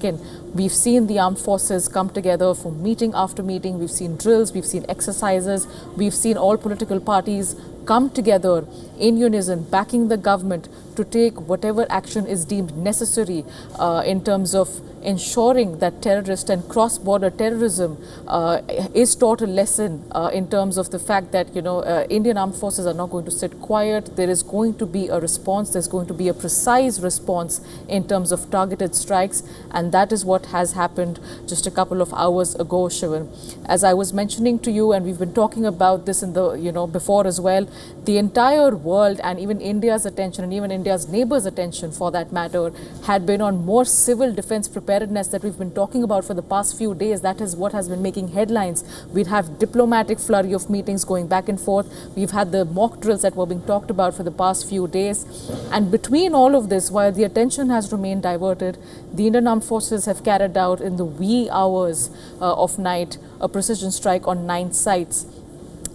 We've seen the armed forces come together for meeting after meeting. We've seen drills, we've seen exercises, we've seen all political parties come together in unison, backing the government to take whatever action is deemed necessary in terms of ensuring that terrorist and cross-border terrorism is taught a lesson in terms of the fact that, Indian armed forces are not going to sit quiet. There is going to be a response. There's going to be a precise response in terms of targeted strikes. And that is what has happened just a couple of hours ago, Shivan. As I was mentioning to you, and we've been talking about this in the, before as well, the entire world and even India's attention and even India's neighbors' attention for that matter had been on more civil defense preparedness that we've been talking about for the past few days. That is what has been making headlines. We'd have diplomatic flurry of meetings going back and forth. We've had the mock drills that were being talked about for the past few days. And between all of this, while the attention has remained diverted, the Indian Armed Forces have carried out in the wee hours of night a precision strike on 9 sites.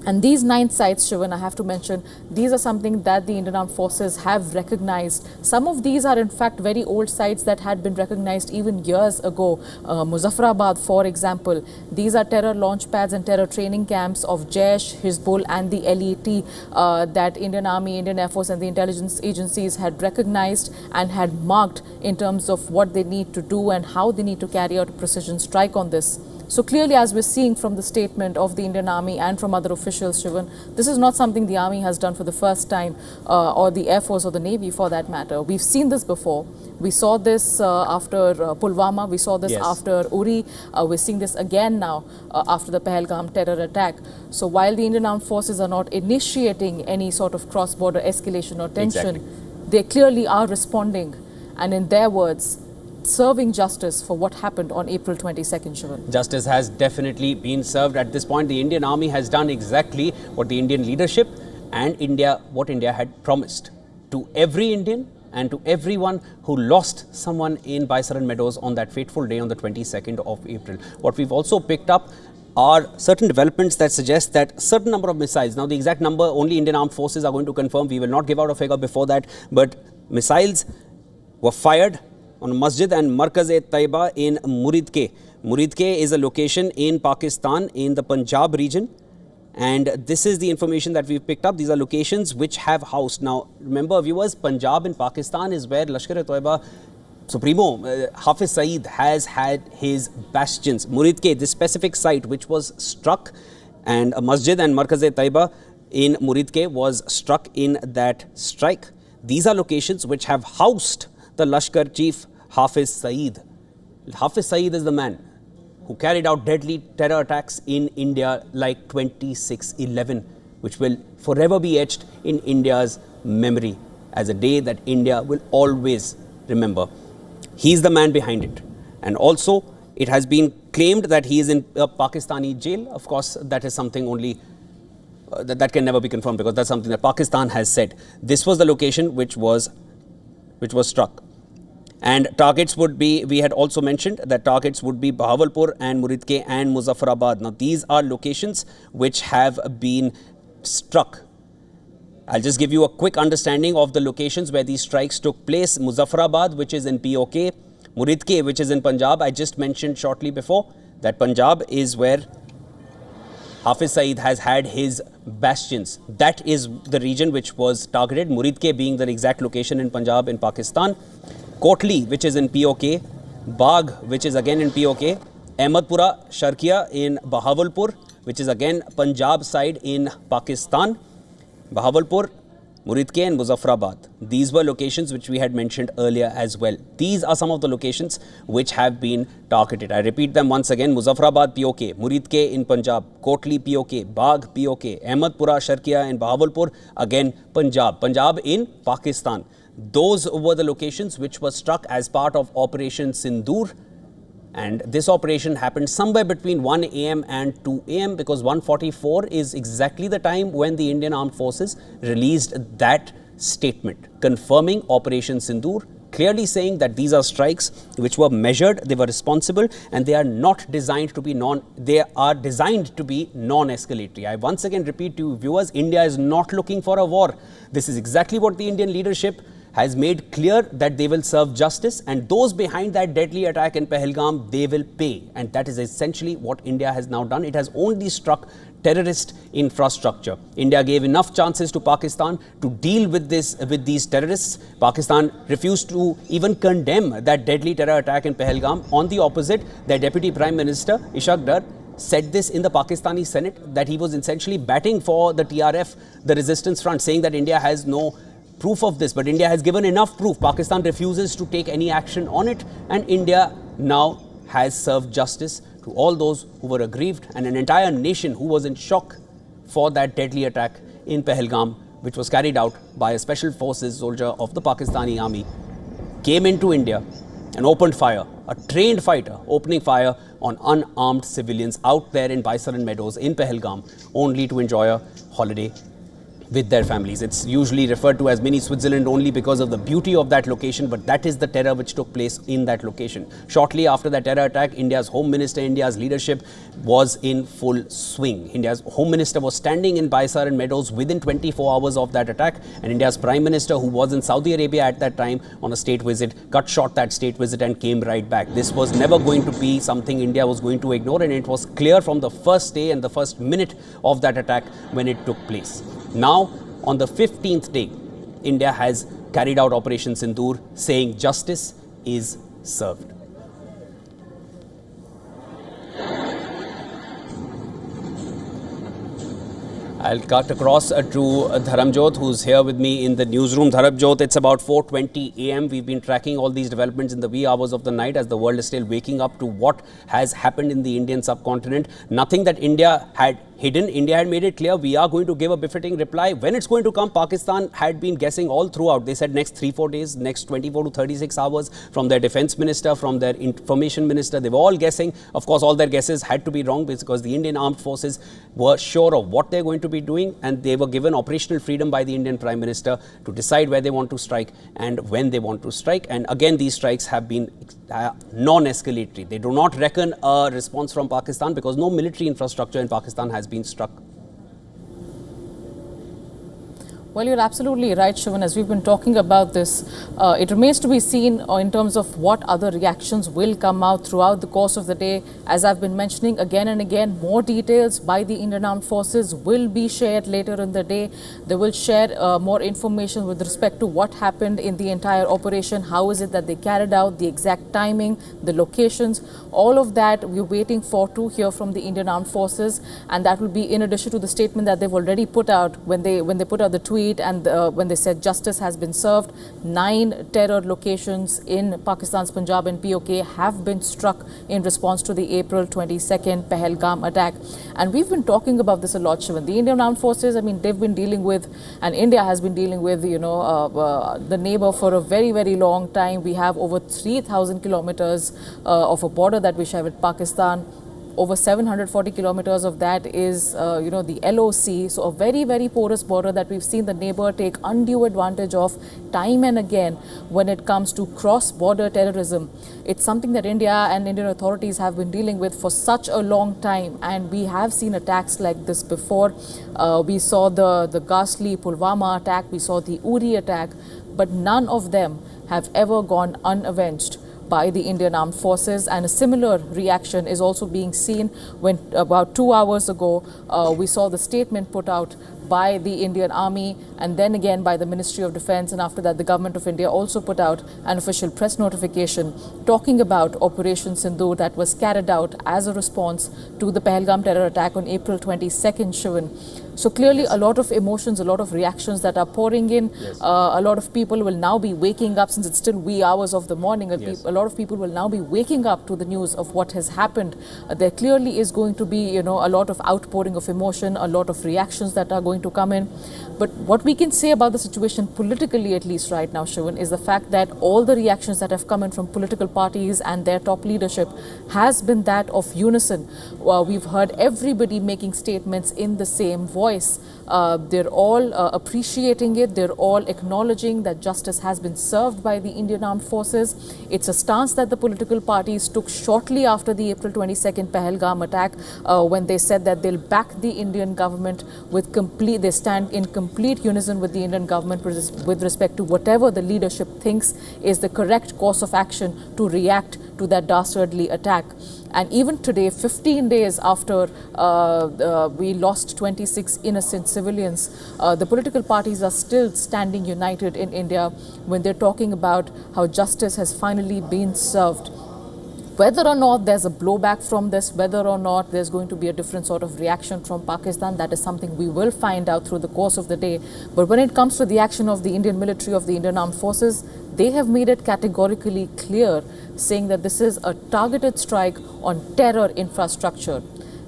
And these 9 sites, Shivan, I have to mention, these are something that the Indian Armed Forces have recognized. Some of these are in fact very old sites that had been recognized even years ago. Muzaffarabad, for example, these are terror launch pads and terror training camps of Jaish, Hizbul and the LET that Indian Army, Indian Air Force and the intelligence agencies had recognized and had marked in terms of what they need to do and how they need to carry out a precision strike on this. So clearly, as we're seeing from the statement of the Indian Army and from other officials, Shivan, this is not something the Army has done for the first time, or the Air Force or the Navy for that matter. We've seen this before. We saw this after Pulwama, we saw this after Uri, we're seeing this again now after the Pahalgam terror attack. So while the Indian Armed Forces are not initiating any sort of cross-border escalation or tension, they clearly are responding, and in their words, serving justice for what happened on April 22nd, Shivan. Justice has definitely been served at this point. The Indian Army has done exactly what the Indian leadership and what India had promised to every Indian and to everyone who lost someone in Baisaran Meadows on that fateful day on the 22nd of April. What we've also picked up are certain developments that suggest that certain number of missiles, now the exact number only Indian Armed Forces are going to confirm, we will not give out a figure before that, but missiles were fired on Masjid and Markaz-e-Taiba in Muridke. Muridke is a location in Pakistan in the Punjab region, and this is the information that we've picked up. These are locations which have housed. Now remember viewers, Punjab in Pakistan is where Lashkar-e-Toiba Supremo Hafiz Saeed has had his bastions. Muridke, this specific site which was struck, and a Masjid and Markaz-e-Taiba in Muridke was struck in that strike. These are locations which have housed the Lashkar chief Hafiz Saeed. Hafiz Saeed is the man who carried out deadly terror attacks in India like 26/11, which will forever be etched in India's memory as a day that India will always remember. He's the man behind it. And also, it has been claimed that he is in a Pakistani jail. Of course, that is something only that can never be confirmed, because that's something that Pakistan has said. This was the location which was struck. And targets would be, we had also mentioned that targets would be Bahawalpur and Muridke and Muzaffarabad. Now these are locations which have been struck. I'll just give you a quick understanding of the locations where these strikes took place. Muzaffarabad, which is in POK, Muridke, which is in Punjab. I just mentioned shortly before that Punjab is where Hafiz Saeed has had his bastions. That is the region which was targeted, Muridke being the exact location in Punjab in Pakistan. Kotli, which is in POK, Bagh, which is again in POK, Ahmadpura, Sharkia in Bahawalpur, which is again Punjab side in Pakistan, Bahawalpur, Muridke and Muzaffarabad. These were locations which we had mentioned earlier as well. These are some of the locations which have been targeted. I repeat them once again: Muzaffarabad POK, Muridke in Punjab, Kotli POK, Bagh POK, Ahmadpura, Sharkia in Bahawalpur, again Punjab in Pakistan. Those were the locations which were struck as part of Operation Sindoor. And this operation happened somewhere between 1 AM and 2 AM, because 1:44 is exactly the time when the Indian Armed Forces released that statement confirming Operation Sindoor, clearly saying that these are strikes which were measured, they were responsible, and they are not designed to be non-escalatory. I once again repeat to viewers, India is not looking for a war. This is exactly what the Indian leadership has made clear that they will serve justice, and those behind that deadly attack in Pahalgam, they will pay. And that is essentially what India has now done. It has only struck terrorist infrastructure. India gave enough chances to Pakistan to deal with these terrorists. Pakistan refused to even condemn that deadly terror attack in Pahalgam. On the opposite, their Deputy Prime Minister, Ishaq Dar, said this in the Pakistani Senate, that he was essentially batting for the TRF, the resistance front, saying that India has no proof of this, but India has given enough proof. Pakistan refuses to take any action on it, and India now has served justice to all those who were aggrieved, and an entire nation who was in shock for that deadly attack in Pahalgam, which was carried out by a special forces soldier of the Pakistani army, came into India and opened fire, a trained fighter opening fire on unarmed civilians out there in Baisaran Meadows in Pahalgam, only to enjoy a holiday with their families. It's usually referred to as mini Switzerland only because of the beauty of that location, but that is the terror which took place in that location. Shortly after that terror attack, India's Home Minister, India's leadership was in full swing. India's Home Minister was standing in Baisaran Meadows within 24 hours of that attack, and India's Prime Minister, who was in Saudi Arabia at that time on a state visit, cut short that state visit and came right back. This was never going to be something India was going to ignore, and it was clear from the first day and the first minute of that attack when it took place. Now, on the 15th day, India has carried out Operation Sindoor, saying justice is served. I'll cut across to Dharamjot, who's here with me in the newsroom. Dharamjot, it's about 4:20 a.m. We've been tracking all these developments in the wee hours of the night as the world is still waking up to what has happened in the Indian subcontinent. Nothing that India had hidden. India had made it clear, we are going to give a befitting reply. When it's going to come, Pakistan had been guessing all throughout. They said next 3-4 days, next 24 to 36 hours, from their defense minister, from their information minister. They were all guessing. Of course, all their guesses had to be wrong because the Indian armed forces were sure of what they're going to be doing, and they were given operational freedom by the Indian Prime Minister to decide where they want to strike and when they want to strike. And again, these strikes have been non-escalatory. They do not reckon a response from Pakistan because no military infrastructure in Pakistan has been struck. Well, you're absolutely right, Shivan. As we've been talking about this, it remains to be seen in terms of what other reactions will come out throughout the course of the day. As I've been mentioning again and again, more details by the Indian Armed Forces will be shared later in the day. They will share more information with respect to what happened in the entire operation, how is it that they carried out, the exact timing, the locations, all of that we're waiting for to hear from the Indian Armed Forces, and that will be in addition to the statement that they've already put out when they put out the tweet. And when they said justice has been served. 9 terror locations in Pakistan's Punjab and POK have been struck in response to the April 22nd Pahalgam attack. And we've been talking about this a lot, Shivan. The Indian Armed Forces, I mean, they've been dealing with, and India has been dealing with, the neighbor for a very, very long time. We have over 3,000 kilometers of a border that we share with Pakistan. Over 740 kilometers of that is, the LOC. So a very, very porous border that we've seen the neighbor take undue advantage of time and again when it comes to cross-border terrorism. It's something that India and Indian authorities have been dealing with for such a long time. And we have seen attacks like this before. We saw the ghastly Pulwama attack. We saw the Uri attack. But none of them have ever gone unavenged by the Indian Armed Forces, and a similar reaction is also being seen when about 2 hours ago we saw the statement put out by the Indian Army and then again by the Ministry of Defence, and after that the Government of India also put out an official press notification talking about Operation Sindoor that was carried out as a response to the Pahalgam terror attack on April 22nd, Shivan. So clearly a lot of emotions, a lot of reactions that are pouring in. A lot of people will now be waking up, since it's still wee hours of the morning. A lot of people will now be waking up to the news of what has happened. There clearly is going to be, a lot of outpouring of emotion, a lot of reactions that are going to come in. But what we can say about the situation politically, at least right now, Shivan, is the fact that all the reactions that have come in from political parties and their top leadership has been that of unison. We've heard everybody making statements in the same voice. They're all appreciating it. They're all acknowledging that justice has been served by the Indian Armed Forces. It's a stance that the political parties took shortly after the April 22nd Pahalgam attack when they said that they'll back the Indian government with complete they stand in complete unison with the Indian government with respect to whatever the leadership thinks is the correct course of action to react to that dastardly attack. And even today, 15 days after we lost 26 innocent civilians, the political parties are still standing united in India when they're talking about how justice has finally been served. Whether or not there's a blowback from this, whether or not there's going to be a different sort of reaction from Pakistan, that is something we will find out through the course of the day. But when it comes to the action of the Indian military, of the Indian armed forces, they have made it categorically clear, saying that this is a targeted strike on terror infrastructure.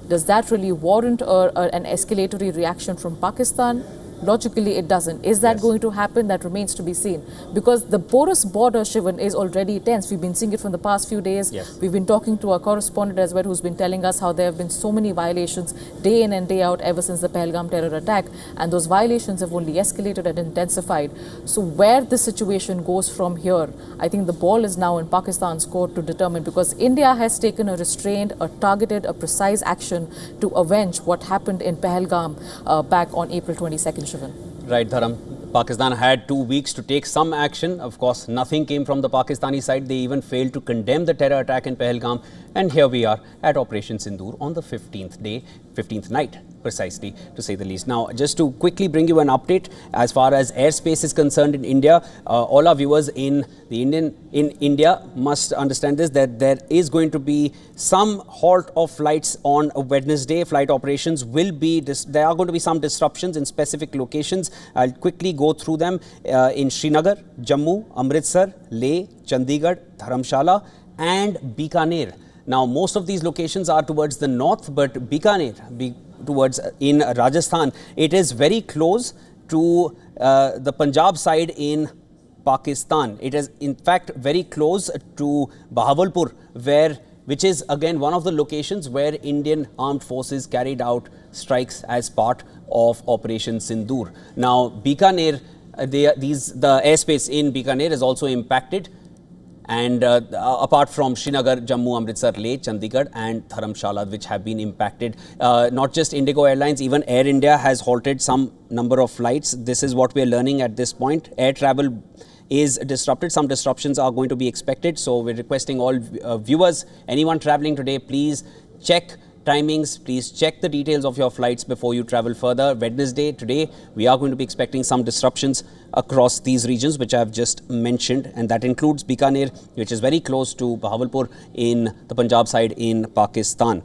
Does that really warrant an escalatory reaction from Pakistan? Logically, it doesn't. Is that going to happen? That remains to be seen. Because the porous border, Shivan, is already tense. We've been seeing it from the past few days. We've been talking to our correspondent as well, who's been telling us how there have been so many violations day in and day out ever since the Pahalgam terror attack. And those violations have only escalated and intensified. So where the situation goes from here, I think the ball is now in Pakistan's court to determine, because India has taken a restrained, a targeted, a precise action to avenge what happened in Pahalgam back on April 22nd. Right, Dharam. Pakistan had 2 weeks to take some action. Of course, nothing came from the Pakistani side. They even failed to condemn the terror attack in Pahalgam. And here we are at Operation Sindoor on the 15th night, precisely, to say the least. Now, just to quickly bring you an update as far as airspace is concerned in India, all our viewers in India must understand this, that there is going to be some halt of flights on Wednesday. Flight operations will be, there are going to be some disruptions in specific locations. I'll quickly go through them in Srinagar, Jammu, Amritsar, Leh, Chandigarh, Dharamshala and Bikaner. Now, most of these locations are towards the north, but Bikaner, towards in Rajasthan, it is very close to the Punjab side in Pakistan. It is in fact very close to Bahawalpur, which is again one of the locations where Indian armed forces carried out strikes as part of Operation Sindoor. Now, Bikaner, the airspace in Bikaner is also impacted. And apart from Srinagar, Jammu, Amritsar, Leh, Chandigarh and Dharamshala, which have been impacted. Not just Indigo Airlines, even Air India has halted some number of flights. This is what we are learning at this point. Air travel is disrupted. Some disruptions are going to be expected. So we're requesting all viewers, anyone traveling today, please check timings, please check the details of your flights before you travel further. Wednesday, today, we are going to be expecting some disruptions across these regions, which I have just mentioned. And that includes Bikaner, which is very close to Bahawalpur in the Punjab side in Pakistan.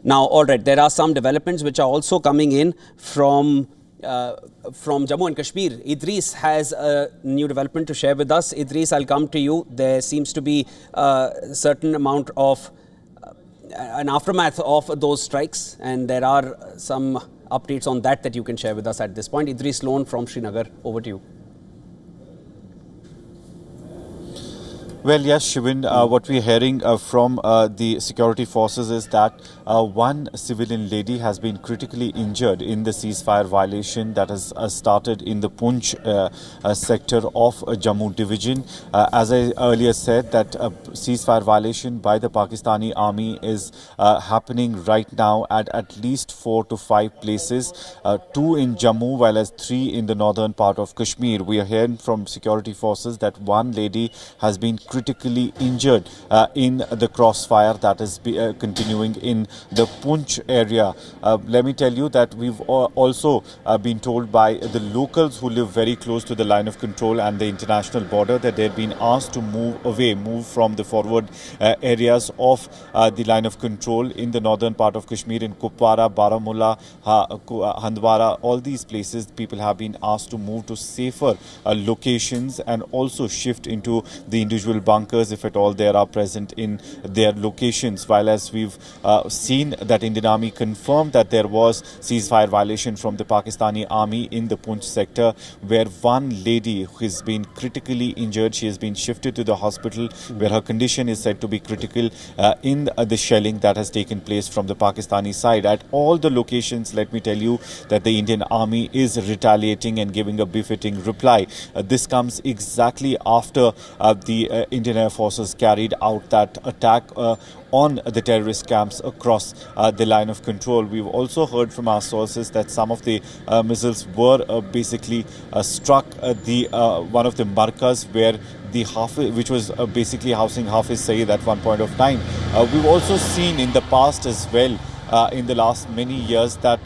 Now, all right, there are some developments which are also coming in from Jammu and Kashmir. Idris has a new development to share with us. Idris, I'll come to you. There seems to be a certain amount of an aftermath of those strikes, and there are some updates on that you can share with us at this point. Idris Loan from Srinagar, over to you. Well, yes, Shivin, what we're hearing from the security forces is that one civilian lady has been critically injured in the ceasefire violation that has started in the Poonch sector of Jammu division. As I earlier said, that ceasefire violation by the Pakistani army is happening right now at least 4 to 5 places, 2 in Jammu, while as 3 in the northern part of Kashmir. We are hearing from security forces that one lady has been critically injured in the crossfire that is continuing in the Poonch area. Let me tell you that we've also been told by the locals who live very close to the line of control and the international border that they've been asked to move from the forward areas of the line of control in the northern part of Kashmir, in Kupwara, Baramulla, Handwara. All these places people have been asked to move to safer locations and also shift into the individual bunkers if at all there are present in their locations. While as we've seen that Indian Army confirmed that there was ceasefire violation from the Pakistani Army in the Poonch sector, where one lady who has been critically injured, she has been shifted to the hospital where her condition is said to be critical in the shelling that has taken place from the Pakistani side. At all the locations, let me tell you that the Indian Army is retaliating and giving a befitting reply. This comes exactly after the Indian Air Forces carried out that attack on the terrorist camps across the line of control. We've also heard from our sources that some of the missiles were basically struck the one of the markas where the Hafiz, which was basically housing Hafiz Saeed at one point of time. We've also seen in the past as well, in the last many years, that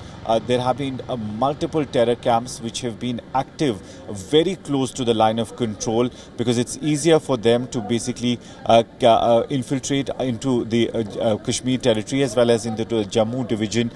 there have been multiple terror camps which have been active very close to the line of control, because it's easier for them to basically infiltrate into the Kashmir territory as well as into the Jammu division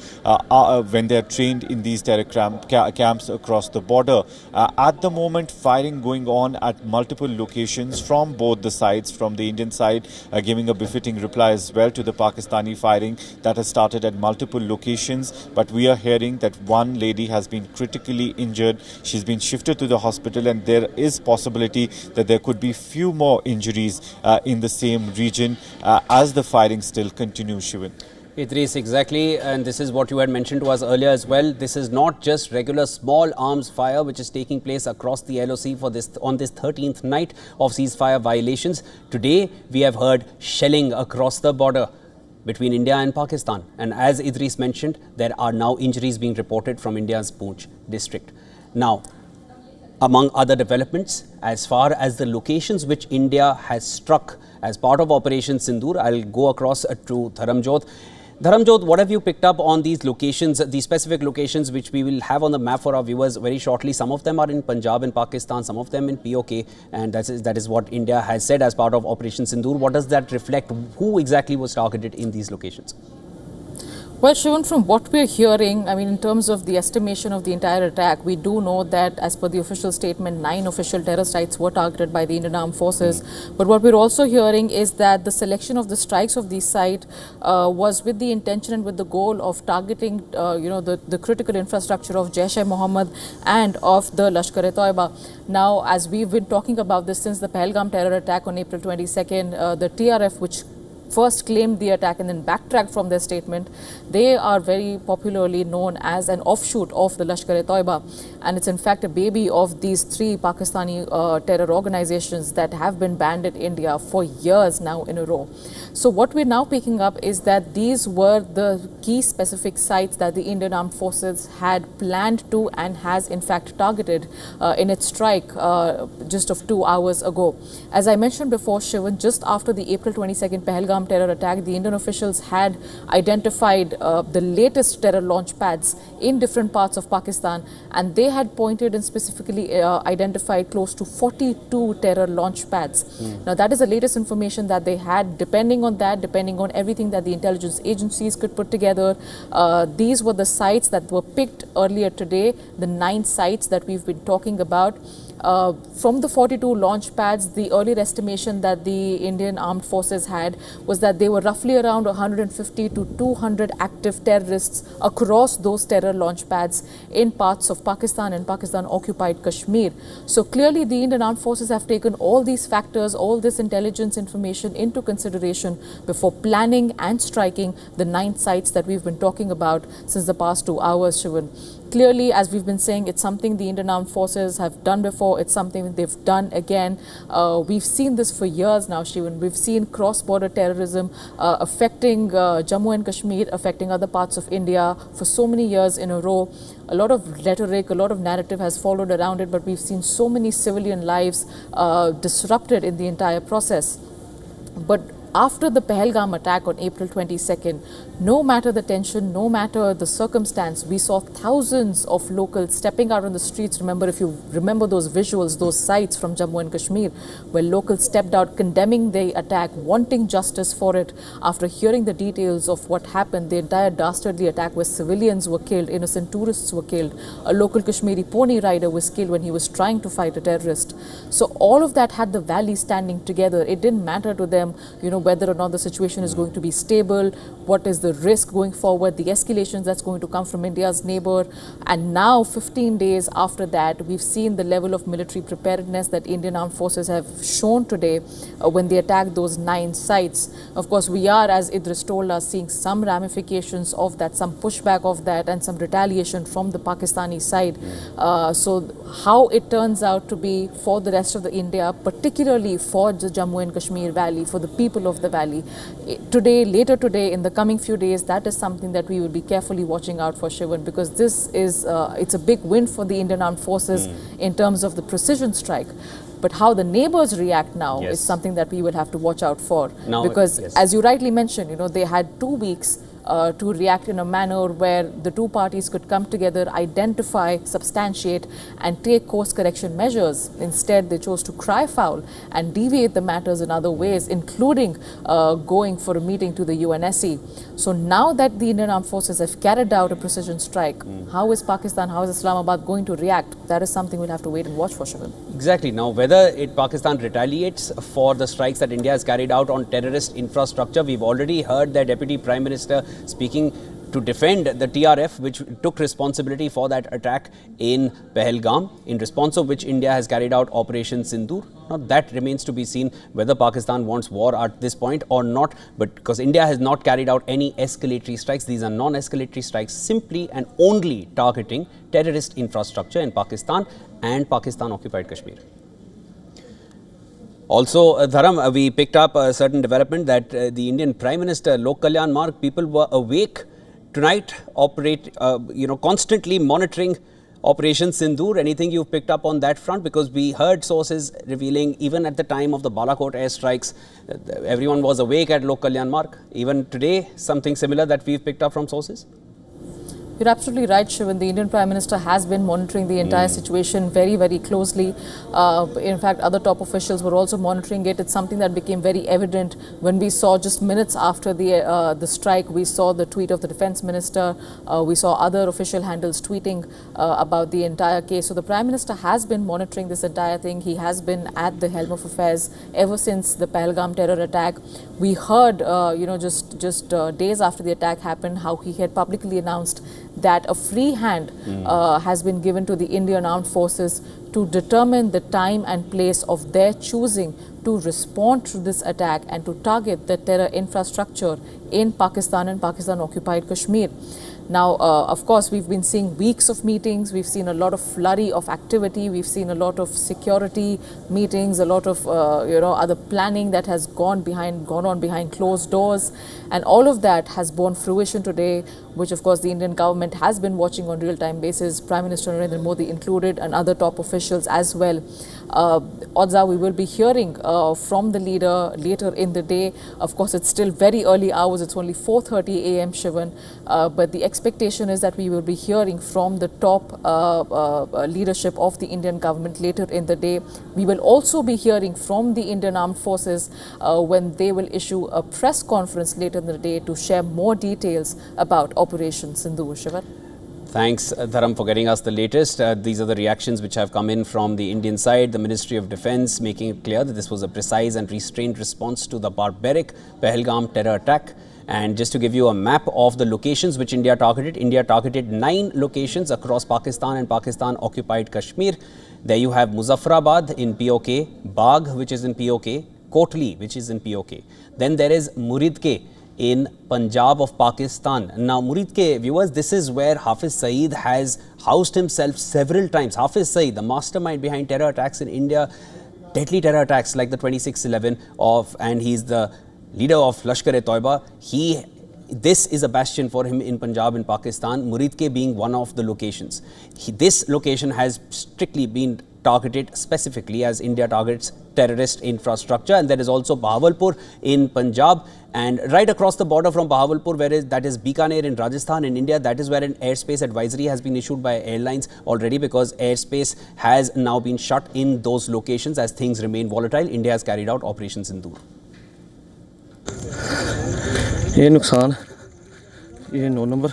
when they are trained in these terror camps across the border. At the moment, firing going on at multiple locations from both the sides, from the Indian side giving a befitting reply as well to the Pakistani firing that has started at multiple locations. But we are hearing that one lady has been critically injured. She's been shifted to the hospital, and there is possibility that there could be few more injuries in the same region as the firing still continues, Shivan. Idris, exactly, and this is what you had mentioned to us earlier as well. This is not just regular small arms fire which is taking place across the LOC for this on this 13th night of ceasefire violations. Today we have heard shelling across the border between India and Pakistan, and as Idris mentioned, there are now injuries being reported from India's Poonch district. Now, among other developments, as far as the locations which India has struck as part of Operation Sindoor, I'll go across to Dharamjot. Dharamjot, what have you picked up on these locations, these specific locations which we will have on the map for our viewers very shortly? Some of them are in Punjab in Pakistan, some of them in POK, and that is what India has said as part of Operation Sindoor. What does that reflect? Who exactly was targeted in these locations? Well, Shivan, from what we're hearing, I mean, in terms of the estimation of the entire attack, we do know that as per the official statement, 9 official terror sites were targeted by the Indian Armed Forces. But what we're also hearing is that the selection of the strikes of these sites was with the intention and with the goal of targeting, the critical infrastructure of Jaish-e-Mohammed and of the Lashkar-e-Toiba. Now, as we've been talking about this since the Pahalgam terror attack on April 22nd, the TRF, which first claimed the attack and then backtracked from their statement, they are very popularly known as an offshoot of the Lashkar-e-Toiba, and it's in fact a baby of these 3 Pakistani terror organizations that have been banned in India for years now in a row. So what we're now picking up is that these were the key specific sites that the Indian Armed Forces had planned to and has in fact targeted in its strike just of 2 hours ago. As I mentioned before, Shivan, just after the April 22nd Pahalgam terror attack, the Indian officials had identified the latest terror launch pads in different parts of Pakistan, and they had pointed and specifically identified close to 42 terror launch pads. Now that is the latest information that they had. Depending on everything that the intelligence agencies could put together, these were the sites that were picked earlier today, the 9 sites that we've been talking about. From the 42 launch pads, the earlier estimation that the Indian Armed Forces had was that they were roughly around 150 to 200 active terrorists across those terror launch pads in parts of Pakistan and Pakistan-occupied Kashmir. So clearly the Indian Armed Forces have taken all these factors, all this intelligence information into consideration before planning and striking the 9 sites that we've been talking about since the past 2 hours, Shivan. Clearly, as we've been saying, it's something the Indian Armed Forces have done before. It's something they've done again. We've seen this for years now, Shivan. We've seen cross-border terrorism affecting Jammu and Kashmir, affecting other parts of India for so many years in a row. A lot of rhetoric, a lot of narrative has followed around it, but we've seen so many civilian lives disrupted in the entire process. But after the Pahalgam attack on April 22nd, no matter the tension, no matter the circumstance, we saw thousands of locals stepping out on the streets. Remember, if you remember those visuals, those sights from Jammu and Kashmir, where locals stepped out condemning the attack, wanting justice for it. After hearing the details of what happened, the entire dastardly attack where civilians were killed, innocent tourists were killed, a local Kashmiri pony rider was killed when he was trying to fight a terrorist. So all of that had the valley standing together. It didn't matter to them, whether or not the situation is going to be stable, what is the risk going forward, the escalations that's going to come from India's neighbor. And now, 15 days after that, we've seen the level of military preparedness that Indian Armed Forces have shown today when they attacked those 9 sites. Of course, we are, as Idris told us, seeing some ramifications of that, some pushback of that, and some retaliation from the Pakistani side. So how it turns out to be for for the rest of the India, particularly for the Jammu and Kashmir Valley, for the people of the valley. Today, later today, in the coming few days, that is something that we will be carefully watching out for, Shivan, because this is, it's a big win for the Indian Armed Forces in terms of the precision strike. But how the neighbors react now is something that we will have to watch out for. Now, because as you rightly mentioned, you know, they had 2 weeks to react in a manner where the two parties could come together, identify, substantiate and take course correction measures. Instead, they chose to cry foul and deviate the matters in other ways, including going for a meeting to the UNSC. So now that the Indian Armed Forces have carried out a precision strike, how is Pakistan, how is Islamabad going to react? That is something we'll have to wait and watch for, Shivan. Exactly. Now, whether Pakistan retaliates for the strikes that India has carried out on terrorist infrastructure, we've already heard the Deputy Prime Minister speaking to defend the TRF, which took responsibility for that attack in Pahalgam, in response of which India has carried out Operation Sindoor. Now, that remains to be seen whether Pakistan wants war at this point or not, but because India has not carried out any escalatory strikes, these are non-escalatory strikes, simply and only targeting terrorist infrastructure in Pakistan and Pakistan-occupied Kashmir. Also, Dharam, we picked up a certain development that the Indian Prime Minister, Lok Kalyan Marg, people were awake tonight, constantly monitoring Operation Sindoor. Anything you've picked up on that front? Because we heard sources revealing, even at the time of the Balakot airstrikes, everyone was awake at Lok Kalyan Marg. Even today, something similar that we've picked up from sources? You're absolutely right, Shivan. The Indian Prime Minister has been monitoring the entire situation very, very closely. In fact, other top officials were also monitoring it. It's something that became very evident when we saw just minutes after the strike. We saw the tweet of the Defence Minister. We saw other official handles tweeting about the entire case. So the Prime Minister has been monitoring this entire thing. He has been at the helm of affairs ever since the Pahalgam terror attack. We heard, just days after the attack happened, how he had publicly announced that a free hand has been given to the Indian Armed Forces to determine the time and place of their choosing to respond to this attack and to target the terror infrastructure in Pakistan and Pakistan-occupied Kashmir. Now, of course, we've been seeing weeks of meetings. We've seen a lot of flurry of activity. We've seen a lot of security meetings, a lot of, other planning that has gone on behind closed doors. And all of that has borne fruition today, which, of course, the Indian government has been watching on real-time basis, Prime Minister Narendra Modi included, and other top officials as well. Odds are we will be hearing from the leader later in the day. Of course, it's still very early hours. It's only 4:30 a.m. Shivan, but the expectation is that we will be hearing from the top leadership of the Indian government later in the day. We will also be hearing from the Indian Armed Forces when they will issue a press conference later in the day to share more details about Operation Sindoor. Shivan. Thanks, Dharam, for getting us the latest. These are the reactions which have come in from the Indian side. The Ministry of Defence making it clear that this was a precise and restrained response to the barbaric Pahalgam terror attack. And just to give you a map of the locations which India targeted 9 locations across Pakistan and Pakistan-occupied Kashmir. There you have Muzaffarabad in POK, Bagh, which is in POK, Kotli, which is in POK. Then there is Muridke in Punjab of Pakistan. Now, Muridke, viewers, this is where Hafiz Saeed has housed himself several times. Hafiz Saeed, the mastermind behind terror attacks in India, deadly terror attacks like the 26/11 and he's the leader of Lashkar-e-Toiba. This is a bastion for him in Punjab in Pakistan, Muridke being one of the locations. This location has strictly been targeted specifically as India targets terrorist infrastructure. And there is also Bahawalpur in Punjab, and right across the border from Bahawalpur, that is Bikaner in Rajasthan in India, that is where an airspace advisory has been issued by airlines already, because airspace has now been shut in those locations as things remain volatile. India has carried out Operation Sindoor. ये नुकसान ये 9 number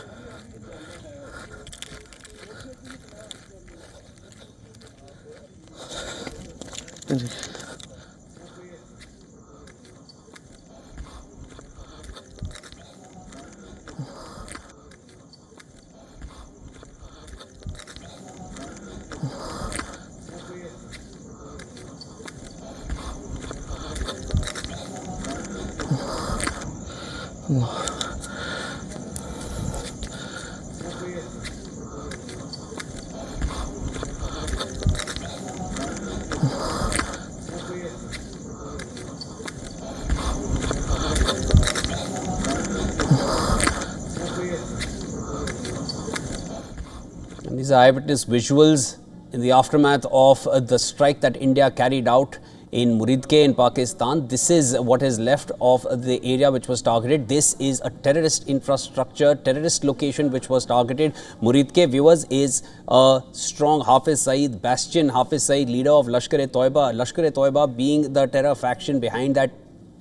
These are eyewitness visuals in the aftermath of the strike that India carried out in Muridke in Pakistan. This is what is left of the area which was targeted. This is a terrorist infrastructure, terrorist location which was targeted. Muridke, viewers, is a strong Hafiz Saeed bastion. Hafiz Saeed, leader of Lashkar-e-Toiba. Lashkar-e-Toiba being the terror faction behind that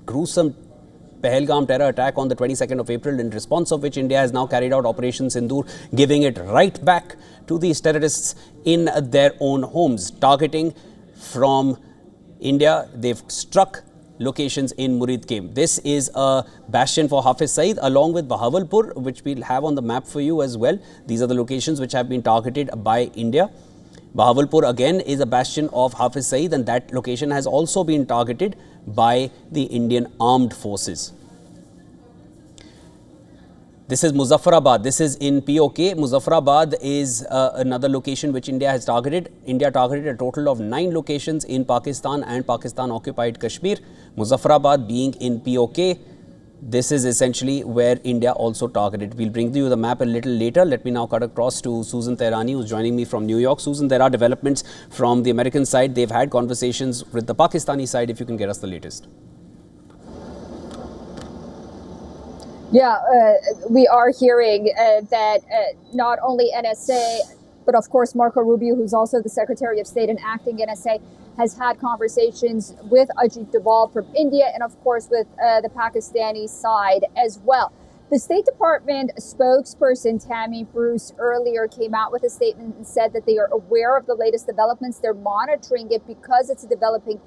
gruesome Pahalgam terror attack on the 22nd of April, in response of which India has now carried out Operation Sindoor, giving it right back to these terrorists in their own homes, targeting from India. They've struck locations in Muridke. This is a bastion for Hafiz Saeed, along with Bahawalpur, which we'll have on the map for you as well. These are the locations which have been targeted by India. Bahawalpur again is a bastion of Hafiz Saeed, and that location has also been targeted by the Indian armed forces. This is Muzaffarabad. This is in POK. Muzaffarabad is another location which India has targeted. India targeted a total of 9 locations in Pakistan and Pakistan-occupied Kashmir. Muzaffarabad being in POK. This is essentially where India also targeted. We'll bring you the map a little later. Let me now cut across to Susan Tehrani, who's joining me from New York. Susan, there are developments from the American side. They've had conversations with the Pakistani side. If you can get us the latest. Yeah, we are hearing that not only NSA, but of course Marco Rubio, who's also the Secretary of State and acting NSA, has had conversations with Ajit Doval from India and of course with the Pakistani side as well. The State Department spokesperson Tammy Bruce earlier came out with a statement and said that they are aware of the latest developments. They're monitoring it because it's a developing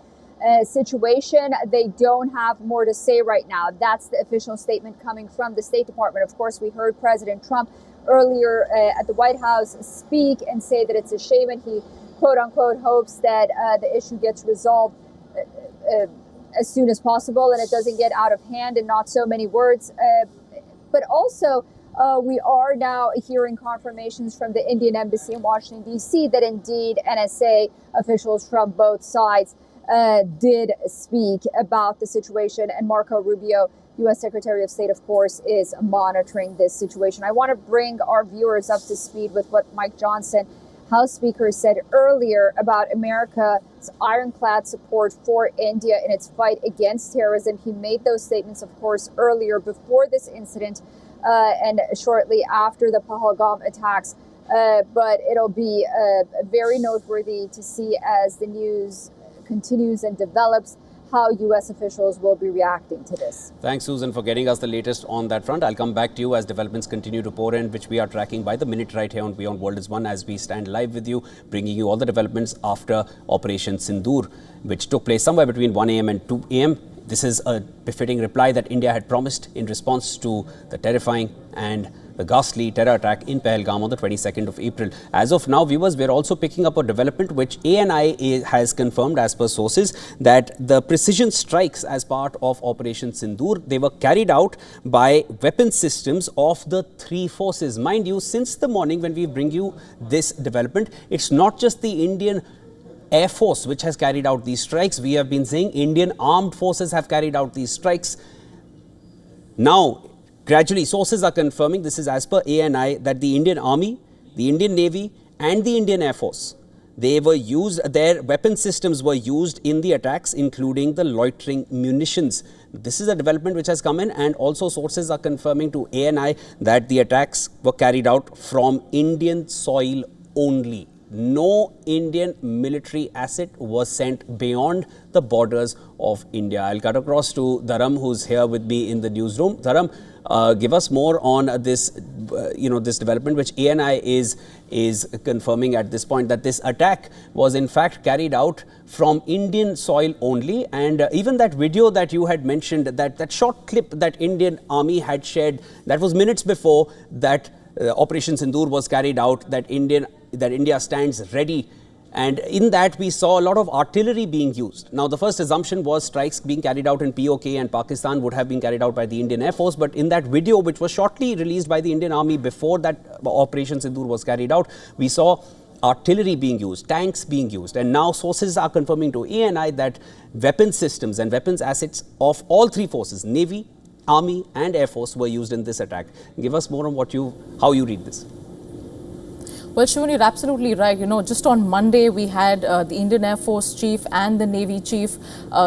situation. They don't have more to say right now. That's the official statement coming from the State Department. Of course, we heard President Trump earlier at the White House speak and say that it's a shame, and he quote unquote hopes that the issue gets resolved as soon as possible and it doesn't get out of hand, and not so many words. But also, we are now hearing confirmations from the Indian Embassy in Washington, D.C. that indeed NSA officials from both sides did speak about the situation. And Marco Rubio, U.S. Secretary of State, of course, is monitoring this situation. I want to bring our viewers up to speed with what Mike Johnson, House Speaker, said earlier about America's ironclad support for India in its fight against terrorism. He made those statements, of course, earlier before this incident and shortly after the Pahalgam attacks. But it'll be very noteworthy to see as the news continues and develops how U.S. officials will be reacting to this. Thanks, Susan, for getting us the latest on that front. I'll come back to you as developments continue to pour in, which we are tracking by the minute right here on WION World is One, as we stand live with you, bringing you all the developments after Operation Sindoor, which took place somewhere between 1 a.m. and 2 a.m. This is a befitting reply that India had promised in response to the terrifying and the ghastly terror attack in Pahalgam on the 22nd of April. As of now, viewers, we're also picking up a development which ANI has confirmed as per sources that the precision strikes as part of Operation Sindoor, they were carried out by weapon systems of the 3 forces. Mind you, since the morning when we bring you this development, it's not just the Indian Air Force which has carried out these strikes. We have been saying Indian armed forces have carried out these strikes. Now, gradually, sources are confirming, this is as per ANI, that the Indian Army, the Indian Navy and the Indian Air Force, they were used, their weapon systems were used in the attacks, including the loitering munitions. This is a development which has come in, and also sources are confirming to ANI that the attacks were carried out from Indian soil only. No Indian military asset was sent beyond the borders of India. I'll cut across to Dharam, who's here with me in the newsroom. Dharam, give us more on this, this development, which ANI is confirming at this point, that this attack was in fact carried out from Indian soil only. And even that video that you had mentioned, that short clip that Indian Army had shared, that was minutes before that Operation Sindoor was carried out, that India stands ready. And in that, we saw a lot of artillery being used. Now, the first assumption was strikes being carried out in POK and Pakistan would have been carried out by the Indian Air Force. But in that video, which was shortly released by the Indian Army before that Operation Sindoor was carried out, we saw artillery being used, tanks being used. And now sources are confirming to ANI that weapon systems and weapons assets of all 3 forces, Navy, Army and Air Force, were used in this attack. Give us more on how you read this. Well, Shivan, you're absolutely right. Just on Monday, we had the Indian Air Force chief and the Navy chief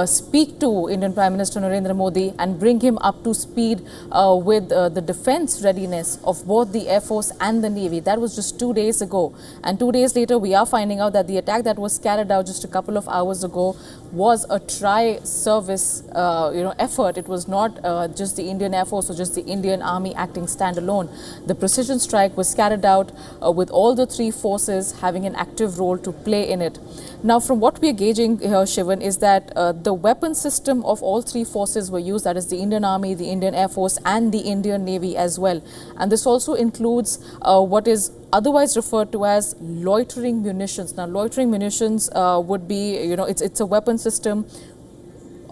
speak to Indian Prime Minister Narendra Modi and bring him up to speed with the defense readiness of both the Air Force and the Navy. That was just 2 days ago. And 2 days later, we are finding out that the attack that was carried out just a couple of hours ago was a tri-service effort. It was not just the Indian Air Force or just the Indian Army acting standalone. The precision strike was carried out with all the three forces having an active role to play in it. Now, from what we are gauging here, Shivan, is that the weapon system of all three forces were used, that is the Indian Army, the Indian Air Force and the Indian Navy as well. And this also includes what is otherwise referred to as loitering munitions. Now, loitering munitions would be, it's a weapon system,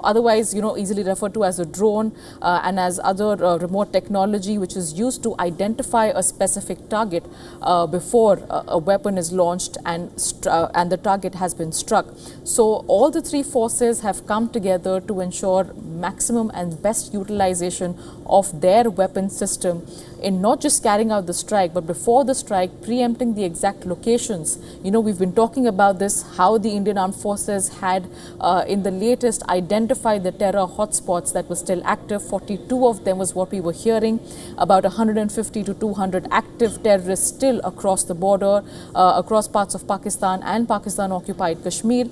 otherwise, easily referred to as a drone and as other remote technology, which is used to identify a specific target before a weapon is launched and the target has been struck. So all the three forces have come together to ensure maximum and best utilization of their weapon system in not just carrying out the strike, but before the strike, preempting the exact locations. We've been talking about this, how the Indian Armed Forces had in the latest identified the terror hotspots that were still active. 42 of them was what we were hearing. About 150 to 200 active terrorists still across the border, across parts of Pakistan and Pakistan-occupied Kashmir.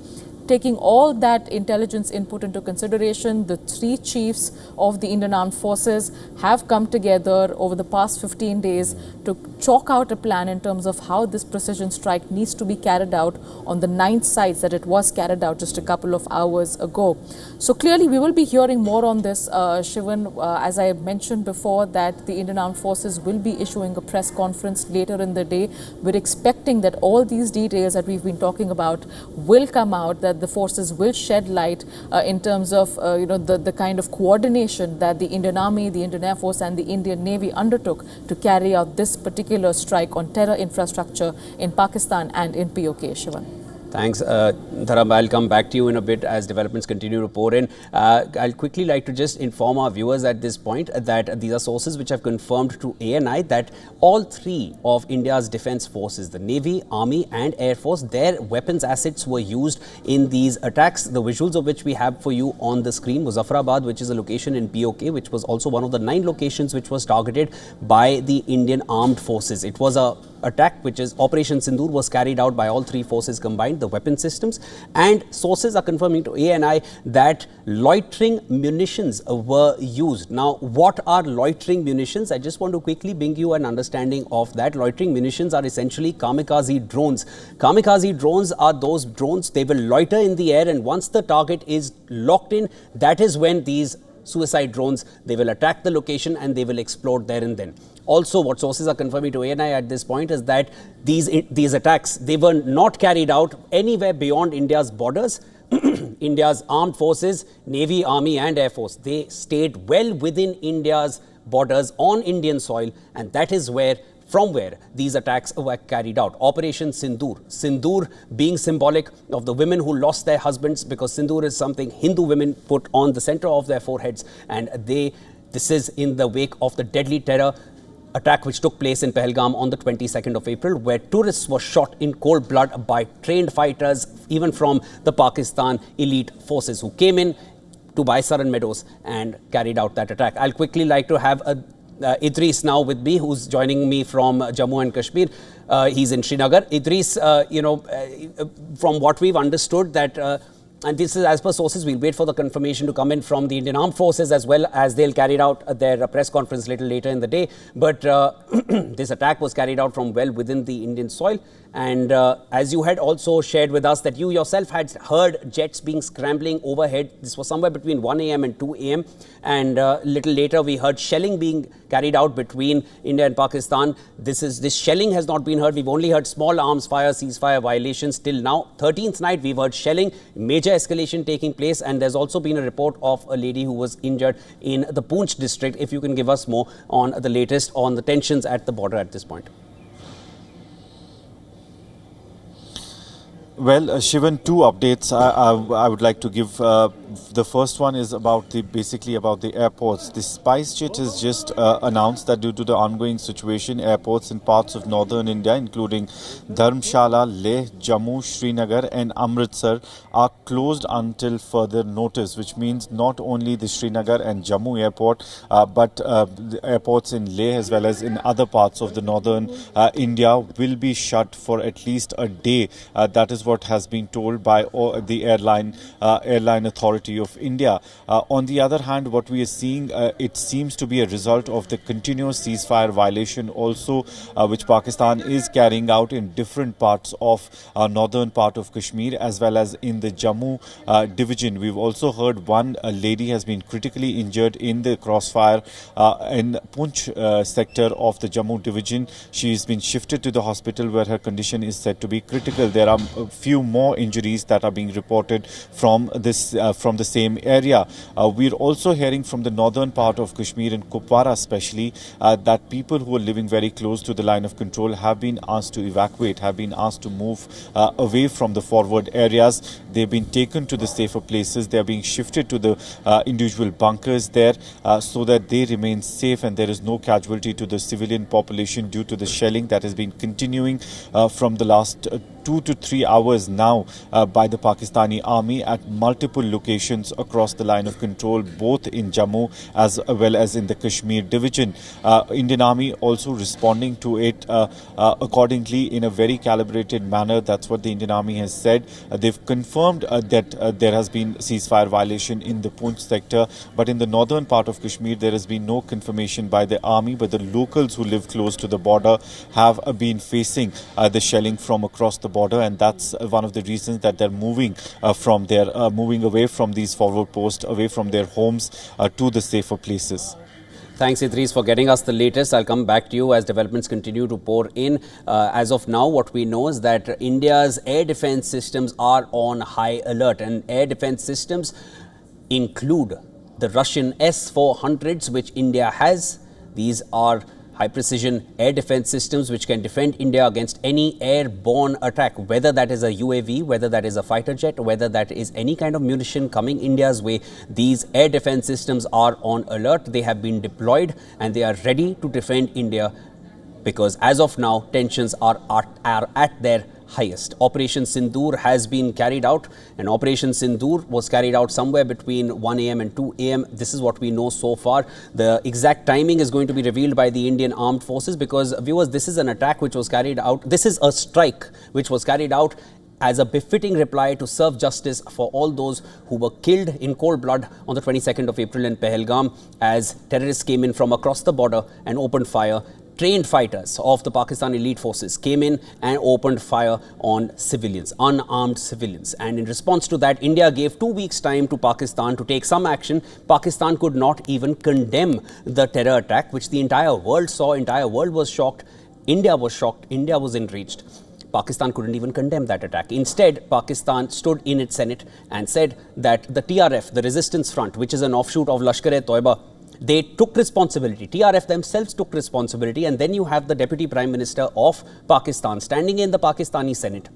Taking all that intelligence input into consideration, the three chiefs of the Indian Armed Forces have come together over the past 15 days to chalk out a plan in terms of how this precision strike needs to be carried out on the 9 sites that it was carried out just a couple of hours ago. So clearly we will be hearing more on this, Shivan. As I mentioned before, that the Indian Armed Forces will be issuing a press conference later in the day. We're expecting that all these details that we've been talking about will come out, that the forces will shed light in terms of the kind of coordination that the Indian Army, the Indian Air Force and the Indian Navy undertook to carry out this particular strike on terror infrastructure in Pakistan and in POK. Shivan. Thanks, Dharam. I'll come back to you in a bit as developments continue to pour in. I'll quickly like to just inform our viewers at this point that these are sources which have confirmed to ANI that all three of India's defense forces, the Navy, Army and Air Force, their weapons assets were used in these attacks. The visuals of which we have for you on the screen. Muzaffarabad, which is a location in POK, which was also one of the 9 locations which was targeted by the Indian Armed Forces. It was a attack which is Operation Sindoor, was carried out by all three forces combined, the weapon systems, and sources are confirming to ANI that loitering munitions were used. Now, what are loitering munitions? I just want to quickly bring you an understanding of that. Loitering munitions are essentially kamikaze drones. Kamikaze drones are those drones, they will loiter in the air, and once the target is locked in, that is when these suicide drones, they will attack the location and they will explode there and then. Also, what sources are confirming to ANI at this point is that these attacks, they were not carried out anywhere beyond India's borders. India's armed forces, Navy, Army and Air Force, they stayed well within India's borders on Indian soil, and that is from where these attacks were carried out. Operation Sindoor. Sindoor being symbolic of the women who lost their husbands, because Sindoor is something Hindu women put on the center of their foreheads, and this is in the wake of the deadly terror attack which took place in Pahalgam on the 22nd of April, where tourists were shot in cold blood by trained fighters, even from the Pakistan elite forces, who came in to Baisar and Meadows and carried out that attack. I'll quickly like to have Idris now with me, who's joining me from Jammu and Kashmir. He's in Srinagar. Idris, from what we've understood that and this is as per sources, we'll wait for the confirmation to come in from the Indian Armed Forces, as well as they'll carry out their press conference little later in the day. But this attack was carried out from well within the Indian soil. And as you had also shared with us that you yourself had heard jets being scrambling overhead. This was somewhere between 1 a.m. and 2 a.m. And little later we heard shelling being carried out between India and Pakistan. This shelling has not been heard. We've only heard small arms fire, ceasefire violations till now. 13th night we've heard shelling, major escalation taking place, and there's also been a report of a lady who was injured in the Poonch district. If you can give us more on the latest on the tensions at the border at this point. Well, Shivan, two updates I would like to give. The first one is about basically about the airports. The SpiceJet has just announced that due to the ongoing situation, airports in parts of northern India, including Dharamshala, Leh, Jammu, Srinagar, and Amritsar, are closed until further notice. Which means not only the Srinagar and Jammu airport, but the airports in Leh as well as in other parts of the northern India will be shut for at least a day. That is what has been told by the airline authority of India. On the other hand, what we are seeing, it seems to be a result of the continuous ceasefire violation also, which Pakistan is carrying out in different parts of northern part of Kashmir as well as in the Jammu division. We've also heard one lady has been critically injured in the crossfire in Poonch sector of the Jammu division. She's been shifted to the hospital where her condition is said to be critical. There are a few more injuries that are being reported from the same area. We're also hearing from the northern part of Kashmir and Kupwara especially that people who are living very close to the line of control have been asked to evacuate, have been asked to move away from the forward areas. They've been taken to the safer places. They are being shifted to the individual bunkers there so that they remain safe and there is no casualty to the civilian population due to the shelling that has been continuing from the last 2 to 3 hours now by the Pakistani army at multiple locations across the line of control, both in Jammu as well as in the Kashmir division. Indian Army also responding to it accordingly in a very calibrated manner. That's what the Indian Army has said. They've confirmed that there has been ceasefire violation in the Poonch sector, but in the northern part of Kashmir there has been no confirmation by the army, but the locals who live close to the border have been facing the shelling from across the border, and that's one of the reasons that they're moving moving away from these forward posts, away from their homes to the safer places. Thanks, Idris, for getting us the latest. I'll come back to you as developments continue to pour in. As of now, what we know is that India's air defense systems are on high alert, and air defense systems include the Russian S-400s, which India has. These are high-precision air defense systems which can defend India against any airborne attack, whether that is a UAV, whether that is a fighter jet, whether that is any kind of munition coming India's way. These air defense systems are on alert. They have been deployed and they are ready to defend India because as of now, tensions are at their highest. Operation Sindoor has been carried out, and Operation Sindoor was carried out somewhere between 1 a.m. and 2 a.m. This is what we know so far. The exact timing is going to be revealed by the Indian Armed Forces because, viewers, this is an attack which was carried out. This is a strike which was carried out as a befitting reply to serve justice for all those who were killed in cold blood on the 22nd of April in Pahalgam as terrorists came in from across the border and opened fire. Trained fighters of the Pakistan elite forces came in and opened fire on civilians, unarmed civilians. And in response to that, India gave 2 weeks' time to Pakistan to take some action. Pakistan could not even condemn the terror attack, which the entire world saw. Entire world was shocked. India was shocked. India was enraged. Pakistan couldn't even condemn that attack. Instead, Pakistan stood in its Senate and said that the TRF, the Resistance Front, which is an offshoot of Lashkar-e-Toiba, they took responsibility. TRF themselves took responsibility, and then you have the Deputy Prime Minister of Pakistan standing in the Pakistani Senate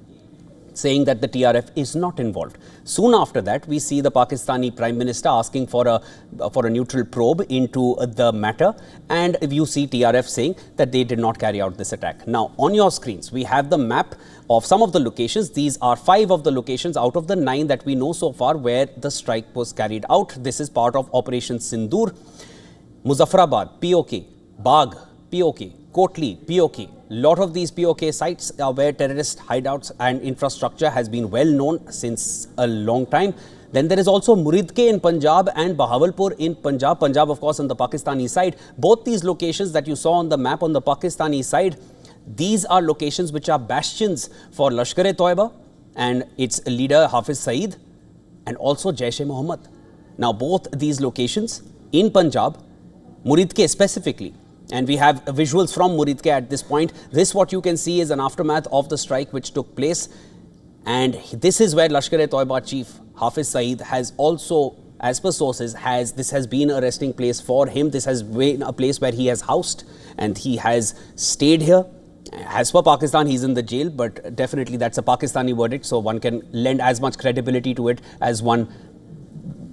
saying that the TRF is not involved. Soon after that, we see the Pakistani Prime Minister asking for a neutral probe into the matter, and you see TRF saying that they did not carry out this attack. Now, on your screens, we have the map of some of the locations. These are 5 of the locations out of the 9 that we know so far where the strike was carried out. This is part of Operation Sindoor. Muzaffarabad, POK, Bagh, POK, Kotli, POK. Lot of these POK sites are where terrorist hideouts and infrastructure has been well known since a long time. Then there is also Muridke in Punjab and Bahawalpur in Punjab. Punjab, of course, on the Pakistani side. Both these locations that you saw on the map on the Pakistani side, these are locations which are bastions for Lashkar-e-Toiba and its leader Hafiz Saeed and also Jaish-e-Mohammed. Now, both these locations in Punjab, Muridke specifically, and we have visuals from Muridke at this point. This, what you can see, is an aftermath of the strike which took place. And this is where Lashkar-e-Toiba chief Hafiz Saeed has also, as per sources, this has been a resting place for him. This has been a place where he has housed and he has stayed here. As per Pakistan, he's in the jail, but definitely that's a Pakistani verdict, so one can lend as much credibility to it as one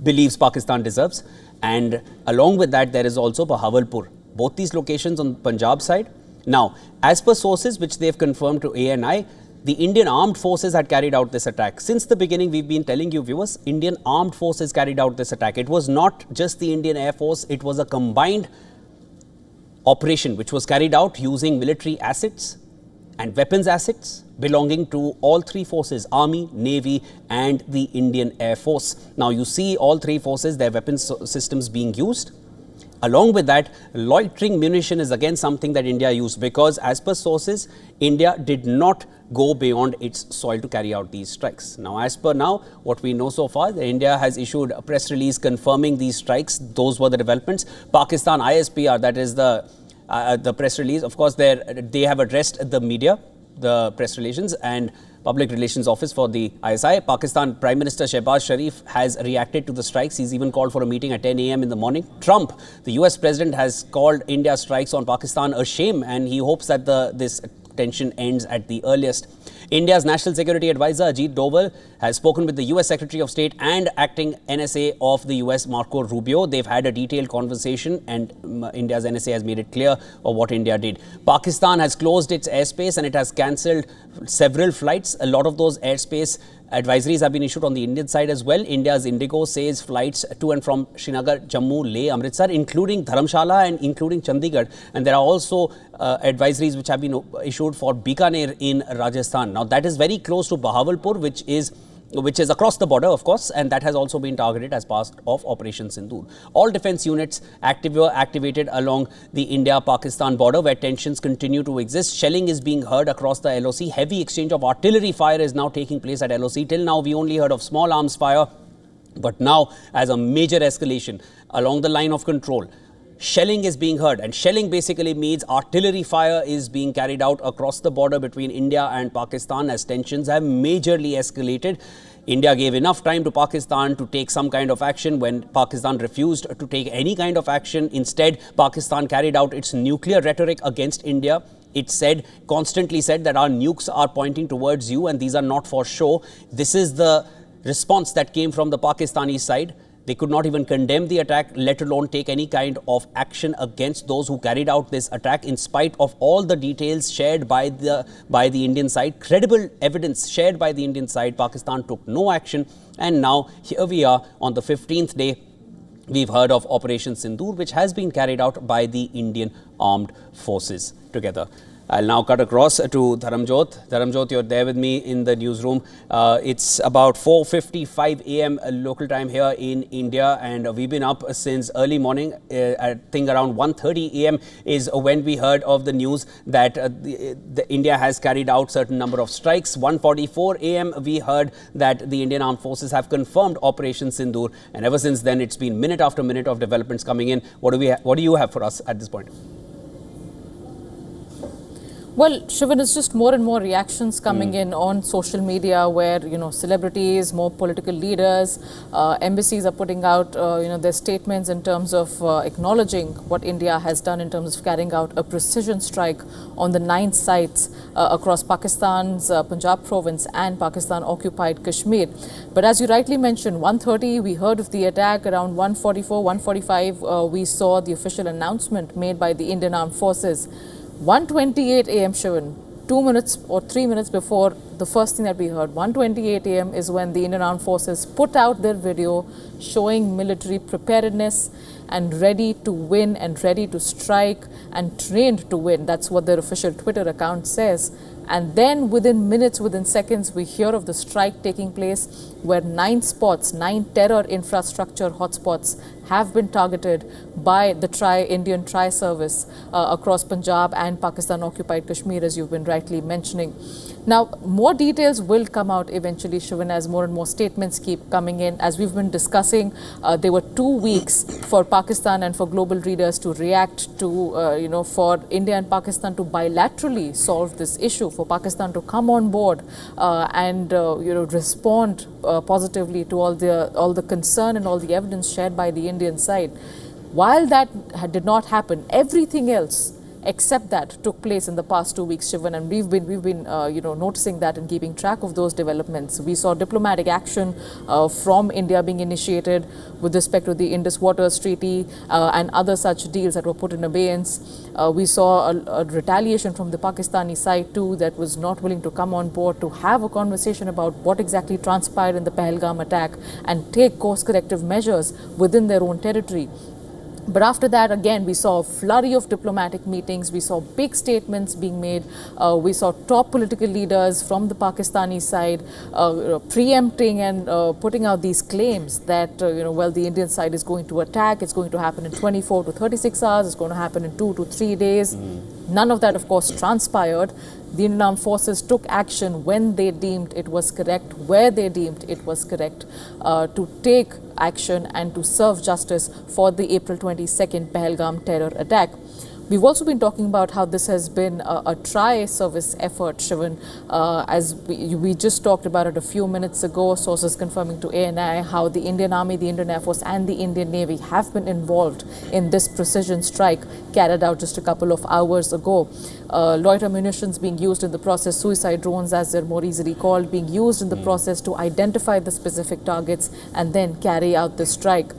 believes Pakistan deserves. And along with that, there is also Bahawalpur. Both these locations on Punjab side. Now, as per sources which they've confirmed to ANI, the Indian armed forces had carried out this attack. Since the beginning, we've been telling you, viewers, Indian armed forces carried out this attack. It was not just the Indian Air Force, it was a combined operation which was carried out using military assets and weapons assets belonging to all three forces, Army, Navy and the Indian Air Force. Now you see all three forces, their weapons systems being used. Along with that, loitering munition is again something that India used, because as per sources, India did not go beyond its soil to carry out these strikes. Now, as per now, what we know so far, India has issued a press release confirming these strikes. Those were the developments. Pakistan ISPR, that is the press release. Of course, they have addressed the media, the press relations and Public Relations Office for the ISI. Pakistan Prime Minister Shehbaz Sharif has reacted to the strikes. He's even called for a meeting at 10 a.m. in the morning. Trump, the US President, has called India's strikes on Pakistan a shame, and he hopes that this tension ends at the earliest. India's National Security Advisor Ajit Doval has spoken with the US Secretary of State and acting NSA of the US, Marco Rubio. They've had a detailed conversation, and India's NSA has made it clear of what India did. Pakistan has closed its airspace and it has cancelled several flights. A lot of those airspace advisories have been issued on the Indian side as well. India's Indigo says flights to and from Srinagar, Jammu, Leh, Amritsar, including Dharamshala and including Chandigarh. And there are also advisories which have been issued for Bikaner in Rajasthan. Now that is very close to Bahawalpur, which is across the border, of course, and that has also been targeted as part of Operation Sindoor. All defense units were activated along the India-Pakistan border, where tensions continue to exist. Shelling is being heard across the LOC. Heavy exchange of artillery fire is now taking place at LOC. Till now, we only heard of small arms fire, but now, as a major escalation along the line of control, shelling is being heard, and shelling basically means artillery fire is being carried out across the border between India and Pakistan as tensions have majorly escalated. India gave enough time to Pakistan to take some kind of action. When Pakistan refused to take any kind of action, instead Pakistan carried out its nuclear rhetoric against India. It constantly said that our nukes are pointing towards you and these are not for show. This is the response that came from the Pakistani side. They could not even condemn the attack, let alone take any kind of action against those who carried out this attack, in spite of all the details shared by the Indian side, credible evidence shared by the Indian side. Pakistan took no action, and now here we are on the 15th day. We've heard of Operation Sindoor, which has been carried out by the Indian armed forces together. I'll now cut across to Dharamjot. Dharamjot, you're there with me in the newsroom. It's about 4:55 a.m. local time here in India, and we've been up since early morning. I think around 1:30 a.m. is when we heard of the news that India has carried out certain number of strikes. 1:44 a.m. we heard that the Indian armed forces have confirmed Operation Sindoor, and ever since then it's been minute after minute of developments coming in. What do you have for us at this point? Well, Shivan, it's just more and more reactions coming in on social media where, celebrities, more political leaders, embassies are putting out, their statements in terms of acknowledging what India has done in terms of carrying out a precision strike on the 9 sites across Pakistan's Punjab province and Pakistan-occupied Kashmir. But as you rightly mentioned, 1:30, we heard of the attack. Around 1:44, 1:45, we saw the official announcement made by the Indian Armed Forces. 1:28 a.m. Shivan, 2 minutes or 3 minutes before the first thing that we heard, 1:28 a.m. is when the Indian Armed Forces put out their video showing military preparedness and ready to win and ready to strike and trained to win. That's what their official Twitter account says. And then within minutes, within seconds, we hear of the strike taking place where 9 spots, 9 terror infrastructure hotspots have been targeted by the Indian tri-service across Punjab and Pakistan-occupied Kashmir, as you've been rightly mentioning. Now, more details will come out eventually, Shivan, as more and more statements keep coming in. As we've been discussing, there were 2 weeks for Pakistan and for global readers to react to, for India and Pakistan to bilaterally solve this issue, for Pakistan to come on board and, respond positively to all the concern and all the evidence shared by the Indian side. While that did not happen, everything else except that took place in the past 2 weeks, Shivan, and we've been noticing that and keeping track of those developments. We saw diplomatic action from India being initiated with respect to the Indus Waters Treaty and other such deals that were put in abeyance. We saw a retaliation from the Pakistani side too, that was not willing to come on board to have a conversation about what exactly transpired in the Pahalgam attack and take course corrective measures within their own territory. But after that, again, we saw a flurry of diplomatic meetings. We saw big statements being made. We saw top political leaders from the Pakistani side preempting and putting out these claims that, the Indian side is going to attack. It's going to happen in 24 to 36 hours. It's going to happen in 2 to 3 days. None of that, of course, transpired. The Indian Armed Forces took action when they deemed it was correct, where they deemed it was correct, to take action and to serve justice for the April 22nd Pahalgam terror attack. We've also been talking about how this has been a tri-service effort, Shivan. As we just talked about it a few minutes ago, sources confirming to ANI how the Indian Army, the Indian Air Force and the Indian Navy have been involved in this precision strike carried out just a couple of hours ago. Loiter munitions being used in the process, suicide drones as they're more easily called, being used in the process to identify the specific targets and then carry out the strike.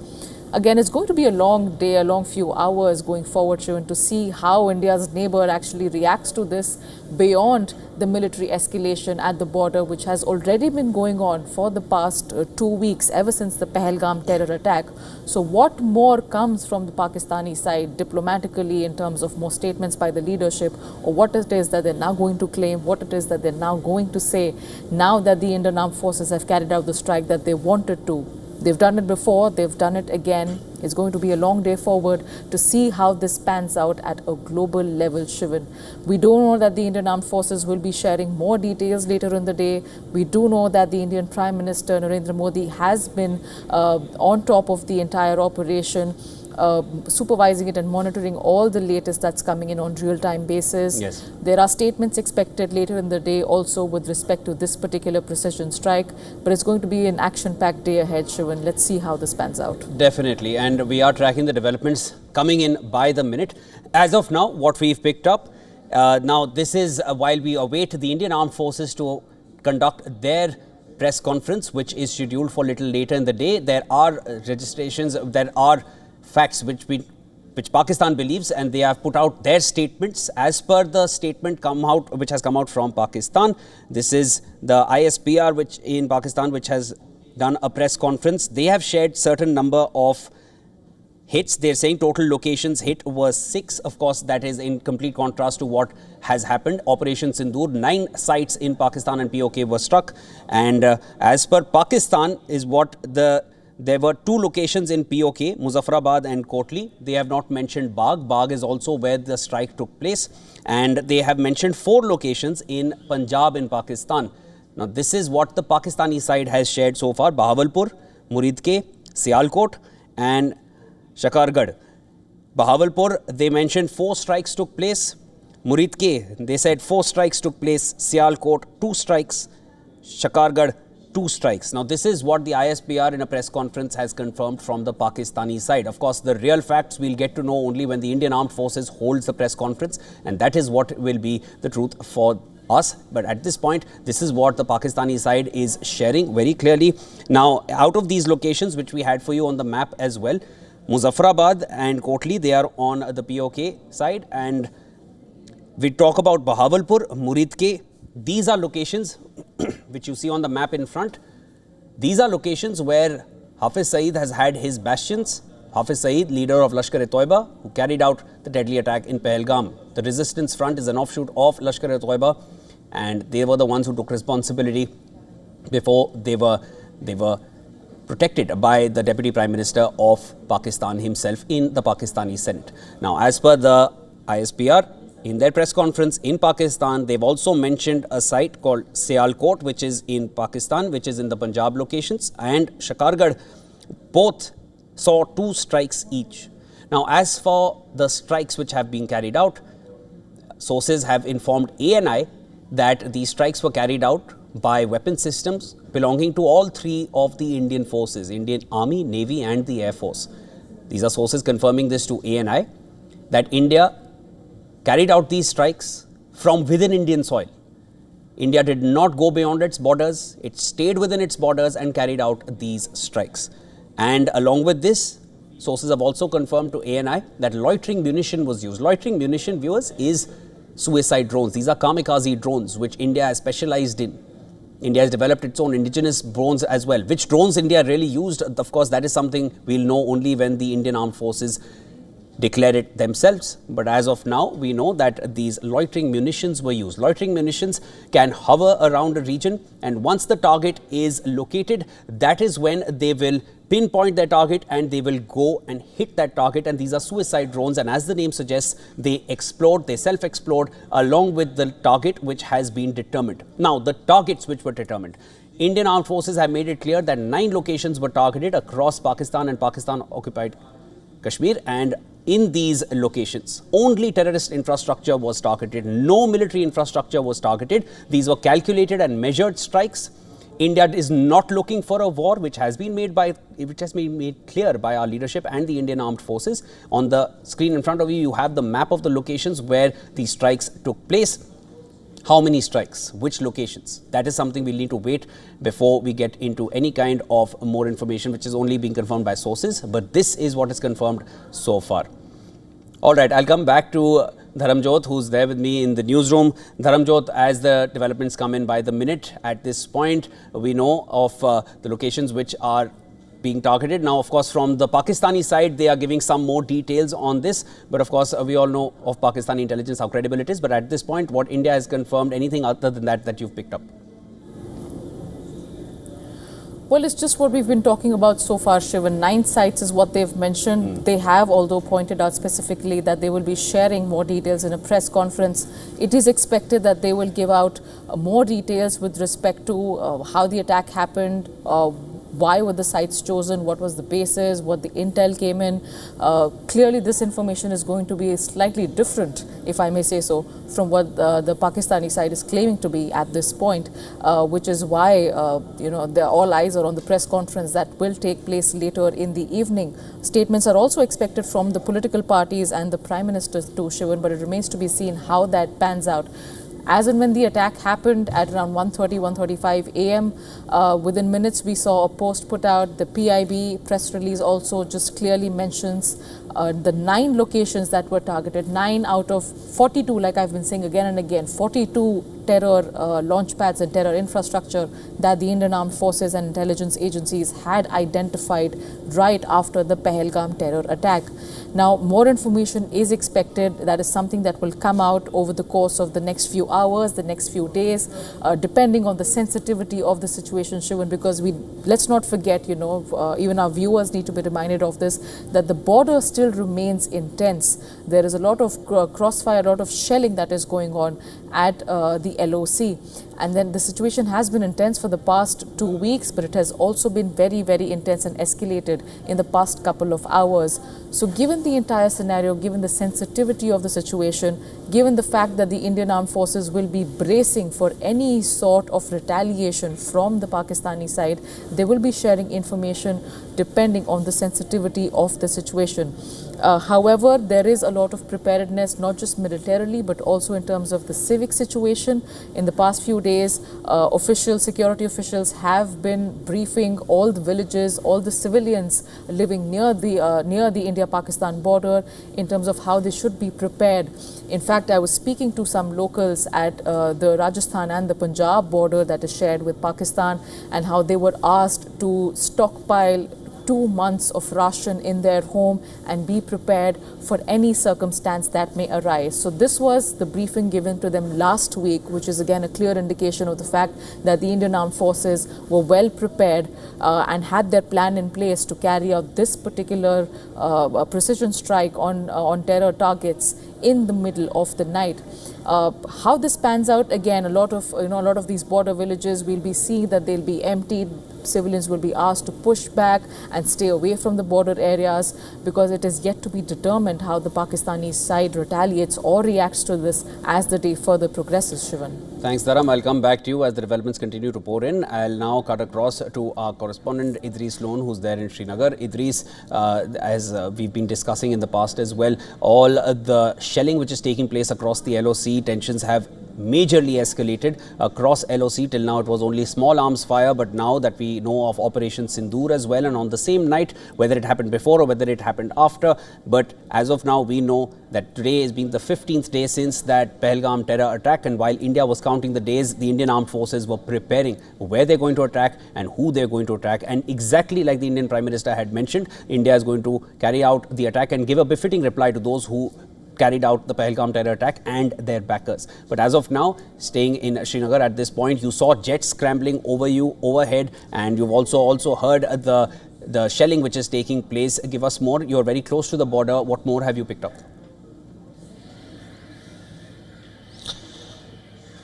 Again, it's going to be a long day, a long few hours going forward, Shivan, to see how India's neighbor actually reacts to this beyond the military escalation at the border, which has already been going on for the past 2 weeks, ever since the Pahalgam terror attack. So what more comes from the Pakistani side diplomatically in terms of more statements by the leadership, or what it is that they're now going to claim, what it is that they're now going to say, now that the Indian Armed Forces have carried out the strike that they wanted to. They've done it before, they've done it again. It's going to be a long day forward to see how this pans out at a global level, Shivan. We do know that the Indian Armed Forces will be sharing more details later in the day. We do know that the Indian Prime Minister Narendra Modi has been on top of the entire operation, supervising it and monitoring all the latest that's coming in on real-time basis. Yes. There are statements expected later in the day also with respect to this particular precision strike, but it's going to be an action-packed day ahead, Shivan. Let's see how this pans out. Definitely, and we are tracking the developments coming in by the minute. As of now, what we've picked up, now this is while we await the Indian Armed Forces to conduct their press conference, which is scheduled for a little later in the day. There are registrations, there are facts which Pakistan believes, and they have put out their statements. As per the statement which has come out from Pakistan, this is the ISPR which in Pakistan, which has done a press conference. They have shared certain number of hits. They're saying total locations hit was 6. Of course, that is in complete contrast to what has happened. Operation Sindoor, 9 sites in Pakistan and POK were struck. And as per Pakistan is what there were 2 locations in POK, Muzaffarabad and Kotli. They have not mentioned Bagh. Bagh is also where the strike took place. And they have mentioned 4 locations in Punjab in Pakistan. Now, this is what the Pakistani side has shared so far: Bahawalpur, Muridke, Sialkot and Shakargarh. Bahawalpur, they mentioned 4 strikes took place. Muridke, they said 4 strikes took place. Sialkot, 2 strikes. Shakargarh, 2 strikes. Now, this is what the ISPR in a press conference has confirmed from the Pakistani side. Of course, the real facts we'll get to know only when the Indian Armed Forces holds the press conference, and that is what will be the truth for us. But at this point, this is what the Pakistani side is sharing very clearly. Now, out of these locations, which we had for you on the map as well, Muzaffarabad and Kotli, they are on the POK side. And we talk about Bahawalpur, Muridke. These are locations which you see on the map in front. These are locations where Hafiz Saeed has had his bastions. Hafiz Saeed, leader of Lashkar-e-Toiba, who carried out the deadly attack in Pahalgam. The Resistance Front is an offshoot of Lashkar-e-Toiba, and they were the ones who took responsibility before they were protected by the Deputy Prime Minister of Pakistan himself in the Pakistani Senate. Now, as per the ISPR, in their press conference in Pakistan, they've also mentioned a site called Sialkot, which is in Pakistan, which is in the Punjab locations, and Shakargarh. Both saw 2 strikes each. Now, as for the strikes which have been carried out, sources have informed ANI that these strikes were carried out by weapon systems belonging to all 3 of the Indian forces, Indian Army, Navy and the Air Force. These are sources confirming this to ANI, that India carried out these strikes from within Indian soil. India did not go beyond its borders. It stayed within its borders and carried out these strikes. And along with this, sources have also confirmed to ANI that loitering munition was used. Loitering munition, viewers, is suicide drones. These are kamikaze drones, which India has specialized in. India has developed its own indigenous drones as well. Which drones India really used, of course, that is something we'll know only when the Indian Armed Forces declare it themselves. But as of now, we know that these loitering munitions were used. Loitering munitions can hover around a region, and once the target is located, that is when they will pinpoint their target and they will go and hit that target. And these are suicide drones, and as the name suggests, they explode, they self-explode along with the target which has been determined. Now, the targets which were determined. Indian Armed Forces have made it clear that 9 locations were targeted across Pakistan and Pakistan-occupied Kashmir, and in these locations, only terrorist infrastructure was targeted. No military infrastructure was targeted. These were calculated and measured strikes. India is not looking for a war, which has been made clear by our leadership and the Indian Armed Forces. On the screen in front of you, you have the map of the locations where these strikes took place. How many strikes? Which locations? That is something we'll need to wait before we get into any kind of more information, which is only being confirmed by sources. But this is what is confirmed so far. All right, I'll come back to Dharamjot, who's there with me in the newsroom. Dharamjot, as the developments come in by the minute, at this point, we know of the locations which are being targeted. Now, of course, from the Pakistani side, they are giving some more details on this. But of course, we all know of Pakistani intelligence, how credible it is. But at this point, what India has confirmed, anything other than that you've picked up? Well, it's just what we've been talking about so far, Shivan. 9 sites is what they've mentioned. They have, although, pointed out specifically that they will be sharing more details in a press conference. It is expected that they will give out more details with respect to how the attack happened, why were the sites chosen, what was the basis, what the intel came in. Clearly, this information is going to be slightly different, if I may say so, from what the Pakistani side is claiming to be at this point, which is why, all eyes are on the press conference that will take place later in the evening. Statements are also expected from the political parties and the Prime Minister too, Shivan, but it remains to be seen how that pans out. As and when the attack happened at around 1:30, 1:35 a.m., within minutes we saw a post put out. The PIB press release also just clearly mentions the 9 locations that were targeted. 9 out of 42, like I've been saying again and again, 42 terror launch pads and terror infrastructure that the Indian Armed Forces and intelligence agencies had identified right after the Pahalgam terror attack. Now, more information is expected. That is something that will come out over the course of the next few hours, the next few days, depending on the sensitivity of the situation, Shivan, because let's not forget, even our viewers need to be reminded of this, that the border still remains intense. There is a lot of crossfire, a lot of shelling that is going on at the LOC. And then the situation has been intense for the past 2 weeks, but it has also been very, very intense and escalated in the past couple of hours. So given the entire scenario, given the sensitivity of the situation, given the fact that the Indian Armed Forces will be bracing for any sort of retaliation from the Pakistani side, they will be sharing information depending on the sensitivity of the situation. However, there is a lot of preparedness, not just militarily, but also in terms of the civic situation. In the past few days, security officials have been briefing all the villages, all the civilians living near the India-Pakistan border in terms of how they should be prepared. In fact, I was speaking to some locals at the Rajasthan and the Punjab border that is shared with Pakistan, and how they were asked to stockpile 2 months of ration in their home and be prepared for any circumstance that may arise. So this was the briefing given to them last week, which is again a clear indication of the fact that the Indian Armed Forces were well prepared and had their plan in place to carry out this particular precision strike on terror targets in the middle of the night. How this pans out, again, a lot of these border villages, we'll be seeing that they'll be emptied. Civilians will be asked to push back and stay away from the border areas, because it is yet to be determined how the Pakistani side retaliates or reacts to this as the day further progresses, Shivan. Thanks, Dharam. I'll come back to you as the developments continue to pour in. I'll now cut across to our correspondent Idris Loan, who's there in Srinagar. Idris, as we've been discussing in the past as well, all the shelling which is taking place across the LOC. Tensions have majorly escalated across LOC. Till now it was only small arms fire, but now that we know of Operation Sindoor as well, and on the same night, whether it happened before or whether it happened after, but as of now we know that today has been the 15th day since that Pahalgam terror attack, and while India was counting the days, the Indian armed forces were preparing where they're going to attack and who they're going to attack, and exactly like the Indian Prime Minister had mentioned, India is going to carry out the attack and give a befitting reply to those who carried out the Pahalgam terror attack and their backers. But as of now, staying in Srinagar at this point, you saw jets scrambling over you, overhead, and you've also heard the shelling which is taking place. Give us more. You're very close to the border. What more have you picked up?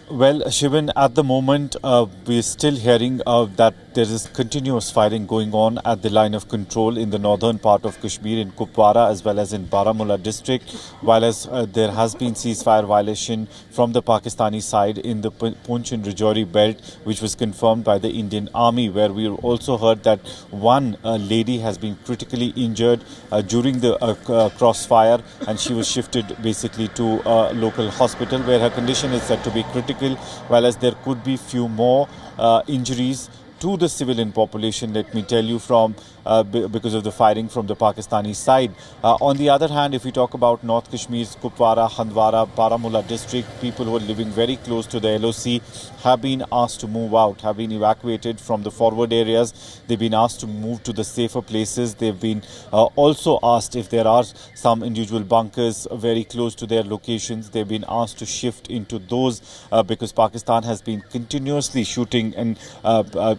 Well, Shivan, at the moment, we're still hearing that there is continuous fighting going on at the line of control in the northern part of Kashmir, in Kupwara as well as in Baramulla district, while as there has been ceasefire violation from the Pakistani side in the Poonch and Rajouri belt, which was confirmed by the Indian Army, where we also heard that one lady has been critically injured during the crossfire, and she was shifted basically to a local hospital where her condition is said to be critical, while as there could be few more injuries to the civilian population, let me tell you, from because of the firing from the Pakistani side. On the other hand, if we talk about North Kashmir's Kupwara, Handwara, Baramulla district, people who are living very close to the LOC have been asked to move out, have been evacuated from the forward areas. They've been asked to move to the safer places. They've been also asked if there are some individual bunkers very close to their locations. They've been asked to shift into those because Pakistan has been continuously shooting and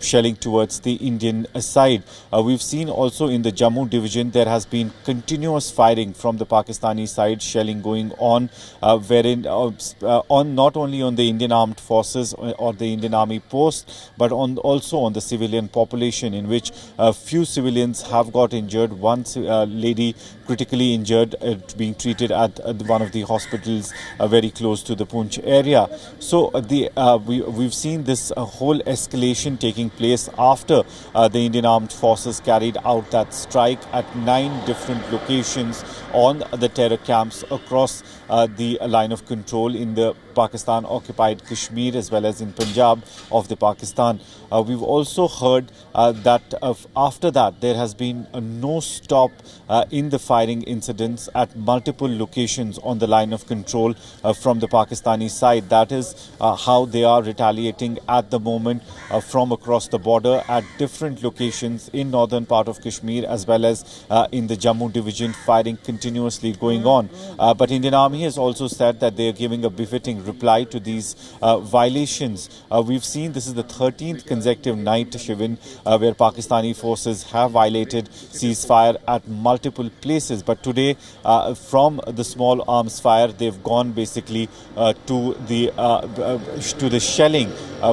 shelling towards the Indian side. We've seen also in the Jammu division there has been continuous firing from the Pakistani side, shelling going on, wherein on not only on the Indian armed forces or the Indian army post, but also on the civilian population, in which a few civilians have got injured. One lady critically injured, being treated at one of the hospitals very close to the Poonch area. So we've seen this whole escalation taking place after the Indian armed forces carried out that strike at 9 different locations on the terror camps across the line of control in the Pakistan occupied Kashmir as well as in Punjab of the Pakistan. We've also heard that after that there has been no stop in the firing incidents at multiple locations on the line of control from the Pakistani side. That is how they are retaliating at the moment from across the border at different locations in northern part of Kashmir as well as in the Jammu division, fighting continuously going on. But Indian Army has also said that they are giving a befitting reply to these violations. We've seen this is the 13th consecutive night, Shivan, where Pakistani forces have violated ceasefire at multiple places. But today, from the small arms fire, they've gone basically to the shelling,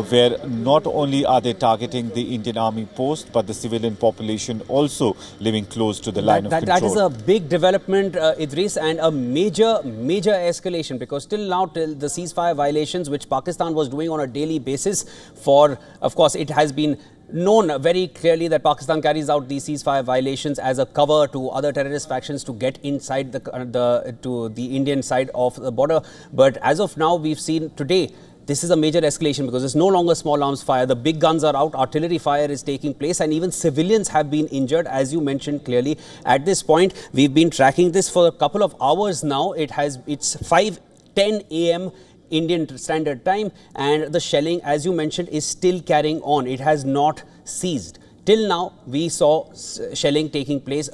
where not only are they targeting the Indian Army post, but the civilian population also living close to the line of control. That is a big development, Idris, and a major escalation, because till now, till the ceasefire violations which Pakistan was doing on a daily basis for, of course, it has been known very clearly that Pakistan carries out these ceasefire violations as a cover to other terrorist factions to get inside to the Indian side of the border. But as of now, we've seen today, this is a major escalation because it's no longer small arms fire. The big guns are out, artillery fire is taking place, and even civilians have been injured, as you mentioned clearly. At this point, we've been tracking this for a couple of hours now. It's 5:10 a.m. Indian Standard Time, and the shelling, as you mentioned, is still carrying on. It has not ceased. Till now, we saw shelling taking place,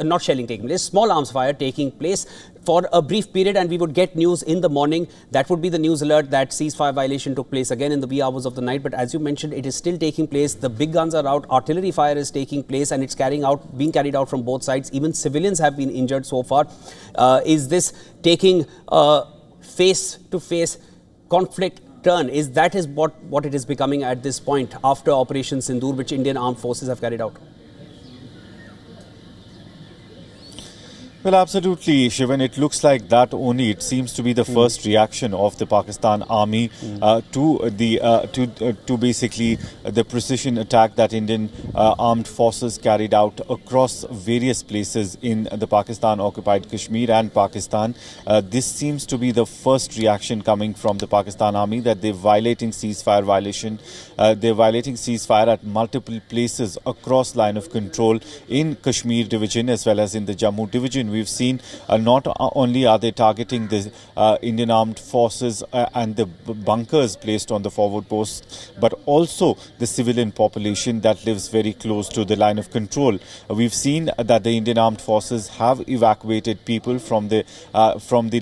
small arms fire taking place for a brief period, and we would get news in the morning. That would be the news alert that ceasefire violation took place again in the wee hours of the night. But as you mentioned, it is still taking place. The big guns are out. Artillery fire is taking place, and it's being carried out from both sides. Even civilians have been injured so far. Is this taking face-to-face conflict turn? Is what it is becoming at this point after Operation Sindoor, which Indian armed forces have carried out? Well, absolutely, Shivan. It looks like that only. It seems to be the first reaction of the Pakistan army to basically the precision attack that Indian armed forces carried out across various places in the Pakistan-occupied Kashmir and Pakistan. This seems to be the first reaction coming from the Pakistan army that they're violating ceasefire violation. They're violating ceasefire at multiple places across line of control in Kashmir division as well as in the Jammu division. We've seen not only are they targeting the Indian armed forces and the bunkers placed on the forward posts, but also the civilian population that lives very close to the line of control. We've seen that the Indian armed forces have evacuated people from the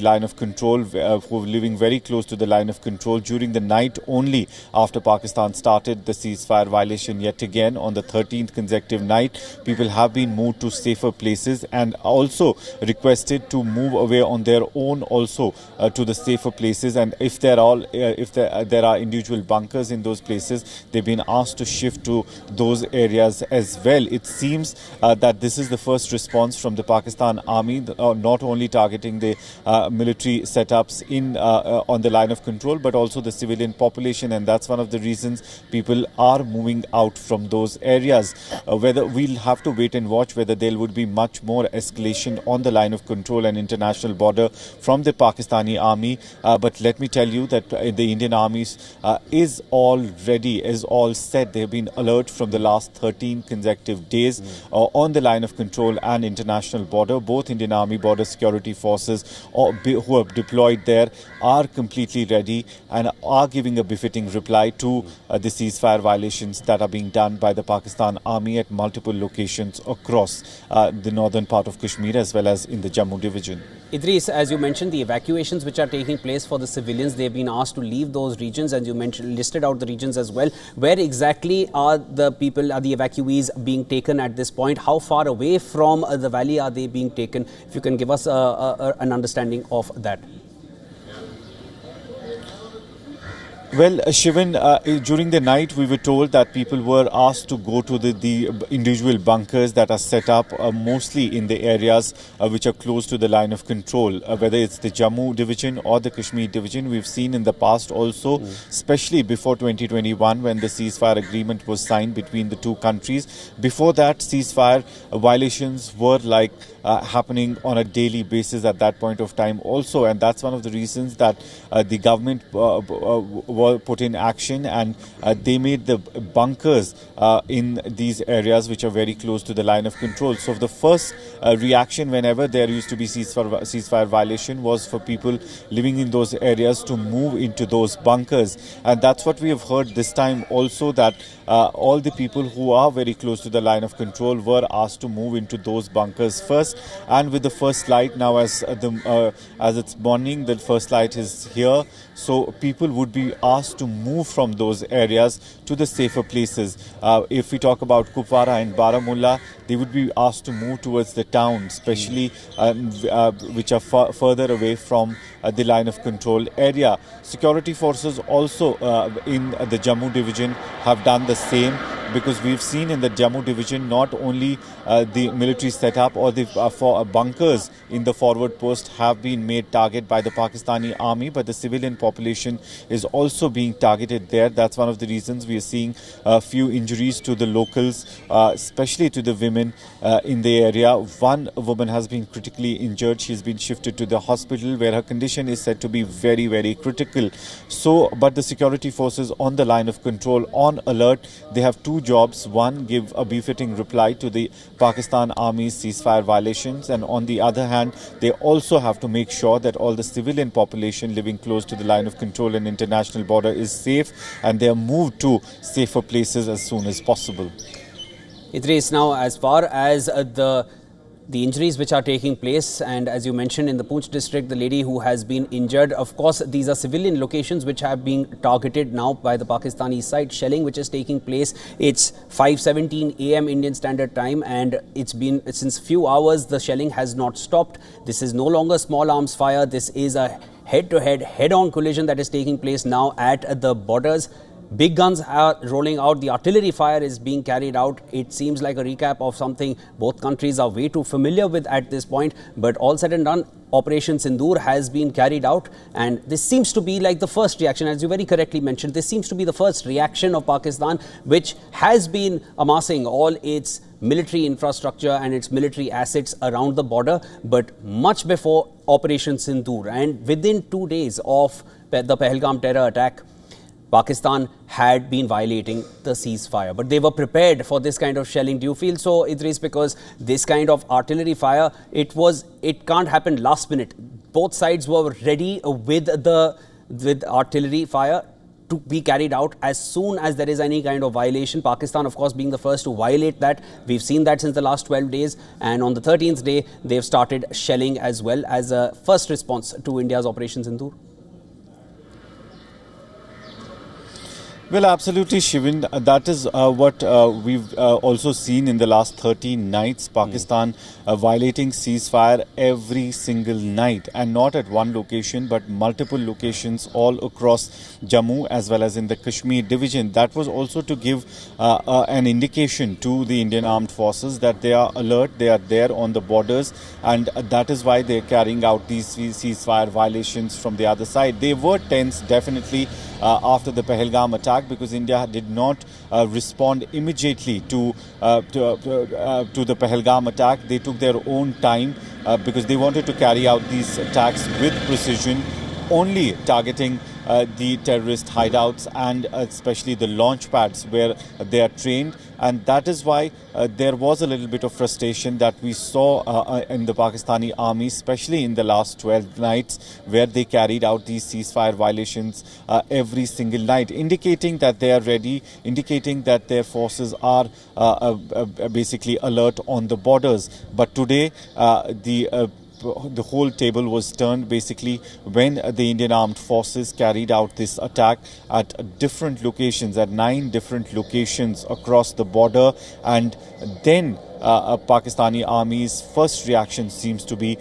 line of control who are living very close to the line of control during the night only after Pakistan started the ceasefire violation yet again on the 13th consecutive night. People have been moved to safer places and also requested to move away on their own also to the safer places, and if there are individual bunkers in those places, they've been asked to shift to those areas as well. It seems that this is the first response from the Pakistan army, not only targeting the military setups in on the line of control, but also the civilian population, and that's one of the reasons people are moving out from those areas. Whether we'll have to wait and watch whether there would be much more escalation on the line of control and international border from the Pakistani army. But let me tell you that the Indian army is all ready, is all set. They have been alert from the last 13 consecutive days on the line of control and international border. Both Indian Army border security forces who are deployed there are completely ready and are giving a befitting reply to the ceasefire violations that are being done by the Pakistan army at multiple locations across the northern part of Kashmir as well as in the Jammu division. Idris, as you mentioned, the evacuations which are taking place for the civilians, they've been asked to leave those regions, and you mentioned, listed out the regions as well. Where exactly are the people, are the evacuees being taken at this point? How far away from the valley are they being taken? If you can give us an understanding of that. Well, Shivan, during the night we were told that people were asked to go to the individual bunkers that are set up mostly in the areas which are close to the line of control, whether it's the Jammu division or the Kashmir division. We've seen in the past also, especially before 2021 when the ceasefire agreement was signed between the two countries. Before that, ceasefire violations were like happening on a daily basis at that point of time also, and that's one of the reasons that the government were put in action, and they made the bunkers in these areas which are very close to the line of control. So the first reaction whenever there used to be ceasefire violation was for people living in those areas to move into those bunkers, and that's what we have heard this time also, that all the people who are very close to the line of control were asked to move into those bunkers first. And with the first light now, as it's morning, the first light is here, so people would be asked to move from those areas to the safer places. If we talk about Kupwara and Baramulla, they would be asked to move towards the town, especially which are further away from the line of control area. Security forces also in the Jammu division have done the same, because we've seen in the Jammu division not only the military setup or the bunkers in the forward post have been made target by the Pakistani army, but the civilian population is also being targeted there. That's one of the reasons we are seeing a few injuries to the locals, especially to the women in the area. One woman has been critically injured. She's been shifted to the hospital where her condition is said to be very, very critical. So, but the security forces on the line of control, on alert, they have two jobs. One, give a befitting reply to the Pakistan Army's ceasefire violations, and on the other hand, they also have to make sure that all the civilian population living close to the line of control and international border is safe, and they are moved to safer places as soon as possible. Idris, now as far as the injuries which are taking place, and as you mentioned in the Poonch district, the lady who has been injured, of course these are civilian locations which have been targeted now by the Pakistani side. Shelling which is taking place, it's 5:17 AM Indian Standard Time, and it's been since few hours the shelling has not stopped. This is no longer small arms fire, this is a head-to-head, head-on collision that is taking place now at the borders. big guns are rolling out, the artillery fire is being carried out. It seems like a recap of something both countries are way too familiar with at this point, but all said and done, Operation Sindoor has been carried out, and this seems to be like the first reaction, as you very correctly mentioned. This seems to be the first reaction of Pakistan, which has been amassing all its military infrastructure and its military assets around the border, but much before Operation Sindoor, and within 2 days of the Pahalgam terror attack, Pakistan had been violating the ceasefire, but they were prepared for this kind of shelling. Do you feel so, Idris? Because this kind of artillery fire, it can't happen last minute. Both sides were ready with artillery fire to be carried out as soon as there is any kind of violation. Pakistan, of course, being the first to violate that. We've seen that since the last 12 days. And on the 13th day, they've started shelling as well as a first response to India's Operation Sindoor. Well, absolutely, Shivin. That is what we've also seen in the last 13 nights. Pakistan violating ceasefire every single night, and not at one location, but multiple locations all across Jammu as well as in the Kashmir division. That was also to give an indication to the Indian Armed Forces that they are alert, they are there on the borders, and that is why they're carrying out these ceasefire violations from the other side. They were tense, definitely, after the Pahalgam attack, because India did not respond immediately to the Pahalgam attack. They took their own time because they wanted to carry out these attacks with precision, only targeting the terrorist hideouts and especially the launch pads where they are trained. And that is why there was a little bit of frustration that we saw in the Pakistani army, especially in the last 12 nights, where they carried out these ceasefire violations every single night, indicating that they are ready, indicating that their forces are basically alert on the borders. But today, the whole table was turned basically when the Indian Armed Forces carried out this attack at different locations, at 9 different locations across the border. And then Pakistani army's first reaction seems to be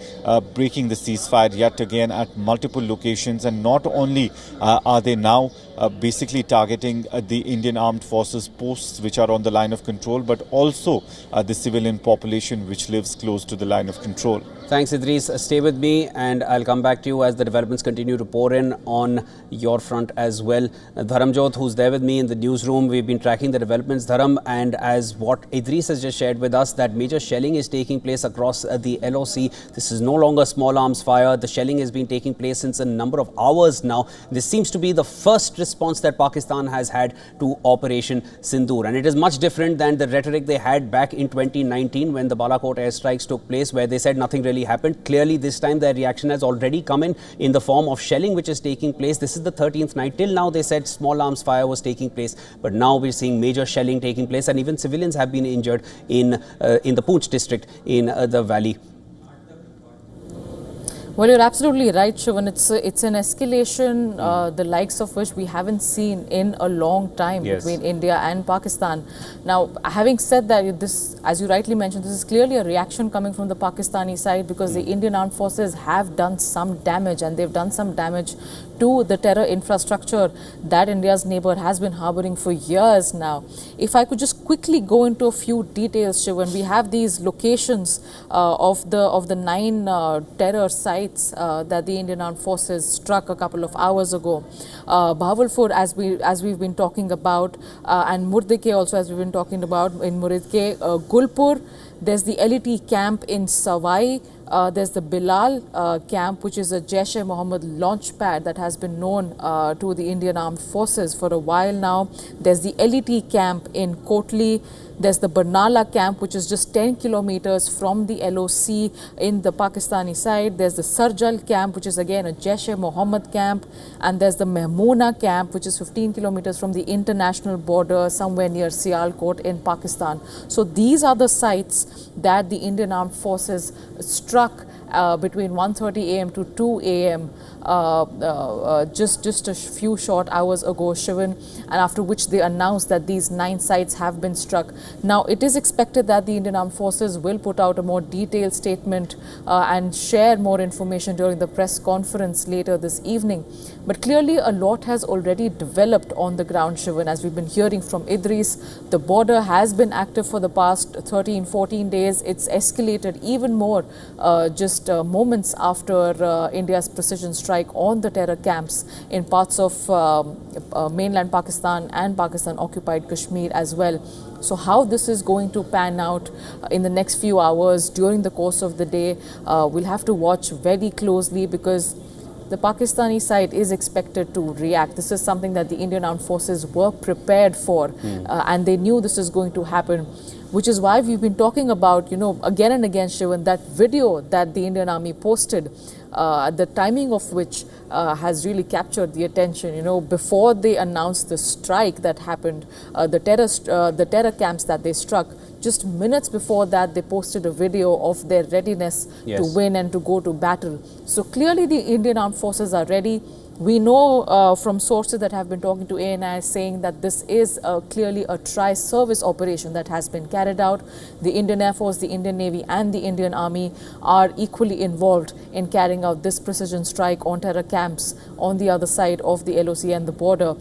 breaking the ceasefire yet again at multiple locations. And not only are they now basically targeting the Indian Armed Forces posts which are on the line of control, but also the civilian population which lives close to the line of control. Thanks, Idris. Stay with me and I'll come back to you as the developments continue to pour in on your front as well. Dharamjot, who's there with me in the newsroom, we've been tracking the developments, Dharam, and as what Idris has just shared with us, that major shelling is taking place across the LOC. This is no longer small arms fire. The shelling has been taking place since a number of hours now. This seems to be the first response that Pakistan has had to Operation Sindoor, and it is much different than the rhetoric they had back in 2019 when the Balakot airstrikes took place, where they said nothing really happened. Clearly this time their reaction has already come in the form of shelling which is taking place. This is the 13th night. Till now they said small arms fire was taking place, but now we're seeing major shelling taking place, and even civilians have been injured in the Poonch district in the valley. Well, you're absolutely right, Shivan. It's an escalation, the likes of which we haven't seen in a long time between India and Pakistan. Now, having said that, this, as you rightly mentioned, this is clearly a reaction coming from the Pakistani side, because the Indian Armed Forces have done some damage, and they've done some damage to the terror infrastructure that India's neighbor has been harboring for years now. If I could just quickly go into a few details, Shivan, we have these locations of the 9 terror sites that the Indian Armed Forces struck a couple of hours ago. Bahawalpur, as we've been talking about, and Murdike also, as we've been talking about. In Murdike, Gulpur, there's the LET camp in Savai. There's the Bilal camp, which is a Jaish-e-Mohammed launch pad that has been known to the Indian Armed Forces for a while now. There's the LET camp in Kotli. There's the Barnala camp, which is just 10 kilometers from the LOC in the Pakistani side. There's the Sarjal camp, which is again a Jaish-e-Mohammed camp. And there's the Mehmoona camp, which is 15 kilometers from the international border, somewhere near Sialkot in Pakistan. So these are the sites that the Indian Armed Forces struck between 1:30 a.m. to 2 a.m. Just a few short hours ago, Shivan, and after which they announced that these 9 sites have been struck. Now, it is expected that the Indian Armed Forces will put out a more detailed statement and share more information during the press conference later this evening. But clearly, a lot has already developed on the ground, Shivan, as we've been hearing from Idris. The border has been active for the past 13, 14 days. It's escalated even more just moments after India's precision strike on the terror camps in parts of mainland Pakistan and Pakistan-occupied Kashmir as well. So how this is going to pan out in the next few hours during the course of the day, we'll have to watch very closely, because the Pakistani side is expected to react. This is something that the Indian Armed Forces were prepared for, and they knew this is going to happen, which is why we've been talking about, again and again, Shivan, that video that the Indian Army posted, the timing of which has really captured the attention. Before they announced the strike that happened, the terror camps that they struck, just minutes before that, they posted a video of their readiness to win and to go to battle. So clearly the Indian Armed Forces are ready. We know from sources that have been talking to ANI saying that this is clearly a tri-service operation that has been carried out. The Indian Air Force, the Indian Navy and the Indian Army are equally involved in carrying out this precision strike on terror camps on the other side of the LOC and the border.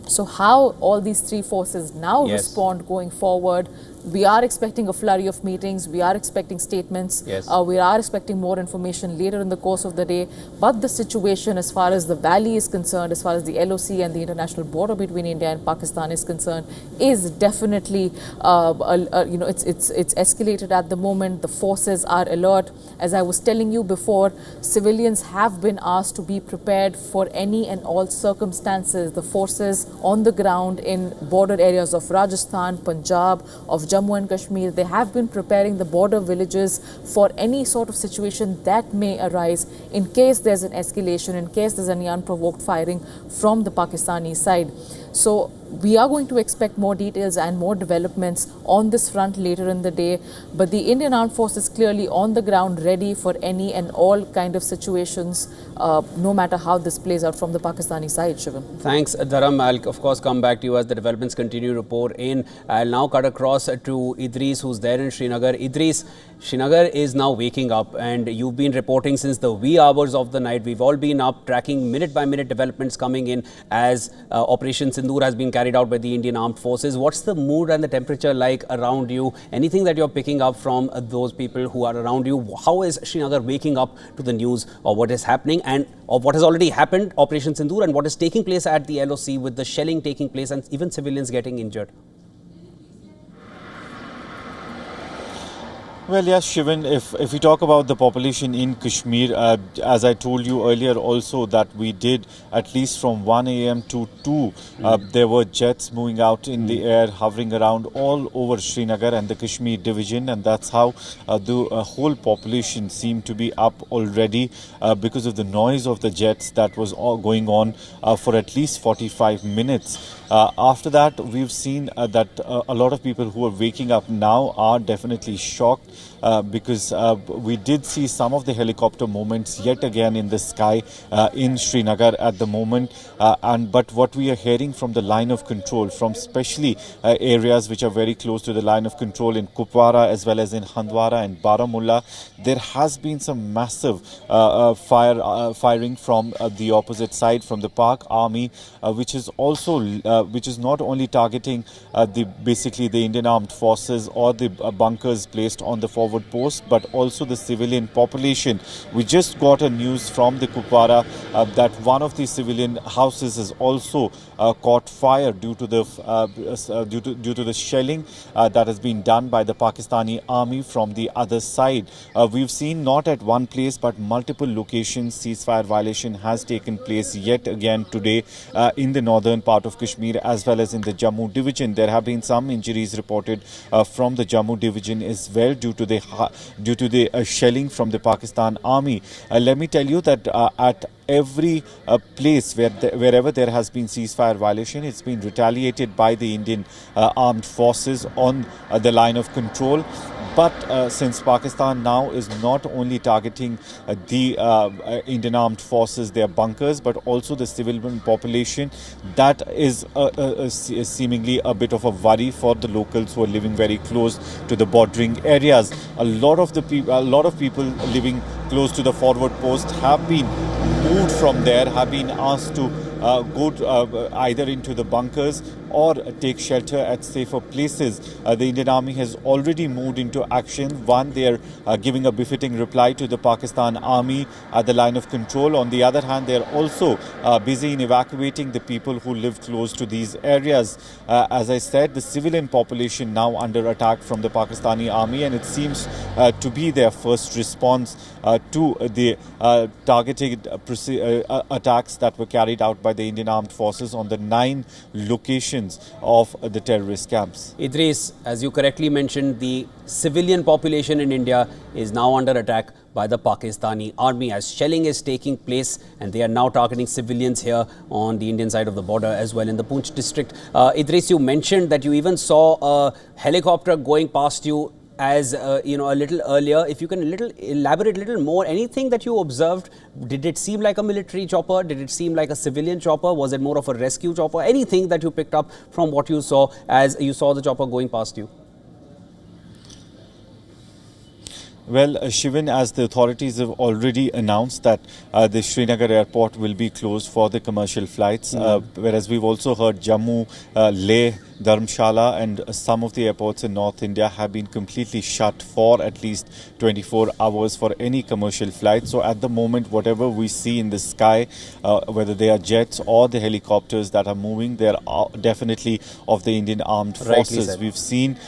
So how all these 3 forces now respond going forward, we are expecting a flurry of meetings, we are expecting statements, we are expecting more information later in the course of the day. But the situation as far as the valley is concerned, as far as the LOC and the international border between India and Pakistan is concerned, is definitely, it's escalated at the moment. The forces are alert. As I was telling you before, civilians have been asked to be prepared for any and all circumstances. The forces on the ground in border areas of Rajasthan, Punjab, of Jammu and Kashmir, they have been preparing the border villages for any sort of situation that may arise in case there's an escalation, in case there's any unprovoked firing from the Pakistani side. So we are going to expect more details and more developments on this front later in the day. But the Indian Armed Forces clearly on the ground, ready for any and all kind of situations, no matter how this plays out from the Pakistani side, Shivam. Thanks, Dharam. I'll of course come back to you as the developments continue to pour in. I'll now cut across to Idris, who's there in Srinagar. Idris, Srinagar is now waking up, and you've been reporting since the wee hours of the night. We've all been up tracking minute by minute developments coming in as Operation Sindoor has been carried out by the Indian Armed Forces. What's the mood and the temperature like around you? Anything that you're picking up from those people who are around you? How is Srinagar waking up to the news of what is happening and of what has already happened, Operation Sindoor, and what is taking place at the LOC with the shelling taking place and even civilians getting injured? Well, yes, Shivan, if we talk about the population in Kashmir, as I told you earlier also that we did at least from 1 a.m. to 2, there were jets moving out in the air, hovering around all over Srinagar and the Kashmir division, and that's how the whole population seemed to be up already because of the noise of the jets that was all going on for at least 45 minutes. After that, we've seen that a lot of people who are waking up now are definitely shocked because we did see some of the helicopter movements yet again in the sky in Srinagar at the moment. But what we are hearing from the line of control, from especially areas which are very close to the line of control in Kupwara as well as in Handwara and Baramulla, there has been some massive firing from the opposite side, from the Pak Army, which is also which is not only targeting basically the Indian Armed Forces or the bunkers placed on the forward post, but also the civilian population. We just got a news from the Kupwara that one of the civilian houses has also caught fire due to the due to the shelling that has been done by the Pakistani army from the other side. We've seen not at one place but multiple locations ceasefire violation has taken place yet again today in the northern part of Kashmir as well as in the Jammu division. There have been some injuries reported from the Jammu division as well due to the shelling from the Pakistan army. Let me tell you that at every place wherever there has been ceasefire violation, it's been retaliated by the Indian armed forces on the line of control. But since Pakistan now is not only targeting the Indian armed forces, their bunkers, but also the civilian population, that is seemingly a bit of a worry for the locals who are living very close to the bordering areas. A lot of people living close to the forward post have been moved from there, have been asked to go either into the bunkers or take shelter at safer places. The Indian Army has already moved into action. One, they are giving a befitting reply to the Pakistan Army at the line of control. On the other hand, they are also busy in evacuating the people who live close to these areas. As I said, the civilian population now under attack from the Pakistani Army, and it seems to be their first response to the targeted attacks that were carried out by the Indian Armed Forces on the 9 locations of the terrorist camps. Idris, as you correctly mentioned, the civilian population in India is now under attack by the Pakistani army as shelling is taking place, and they are now targeting civilians here on the Indian side of the border as well in the Poonch district. Idris, you mentioned that you even saw a helicopter going past you as a little earlier. If you can elaborate a little more, anything that you observed, did it seem like a military chopper? Did it seem like a civilian chopper? Was it more of a rescue chopper? Anything that you picked up from what you saw as you saw the chopper going past you? Well, Shivan, as the authorities have already announced that the Srinagar airport will be closed for the commercial flights, whereas we've also heard Jammu, Leh, Dharamshala and some of the airports in North India have been completely shut for at least 24 hours for any commercial flight. So at the moment, whatever we see in the sky, whether they are jets or the helicopters that are moving, they are definitely of the Indian Armed Forces. We've seen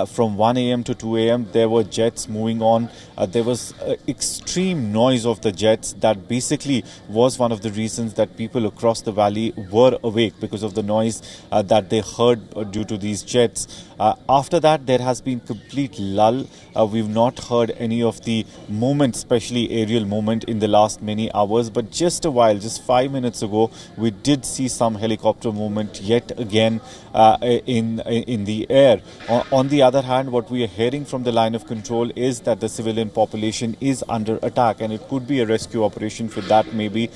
from 1 a.m. to 2 a.m. there were jets moving on. There was extreme noise of the jets that basically was one of the reasons that people across the valley were awake, because of the noise that they heard due to these jets. After that, there has been complete lull. We've not heard any of the movement, especially aerial movement, in the last many hours. But just a while, just 5 minutes ago, we did see some helicopter movement yet again in the air. On the other hand, what we are hearing from the line of control is that the civilian population is under attack, and it could be a rescue operation for that, maybe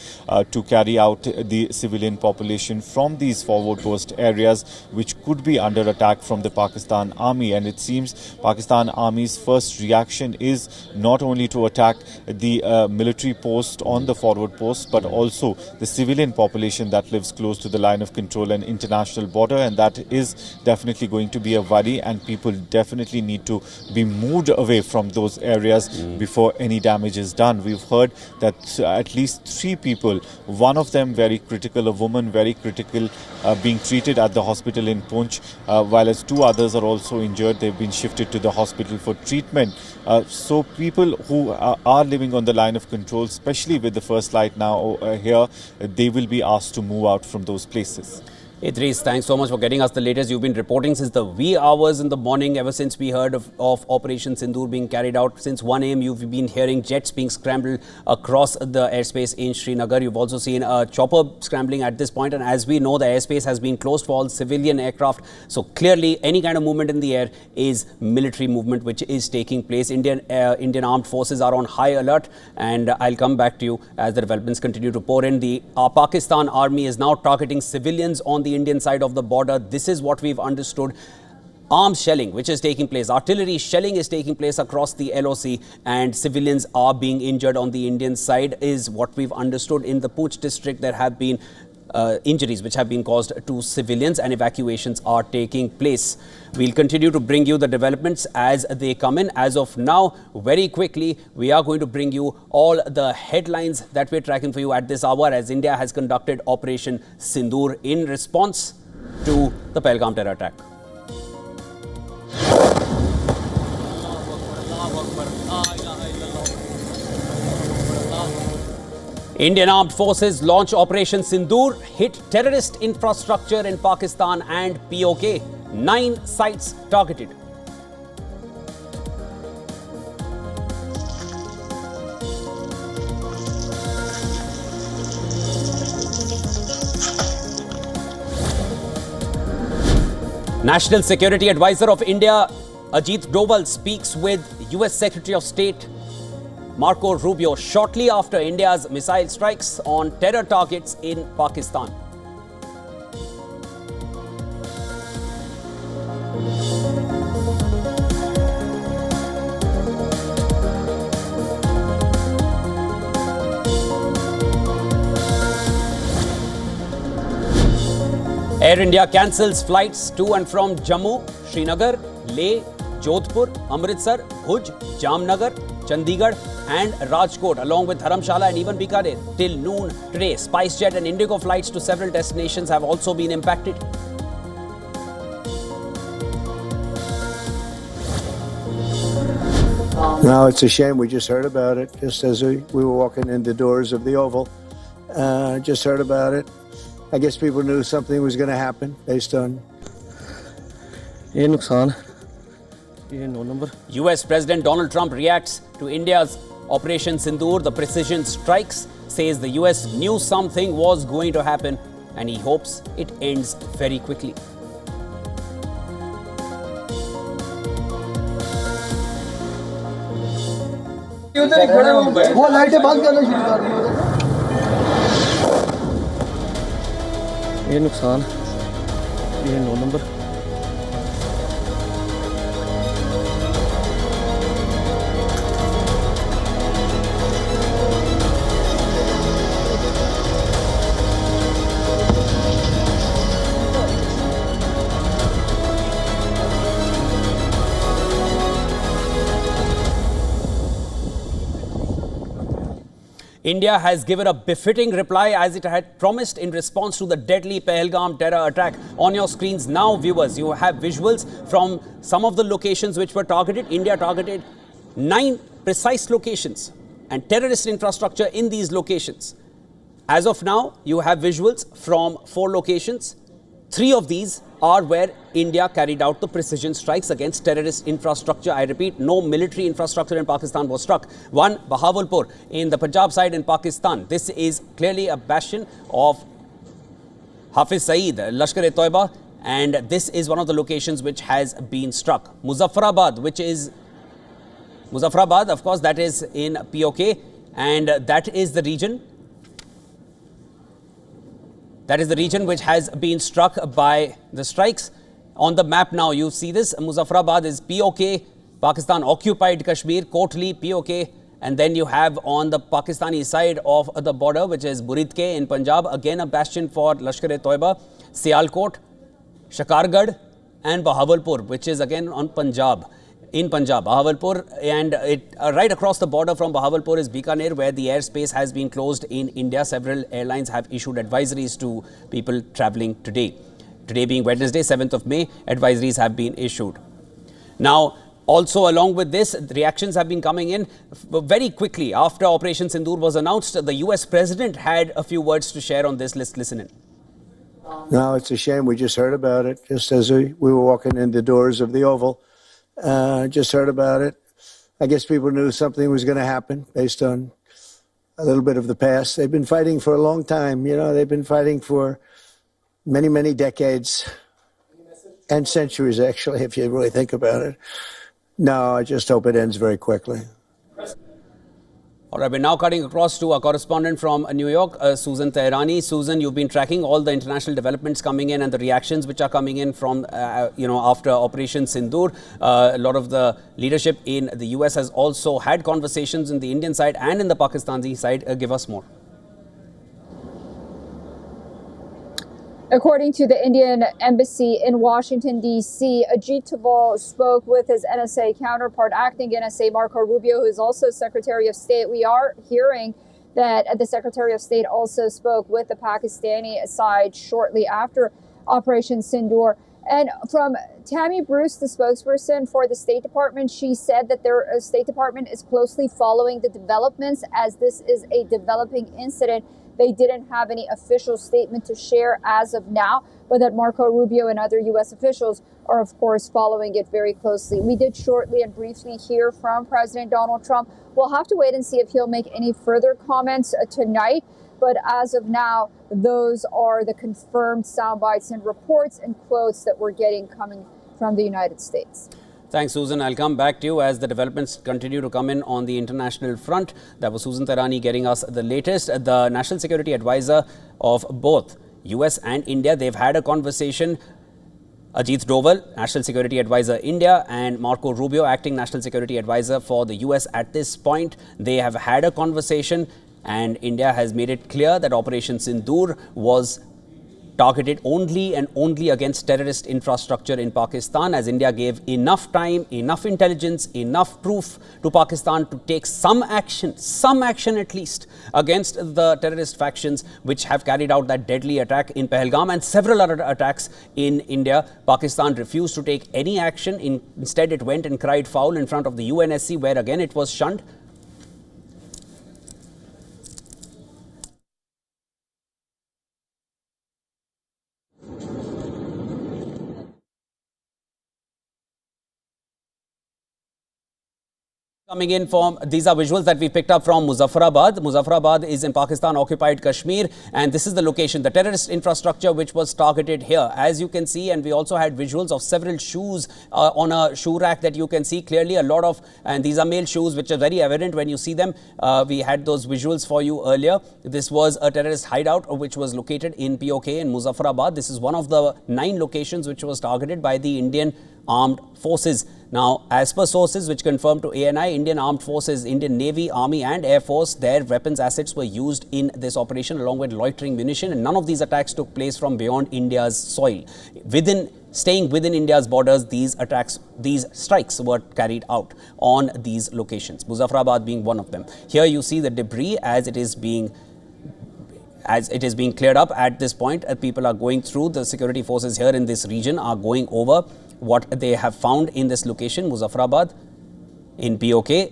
to carry out the civilian population from these forward post areas, which could be under attack from the Pakistan Army. And it seems Pakistan Army's first reaction is not only to attack the military post on the forward post, but also the civilian population that lives close to the line of control and international border. And that is definitely going to be a worry, and people definitely need to be moved away from those areas before any damage is done. We've heard that at least 3 people, one of them very critical, a woman very critical, being treated at the hospital in Poonch, while as 2 others are also injured. They've been shifted to the hospital for treatment. So people who are living on the line of control, especially with the first light now here, they will be asked to move out from those places. Idris, thanks so much for getting us the latest. You've been reporting since the wee hours in the morning, ever since we heard of Operation Sindoor being carried out. Since 1 a.m. you've been hearing jets being scrambled across the airspace in Srinagar. You've also seen a chopper scrambling at this point, and as we know, the airspace has been closed for all civilian aircraft. So clearly any kind of movement in the air is military movement which is taking place. Indian armed forces are on high alert, and I'll come back to you as the developments continue to pour in. The Pakistan Army is now targeting civilians on the Indian side of the border. This is what we've understood. Arms shelling which is taking place, artillery shelling is taking place across the LOC, and civilians are being injured on the Indian side is what we've understood. In the Poonch district there have been injuries which have been caused to civilians, and evacuations are taking place. We'll continue to bring you the developments as they come in. As of now, very quickly, we are going to bring you all the headlines that we're tracking for you at this hour, as India has conducted Operation Sindoor in response to the Pahalgam terror attack. Indian Armed Forces launch Operation Sindoor, hit terrorist infrastructure in Pakistan and POK. 9 sites targeted. National Security Advisor of India Ajit Doval speaks with US Secretary of State Marco Rubio shortly after India's missile strikes on terror targets in Pakistan. Air India cancels flights to and from Jammu, Srinagar, Leh, Jodhpur, Amritsar, Bhuj, Jamnagar, Chandigarh and Rajkot along with Dharamshala and even Bikaner till noon today. SpiceJet and Indigo flights to several destinations have also been impacted. No, it's a shame. We just heard about it just as we were walking in the doors of the Oval. Just heard about it. I guess people knew something was going to happen based on. ये नुकसान ये 9 number US President Donald Trump reacts to India's Operation Sindoor, the precision strikes, says the US knew something was going to happen and he hopes it ends very quickly. वो लाइटें बंद करना शुरू कर दी ये नुकसान ये 9 number India has given a befitting reply as it had promised in response to the deadly Pahalgam terror attack. On your screens now, viewers, you have visuals from some of the locations which were targeted. India targeted 9 precise locations and terrorist infrastructure in these locations. As of now, you have visuals from 4 locations. 3 of these are where India carried out the precision strikes against terrorist infrastructure. I repeat, no military infrastructure in Pakistan was struck. 1, Bahawalpur in the Punjab side in Pakistan. This is clearly a bastion of Hafiz Saeed, Lashkar-e-Toiba, and this is one of the locations which has been struck. Muzaffarabad, of course, that is in POK, and that is the region. That is the region which has been struck by the strikes. On the map now, you see this. Muzaffarabad is POK, Pakistan occupied Kashmir, Kotli, POK. And then you have on the Pakistani side of the border, which is Buridke in Punjab, again a bastion for Lashkar-e-Toiba, Sialkot, Shakargarh and Bahawalpur, which is again on Punjab. In Punjab, Bahawalpur, and right across the border from Bahawalpur is Bikaner, where the airspace has been closed in India. Several airlines have issued advisories to people travelling today. Today being Wednesday, 7th of May, advisories have been issued. Now, also along with this, the reactions have been coming in very quickly. After Operation Sindoor was announced, the US President had a few words to share on this. Let's listen in. No, it's a shame. We just heard about it just as we were walking in the doors of the Oval. Just heard about it. I guess people knew something was going to happen based on a little bit of the past. They've been fighting for a long time. You know, they've been fighting for many, many decades and centuries, actually, if you really think about it. No, I just hope it ends very quickly. All right, we're now cutting across to our correspondent from New York, Susan Teherani. Susan, you've been tracking all the international developments coming in and the reactions which are coming in from, after Operation Sindoor. A lot of the leadership in the US has also had conversations in the Indian side and in the Pakistani side. Give us more. According to the Indian embassy in Washington, D.C., Ajit Doval spoke with his NSA counterpart, acting NSA Marco Rubio, who is also Secretary of State. We are hearing that the Secretary of State also spoke with the Pakistani side shortly after Operation Sindoor. And from Tammy Bruce, the spokesperson for the State Department, she said that their State Department is closely following the developments as this is a developing incident. They didn't have any official statement to share as of now, but that Marco Rubio and other U.S. officials are, of course, following it very closely. We did shortly and briefly hear from President Donald Trump. We'll have to wait and see if he'll make any further comments tonight. But as of now, those are the confirmed sound bites and reports and quotes that we're getting coming from the United States. Thanks, Susan. I'll come back to you as the developments continue to come in on the international front. That was Susan Tarani getting us the latest. The National Security Advisor of both US and India, they've had a conversation. Ajit Doval, National Security Advisor India, and Marco Rubio, Acting National Security Advisor for the US at this point. They have had a conversation and India has made it clear that Operation Sindoor was targeted only and only against terrorist infrastructure in Pakistan, as India gave enough time, enough intelligence, enough proof to Pakistan to take some action at least, against the terrorist factions which have carried out that deadly attack in Pahalgam and several other attacks in India. Pakistan refused to take any action. Instead, it went and cried foul in front of the UNSC, where again it was shunned. Coming in from, these are visuals that we picked up from Muzaffarabad. Muzaffarabad is in Pakistan occupied Kashmir, and this is the location, the terrorist infrastructure which was targeted here. As you can see, and we also had visuals of several shoes on a shoe rack that you can see clearly, a lot of, and these are male shoes which are very evident when you see them. We had those visuals for you earlier. This was a terrorist hideout which was located in POK in Muzaffarabad. This is one of the 9 locations which was targeted by the Indian Armed Forces. Now, as per sources which confirmed to ANI, Indian Armed Forces, Indian Navy, Army and Air Force, their weapons assets were used in this operation along with loitering munition, and none of these attacks took place from beyond India's soil. Staying within India's borders, these strikes were carried out on these locations, Muzaffarabad being one of them. Here you see the debris as it is being cleared up at this point. People are going through, the security forces here in this region are going over what they have found in this location, Muzaffarabad, in POK,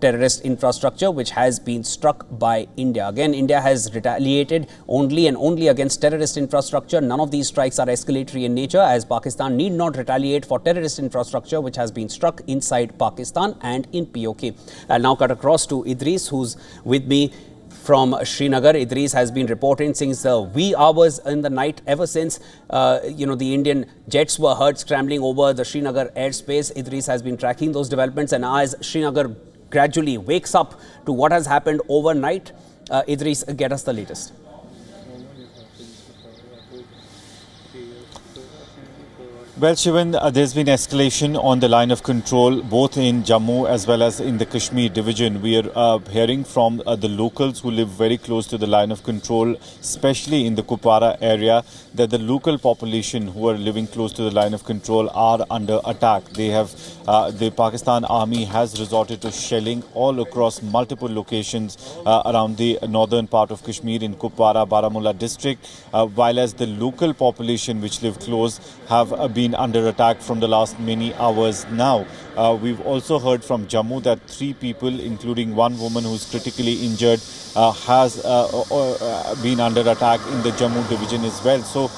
terrorist infrastructure which has been struck by India. Again, India has retaliated only and only against terrorist infrastructure. None of these strikes are escalatory in nature, as Pakistan need not retaliate for terrorist infrastructure which has been struck inside Pakistan and in POK. I'll now cut across to Idris, who's with me from Srinagar. Idris has been reporting since the wee hours in the night, ever since the Indian jets were heard scrambling over the Srinagar airspace. Idris has been tracking those developments, and as Srinagar gradually wakes up to what has happened overnight, Idris, get us the latest. Well, Shivan, there's been escalation on the line of control, both in Jammu as well as in the Kashmir division. We are hearing from the locals who live very close to the line of control, especially in the Kupwara area, that the local population who are living close to the line of control are under attack. They have, the Pakistan Army has resorted to shelling all across multiple locations around the northern part of Kashmir in Kupwara, Baramulla district, while as the local population which live close have been under attack from the last many hours now. We've also heard from Jammu that 3 people, including one woman who's critically injured, has been under attack in the Jammu division as well. So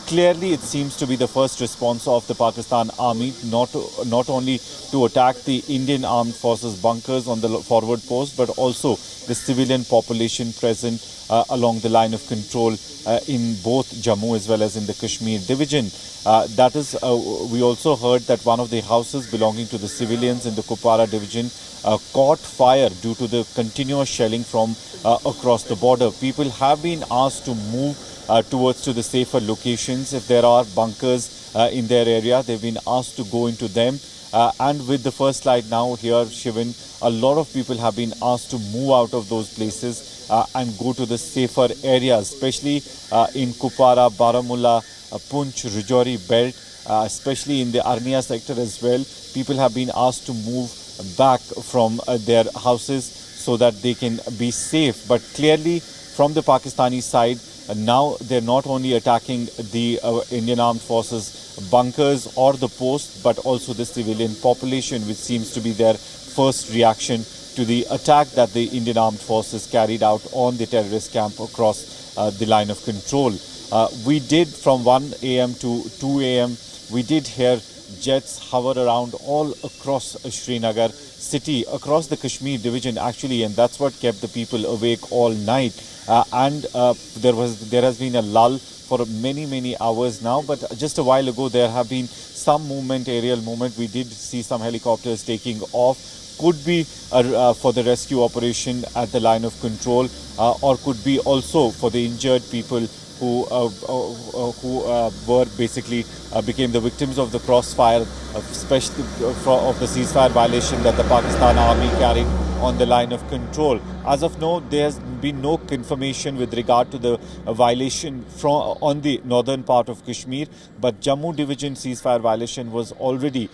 clearly it seems to be the first response of the Pakistan Army, not only to attack the Indian Armed Forces bunkers on the forward post, but also the civilian population present along the line of control in both Jammu as well as in the Kashmir division. That is, we also heard that one of the houses belonging to the civilians in the Kupwara division caught fire due to the continuous shelling from across the border. People have been asked to move towards to the safer locations. If there are bunkers in their area, they've been asked to go into them. And with the first light now here, Shivan, a lot of people have been asked to move out of those places and go to the safer areas, especially in Kupwara, Baramulla, Poonch, Rajouri belt, especially in the Arnia sector as well. People have been asked to move back from their houses so that they can be safe. But clearly from the Pakistani side, now they're not only attacking the Indian Armed Forces bunkers or the post, but also the civilian population, which seems to be their first reaction to the attack that the Indian Armed Forces carried out on the terrorist camp across the line of control. We did, from 1 a.m. to 2 a.m., we did hear jets hover around all across Srinagar city, across the Kashmir division actually, and that's what kept the people awake all night. There has been a lull for many hours now. But just a while ago, there have been some movement, aerial movement. We did see some helicopters taking off. Could be for the rescue operation at the line of control, or could be also for the injured people who were basically became the victims of the crossfire, especially of the ceasefire violation that the Pakistan army carried on the line of control. As of now, there has been no confirmation with regard to the violation on the northern part of Kashmir, but Jammu division ceasefire violation was already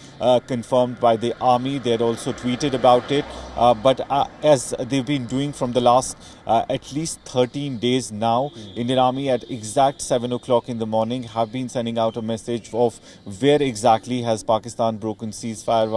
confirmed by the army. They had also tweeted about it, but as they've been doing from the last at least 13 days now, Indian Army at exact 7 o'clock in the morning have been sending out a message of where exactly has Pakistan broken ceasefire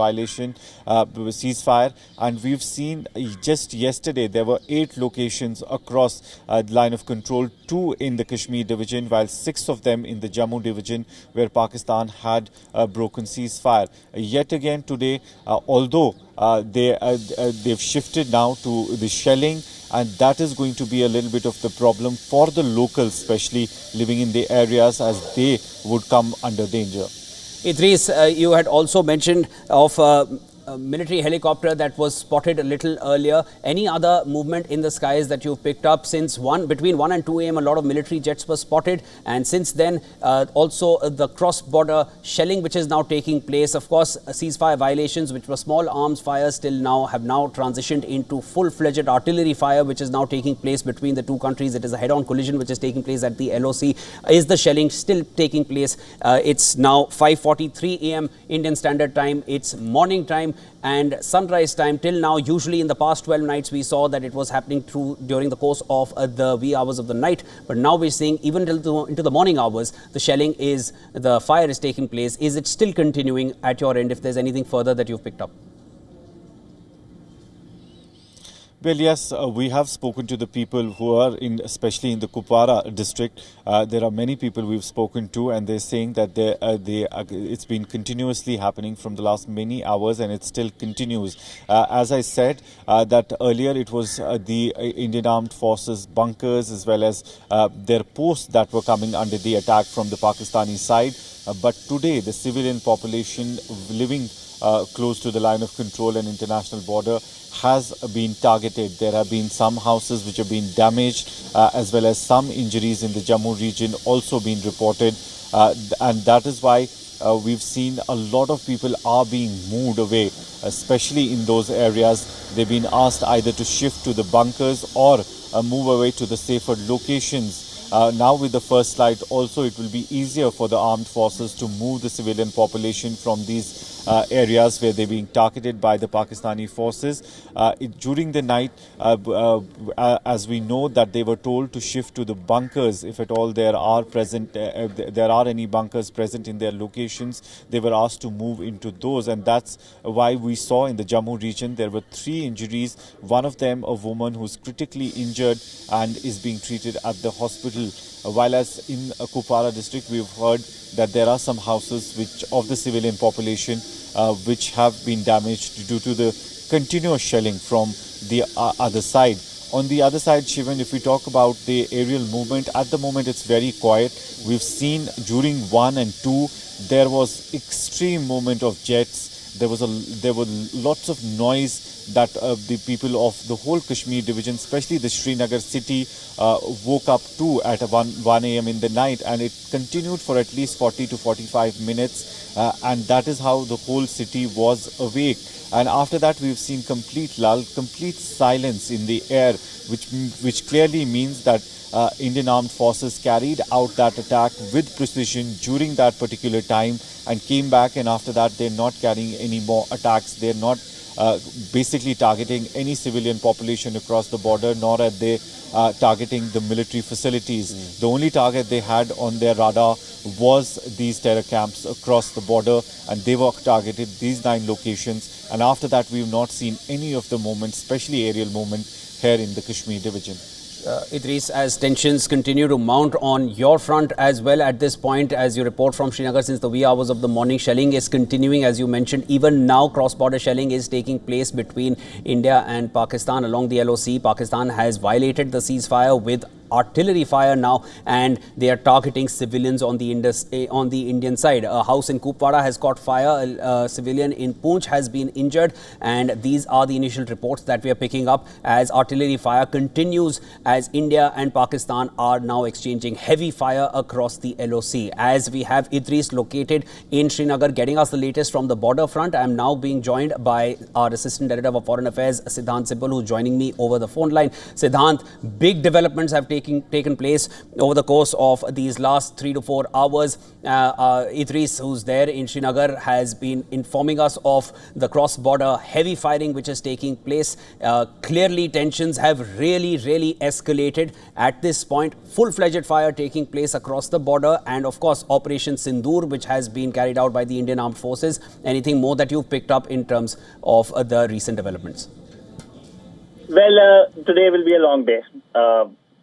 and we've seen just yesterday there were 8 locations across the line of control, 2 in the Kashmir division, while 6 of them in the Jammu division where Pakistan had broken ceasefire. Yet again today, although they've shifted now to the shelling, and that is going to be a little bit of the problem for the locals, especially living in the areas, as they would come under danger. Idris, you had also mentioned of a military helicopter that was spotted a little earlier. Any other movement in the skies that you've picked up since between 1 and 2 a.m. a lot of military jets were spotted, and since then also the cross-border shelling which is now taking place. Of course, ceasefire violations which were small arms fires have now transitioned into full-fledged artillery fire which is now taking place between the two countries. It is a head-on collision which is taking place at the LOC. Is the shelling still taking place? It's now 5:43 a.m. Indian Standard Time. It's morning time and sunrise time. Till now, usually in the past 12 nights, we saw that it was happening during the course of the wee hours of the night. But now we're seeing even into the morning hours, the fire is taking place. Is it still continuing at your end, if there's anything further that you've picked up? Well, yes, we have spoken to the people who are especially in the Kupwara district. There are many people we've spoken to, and they're saying that it's been continuously happening from the last many hours, and it still continues. As I said, that earlier it was the Indian Armed Forces bunkers as well as their posts that were coming under the attack from the Pakistani side. But today, the civilian population living close to the line of control and international border has been targeted. There have been some houses which have been damaged, as well as some injuries in the Jammu region also been reported, and that is why we've seen a lot of people are being moved away, especially in those areas. They've been asked either to shift to the bunkers or move away to the safer locations. Now with the first light also, it will be easier for the armed forces to move the civilian population from these areas where they're being targeted by the Pakistani forces. During the night, as we know that they were told to shift to the bunkers, if at all there are any bunkers present in their locations, they were asked to move into those, and that's why we saw in the Jammu region there were 3 injuries. One of them a woman who's critically injured and is being treated at the hospital. While as in Kupwara district, we've heard that there are some houses of the civilian population which have been damaged due to the continuous shelling from the other side. On the other side, Shivan, if we talk about the aerial movement, at the moment it's very quiet. We've seen during 1 and 2, there was extreme movement of jets. There were lots of noise that the people of the whole Kashmir division, especially the Srinagar city, woke up to at 1 a.m. in the night, and it continued for at least 40 to 45 minutes, and that is how the whole city was awake. And after that, we've seen complete lull, complete silence in the air, which clearly means that Indian Armed Forces carried out that attack with precision during that particular time and came back, and after that they're not carrying any more attacks. They're not basically targeting any civilian population across the border, nor are they targeting the military facilities. The only target they had on their radar was these terror camps across the border, and they were targeted these 9 locations. And after that, we've not seen any of the movement, especially aerial movement, here in the Kashmir division. Idris, as tensions continue to mount on your front as well at this point, as you report from Srinagar since the wee hours of the morning, shelling is continuing. As you mentioned, even now cross-border shelling is taking place between India and Pakistan along the LOC. Pakistan has violated the ceasefire with artillery fire now, and they are targeting civilians on the Indian side. A house in Kupwara has caught fire. A civilian in Poonch has been injured, and these are the initial reports that we are picking up as artillery fire continues as India and Pakistan are now exchanging heavy fire across the LOC. As we have Idris located in Srinagar getting us the latest from the border front, I am now being joined by our Assistant Director of Foreign Affairs, Siddhant Sibal, who's joining me over the phone line. Siddhant, big developments have taken place over the course of these last 3 to 4 hours. Idris, who's there in Srinagar, has been informing us of the cross-border heavy firing which is taking place. Clearly, tensions have really escalated at this point. Full-fledged fire taking place across the border, and of course, Operation Sindoor, which has been carried out by the Indian Armed Forces. Anything more that you've picked up in terms of the recent developments? Well, today will be a long day.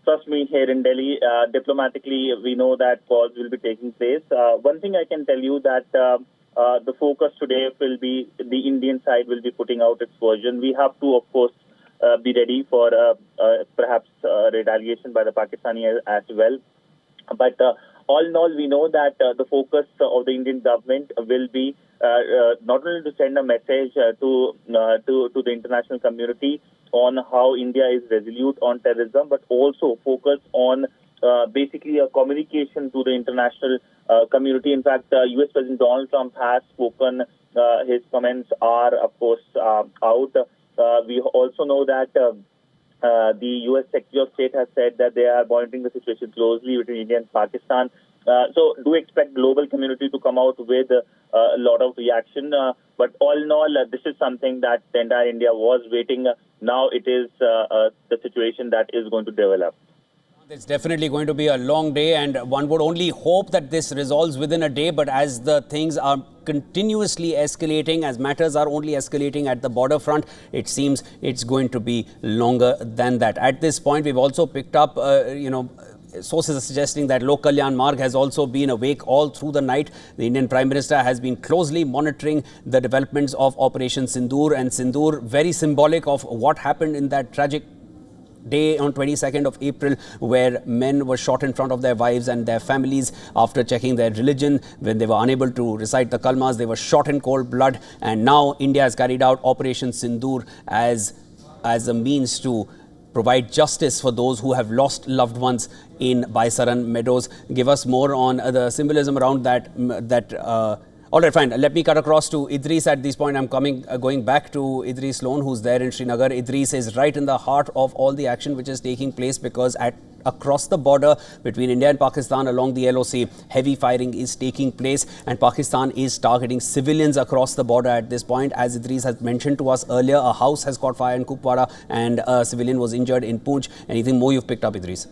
Trust me, here in Delhi, diplomatically, we know that calls will be taking place. One thing I can tell you that the focus today will be the Indian side will be putting out its version. We have to, of course, be ready for perhaps retaliation by the Pakistani as well. But all in all, we know that the focus of the Indian government will be not only to send a message to the international community on how India is resolute on terrorism, but also focus on basically a communication to the international community. In fact, U.S. President Donald Trump has spoken. His comments are, of course, out. We also know that the U.S. Secretary of State has said that they are monitoring the situation closely between India and Pakistan. So do expect global community to come out with a lot of reaction. But all in all, this is something that the entire India was waiting. Now it is the situation that is going to develop. It's definitely going to be a long day, and one would only hope that this resolves within a day. But as the things are continuously escalating, as matters are only escalating at the border front, it seems it's going to be longer than that. At this point, we've also picked up, sources are suggesting that Lok Kalyan Marg has also been awake all through the night. The Indian Prime Minister has been closely monitoring the developments of Operation Sindoor, and Sindoor very symbolic of what happened in that tragic day on 22nd of April, where men were shot in front of their wives and their families after checking their religion. When they were unable to recite the kalmas, they were shot in cold blood. And now India has carried out Operation Sindoor as a means to provide justice for those who have lost loved ones in Baisaran Meadows. Give us more on the symbolism around that. All right, fine. Let me cut across to Idris at this point. I'm going back to Idris Lone, who's there in Srinagar. Idris is right in the heart of all the action which is taking place, because across the border between India and Pakistan along the LOC, heavy firing is taking place, and Pakistan is targeting civilians across the border at this point. As Idris has mentioned to us earlier, a house has caught fire in Kupwara and a civilian was injured in Poonch. Anything more you've picked up, Idris?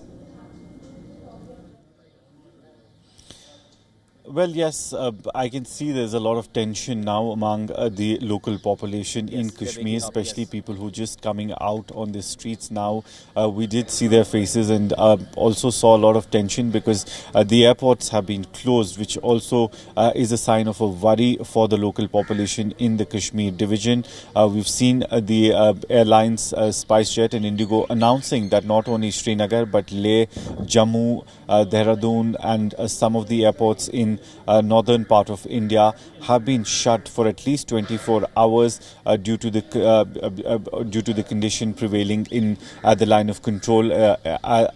Well, yes, I can see there's a lot of tension now among the local population in Kashmir, especially people who are just coming out on the streets now. We did see their faces, and also saw a lot of tension because the airports have been closed, which also is a sign of a worry for the local population in the Kashmir division. We've seen the airlines SpiceJet and Indigo announcing that not only Srinagar but Leh, Jammu, Dehradun and some of the airports in northern part of India have been shut for at least 24 hours due to the condition prevailing in the line of control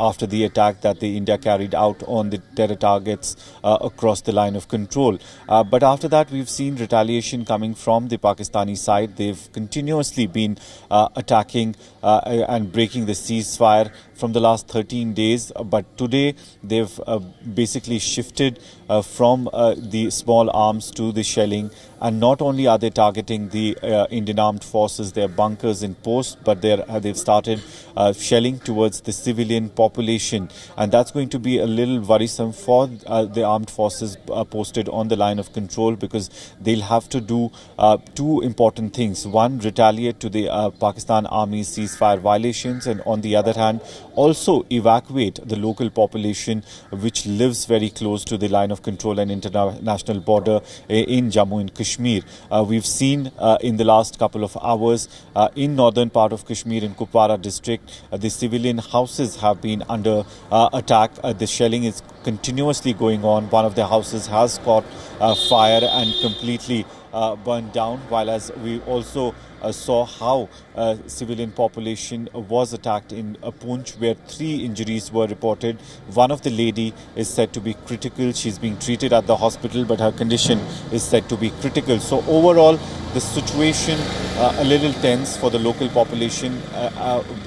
after the attack that the India carried out on the terror targets across the line of control. But after that, we've seen retaliation coming from the Pakistani side. They've continuously been attacking and breaking the ceasefire from the last 13 days. But today, they've basically shifted from the small arms to the shelling. And not only are they targeting the Indian Armed Forces, their bunkers and posts, but they've started shelling towards the civilian population. And that's going to be a little worrisome for the armed forces posted on the line of control, because they'll have to do two important things. One, retaliate to the Pakistan Army ceasefire ceasefire violations, and on the other hand also evacuate the local population which lives very close to the line of control and international border in Jammu and Kashmir. We've seen in the last couple of hours in northern part of Kashmir in Kupwara district, the civilian houses have been under attack. The shelling is continuously going on. One of the houses has caught fire and completely burned down, while as we also saw how civilian population was attacked in Poonch, where 3 injuries were reported. One of the lady is said to be critical. She's being treated at the hospital, but her condition is said to be critical. So overall, the situation a little tense for the local population,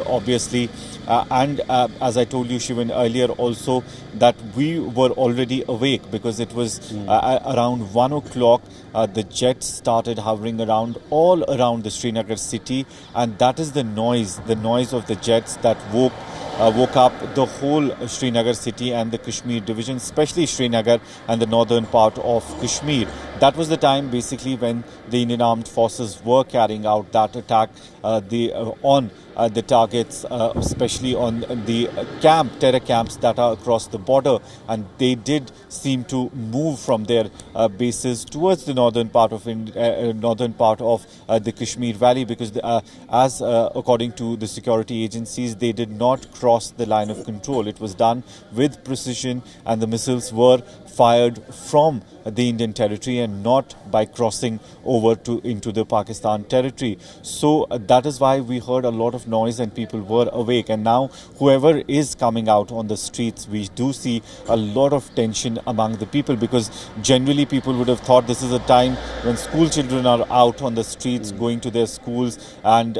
obviously. And as I told you, Shivan, earlier also, that we were already awake because it was around 1 o'clock. The jets started hovering around all around the Srinagar city, and that is the noise of the jets that woke up the whole Srinagar city and the Kashmir division, especially Srinagar and the northern part of Kashmir. That was the time basically when the Indian Armed Forces were carrying out that attack on the targets, especially on the terror camps that are across the border, and they did seem to move from their bases towards the northern part of the Kashmir Valley, because according to the security agencies, they did not cross the line of control. It was done with precision, and the missiles were fired from the Indian territory and not by crossing over into the Pakistan territory. So that is why we heard a lot of noise and people were awake. And now whoever is coming out on the streets, we do see a lot of tension among the people, because generally people would have thought this is a time when school children are out on the streets going to their schools, and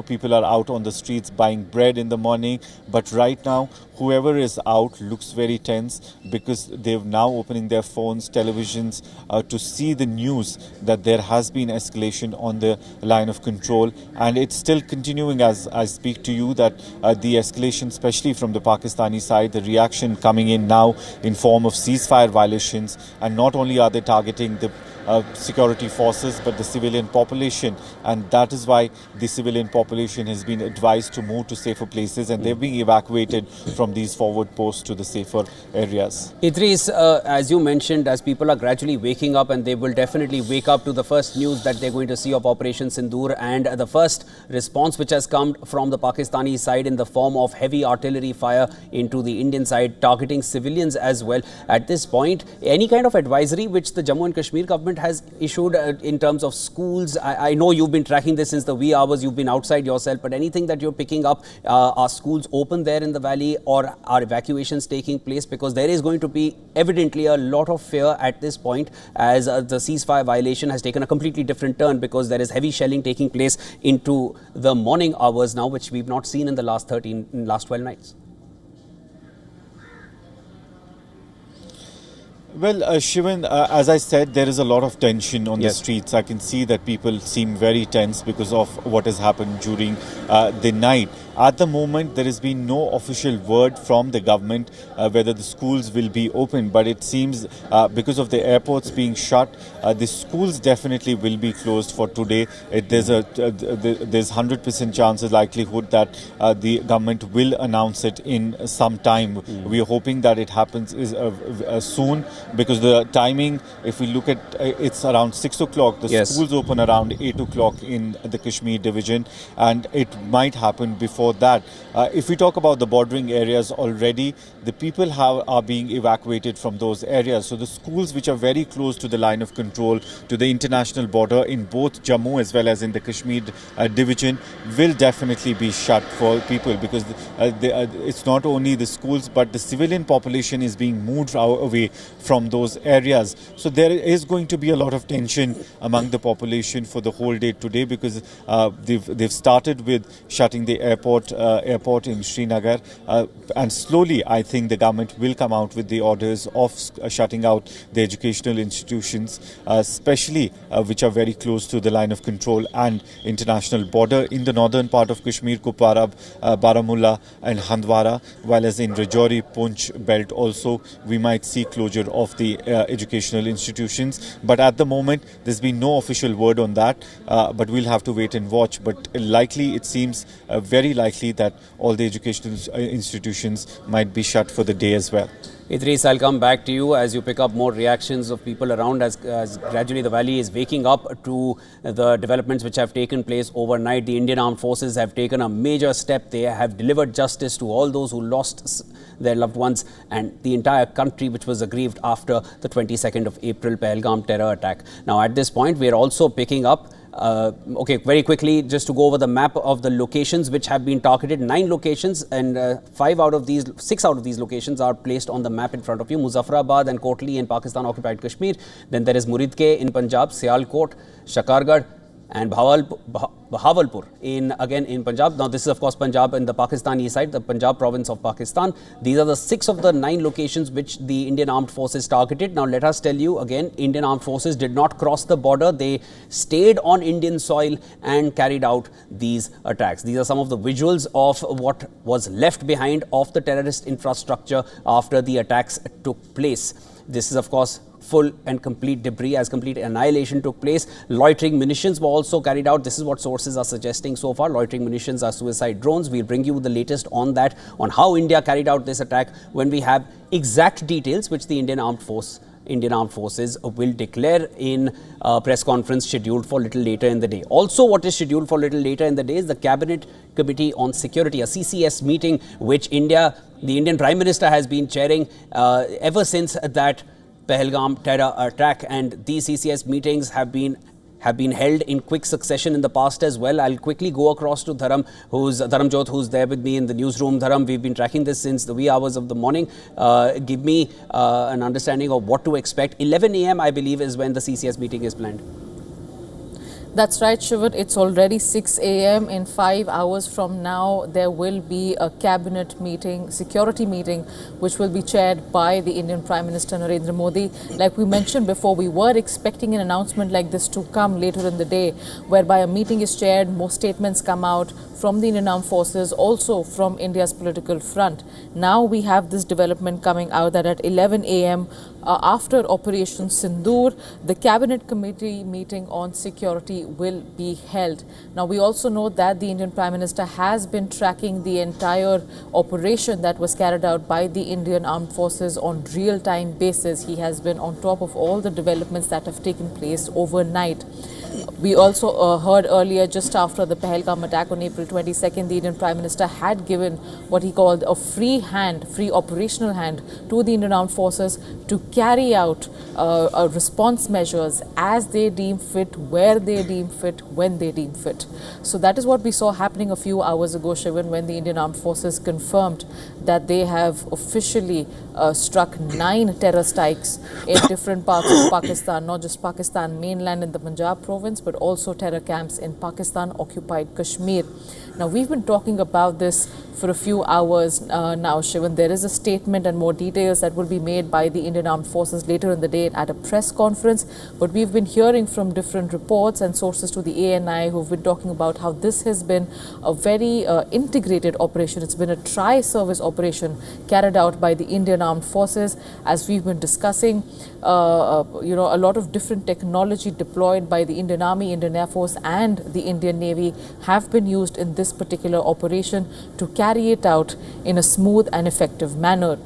people are out on the streets buying bread in the morning. But right now whoever is out looks very tense, because they're now opening their phones, televisions, to see the news that there has been escalation on the line of control, and it's still continuing as I speak to you, that the escalation, especially from the Pakistani side, the reaction coming in now in form of ceasefire violations, and not only are they targeting the security forces but the civilian population, and that is why the civilian population has been advised to move to safer places, and they're being evacuated from these forward posts to the safer areas. Idris, as you mentioned, as people are gradually waking up, and they will definitely wake up to the first news that they're going to see of Operation Sindoor, and the first response which has come from the Pakistani side in the form of heavy artillery fire into the Indian side, targeting civilians as well. At this point, any kind of advisory which the Jammu and Kashmir government has issued in terms of schools? I know you've been tracking this since the wee hours, you've been outside yourself, but anything that you're picking up, are schools open there in the valley, or are evacuations taking place? Because there is going to be evidently a lot of fear at this point, as the ceasefire violation has taken a completely different turn, because there is heavy shelling taking place into the morning hours now, which we've not seen in the last 12 nights. Well, Shivan, as I said, there is a lot of tension on the streets. I can see that people seem very tense because of what has happened during the night. At the moment, there has been no official word from the government whether the schools will be open, but it seems because of the airports being shut, the schools definitely will be closed for today. There's 100% chances, likelihood that the government will announce it in some time. We are hoping that it happens soon, because the timing, if we look at it's around 6 o'clock, the schools open around 8 o'clock in the Kashmir division, and it might happen before that. If we talk about the bordering areas already, the people are being evacuated from those areas. So the schools which are very close to the line of control, to the international border in both Jammu as well as in the Kashmir division, will definitely be shut for people, because it's not only the schools but the civilian population is being moved away from those areas. So there is going to be a lot of tension among the population for the whole day today, because they've started with shutting the airport in Srinagar, and slowly I think the government will come out with the orders of shutting out the educational institutions, especially which are very close to the line of control and international border in the northern part of Kashmir, Kupwara, Baramulla and Handwara, while as in Rajouri, Poonch belt also we might see closure of the educational institutions. But at the moment, there's been no official word on that. But we'll have to wait and watch. But likely, it seems very likely that all the educational institutions might be shut for the day as well. Idris, I'll come back to you as you pick up more reactions of people around as gradually the valley is waking up to the developments which have taken place overnight. The Indian Armed Forces have taken a major step. They have delivered justice to all those who lost their loved ones and the entire country which was aggrieved after the 22nd of April Pahalgam terror attack. Now at this point, we are also picking up okay, very quickly, just to go over the map of the locations which have been targeted. 9 locations, and 6 out of these locations are placed on the map in front of you. Muzaffarabad and Kotli in Pakistan-occupied Kashmir. Then there is Muridke in Punjab, Sialkot, Shakargarh, and Bahawalpur again in Punjab. Now this is of course Punjab in the Pakistani side, the Punjab province of Pakistan. These are the 6 of the 9 locations which the Indian Armed Forces targeted. Now let us tell you again, Indian Armed Forces did not cross the border. They stayed on Indian soil and carried out these attacks. These are some of the visuals of what was left behind of the terrorist infrastructure after the attacks took place. This is of course full and complete debris, as complete annihilation took place. Loitering munitions were also carried out. This is what sources are suggesting so far. Loitering munitions are suicide drones. We'll bring you the latest on that, on how India carried out this attack when we have exact details which the Indian Armed Forces will declare in a press conference scheduled for little later in the day. Also, what is scheduled for little later in the day is the Cabinet Committee on Security, a CCS meeting which the Indian Prime Minister has been chairing ever since that Pahalgam terror attack, and these CCS meetings have been held in quick succession in the past as well. I'll quickly go across to Dharamjot, who's there with me in the newsroom. Dharam, we've been tracking this since the wee hours of the morning. Give me an understanding of what to expect. 11 a.m. I believe is when the CCS meeting is planned. That's right, Shivat. It's already 6 a.m. In 5 hours from now, there will be a cabinet meeting, security meeting, which will be chaired by the Indian Prime Minister Narendra Modi. Like we mentioned before, we were expecting an announcement like this to come later in the day, whereby a meeting is chaired, more statements come out from the Indian Armed Forces, also from India's political front. Now we have this development coming out that at 11 a.m. After Operation Sindoor, the Cabinet Committee meeting on security will be held. Now, we also know that the Indian Prime Minister has been tracking the entire operation that was carried out by the Indian Armed Forces on real-time basis. He has been on top of all the developments that have taken place overnight. We also heard earlier, just after the Pahalgam attack on April 22nd, the Indian Prime Minister had given what he called a free operational hand to the Indian Armed Forces to carry out response measures as they deem fit, where they deem fit, when they deem fit. So that is what we saw happening a few hours ago, Shivan, when the Indian Armed Forces confirmed that they have officially struck 9 terror strikes in different parts of Pakistan, not just Pakistan mainland in the Punjab province, but also terror camps in Pakistan-occupied Kashmir. Now, we've been talking about this for a few hours now, Shivan. There is a statement and more details that will be made by the Indian Armed Forces later in the day at a press conference. But we've been hearing from different reports and sources to the ANI who've been talking about how this has been a very integrated operation. It's been a tri-service operation carried out by the Indian Armed Forces. As we've been discussing, a lot of different technology deployed by the Indian Army, Indian Air Force and the Indian Navy have been used in this particular operation to carry it out in a smooth and effective manner.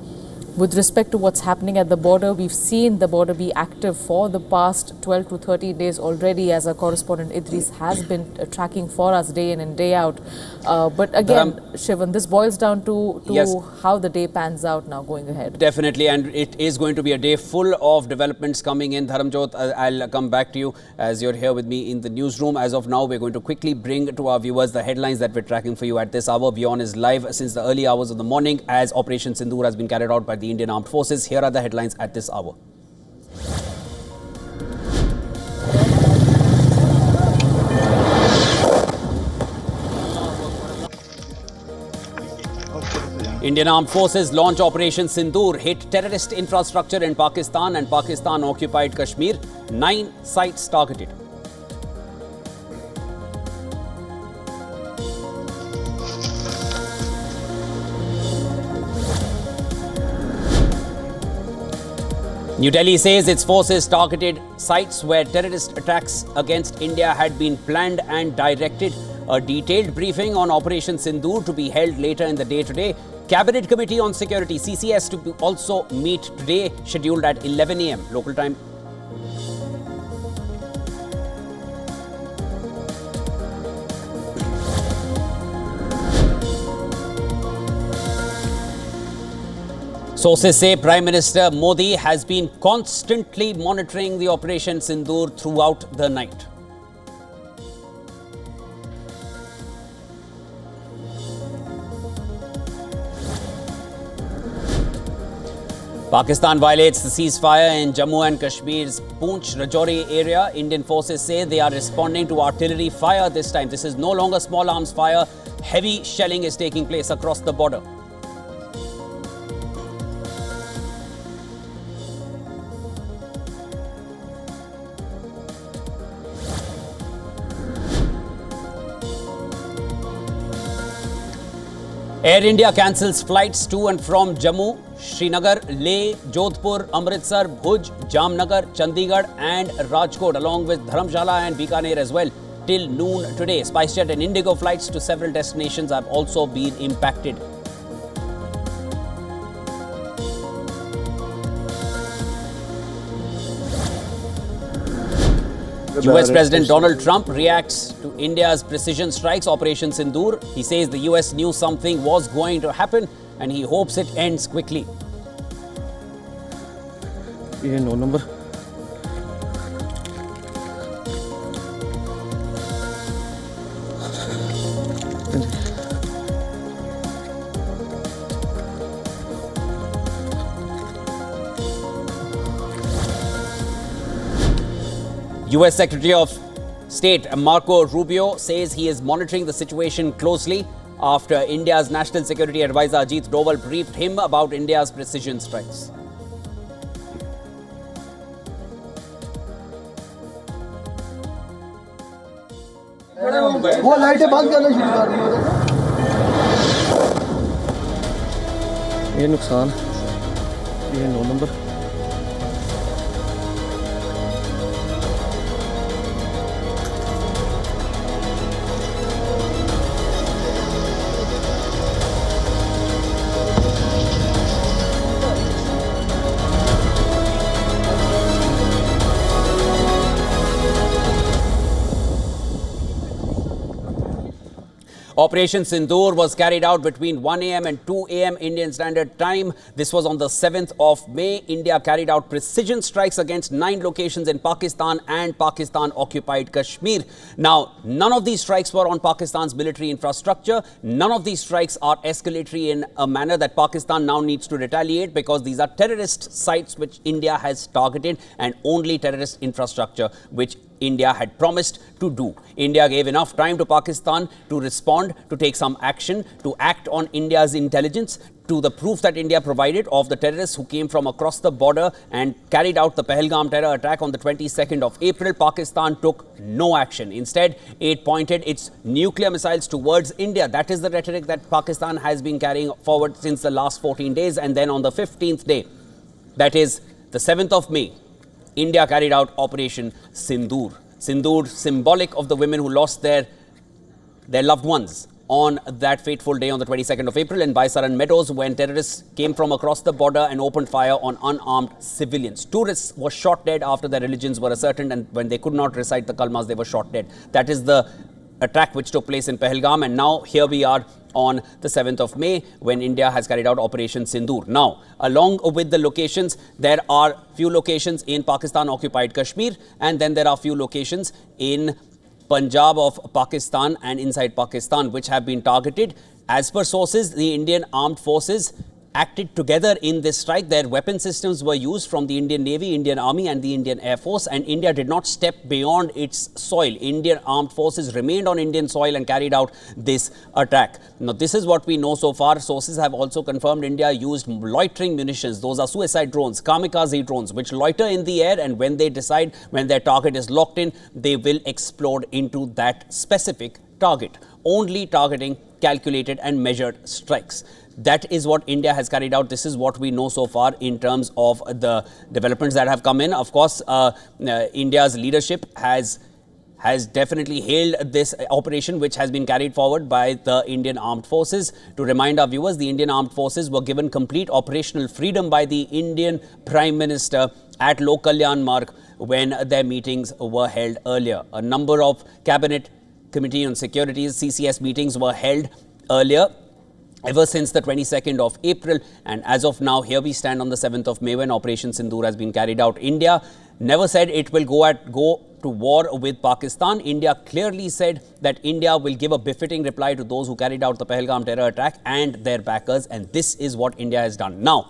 With respect to what's happening at the border, we've seen the border be active for the past 12 to 30 days already, as our correspondent Idris has been tracking for us day in and day out. But again, Shivan, this boils down to yes, how the day pans out now going ahead. Definitely, and it is going to be a day full of developments coming in. Dharamjot, I'll come back to you as you're here with me in the newsroom. As of now, we're going to quickly bring to our viewers the headlines that we're tracking for you at this hour. WION is live since the early hours of the morning as Operation Sindoor has been carried out by the Indian Armed Forces. Here are the headlines at this hour. Indian Armed Forces launch Operation Sindoor, hit terrorist infrastructure in Pakistan and Pakistan-occupied Kashmir. 9 sites targeted. New Delhi says its forces targeted sites where terrorist attacks against India had been planned and directed. A detailed briefing on Operation Sindoor to be held later in the day today. Cabinet Committee on Security (CCS) to also meet today, scheduled at 11 a.m. local time. Sources say Prime Minister Modi has been constantly monitoring the Operation Sindoor throughout the night. Pakistan violates the ceasefire in Jammu and Kashmir's Poonch-Rajouri area. Indian forces say they are responding to artillery fire this time. This is no longer small arms fire. Heavy shelling is taking place across the border. Air India cancels flights to and from Jammu, Srinagar, Leh, Jodhpur, Amritsar, Bhuj, Jamnagar, Chandigarh and Rajkot, along with Dharamshala and Bikaner as well, till noon today. SpiceJet and Indigo flights to several destinations have also been impacted. US President Donald Trump reacts to India's precision strikes Operation Sindoor. He says the US knew something was going to happen and he hopes it ends quickly. ये 9 number. US Secretary of State Marco Rubio says he is monitoring the situation closely after India's National Security Advisor Ajit Doval briefed him about India's precision strikes. वो लाइटें बंद करना शुरू कर दी उधर ये नुकसान ये 9 number. Operation Sindoor was carried out between 1 a.m. and 2 a.m. Indian Standard Time. This was on the 7th of May. India carried out precision strikes against 9 locations in Pakistan and Pakistan-occupied Kashmir. Now, none of these strikes were on Pakistan's military infrastructure. None of these strikes are escalatory in a manner that Pakistan now needs to retaliate, because these are terrorist sites which India has targeted and only terrorist infrastructure which India had promised to do. India gave enough time to Pakistan to respond, to take some action, to act on India's intelligence, to the proof that India provided of the terrorists who came from across the border and carried out the Pahalgam terror attack on the 22nd of April. Pakistan took no action. Instead, it pointed its nuclear missiles towards India. That is the rhetoric that Pakistan has been carrying forward since the last 14 days. And then on the 15th day, that is the 7th of May, India carried out Operation Sindoor. Sindoor, symbolic of the women who lost their loved ones on that fateful day on the 22nd of April in Baisaran Meadows, when terrorists came from across the border and opened fire on unarmed civilians. Tourists were shot dead after their religions were ascertained, and when they could not recite the kalmas, they were shot dead. That is the attack which took place in Pahalgam, and now here we are on the 7th of May when India has carried out Operation Sindoor. Now, along with the locations, there are few locations in Pakistan-occupied Kashmir, and then there are few locations in Punjab of Pakistan and inside Pakistan which have been targeted. As per sources, the Indian armed forces acted together in this strike. Their weapon systems were used from the Indian Navy, Indian Army and the Indian Air Force, and India did not step beyond its soil. Indian armed forces remained on Indian soil and carried out this attack. Now, this is what we know so far. Sources have also confirmed India used loitering munitions. Those are suicide drones, kamikaze drones, which loiter in the air, and when they decide, when their target is locked in, they will explode into that specific target, only targeting calculated and measured strikes. That is what India has carried out. This is what we know so far in terms of the developments that have come in. Of course, India's leadership has definitely hailed this operation, which has been carried forward by the Indian Armed Forces. To remind our viewers, the Indian Armed Forces were given complete operational freedom by the Indian Prime Minister at Lok Kalyan Marg when their meetings were held earlier. A number of Cabinet Committee on Securities, CCS meetings were held earlier, ever since the 22nd of April. And as of now, here we stand on the 7th of May when Operation Sindoor has been carried out. India never said it will go to war with Pakistan. India clearly said that India will give a befitting reply to those who carried out the Pahalgam terror attack and their backers. And this is what India has done. Now,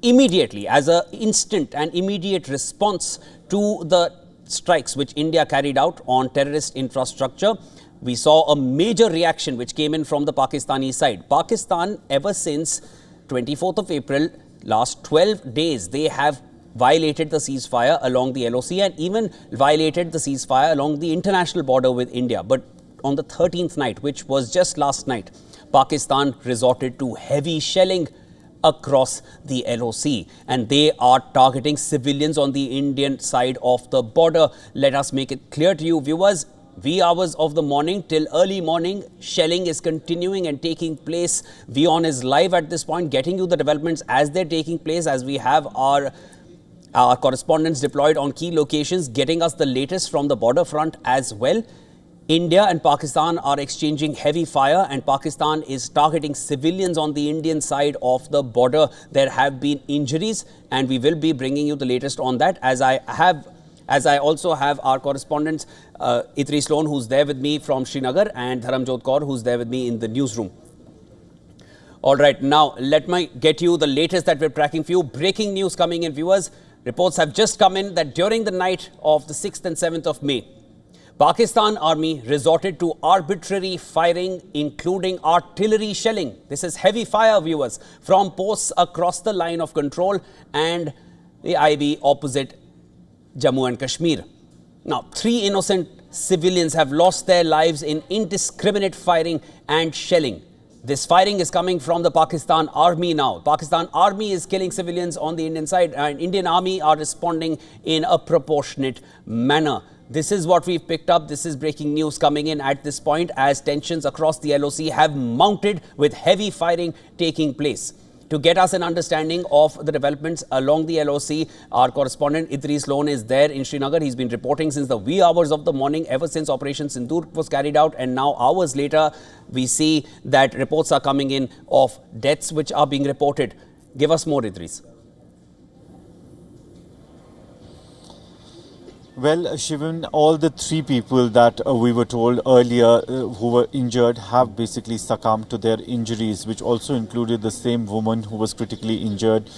immediately, as an instant and immediate response to the strikes which India carried out on terrorist infrastructure, we saw a major reaction which came in from the Pakistani side. Pakistan, ever since 24th of April, last 12 days, they have violated the ceasefire along the LOC and even violated the ceasefire along the international border with India. But on the 13th night, which was just last night, Pakistan resorted to heavy shelling across the LOC, and they are targeting civilians on the Indian side of the border. Let us make it clear to you, viewers, wee hours of the morning till early morning, shelling is continuing and taking place. WION is live at this point, getting you the developments as they're taking place, as we have our correspondents deployed on key locations, getting us the latest from the border front as well. India and Pakistan are exchanging heavy fire, and Pakistan is targeting civilians on the Indian side of the border. There have been injuries, and we will be bringing you the latest on that, as I also have our correspondents Itri Sloan, who's there with me from Srinagar, and Dharamjot Kaur, who's there with me in the newsroom. All right, now let me get you the latest that we're tracking for you. Breaking news coming in, viewers. Reports have just come in that during the night of the 6th and 7th of May, Pakistan Army resorted to arbitrary firing, including artillery shelling. This is heavy fire, viewers, from posts across the line of control and the IB opposite Jammu and Kashmir. Now, 3 innocent civilians have lost their lives in indiscriminate firing and shelling. This firing is coming from the Pakistan Army now. Pakistan Army is killing civilians on the Indian side, and Indian Army are responding in a proportionate manner. This is what we've picked up. This is breaking news coming in at this point as tensions across the LOC have mounted with heavy firing taking place. To get us an understanding of the developments along the LOC, our correspondent Itri Sloan is there in Srinagar. He's been reporting since the wee hours of the morning, ever since Operation Sindoor was carried out, and now hours later we see that reports are coming in of deaths which are being reported. Give us more, Idris. Well, Shivan, all the 3 people that we were told earlier who were injured have basically succumbed to their injuries, which also included the same woman who was critically injured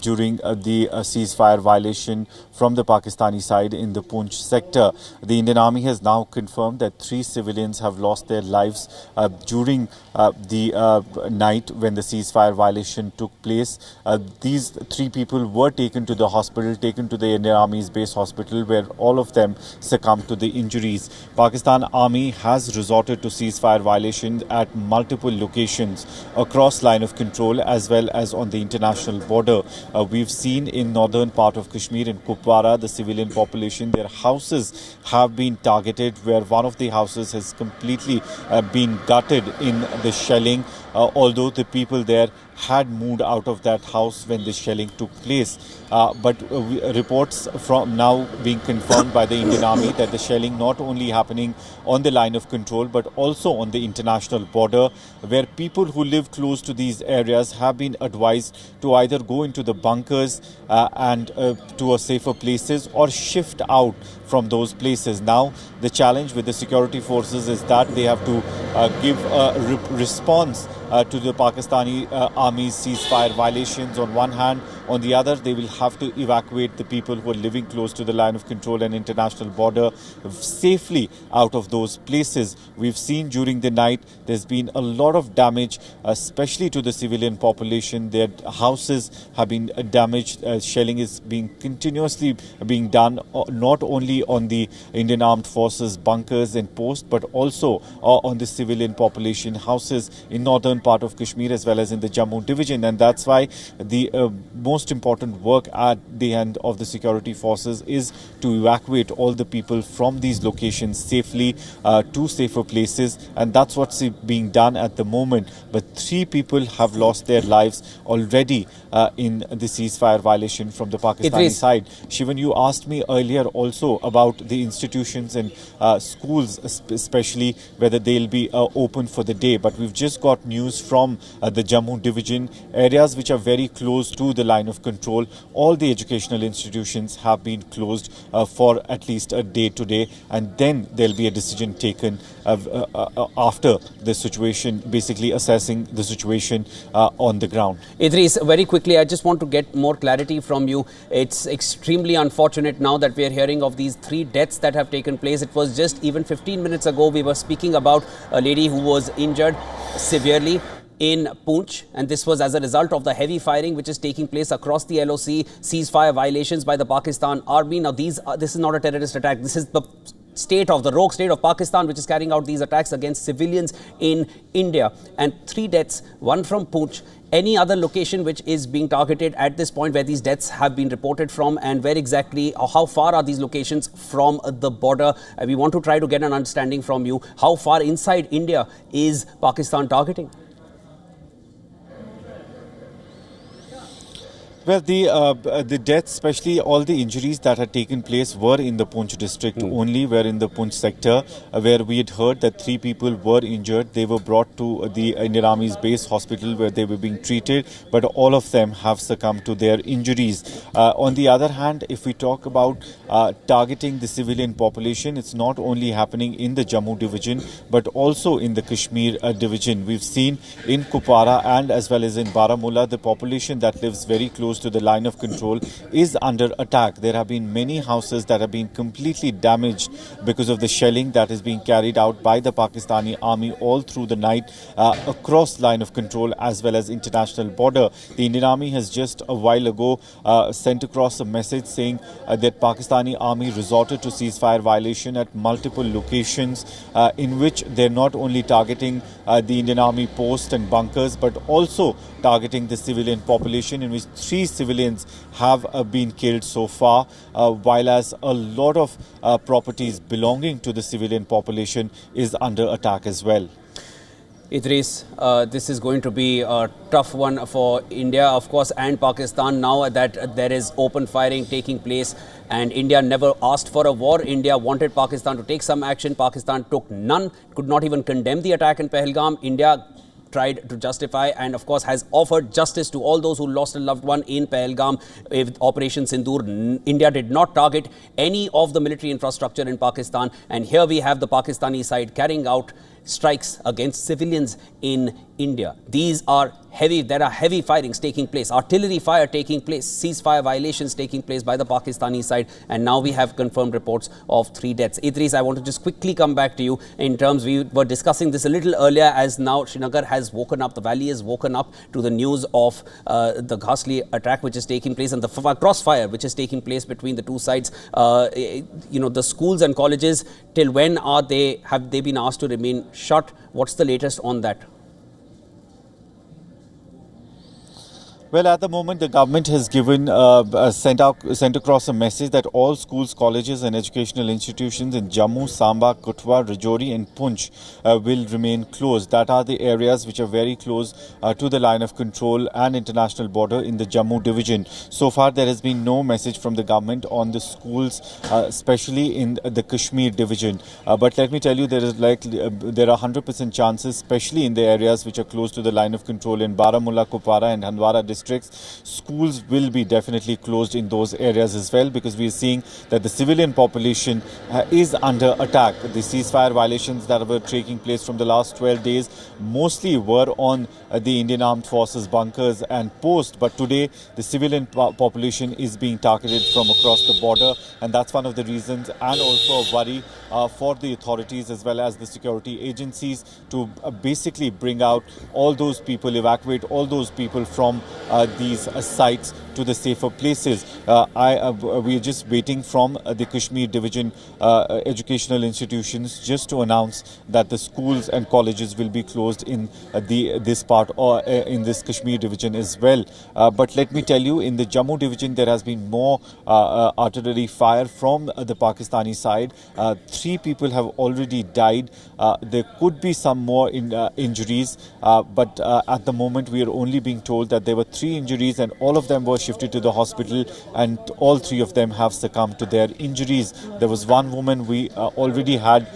during the ceasefire violation from the Pakistani side in the Poonch sector. The Indian Army has now confirmed that 3 civilians have lost their lives during the night when the ceasefire violation took place. These 3 people were taken to the hospital, taken to the Indian Army's base hospital, where all of them succumbed to the injuries. Pakistan Army has resorted to ceasefire violations at multiple locations across line of control as well as on the international border. We've seen in northern part of Kashmir, in Kupwara, the civilian population, their houses have been targeted, where one of the houses has completely been gutted in the shelling, although the people there had moved out of that house when the shelling took place. But reports from now being confirmed by the Indian Army that the shelling not only happening on the line of control but also on the international border, where people who live close to these areas have been advised to either go into the bunkers and to a safer places or shift out from those places. Now the challenge with the security forces is that they have to give a response to the Pakistani Army's ceasefire violations on one hand. On the other, they will have to evacuate the people who are living close to the line of control and international border safely out of those places. We've seen during the night there's been a lot of damage, especially to the civilian population. Their houses have been damaged. Shelling is being continuously being done not only on the Indian Armed Forces bunkers and posts, but also on the civilian population houses in northern northern part of Kashmir as well as in the Jammu division, and that's why the most important work at the end of the security forces is to evacuate all the people from these locations safely to safer places, and that's what's being done at the moment. But 3 people have lost their lives already in the ceasefire violation from the Pakistani side. Shivan, you asked me earlier also about the institutions and schools, especially whether they'll be open for the day. But we've just got news from the Jammu division, areas which are very close to the line of control. All the educational institutions have been closed for at least a day today, and then there'll be a decision taken after the situation, basically assessing the situation on the ground. Idris, very quickly, I just want to get more clarity from you. It's extremely unfortunate now that we are hearing of these 3 deaths that have taken place. It was just even 15 minutes ago we were speaking about a lady who was injured severely in Poonch, and this was as a result of the heavy firing which is taking place across the LOC, ceasefire violations by the Pakistan army. Now this is not a terrorist attack. This is the rogue state of Pakistan which is carrying out these attacks against civilians in India. And 3 deaths, one from Poonch. Any other location which is being targeted at this point where these deaths have been reported from, and where exactly or how far are these locations from the border? We want to try to get an understanding from you. How far inside India is Pakistan targeting? Well, the deaths, especially all the injuries that had taken place, were in the Poonch district only, were in the Poonch sector, where we had heard that 3 people were injured. They were brought to the Indian Army's base hospital where they were being treated, but all of them have succumbed to their injuries. On the other hand, if we talk about targeting the civilian population, it's not only happening in the Jammu division, but also in the Kashmir division. We've seen in Kupwara and as well as in Baramulla, the population that lives very close to the line of control is under attack. There have been many houses that have been completely damaged because of the shelling that is being carried out by the Pakistani army all through the night across line of control as well as international border. The Indian Army has just a while ago sent across a message saying that Pakistani army resorted to ceasefire violation at multiple locations in which they're not only targeting the Indian Army posts and bunkers, but also targeting the civilian population, in which 3 civilians have been killed so far, while as a lot of properties belonging to the civilian population is under attack as well. Idris, this is going to be a tough one for India, of course, and Pakistan now that there is open firing taking place, and India never asked for a war. India wanted Pakistan to take some action. Pakistan took none, could not even condemn the attack in Pahalgam. India tried to justify and of course has offered justice to all those who lost a loved one in Pahalgam. With Operation Sindoor, India did not target any of the military infrastructure in Pakistan, and here we have the Pakistani side carrying out strikes against civilians in India. These are heavy, there are heavy firings taking place, artillery fire taking place, ceasefire violations taking place by the Pakistani side, and now we have confirmed reports of 3 deaths. Idris, I want to just quickly come back to you in terms, we were discussing this a little earlier, as now Srinagar has woken up, the valley has woken up to the news of the ghastly attack which is taking place and the crossfire which is taking place between the 2 sides. You know, the schools and colleges, till when have they been asked to remain shut? What's the latest on that? Well, at the moment, the government has given sent across a message that all schools, colleges and educational institutions in Jammu, Samba, Kutwa, Rajouri and Poonch will remain closed. That are the areas which are very close to the line of control and international border in the Jammu division. So far, there has been no message from the government on the schools, especially in the Kashmir division. But let me tell you, there are 100% chances, especially in the areas which are close to the line of control in Baramulla, Kupwara and Handwara districts. Schools will be definitely closed in those areas as well, because we are seeing that the civilian population is under attack. The ceasefire violations that were taking place from the last 12 days mostly were on the Indian Armed Forces bunkers and posts, but today the civilian population is being targeted from across the border, and that's one of the reasons and also a worry for the authorities as well as the security agencies to basically bring out all those people, evacuate all those people from these sites to the safer places. We are just waiting from the Kashmir Division educational institutions just to announce that the schools and colleges will be closed in this part or in this Kashmir Division as well. But let me tell you, in the Jammu Division, there has been more artillery fire from the Pakistani side. 3 people have already died. There could be some more injuries, but at the moment we are only being told that there were 3 injuries and all of them were shifted to the hospital, and all 3 of them have succumbed to their injuries. There was one woman we already had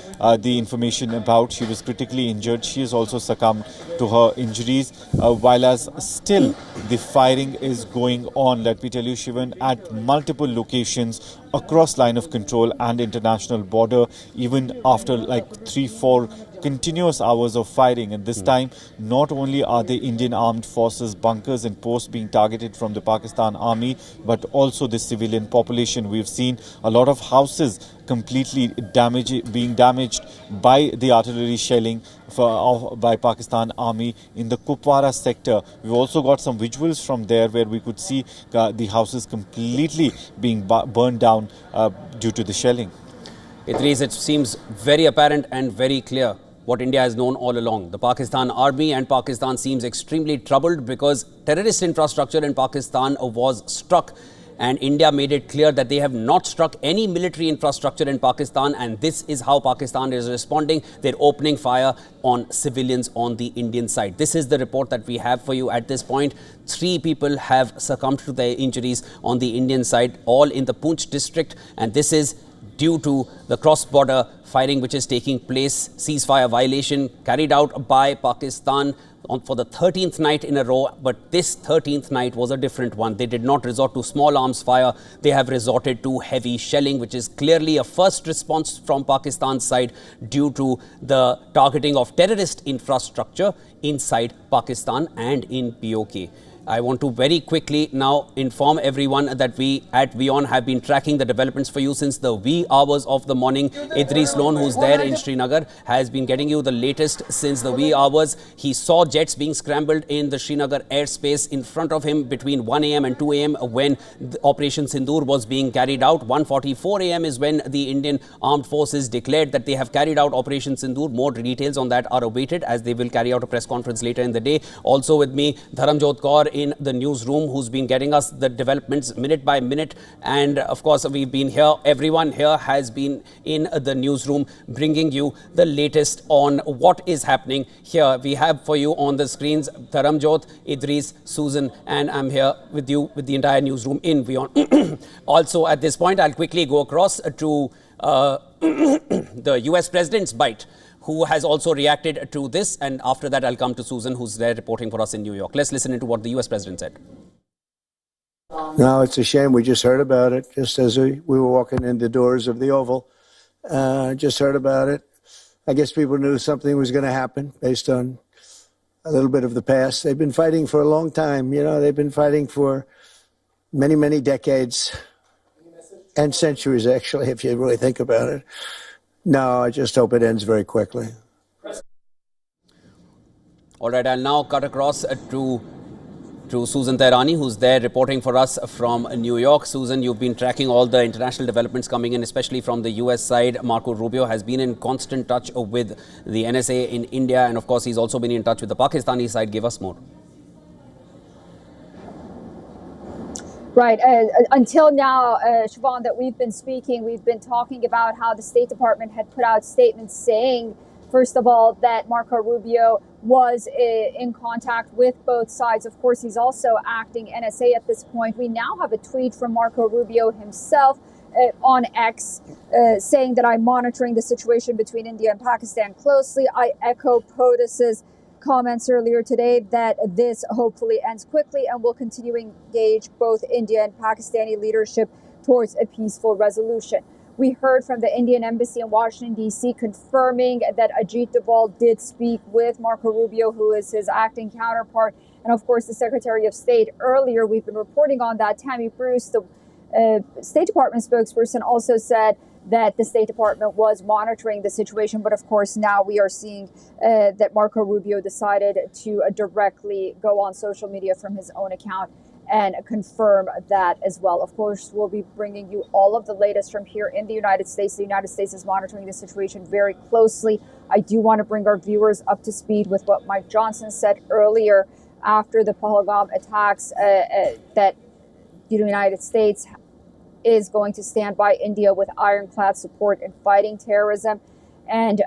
the information about. She was critically injured. She has also succumbed to her injuries, while as still the firing is going on. Let me tell you, Shivan, at multiple locations across line of control and international border, even after like 3-4 continuous hours of firing. And this time, not only are the Indian armed forces bunkers and posts being targeted from the Pakistan army, but also the civilian population. We've seen a lot of houses completely being damaged by the artillery shelling by Pakistan army in the Kupwara sector. We've also got some visuals from there where we could see the houses completely being burned down due to the shelling. Idris, it seems very apparent and very clear what India has known all along. The Pakistan army and Pakistan seems extremely troubled because terrorist infrastructure in Pakistan was struck, and India made it clear that they have not struck any military infrastructure in Pakistan, and this is how Pakistan is responding. They're opening fire on civilians on the Indian side. This is the report that we have for you at this point. 3 people have succumbed to their injuries on the Indian side, all in the Poonch district, and this is due to the cross-border firing which is taking place, ceasefire violation carried out by Pakistan for the 13th night in a row. But this 13th night was a different one. They did not resort to small arms fire. They have resorted to heavy shelling, which is clearly a first response from Pakistan's side due to the targeting of terrorist infrastructure inside Pakistan and in POK. I want to very quickly now inform everyone that we at WION have been tracking the developments for you since the wee hours of the morning. Idris Lone, who's there in Srinagar, has been getting you the latest since the wee hours. He saw jets being scrambled in the Srinagar airspace in front of him between 1 a.m. and 2 a.m. when the Operation Sindoor was being carried out. 1:44 a.m. is when the Indian Armed Forces declared that they have carried out Operation Sindoor. More details on that are awaited as they will carry out a press conference later in the day. Also with me, Dharamjot Kaur in the newsroom, who's been getting us the developments minute by minute. And of course, we've been here. Everyone here has been in the newsroom bringing you the latest on what is happening here. We have for you on the screens Dharamjot, Idris, Susan, and I'm here with you with the entire newsroom in WION. Also, at this point, I'll quickly go across to the US President's bite, who has also reacted to this. And after that, I'll come to Susan, who's there reporting for us in New York. Let's listen into what the US President said. No, it's a shame. We just heard about it just as we were walking in the doors of the Oval. Just heard about it. I guess people knew something was going to happen based on a little bit of the past. They've been fighting for a long time. You know, they've been fighting for many, many decades and centuries, actually, if you really think about it. No, I just hope it ends very quickly. All right, I'll now cut across to Susan Tehrani, who's there reporting for us from New York. Susan, you've been tracking all the international developments coming in, especially from the US side. Marco Rubio has been in constant touch with the NSA in India, and of course, he's also been in touch with the Pakistani side. Give us more. Right. Until now, Siobhan, that we've been speaking, we've been talking about how the State Department had put out statements saying, first of all, that Marco Rubio was in contact with both sides. Of course, he's also acting NSA at this point. We now have a tweet from Marco Rubio himself on X saying that I'm monitoring the situation between India and Pakistan closely. I echo POTUS's comments earlier today that this hopefully ends quickly and will continue to engage both India and Pakistani leadership towards a peaceful resolution. We heard from the Indian Embassy in Washington, D.C. confirming that Ajit Doval did speak with Marco Rubio, who is his acting counterpart, and of course the Secretary of State. Earlier, we've been reporting on that. Tammy Bruce, the State Department spokesperson, also said that the State Department was monitoring the situation. But of course, now we are seeing that Marco Rubio decided to directly go on social media from his own account and confirm that as well. Of course, we'll be bringing you all of the latest from here in the United States. The United States is monitoring the situation very closely. I do want to bring our viewers up to speed with what Mike Johnson said earlier after the Pahalgam attacks, that the United States is going to stand by India with ironclad support in fighting terrorism. And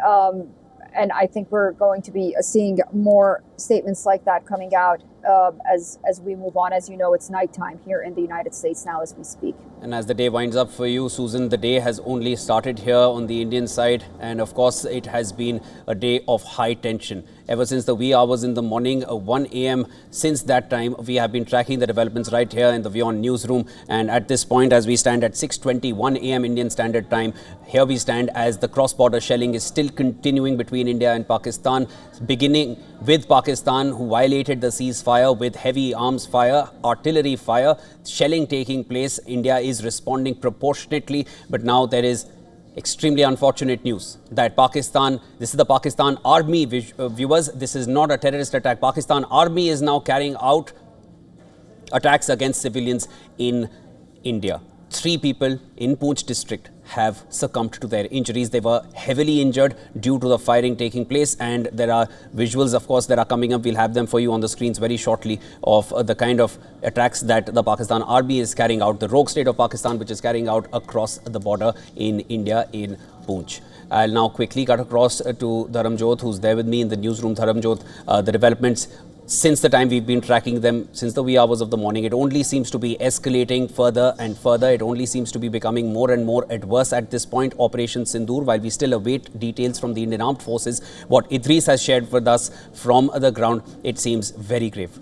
I think we're going to be seeing more statements like that coming out as we move on. As you know, it's nighttime here in the United States now as we speak. And as the day winds up for you, Susan, the day has only started here on the Indian side. And of course, it has been a day of high tension. Ever since the wee hours in the morning, 1 a.m. Since that time, we have been tracking the developments right here in the WION newsroom. And at this point, as we stand at 6:21 a.m. Indian Standard Time, here we stand as the cross-border shelling is still continuing between India and Pakistan, beginning with Pakistan, who violated the ceasefire with heavy arms fire, artillery fire, shelling taking place. India is responding proportionately, but now there is extremely unfortunate news that Pakistan, this is the Pakistan army, viewers, this is not a terrorist attack. Pakistan army is now carrying out attacks against civilians in India. 3 people in Poonch district have succumbed to their injuries. They were heavily injured due to the firing taking place, and there are visuals, of course, that are coming up. We'll have them for you on the screens very shortly of the kind of attacks that the Pakistan army is carrying out, the rogue state of Pakistan, which is carrying out across the border in India in Poonch. I'll now quickly cut across to Dharamjot, who's there with me in the newsroom. Dharamjot, the developments since the time we've been tracking them, since the wee hours of the morning, it only seems to be escalating further and further. It only seems to be becoming more and more adverse at this point. Operation Sindoor, while we still await details from the Indian Armed Forces, what Idris has shared with us from the ground, it seems very grave.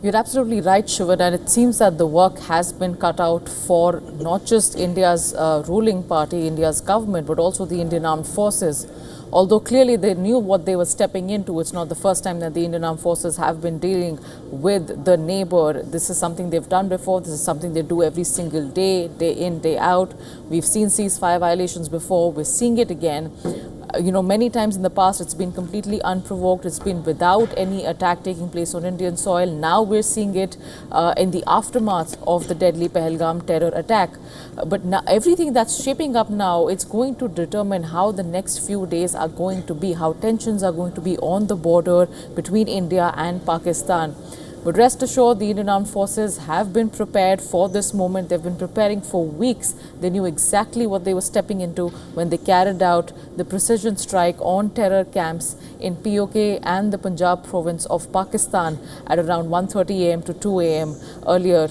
You're absolutely right, Shivan, and it seems that the work has been cut out for not just India's ruling party, India's government, but also the Indian Armed Forces. Although clearly they knew what they were stepping into, it's not the first time that the Indian Armed Forces have been dealing with the neighbor. This is something they've done before. This is something they do every single day, day in, day out. We've seen ceasefire violations before. We're seeing it again. Many times in the past, it's been completely unprovoked. It's been without any attack taking place on Indian soil. Now we're seeing it in the aftermath of the deadly Pahalgam terror attack. But now, everything that's shaping up now, it's going to determine how the next few days are going to be, how tensions are going to be on the border between India and Pakistan. But rest assured, the Indian Armed Forces have been prepared for this moment. They've been preparing for weeks. They knew exactly what they were stepping into when they carried out the precision strike on terror camps in POK and the Punjab province of Pakistan at around 1:30 a.m. to 2 a.m. earlier,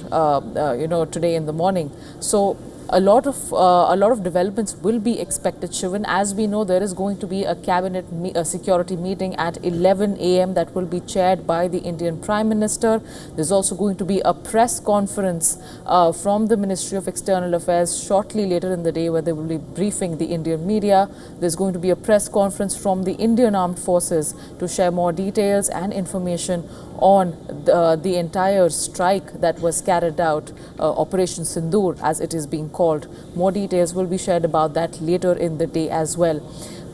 today in the morning. So a lot of developments will be expected, Shivan. As we know, there is going to be a cabinet security meeting at 11 a.m. that will be chaired by the Indian Prime Minister. There's also going to be a press conference from the Ministry of External Affairs shortly later in the day, where they will be briefing the Indian media. There's going to be a press conference from the Indian Armed Forces to share more details and information on the entire strike that was carried out, Operation Sindoor, as it is being called. More details will be shared about that later in the day as well.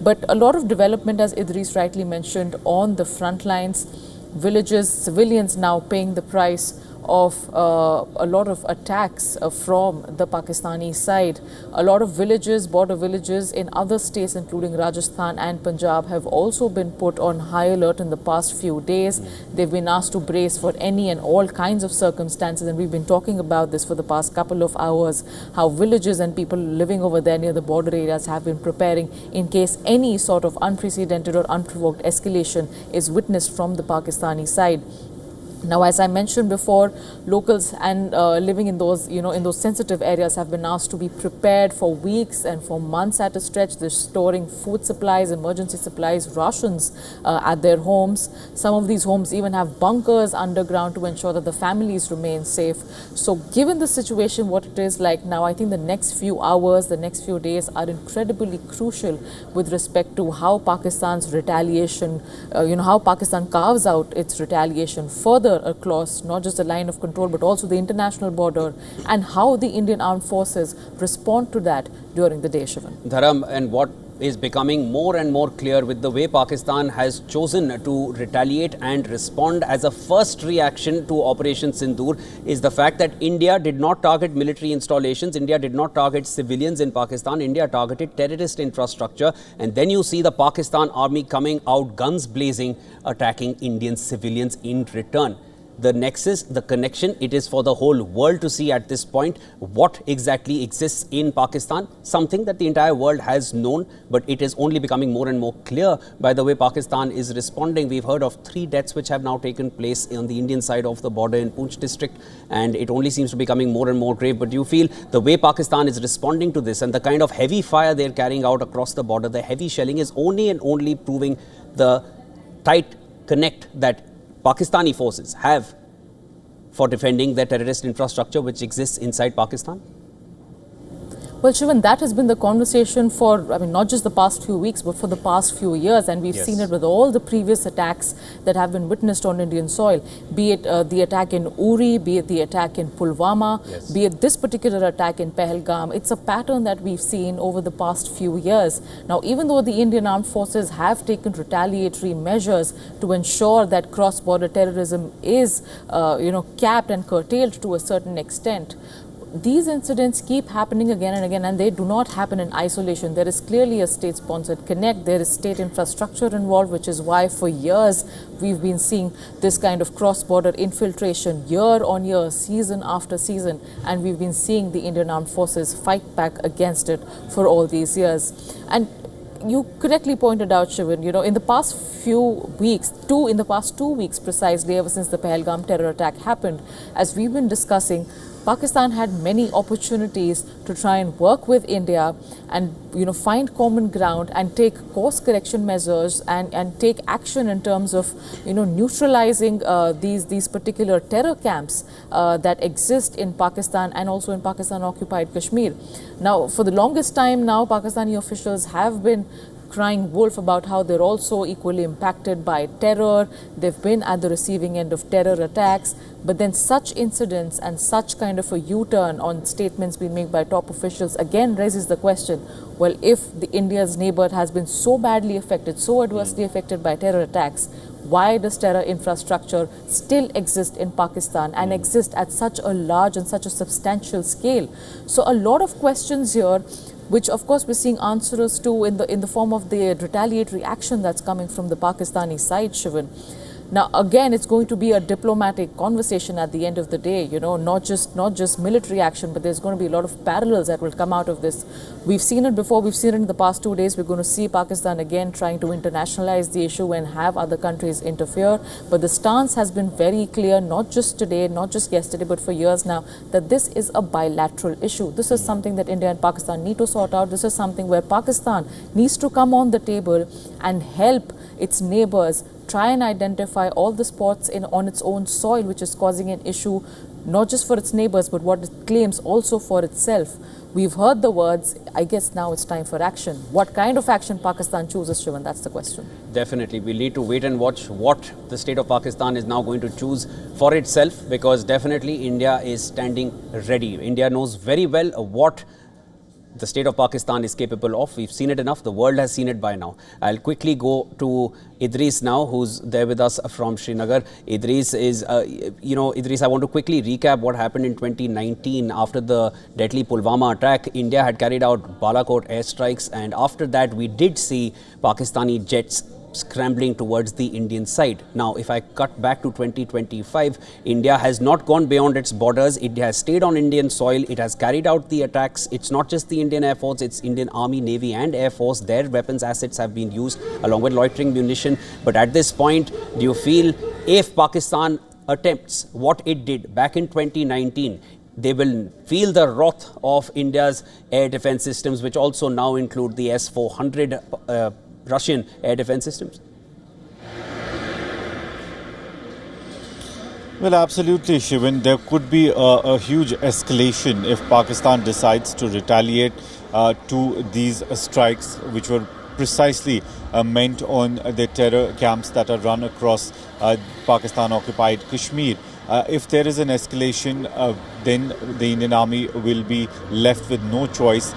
But a lot of development, as Idris rightly mentioned, on the front lines. Villages, civilians now paying the price of a lot of attacks from the Pakistani side. A lot of villages, border villages in other states, including Rajasthan and Punjab, have also been put on high alert in the past few days. They've been asked to brace for any and all kinds of circumstances, and we've been talking about this for the past couple of hours, how villages and people living over there near the border areas have been preparing in case any sort of unprecedented or unprovoked escalation is witnessed from the Pakistani side. Now, as I mentioned before, locals and living in those, in those sensitive areas have been asked to be prepared for weeks and for months at a stretch. They're storing food supplies, emergency supplies, rations at their homes. Some of these homes even have bunkers underground to ensure that the families remain safe. So given the situation, what it is like now, I think the next few hours, the next few days are incredibly crucial with respect to how Pakistan's retaliation, how Pakistan carves out its retaliation further across not just the line of control but also the international border, and how the Indian Armed Forces respond to that during the day, Shivan. Dharam, and what is becoming more and more clear with the way Pakistan has chosen to retaliate and respond as a first reaction to Operation Sindoor is the fact that India did not target military installations, India did not target civilians in Pakistan, India targeted terrorist infrastructure, and then you see the Pakistan army coming out guns blazing, attacking Indian civilians in return. The nexus, the connection, it is for the whole world to see at this point what exactly exists in Pakistan, something that the entire world has known, but it is only becoming more and more clear by the way Pakistan is responding. We've heard of 3 deaths which have now taken place on the Indian side of the border in Poonch district, and it only seems to be becoming more and more grave. But you feel the way Pakistan is responding to this and the kind of heavy fire they're carrying out across the border, the heavy shelling is only and only proving the tight connect that Pakistani forces have for defending their terrorist infrastructure which exists inside Pakistan? Well, Shivan, that has been the conversation for, I mean, not just the past few weeks, but for the past few years. And we've seen it with all the previous attacks that have been witnessed on Indian soil, be it the attack in Uri, be it the attack in Pulwama, be it this particular attack in Pahalgam. It's a pattern that we've seen over the past few years. Now, even though the Indian armed forces have taken retaliatory measures to ensure that cross-border terrorism is, capped and curtailed to a certain extent, these incidents keep happening again and again, and they do not happen in isolation. There is clearly a state-sponsored connect. There is state infrastructure involved, which is why for years we've been seeing this kind of cross-border infiltration year on year, season after season, and we've been seeing the Indian armed forces fight back against it for all these years. And you correctly pointed out, Shivan, in the past few weeks, in the past 2 weeks precisely, ever since the Pahalgam terror attack happened, as we've been discussing, Pakistan had many opportunities to try and work with India and find common ground and take course correction measures and take action in terms of neutralizing these particular terror camps that exist in Pakistan and also in Pakistan occupied Kashmir. Now, for the longest time now, Pakistani officials have been crying wolf about how they're also equally impacted by terror. They've been at the receiving end of terror attacks. But then such incidents and such kind of a U-turn on statements being made by top officials again raises the question, well, if India's neighbor has been so badly affected, so adversely affected by terror attacks, why does terror infrastructure still exist in Pakistan and exist at such a large and such a substantial scale? So a lot of questions here, which of course we're seeing answers to in the form of the retaliatory action that's coming from the Pakistani side, Shivan. Now, again, it's going to be a diplomatic conversation at the end of the day, not just military action, but there's going to be a lot of parallels that will come out of this. We've seen it before. We've seen it in the past 2 days. We're going to see Pakistan again trying to internationalize the issue and have other countries interfere. But the stance has been very clear, not just today, not just yesterday, but for years now, that this is a bilateral issue. This is something that India and Pakistan need to sort out. This is something where Pakistan needs to come on the table and help its neighbors try and identify all the spots on its own soil which is causing an issue, not just for its neighbors, but what it claims also for itself. We've heard the words. I guess now it's time for action. What kind of action Pakistan chooses, Shivan? That's the question. Definitely. We'll need to wait and watch what the state of Pakistan is now going to choose for itself, because definitely India is standing ready. India knows very well what the state of Pakistan is capable of. We've seen it enough. The world has seen it by now. I'll quickly go to Idris now, who's there with us from Srinagar. Idris is, Idris, I want to quickly recap what happened in 2019 after the deadly Pulwama attack. India had carried out Balakot airstrikes, and after that we did see Pakistani jets scrambling towards the Indian side. Now, if I cut back to 2025, India has not gone beyond its borders. It has stayed on Indian soil. It has carried out the attacks. It's not just the Indian Air Force, it's Indian Army, Navy and Air Force. Their weapons assets have been used along with loitering munition. But at this point, do you feel if Pakistan attempts what it did back in 2019, they will feel the wrath of India's air defense systems, which also now include the S-400 Russian air defense systems? Well, absolutely, Shivan. There could be a huge escalation if Pakistan decides to retaliate to these strikes, which were precisely meant on the terror camps that are run across Pakistan-occupied Kashmir. if there is an escalation, then the Indian Army will be left with no choice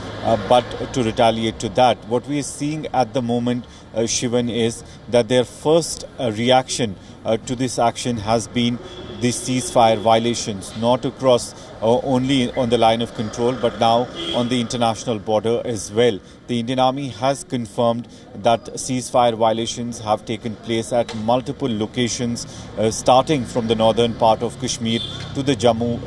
but to retaliate to that. What we are seeing at the moment, Shivan, is that their first reaction to this action has been the ceasefire violations, not across only on the line of control, but now on the international border as well. The Indian Army has confirmed that ceasefire violations have taken place at multiple locations, starting from the northern part of Kashmir to the Jammu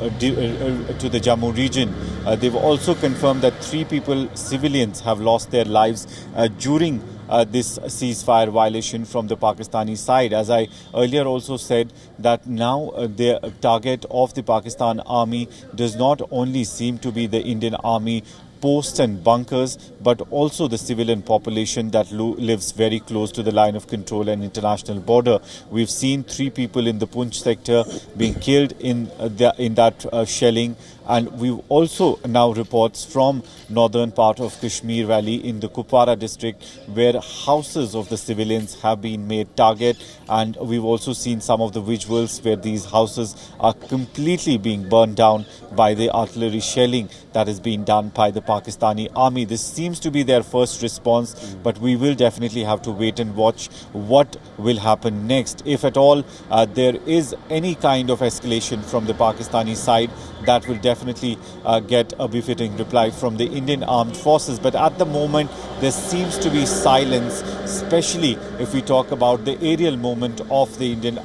region. They've also confirmed that 3 people, civilians, have lost their lives during this ceasefire violation from the Pakistani side. As I earlier also said, that now the target of the Pakistan Army does not only seem to be the Indian Army posts and bunkers, but also the civilian population that lives very close to the line of control and international border. We've seen 3 people in the Poonch sector being killed in that shelling, and we've also now reports from northern part of Kashmir Valley in the Kupwara district, where houses of the civilians have been made target, and we've also seen some of the visuals where these houses are completely being burned down by the artillery shelling that is being done by the Pakistani Army. This seems to be their first response, but we will definitely have to wait and watch what will happen next. If at all there is any kind of escalation from the Pakistani side, that will definitely get a befitting reply from the Indian Armed Forces. But at the moment, there seems to be silence, especially if we talk about the aerial movement of the Indian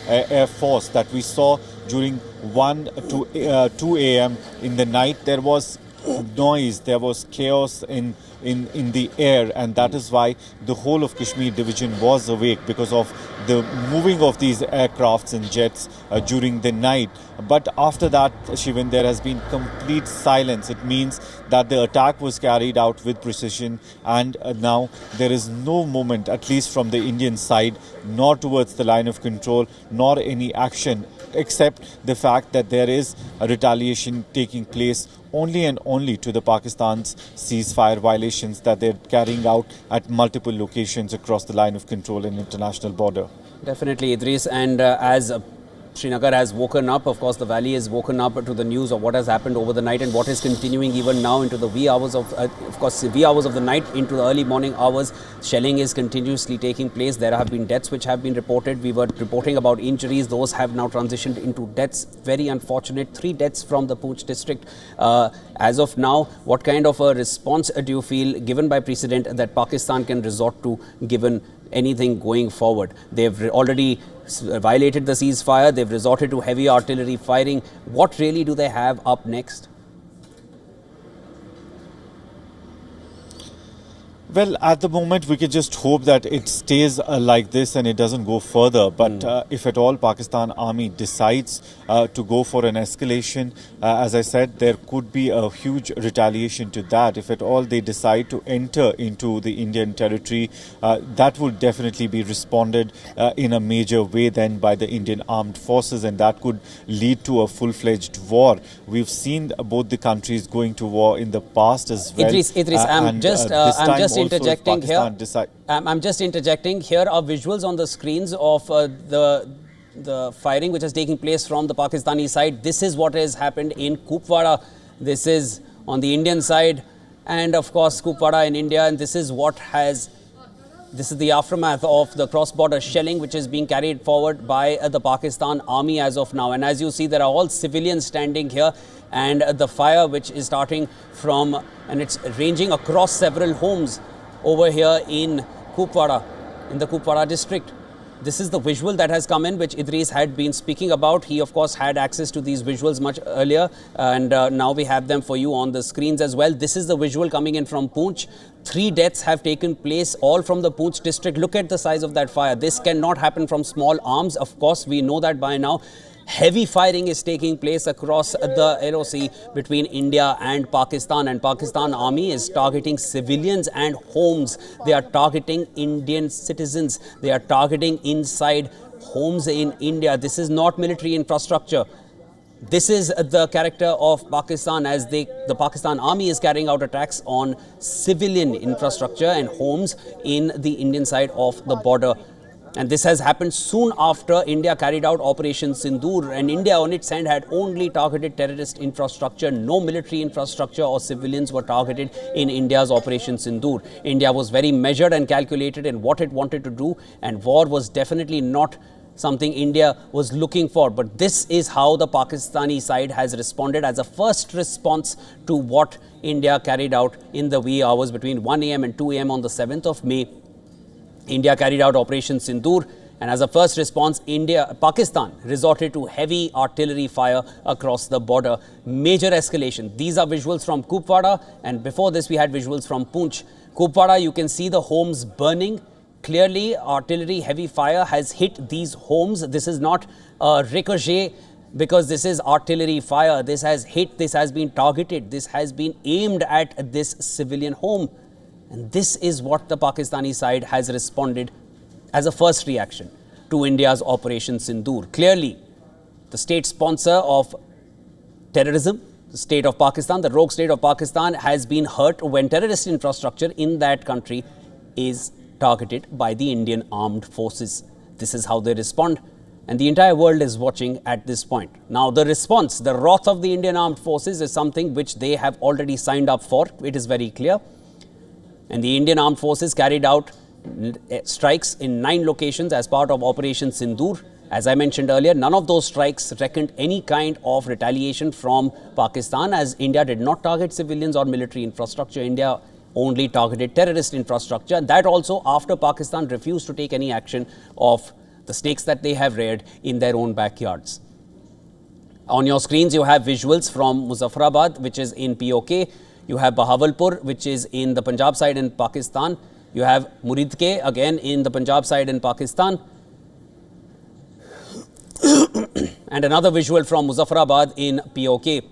Air Force that we saw during 1 to 2 a.m. in the night. There was noise, there was chaos in the air, and that is why the whole of Kashmir division was awake, because of the moving of these aircrafts and jets during the night. But after that, Shivan, there has been complete silence. It means that the attack was carried out with precision, and now there is no movement, at least from the Indian side, nor towards the line of control, nor any action, except the fact that there is a retaliation taking place only and only to the Pakistan's ceasefire violations that they're carrying out at multiple locations across the line of control and international border. Definitely, Idris, and as Srinagar has woken up, of course the valley has woken up to the news of what has happened over the night and what is continuing even now into the wee hours of the night into the early morning hours. Shelling is continuously taking place. There have been deaths which have been reported. We were reporting about injuries. Those have now transitioned into deaths. Very unfortunate. 3 deaths from the Poonch district. As of now, what kind of a response do you feel given by precedent that Pakistan can resort to given anything going forward? They've already violated the ceasefire. They've resorted to heavy artillery firing. What really do they have up next? Well, at the moment, we can just hope that it stays like this and it doesn't go further. But if at all Pakistan Army decides to go for an escalation, as I said, there could be a huge retaliation to that. If at all they decide to enter into the Indian territory, that would definitely be responded in a major way then by the Indian Armed Forces, and that could lead to a full-fledged war. We've seen both the countries going to war in the past as well. Idris, I'm just interjecting here. I'm just interjecting. Here are visuals on the screens of the firing which is taking place from the Pakistani side. This is what has happened in Kupwara. This is on the Indian side, and of course Kupwara in India. And this is the aftermath of the cross-border shelling which is being carried forward by the Pakistan Army as of now. And as you see, there are all civilians standing here, and the fire which is starting from, and it's ranging across several homes over here in Kupwara, in the Kupwara district. This is the visual that has come in, which Idris had been speaking about. He, of course, had access to these visuals much earlier, and now we have them for you on the screens as well. This is the visual coming in from Poonch. 3 deaths have taken place, all from the Poonch district. Look at the size of that fire. This cannot happen from small arms. Of course, we know that by now. Heavy firing is taking place across the LOC between India and Pakistan Army is targeting civilians and homes. They are targeting Indian citizens. They are targeting inside homes in India. This is not military infrastructure. This is the character of Pakistan, as the Pakistan Army is carrying out attacks on civilian infrastructure and homes in the Indian side of the border. And this has happened soon after India carried out Operation Sindoor, and India on its end had only targeted terrorist infrastructure. No military infrastructure or civilians were targeted in India's Operation Sindoor. India was very measured and calculated in what it wanted to do, and war was definitely not something India was looking for. But this is how the Pakistani side has responded as a first response to what India carried out in the wee hours between 1 a.m. and 2 a.m. on the 7th of May. India carried out Operation Sindoor, and as a first response, Pakistan resorted to heavy artillery fire across the border. Major escalation. These are visuals from Kupwara, and before this we had visuals from Poonch. Kupwara, you can see the homes burning. Clearly, artillery heavy fire has hit these homes. This is not a ricochet, because this is artillery fire. This has hit, this has been targeted, this has been aimed at this civilian home. And this is what the Pakistani side has responded as a first reaction to India's Operation Sindoor. Clearly, the state sponsor of terrorism, the state of Pakistan, the rogue state of Pakistan, has been hurt when terrorist infrastructure in that country is targeted by the Indian armed forces. This is how they respond, and the entire world is watching at this point. Now, the response, the wrath of the Indian armed forces is something which they have already signed up for. It is very clear. And the Indian armed forces carried out strikes in 9 locations as part of Operation Sindoor. As I mentioned earlier, none of those strikes reckoned any kind of retaliation from Pakistan, as India did not target civilians or military infrastructure. India only targeted terrorist infrastructure, and that also after Pakistan refused to take any action of the stakes that they have reared in their own backyards. On your screens, you have visuals from Muzaffarabad, which is in POK. You have Bahawalpur, which is in the Punjab side in Pakistan. You have Muridke, again in the Punjab side in Pakistan. And another visual from Muzaffarabad in POK.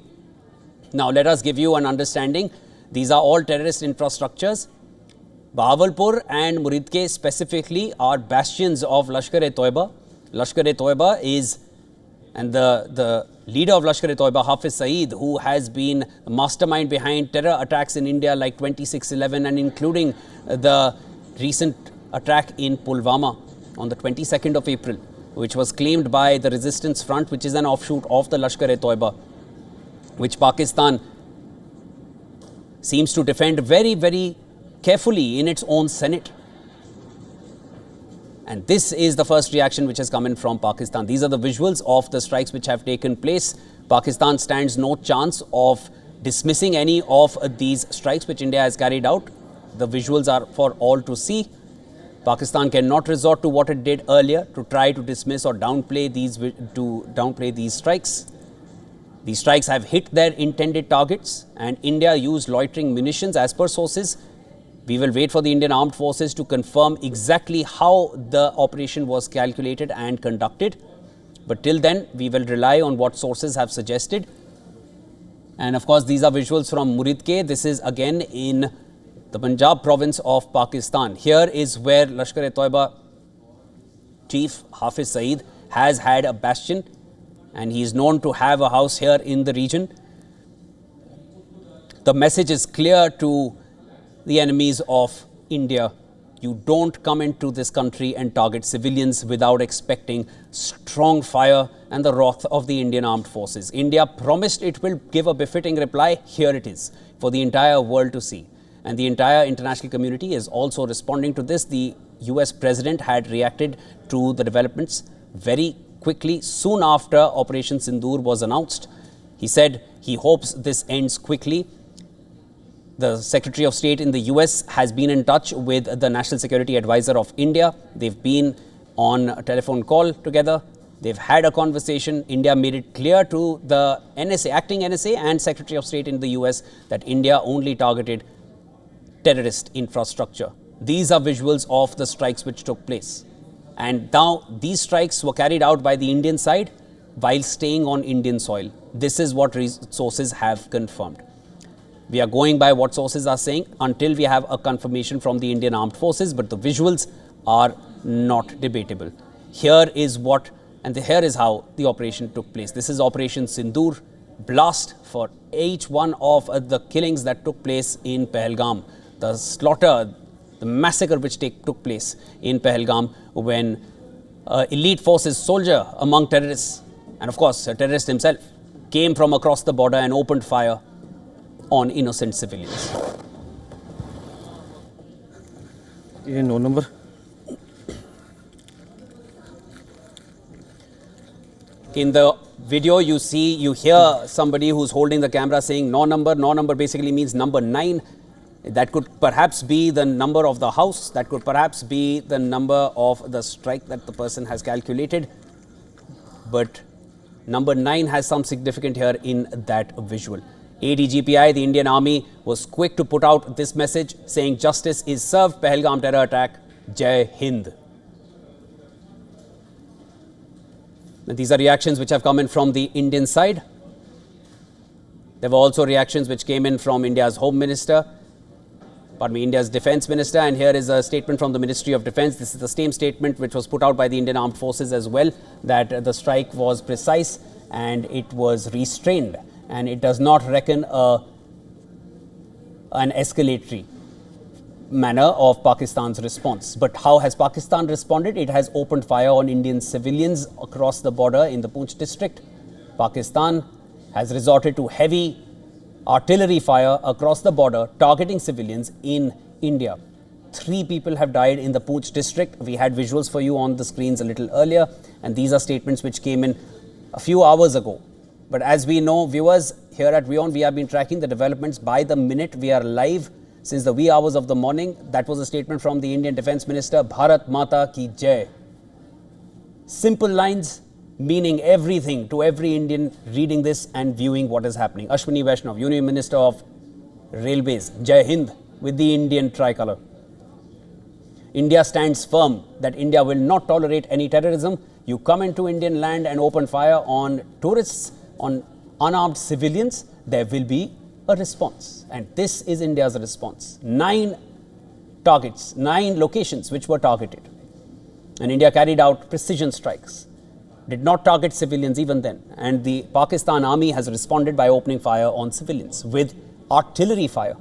Now, let us give you an understanding. These are all terrorist infrastructures. Bahawalpur and Muridke specifically are bastions of Lashkar-e-Toiba. Lashkar-e-Toiba is, and the leader of Lashkar-e-Toiba, Hafiz Saeed, who has been the mastermind behind terror attacks in India like 26/11 and including the recent attack in Pulwama on the 22nd of April, which was claimed by the Resistance Front, which is an offshoot of the Lashkar-e-Toiba, which Pakistan seems to defend very, very carefully in its own Senate. And this is the first reaction which has come in from Pakistan. These are the visuals of the strikes which have taken place. Pakistan stands no chance of dismissing any of these strikes which India has carried out. The visuals are for all to see. Pakistan cannot resort to what it did earlier to try to dismiss or downplay these strikes. These strikes have hit their intended targets, and India used loitering munitions as per sources. We will wait for the Indian armed forces to confirm exactly how the operation was calculated and conducted. But till then, we will rely on what sources have suggested. And of course, these are visuals from Muridke. This is again in the Punjab province of Pakistan. Here is where Lashkar-e-Toiba chief Hafiz Saeed has had a bastion, and he is known to have a house here in the region. The message is clear to the enemies of India. You don't come into this country and target civilians without expecting strong fire and the wrath of the Indian armed forces. India promised it will give a befitting reply. Here it is for the entire world to see. And the entire international community is also responding to this. The US president had reacted to the developments very quickly soon after Operation Sindoor was announced. He said he hopes this ends quickly. The Secretary of State in the US has been in touch with the National Security Advisor of India. They've been on a telephone call together. They've had a conversation. India made it clear to the NSA, acting NSA and Secretary of State in the US that India only targeted terrorist infrastructure. These are visuals of the strikes which took place. And now these strikes were carried out by the Indian side while staying on Indian soil. This is what sources have confirmed. We are going by what sources are saying until we have a confirmation from the Indian armed forces, but the visuals are not debatable. Here is what, and here is how the operation took place. This is Operation Sindoor, blast for each one of the killings that took place in Pahalgam, the slaughter, the massacre which took place in Pahalgam when elite forces soldier among terrorists, and of course, a terrorist himself, came from across the border and opened fire on innocent civilians. ये 9 number. In the video, you hear somebody who's holding the camera saying no number. No number basically means number 9. That could perhaps be the number of the house. That could perhaps be the number of the strike that the person has calculated. But number 9 has some significance here in that visual. ADGPI, the Indian Army, was quick to put out this message saying justice is served. Pahalgam terror attack. Jai Hind. And these are reactions which have come in from the Indian side. There were also reactions which came in from India's Home Minister, India's Defence Minister, and here is a statement from the Ministry of Defence. This is the same statement which was put out by the Indian Armed Forces as well, that the strike was precise and it was restrained and it does not reckon an escalatory manner of Pakistan's response. But how has Pakistan responded? It has opened fire on Indian civilians across the border in the Poonch district. Pakistan has resorted to heavy artillery fire across the border, targeting civilians in India. 3 people have died in the Poonch district. We had visuals for you on the screens a little earlier, and these are statements which came in a few hours ago. But as we know, viewers, here at WION, we have been tracking the developments by the minute. We are live since the wee hours of the morning. That was a statement from the Indian Defence Minister, Bharat Mata Ki Jai. Simple lines meaning everything to every Indian reading this and viewing what is happening. Ashwini Vaishnav, Union Minister of Railways, Jai Hind, with the Indian tricolour. India stands firm that India will not tolerate any terrorism. You come into Indian land and open fire on tourists, on unarmed civilians, there will be a response. And this is India's response. 9 targets, 9 locations which were targeted. And India carried out precision strikes. Did not target civilians even then. And the Pakistan Army has responded by opening fire on civilians with artillery fire.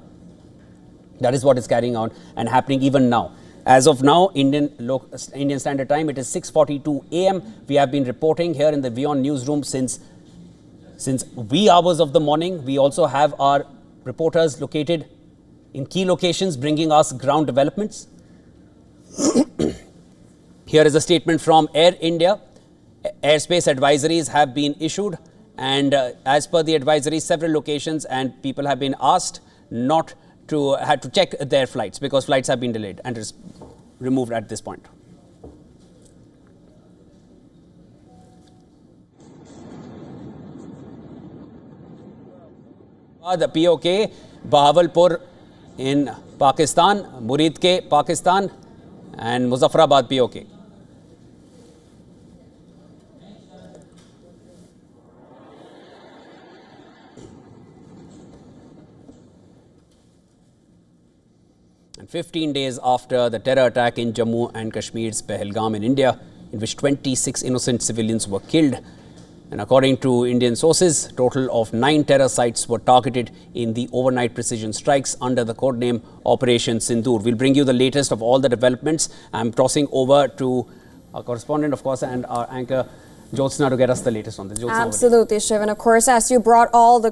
That is what is carrying on and happening even now. As of now, Indian Standard Time, it is 6:42 a.m. We have been reporting here in the WION newsroom since wee hours of the morning. We also have our reporters located in key locations bringing us ground developments. Here is a statement from Air India. Airspace advisories have been issued, and as per the advisory, several locations and people have been asked not to had to check their flights because flights have been delayed and removed at this point. The POK, Bahawalpur in Pakistan, Muridke, Pakistan, and Muzaffarabad POK. And 15 days after the terror attack in Jammu and Kashmir's Pahalgam in India, in which 26 innocent civilians were killed, and according to Indian sources, total of 9 terror sites were targeted in the overnight precision strikes under the codename Operation Sindoor. We'll bring you the latest of all the developments. I'm tossing over to our correspondent, of course, and our anchor, Jyotsna, to get us the latest on this. Jyotsna, absolutely, Shiv. And of course, as you brought all the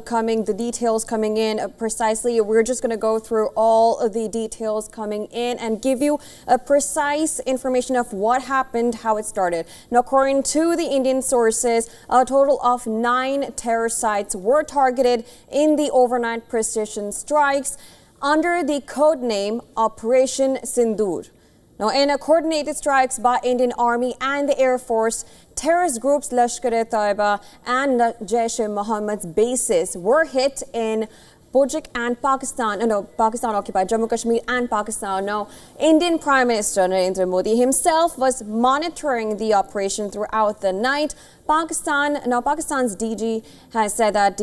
details coming in precisely, we're just going to go through all of the details coming in and give you a precise information of what happened, how it started. Now, according to the Indian sources, a total of 9 terror sites were targeted in the overnight precision strikes under the code name Operation Sindoor. Now, in coordinated strikes by Indian Army and the Air Force, terrorist groups Lashkar-e-Taiba and Jaish-e-Mohammed's bases were hit in Pujik and Pakistan-occupied Jammu Kashmir and Pakistan. Now, Indian Prime Minister Narendra Modi himself was monitoring the operation throughout the night. Pakistan's DG has said that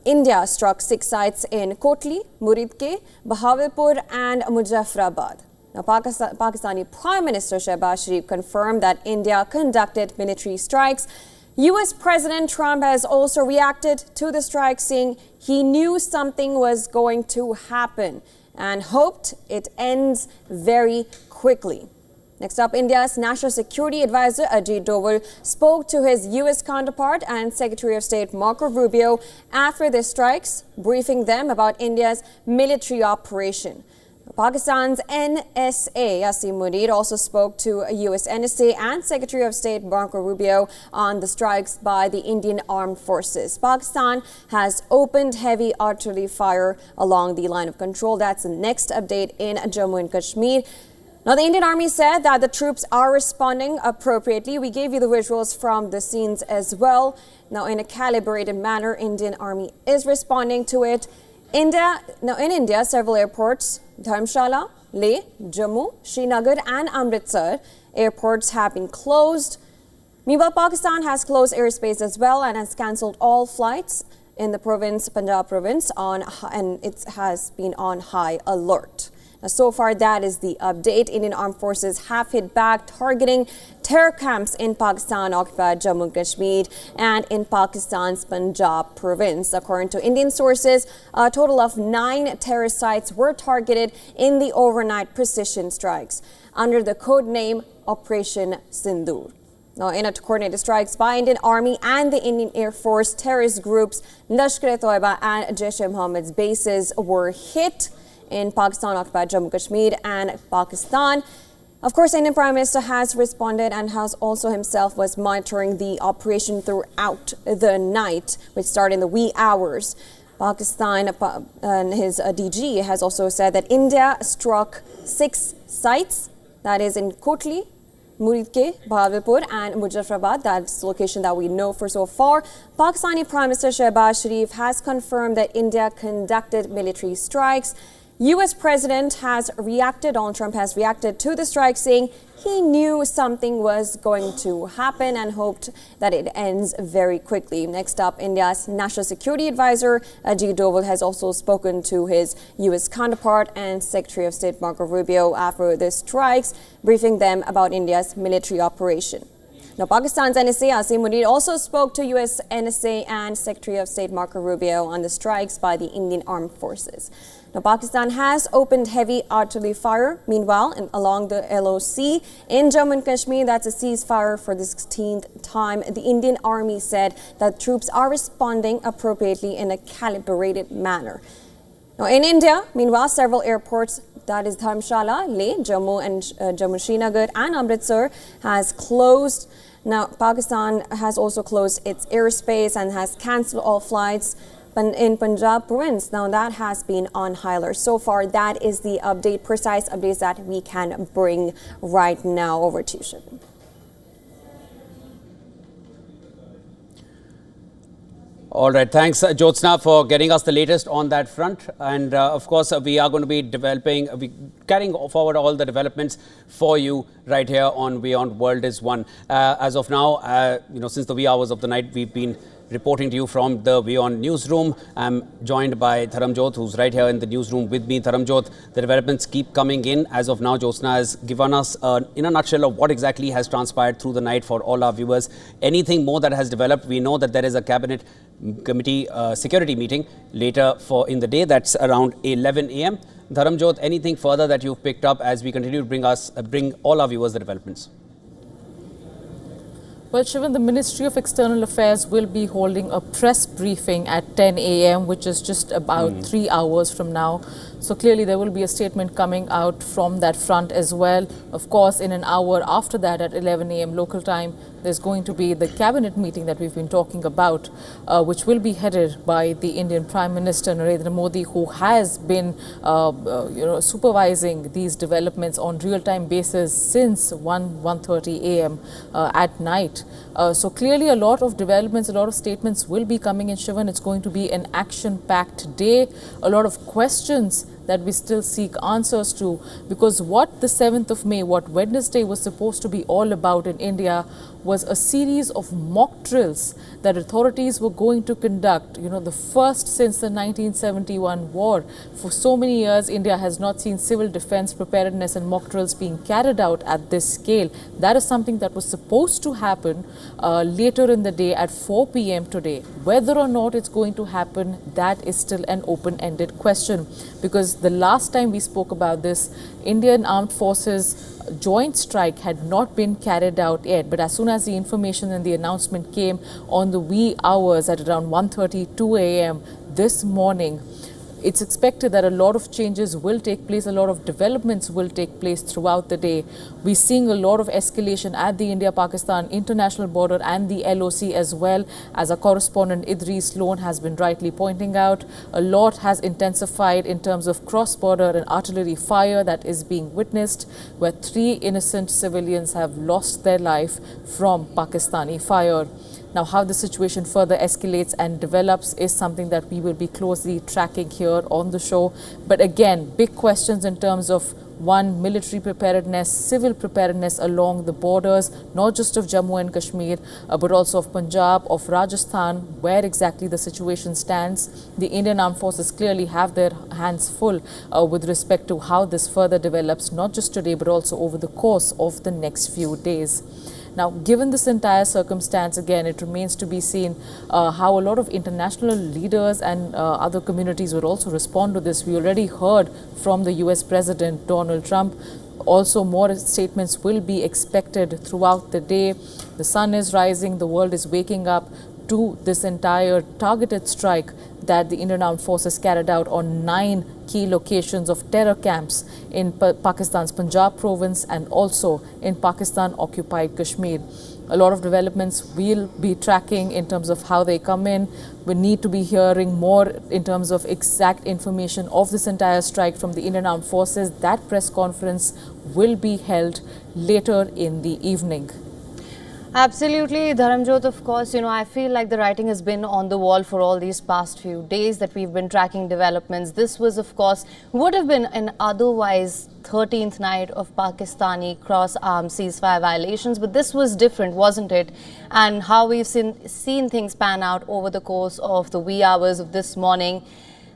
India struck 6 sites in Kotli, Muridke, Bahawalpur and Muzaffarabad. Now, Pakistani Prime Minister Shehbaz Sharif confirmed that India conducted military strikes. U.S. President Trump has also reacted to the strike, saying he knew something was going to happen and hoped it ends very quickly. Next up, India's National Security Advisor Ajit Doval spoke to his U.S. counterpart and Secretary of State Marco Rubio after the strikes, briefing them about India's military operation. Pakistan's NSA, Asim Munir, also spoke to U.S. NSA and Secretary of State Marco Rubio on the strikes by the Indian Armed Forces. Pakistan has opened heavy artillery fire along the line of control. That's the next update in Jammu and Kashmir. Now, the Indian Army said that the troops are responding appropriately. We gave you the visuals from the scenes as well. Now, in a calibrated manner, Indian Army is responding to it. In India, several airports, Dharamshala, Leh, Jammu, Srinagar and Amritsar airports have been closed. Meanwhile, Pakistan has closed airspace as well and has cancelled all flights in the province, Punjab province, and it has been on high alert. Now, so far, that is the update. Indian Armed Forces have hit back, targeting terror camps in Pakistan-occupied Jammu and Kashmir and in Pakistan's Punjab province. According to Indian sources, a total of 9 terrorist sites were targeted in the overnight precision strikes under the code name Operation Sindoor. Now, in a coordinated strikes by Indian Army and the Indian Air Force, terrorist groups Lashkar-e-Toiba and Jaish-e-Mohammed's bases were hit in Pakistan-occupied Jammu Kashmir and Pakistan. Of course, Indian Prime Minister has responded and has also himself was monitoring the operation throughout the night, which started in the wee hours. Pakistan and his DG has also said that India struck 6 sites, that is in Kotli, Muridke, Bahawalpur and Muzaffarabad. That's the location that we know for so far. Pakistani Prime Minister Shehbaz Sharif has confirmed that India conducted military strikes. U.S. President Donald Trump has reacted to the strike, saying he knew something was going to happen and hoped that it ends very quickly. Next up, India's National Security Advisor Ajit Doval has also spoken to his U.S. counterpart and Secretary of State Marco Rubio after the strikes, briefing them about India's military operation. Now, Pakistan's NSA Asim Munir also spoke to U.S. NSA and Secretary of State Marco Rubio on the strikes by the Indian Armed Forces. Now, Pakistan has opened heavy artillery fire. Meanwhile, along the LOC in Jammu and Kashmir, that's a ceasefire for the 16th time. The Indian Army said that troops are responding appropriately in a calibrated manner. Now, in India, meanwhile, several airports, that is Dharamshala, Leh, Jammu, Srinagar and Amritsar, has closed. Now, Pakistan has also closed its airspace and has cancelled all flights in Punjab province. Now, that has been on high alert. So far, that is the update, precise updates that we can bring right now. Over to you, Shivan. All right. Thanks, Jyotsna, for getting us the latest on that front. And of course, we are going to be carrying forward all the developments for you right here on WION World is One. As of now, since the wee hours of the night, we've been reporting to you from the WION newsroom. I'm joined by Dharamjot, who's right here in the newsroom with me. Dharamjot, the developments keep coming in. As of now, Jyotsna has given us, in a nutshell, of what exactly has transpired through the night for all our viewers. Anything more that has developed? We know that there is a cabinet committee security meeting later in the day. That's around 11 a.m. Dharamjot, anything further that you've picked up as we continue to bring all our viewers the developments? Well, Shivan, the Ministry of External Affairs will be holding a press briefing at 10 a.m., which is just about 3 hours from now. So clearly there will be a statement coming out from that front as well. Of course, in an hour after that at 11 a.m. local time, there's going to be the cabinet meeting that we've been talking about, which will be headed by the Indian Prime Minister Narendra Modi, who has been supervising these developments on real-time basis since 1:30 a.m. At night. So clearly a lot of developments, a lot of statements will be coming in, Shivan. It's going to be an action-packed day, a lot of questions that we still seek answers to, because what the 7th of May, what Wednesday was supposed to be all about in India was a series of mock drills that authorities were going to conduct, the first since the 1971 war. For so many years, India has not seen civil defense preparedness and mock drills being carried out at this scale. That is something that was supposed to happen later in the day at 4 p.m. today. Whether or not it's going to happen, that is still an open-ended question, because because the last time we spoke about this, Indian Armed Forces joint strike had not been carried out yet. But as soon as the information and the announcement came on the wee hours at around 1:32 a.m. this morning, it's expected that a lot of changes will take place, a lot of developments will take place throughout the day. We're seeing a lot of escalation at the India-Pakistan international border and the LOC as well, as our correspondent Idris Loan has been rightly pointing out. A lot has intensified in terms of cross-border and artillery fire that is being witnessed, where 3 innocent civilians have lost their life from Pakistani fire. Now, how the situation further escalates and develops is something that we will be closely tracking here on the show. But again, big questions in terms of, one, military preparedness, civil preparedness along the borders, not just of Jammu and Kashmir, but also of Punjab, of Rajasthan, where exactly the situation stands. The Indian Armed Forces clearly have their hands full with respect to how this further develops, not just today, but also over the course of the next few days. Now, given this entire circumstance, again, it remains to be seen how a lot of international leaders and other communities would also respond to this. We already heard from the US President Donald Trump. Also, more statements will be expected throughout the day. The sun is rising, the world is waking up to this entire targeted strike that the Indian Armed Forces carried out on 9 key locations of terror camps in Pakistan's Punjab province and also in Pakistan-occupied Kashmir. A lot of developments we'll be tracking in terms of how they come in. We need to be hearing more in terms of exact information of this entire strike from the Indian Armed Forces. That press conference will be held later in the evening. Absolutely, Dharamjot, of course, I feel like the writing has been on the wall for all these past few days that we've been tracking developments. This was, of course, would have been an otherwise 13th night of Pakistani cross-armed ceasefire violations, but this was different, wasn't it? And how we've seen things pan out over the course of the wee hours of this morning,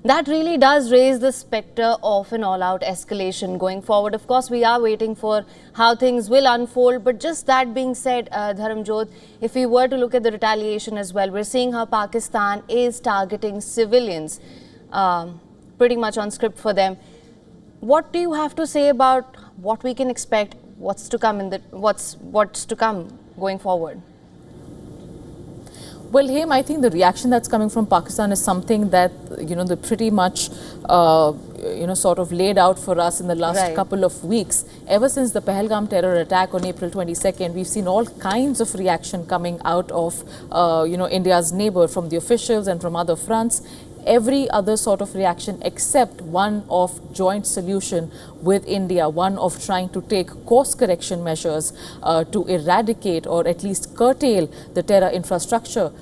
that really does raise the spectre of an all-out escalation going forward. Of course, we are waiting for how things will unfold. But just that being said, Dharamjot, if we were to look at the retaliation as well, we're seeing how Pakistan is targeting civilians, pretty much on script for them. What do you have to say about what we can expect, what's to come what's to come going forward? Well, Haim, I think the reaction that's coming from Pakistan is something that, they pretty much, sort of laid out for us in the last couple of weeks. Ever since the Pahalgam terror attack on April 22nd, we've seen all kinds of reaction coming out of, India's neighbor, from the officials and from other fronts. Every other sort of reaction except one of joint solution with India, one of trying to take course correction measures to eradicate or at least curtail the terror infrastructure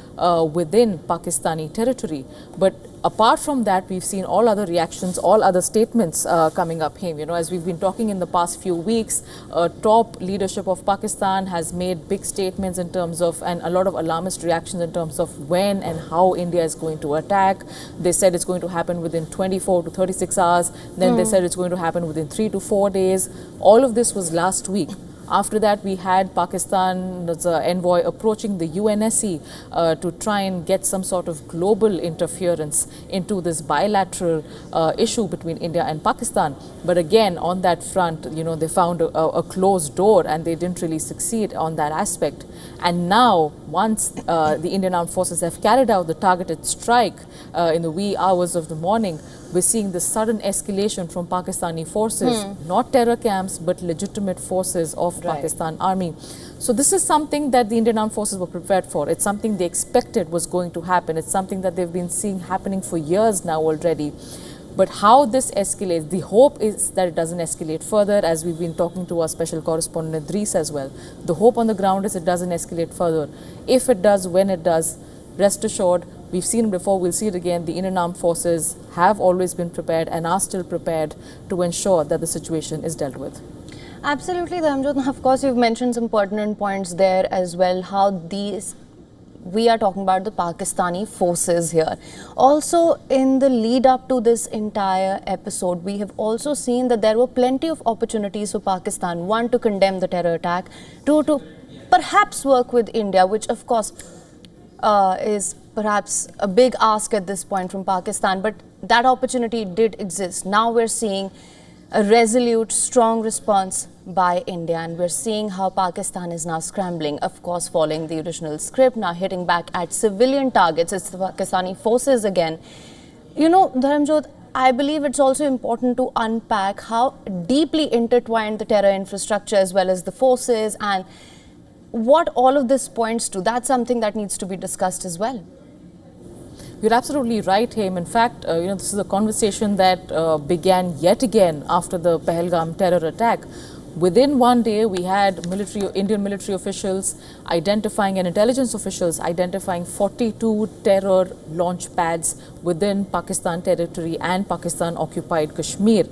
within Pakistani territory. But apart from that, we've seen all other reactions, all other statements coming up. As we've been talking in the past few weeks, top leadership of Pakistan has made big statements in terms of, and a lot of alarmist reactions in terms of when and how India is going to attack. They said it's going to happen within 24 to 36 hours. Then they said it's going to happen within 3 to 4 days. All of this was last week. After that, we had Pakistan's envoy approaching the UNSC to try and get some sort of global interference into this bilateral issue between India and Pakistan. But again, on that front, they found a closed door and they didn't really succeed on that aspect. And now, once the Indian Armed Forces have carried out the targeted strike in the wee hours of the morning, we're seeing this sudden escalation from Pakistani forces, not terror camps, but legitimate forces of Pakistan Army. So this is something that the Indian Armed Forces were prepared for. It's something they expected was going to happen. It's something that they've been seeing happening for years now already. But how this escalates, the hope is that it doesn't escalate further, as we've been talking to our special correspondent Idris as well. The hope on the ground is it doesn't escalate further. If it does, when it does, rest assured, we've seen it before, we'll see it again. The Indian Armed Forces have always been prepared and are still prepared to ensure that the situation is dealt with. Absolutely, Dharamjot. Of course, you've mentioned some pertinent points there as well, how we are talking about the Pakistani forces here. Also, in the lead up to this entire episode, we have also seen that there were plenty of opportunities for Pakistan. One, to condemn the terror attack. Two, to perhaps work with India, which of course is perhaps a big ask at this point from Pakistan. But that opportunity did exist. Now we're seeing a resolute, strong response by India, and we're seeing how Pakistan is now scrambling, of course, following the original script, now hitting back at civilian targets. It's the Pakistani forces again. You know, Dharamjot, I believe it's also important to unpack how deeply intertwined the terror infrastructure as well as the forces and what all of this points to. That's something that needs to be discussed as well. You're absolutely right, Haim. In fact, this is a conversation that began yet again after the Pahalgam terror attack. Within one day, we had Indian military officials identifying and intelligence officials identifying 42 terror launch pads within Pakistan territory and Pakistan-occupied Kashmir.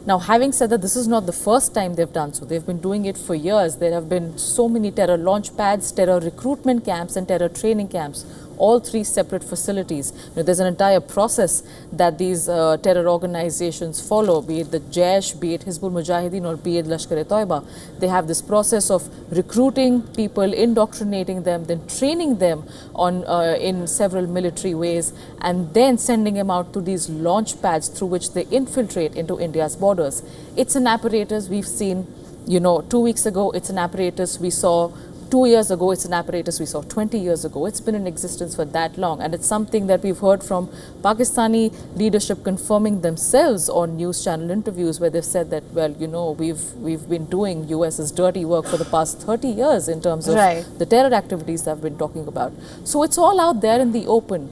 Now, having said that, this is not the first time they've done so. They've been doing it for years. There have been so many terror launch pads, terror recruitment camps, and terror training camps. All three separate facilities. There's an entire process that these terror organizations follow, be it the Jaish, be it Hizbul Mujahideen, or be it Lashkar-e-Toiba. They have this process of recruiting people, indoctrinating them, then training them on in several military ways, and then sending them out to these launch pads through which they infiltrate into India's borders. It's an apparatus we've seen, 2 weeks ago, it's an apparatus we saw 2 years ago, it's an apparatus we saw 20 years ago. It's been in existence for that long, and it's something that we've heard from Pakistani leadership confirming themselves on news channel interviews, where they've said that, well, we've been doing US's dirty work for the past 30 years in terms of the terror activities that I've been talking about. So it's all out there in the open.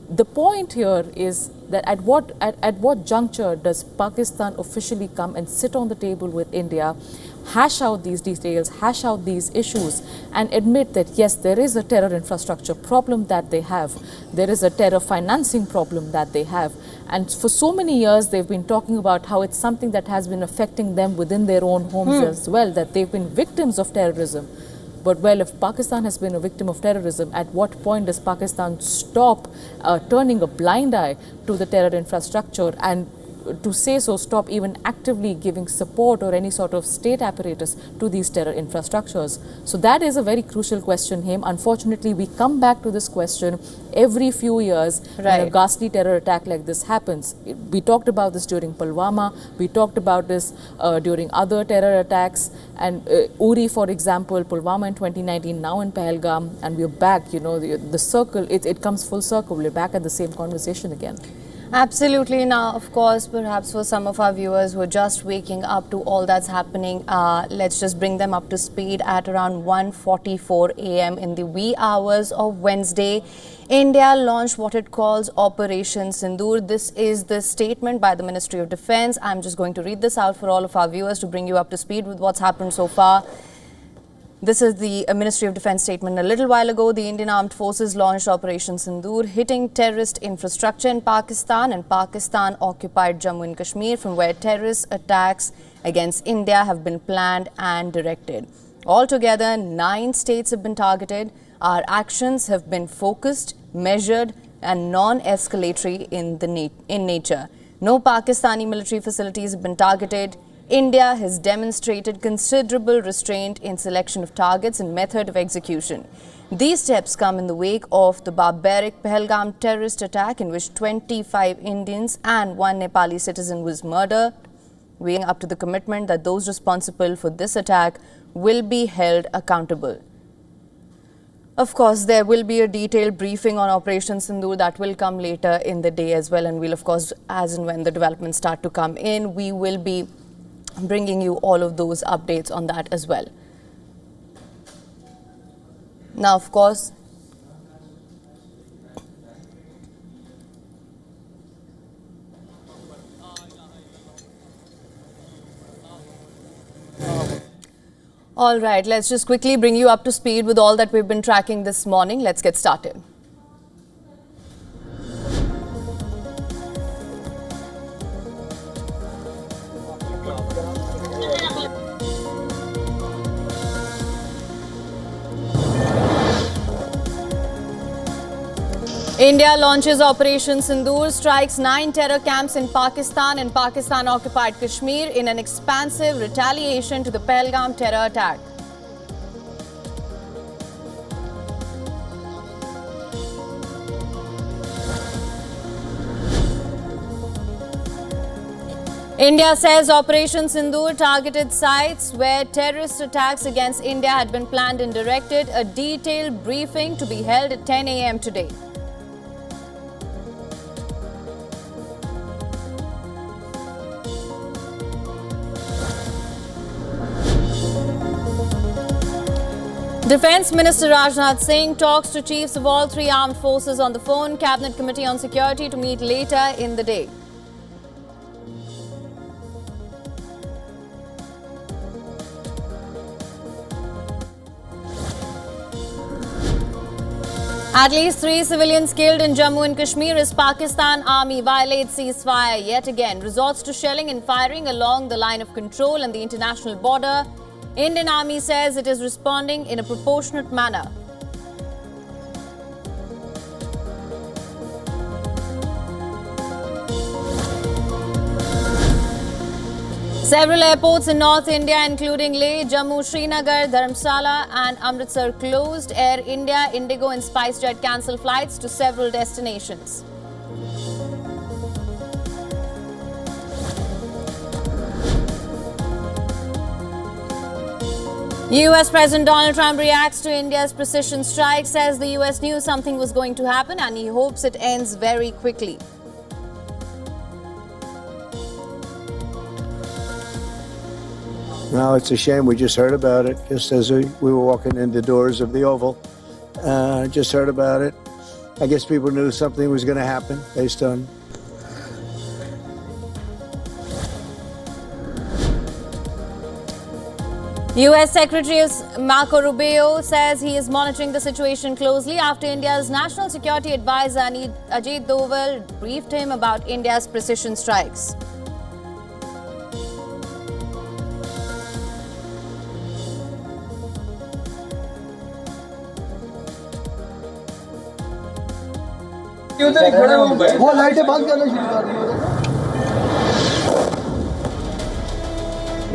The point here is that at what juncture does Pakistan officially come and sit on the table with India, hash out these details, hash out these issues, and admit that yes, there is a terror infrastructure problem that they have, there is a terror financing problem that they have, and for so many years they've been talking about how it's something that has been affecting them within their own homes as well, that they've been victims of terrorism. But well, if Pakistan has been a victim of terrorism, at what point does Pakistan stop turning a blind eye to the terror infrastructure, and to say so, stop even actively giving support or any sort of state apparatus to these terror infrastructures? So that is a very crucial question, Haim. Unfortunately, we come back to this question every few years when a ghastly terror attack like this happens. We talked about this during Pulwama, we talked about this during other terror attacks, and Uri, for example, Pulwama in 2019, now in Pahalgam, and we're back, the circle, it comes full circle, we're back at the same conversation again. Absolutely. Now, of course, perhaps for some of our viewers who are just waking up to all that's happening, let's just bring them up to speed. At around 1:44 a.m. in the wee hours of Wednesday, India launched what it calls Operation Sindoor. This is the statement by the Ministry of Defence. I'm just going to read this out for all of our viewers to bring you up to speed with what's happened so far. This is the Ministry of Defence statement. A little while ago, the Indian Armed Forces launched Operation Sindoor, hitting terrorist infrastructure in Pakistan and Pakistan-occupied Jammu and Kashmir, from where terrorist attacks against India have been planned and directed. Altogether, 9 states have been targeted. Our actions have been focused, measured, and non-escalatory in nature. No Pakistani military facilities have been targeted. India has demonstrated considerable restraint in selection of targets and method of execution. These steps come in the wake of the barbaric Pahalgam terrorist attack, in which 25 Indians and 1 Nepali citizen was murdered, weighing up to the commitment that those responsible for this attack will be held accountable. Of course, there will be a detailed briefing on Operation Sindoor that will come later in the day as well, and we'll, of course, as and when the developments start to come in, we will be bringing you all of those updates on that as well. Now, of course, all right, let's just quickly bring you up to speed with all that we've been tracking this morning. Let's get started. India launches Operation Sindoor, strikes 9 terror camps in Pakistan and Pakistan-occupied Kashmir in an expansive retaliation to the Pahalgam terror attack. India says Operation Sindoor targeted sites where terrorist attacks against India had been planned and directed. A detailed briefing to be held at 10 a.m. today. Defence Minister Rajnath Singh talks to chiefs of all three armed forces on the phone. Cabinet Committee on Security to meet later in the day. At least 3 civilians killed in Jammu and Kashmir as Pakistan Army violates ceasefire yet again. Resorts to shelling and firing along the line of control and the international border. Indian Army says it is responding in a proportionate manner. Several airports in North India, including Leh, Jammu, Srinagar, Dharamsala and Amritsar closed. Air India, Indigo and SpiceJet cancelled flights to several destinations. US President Donald Trump reacts to India's precision strike, says the US knew something was going to happen and he hopes it ends very quickly. No, it's a shame. We just heard about it just as we were walking in the doors of the Oval. Just heard about it. I guess people knew something was going to happen based on. US Secretary Marco Rubio says he is monitoring the situation closely after India's National Security Advisor Ajit Doval briefed him about India's precision strikes. वो लाइटें बंद करना शुरू कर दी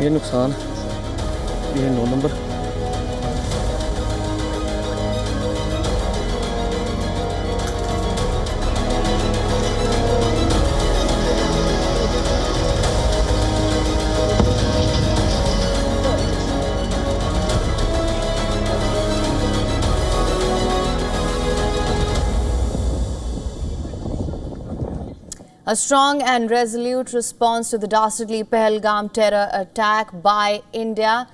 ये नुकसान ये 9 number A strong and resolute response to the dastardly Pahalgam terror attack by India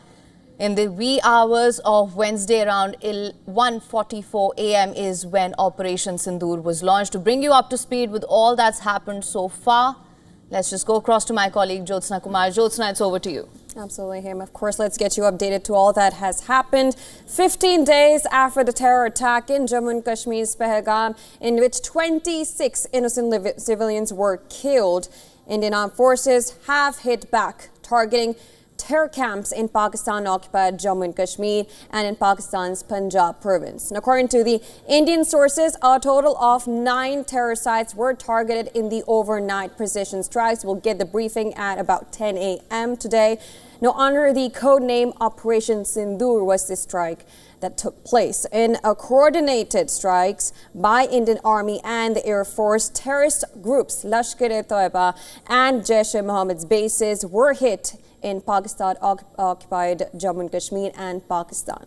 in the wee hours of Wednesday around 1:44 a.m. is when Operation Sindoor was launched. To bring you up to speed with all that's happened so far, let's just go across to my colleague Jyotsna Kumar. Jyotsna, it's over to you. Absolutely, Him. Of course, let's get you updated to all that has happened. 15 days after the terror attack in Jammu and Kashmir's Pahalgam, in which 26 innocent civilians were killed, Indian armed forces have hit back, targeting terror camps in Pakistan-occupied Jammu and Kashmir and in Pakistan's Punjab province. And according to the Indian sources, a total of 9 terror sites were targeted in the overnight precision strikes. We'll get the briefing at about 10 a.m. today. Now, under the code name Operation Sindoor was this strike that took place. In a coordinated strikes by Indian Army and the Air Force, terrorist groups Lashkar-e-Toiba and Jaish-e-Mohammed's bases were hit in Pakistan-occupied Jammu and Kashmir and Pakistan.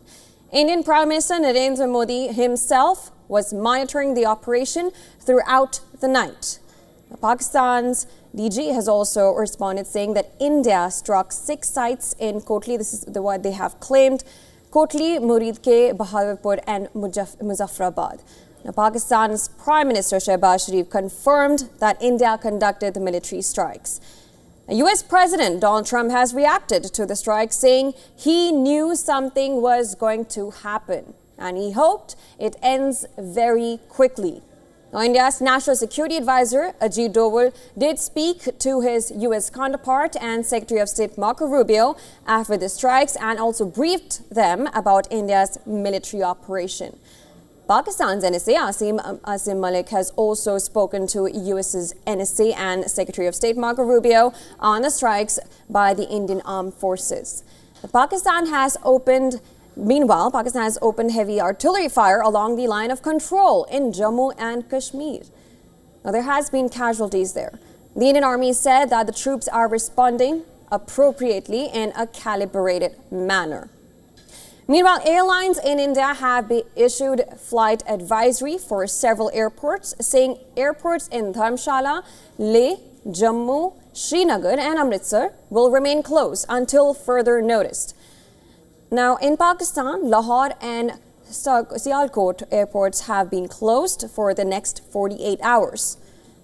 Indian Prime Minister Narendra Modi himself was monitoring the operation throughout the night. Pakistan's DG has also responded saying that India struck 6 sites in Kotli. This is what they have claimed. Kotli, Muridke, Bahawalpur and Muzaffarabad. Now, Pakistan's Prime Minister Shehbaz Sharif confirmed that India conducted the military strikes. US President Donald Trump has reacted to the strike, saying he knew something was going to happen and he hoped it ends very quickly. Now, India's National Security Advisor Ajit Doval did speak to his US counterpart and Secretary of State Marco Rubio after the strikes and also briefed them about India's military operation. Pakistan's NSA Asim Malik has also spoken to US's NSA and Secretary of State Marco Rubio on the strikes by the Indian Armed Forces. Meanwhile, Pakistan has opened heavy artillery fire along the line of control in Jammu and Kashmir. Now, there has been casualties there. The Indian Army said that the troops are responding appropriately in a calibrated manner. Meanwhile, airlines in India have issued flight advisory for several airports, saying airports in Dharamshala, Leh, Jammu, Srinagar and Amritsar will remain closed until further notice. Now, in Pakistan, Lahore and Sialkot airports have been closed for the next 48 hours.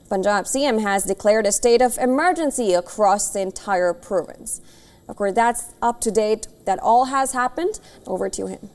Punjab CM has declared a state of emergency across the entire province. Of course, that's up to date. That all has happened. Over to him.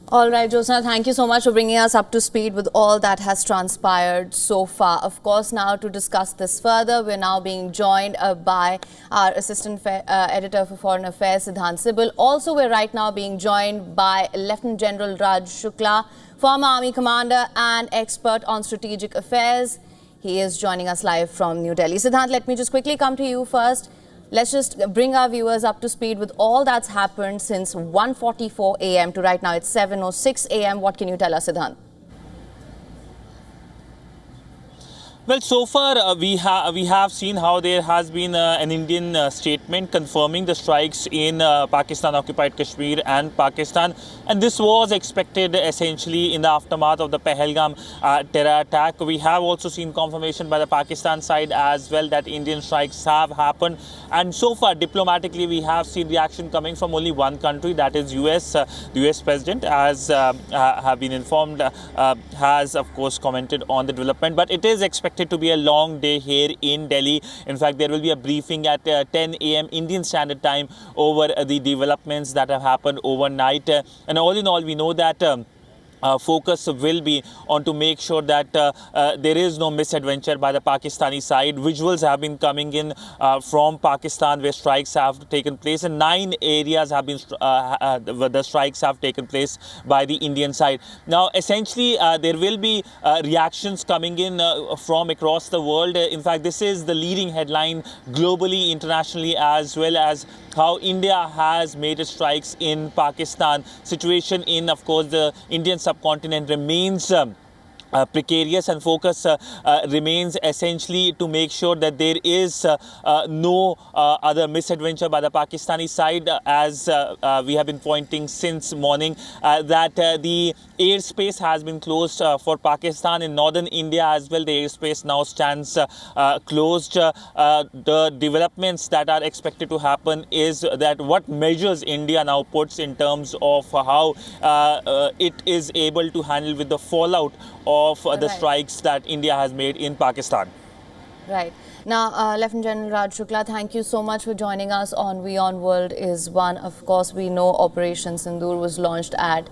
All right, Josna, thank you so much for bringing us up to speed with all that has transpired so far. Of course, now to discuss this further, we're now being joined by our Assistant Editor for Foreign Affairs, Siddhant Sibal. Also, we're right now being joined by Lieutenant General Raj Shukla, former Army Commander and expert on strategic affairs. He is joining us live from New Delhi. Siddhant, let me just quickly come to you first. Let's just bring our viewers up to speed with all that's happened since 1:44 a.m. to right now it's 7:06 a.m. What can you tell us, Siddhant? Well, so far we have seen how there has been an Indian statement confirming the strikes in Pakistan-occupied Kashmir and Pakistan, and this was expected essentially in the aftermath of the Pahalgam terror attack. We have also seen confirmation by the Pakistan side as well that Indian strikes have happened, and so far diplomatically we have seen reaction coming from only one country, that is US. The US President, as have been informed, has of course commented on the development, but it is expected to be a long day here in Delhi. In fact, there will be a briefing at 10 a.m. Indian Standard Time over the developments that have happened overnight. And all in all, we know that focus will be on to make sure that there is no misadventure by the Pakistani side. Visuals have been coming in from Pakistan where strikes have taken place, and 9 areas have been the strikes have taken place by the Indian side. Now, essentially, there will be reactions coming in from across the world. In fact, this is the leading headline globally, internationally, as well as how India has made its strikes in Pakistan. Situation in, of course, the Indian subcontinent remains precarious, and focus remains essentially to make sure that there is no other misadventure by the Pakistani side, as we have been pointing since morning, that the airspace has been closed for Pakistan. In northern India as well, the airspace now stands closed. The developments that are expected to happen is that what measures India now puts in terms of how it is able to handle with the fallout of the strikes that India has made in Pakistan. Right. Now, Lieutenant General Raj Shukla, thank you so much for joining us on WION World is One. Of course, we know Operation Sindoor was launched at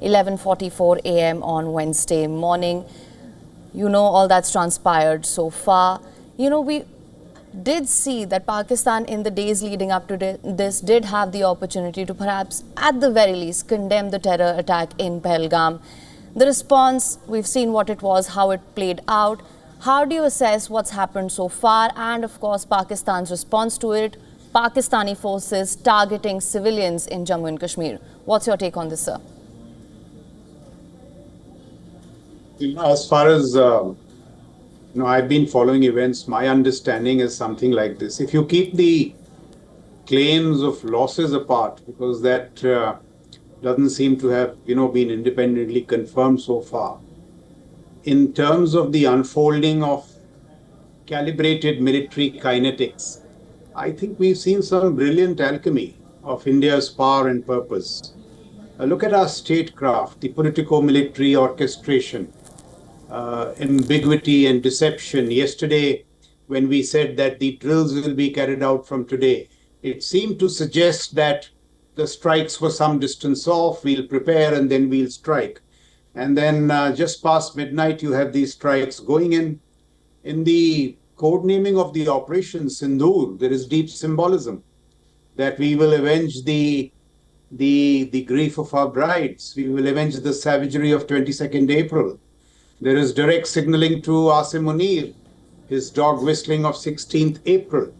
11:44 a.m. on Wednesday morning. You know all that's transpired so far. You know, we did see that Pakistan in the days leading up to this did have the opportunity to perhaps at the very least condemn the terror attack in Pahalgam. The response, we've seen what it was, how it played out. How do you assess what's happened so far, and of course Pakistan's response to it, Pakistani forces targeting civilians in Jammu and Kashmir? What's your take on this, sir? As far as I've been following events, my understanding is something like this. If you keep the claims of losses apart, because that doesn't seem to have, been independently confirmed so far. In terms of the unfolding of calibrated military kinetics, I think we've seen some brilliant alchemy of India's power and purpose. Look at our statecraft, the politico-military orchestration, ambiguity and deception. Yesterday, when we said that the drills will be carried out from today, it seemed to suggest that the strikes were some distance off, we'll prepare and then we'll strike. And then just past midnight, you have these strikes going in. In the codenaming of the Operation Sindoor, there is deep symbolism that we will avenge the grief of our brides. We will avenge the savagery of 22nd April. There is direct signaling to Asim Munir, his dog whistling of 16th April.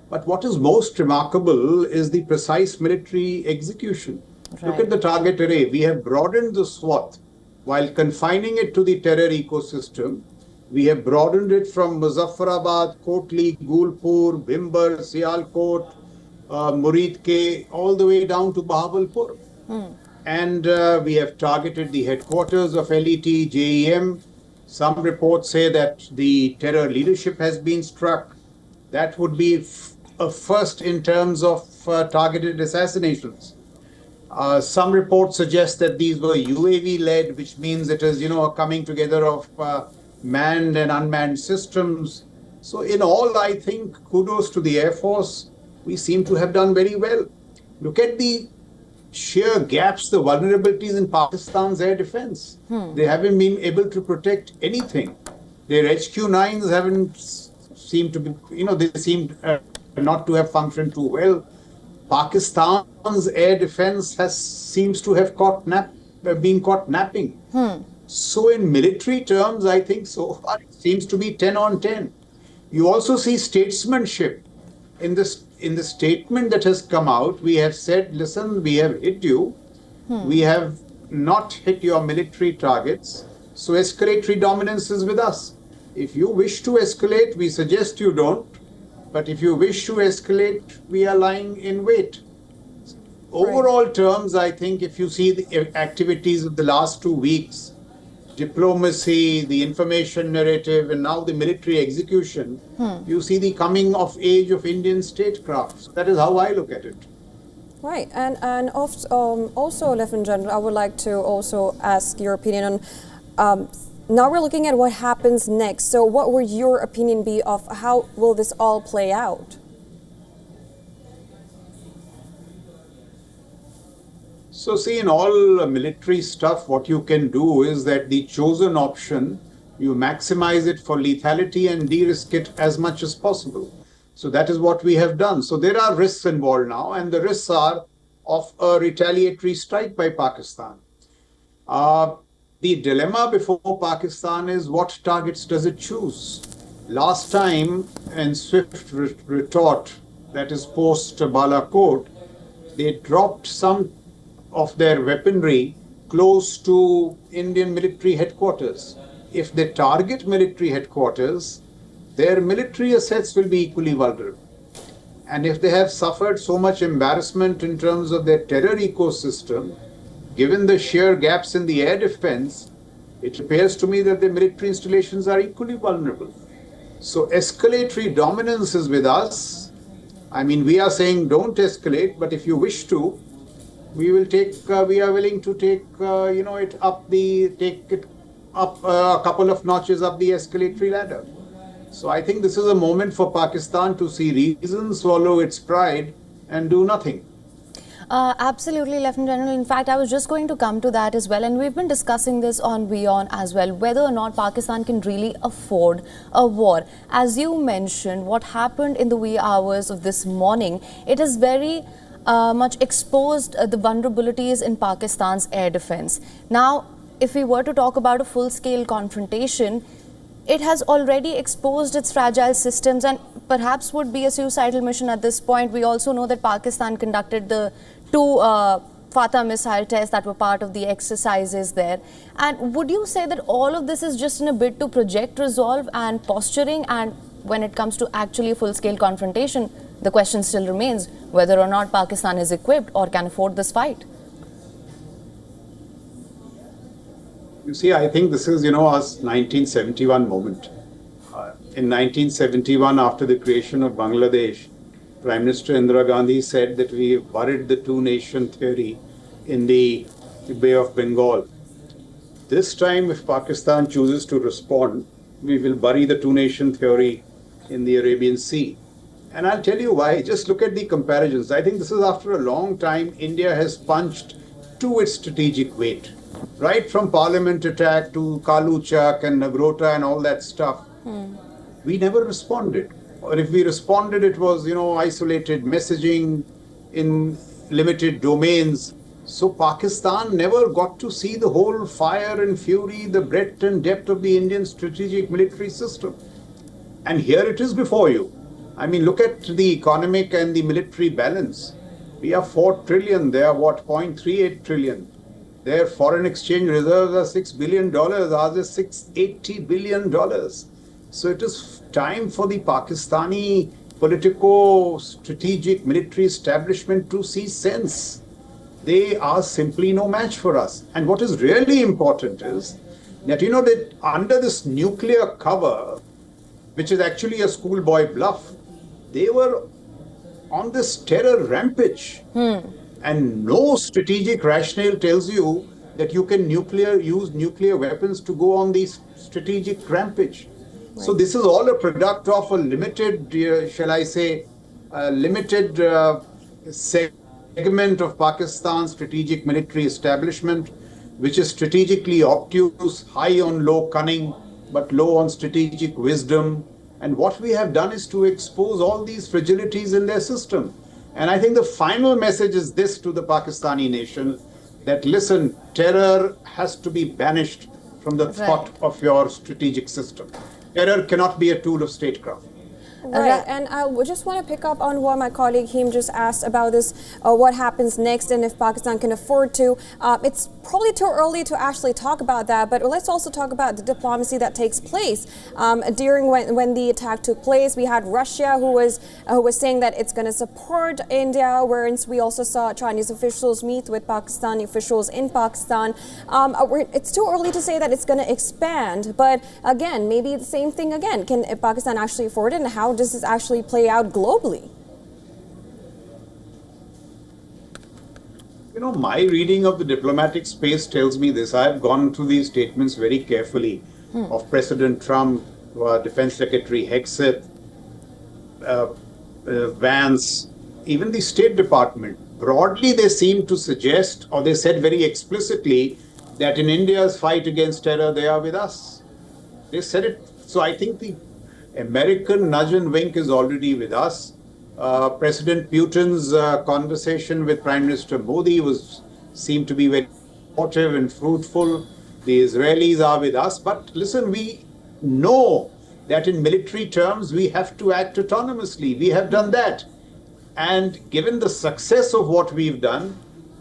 But what is most remarkable is the precise military execution. Right. Look at the target array. We have broadened the swath while confining it to the terror ecosystem. We have broadened it from Muzaffarabad, Kotli, Gulpur, Bhimber, Sialkot, Muridke, all the way down to Bahawalpur. And we have targeted the headquarters of LET, JEM. Some reports say that the terror leadership has been struck. That would be a first in terms of targeted assassinations. Some reports suggest that these were UAV-led, which means it is, a coming together of manned and unmanned systems. So in all, I think kudos to the Air Force. We seem to have done very well. Look at the sheer gaps, the vulnerabilities in Pakistan's air defense. They haven't been able to protect anything. Their HQ-9s haven't seemed to be, they seem not to have functioned too well. Pakistan's air defense seems to have been caught napping. So in military terms, I think so far it seems to be 10 on 10. You also see statesmanship. In the statement that has come out, we have said, listen, we have hit you. We have not hit your military targets. So escalatory dominance is with us. If you wish to escalate, we suggest you don't. But if you wish to escalate, we are lying in wait. Overall terms, I think if you see the activities of the last 2 weeks, diplomacy, the information narrative, and now the military execution, you see the coming of age of Indian statecraft. So that is how I look at it. Right, and also, Lieutenant General, I would like to also ask your opinion on. Now we're looking at what happens next. So, what would your opinion be of how will this all play out? So see, in all military stuff, what you can do is that the chosen option, you maximize it for lethality and de-risk it as much as possible. So that is what we have done. So there are risks involved now, and the risks are of a retaliatory strike by Pakistan. The dilemma before Pakistan is what targets does it choose? Last time in swift retort, that is post Balakot, they dropped some of their weaponry close to Indian military headquarters. If they target military headquarters, their military assets will be equally vulnerable. And if they have suffered so much embarrassment in terms of their terror ecosystem, given the sheer gaps in the air defense, it appears to me that the military installations are equally vulnerable. So escalatory dominance is with us. I mean, we are saying don't escalate, but if you wish to, we will take. We are willing to take, it up a couple of notches up the escalatory ladder. So I think this is a moment for Pakistan to see reason, swallow its pride, and do nothing. Absolutely, Lieutenant General. In fact, I was just going to come to that as well. And we've been discussing this on WION as well, whether or not Pakistan can really afford a war. As you mentioned, what happened in the wee hours of this morning, it has very much exposed the vulnerabilities in Pakistan's air defense. Now, if we were to talk about a full-scale confrontation, it has already exposed its fragile systems and perhaps would be a suicidal mission at this point. We also know that Pakistan conducted the two Fatah missile tests that were part of the exercises there. And would you say that all of this is just in a bid to project resolve and posturing, and when it comes to actually a full-scale confrontation, the question still remains whether or not Pakistan is equipped or can afford this fight? You see, I think this is, a 1971 moment. In 1971, after the creation of Bangladesh, Prime Minister Indira Gandhi said that we buried the two-nation theory in the Bay of Bengal. This time, if Pakistan chooses to respond, we will bury the two-nation theory in the Arabian Sea. And I'll tell you why. Just look at the comparisons. I think this is after a long time, India has punched to its strategic weight. Right from Parliament attack to Kaluchak and Nagrota and all that stuff. We never responded. Or if we responded, it was, isolated messaging in limited domains. So Pakistan never got to see the whole fire and fury, the breadth and depth of the Indian strategic military system. And here it is before you. I mean, look at the economic and the military balance. We are 4 trillion, they are 0.38 trillion. Their foreign exchange reserves are $6 billion. Ours is $680 billion. So it is time for the Pakistani politico-strategic military establishment to see sense. They are simply no match for us. And what is really important is that, that under this nuclear cover, which is actually a schoolboy bluff, they were on this terror rampage. And no strategic rationale tells you that you can use nuclear weapons to go on these strategic rampage. Right. So this is all a product of a limited, shall I say, limited segment of Pakistan's strategic military establishment, which is strategically obtuse, high on low cunning, but low on strategic wisdom. And what we have done is to expose all these fragilities in their system. And I think the final message is this to the Pakistani nation, that listen, terror has to be banished from the thought of your strategic system. Terror cannot be a tool of statecraft. Right, and I just want to pick up on what my colleague Him just asked about this, what happens next and if Pakistan can afford to. It's probably too early to actually talk about that, but let's also talk about the diplomacy that takes place. During when the attack took place, we had Russia who was saying that it's going to support India, whereas we also saw Chinese officials meet with Pakistani officials in Pakistan. It's too early to say that it's going to expand, but again, maybe the same thing again. Can Pakistan actually afford it, and how does this actually play out globally? My reading of the diplomatic space tells me this. I've gone through these statements very carefully of President Trump, Defense Secretary Hegseth, Vance, even the State Department. Broadly, they seem to suggest, or they said very explicitly, that in India's fight against terror, they are with us. They said it. So I think the American nudge and wink is already with us. President Putin's conversation with Prime Minister Modi seemed to be very supportive and fruitful. The Israelis are with us. But listen, we know that in military terms, we have to act autonomously. We have done that. And given the success of what we've done,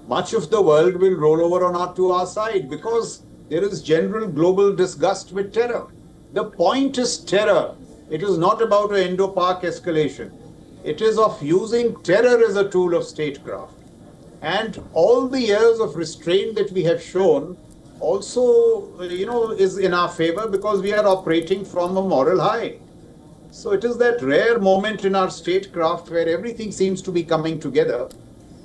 much of the world will roll over to our side because there is general global disgust with terror. The point is terror. It is not about an Indo-Pak escalation. It is of using terror as a tool of statecraft. And all the years of restraint that we have shown also, is in our favor because we are operating from a moral high. So it is that rare moment in our statecraft where everything seems to be coming together.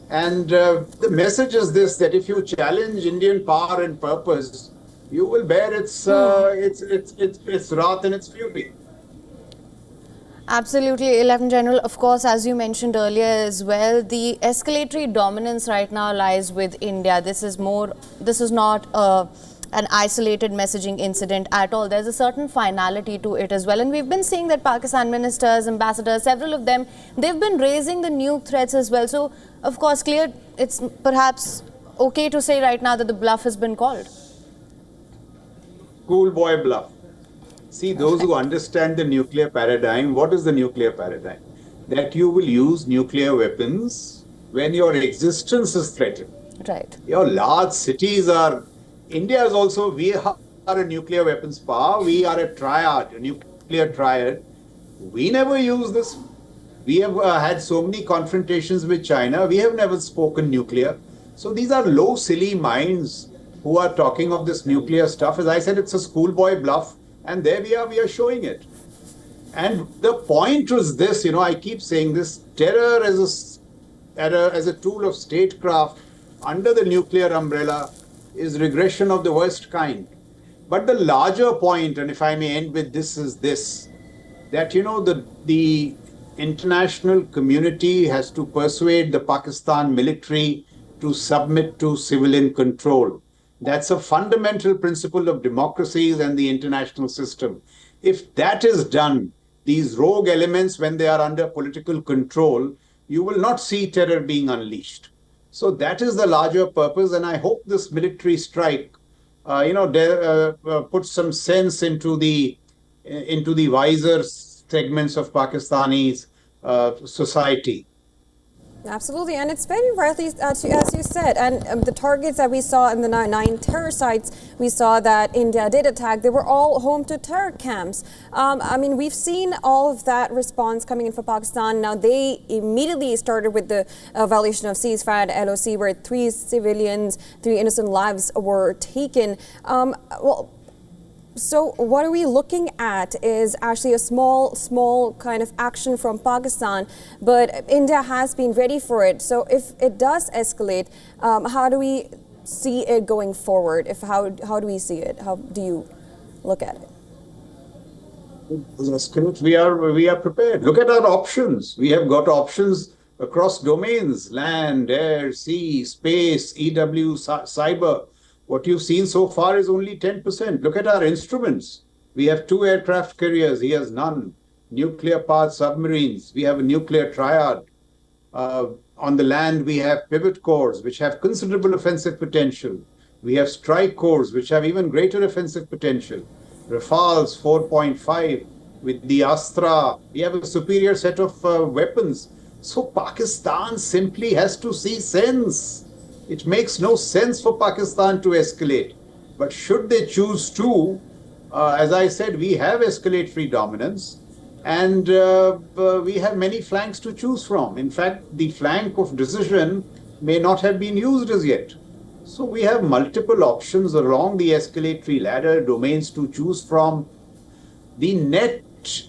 And the message is this, that if you challenge Indian power and purpose, you will bear its wrath and its fury. Absolutely, Lieutenant General. Of course, as you mentioned earlier as well, the escalatory dominance right now lies with India. This is not an isolated messaging incident at all. There's a certain finality to it as well. And we've been seeing that Pakistan ministers, ambassadors, several of them, they've been raising the nuke threats as well. So, of course, it's perhaps okay to say right now that the bluff has been called. Schoolboy bluff. See, those who understand the nuclear paradigm, what is the nuclear paradigm? That you will use nuclear weapons when your existence is threatened. Right. Your large cities are... India is also... We are a nuclear weapons power. We are a triad, a nuclear triad. We never use this. We have had so many confrontations with China. We have never spoken nuclear. So these are low, silly minds who are talking of this nuclear stuff. As I said, it's a schoolboy bluff. And there we are showing it. And the point was this, I keep saying this, terror as a tool of statecraft under the nuclear umbrella is regression of the worst kind. But the larger point, and if I may end with this, is this, that, the international community has to persuade the Pakistan military to submit to civilian control. That's a fundamental principle of democracies and the international system. If that is done, these rogue elements, when they are under political control, you will not see terror being unleashed. So that is the larger purpose, and I hope this military strike, puts some sense into the wiser segments of Pakistani society. Absolutely, and it's very rightly, as you said, and the targets that we saw in the nine terror sites, we saw that India did attack. They were all home to terror camps. I mean, we've seen all of that response coming in for Pakistan. Now, they immediately started with the violation of ceasefire and LOC, where 3 civilians, 3 innocent lives were taken. So what are we looking at is actually a small kind of action from Pakistan, but India has been ready for it. So if it does escalate, how do we see it going forward? How do we see it? How do you look at it? We are prepared. Look at our options. We have got options across domains: land, air, sea, space, EW, cyber. What you've seen so far is only 10%. Look at our instruments. We have 2 aircraft carriers. He has none. Nuclear-powered submarines. We have a nuclear triad. On the land, we have pivot cores, which have considerable offensive potential. We have strike cores, which have even greater offensive potential. Rafales 4.5 with the Astra. We have a superior set of weapons. So Pakistan simply has to see sense. It makes no sense for Pakistan to escalate. But should they choose to, as I said, we have escalate-free dominance, and we have many flanks to choose from. In fact, the flank of decision may not have been used as yet. So we have multiple options along the escalatory ladder, domains to choose from. The net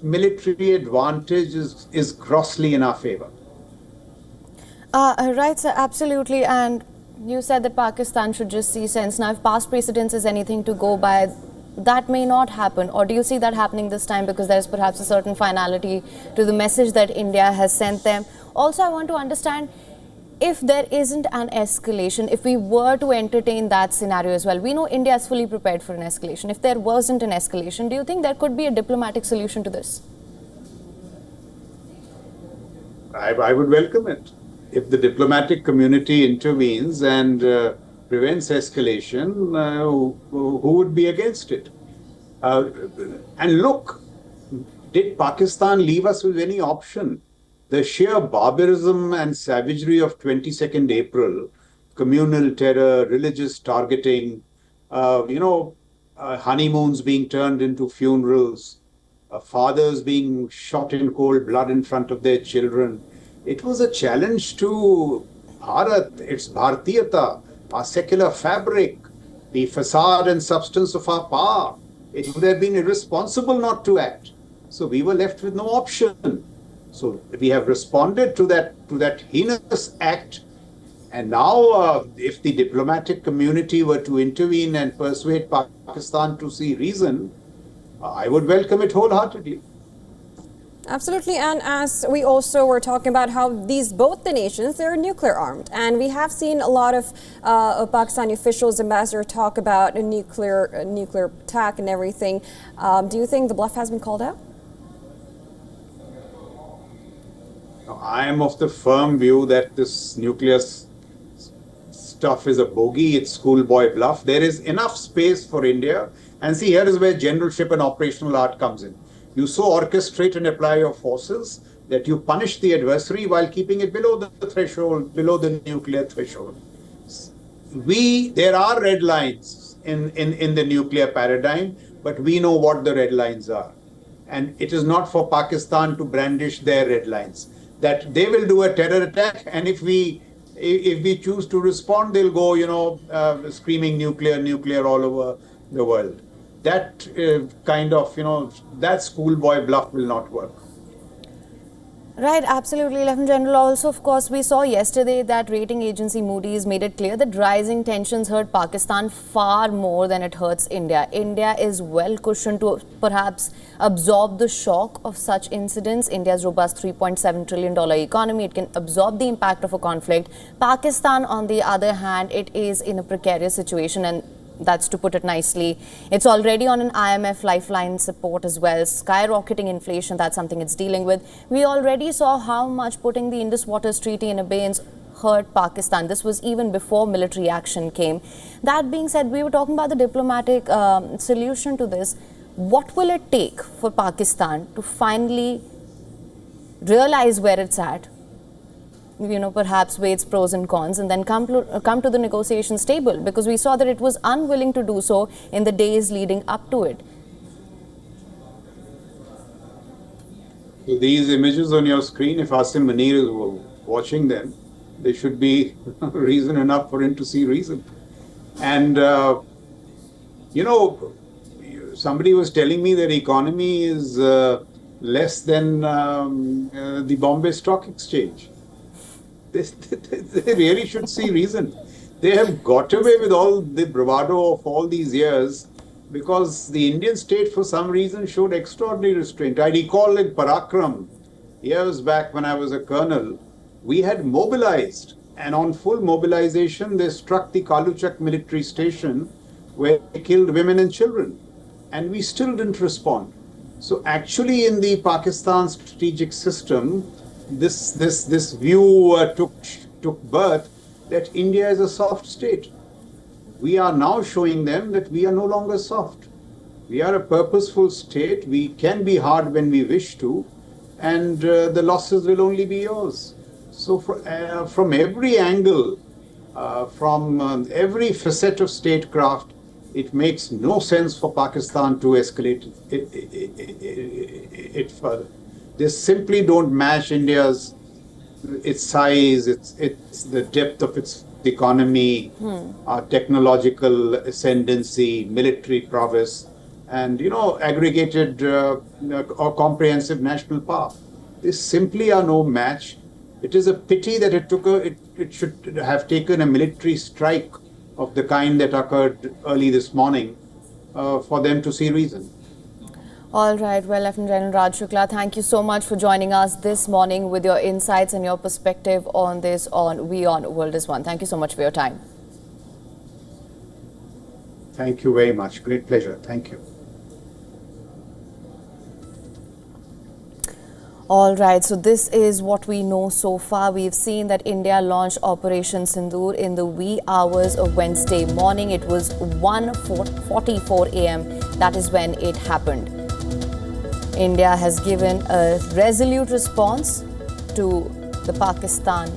military advantage is grossly in our favor. Right, sir, absolutely. And you said that Pakistan should just see sense. Now, if past precedence is anything to go by, that may not happen. Or do you see that happening this time because there's perhaps a certain finality to the message that India has sent them? Also, I want to understand, if there isn't an escalation, if we were to entertain that scenario as well, we know India is fully prepared for an escalation. If there wasn't an escalation, do you think there could be a diplomatic solution to this? I would welcome it. If the diplomatic community intervenes and prevents escalation, who would be against it? And look, did Pakistan leave us with any option? The sheer barbarism and savagery of 22nd April, communal terror, religious targeting, honeymoons being turned into funerals, fathers being shot in cold blood in front of their children. It was a challenge to Bharat, its Bharatiyata, our secular fabric, the facade and substance of our power. It would have been irresponsible not to act. So we were left with no option. So we have responded to that heinous act. And now, if the diplomatic community were to intervene and persuade Pakistan to see reason, I would welcome it wholeheartedly. Absolutely, and as we also were talking about how both the nations, they're nuclear armed, and we have seen a lot of Pakistani officials, ambassador, talk about a nuclear attack and everything. Do you think the bluff has been called out? I am of the firm view that this nuclear stuff is a bogey, it's schoolboy bluff. There is enough space for India, and see, here is where generalship and operational art comes in. You so orchestrate and apply your forces that you punish the adversary while keeping it below the threshold, below the nuclear threshold. There are red lines in the nuclear paradigm, but we know what the red lines are. And it is not for Pakistan to brandish their red lines. That they will do a terror attack, and if we choose to respond, they'll go, screaming nuclear all over the world. That that schoolboy bluff will not work. Right, absolutely, Lieutenant General. Also, of course, we saw yesterday that rating agency Moody's made it clear that rising tensions hurt Pakistan far more than it hurts India. India is well cushioned to perhaps absorb the shock of such incidents. India's robust $3.7 trillion economy, it can absorb the impact of a conflict. Pakistan, on the other hand, it is in a precarious situation, and that's to put it nicely. It's already on an IMF lifeline support as well. Skyrocketing inflation, that's something it's dealing with. We already saw how much putting the Indus Waters Treaty in abeyance hurt Pakistan. This was even before military action came. That being said, we were talking about the diplomatic solution to this. What will it take for Pakistan to finally realize where it's at perhaps weigh its pros and cons and then come to the negotiations table, because we saw that it was unwilling to do so in the days leading up to it. So these images on your screen, if Asim Munir is watching them, they should be reason enough for him to see reason. And, somebody was telling me that economy is less than the Bombay Stock Exchange. They really should see reason. They have got away with all the bravado of all these years because the Indian state, for some reason, showed extraordinary restraint. I recall in Parakram, years back when I was a colonel, we had mobilized, and on full mobilization, they struck the Kaluchak military station where they killed women and children, and we still didn't respond. So actually, in the Pakistan strategic system, this view took birth that India is a soft state. We are now showing them that we are no longer soft. We are a purposeful state. We can be hard when we wish to, and the losses will only be yours. So from every angle, from every facet of statecraft, it makes no sense for Pakistan to escalate it further. They simply don't match its size, its the depth of its economy, technological ascendancy, military prowess, and aggregated or comprehensive national power. They simply are no match. It is a pity that it should have taken a military strike of the kind that occurred early this morning for them to see reason. All right. Well, Lieutenant General Raj Shukla, thank you so much for joining us this morning with your insights and your perspective on this on WION World is One. Thank you so much for your time. Thank you very much. Great pleasure. Thank you. All right, so this is what we know so far. We've seen that India launched Operation Sindoor in the wee hours of Wednesday morning. It was 1:44 a.m. That is when it happened. India has given a resolute response to the Pakistan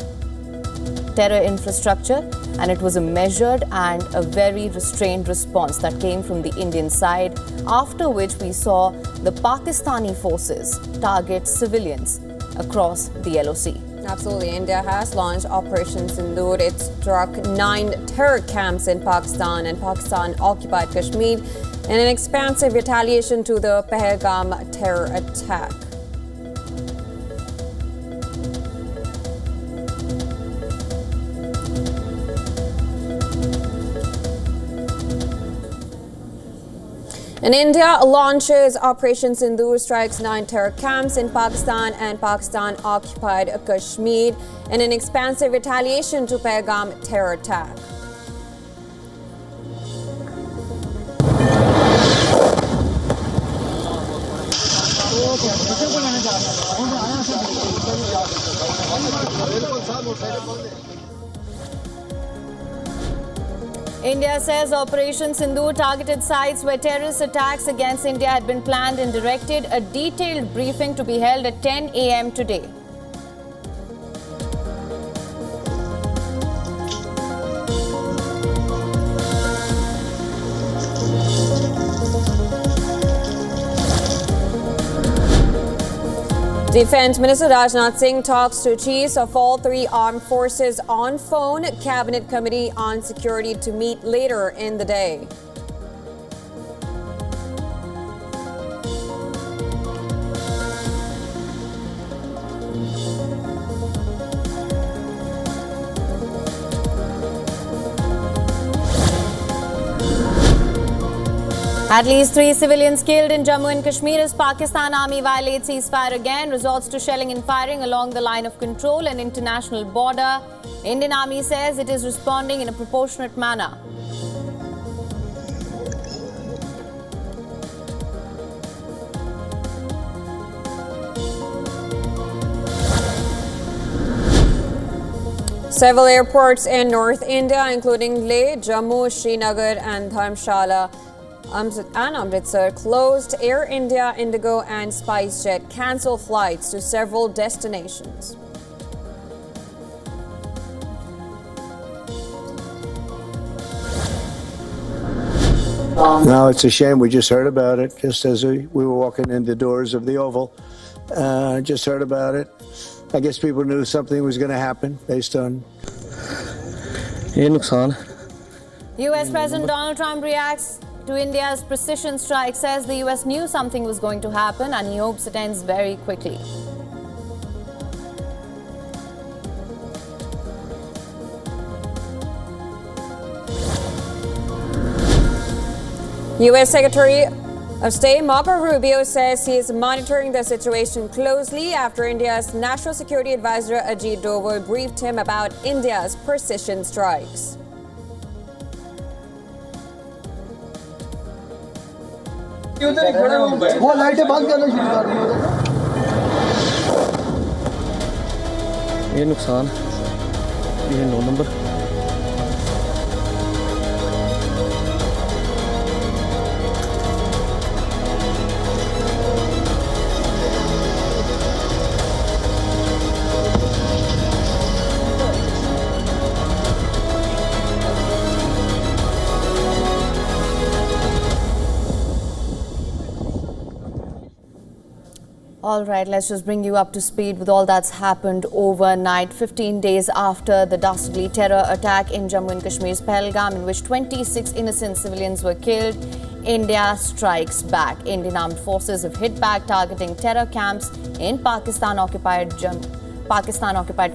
terror infrastructure, and it was a measured and a very restrained response that came from the Indian side, after which we saw the Pakistani forces target civilians across the LOC. Absolutely. India has launched Operation Sindoor. It struck 9 terror camps in Pakistan and Pakistan-occupied Kashmir in an expansive retaliation to the Pahalgam terror attack. And India launches Operation Sindoor, strikes 9 terror camps in Pakistan and Pakistan-occupied Kashmir in an expansive retaliation to Pahalgam terror attack. India says Operation Sindoor targeted sites where terrorist attacks against India had been planned and directed. A detailed briefing to be held at 10 a.m. today. Defense Minister Rajnath Singh talks to chiefs of all 3 armed forces on phone. Cabinet Committee on Security to meet later in the day. At least 3 civilians killed in Jammu and Kashmir as Pakistan Army violates ceasefire again. Resorts to shelling and firing along the line of control and international border. Indian Army says it is responding in a proportionate manner. Several airports in North India, including Leh, Jammu, Srinagar and Dharamshala and Amritsar, closed. Air India, Indigo and SpiceJet cancelled flights to several destinations. No, it's a shame. We just heard about it just as we were walking in the doors of the Oval. Just heard about it. I guess people knew something was going to happen based on. US President Donald Trump reacts to India's precision strike, says the US knew something was going to happen and he hopes it ends very quickly. U.S. Secretary of State Marco Rubio says he is monitoring the situation closely after India's National Security Advisor Ajit Doval briefed him about India's precision strikes. वो लाइटें बंद करना शुरू कर दी ये नुकसान ये 9 number All right, let's just bring you up to speed with all that's happened overnight. 15 days after the dastardly terror attack in Jammu and Kashmir's Pahalgam, in which 26 innocent civilians were killed, India strikes back. Indian armed forces have hit back, targeting terror camps in Pakistan-occupied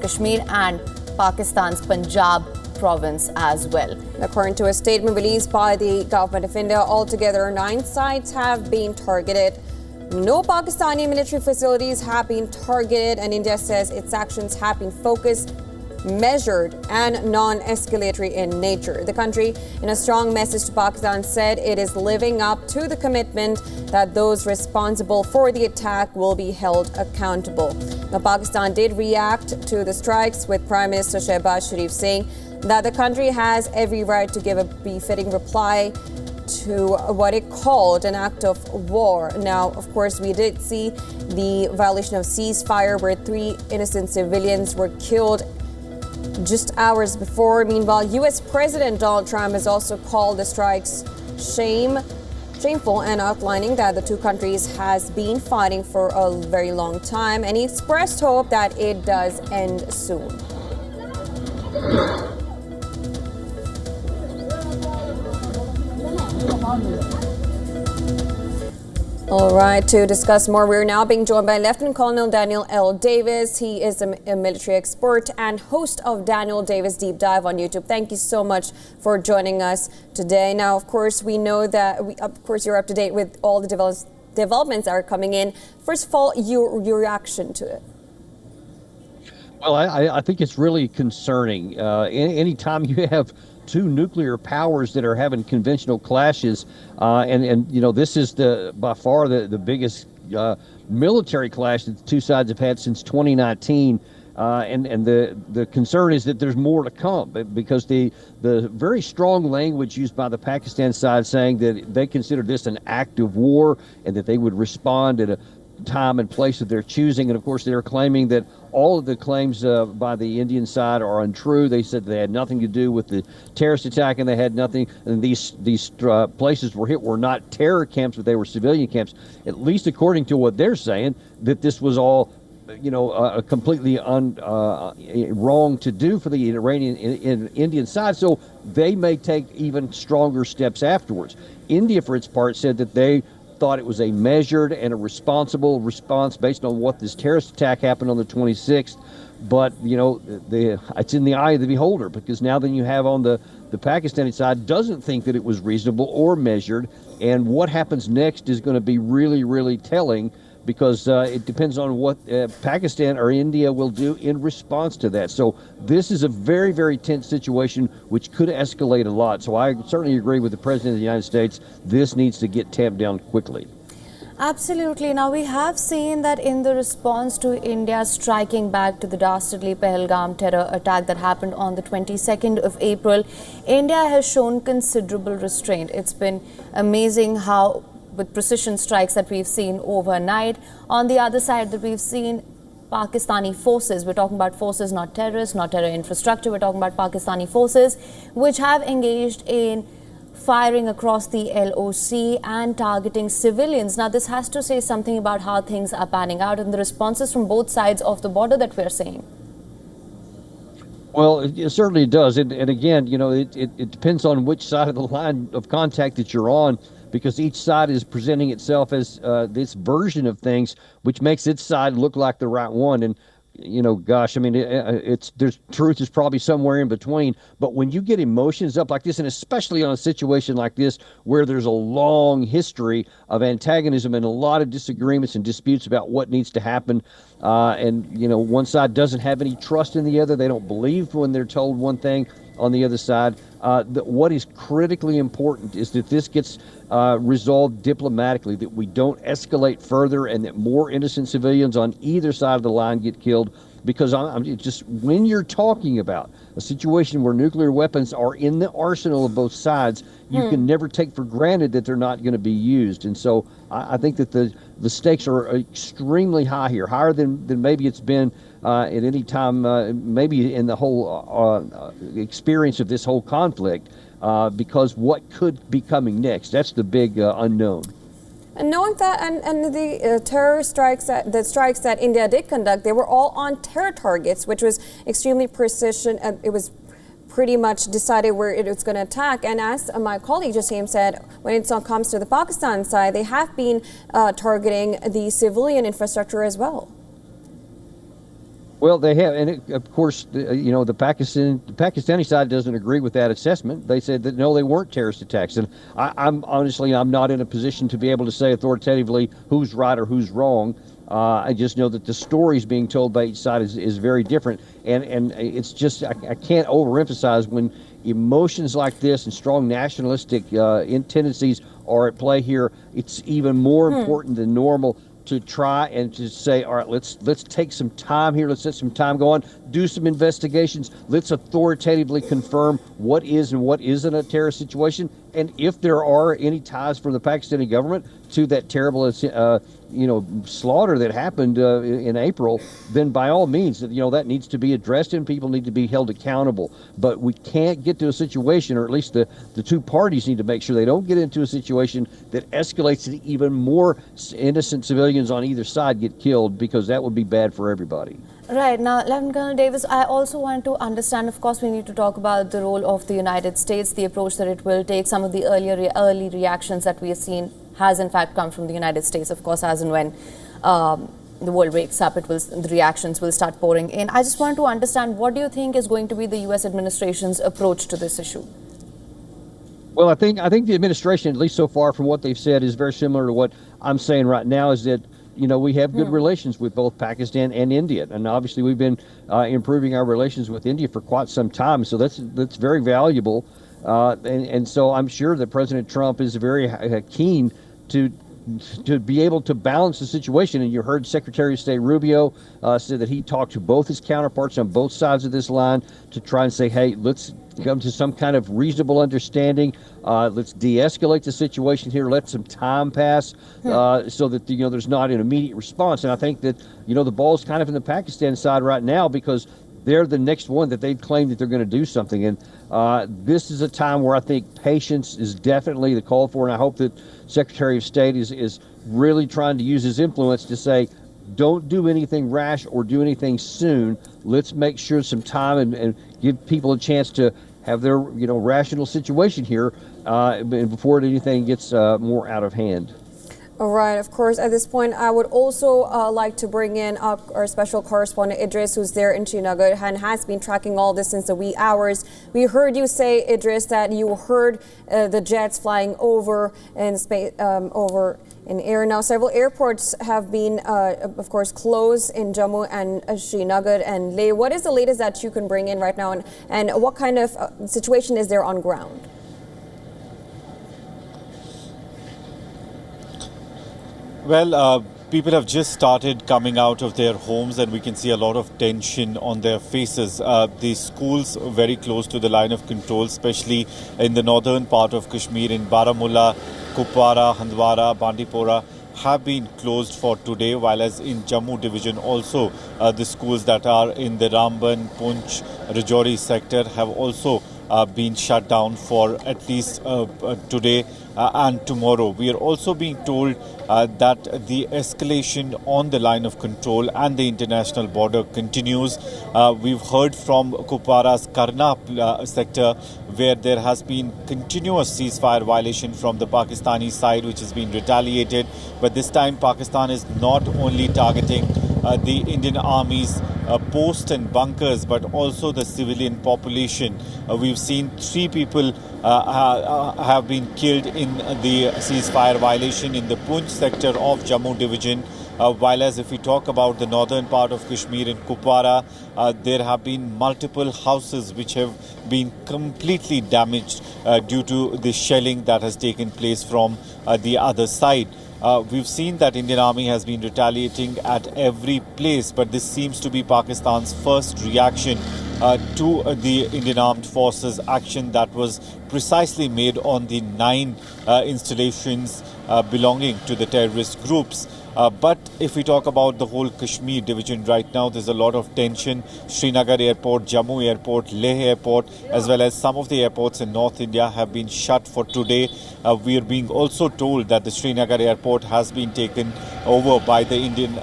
Kashmir and Pakistan's Punjab province as well. According to a statement released by the Government of India, altogether 9 sites have been targeted. No Pakistani military facilities have been targeted, and India says its actions have been focused, measured, and non-escalatory in nature. The country, in a strong message to Pakistan, said it is living up to the commitment that those responsible for the attack will be held accountable. Now, Pakistan did react to the strikes, with Prime Minister Shehbaz Sharif saying that the country has every right to give a befitting reply to what it called an act of war. Now, of course, we did see the violation of ceasefire where 3 innocent civilians were killed just hours before. Meanwhile, U.S. President Donald Trump has also called the strikes shameful and outlining that the two countries has been fighting for a very long time, and he expressed hope that it does end soon. All right, to discuss more, we're now being joined by Lieutenant Colonel Daniel L. Davis. He is a military expert and host of Daniel Davis Deep Dive on YouTube. Thank you so much for joining us today. Now, of course, we know that, you're up to date with all the developments that are coming in. First of all, your reaction to it. Well, I think it's really concerning. Anytime you have 2 nuclear powers that are having conventional clashes, and you know, this is by far the biggest military clash that the two sides have had since 2019, and the concern is that there's more to come, because the very strong language used by the Pakistan side saying that they consider this an act of war and that they would respond at a time and place of their choosing. And of course, they're claiming that all of the claims by the Indian side are untrue. They said they had nothing to do with the terrorist attack, and they had nothing, and these places were hit were not terror camps, but they were civilian camps, at least according to what they're saying, that this was all, you know, completely wrong to do for the Indian side. So they may take even stronger steps afterwards. India, for its part, said that they thought it was a measured and a responsible response based on what this terrorist attack happened on the 26th. But, you know, it's in the eye of the beholder, because now then you have on the Pakistani side doesn't think that it was reasonable or measured. And what happens next is going to be really, really telling, because it depends on what Pakistan or India will do in response to that. So this is a very, very tense situation, which could escalate a lot. So I certainly agree with the President of the United States. This needs to get tamped down quickly. Absolutely. Now, we have seen that in the response to India striking back to the dastardly Pahalgam terror attack that happened on the 22nd of April, India has shown considerable restraint. It's been amazing how, with precision strikes that we've seen overnight. On the other side, that we've seen Pakistani forces, we're talking about forces, not terrorists, not terror infrastructure, we're talking about Pakistani forces, which have engaged in firing across the LOC and targeting civilians. Now, this has to say something about how things are panning out and the responses from both sides of the border that we're seeing. Well, it certainly does. And again, you know, it depends on which side of the line of contact that you're on, because each side is presenting itself as this version of things, which makes its side look like the right one. And, you know, gosh, I mean, there's truth is probably somewhere in between. But when you get emotions up like this, and especially on a situation like this, where there's a long history of antagonism and a lot of disagreements and disputes about what needs to happen, and, you know, one side doesn't have any trust in the other. They don't believe when they're told one thing on the other side. What is critically important is that this gets resolved diplomatically, that we don't escalate further, and that more innocent civilians on either side of the line get killed. Because I'm just, when you're talking about a situation where nuclear weapons are in the arsenal of both sides, you can never take for granted that they're not going to be used. And so I think that the stakes are extremely high here, higher than maybe it's been at any time, maybe in the whole experience of this whole conflict, because what could be coming next? That's the big unknown. And knowing that, and the terror strikes that India did conduct, they were all on terror targets, which was extremely precision. It was pretty much decided where it was going to attack. And as my colleague Jasim said, when it comes to the Pakistan side, they have been targeting the civilian infrastructure as well. Well, they have, and of course, you know, the Pakistani side doesn't agree with that assessment. They said that no, they weren't terrorist attacks, and I'm honestly, I'm not in a position to be able to say authoritatively who's right or who's wrong. I just know that the stories being told by each side is very different, and it's just I can't overemphasize when emotions like this and strong nationalistic tendencies are at play here. It's even more important than normal to try and to say, all right, let's take some time here. Let's let some time go on, do some investigations. Let's authoritatively confirm what is and what isn't a terrorist situation. And if there are any ties from the Pakistani government to that terrible, slaughter that happened in April, then by all means, that needs to be addressed and people need to be held accountable. But we can't get to a situation, or at least the two parties need to make sure they don't get into a situation that escalates to even more innocent civilians on either side get killed, because that would be bad for everybody. Right. Now, Lieutenant Colonel Davis, I also want to understand, of course, we need to talk about the role of the United States, the approach that it will take. Some of the early reactions that we have seen has in fact come from the United States, of course, as and when the world wakes up, the reactions will start pouring in. I just want to understand, what do you think is going to be the U.S. administration's approach to this issue? Well, I think the administration, at least so far from what they've said, is very similar to what I'm saying right now, is that we have good relations with both Pakistan and India, and obviously we've been improving our relations with India for quite some time. So that's very valuable, and so I'm sure that President Trump is very keen to be able to balance the situation. And you heard Secretary of State Rubio said that he talked to both his counterparts on both sides of this line to try and say, hey, let's come to some kind of reasonable understanding. Let's de-escalate the situation here. Let some time pass so that there's not an immediate response. And I think that the ball's kind of in the Pakistan side right now, because they're the next one that they've claimed that they're going to do something. And this is a time where I think patience is definitely the call for. And I hope that Secretary of State is really trying to use his influence to say, don't do anything rash or do anything soon. Let's make sure some time and give people a chance to have their rational situation here before anything gets more out of hand. All right. Of course, at this point, I would also like to bring in our special correspondent Idris, who's there in Srinagar and has been tracking all this since the wee hours. We heard you say, Idris, that you heard the jets flying over in space, over in air. Now, several airports have been, of course, closed in Jammu and Srinagar and Leh. What is the latest that you can bring in right now, and what kind of situation is there on ground? Well, people have just started coming out of their homes, and we can see a lot of tension on their faces. The schools very close to the line of control, especially in the northern part of Kashmir, in Baramulla, Kupwara, Handwara, Bandipora, have been closed for today, while as in Jammu division also the schools that are in the Ramban, Poonch, Rajouri sector have also been shut down for at least today and tomorrow. We are also being told that the escalation on the line of control and the international border continues. We've heard from Kupwara's Karna sector, where there has been continuous ceasefire violation from the Pakistani side, which has been retaliated. But this time Pakistan is not only targeting the Indian Army's posts and bunkers, but also the civilian population. We've seen 3 people have been killed in the ceasefire violation in the Poonch sector of Jammu division. While as if we talk about the northern part of Kashmir in Kupwara, there have been multiple houses which have been completely damaged due to the shelling that has taken place from the other side. We've seen that Indian Army has been retaliating at every place, but this seems to be Pakistan's first reaction to the Indian Armed Forces action that was precisely made on the 9 installations belonging to the terrorist groups. But if we talk about the whole Kashmir division right now, there's a lot of tension. Srinagar airport, Jammu airport, Leh airport, as well as some of the airports in North India have been shut for today. We are being also told that the Srinagar airport has been taken over by the Indian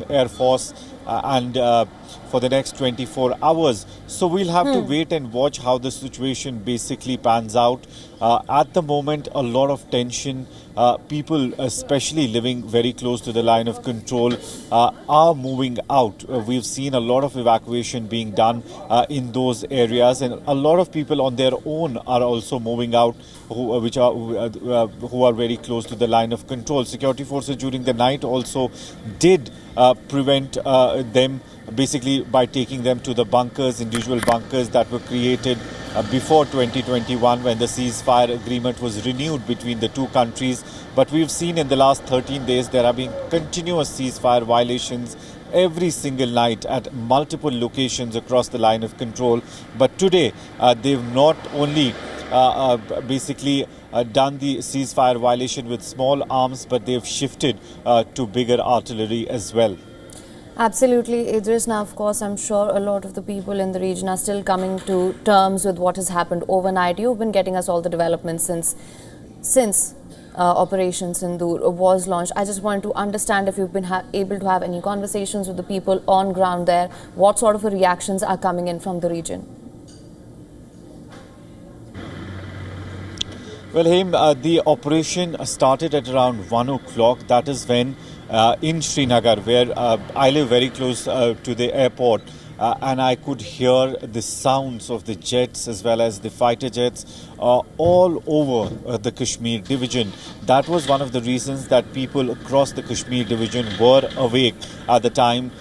Air Force and for the next 24 hours. So we'll have to wait and watch how the situation basically pans out. At the moment, a lot of tension. People, especially living very close to the line of control, are moving out. We've seen a lot of evacuation being done in those areas, and a lot of people on their own are also moving out who are very close to the line of control. Security forces during the night also did prevent them, basically by taking them to the bunkers, individual bunkers that were created before 2021 when the ceasefire agreement was renewed between the two countries. But we've seen in the last 13 days there have been continuous ceasefire violations every single night at multiple locations across the line of control. But today they've not only basically done the ceasefire violation with small arms, but they've shifted to bigger artillery as well. Absolutely, Idris. Now, of course, I'm sure a lot of the people in the region are still coming to terms with what has happened overnight. You've been getting us all the developments since Operation Sindoor was launched. I just wanted to understand if you've been able to have any conversations with the people on ground there. What sort of reactions are coming in from the region? Well, Haim, the operation started at around 1 o'clock. That is when in Srinagar, where I live very close to the airport, and I could hear the sounds of the jets as well as the fighter jets all over the Kashmir division. That was one of the reasons that people across the Kashmir division were awake at the time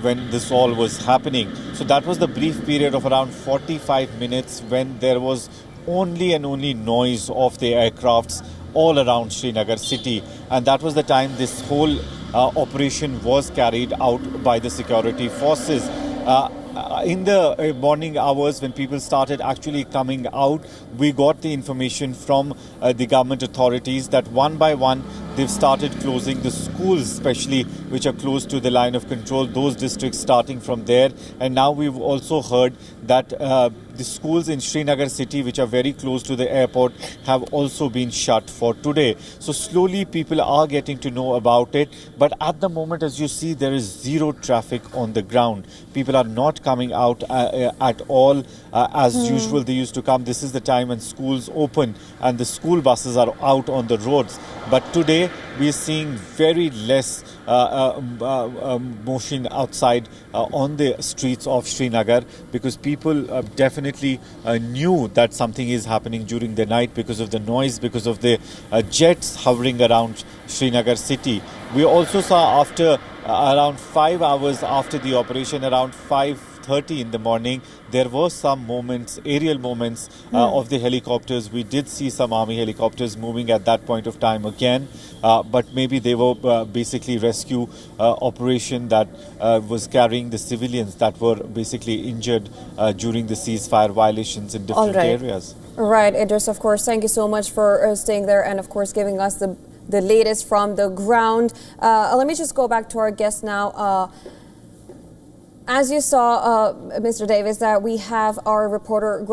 when this all was happening. So that was the brief period of around 45 minutes when there was only noise of the aircrafts all around Srinagar city, and that was the time this whole operation was carried out by the security forces. In the morning hours, when people started actually coming out, we got the information from the government authorities that one by one they've started closing the schools, especially which are close to the line of control, those districts starting from there. And now we've also heard that the schools in Srinagar city, which are very close to the airport, have also been shut for today. So slowly people are getting to know about it. But at the moment, as you see, there is zero traffic on the ground. People are not coming out at all as usual. They used to come. This is the time when schools open and the school buses are out on the roads. But today we are seeing very less motion outside on the streets of Srinagar, because people definitely knew that something is happening during the night because of the noise, because of the jets hovering around Srinagar city. We also saw after around 5 hours after the operation, around 5:30 in the morning, there were some moments, aerial moments of the helicopters. We did see some army helicopters moving at that point of time again, but maybe they were basically rescue operation that was carrying the civilians that were basically injured during the ceasefire violations in different areas. Right, Idris, of course, thank you so much for staying there and of course giving us the latest from the ground. Let me just go back to our guest now. As you saw, Mr. Davis, that we have our reporter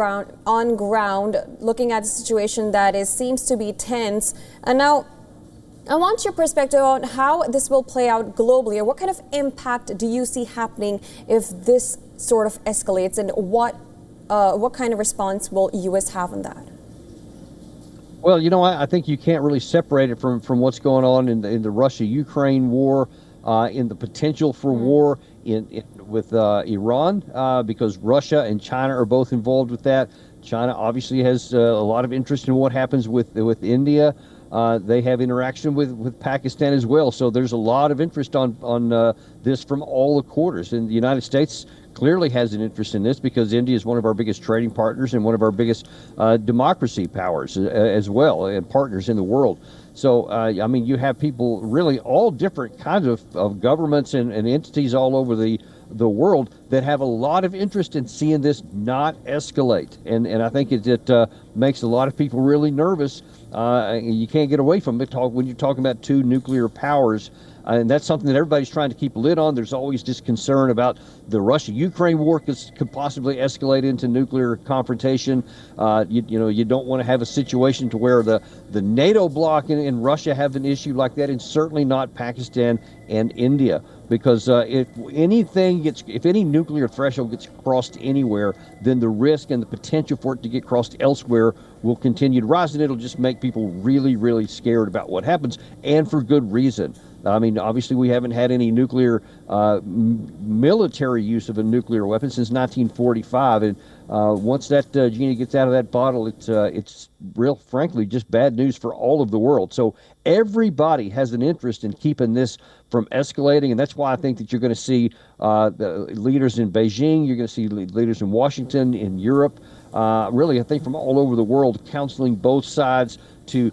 on ground looking at the situation that seems to be tense. And now, I want your perspective on how this will play out globally, or what kind of impact do you see happening if this sort of escalates, and what kind of response will U.S. have on that? Well, I think you can't really separate it from what's going on in the Russia-Ukraine war, in the potential for war with Iran, because Russia and China are both involved with that. China obviously has a lot of interest in what happens with India. They have interaction with Pakistan as well. So there's a lot of interest on this from all the quarters. And the United States clearly has an interest in this because India is one of our biggest trading partners and one of our biggest democracy powers as well, and partners in the world. So, I mean, you have people, really all different kinds of governments and entities all over the world that have a lot of interest in seeing this not escalate. And I think it makes a lot of people really nervous. You can't get away from it when you're talking about two nuclear powers. And that's something that everybody's trying to keep a lid on. There's always this concern about the Russia-Ukraine war could possibly escalate into nuclear confrontation. You don't want to have a situation to where the NATO bloc in Russia have an issue like that, and certainly not Pakistan and India. Because if any nuclear threshold gets crossed anywhere, then the risk and the potential for it to get crossed elsewhere will continue to rise, and it'll just make people really, really scared about what happens, and for good reason. I mean, obviously, we haven't had any nuclear military use of a nuclear weapon since 1945, and once that genie gets out of that bottle, it's real, frankly, just bad news for all of the world. So everybody has an interest in keeping this from escalating, and that's why I think that you're going to see the leaders in Beijing, you're going to see leaders in Washington, in Europe, really, I think from all over the world, counseling both sides to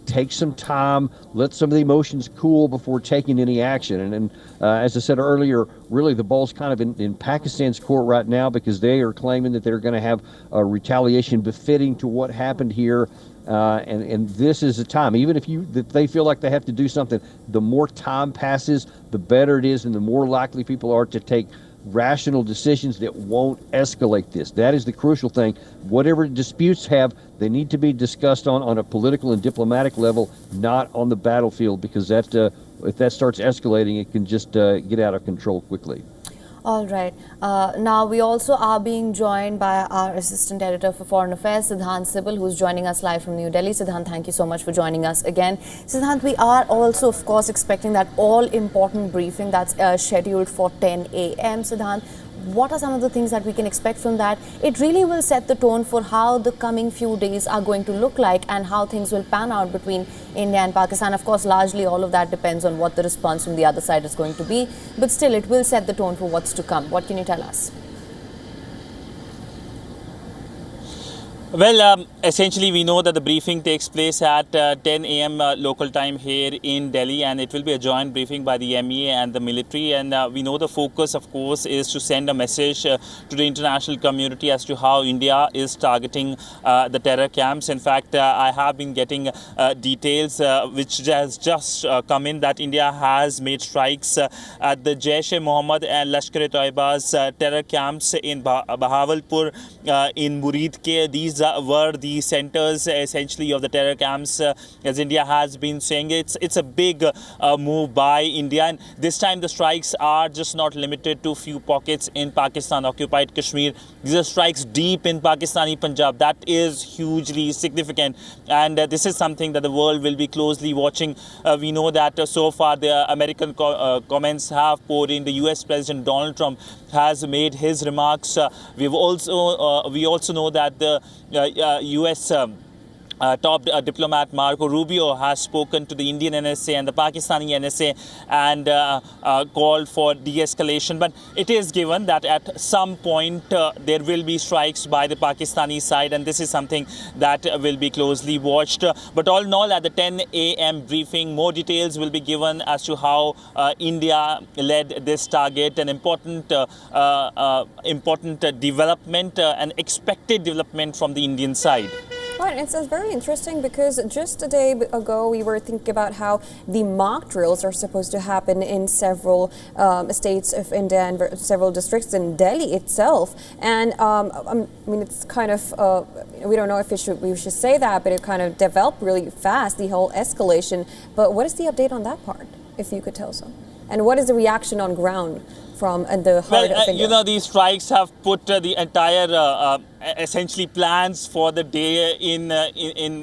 take some time, let some of the emotions cool before taking any action. And as I said earlier, really the ball's kind of in Pakistan's court right now, because they are claiming that they're going to have a retaliation befitting to what happened here. And this is a time, even if they feel like they have to do something, the more time passes, the better it is, and the more likely people are to take rational decisions that won't escalate this. That is the crucial thing. Whatever disputes have, they need to be discussed on a political and diplomatic level, not on the battlefield, because if that starts escalating, it can just get out of control quickly. All right. Now, we also are being joined by our Assistant Editor for Foreign Affairs, Siddhant Sibal, who's joining us live from New Delhi. Siddhant, thank you so much for joining us again. Siddhant, we are also, of course, expecting that all-important briefing that's scheduled for 10 a.m. Siddhant, what are some of the things that we can expect from that? It really will set the tone for how the coming few days are going to look like and how things will pan out between India and Pakistan. Of course, largely all of that depends on what the response from the other side is going to be. But still, it will set the tone for what's to come. What can you tell us? Well, essentially, we know that the briefing takes place at 10 a.m. Local time here in Delhi, and it will be a joint briefing by the MEA and the military. And we know the focus, of course, is to send a message to the international community as to how India is targeting the terror camps. In fact, I have been getting details which has just come in that India has made strikes at the Jaish-e-Mohammed and Lashkar-e-Toiba's terror camps in Bahawalpur, in Muridke. These were the centers essentially of the terror camps, as India has been saying. It's a big move by India, and this time the strikes are just not limited to few pockets in Pakistan occupied Kashmir. These are strikes deep in Pakistani Punjab. That is hugely significant, and this is something that the world will be closely watching. We know that so far the American comments have poured in. The US President Donald Trump has made his remarks. We also know that the US top diplomat Marco Rubio has spoken to the Indian NSA and the Pakistani NSA and called for de-escalation. But it is given that at some point there will be strikes by the Pakistani side, and this is something that will be closely watched. But all in all, at the 10 a.m. briefing, more details will be given as to how India led this target, an important development, an expected development from the Indian side. Right, it's very interesting because just a day ago we were thinking about how the mock drills are supposed to happen in several states of India and several districts in Delhi itself. And I mean, it's kind of, we don't know if we should say that, but it kind of developed really fast, the whole escalation. But what is the update on that part, if you could tell so? And what is the reaction on ground from the heart of India? You know, these strikes have put the entire essentially plans for the day in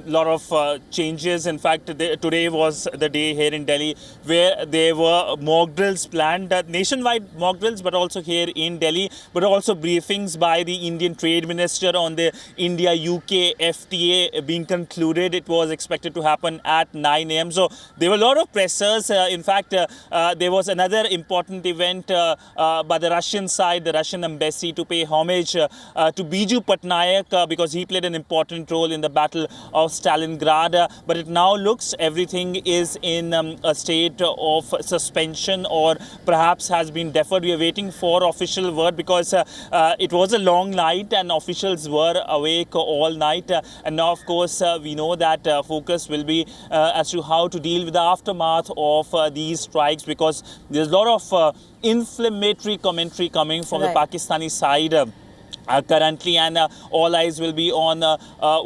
lot of changes. In fact, today was the day here in Delhi where there were mock drills planned, nationwide mock drills, but also here in Delhi, but also briefings by the Indian Trade Minister on the India-UK FTA being concluded. It was expected to happen at 9 a.m. So there were a lot of pressers. In fact, there was another important event by the Russian side, the Russian embassy, to pay homage to Biju Patnaik because he played an important role in the Battle of Stalingrad. But it now looks everything is in a state of suspension or perhaps has been deferred. We are waiting for official word because it was a long night and officials were awake all night. And now, of course, we know that focus will be as to how to deal with the aftermath of these strikes, because there's a lot of inflammatory commentary coming from the Pakistani side currently, and all eyes will be on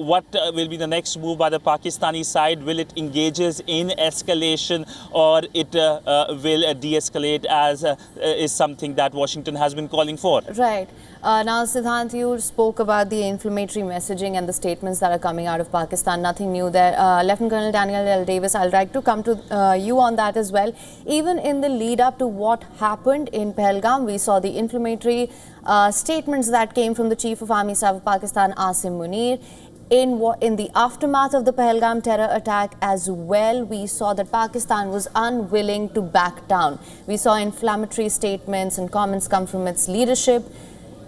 what will be the next move by the Pakistani side. Will it engages in escalation or it will de-escalate, as is something that Washington has been calling for. Right. Now, Siddhant, you spoke about the inflammatory messaging and the statements that are coming out of Pakistan. Nothing new there. Lieutenant Colonel Daniel L. Davis, I'll like to come to you on that as well. Even in the lead up to what happened in Pahalgam, we saw the inflammatory statements that came from the Chief of Army Staff of Pakistan, Asim Munir. In the aftermath of the Pahalgam terror attack as well, we saw that Pakistan was unwilling to back down. We saw inflammatory statements and comments come from its leadership.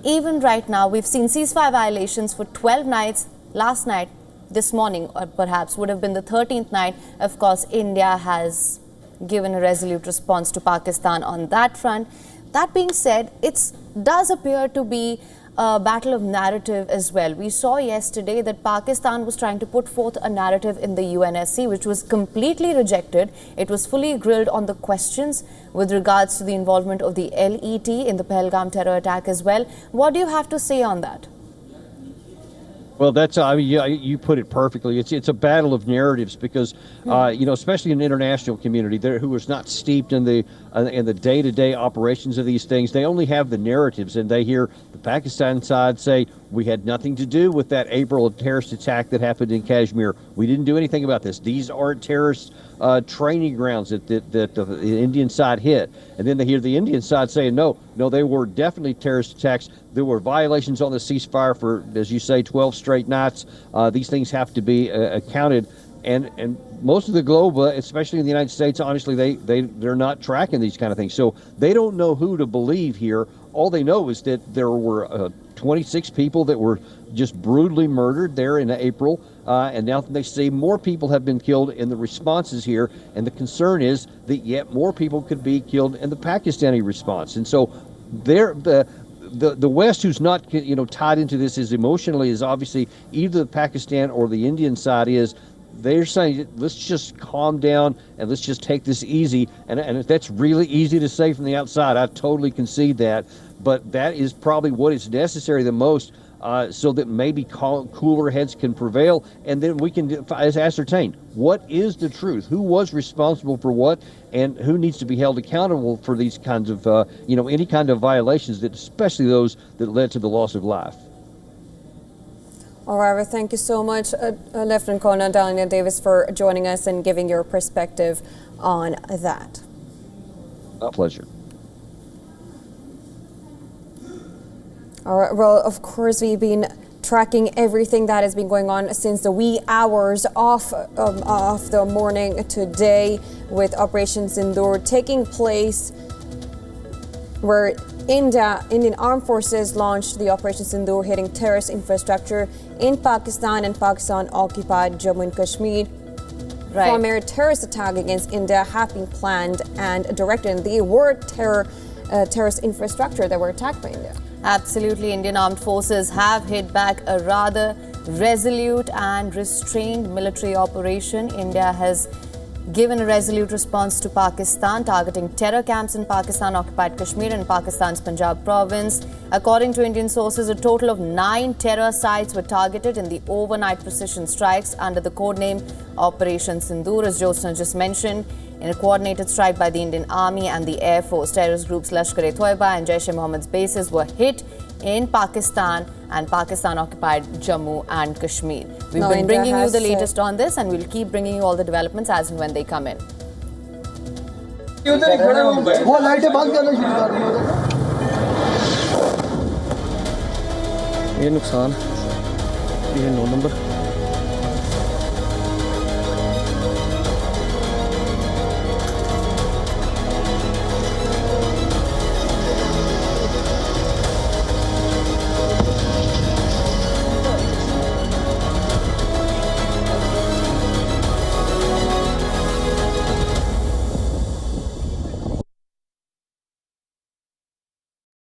Even right now, we've seen ceasefire violations for 12 nights. Last night, this morning, or perhaps would have been the 13th night. Of course, India has given a resolute response to Pakistan on that front. That being said, it does appear to be a battle of narrative as well. We saw yesterday that Pakistan was trying to put forth a narrative in the UNSC, which was completely rejected. It was fully grilled on the questions with regards to the involvement of the LET in the Pahalgam terror attack as well. What do you have to say on that? Well, that's you put it perfectly. It's a battle of narratives because you know, especially in the international community, who is not steeped in the day-to-day operations of these things, they only have the narratives, and they hear the Pakistan side say, we had nothing to do with that April terrorist attack that happened in Kashmir. We didn't do anything about this. These aren't terrorist training grounds that the Indian side hit. And then they hear the Indian side saying, no, they were definitely terrorist attacks. There were violations on the ceasefire for, as you say, 12 straight nights. These things have to be accounted. And most of the globe, especially in the United States, honestly, they're not tracking these kind of things. So they don't know who to believe here. All they know is that there were 26 people that were just brutally murdered there in April. And now they say more people have been killed in the responses here. And the concern is that yet more people could be killed in the Pakistani response. And so the West, who's not tied into this as emotionally as obviously either the Pakistan or the Indian side is, they're saying, let's just calm down and let's just take this easy. And that's really easy to say from the outside. I totally concede that. But that is probably what is necessary the most so that maybe cooler heads can prevail. And then we can ascertain what is the truth, who was responsible for what, and who needs to be held accountable for these kinds of, any kind of violations, that especially those that led to the loss of life. All right, well, thank you so much, Lieutenant Colonel Daniel Davis, for joining us and giving your perspective on that. A pleasure. All right, well, of course, we've been tracking everything that has been going on since the wee hours of the morning today, with Operation Sindoor taking place, where Indian Armed Forces launched the Operation Sindoor, hitting terrorist infrastructure in Pakistan and Pakistan-occupied Jammu and Kashmir. Right. Former terrorist attack against India have been planned and directed. They were terrorist infrastructure that were attacked by India. Absolutely. Indian armed forces have hit back a rather resolute and restrained military operation. India has given a resolute response to Pakistan, targeting terror camps in Pakistan-occupied Kashmir and Pakistan's Punjab province. According to Indian sources, a total of 9 terror sites were targeted in the overnight precision strikes under the codename Operation Sindoor, as Jyotsna just mentioned. In a coordinated strike by the Indian Army and the Air Force, terrorist groups Lashkar-e-Toiba and Jaish-e-Mohammed's bases were hit in Pakistan and Pakistan-occupied Jammu and Kashmir. We've been bringing you the latest on this, and we'll keep bringing you all the developments as and when they come in. वो लाइटें बंद करना शुरू कर दी ये नुकसान ये 9 number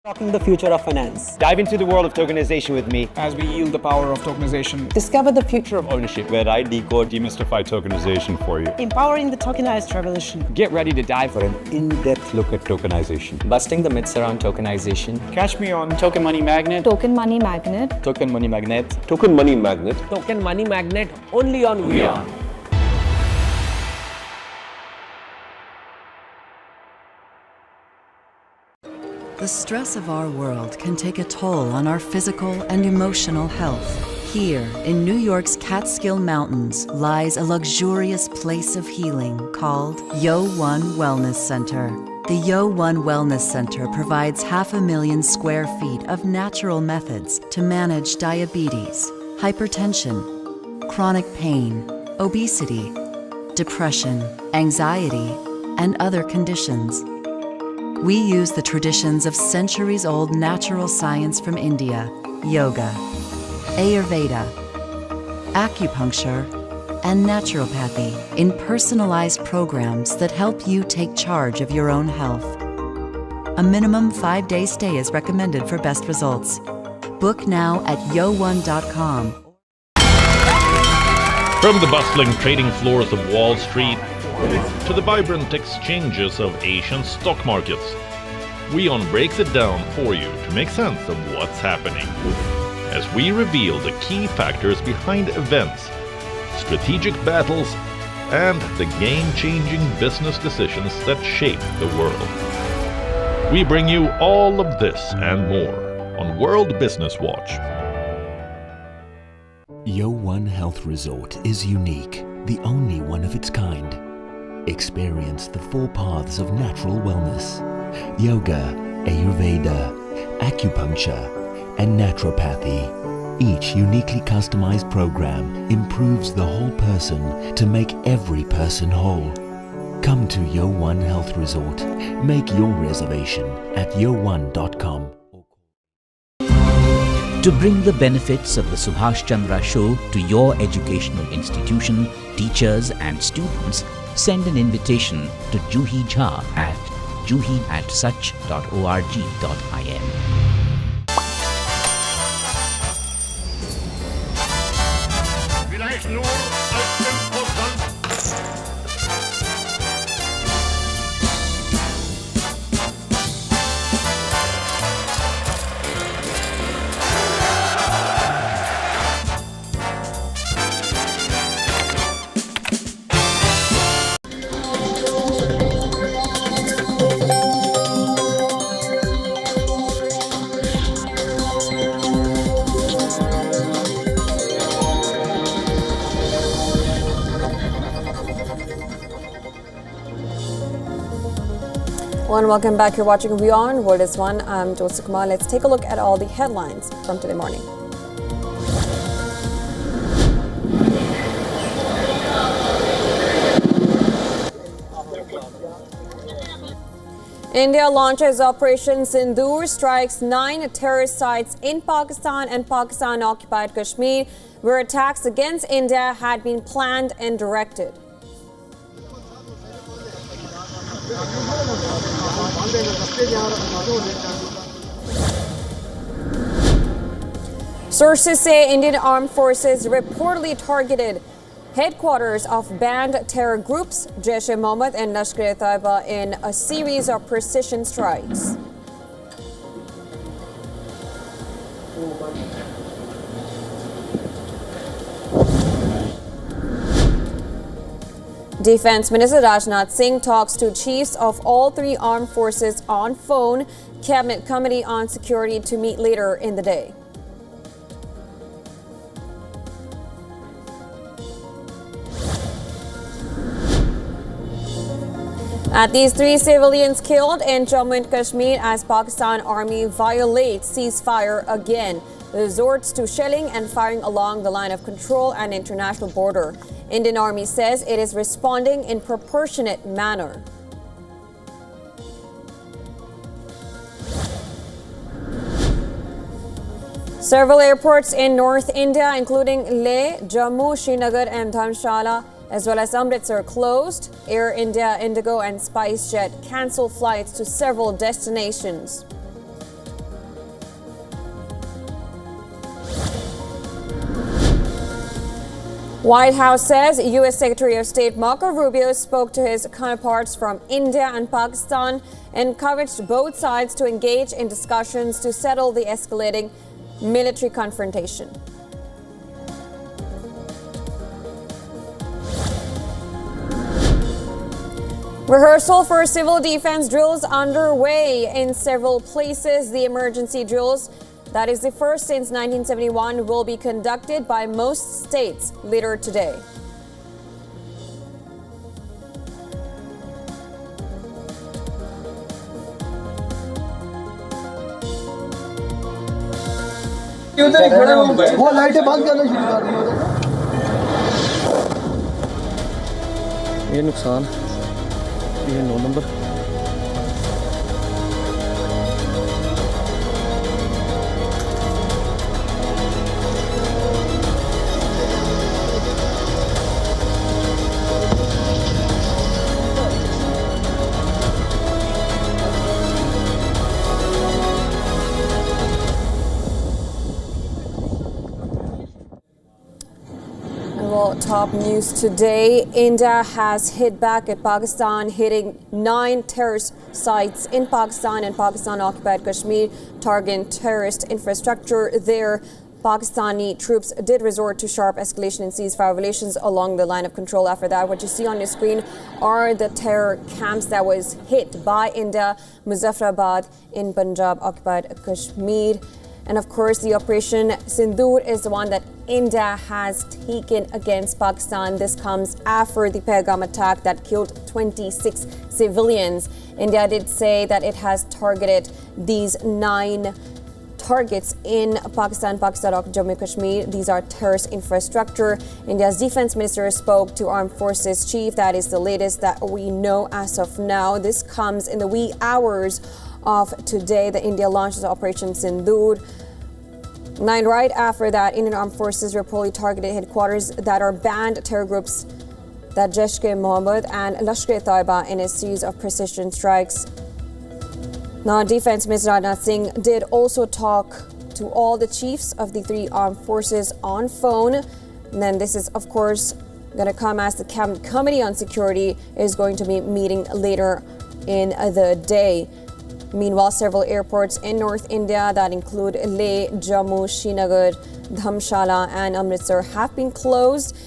Talking the future of finance. Dive into the world of tokenization with me as we yield the power of tokenization. Discover the future of ownership, where I decode, demystify tokenization for you. Empowering the tokenized revolution. Get ready to dive for an in-depth look at tokenization. Busting the myths around tokenization. Catch me on Token Money Magnet. Token Money Magnet. Token Money Magnet. Token Money Magnet. Token Money Magnet only on WION. The stress of our world can take a toll on our physical and emotional health. Here, in New York's Catskill Mountains, lies a luxurious place of healing called WION Wellness Center. The WION Wellness Center provides 500,000 square feet of natural methods to manage diabetes, hypertension, chronic pain, obesity, depression, anxiety, and other conditions. We use the traditions of centuries-old natural science from India, yoga, Ayurveda, acupuncture, and naturopathy in personalized programs that help you take charge of your own health. A minimum 5-day stay is recommended for best results. Book now at yo1.com. From the bustling trading floors of Wall Street to the vibrant exchanges of Asian stock markets, WION breaks it down for you to make sense of what's happening, as we reveal the key factors behind events, strategic battles, and the game-changing business decisions that shape the world. We bring you all of this and more on World Business Watch. WION Health Resort is unique, the only one of its kind. Experience the 4 paths of natural wellness: yoga, Ayurveda, acupuncture, and naturopathy. Each uniquely customized program improves the whole person to make every person whole. Come to WION Health Resort. Make your reservation at yo1.com. To bring the benefits of the Subhash Chandra Show to your educational institution, teachers and students, send an invitation to Juhi Jha at juhi@such.org.in. And welcome back. You're watching WION World is One. I'm Jyotsna Kumar. Let's take a look at all the headlines from today morning. India launches Operation Sindoor, strikes 9 terrorist sites in Pakistan and Pakistan-occupied Kashmir, where attacks against India had been planned and directed. Sources say Indian armed forces reportedly targeted headquarters of banned terror groups Jaish-e-Mohammed and Lashkar-e-Taiba in a series of precision strikes. Defense Minister Rajnath Singh talks to chiefs of all three armed forces on phone. Cabinet Committee on Security to meet later in the day. At least 3 civilians killed in Jammu and Kashmir as Pakistan Army violates ceasefire again, resorts to shelling and firing along the line of control and international border. Indian Army says it is responding in proportionate manner. Several airports in North India, including Leh, Jammu, Srinagar and Dharamshala, as well as Amritsar, closed. Air India, Indigo and SpiceJet cancelled flights to several destinations. White House says U.S. Secretary of State Marco Rubio spoke to his counterparts from India and Pakistan, encouraged both sides to engage in discussions to settle the escalating military confrontation. Rehearsal for civil defense drills underway in several places. The emergency drills, that is the first since 1971, will be conducted by most states later today. वो लाइटें बंद करना शुरू कर दी उधर। ये नुकसान, ये 9 number. Well, top news today. India has hit back at Pakistan, hitting 9 terrorist sites in Pakistan and Pakistan-occupied Kashmir, targeting terrorist infrastructure there. Pakistani troops did resort to sharp escalation in ceasefire violations along the line of control. After that, what you see on your screen are the terror camps that was hit by India, Muzaffarabad in Punjab-occupied Kashmir. And of course, the Operation Sindoor is the one that India has taken against Pakistan. This comes after the Pahalgam attack that killed 26 civilians. India did say that it has targeted these 9 targets in Pakistan, Jammu, Kashmir. These are terrorist infrastructure. India's defense minister spoke to armed forces chief. That is the latest that we know as of now. This comes in the wee hours of today that India launches Operation Sindoor. 9 right after that, Indian armed forces reportedly targeted headquarters that are banned terror groups that Jaish-e-Mohammed and Lashkar-e-Taiba in a series of precision strikes. Now, Defense Minister Rajnath Singh did also talk to all the chiefs of the 3 armed forces on phone. And then this is, of course, going to come as the Cabinet Committee on Security is going to be meeting later in the day. Meanwhile, several airports in North India that include Leh, Jammu, Srinagar, Dharamshala and Amritsar have been closed.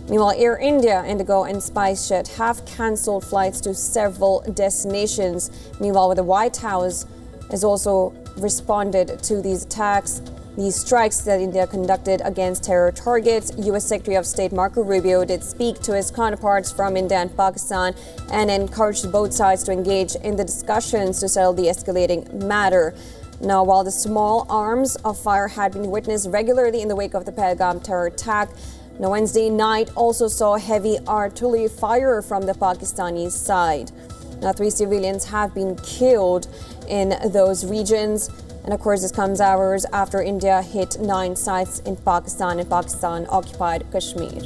Meanwhile, Air India, Indigo and SpiceJet have cancelled flights to several destinations. Meanwhile, the White House has also responded to these attacks, these strikes that India conducted against terror targets. U.S. Secretary of State Marco Rubio did speak to his counterparts from India and Pakistan and encouraged both sides to engage in the discussions to settle the escalating matter. Now, while the small arms of fire had been witnessed regularly in the wake of the Pahalgam terror attack, now Wednesday night also saw heavy artillery fire from the Pakistani side. Now, 3 civilians have been killed in those regions. And of course, this comes hours after India hit 9 sites in Pakistan and Pakistan-occupied Kashmir.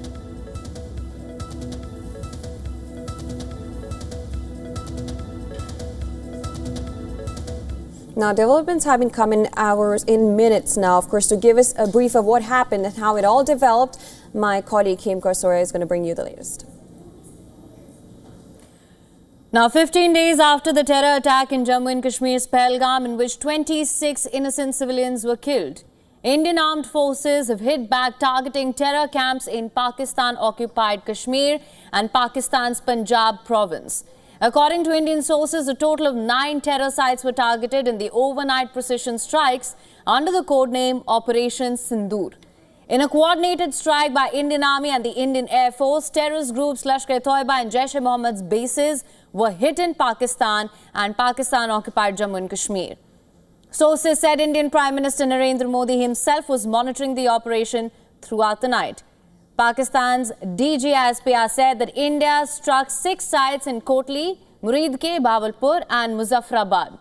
Now, developments have been coming hours, in minutes now. Of course, to give us a brief of what happened and how it all developed, my colleague Kim Korsoya is going to bring you the latest. Now, 15 days after the terror attack in Jammu and Kashmir's Pahalgam, in which 26 innocent civilians were killed, Indian armed forces have hit back, targeting terror camps in Pakistan-occupied Kashmir and Pakistan's Punjab province. According to Indian sources, a total of 9 terror sites were targeted in the overnight precision strikes under the codename Operation Sindoor. In a coordinated strike by Indian Army and the Indian Air Force, terrorist groups Lashkar-e-Toiba and Jaish-e-Mohammed's bases were hit in Pakistan and Pakistan-occupied Jammu and Kashmir. Sources said Indian Prime Minister Narendra Modi himself was monitoring the operation throughout the night. Pakistan's DG Airspace said that India struck 6 sites in Kotli, Muridke, Bahawalpur and Muzaffarabad.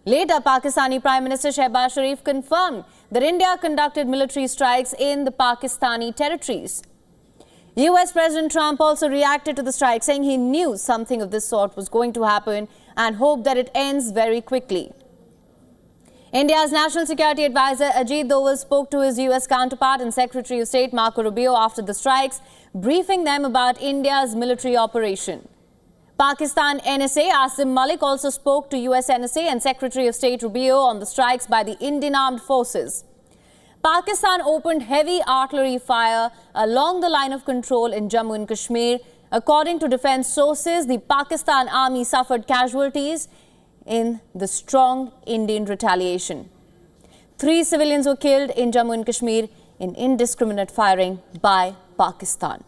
Later, Pakistani Prime Minister Shehbaz Sharif confirmed that India conducted military strikes in the Pakistani territories. US President Trump also reacted to the strike, saying he knew something of this sort was going to happen and hoped that it ends very quickly. India's National Security Advisor Ajit Doval spoke to his US counterpart and Secretary of State Marco Rubio after the strikes, briefing them about India's military operation. Pakistan NSA Asim Malik also spoke to US NSA and Secretary of State Rubio on the strikes by the Indian Armed Forces. Pakistan opened heavy artillery fire along the line of control in Jammu and Kashmir. According to defense sources, the Pakistan Army suffered casualties in the strong Indian retaliation. 3 civilians were killed in Jammu and Kashmir in indiscriminate firing by Pakistan.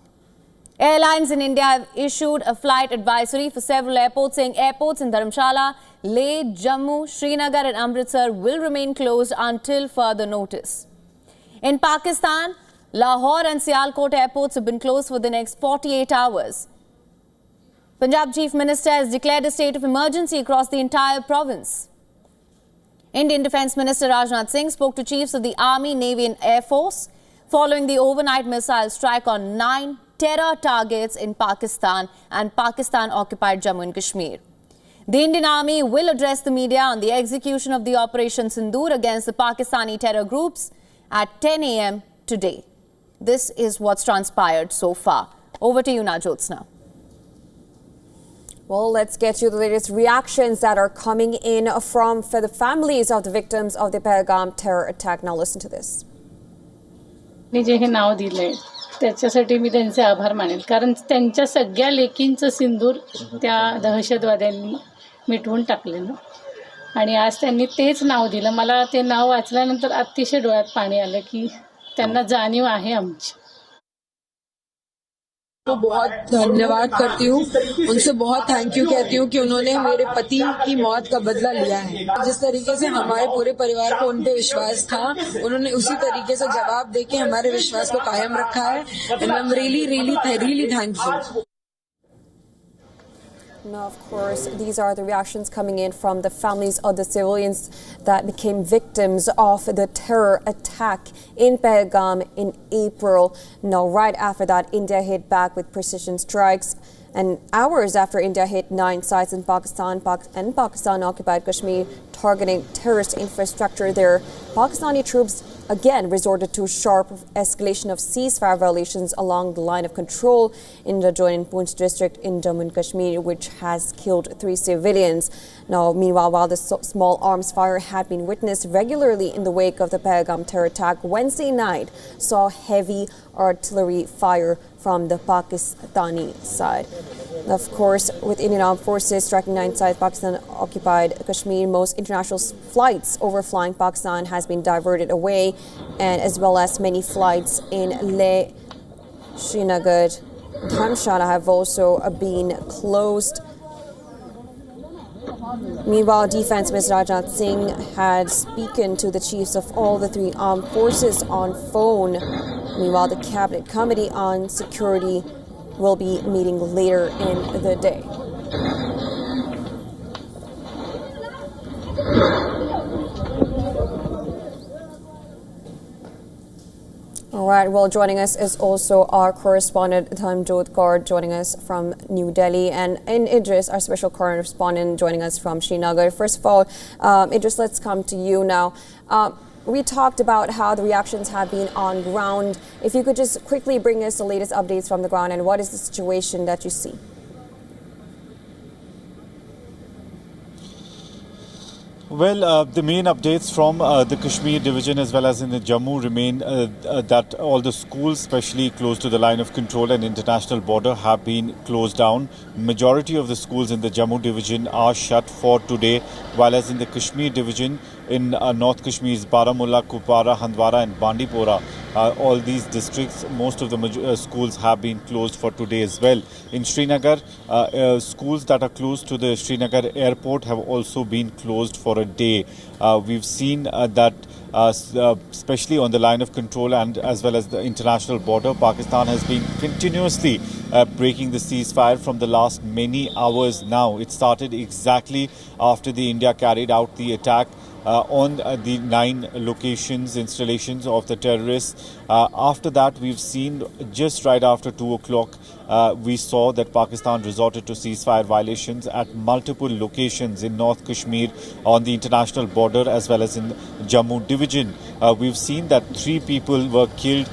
Airlines in India have issued a flight advisory for several airports, saying airports in Dharamshala, Leh, Jammu, Srinagar and Amritsar will remain closed until further notice. In Pakistan, Lahore and Sialkot airports have been closed for the next 48 hours. Punjab Chief Minister has declared a state of emergency across the entire province. Indian Defence Minister Rajnath Singh spoke to chiefs of the Army, Navy and Air Force following the overnight missile strike on 9 terror targets in Pakistan and Pakistan-occupied Jammu and Kashmir. The Indian Army will address the media on the execution of the Operation Sindoor against the Pakistani terror groups at 10 a.m. today. This is what's transpired so far. Over to you now, Jyotsna. Well, let's get you the latest reactions that are coming in from for the families of the victims of the Pahalgam terror attack. Now listen to this. जे हे नाव दिलंय त्याच्यासाठी मी त्यांचे आभार मानेल, कारण त्यांच्या सगळ्या लेकींचं सिंदूर त्या दहशतवाद्यांनी मिटवून टाकले ना, आणि आज त्यांनी तेच नाव दिलं. मला ते नाव वाचल्यानंतर अतिशय डोळ्यात पाणी आलं की त्यांना जाणीव आहे आमची. तो बहुत धन्यवाद करती हूँ, उनसे बहुत थैंक यू कहती हूँ कि उन्होंने मेरे पति की मौत का बदला लिया है. जिस तरीके से हमारे पूरे परिवार को उन पे विश्वास था, उन्होंने उसी तरीके से जवाब देके हमारे विश्वास को कायम रखा है. And I am really thankful. Now, of course, these are the reactions coming in from the families of the civilians that became victims of the terror attack in Pahalgam in April. Now, right after that, India hit back with precision strikes. And hours after India hit 9 sites in Pakistan and Pakistan-occupied Kashmir, targeting terrorist infrastructure there, Pakistani troops again resorted to sharp escalation of ceasefire violations along the line of control in the adjoining Poonch district in Jammu and Kashmir, which has killed 3 civilians. Now, meanwhile, while the small arms fire had been witnessed regularly in the wake of the Pahalgam terror attack, Wednesday night saw heavy artillery fire from the Pakistani side. Of course, with Indian Armed Forces striking 9 sites Pakistan-occupied Kashmir, most international flights overflying Pakistan has been diverted away, and as well as many flights in Leh, Srinagar, Dharamshala have also been closed. Meanwhile, Defense Minister Rajnath Singh had spoken to the chiefs of all the 3 armed forces on phone. Meanwhile, the Cabinet Committee on Security will be meeting later in the day. All right. Well, joining us is also our correspondent Dhanjot Kaur, joining us from New Delhi, and in Idris, our special correspondent, joining us from Srinagar. First of all, Idris, let's come to you now. We talked about how the reactions have been on ground. If you could just quickly bring us the latest updates from the ground, and what is the situation that you see? Well, the main updates from the Kashmir division as well as in the Jammu remain that all the schools, especially close to the line of control and international border, have been closed down. Majority of the schools in the Jammu division are shut for today, while as in the Kashmir division in North Kashmir's Baramulla, Kupwara, Handwara and Bandipora, all these districts, most of the schools have been closed for today as well. In Srinagar, schools that are close to the Srinagar airport have also been closed for a day. We've seen that especially on the line of control and as well as the international border, Pakistan has been continuously breaking the ceasefire from the last many hours now. It started exactly after the India carried out the attack on the 9 locations, installations of the terrorists. After that, we've seen just right after 2 o'clock, we saw that Pakistan resorted to ceasefire violations at multiple locations in North Kashmir, on the international border as well as in Jammu division. We've seen that 3 people were killed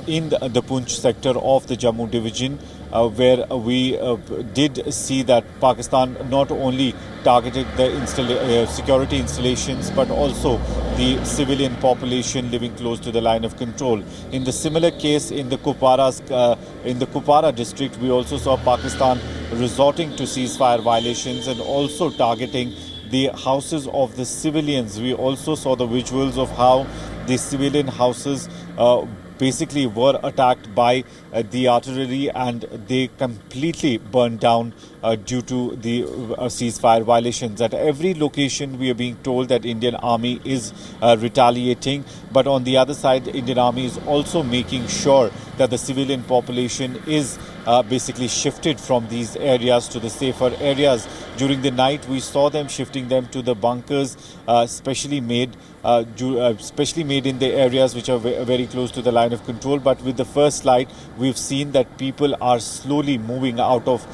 in the Poonch sector of the Jammu division, where we did see that Pakistan not only targeted the security installations but also the civilian population living close to the line of control. In the similar case in the Kupwara district, we also saw Pakistan resorting to ceasefire violations and also targeting the houses of the civilians. We also saw the visuals of how the civilian houses basically were attacked by the artillery, and they completely burned down due to the ceasefire violations. At every location we are being told that Indian Army is retaliating, but on the other side Indian Army is also making sure that the civilian population is basically shifted from these areas to the safer areas. During the night we saw them shifting them to the bunkers specially made in the areas which are very close to the line of control. But with the first light, we've seen that people are slowly moving out of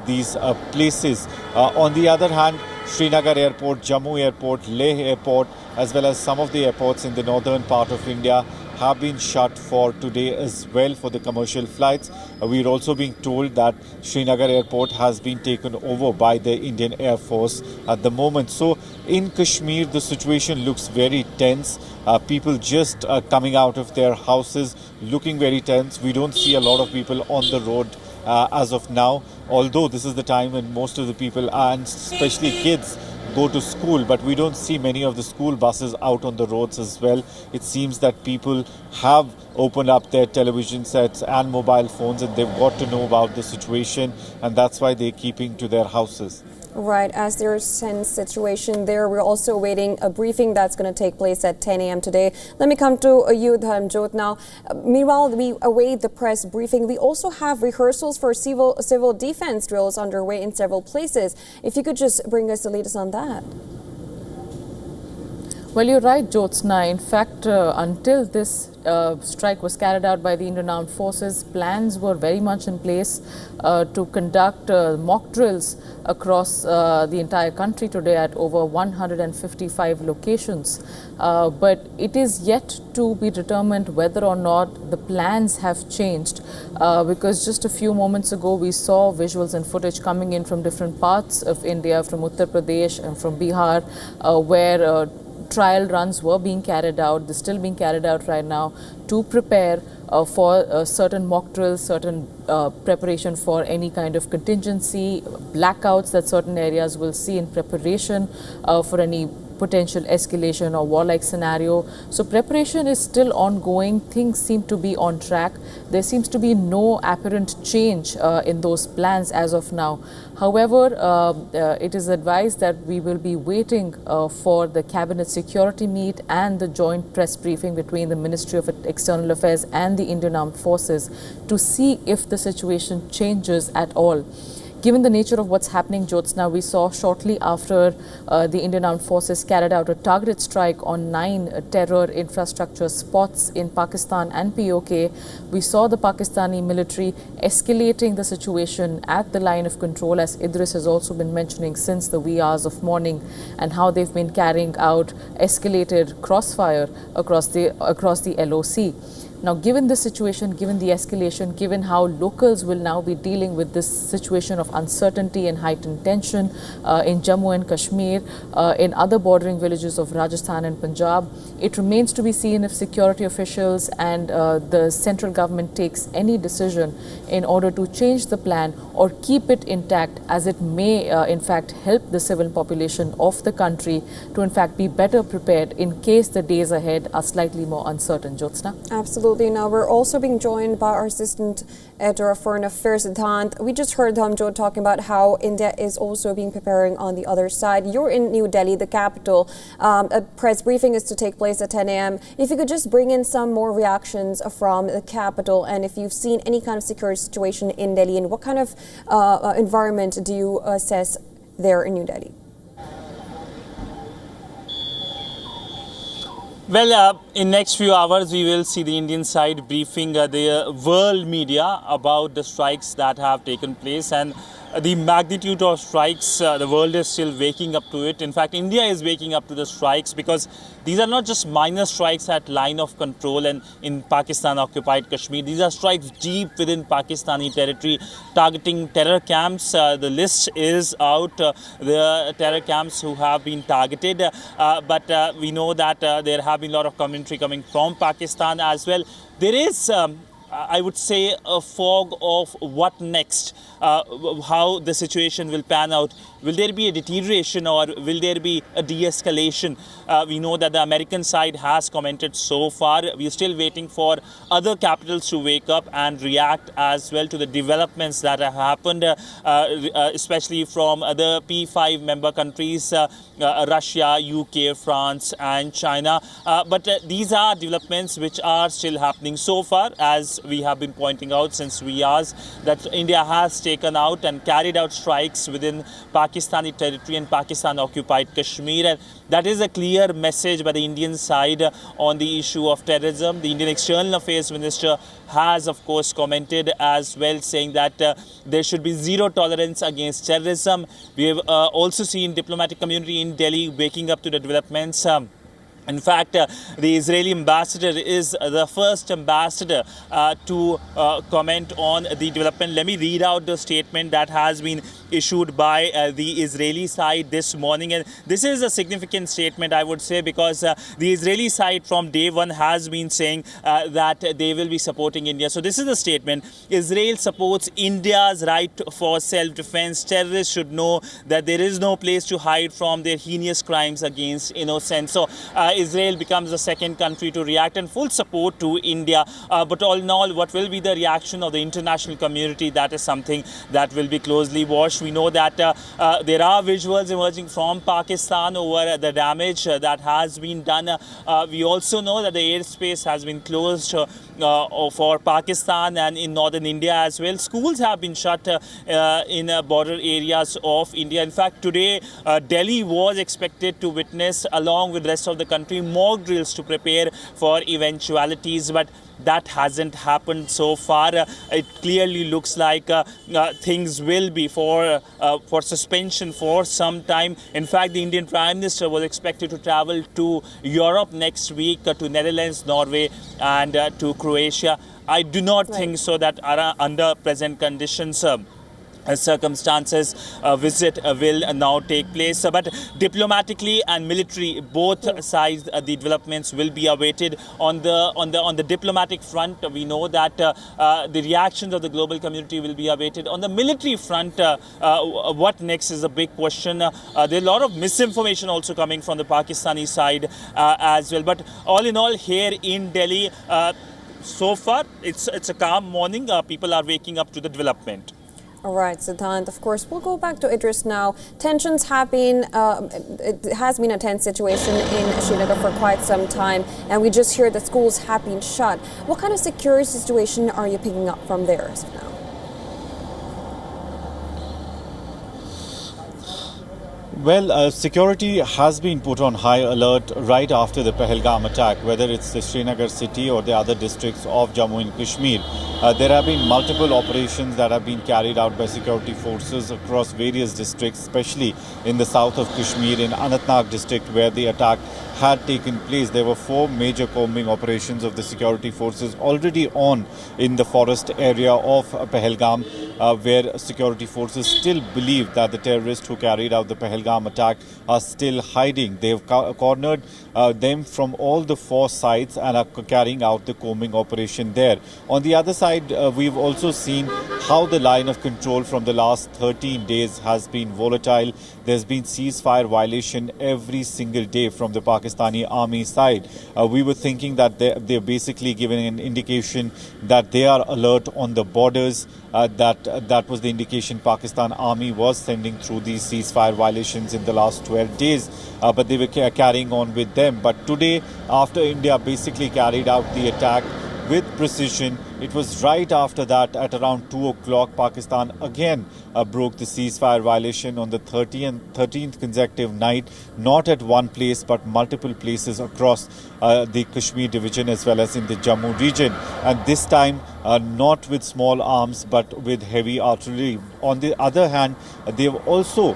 these places. On the other hand, Srinagar airport, Jammu airport, Leh airport, as well as some of the airports in the northern part of India have been shut for today as well for the commercial flights. We're also being told that Srinagar airport has been taken over by the Indian Airforce at the moment. So in Kashmir, the situation looks very tense. People just coming out of their houses looking very tense. We don't see a lot of people on the road as of now, although this is the time when most of the people, and especially kids, go to school, but we don't see many of the school buses out on the roads as well. It seems that people have opened up their television sets and mobile phones, and they've got to know about the situation, and that's why they're keeping to their houses. Right, as there's tense situation there, we're also awaiting a briefing that's going to take place at 10 a.m. today. Let me come to you, Dhanjot, now. Meanwhile, we await the press briefing. We also have rehearsals for civil defense drills underway in several places. If you could just bring us the latest on that. Well, you're right, Jyotsna. In fact, until this strike was carried out by the Indian Armed Forces, plans were very much in place to conduct mock drills across the entire country today at over 155 locations. But it is yet to be determined whether or not the plans have changed, because just a few moments ago we saw visuals and footage coming in from different parts of India, from Uttar Pradesh and from Bihar, where trial runs were being carried out. They're still being carried out right now to prepare for certain mock drills, certain preparation for any kind of contingency, blackouts that certain areas will see in preparation for any potential escalation or warlike scenario. So preparation is still ongoing. Things seem to be on track. There seems to be no apparent change in those plans as of now. However, it is advised that we will be waiting for the Cabinet Security Meet and the joint press briefing between the Ministry of External Affairs and the Indian Armed Forces to see if the situation changes at all. Given the nature of what's happening, Jyotsna, we saw shortly after the Indian Armed Forces carried out a targeted strike on 9 terror infrastructure spots in Pakistan and POK. We saw the Pakistani military escalating the situation at the line of control, as Idris has also been mentioning since the wee hours of morning, and how they've been carrying out escalated crossfire across the LOC. Now, given this situation, given the escalation, given how locals will now be dealing with this situation of uncertainty and heightened tension in Jammu and Kashmir, in other bordering villages of Rajasthan and Punjab, it remains to be seen if security officials and the central government takes any decision in order to change the plan or keep it intact, as it may in fact help the civil population of the country to in fact be better prepared in case the days ahead are slightly more uncertain. Jyotsna? Absolutely. Now, we're also being joined by our Assistant Editor of Foreign Affairs, Siddhant. We just heard Dhamjot talking about how India is also being preparing on the other side. You're in New Delhi, the capital. A press briefing is to take place at 10 a.m. If you could just bring in some more reactions from the capital, and if you've seen any kind of security situation in Delhi, and what kind of environment do you assess there in New Delhi? Well, in next few hours, we will see the Indian side briefing the world media about the strikes that have taken place, and the magnitude of strikes, the world is still waking up to it. In fact, India is waking up to the strikes, because these are not just minor strikes at line of control and in Pakistan-occupied Kashmir. These are strikes deep within Pakistani territory, targeting terror camps. The list is out, the terror camps who have been targeted. But we know that there have been a lot of commentary coming from Pakistan as well. There is I would say a fog of what next, how the situation will pan out. Will there be a deterioration, or will there be a de-escalation? We know that the American side has commented so far. We are still waiting for other capitals to wake up and react as well to the developments that have happened, especially from other P5 member countries, Russia, UK, France and China. But these are developments which are still happening so far, as we have been pointing out since we asked, that India has taken out and carried out strikes within Pakistani territory and Pakistan-occupied Kashmir. And that is a clear message by the Indian side on the issue of terrorism. The Indian External Affairs Minister has, of course, commented as well, saying that there should be zero tolerance against terrorism. We have also seen diplomatic community in Delhi waking up to the developments. In fact, the Israeli ambassador is the first ambassador to comment on the development. Let me read out the statement that has been issued by the Israeli side this morning. And this is a significant statement, I would say, because the Israeli side from day one has been saying that they will be supporting India. So this is the statement. Israel supports India's right for self-defense. Terrorists should know that there is no place to hide from their heinous crimes against innocents. So Israel becomes the second country to react, and full support to India. But all in all, what will be the reaction of the international community? That is something that will be closely watched. We know that there are visuals emerging from Pakistan over the damage that has been done. We also know that the airspace has been closed for Pakistan and in northern India as well. Schools have been shut in border areas of India. In fact, today Delhi was expected to witness, along with the rest of the country, mock drills to prepare for eventualities, but that hasn't happened so far. It clearly looks like things will be for suspension for some time. In fact, the Indian Prime Minister was expected to travel to Europe next week, to Netherlands, Norway and to Croatia. I do not think so that under present conditions circumstances visit will now take place, but diplomatically and military, both sides, the developments will be awaited. On the diplomatic front, we know that the reactions of the global community will be awaited. On the military front, what next is a big question. There are a lot of misinformation also coming from the Pakistani side as well. But all in all, here in Delhi, so far it's a calm morning. People are waking up to the development. All right, Siddhant, of course, we'll go back to Idris now. Tensions have been, it has been a tense situation in Srinagar for quite some time, and we just hear that schools have been shut. What kind of security situation are you picking up from there now? Well, security has been put on high alert right after the Pahalgam attack, whether it's the Srinagar city or the other districts of Jammu and Kashmir. There have been multiple operations that have been carried out by security forces across various districts, especially in the south of Kashmir, in Anantnag district, where the attack had taken place. There were 4 major combing operations of the security forces already on in the forest area of Pahalgam, where security forces still believe that the terrorists who carried out the Pahalgam attack are still hiding. They've cornered them from all the 4 sides and are carrying out the combing operation there. On the other side, we've also seen how the line of control from the last 13 days has been volatile. There's been ceasefire violation every single day from the Pakistani army side. We were thinking that they're basically giving an indication that they are alert on the borders. That was the indication Pakistan army was sending through these ceasefire violations in the last 12 days. But they were carrying on with them. But today, after India basically carried out the attack with precision, it was right after that at around 2 o'clock, Pakistan again broke the ceasefire violation on the 13th consecutive night, not at one place but multiple places across the Kashmir division as well as in the Jammu region. And this time not with small arms but with heavy artillery. On the other hand, they've also,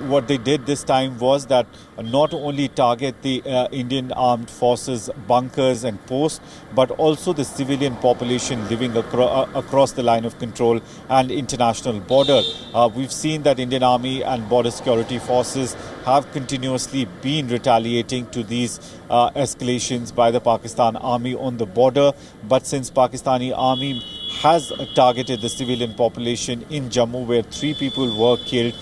what they did this time was that not only target the Indian armed forces bunkers and posts, but also the civilian population living across the line of control and international border. We've seen that Indian Army and border security forces have continuously been retaliating to these escalations by the Pakistan Army on the border. But since Pakistani Army has targeted the civilian population in Jammu, where 3 people were killed,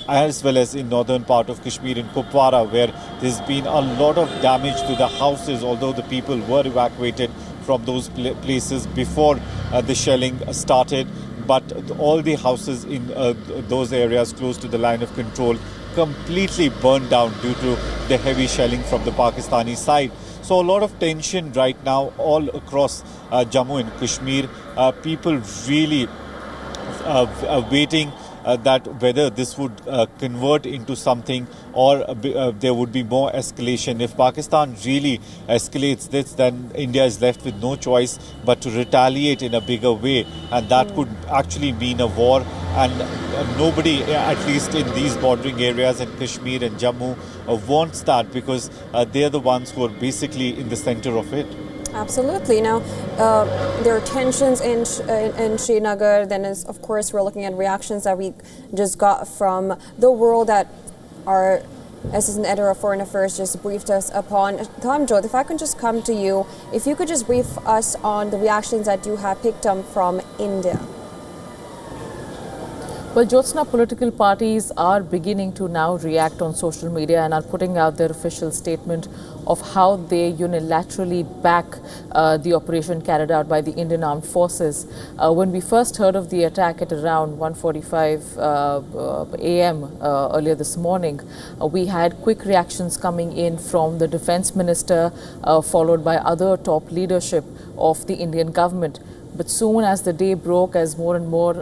as well as in northern part of Kashmir in Kupwara, where there's been a lot of damage to the houses, although the people were evacuated from those places before the shelling started. But all the houses in those areas close to the line of control completely burned down due to the heavy shelling from the Pakistani side. So a lot of tension right now all across Jammu and Kashmir. People really waiting that whether this would convert into something or there would be more escalation. If Pakistan really escalates this, then India is left with no choice but to retaliate in a bigger way, and that could actually mean a war. And nobody, at least in these bordering areas in Kashmir and Jammu, wants that, because they're the ones who are basically in the center of it. Absolutely. Now, there are tensions in Srinagar. Then, of course, we're looking at reactions that we just got from the world that our Assistant Editor of Foreign Affairs just briefed us upon. Dhamjot, if I can just come to you, if you could just brief us on the reactions that you have picked up from India. Well, Jyotsna, political parties are beginning to now react on social media and are putting out their official statement of how they unilaterally back the operation carried out by the Indian Armed Forces. When we first heard of the attack at around 1:45 a.m. Earlier this morning, we had quick reactions coming in from the Defence Minister, followed by other top leadership of the Indian government. But soon as the day broke, as more and more,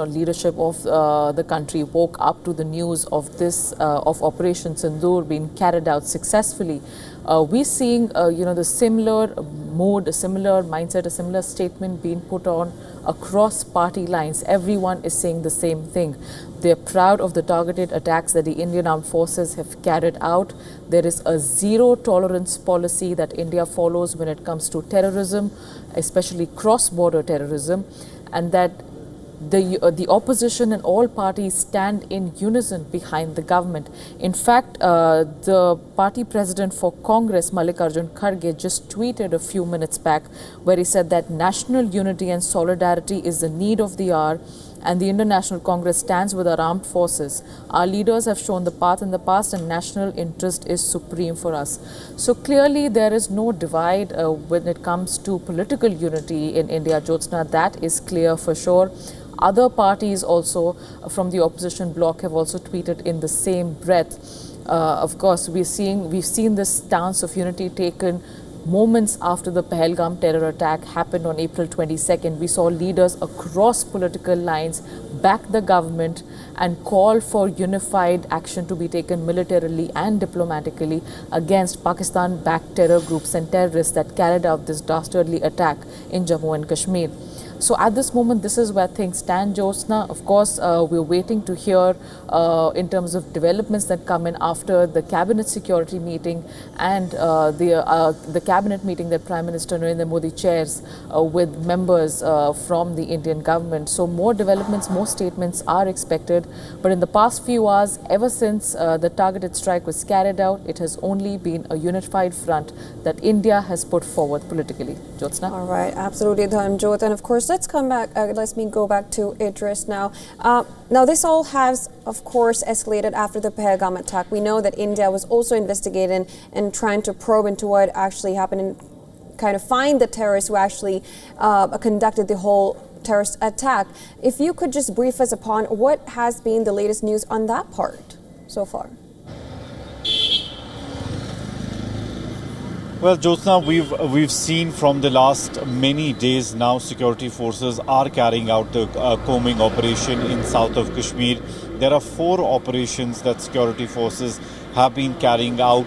leadership of the country woke up to the news of this, of Operation Sindoor being carried out successfully, we're seeing, the similar mood, a similar mindset, a similar statement being put on across party lines. Everyone is saying the same thing. They're proud of the targeted attacks that the Indian Armed Forces have carried out. There is a zero tolerance policy that India follows when it comes to terrorism, especially cross-border terrorism, and that the opposition and all parties stand in unison behind the government. In fact, the party president for Congress, Mallikarjun Kharge, just tweeted a few minutes back where he said that national unity and solidarity is the need of the hour, and the Indian National Congress stands with our armed forces. Our leaders have shown the path in the past, and national interest is supreme for us. So clearly there is no divide when it comes to political unity in India, Jyotsna. That is clear for sure. Other parties also from the opposition bloc have also tweeted in the same breath. Of course, we've seen this stance of unity taken moments after the Pahalgam terror attack happened on April 22nd. We saw leaders across political lines back the government and call for unified action to be taken militarily and diplomatically against Pakistan-backed terror groups and terrorists that carried out this dastardly attack in Jammu and Kashmir. So at this moment, this is where things stand, Jyotsna. Of course, we're waiting to hear in terms of developments that come in after the cabinet security meeting and the cabinet meeting that Prime Minister Narendra Modi chairs with members from the Indian government. So more developments, more statements are expected. But in the past few hours, ever since the targeted strike was carried out, it has only been a unified front that India has put forward politically. Jyotsna? All right, absolutely, Dharamjot. And of course, let's come back. Let me go back to Idris now. Now, this all has, of course, escalated after the Pahalgam attack. We know that India was also investigating and trying to probe into what actually happened and kind of find the terrorists who actually conducted the whole terrorist attack. If you could just brief us upon what has been the latest news on that part so far. Well, Jyotsna, we've seen from the last many days now, security forces are carrying out the combing operation in south of Kashmir. There are 4 operations that security forces have been carrying out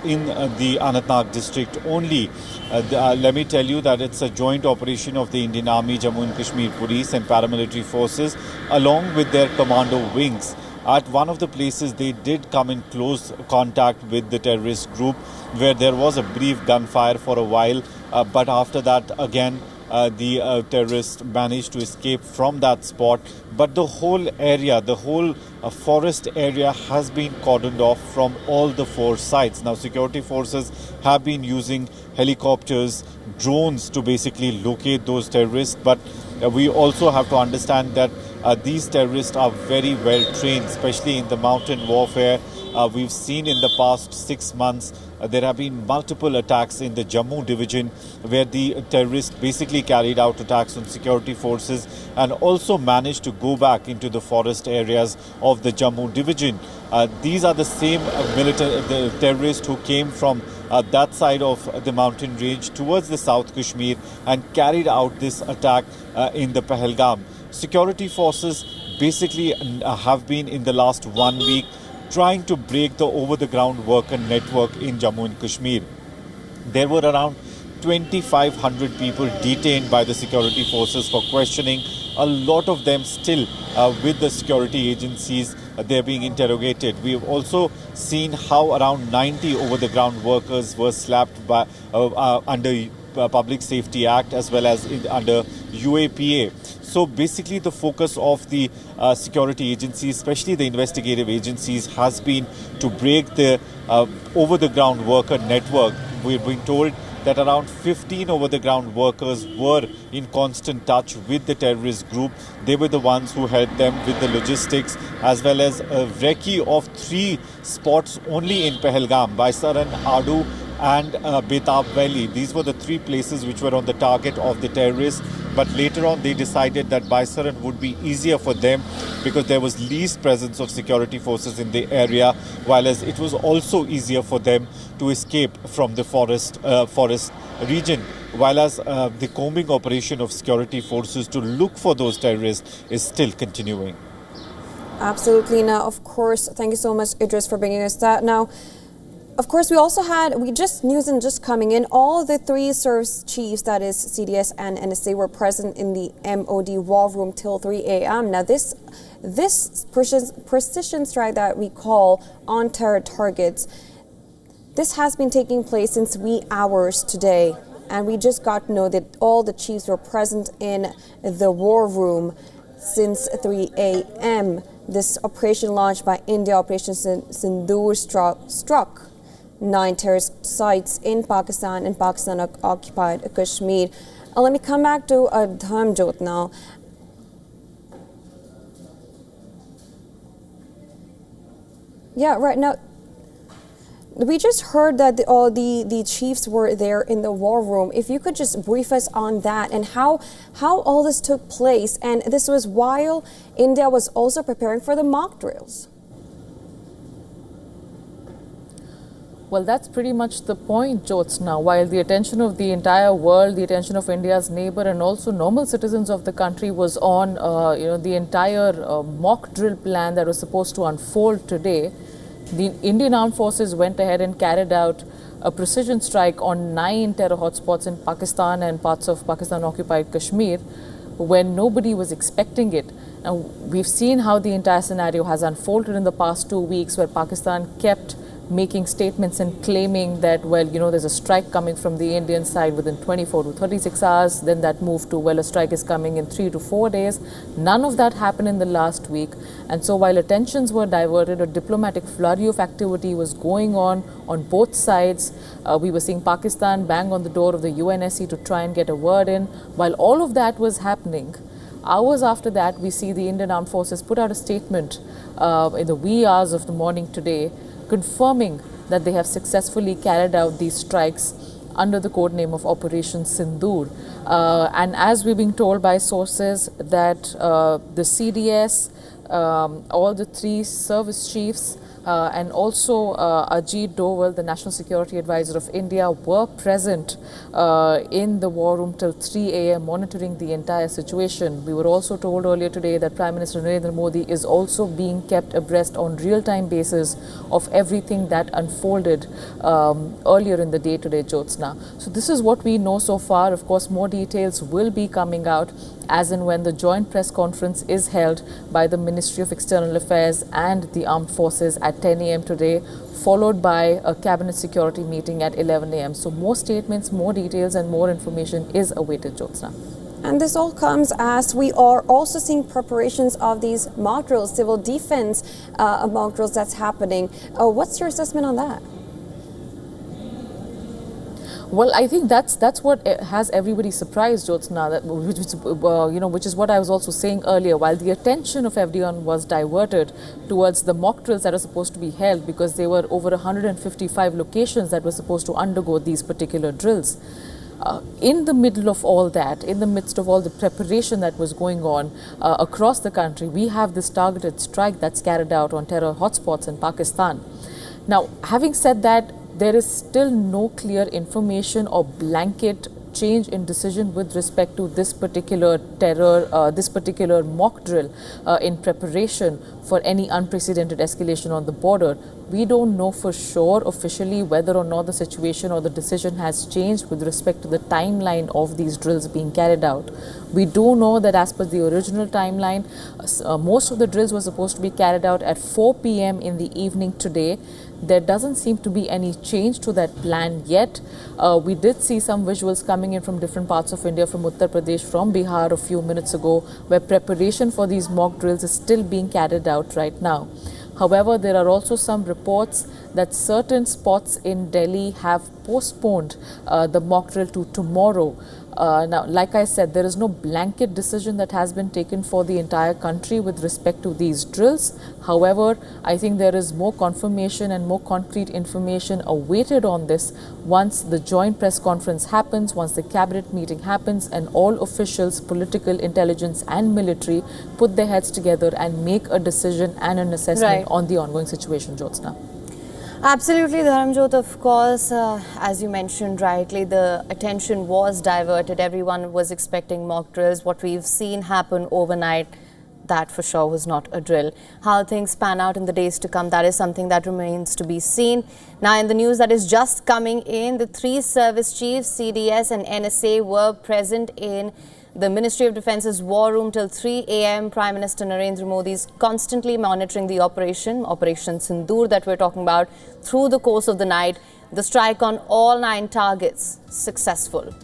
in the Anantnag district only. Let me tell you that it's a joint operation of the Indian Army, Jammu and Kashmir Police and paramilitary forces along with their commando wings. At one of the places, they did come in close contact with the terrorist group where there was a brief gunfire for a while. But after that, again, the terrorists managed to escape from that spot. But the whole area, the whole forest area has been cordoned off from all the 4 sides. Now, security forces have been using helicopters, drones to basically locate those terrorists. But we also have to understand that these terrorists are very well trained, especially in the mountain warfare. We've seen in the past 6 months, there have been multiple attacks in the Jammu division where the terrorists basically carried out attacks on security forces and also managed to go back into the forest areas of the Jammu division. These are the same the terrorists who came from that side of the mountain range towards the South Kashmir and carried out this attack in the Pahalgam. Security forces basically have been in the last 1 week trying to break the over-the-ground worker network in Jammu and Kashmir. There were around 2,500 people detained by the security forces for questioning. A lot of them still with the security agencies. They're being interrogated. We have also seen how around 90 over-the-ground workers were slapped by, under Public Safety Act as well as under UAPA. So basically the focus of the security agencies, especially the investigative agencies, has been to break the over-the-ground worker network. We've been told that around 15 over-the-ground workers were in constant touch with the terrorist group. They were the ones who helped them with the logistics as well as a recce of 3 spots only in Pahalgam, Baisaran, Adu and Betab Valley. These were the 3 places which were on the target of the terrorists. But later on, they decided that Baisaran would be easier for them because there was least presence of security forces in the area, while as it was also easier for them to escape from the forest region. While as the combing operation of security forces to look for those terrorists is still continuing. Absolutely. Now, of course, thank you so much, Idris, for bringing us that. Now, of course, news and just coming in, all the 3 service chiefs, that is CDS and NSA, were present in the MOD war room till 3 a.m. Now, this precision strike that we call on terror targets, this has been taking place since wee hours today. And we just got to know that all the chiefs were present in the war room since 3 a.m. This operation launched by India, Operation Sindoor, struck 9 terrorist sites in Pakistan and Pakistan-occupied Kashmir. Let me come back to Dharamjot now. Yeah, right now, we just heard that all the chiefs were there in the war room. If you could just brief us on that and how all this took place. And this was while India was also preparing for the mock drills. Well, that's pretty much the point, Jyotsna. While the attention of the entire world, the attention of India's neighbor and also normal citizens of the country was on, the entire mock drill plan that was supposed to unfold today, the Indian Armed Forces went ahead and carried out a precision strike on 9 terror hotspots in Pakistan and parts of Pakistan-occupied Kashmir when nobody was expecting it. And we've seen how the entire scenario has unfolded in the past 2 weeks, where Pakistan kept making statements and claiming that, well, there's a strike coming from the Indian side within 24 to 36 hours. Then that moved to, well, a strike is coming in 3 to 4 days. None of that happened in the last week. And so while attentions were diverted, a diplomatic flurry of activity was going on both sides. We were seeing Pakistan bang on the door of the UNSC to try and get a word in. While all of that was happening, hours after that, we see the Indian Armed Forces put out a statement in the wee hours of the morning today, confirming that they have successfully carried out these strikes under the code name of Operation Sindoor. And as we're being told by sources that the CDS, all the 3 service chiefs, and also Ajit Doval, the National Security Advisor of India, were present in the war room till 3 a.m. monitoring the entire situation. We were also told earlier today that Prime Minister Narendra Modi is also being kept abreast on real-time basis of everything that unfolded earlier in the day today, Jyotsna. So this is what we know so far. Of course, more details will be coming out as and when the joint press conference is held by the Ministry of External Affairs and the Armed Forces at 10 a.m. today, followed by a cabinet security meeting at 11 a.m. So more statements, more details and more information is awaited, Jyotsna. And this all comes as we are also seeing preparations of these mock drills, civil defense mock drills that's happening. What's your assessment on that? Well, I think that's what has everybody surprised, Jyotsna, which is what I was also saying earlier. While the attention of everyone was diverted towards the mock drills that are supposed to be held, because there were over 155 locations that were supposed to undergo these particular drills. In the middle of all that, in the midst of all the preparation that was going on across the country, we have this targeted strike that's carried out on terror hotspots in Pakistan. Now, having said that, there is still no clear information or blanket change in decision with respect to this particular this particular mock drill in preparation for any unprecedented escalation on the border. We don't know for sure officially whether or not the situation or the decision has changed with respect to the timeline of these drills being carried out. We do know that as per the original timeline, most of the drills were supposed to be carried out at 4 p.m. in the evening today. There doesn't seem to be any change to that plan yet. We did see some visuals coming in from different parts of India, from Uttar Pradesh, from Bihar a few minutes ago, where preparation for these mock drills is still being carried out right now. However, there are also some reports that certain spots in Delhi have postponed the mock drill to tomorrow. Now, like I said, there is no blanket decision that has been taken for the entire country with respect to these drills. However, I think there is more confirmation and more concrete information awaited on this once the joint press conference happens, once the cabinet meeting happens, and all officials, political, intelligence and military put their heads together and make a decision and an assessment on the ongoing situation, Jyotsna. Absolutely, Dharamjot. Of course, as you mentioned rightly, the attention was diverted. Everyone was expecting mock drills. What we've seen happen overnight, that for sure was not a drill. How things pan out in the days to come, that is something that remains to be seen. Now, in the news that is just coming in, the 3 service chiefs, CDS and NSA, were present in the Ministry of Defence's war room till 3 a.m. Prime Minister Narendra Modi is constantly monitoring the Operation Sindoor that we're talking about through the course of the night. The strike on all 9 targets successful.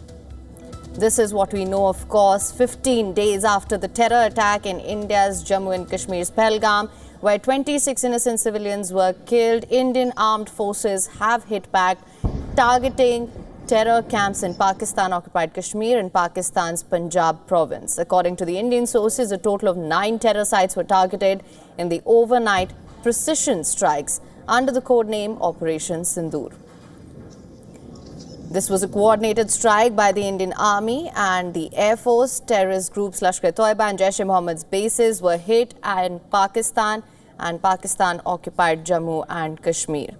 This is what we know, of course, 15 days after the terror attack in India's Jammu and Kashmir's Pahalgam, where 26 innocent civilians were killed. Indian armed forces have hit back, targeting terror camps in Pakistan-occupied Kashmir and Pakistan's Punjab province. According to the Indian sources, a total of 9 terror sites were targeted in the overnight precision strikes under the code name Operation Sindoor. This was a coordinated strike by the Indian Army and the Air Force. Terrorist groups Lashkar-e-Toiba and Jaish-e-Mohammed's bases were hit in Pakistan and Pakistan-occupied Jammu and Kashmir.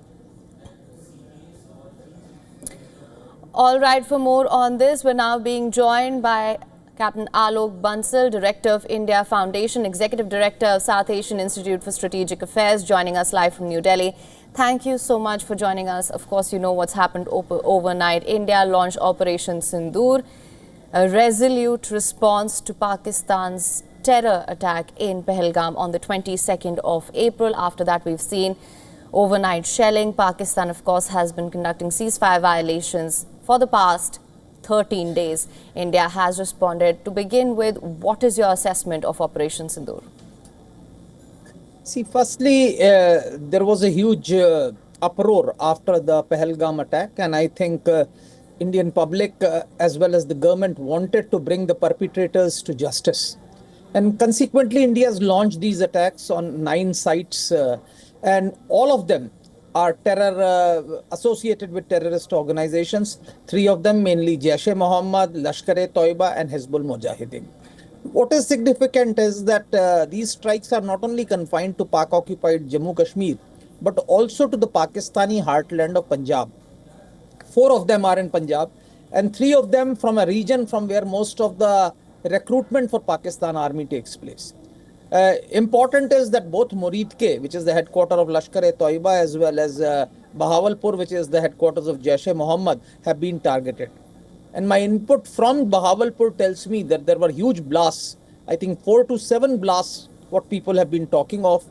All right, for more on this, we're now being joined by Captain Alok Bansal, Director of India Foundation, Executive Director of South Asian Institute for Strategic Affairs, joining us live from New Delhi. Thank you so much for joining us. Of course, you know what's happened overnight. India launched Operation Sindoor, a resolute response to Pakistan's terror attack in Pahalgam on the 22nd of April. After that, we've seen overnight shelling. Pakistan, of course, has been conducting ceasefire violations for the past 13 days. India has responded. To begin with, what is your assessment of Operation Sindoor? See, firstly, there was a huge uproar after the Pahalgam attack, and I think Indian public as well as the government wanted to bring the perpetrators to justice. And consequently, India has launched these attacks on 9 sites, and all of them are terror associated with terrorist organizations. 3 of them mainly Jaish-e-Mohammed, Lashkar-e-Toiba and Hizbul Mujahideen. What is significant is that these strikes are not only confined to Pak-occupied Jammu Kashmir, but also to the Pakistani heartland of Punjab. 4 of them are in Punjab, and 3 of them from a region from where most of the recruitment for Pakistan Army takes place. Important is that both Muridke, which is the headquarters of Lashkar-e-Toiba, as well as Bahawalpur, which is the headquarters of Jaish-e-Mohammed, have been targeted. And my input from Bahawalpur tells me that there were huge blasts, I think 4 to 7 blasts, what people have been talking of,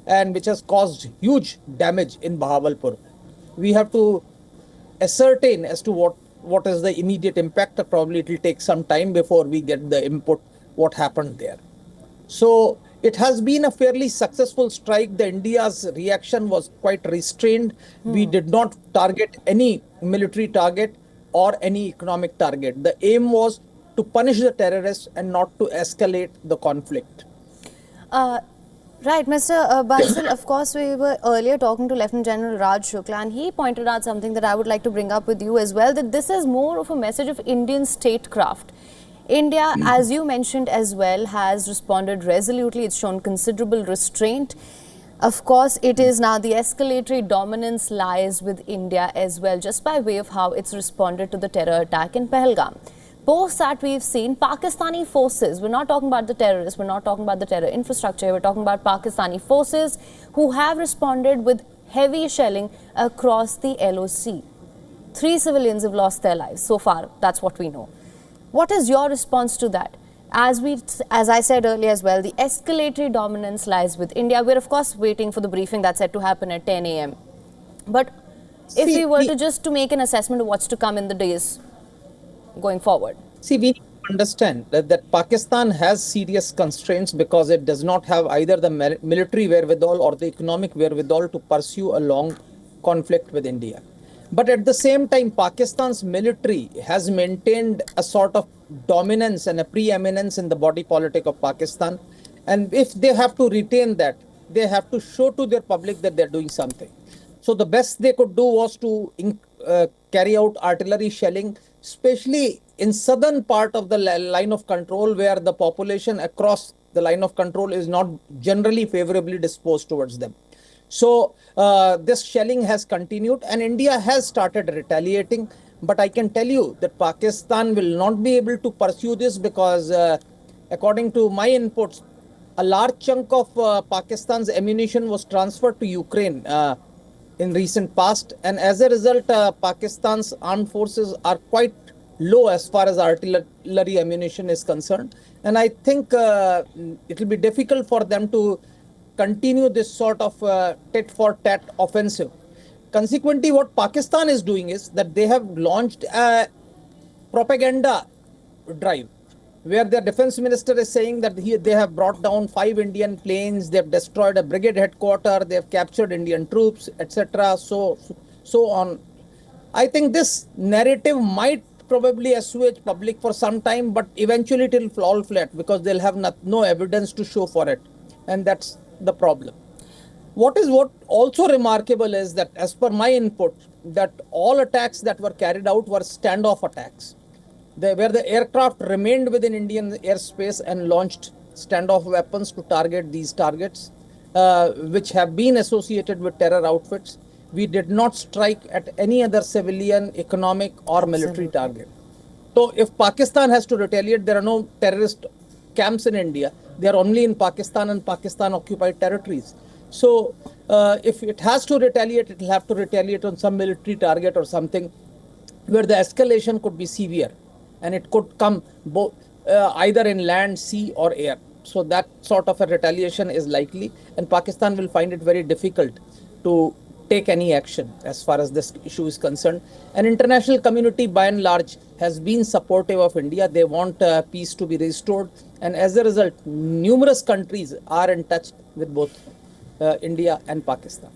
and which has caused huge damage in Bahawalpur. We have to ascertain as to what is the immediate impact. Probably it will take some time before we get the input what happened there. So it has been a fairly successful strike. The India's reaction was quite restrained. We did not target any military target or any economic target. The aim was to punish the terrorists and not to escalate the conflict. Right, Mr. Bansal, of course, we were earlier talking to Lieutenant General Raj Shukla, and he pointed out something that I would like to bring up with you as well, that this is more of a message of Indian statecraft. India, as you mentioned as well, has responded resolutely. It's shown considerable restraint. Of course, it is now the escalatory dominance lies with India as well, just by way of how it's responded to the terror attack in Pahalgam. Post that, we've seen Pakistani forces, we're not talking about the terrorists, we're not talking about the terror infrastructure, we're talking about Pakistani forces who have responded with heavy shelling across the LOC. 3 civilians have lost their lives so far, that's what we know. What is your response to that? As I said earlier as well, the escalatory dominance lies with India. We're of course waiting for the briefing that's set to happen at 10 a.m. But if we were to just to make an assessment of what's to come in the days going forward. See, we need to understand that Pakistan has serious constraints because it does not have either the military wherewithal or the economic wherewithal to pursue a long conflict with India. But at the same time, Pakistan's military has maintained a sort of dominance and a preeminence in the body politic of Pakistan. And if they have to retain that, they have to show to their public that they're doing something. So the best they could do was to carry out artillery shelling, especially in southern part of the line of control, where the population across the line of control is not generally favorably disposed towards them. So this shelling has continued and India has started retaliating. But I can tell you that Pakistan will not be able to pursue this because according to my inputs, a large chunk of Pakistan's ammunition was transferred to Ukraine in recent past. And as a result, Pakistan's armed forces are quite low as far as artillery ammunition is concerned. And I think it will be difficult for them to continue this sort of tit-for-tat offensive. Consequently, what Pakistan is doing is that they have launched a propaganda drive where their defense minister is saying that they have brought down 5 Indian planes, they have destroyed a brigade headquarters, they have captured Indian troops, etc. So on. I think this narrative might probably assuage public for some time, but eventually it will fall flat because they'll have no evidence to show for it. And that's the problem. What also remarkable is that as per my input, that all attacks that were carried out were standoff attacks, where the aircraft remained within Indian airspace and launched standoff weapons to target these targets, which have been associated with terror outfits. we did not strike at any other civilian, economic or military target. So if Pakistan has to retaliate, there are no terrorist camps in India. They are only in Pakistan and Pakistan occupied territories. So if it has to retaliate, it will have to retaliate on some military target or something where the escalation could be severe, and it could come both either in land, sea or air. So that sort of a retaliation is likely, and Pakistan will find it very difficult to take any action as far as this issue is concerned. And international community by and large has been supportive of India. They want peace to be restored, and as a result numerous countries are in touch with both India and Pakistan.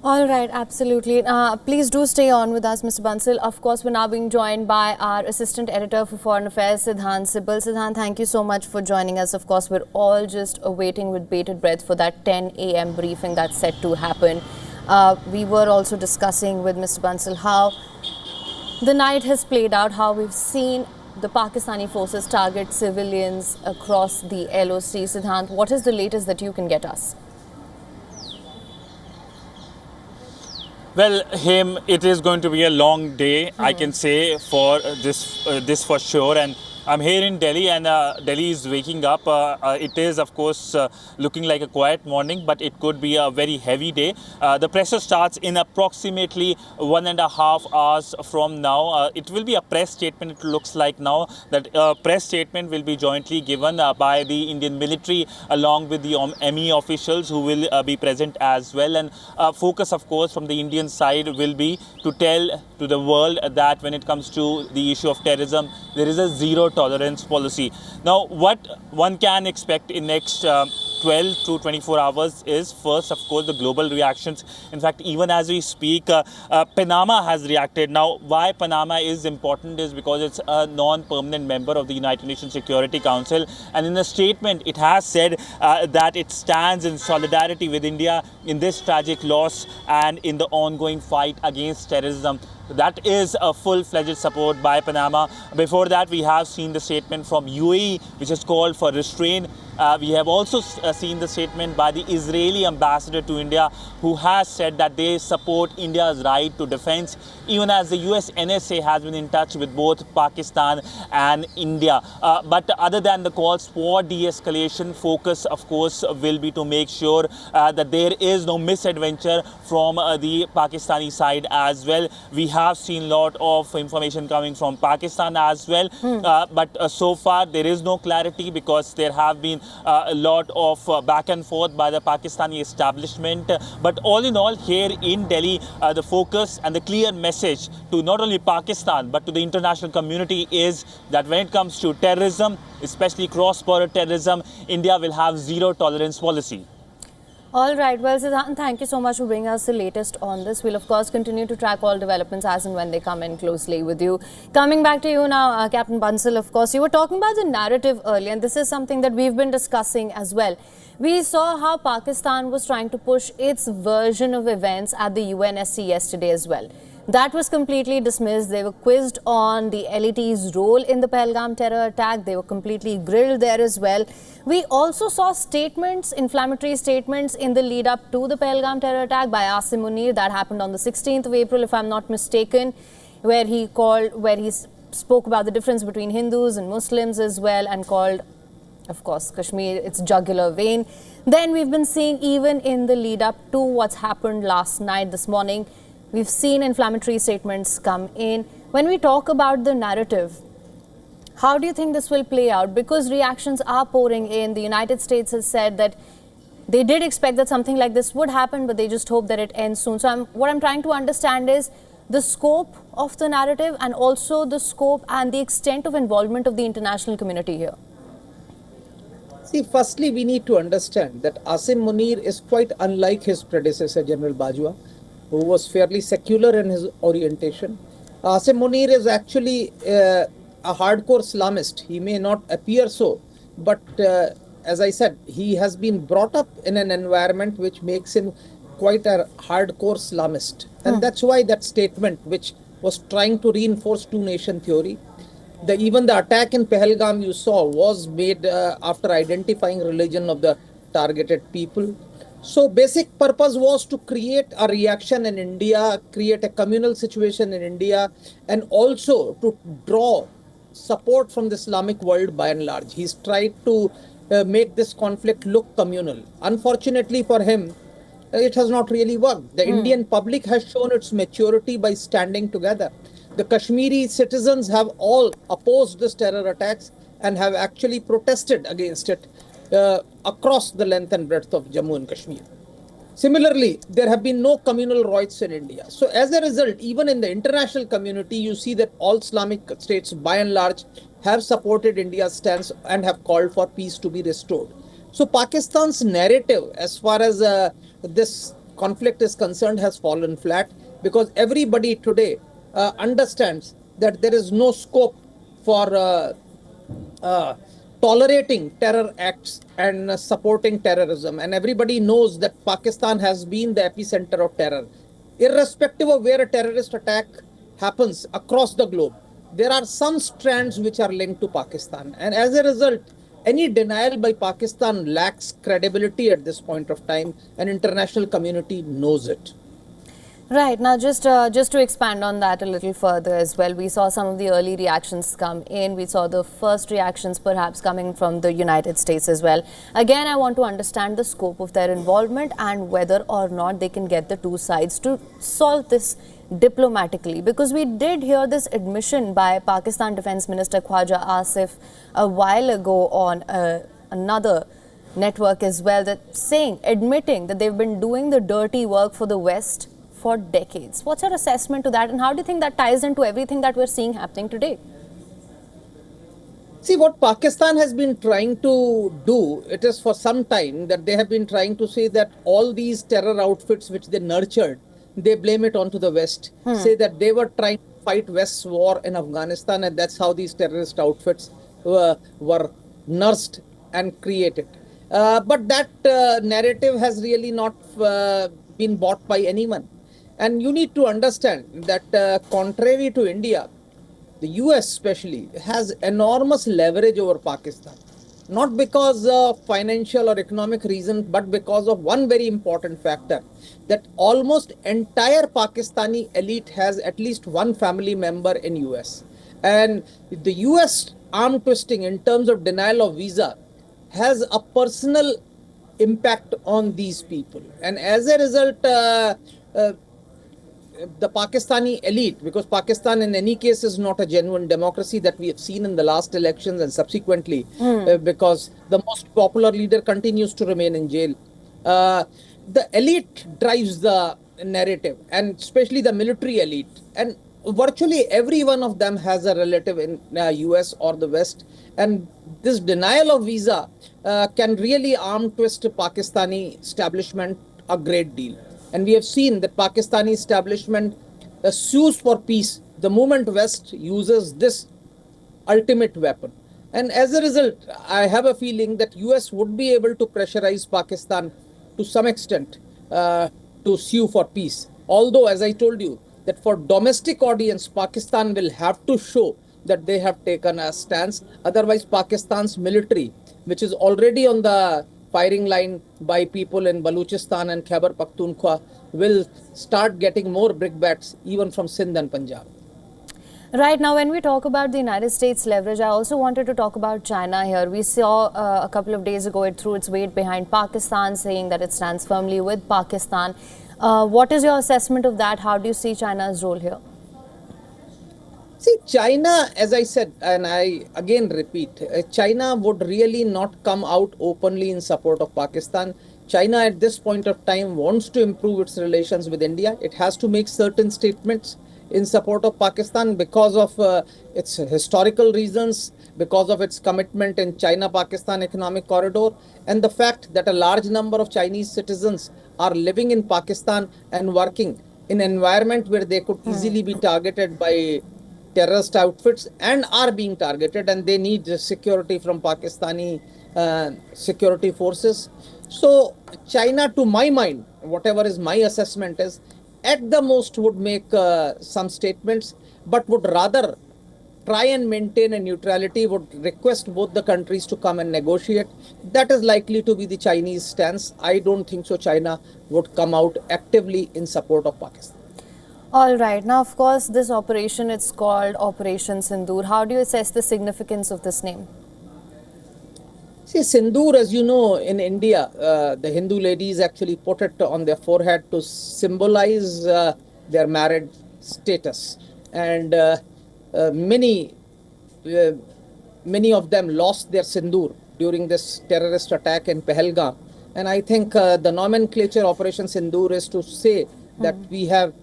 All right, absolutely. Please do stay on with us, Mr. Bansal. Of course, we're now being joined by our Assistant Editor for Foreign Affairs, Siddhant Sibal. Siddhant, thank you so much for joining us. Of course, we're all just awaiting with bated breath for that 10 a.m. briefing that's set to happen. We were also discussing with Mr. Bansal how the night has played out, how we've seen the Pakistani forces target civilians across the LOC. Siddhant, what is the latest that you can get us? Well, it is going to be a long day, I can say, for this for sure. And I'm here in Delhi, and Delhi is waking up. It is, of course, looking like a quiet morning, but it could be a very heavy day. The pressure starts in approximately 1.5 hours from now. It will be a press statement. It looks like now that a press statement will be jointly given by the Indian military along with the ME officials who will be present as well. And focus, of course, from the Indian side will be to tell to the world that when it comes to the issue of terrorism, there is a zero tolerance policy. Now, what one can expect in next 12 to 24 hours is first, of course, the global reactions. In fact, even as we speak, Panama has reacted. Now, why Panama is important is because it's a non-permanent member of the United Nations Security Council. And in a statement, it has said that it stands in solidarity with India in this tragic loss and in the ongoing fight against terrorism. That is a full-fledged support by Panama. Before that, we have seen the statement from UAE, which is called for restraint. We have also seen the statement by the Israeli ambassador to India, who has said that they support India's right to defense, even as the US NSA has been in touch with both Pakistan and India. But other than the calls for de-escalation, focus, of course, will be to make sure that there is no misadventure from the Pakistani side as well. We have seen a lot of information coming from Pakistan as well, but so far there is no clarity because there have been a lot of back and forth by the Pakistani establishment. But all in all, here in Delhi, the focus and the clear message to not only Pakistan but to the international community is that when it comes to terrorism, especially cross-border terrorism, India will have zero tolerance policy. All right. Well, Siddhant, thank you so much for bringing us the latest on this. We'll, of course, continue to track all developments as and when they come in closely with you. Coming back to you now, Captain Bansal, of course, you were talking about the narrative earlier, and this is something that we've been discussing as well. We saw how Pakistan was trying to push its version of events at the UNSC yesterday as well. That was completely dismissed. They were quizzed on the LET's role in the Pahalgam terror attack. They were completely grilled there as well. We also saw statements, inflammatory statements in the lead up to the Pahalgam terror attack by Asim Munir. That happened on the 16th of April, if I'm not mistaken, where he spoke about the difference between Hindus and Muslims as well, and called, of course, Kashmir its jugular vein. Then we've been seeing, even in the lead up to what's happened last night, this morning, we've seen inflammatory statements come in. When we talk about the narrative, how do you think this will play out? Because reactions are pouring in. The United States has said that they did expect that something like this would happen, but they just hope that it ends soon. So what I'm trying to understand is the scope of the narrative and also the scope and the extent of involvement of the international community here. See, firstly, we need to understand that Asim Munir is quite unlike his predecessor, General Bajwa, who was fairly secular in his orientation. Asim Munir is actually a hardcore Islamist. He may not appear so, but as I said, he has been brought up in an environment which makes him quite a hardcore Islamist. And that's why that statement, which was trying to reinforce two-nation theory, even the attack in Pahalgam you saw was made after identifying religion of the targeted people. So basic purpose was to create a reaction in India, create a communal situation in India, and also to draw support from the Islamic world by and large. He's tried to make this conflict look communal. Unfortunately for him, it has not really worked. The Indian public has shown its maturity by standing together. The Kashmiri citizens have all opposed this terror attacks and have actually protested against it across the length and breadth of Jammu and Kashmir. Similarly, there have been no communal riots in India. So as a result, even in the international community, you see that all Islamic states, by and large, have supported India's stance and have called for peace to be restored. So Pakistan's narrative, as far as this conflict is concerned, has fallen flat because everybody today understands that there is no scope for tolerating terror acts and supporting terrorism. And everybody knows that Pakistan has been the epicenter of terror. Irrespective of where a terrorist attack happens across the globe, there are some strands which are linked to Pakistan. And as a result, any denial by Pakistan lacks credibility at this point of time, and international community knows it. Right. Now, just to expand on that a little further as well, we saw some of the early reactions come in. We saw the first reactions perhaps coming from the United States as well. Again, I want to understand the scope of their involvement and whether or not they can get the two sides to solve this diplomatically, because we did hear this admission by Pakistan Defence Minister Khwaja Asif a while ago on another network as well, that admitting that they've been doing the dirty work for the West for decades. What's your assessment to that, and how do you think that ties into everything that we're seeing happening today? See, what Pakistan has been trying to do, it is for some time that they have been trying to say that all these terror outfits which they nurtured, they blame it onto the West, say that they were trying to fight West's war in Afghanistan, and that's how these terrorist outfits were nursed and created. But that narrative has really not been bought by anyone. And you need to understand that contrary to India, the US especially has enormous leverage over Pakistan. Not because of financial or economic reasons, but because of one very important factor, that almost entire Pakistani elite has at least one family member in US. And the US arm twisting in terms of denial of visa has a personal impact on these people. And as a result, the Pakistani elite, because Pakistan in any case is not a genuine democracy that we have seen in the last elections and subsequently, because the most popular leader continues to remain in jail. The elite drives the narrative, and especially the military elite. And virtually every one of them has a relative in US or the West. And this denial of visa can really arm twist Pakistani establishment a great deal. And we have seen that Pakistani establishment sues for peace the moment West uses this ultimate weapon. And as a result, I have a feeling that US would be able to pressurize Pakistan to some extent to sue for peace. Although, as I told you, that for domestic audience, Pakistan will have to show that they have taken a stance. Otherwise, Pakistan's military, which is already on the firing line by people in Balochistan and Khyber Pakhtunkhwa, will start getting more brickbats even from Sindh and Punjab. Right. Now, when we talk about the United States leverage, I also wanted to talk about China here. We saw a couple of days ago it threw its weight behind Pakistan, saying that it stands firmly with Pakistan. What is your assessment of that? How do you see China's role here? See, China, as I said, and I again repeat, China would really not come out openly in support of Pakistan. China at this point of time wants to improve its relations with India. It has to make certain statements in support of Pakistan because of its historical reasons, because of its commitment in China-Pakistan economic corridor, and the fact that a large number of Chinese citizens are living in Pakistan and working in an environment where they could easily be targeted by terrorist outfits and are being targeted, and they need security from Pakistani security forces. So China, to my mind, whatever is my assessment is, at the most would make some statements, but would rather try and maintain a neutrality, would request both the countries to come and negotiate. That is likely to be the Chinese stance. I don't think so China would come out actively in support of Pakistan. All right. Now, of course, this operation, it's called Operation Sindoor. How do you assess the significance of this name? See, Sindoor, as you know, in India, the Hindu ladies actually put it on their forehead to symbolize their married status. And many of them lost their Sindoor during this terrorist attack in Pahalgam. And I think the nomenclature Operation Sindoor is to say that we have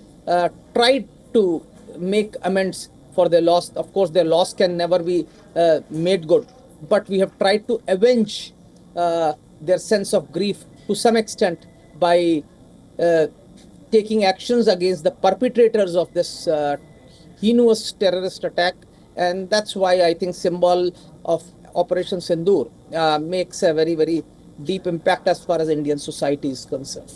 tried to make amends for their loss. Of course, their loss can never be made good, but we have tried to avenge their sense of grief to some extent by taking actions against the perpetrators of this heinous terrorist attack. And that's why I think symbol of Operation Sindoor makes a very, very deep impact as far as Indian society is concerned.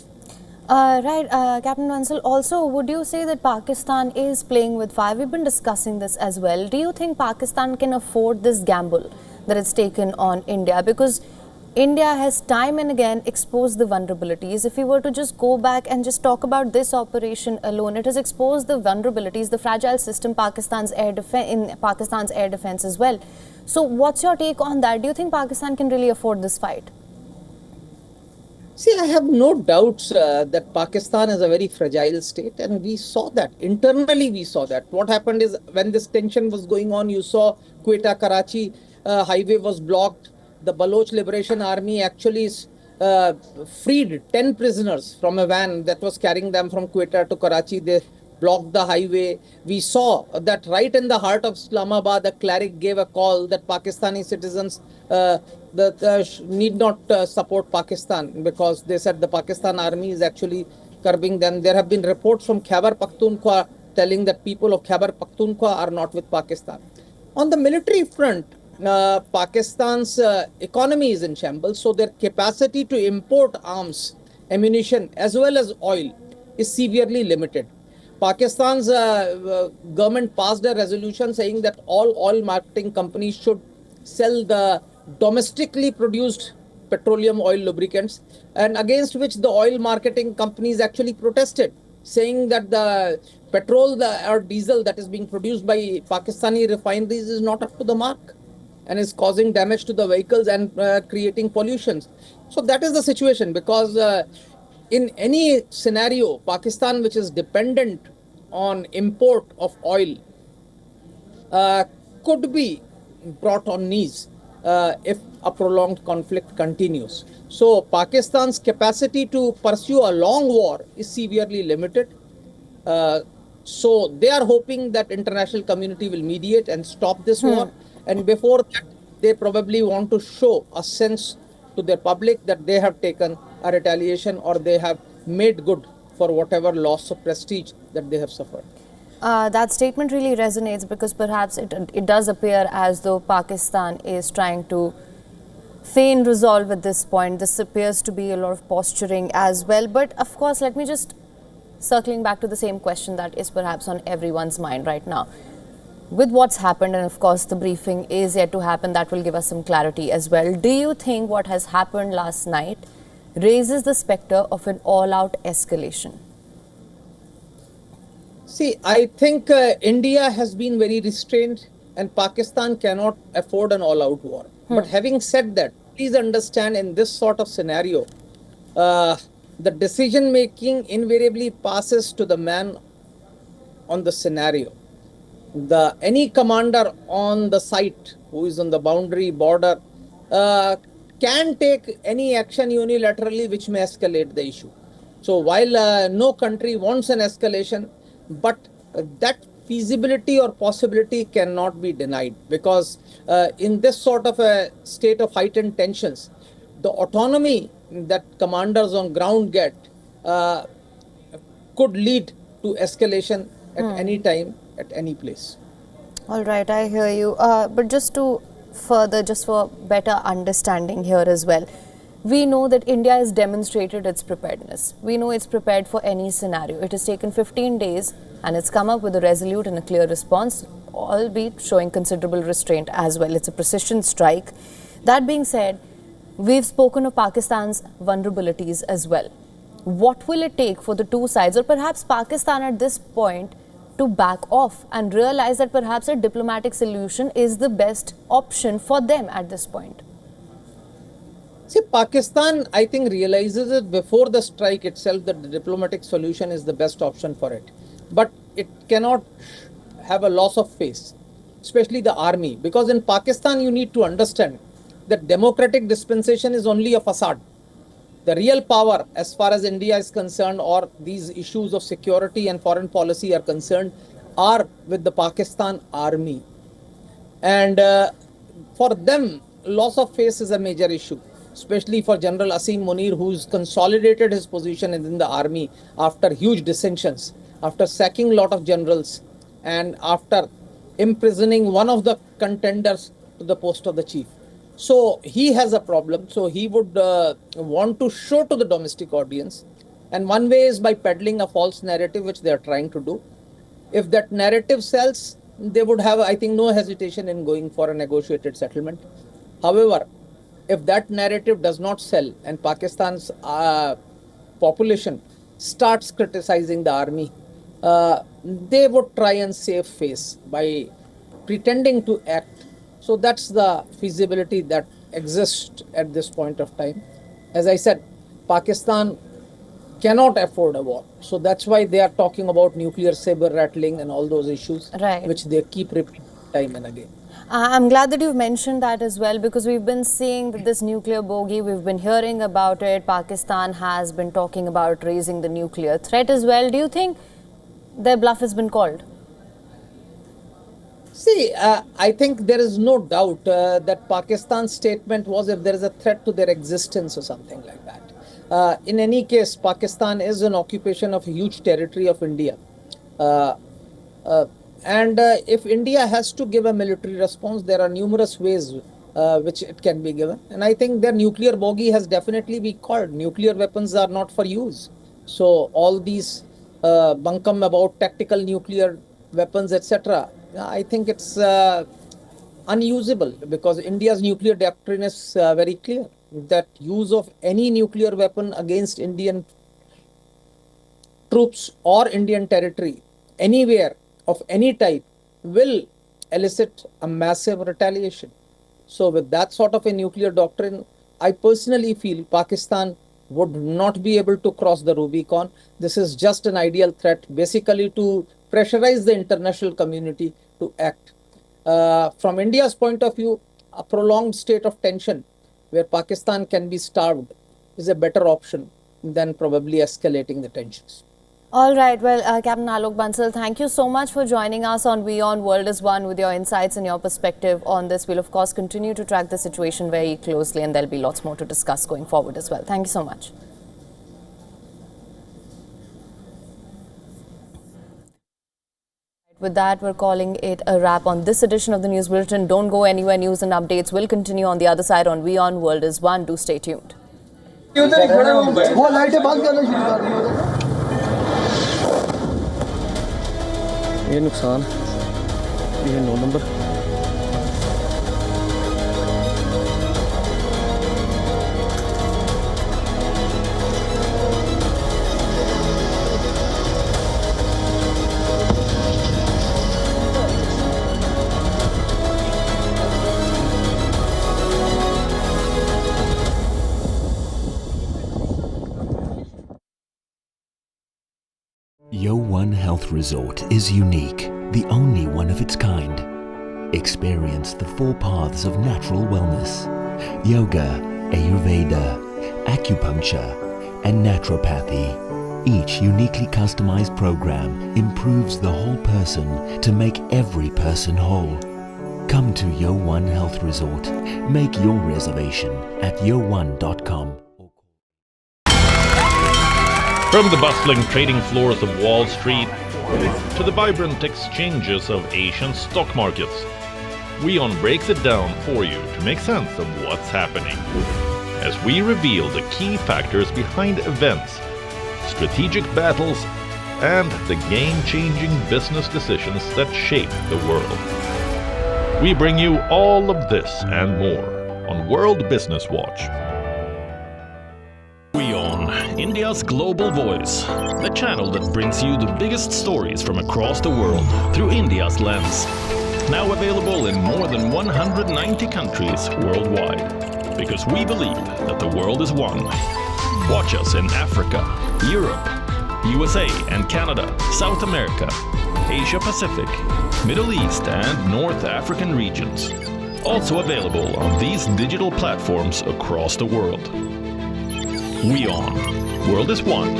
Right, Captain Mansal, also, would you say that Pakistan is playing with fire? We've been discussing this as well. Do you think Pakistan can afford this gamble that it's taken on India? Because India has time and again exposed the vulnerabilities. If we were to just go back and just talk about this operation alone, it has exposed the vulnerabilities, the fragile system Pakistan's air defense as well. So what's your take on that? Do you think Pakistan can really afford this fight? See, I have no doubts that Pakistan is a very fragile state, and we saw that. Internally, we saw that. What happened is, when this tension was going on, you saw Quetta-Karachi highway was blocked. The Baloch Liberation Army actually freed 10 prisoners from a van that was carrying them from Quetta to Karachi. They blocked the highway. We saw that right in the heart of Islamabad, a cleric gave a call that Pakistani citizens need not support Pakistan, because they said the Pakistan army is actually curbing them. There have been reports from Khyber Pakhtunkhwa telling that people of Khyber Pakhtunkhwa are not with Pakistan. On the military front, Pakistan's economy is in shambles, so their capacity to import arms, ammunition, as well as oil is severely limited. Pakistan's government passed a resolution saying that all oil marketing companies should sell the domestically produced petroleum oil lubricants, and against which the oil marketing companies actually protested, saying that the petrol or diesel that is being produced by Pakistani refineries is not up to the mark and is causing damage to the vehicles and creating pollutions. So that is the situation, because in any scenario, Pakistan, which is dependent on import of oil, could be brought on knees if a prolonged conflict continues. So Pakistan's capacity to pursue a long war is severely limited. So they are hoping that international community will mediate and stop this war. And before that, they probably want to show a sense to their public that they have taken a retaliation, or they have made good for whatever loss of prestige that they have suffered. That statement really resonates, because perhaps it does appear as though Pakistan is trying to feign resolve at this point. This appears to be a lot of posturing as well. But of course, let me just circling back to the same question that is perhaps on everyone's mind right now. With what's happened, and of course the briefing is yet to happen, that will give us some clarity as well. Do you think what has happened last night raises the spectre of an all-out escalation? See, I think India has been very restrained, and Pakistan cannot afford an all-out war. But having said that, please understand, in this sort of scenario, the decision-making invariably passes to the man on the scenario. Any commander on the site who is on the boundary border can take any action unilaterally which may escalate the issue. So while no country wants an escalation, but that feasibility or possibility cannot be denied, because in this sort of a state of heightened tensions, the autonomy that commanders on ground get could lead to escalation at any time, at any place. All right, I hear you. But just to further, just for better understanding here as well, we know that India has demonstrated its preparedness. We know it's prepared for any scenario. It has taken 15 days and it's come up with a resolute and a clear response. albeit showing considerable restraint as well. It's a precision strike. That being said, we've spoken of Pakistan's vulnerabilities as well. What will it take for the two sides, or perhaps Pakistan at this point, to back off and realize that perhaps a diplomatic solution is the best option for them at this point? See, Pakistan, I think, realizes it before the strike itself that the diplomatic solution is the best option for it. But it cannot have a loss of face, especially the army, because in Pakistan you need to understand that democratic dispensation is only a facade. The real power as far as India is concerned, or these issues of security and foreign policy are concerned, are with the Pakistan army. And for them, loss of face is a major issue, especially for General Asim Munir, who's consolidated his position in the army after huge dissensions, after sacking a lot of generals, and after imprisoning one of the contenders to the post of the chief. So he has a problem. So he would want to show to the domestic audience. And one way is by peddling a false narrative, which they are trying to do. If that narrative sells, they would have, I think, no hesitation in going for a negotiated settlement. However, if that narrative does not sell and Pakistan's population starts criticizing the army, they would try and save face by pretending to act. So that's the feasibility that exists at this point of time. As I said, Pakistan cannot afford a war. So that's why they are talking about nuclear saber rattling and all those issues, which they keep repeating time and again. I'm glad that you've mentioned that as well, because we've been seeing that this nuclear bogey, we've been hearing about it. Pakistan has been talking about raising the nuclear threat as well. Do you think their bluff has been called? See, I think there is no doubt that Pakistan's statement was if there is a threat to their existence or something like that. In any case, Pakistan is an occupation of a huge territory of India. And if India has to give a military response, there are numerous ways which it can be given. And I think their nuclear bogey has definitely been called. Nuclear weapons are not for use. So all these bunkum about tactical nuclear weapons, etc., I think it's unusable, because India's nuclear doctrine is very clear that use of any nuclear weapon against Indian troops or Indian territory anywhere of any type will elicit a massive retaliation. So with that sort of a nuclear doctrine, I personally feel Pakistan would not be able to cross the Rubicon. This is just an ideal threat, basically to pressurize the international community to act. From India's point of view, a prolonged state of tension where Pakistan can be starved is a better option than probably escalating the tensions. All right. Well, Captain Alok Bansal, thank you so much for joining us on WION World is One with your insights and your perspective on this. We'll, of course, continue to track the situation very closely, and there'll be lots more to discuss going forward as well. Thank you so much. With that, we're calling it a wrap on this edition of the News Bulletin. Don't go anywhere. News and updates will continue on the other side on WION World is One. Do stay tuned. ये नुकसान ये 9 number WION Health Resort is unique, the only one of its kind. Experience the 4 paths of natural wellness: yoga, Ayurveda, acupuncture, and naturopathy. Each uniquely customized program improves the whole person to make every person whole. Come to WION Health Resort. Make your reservation at WION.com. From the bustling trading floors of Wall Street to the vibrant exchanges of Asian stock markets, WION breaks it down for you to make sense of what's happening. As we reveal the key factors behind events, strategic battles, and the game-changing business decisions that shape the world. We bring you all of this and more on World Business Watch. WION, India's global voice, the channel that brings you the biggest stories from across the world through India's lens. Now available in more than 190 countries worldwide, because we believe that the world is one. Watch us in Africa, Europe, USA and Canada, South America, Asia Pacific, Middle East and North African regions. Also available on these digital platforms across the world. WION, World is One.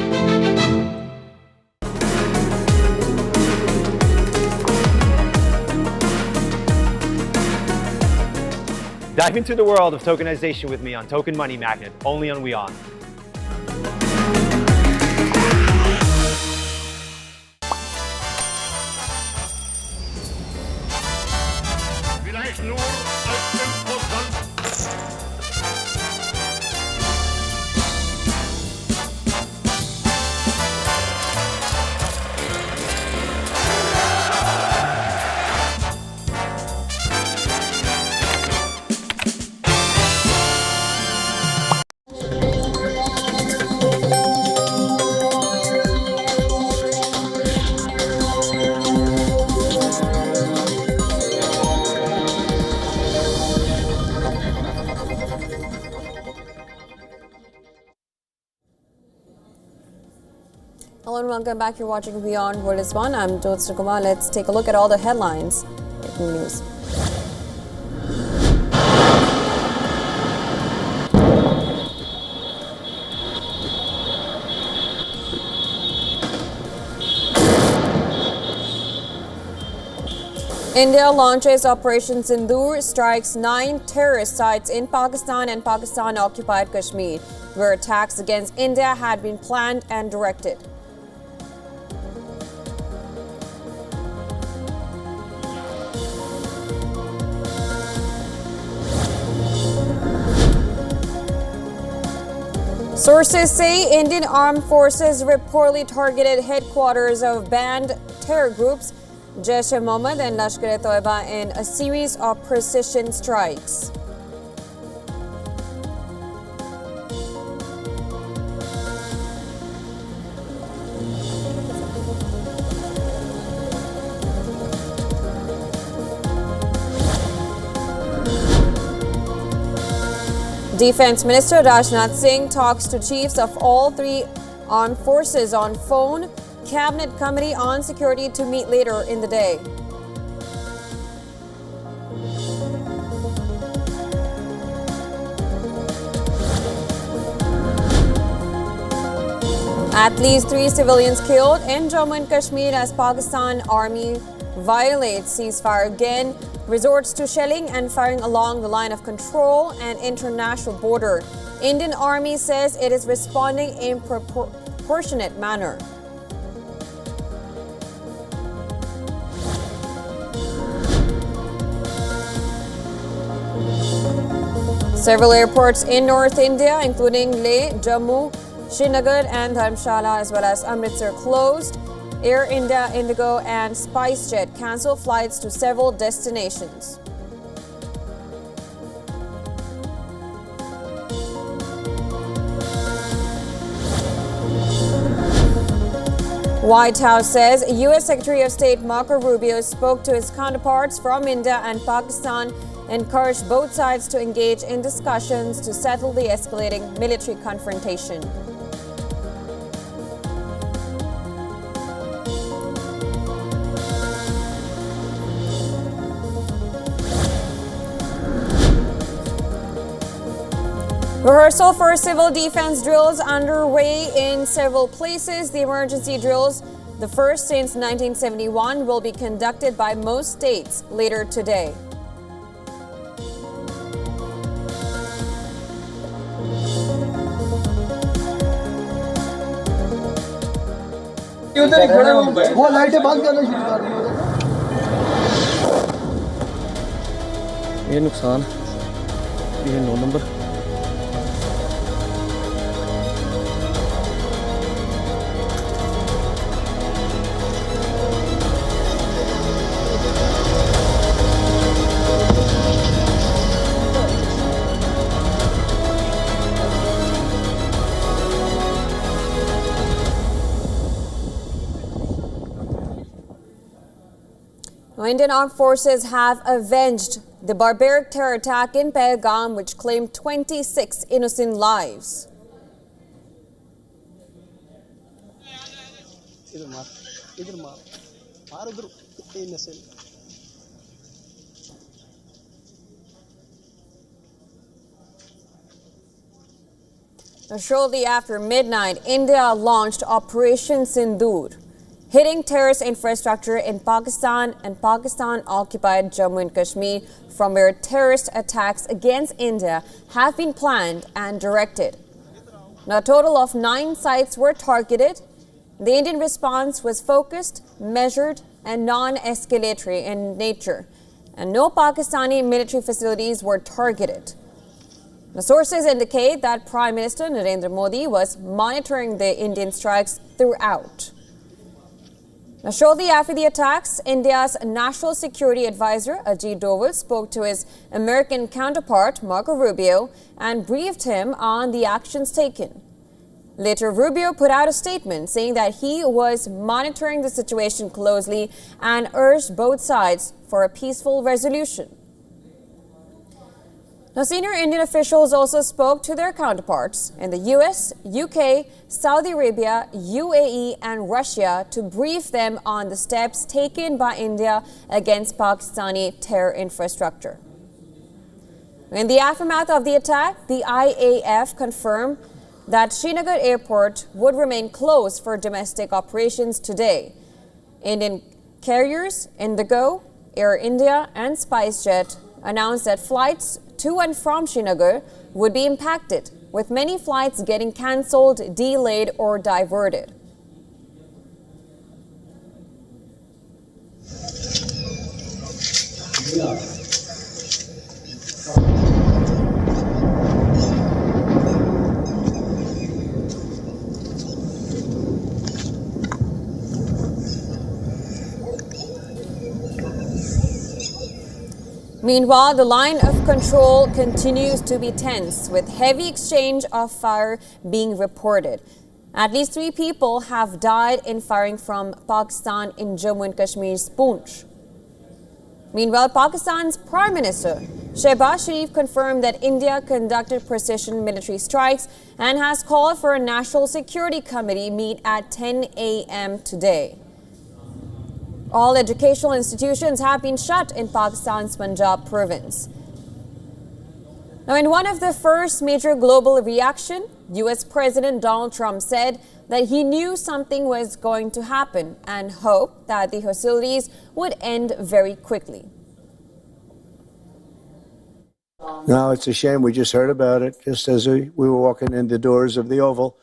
Dive into the world of tokenization with me on Token Money Magnet, only on WION. Hello and welcome back. You're watching Beyond World is One. I'm Jyotsna Kumar. Let's take a look at all the headlines. Breaking news. India launches Operation Sindoor, strikes 9 terrorist sites in Pakistan and Pakistan-occupied Kashmir, where attacks against India had been planned and directed. Sources say Indian armed forces reportedly targeted headquarters of banned terror groups Jaish-e-Mohammed and Lashkar-e-Toiba in a series of precision strikes. Defense Minister Rajnath Singh talks to chiefs of all 3 armed forces on phone. Cabinet Committee on Security to meet later in the day. At least 3 civilians killed in Jammu and Kashmir as Pakistan Army violates ceasefire again, resorts to shelling and firing along the line of control and international border. Indian Army says it is responding in proportionate manner. Several airports in North India, including Leh, Jammu, Srinagar and Dharamshala, as well as Amritsar, closed. Air India, Indigo and SpiceJet cancelled flights to several destinations. White House says U.S. Secretary of State Marco Rubio spoke to his counterparts from India and Pakistan, encouraged both sides to engage in discussions to settle the escalating military confrontation. Rehearsal for civil defense drills underway in several places. The emergency drills, the first since 1971, will be conducted by most states later today. वो लाइटें बंद करना शुरू कर दी ये नुकसान ये 9 number Indian armed forces have avenged the barbaric terror attack in Pahalgam, which claimed 26 innocent lives. Now, shortly after midnight, India launched Operation Sindoor, hitting terrorist infrastructure in Pakistan and Pakistan-occupied Jammu and Kashmir, from where terrorist attacks against India have been planned and directed. Now, a total of 9 sites were targeted. The Indian response was focused, measured, and non-escalatory in nature, and no Pakistani military facilities were targeted. The sources indicate that Prime Minister Narendra Modi was monitoring the Indian strikes throughout. Now, shortly after the attacks, India's National Security Advisor Ajit Doval spoke to his American counterpart Marco Rubio and briefed him on the actions taken. Later, Rubio put out a statement saying that he was monitoring the situation closely and urged both sides for a peaceful resolution. Now, senior Indian officials also spoke to their counterparts in the US, UK, Saudi Arabia, UAE and Russia to brief them on the steps taken by India against Pakistani terror infrastructure. In the aftermath of the attack, the IAF confirmed that Srinagar airport would remain closed for domestic operations today. Indian carriers Indigo, Air India and SpiceJet announced that flights to and from Srinagar would be impacted, with many flights getting cancelled, delayed or diverted. Meanwhile, the line of control continues to be tense, with heavy exchange of fire being reported. At least 3 people have died in firing from Pakistan in Jammu and Kashmir's Poonch. Meanwhile, Pakistan's Prime Minister Shehbaz Sharif confirmed that India conducted precision military strikes and has called for a National Security Committee meet at 10 a.m. today. All educational institutions have been shut in Pakistan's Punjab province. Now, in one of the first major global reaction, U.S. President Donald Trump said that he knew something was going to happen and hoped that the hostilities would end very quickly. No, it's a shame. We just heard about it just as we were walking in the doors of the Oval.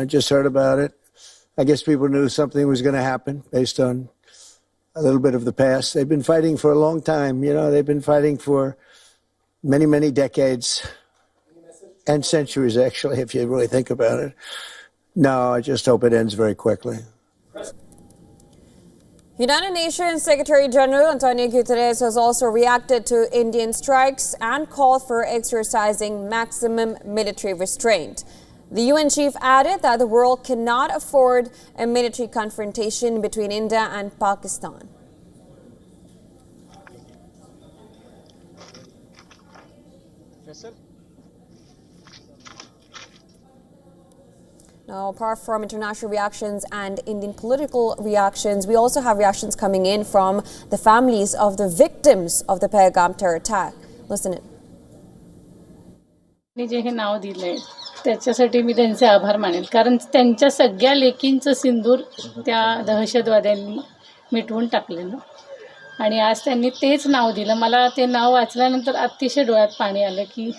Just heard about it. I guess people knew something was going to happen based on a little bit of the past. They've been fighting for a long time. You know, they've been fighting for many, many decades and centuries, actually, if you really think about it. No, I just hope it ends very quickly. United Nations Secretary General Antonio Guterres has also reacted to Indian strikes and called for exercising maximum military restraint. The UN chief added that the world cannot afford a military confrontation between India and Pakistan. Now, apart from international reactions and Indian political reactions, we also have reactions coming in from the families of the victims of the Pahalgam terror attack. Listen in. जे हे नाव दिलंय त्याच्यासाठी मी त्यांचे आभार मानेल, कारण त्यांच्या सगळ्या लेकींचं सिंदूर त्या दहशतवाद्यांनी मिटवून टाकलेलं आणि आज त्यांनी तेच नाव दिलं. मला ते नाव वाचल्यानंतर अतिशय डोळ्यात पाणी आलं की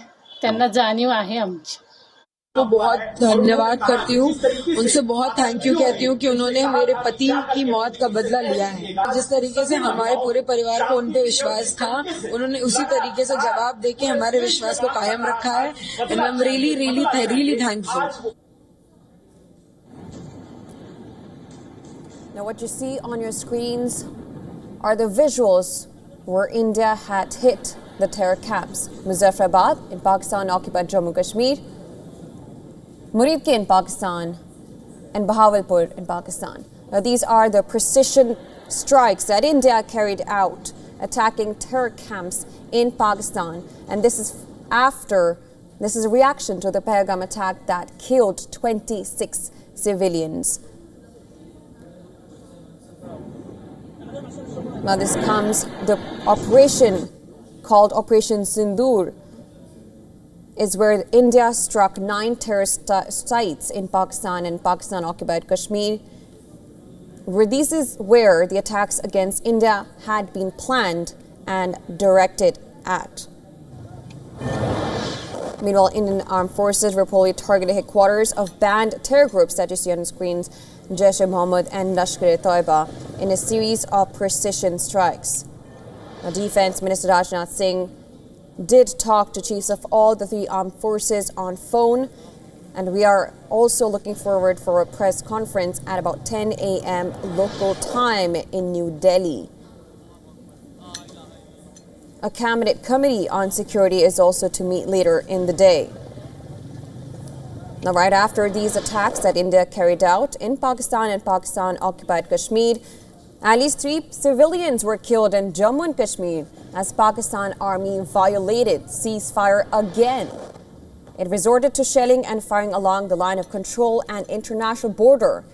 त्यांना जाणीव आहे आमची. तो बहुत धन्यवाद करती हूँ, उनसे बहुत थैंक यू कहती हूँ कि उन्होंने मेरे पति की मौत का बदला लिया है. जिस तरीके से हमारे पूरे परिवार को उन पे विश्वास था, उन्होंने उसी तरीके से जवाब देके हमारे विश्वास को कायम रखा है. And I am really thankful. Now, what you see on your screens are the visuals where India had hit the terror camps. Muzaffarabad in Pakistan-occupied Jammu Kashmir, Murid in Pakistan, and Bahawalpur in Pakistan. Now, these are the precision strikes that India carried out, attacking terror camps in Pakistan. And this is a reaction to the Pahalgam attack that killed 26 civilians. Now this comes, the operation called Operation Sindoor is where India struck 9 terrorist sites in Pakistan and Pakistan-occupied Kashmir. This is where the attacks against India had been planned and directed at. Meanwhile, Indian armed forces reportedly targeted headquarters of banned terror groups that you see on screens, Jaish-e-Mohammed and Lashkar-e-Toiba, in a series of precision strikes. Now, Defense Minister Rajnath Singh did talk to chiefs of all the 3 armed forces on phone, and we are also looking forward for a press conference at about 10 a.m. local time in New Delhi. A cabinet committee on security is also to meet later in the day. Now, right after these attacks that India carried out in Pakistan and Pakistan-occupied Kashmir, at least 3 civilians were killed in Jammu and Kashmir as Pakistan Army violated ceasefire again. It resorted to shelling and firing along the line of control and international border.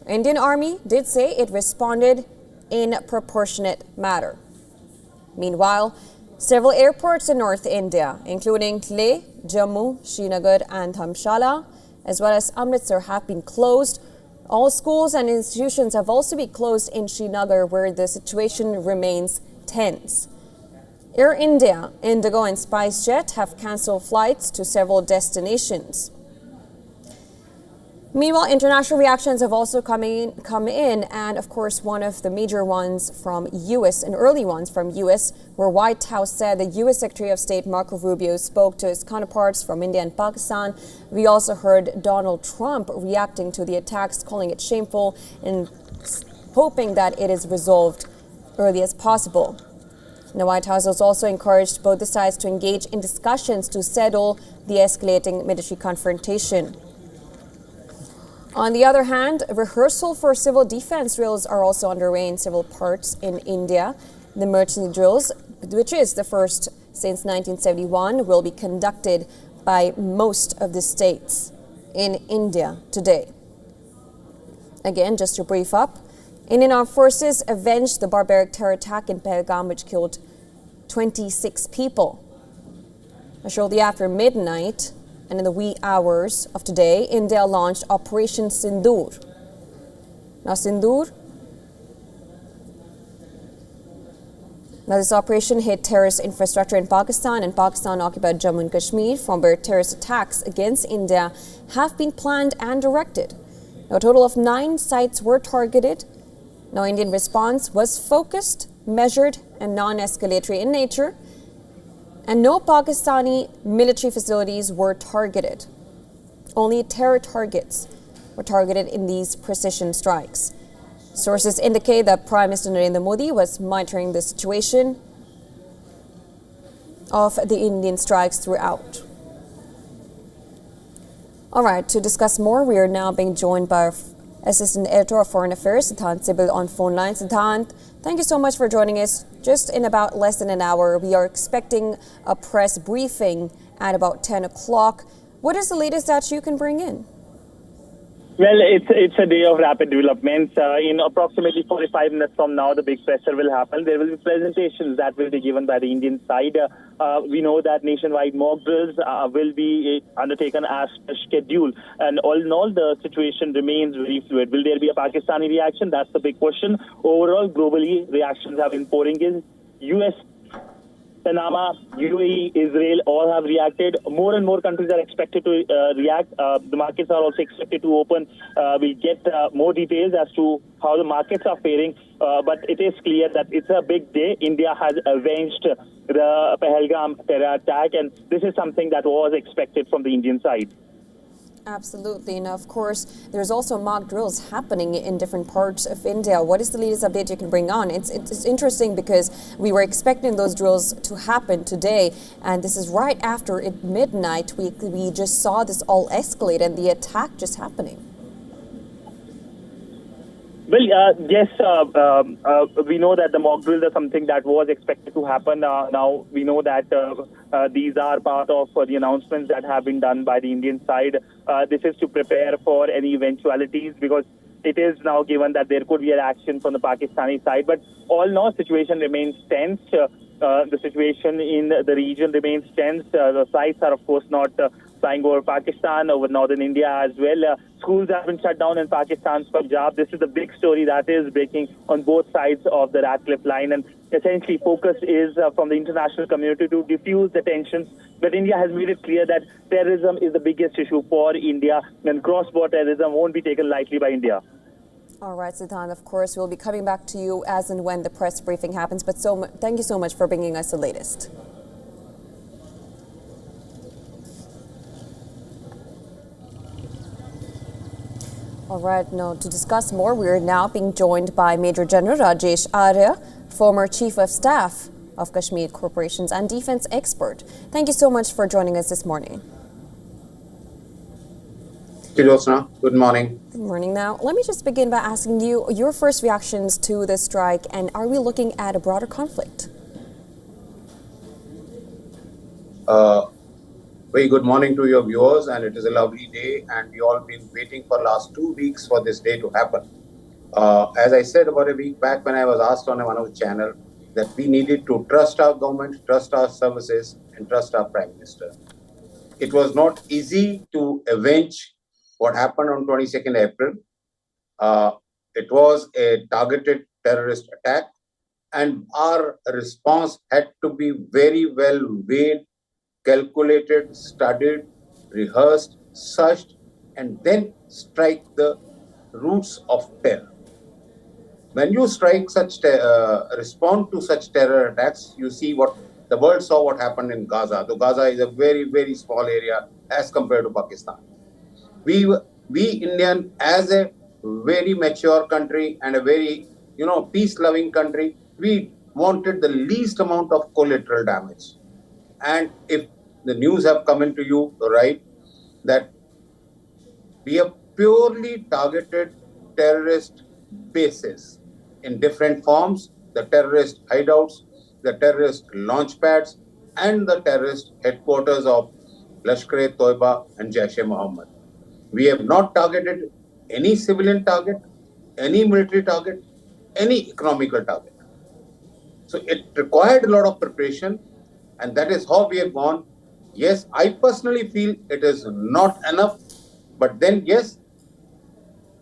Indian Army did say it responded in a proportionate manner. Meanwhile, several airports in North India, including Leh, Jammu, Srinagar and Dharmshala, as well as Amritsar, have been closed. All schools and institutions have also been closed in Srinagar, where the situation remains tense. Air India, Indigo and SpiceJet have cancelled flights to several destinations. Meanwhile, international reactions have also come in, and of course one of the major ones from U.S. and early ones from U.S., where White House said the U.S. Secretary of State Marco Rubio spoke to his counterparts from India and Pakistan. We also heard Donald Trump reacting to the attacks, calling it shameful and hoping that it is resolved early as possible. The White House has also encouraged both the sides to engage in discussions to settle the escalating military confrontation. On the other hand, rehearsal for civil defense drills are also underway in several parts in India. The emergency drills, which is the first since 1971, will be conducted by most of the states in India today. Again, just to brief up, Indian armed forces avenged the barbaric terror attack in Pahalgam, which killed 26 people. Shortly after midnight, and in the wee hours of today, India launched Operation Sindoor. Now, this operation hit terrorist infrastructure in Pakistan and Pakistan-occupied Jammu and Kashmir, from where terrorist attacks against India have been planned and directed. Now, a total of 9 sites were targeted. Now, Indian response was focused, measured, and non-escalatory in nature, and no Pakistani military facilities were targeted. Only terror targets were targeted in these precision strikes. Sources indicate that Prime Minister Narendra Modi was monitoring the situation of the Indian strikes throughout. All right, to discuss more, we are now being joined by our Assistant Editor of Foreign Affairs, Siddhant Sibil, on phone line. Siddhant, thank you so much for joining us. Just in about less than an hour, we are expecting a press briefing at about 10 o'clock. What is the latest that you can bring in? Well, it's a day of rapid developments. In approximately 45 minutes from now, the big presser will happen. There will be presentations that will be given by the Indian side. We know that nationwide mock drills will be undertaken as scheduled. And all in all, the situation remains very fluid. Will there be a Pakistani reaction? That's the big question. Overall, globally, reactions have been pouring in. US, Panama, UAE, Israel all have reacted. More and more countries are expected to react. The markets are also expected to open. We'll get more details as to how the markets are faring. But it is clear that it's a big day. India has avenged the Pahalgam terror attack, and this is something that was expected from the Indian side. Absolutely. And of course, there's also mock drills happening in different parts of India. What is the latest update you can bring on? It's interesting because we were expecting those drills to happen today, and this is right after midnight. We just saw this all escalate and the attack just happening. Well, yes, we know that the mock drills are something that was expected to happen. Now, we know that these are part of the announcements that have been done by the Indian side. This is to prepare for any eventualities, because it is now given that there could be an action from the Pakistani side. But all in all, situation remains tense. The situation in the region remains tense. The sites are, of course, not flying over Pakistan, over northern India as well. Schools have been shut down in Pakistan's Punjab. This is the big story that is breaking on both sides of the Ratcliffe line. And essentially, focus is from the international community to diffuse the tensions. But India has made it clear that terrorism is the biggest issue for India, and cross-border terrorism won't be taken lightly by India. All right, Siddhant, of course, we'll be coming back to you as and when the press briefing happens. But thank you so much for bringing us the latest. All right, now to discuss more, we are now being joined by Major General Rajesh Arya, former Chief of Staff of Kashmir Corporations and defense expert. Thank you so much for joining us this morning. Good morning. Good morning. Now, let me just begin by asking you your first reactions to the strike, and are we looking at a broader conflict? Very good morning to your viewers, and it is a lovely day, and we all been waiting for last 2 weeks for this day to happen. As I said about a week back when I was asked on one of the channel that we needed to trust our government, trust our services, and trust our Prime Minister. It was not easy to avenge what happened on 22nd April. It was a targeted terrorist attack, and our response had to be very well weighed, calculated, studied, rehearsed, searched, and then strike the roots of terror. When you strike respond to such terror attacks, you see what the world saw what happened in Gaza. So Gaza is a very, very small area as compared to Pakistan. We Indian, as a very mature country and a very, peace-loving country, we wanted the least amount of collateral damage. And if the news have come into you, right, that we have purely targeted terrorist bases in different forms, the terrorist hideouts, the terrorist launch pads, and the terrorist headquarters of Lashkar-e-Toiba and Jaish-e-Mohammed. We have not targeted any civilian target, any military target, any economical target. So it required a lot of preparation, and that is how we have gone. Yes, I personally feel it is not enough, but then yes,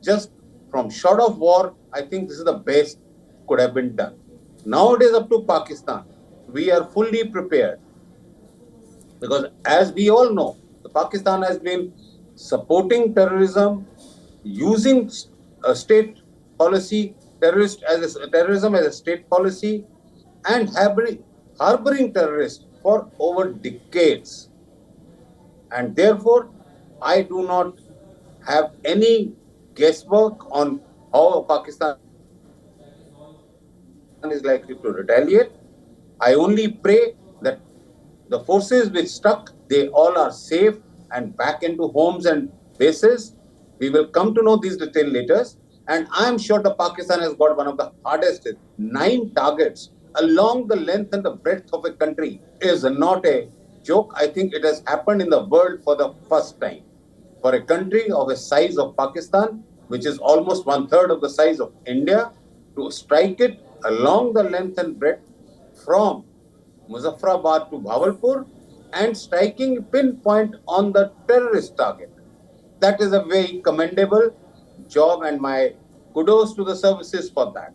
just from short of war, I think this is the best could have been done. Now it is up to Pakistan. We are fully prepared, because as we all know, Pakistan has been supporting terrorism, using a state policy, terrorism as a state policy, and harboring terrorists for over decades. And therefore, I do not have any guesswork on how Pakistan is likely to retaliate. I only pray that the forces which struck, they all are safe and back into homes and bases. We will come to know these details later. And I'm sure the Pakistan has got one of the hardest, 9 targets along the length and the breadth of a country. Is not a joke. I think it has happened in the world for the first time. For a country of a size of Pakistan, which is almost 1/3 of the size of India, to strike it along the length and breadth from Muzaffarabad to Bhavalpur and striking pinpoint on the terrorist target. That is a very commendable job, and my kudos to the services for that.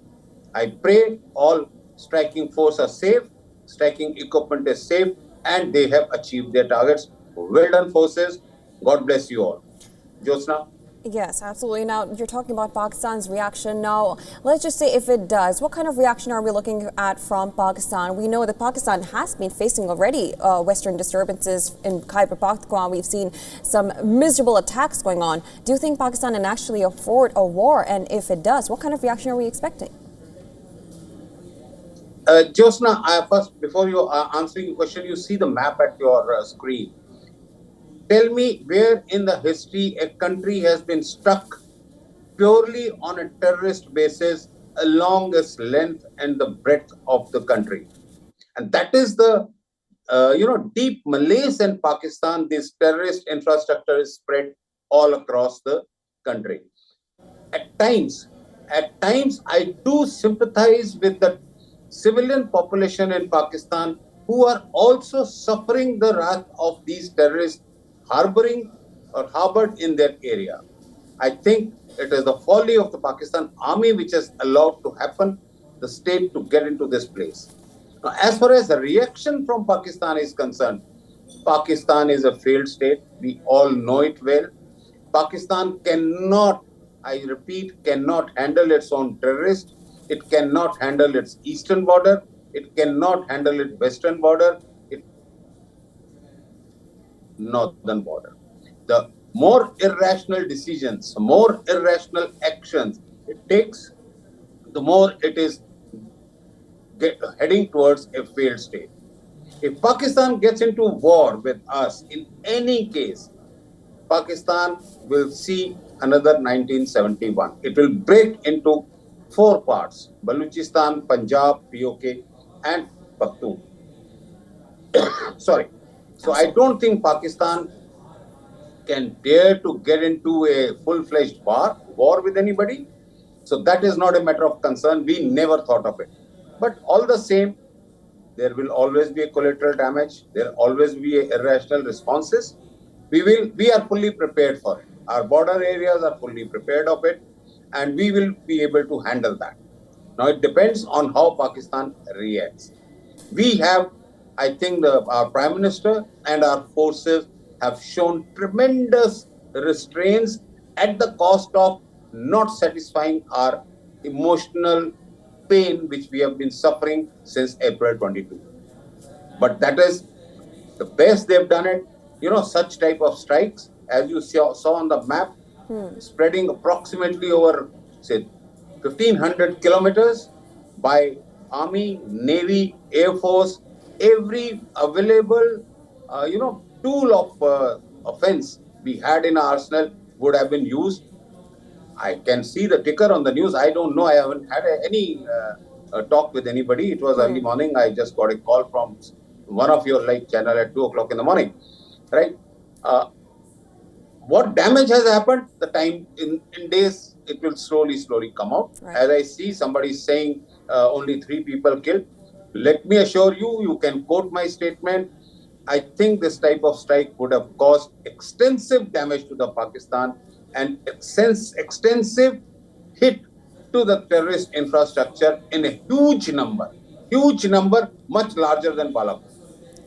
I pray all striking force are safe, striking equipment is safe, and they have achieved their targets. Well done, forces. God bless you all. Jyotsna? Yes, absolutely. Now, you're talking about Pakistan's reaction. Now, let's just say if it does, what kind of reaction are we looking at from Pakistan? We know that Pakistan has been facing already Western disturbances in Khyber Pakhtunkhwa. We've seen some miserable attacks going on. Do you think Pakistan can actually afford a war? And if it does, what kind of reaction are we expecting? Jyotsna, first, before you answering the question, you see the map at your screen. Tell me where in the history a country has been struck purely on a terrorist basis along its length and the breadth of the country. And that is the deep malaise in Pakistan. This terrorist infrastructure is spread all across the country. At times, I do sympathize with the civilian population in Pakistan who are also suffering the wrath of these terrorists harbored in their area. I think it is the folly of the Pakistan army which has allowed to happen, the state to get into this place. Now, as far as the reaction from Pakistan is concerned, Pakistan is a failed state. We all know it well. Pakistan cannot, I repeat, cannot handle its own terrorists. It cannot handle its eastern border. It cannot handle its western border. Its northern border. The more irrational decisions, more irrational actions it takes, the more it is heading towards a failed state. If Pakistan gets into war with us, in any case, Pakistan will see another 1971. It will break into 4 parts: Baluchistan, Punjab, POK, and Pakhtun. Sorry. So I don't think Pakistan can dare to get into a full-fledged war with anybody. So that is not a matter of concern. We never thought of it. But all the same, there will always be a collateral damage. There will always be irrational responses. We are fully prepared for it. Our border areas are fully prepared of it, and we will be able to handle that. Now, it depends on how Pakistan reacts. We have, I think, our Prime Minister and our forces have shown tremendous restraints at the cost of not satisfying our emotional pain which we have been suffering since April 22. But that is the best they've done it. Such type of strikes, as you saw on the map, spreading approximately over, say, 1,500 kilometers by Army, Navy, Air Force. Every available, tool of offense we had in our arsenal would have been used. I can see the ticker on the news. I don't know. I haven't had any talk with anybody. It was early morning. I just got a call from one of your live channel at 2 o'clock in the morning. Right? What damage has happened? The time in days, it will slowly come out. Right. As I see somebody saying only 3 people killed. Let me assure you, you can quote my statement. I think this type of strike would have caused extensive damage to the Pakistan and extensive hit to the terrorist infrastructure in a huge number, much larger than Balakot.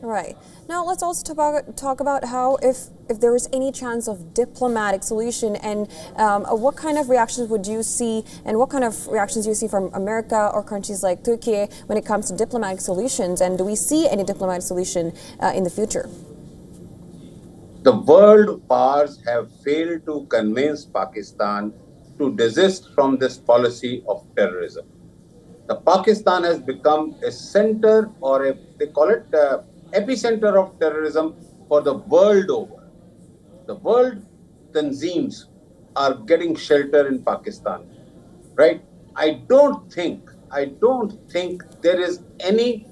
Right. Now let's also talk about how if there is any chance of diplomatic solution, and what kind of reactions would you see, and what kind of reactions do you see from America or countries like Turkey when it comes to diplomatic solutions, and do we see any diplomatic solution in the future? The world powers have failed to convince Pakistan to desist from this policy of terrorism. The Pakistan has become a center, or they call it epicenter of terrorism for the world over. The world tanzeems are getting shelter in Pakistan, right? I don't think there is any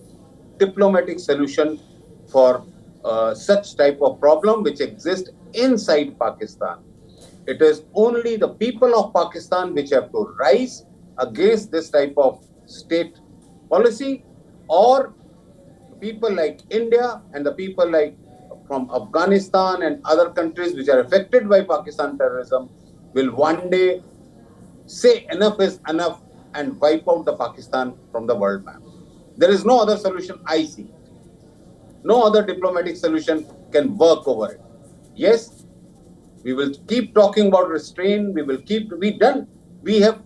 diplomatic solution for such type of problem which exists inside Pakistan. It is only the people of Pakistan which have to rise against this type of state policy, or people like India and the people like from Afghanistan and other countries which are affected by Pakistan terrorism will one day say enough is enough and wipe out the Pakistan from the world map. There is no other solution I see. No other diplomatic solution can work over it. Yes, we will keep talking about restraint. We will keep to be done. We have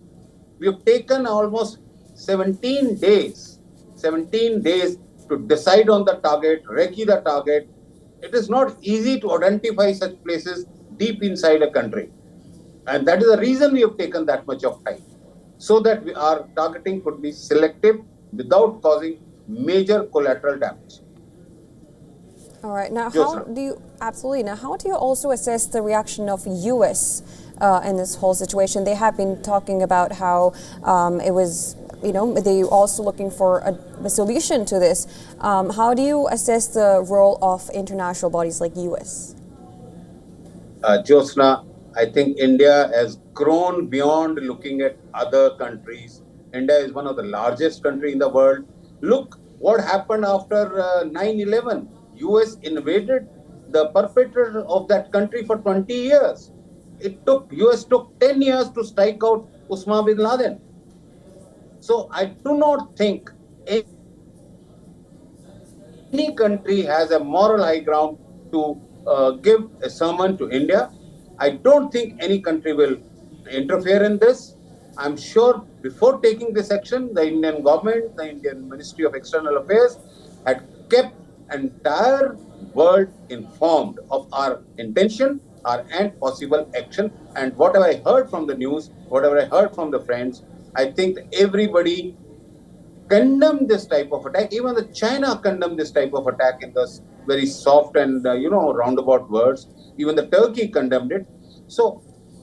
taken almost 17 days to decide on the target, recce the target. It is not easy to identify such places deep inside a country. And that is the reason we have taken that much of time, so that our targeting could be selective without causing major collateral damage. All right. Now, how do you also assess the reaction of U.S. in this whole situation. They have been talking about how it was, they also looking for a solution to this. How do you assess the role of international bodies like US? Jyotsna, I think India has grown beyond looking at other countries. India is one of the largest countries in the world. Look what happened after 9/11. US invaded the perpetrator of that country for 20 years. US took 10 years to strike out Osama bin Laden. So I do not think any country has a moral high ground to give a sermon to India. I don't think any country will interfere in this. I'm sure before taking this action, the Indian government, the Indian Ministry of External Affairs had kept entire world informed of our intention, and possible action. And whatever I heard from the news, whatever I heard from the friends, I think everybody condemned this type of attack. Even the China condemned this type of attack in the very soft and roundabout words. Even the Turkey condemned it. So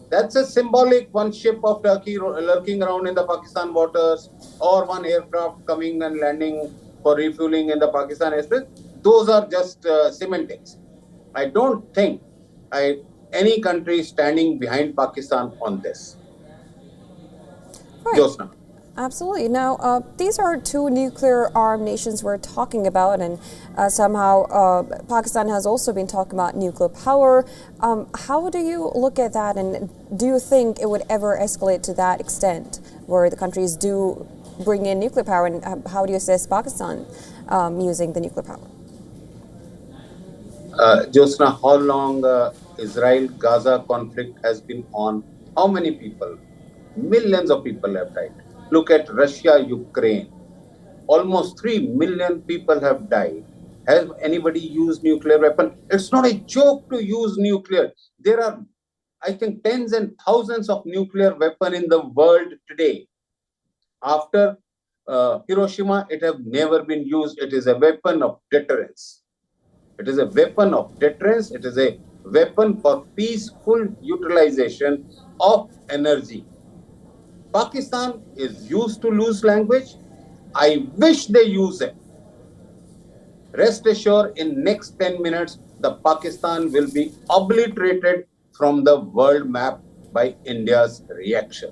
that's a symbolic one ship of Turkey lurking around in the Pakistan waters, or one aircraft coming and landing for refueling in the Pakistan airspace. Those are just semantics. I don't think any country is standing behind Pakistan on this. Right. Jyotsna. Absolutely. Now, these are two nuclear-armed nations we're talking about, and somehow Pakistan has also been talking about nuclear power. How do you look at that, and do you think it would ever escalate to that extent, where the countries do bring in nuclear power, and how do you assess Pakistan using the nuclear power? Jyotsna, how long Israel-Gaza conflict has been on? How many people? Millions of people have died. Look at Russia, Ukraine. Almost 3 million people have died. Has anybody used nuclear weapon? It's not a joke to use nuclear. There are, I think, tens and thousands of nuclear weapons in the world today. After Hiroshima, it has never been used. It is a weapon of deterrence. It is a weapon of deterrence. It is a weapon for peaceful utilization of energy. Pakistan is used to loose language. I wish they use it. Rest assured, in next 10 minutes, the Pakistan will be obliterated from the world map by India's reaction.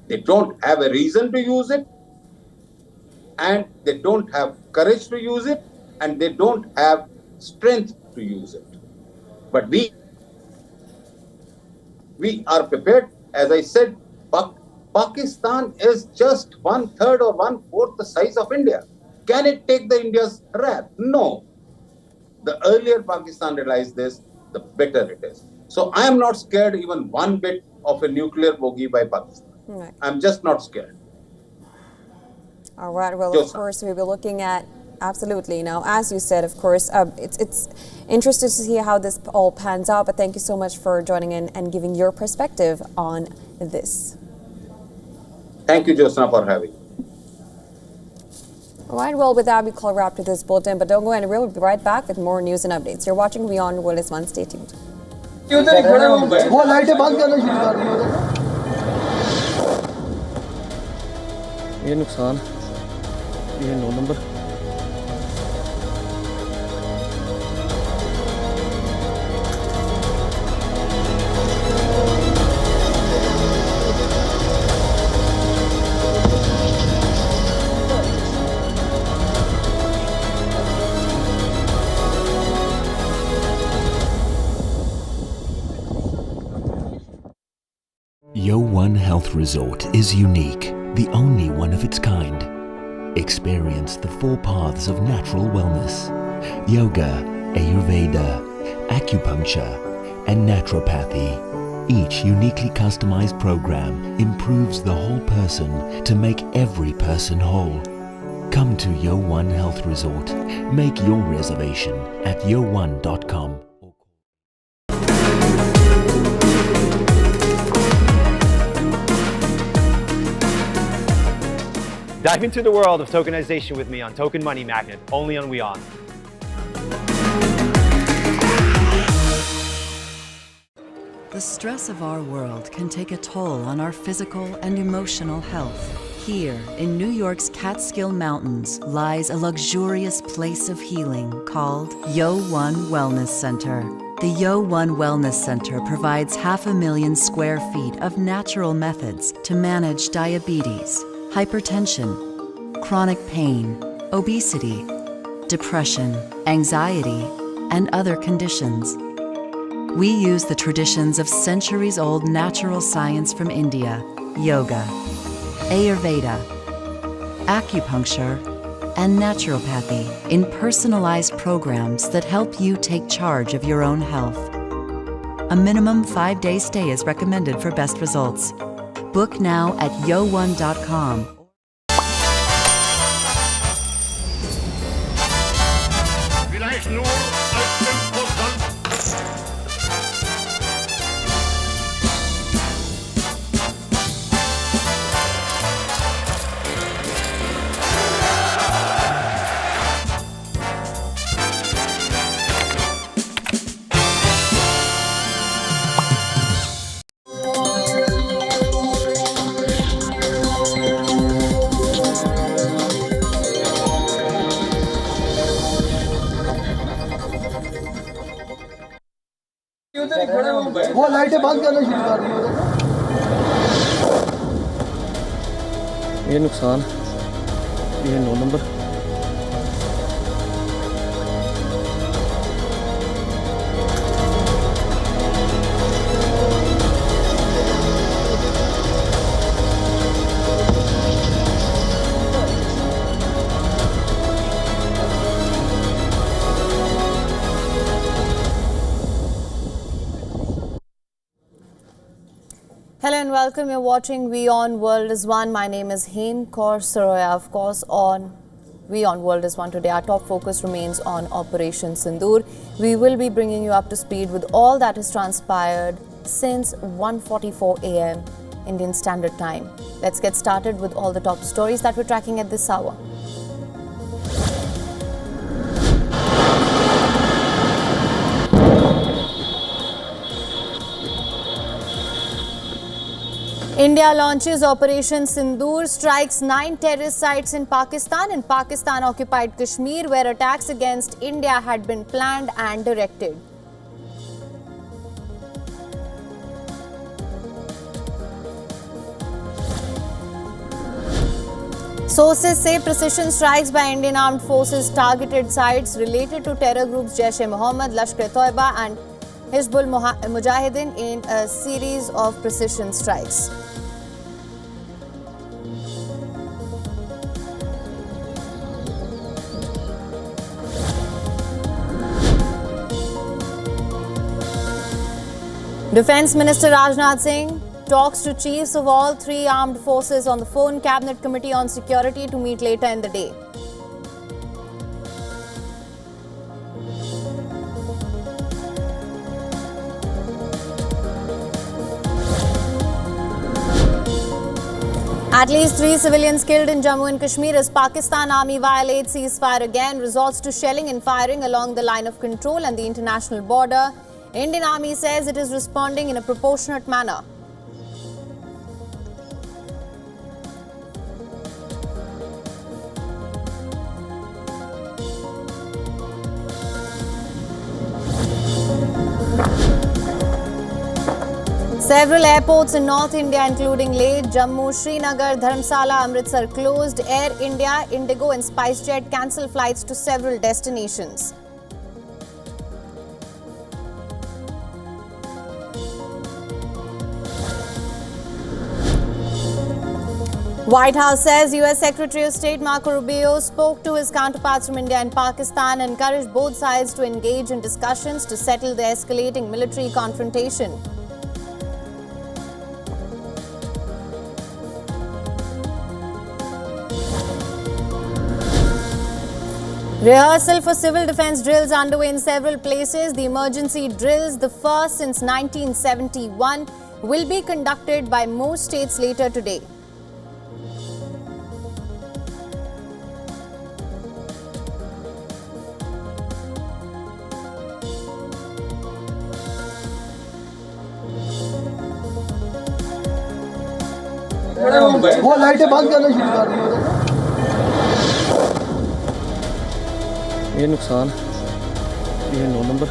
They don't have a reason to use it, and they don't have courage to use it, and they don't have strength to use it. But we are prepared. As I said, Pakistan is just 1/3 or 1/4 the size of India. Can it take the India's wrath? No. The earlier Pakistan realized this, the better it is. So I am not scared even one bit of a nuclear bogey by Pakistan. Right. I'm just not scared. All right. Well, Jyotsna. Of course, we'll be looking at, absolutely. Now, as you said, of course, it's interesting to see how this all pans out, but thank you so much for joining in and giving your perspective on this. Thank you, Jyotsna, for having me. All right, well, with that, we call a wrap to this bulletin, but don't go anywhere. We'll be right back with more news and updates. You're watching WION The World. Stay tuned. वो लाइटें बंद करना शुरू कर दी उधर। ये नुकसान, ये 9 number. WION Health Resort is unique, the only one of its kind. Experience the 4 paths of natural wellness: yoga, Ayurveda, acupuncture, and naturopathy. Each uniquely customized program improves the whole person to make every person whole. Come to WION Health Resort. Make your reservation at yowon.com. Dive into the world of tokenization with me on Token Money Magnet, only on WION. The stress of our world can take a toll on our physical and emotional health. Here, in New York's Catskill Mountains, lies a luxurious place of healing called WION Wellness Center. The WION Wellness Center provides 500,000 square feet of natural methods to manage diabetes, hypertension, chronic pain, obesity, depression, anxiety, and other conditions. We use the traditions of centuries-old natural science from India, yoga, Ayurveda, acupuncture, and naturopathy in personalized programs that help you take charge of your own health. A minimum 5-day stay is recommended for best results. Book now at yo1.com. वो लाइटें बंद करना शुरू कर दी उधर। ये नुकसान, ये 9 number. Hello and welcome. You're watching WION World is One. My name is Hem Kaur Saroya. Of course, on WION World is One today, our top focus remains on Operation Sindoor. We will be bringing you up to speed with all that has transpired since 1:44 a.m. Indian Standard Time. Let's get started with all the top stories that we're tracking at this hour. India launches Operation Sindoor, strikes 9 terrorist sites in Pakistan and Pakistan-occupied Kashmir, where attacks against India had been planned and directed. Sources say precision strikes by Indian armed forces targeted sites related to terror groups Jaish-e-Mohammed, Lashkar-e-Toiba and Hizbul Mujahideen in a series of precision strikes. Defence Minister Rajnath Singh talks to chiefs of all 3 armed forces on the phone. Cabinet Committee on Security to meet later in the day. At least 3 civilians killed in Jammu and Kashmir as Pakistan Army violates ceasefire again, resorts to shelling and firing along the line of control and the international border. Indian Army says it is responding in a proportionate manner. Several airports in North India, including Leh, Jammu, Srinagar, Dharamsala, Amritsar closed. Air India, Indigo and SpiceJet cancelled flights to several destinations. White House says U.S. Secretary of State Marco Rubio spoke to his counterparts from India and Pakistan and encouraged both sides to engage in discussions to settle the escalating military confrontation. Rehearsal for civil defence drills underway in several places. The emergency drills, the first since 1971, will be conducted by most states later today. वो लाइटें बंद करना शुरू कर दी। ये नुकसान, ये 9 number.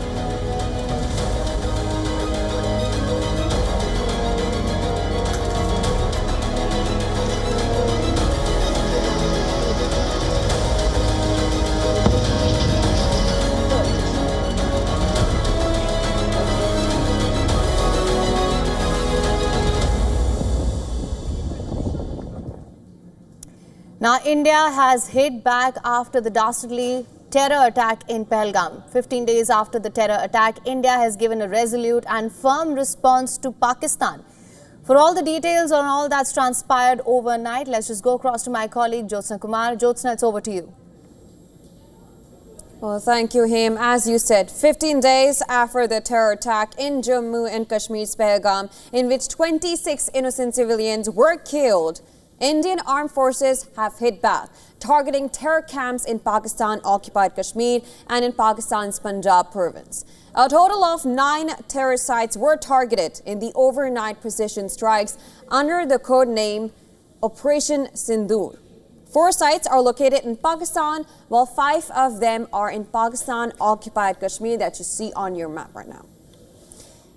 Now, India has hit back after the dastardly terror attack in Pahalgam. 15 days after the terror attack, India has given a resolute and firm response to Pakistan. For all the details on all that's transpired overnight, let's just go across to my colleague Jyotsna Kumar. Jyotsna, it's over to you. Well, thank you, Him. As you said, 15 days after the terror attack in Jammu and Kashmir's Pahalgam, in which 26 innocent civilians were killed, Indian armed forces have hit back, targeting terror camps in Pakistan-occupied Kashmir and in Pakistan's Punjab province. A total of 9 terror sites were targeted in the overnight precision strikes under the code name Operation Sindoor. 4 sites are located in Pakistan, while 5 of them are in Pakistan-occupied Kashmir that you see on your map right now.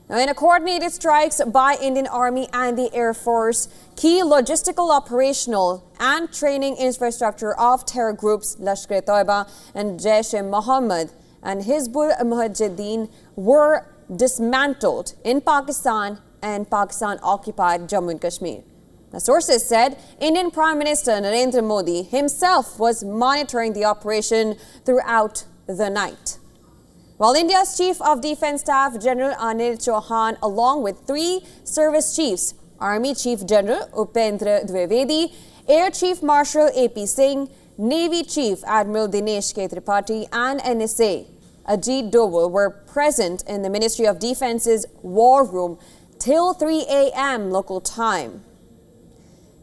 Now, in a coordinated strikes by Indian Army and the Air Force, key logistical, operational and training infrastructure of terror groups Lashkar-e-Toiba and Jaish-e-Mohammed and Hizbul Mujahideen were dismantled in Pakistan and Pakistan-occupied Jammu and Kashmir. Now, sources said Indian Prime Minister Narendra Modi himself was monitoring the operation throughout the night. While India's Chief of Defence Staff General Anil Chauhan, along with 3 service chiefs, Army Chief General Upendra Dwivedi, Air Chief Marshal A.P. Singh, Navy Chief Admiral Dinesh K. Tripathi and NSA Ajit Doval were present in the Ministry of Defence's War Room till 3 a.m. local time.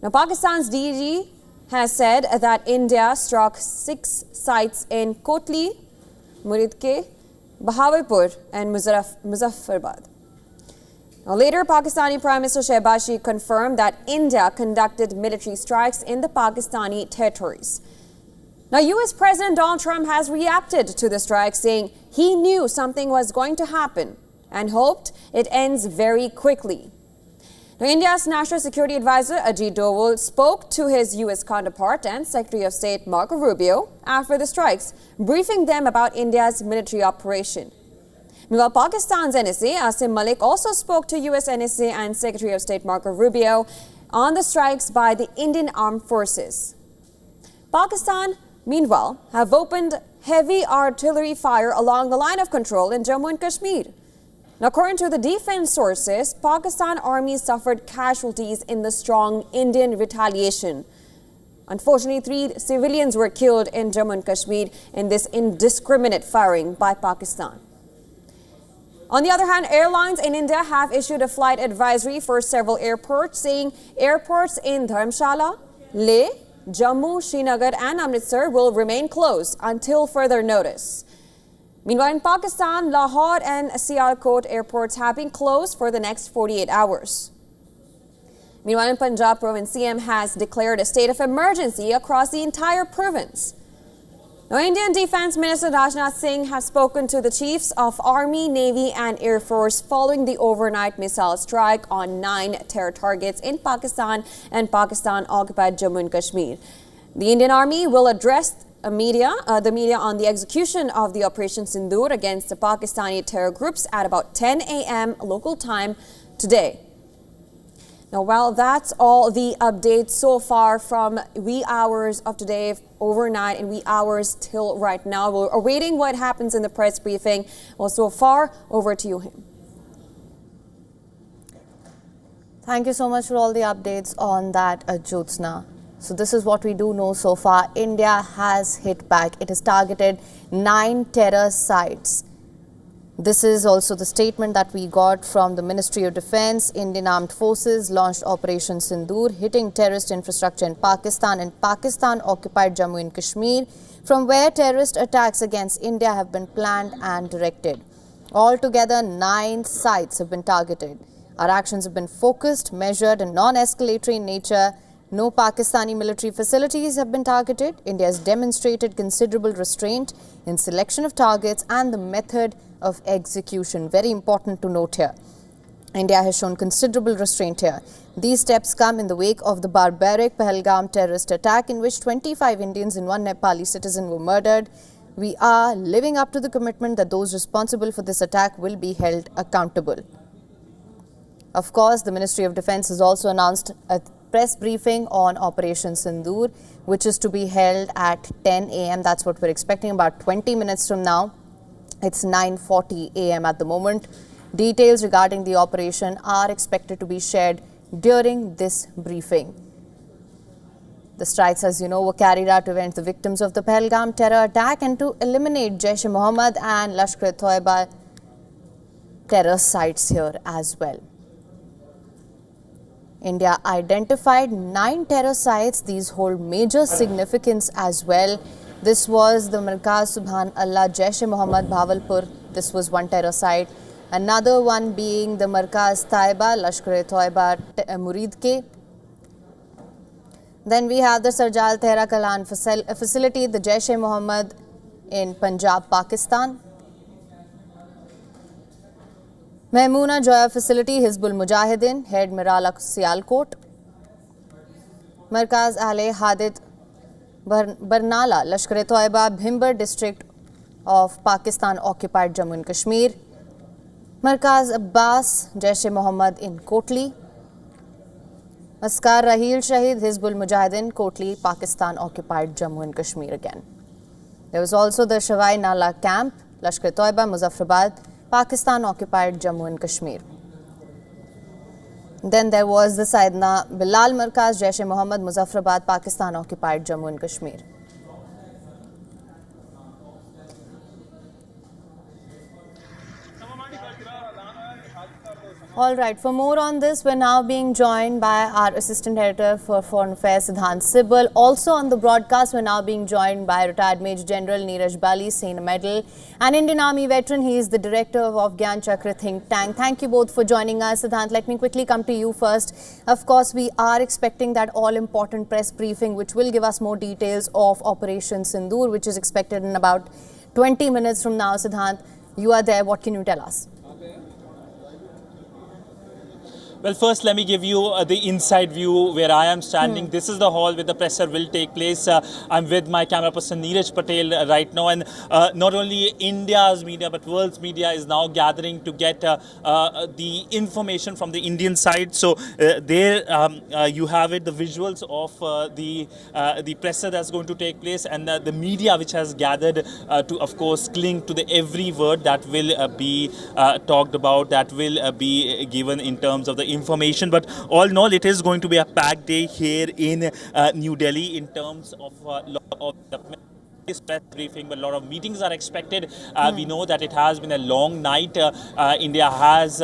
Now, Pakistan's DG has said that India struck 6 sites in Kotli, Muridke, Bahawalpur and Muzaffarabad. Now, later, Pakistani Prime Minister Shehbaz Sharif confirmed that India conducted military strikes in the Pakistani territories. Now, U.S. President Donald Trump has reacted to the strike, saying he knew something was going to happen and hoped it ends very quickly. Now, India's National Security Advisor Ajit Doval spoke to his U.S. counterpart and Secretary of State Marco Rubio after the strikes, briefing them about India's military operation. Meanwhile, Pakistan's NSA Asim Malik also spoke to U.S. NSA and Secretary of State Marco Rubio on the strikes by the Indian Armed Forces. Pakistan, meanwhile, have opened heavy artillery fire along the line of control in Jammu and Kashmir. Now, according to the defense sources, Pakistan Army suffered casualties in the strong Indian retaliation. Unfortunately, 3 civilians were killed in Jammu and Kashmir in this indiscriminate firing by Pakistan. On the other hand, airlines in India have issued a flight advisory for several airports, saying airports in Dharamshala, Leh, Jammu, Srinagar and Amritsar will remain closed until further notice. Meanwhile, in Pakistan, Lahore and Sialkot airports have been closed for the next 48 hours. Meanwhile, in Punjab province, CM has declared a state of emergency across the entire province. Now, Indian Defence Minister Rajnath Singh has spoken to the chiefs of Army, Navy and Air Force following the overnight missile strike on 9 terror targets in Pakistan and Pakistan-occupied Jammu and Kashmir. The Indian Army will address the media on the execution of the Operation Sindoor against the Pakistani terror groups at about 10 a.m. local time today. Now, well, that's all the updates so far from wee hours of today, overnight and wee hours till right now. We're awaiting what happens in the press briefing. Well, so far, over to you, Him. Thank you so much for all the updates on that, Jyotsna. So this is what we do know so far. India has hit back. It has targeted 9 terror sites. This is also the statement that we got from the Ministry of Defence. Indian Armed Forces launched Operation Sindoor, hitting terrorist infrastructure in Pakistan and Pakistan-occupied Jammu and Kashmir, from where terrorist attacks against India have been planned and directed. Altogether, 9 sites have been targeted. Our actions have been focused, measured and non-escalatory in nature No Pakistani military facilities have been targeted. India has demonstrated considerable restraint in selection of targets and the method of execution. Very important to note here. India has shown considerable restraint here. These steps come in the wake of the barbaric Pahalgam terrorist attack in which 25 Indians and one Nepali citizen were murdered. We are living up to the commitment that those responsible for this attack will be held accountable. Of course, the Ministry of Defence has also announced a press briefing on Operation Sindoor, which is to be held at 10 a.m. That's what we're expecting, about 20 minutes from now. It's 9:40 a.m. at the moment. Details regarding the operation are expected to be shared during this briefing. The strikes, as you know, were carried out to avenge the victims of the Pahalgam terror attack and to eliminate Jaish-e-Mohammed and Lashkar-e-Toiba terror sites here as well. India identified 9 terror sites. These hold major significance as well. This was the Markaz Subhan Allah Jaish-e-Mohammed Bhavalpur. This was one terror site. Another one being the Markaz Taiba Lashkar-e-Toiba Muridke. Then we have the Sarjal Tehra Kalan facility, the Jaish-e-Mohammed in Punjab, Pakistan. Mehmoona Joya facility, Hizbul Mujahideen, Head Mirala Sialkot. Markaz Ahle Hadith Barnala, Lashkar-e-Toiba, Bhimber district of Pakistan occupied Jammu and Kashmir. Markaz Abbas, Jaish-e-Mohammed in Kotli. Askar Rahil Shahid, Hizbul Mujahideen, Kotli, Pakistan occupied Jammu and Kashmir again. There was also the Shawai Nala camp, Lashkar-e-Toiba, Muzaffarabad, Pakistan occupied Jammu and Kashmir. Then there was the Saidna Bilal Markaz, Jaish-e-Mohammed, Muzaffarabad, Pakistan occupied Jammu and Kashmir. All right, for more on this, we're now being joined by our Assistant Editor for Foreign Affairs, Siddhant Sibal. Also on the broadcast, we're now being joined by retired Major General Neeraj Bali, Sena Medal, an Indian Army veteran. He is the director of Gyan Chakra think tank. Thank you both for joining us. Siddhant, let me quickly come to you first. Of course, we are expecting that all-important press briefing, which will give us more details of Operation Sindoor, which is expected in about 20 minutes from now. Siddhant, you are there. What can you tell us? Well, first, let me give you the inside view where I am standing. This is the hall where the presser will take place. I'm with my camera person Neeraj Patel right now, and not only India's media but world's media is now gathering to get the information from the Indian side. So there you have it, the visuals of the presser that's going to take place, and the media which has gathered to, of course, cling to the every word that will be talked about, that will be given in terms of the information. But all in all, it is going to be a packed day here in New Delhi in terms of this press briefing, but a lot of meetings are expected. We know that it has been a long night. India has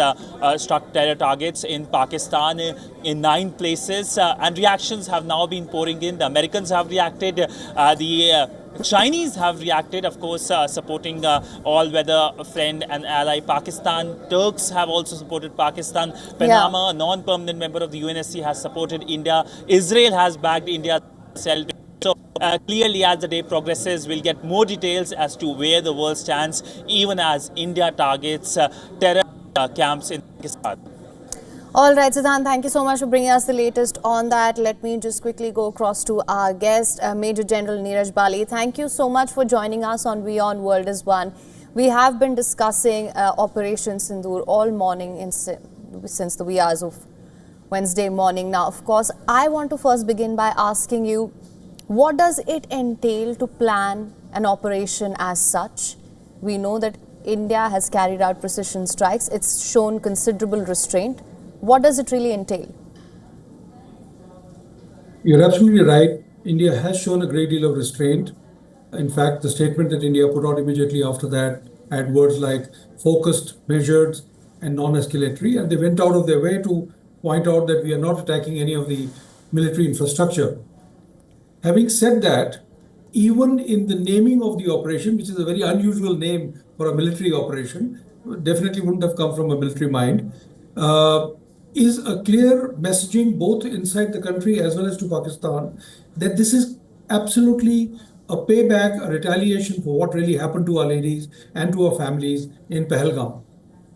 struck terror targets in Pakistan in 9 places, and reactions have now been pouring in. The Americans have reacted. The Chinese have reacted, of course, supporting all-weather friend and ally Pakistan. Turks have also supported Pakistan. Panama, a non-permanent member of the UNSC, has supported India. Israel has backed India. So clearly, as the day progresses, we'll get more details as to where the world stands, even as India targets terror camps in Pakistan. All right, Siddhant, thank you so much for bringing us the latest on that. Let me just quickly go across to our guest, Major General Neeraj Bali. Thank you so much for joining us on WION World is One. We have been discussing Operation Sindoor all morning since the wee hours of Wednesday morning. Now, of course, I want to first begin by asking you, what does it entail to plan an operation as such? We know that India has carried out precision strikes. It's shown considerable restraint. What does it really entail? You're absolutely right. India has shown a great deal of restraint. In fact, the statement that India put out immediately after that had words like focused, measured, and non-escalatory. And they went out of their way to point out that we are not attacking any of the military infrastructure. Having said that, even in the naming of the operation, which is a very unusual name for a military operation, definitely wouldn't have come from a military mind. is a clear messaging both inside the country as well as to Pakistan that this is absolutely a payback, a retaliation for what really happened to our ladies and to our families in Pahalgam.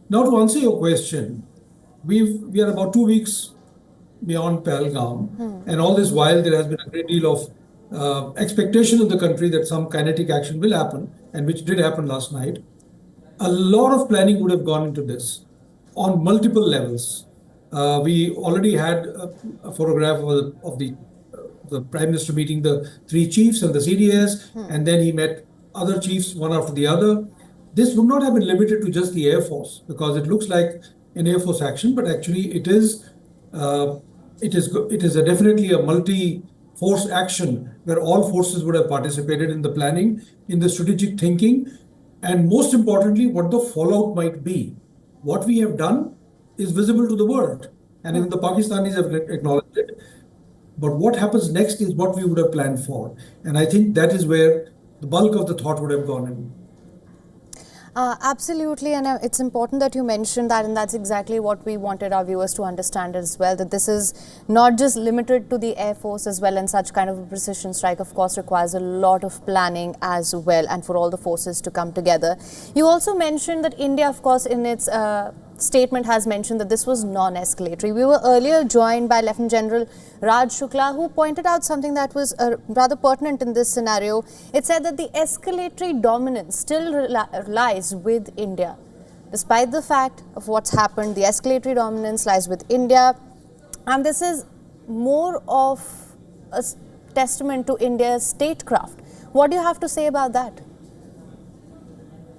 Now, to answer your question, we are about 2 weeks beyond Pahalgam, and all this while there has been a great deal of expectation in the country that some kinetic action will happen, and which did happen last night. A lot of planning would have gone into this on multiple levels. We already had a photograph of the Prime Minister meeting the 3 chiefs and the CDS, and then he met other chiefs one after the other. This would not have been limited to just the Air Force, because it looks like an Air Force action, but actually it is definitely a multi-force action where all forces would have participated in the planning, in the strategic thinking, and most importantly, what the fallout might be. What we have done is visible to the world, and even the Pakistanis have acknowledged it. But what happens next is what we would have planned for. And I think that is where the bulk of the thought would have gone in. Absolutely, and it's important that you mentioned that, and that's exactly what we wanted our viewers to understand as well, that this is not just limited to the Air Force as well, and such kind of a precision strike, of course, requires a lot of planning as well, and for all the forces to come together. You also mentioned that India, of course, in its statement has mentioned that this was non-escalatory. We were earlier joined by Lieutenant General Raj Shukla, who pointed out something that was rather pertinent in this scenario. It said that the escalatory dominance still lies with India. Despite the fact of what's happened, the escalatory dominance lies with India, and this is more of a testament to India's statecraft. What do you have to say about that?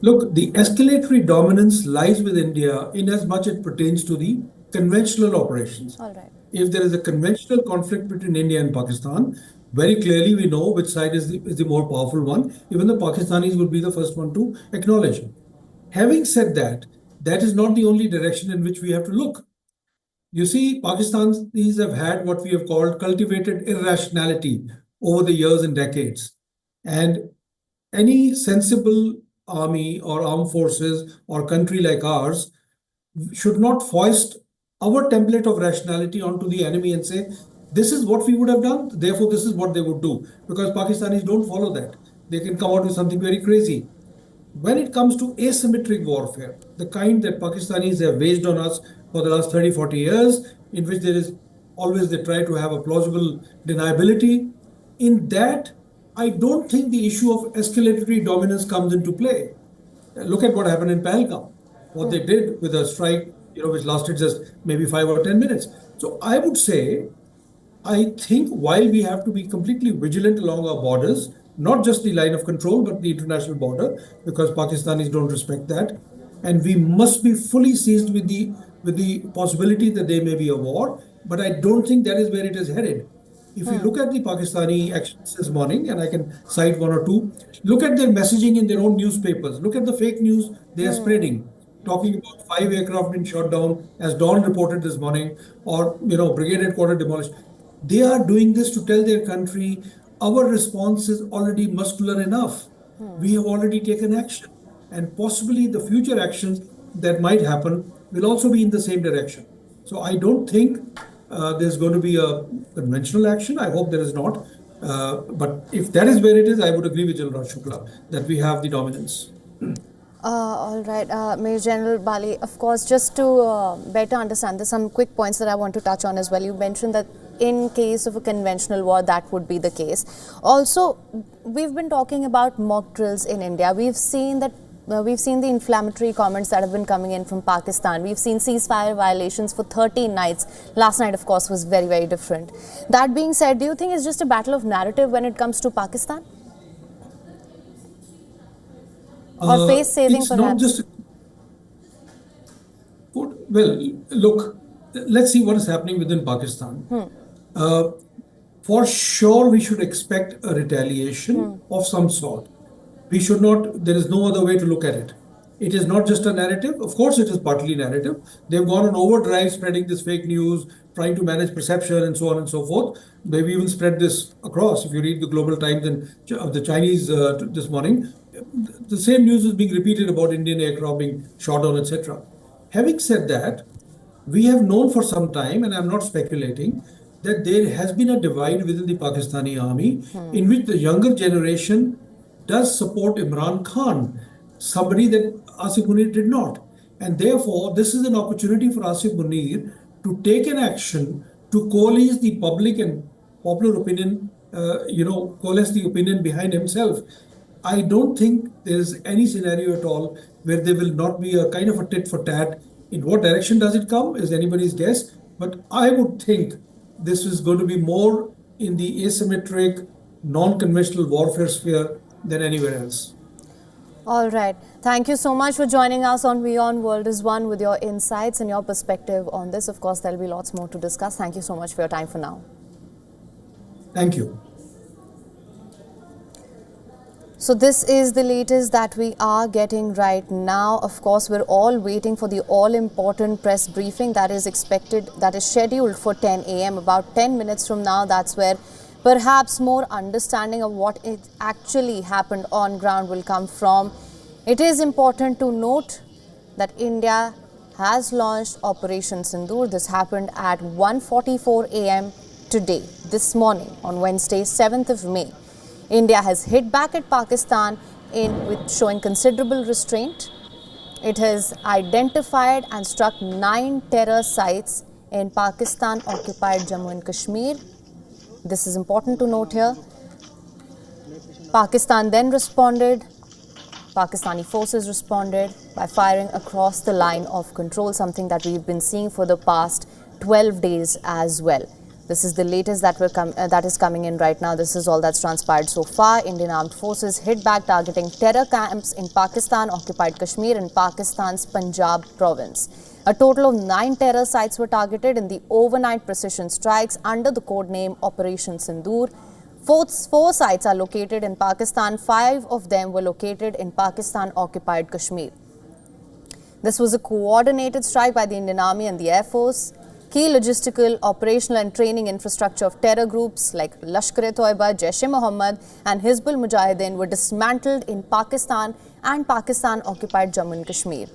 Look, the escalatory dominance lies with India in as much it pertains to the conventional operations. All right. If there is a conventional conflict between India and Pakistan, very clearly we know which side is the more powerful one. Even the Pakistanis would be the first one to acknowledge it. Having said that, that is not the only direction in which we have to look. You see, Pakistanis have had what we have called cultivated irrationality over the years and decades. And any sensible army or armed forces or country like ours should not foist our template of rationality onto the enemy and say, this is what we would have done, therefore this is what they would do. Because Pakistanis don't follow that. They can come out with something very crazy. When it comes to asymmetric warfare, the kind that Pakistanis have waged on us for the last 30, 40 years, in which there is always they try to have a plausible deniability, in that I don't think the issue of escalatory dominance comes into play. Look at what happened in Pahalgam, what they did with a strike, which lasted just maybe 5 or 10 minutes. So I would say, I think while we have to be completely vigilant along our borders, not just the line of control, but the international border, because Pakistanis don't respect that, and we must be fully seized with the possibility that there may be a war, but I don't think that is where it is headed. If you look at the Pakistani actions this morning, and I can cite 1 or 2, look at their messaging in their own newspapers. Look at the fake news they are spreading, talking about 5 aircraft being shot down, as Dawn reported this morning, or brigade headquarter demolished. They are doing this to tell their country, our response is already muscular enough. We have already taken action, and possibly the future actions that might happen will also be in the same direction. So I don't think there's going to be a conventional action. I hope there is not. But if that is where it is, I would agree with General Shukla that we have the dominance. All right, Major General Bali, of course, just to better understand, there's some quick points that I want to touch on as well. You mentioned that in case of a conventional war, that would be the case. Also, we've been talking about mock drills in India. We've seen that we've seen the inflammatory comments that have been coming in from Pakistan. We've seen ceasefire violations for 13 nights. Last night, of course, was very, very different. That being said, do you think it's just a battle of narrative when it comes to Pakistan? Or face saving, it's perhaps? Not just well, look, let's see what is happening within Pakistan. For sure, we should expect a retaliation of some sort. We should not, there is no other way to look at it. It is not just a narrative. Of course, it is partly narrative. They've gone on overdrive spreading this fake news, trying to manage perception and so on and so forth. They've even spread this across. If you read the Global Times and the Chinese this morning, the same news is being repeated about Indian aircraft being shot on, etc. Having said that, We have known for some time, and I'm not speculating, that there has been a divide within the Pakistani army in which the younger generation does support Imran Khan, somebody that Asif Munir did not. And therefore, this is an opportunity for Asif Munir to take an action to coalesce the public and popular opinion, coalesce the opinion behind himself. I don't think there's any scenario at all where there will not be a kind of a tit for tat. In what direction does it come is anybody's guess. But I would think this is going to be more in the asymmetric, non-conventional warfare sphere than anywhere else. All right. Thank you so much for joining us on WION World is One with your insights and your perspective on this. Of course, there'll be lots more to discuss. Thank you so much for your time for now. Thank you. So this is the latest that we are getting right now. Of course, we're all waiting for the all-important press briefing that is scheduled for 10 a.m. About 10 minutes from now, that's where perhaps more understanding of what it actually happened on ground will come from. It is important to note that India has launched Operation Sindoor. This happened at 1:44 a.m. today, this morning, on Wednesday, 7th of May. India has hit back at Pakistan with showing considerable restraint. It has identified and struck 9 terror sites in Pakistan-occupied Jammu and Kashmir. This is important to note here. Pakistan then responded. Pakistani forces responded by firing across the line of control, something that we've been seeing for the past 12 days as well. This is the latest that is coming in right now. This is all that's transpired so far. Indian armed forces hit back targeting terror camps in Pakistan-occupied Kashmir and Pakistan's Punjab province. A total of 9 terror sites were targeted in the overnight precision strikes under the code name Operation Sindoor. 4 sites are located in Pakistan. 5 of them were located in Pakistan-occupied Kashmir. This was a coordinated strike by the Indian Army and the Air Force. Key logistical, operational and training infrastructure of terror groups like Lashkar-e-Toiba, Jaish-e-Mohammed and Hizbul Mujahideen were dismantled in Pakistan and Pakistan-occupied Jammu and Kashmir.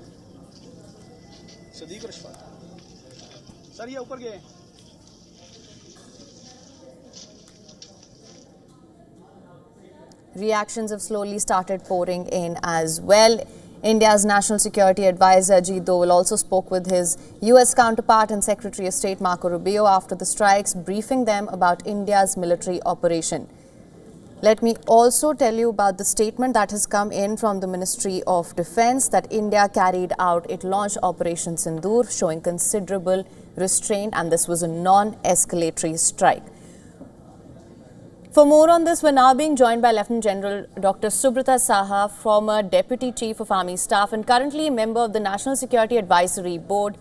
Reactions have slowly started pouring in as well. India's National Security Advisor Ajit Doval also spoke with his US counterpart and Secretary of State Marco Rubio after the strikes, briefing them about India's military operation. Let me also tell you about the statement that has come in from the Ministry of Defense that India carried out, it launched Operation Sindoor, showing considerable restraint, and this was a non-escalatory strike. For more on this, we're now being joined by Lieutenant General Dr. Subrata Saha, former Deputy Chief of Army Staff and currently a member of the National Security Advisory Board,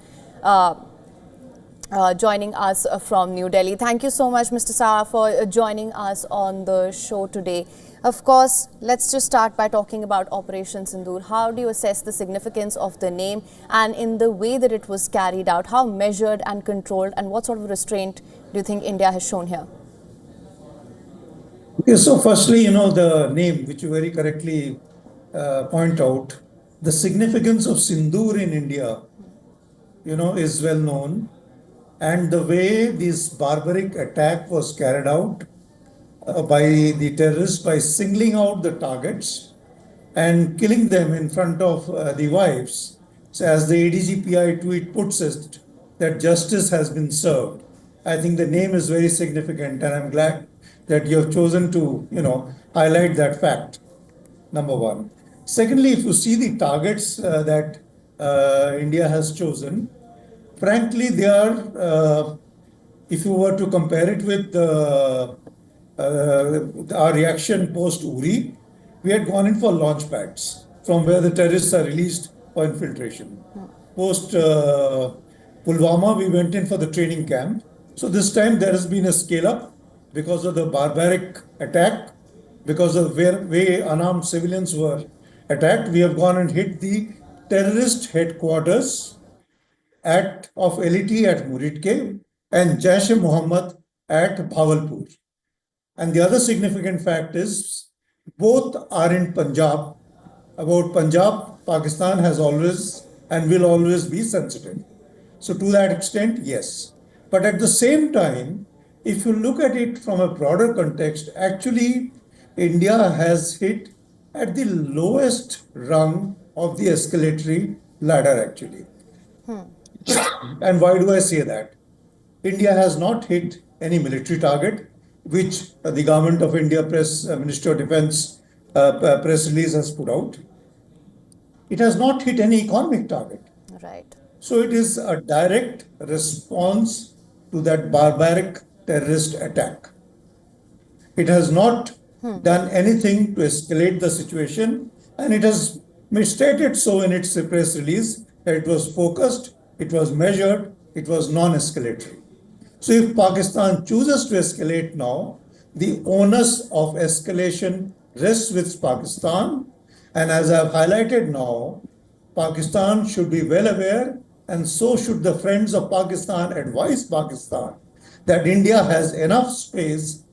joining us from New Delhi. Thank you so much, Mr. Saha, for joining us on the show today. Of course, let's just start by talking about Operation Sindoor. How do you assess the significance of the name and in the way that it was carried out? How measured and controlled, and what sort of restraint do you think India has shown here? Okay, so firstly, the name, which you very correctly point out, the significance of Sindoor in India, is well known. And the way this barbaric attack was carried out by the terrorists by singling out the targets and killing them in front of the wives. So as the ADGPI tweet puts it, that justice has been served. I think the name is very significant, and I'm glad that you have chosen to, highlight that fact, number one. Secondly, if you see the targets that India has chosen, frankly, they are, if you were to compare it with our reaction post-Uri, we had gone in for launch pads from where the terrorists are released for infiltration. Post-Pulwama, we went in for the training camp. So this time there has been a scale-up because of the barbaric attack, because of the way unarmed civilians were attacked. We have gone and hit the terrorist headquarters of LET at Muridke and Jaish-e-Mohammed at Bhavalpur. And the other significant fact is both are in Punjab. About Punjab, Pakistan has always and will always be sensitive. So to that extent, yes. But at the same time, if you look at it from a broader context, actually, India has hit at the lowest rung of the escalatory ladder, actually. And why do I say that? India has not hit any military target, which the government of India Ministry of Defense press release has put out. It has not hit any economic target. Right. So it is a direct response to that barbaric terrorist attack. It has not done anything to escalate the situation, and it has stated so in its press release that it was focused, it was measured, it was non-escalatory. So if Pakistan chooses to escalate now, the onus of escalation rests with Pakistan. And as I've highlighted now, Pakistan should be well aware, and so should the friends of Pakistan advise Pakistan that India has enough space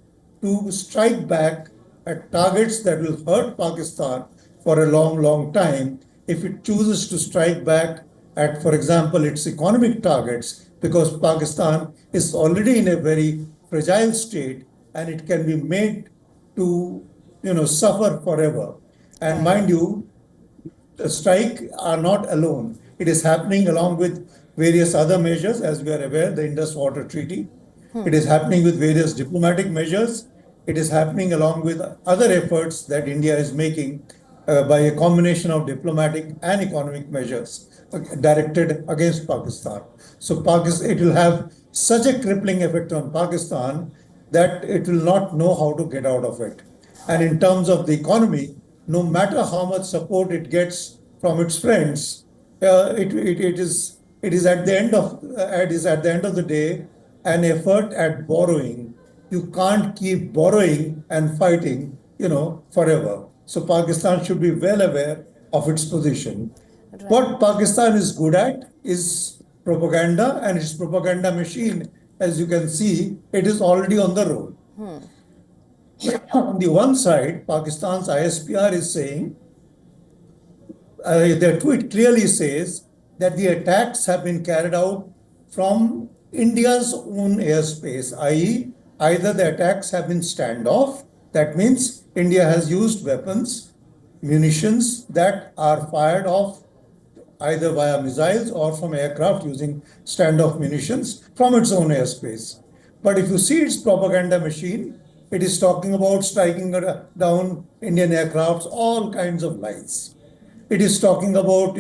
to strike back at targets that will hurt Pakistan for a long, long time if it chooses to strike back at, for example, its economic targets, because Pakistan is already in a very fragile state and it can be made to, suffer forever. And mind you, the strike are not alone. It is happening along with various other measures, as we are aware, the Indus Water Treaty. It is happening with various diplomatic measures. It is happening along with other efforts that India is making by a combination of diplomatic and economic measures directed against Pakistan. So it will have such a crippling effect on Pakistan that it will not know how to get out of it. And in terms of the economy, no matter how much support it gets from its friends, it is at the end of the day an effort at borrowing. You can't keep borrowing and fighting, forever. So Pakistan should be well aware of its position. Right. What Pakistan is good at is propaganda, and its propaganda machine, as you can see, it is already on the roll. On the one side, Pakistan's ISPR is saying, their tweet clearly says that the attacks have been carried out from India's own airspace, i.e., either the attacks have been standoff, that means India has used weapons, munitions that are fired off either via missiles or from aircraft using standoff munitions from its own airspace. But if you see its propaganda machine, it is talking about striking down Indian aircrafts, all kinds of lies. It is talking about,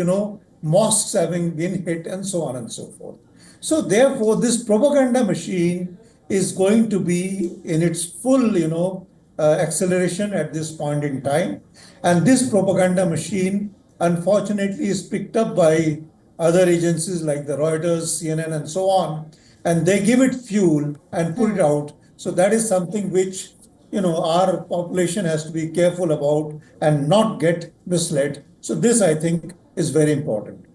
mosques having been hit and so on and so forth. So therefore, this propaganda machine is going to be in its full, acceleration at this point in time. And this propaganda machine, unfortunately, is picked up by other agencies like the Reuters, CNN, and so on. And they give it fuel and put it out. So that is something which, our population has to be careful about and not get misled. So this, I think, is very important.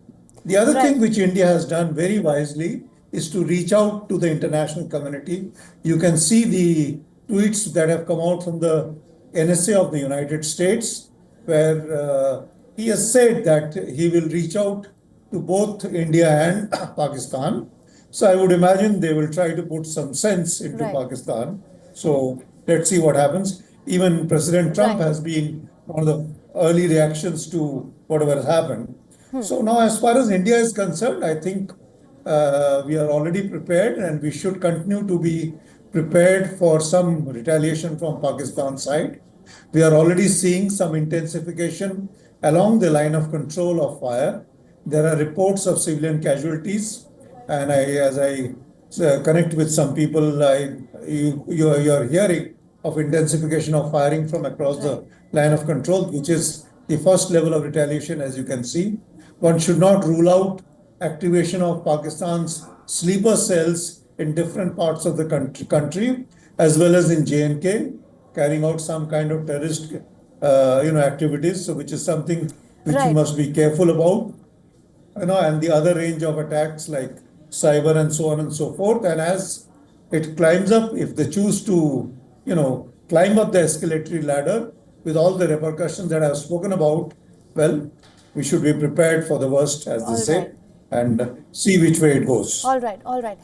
The other thing which India has done very wisely is to reach out to the international community. You can see the tweets that have come out from the NSA of the United States, where he has said that he will reach out to both India and Pakistan. So I would imagine they will try to put some sense into Pakistan. So let's see what happens. Even President Trump has been one of the early reactions to whatever has happened. So now, as far as India is concerned, I think we are already prepared, and we should continue to be prepared for some retaliation from Pakistan's side. We are already seeing some intensification along the line of control of fire. There are reports of civilian casualties, and as I connect with some people, you are hearing of intensification of firing from across the line of control, which is the first level of retaliation, as you can see. One should not rule out activation of Pakistan's sleeper cells in different parts of the country, as well as in J&K, carrying out some kind of terrorist activities, so which is something which you must be careful about. And the other range of attacks like cyber and so on and so forth. And as it climbs up, if they choose to, climb up the escalatory ladder with all the repercussions that I've spoken about, well, we should be prepared for the worst, as they say. and see which way it goes. All right, all right.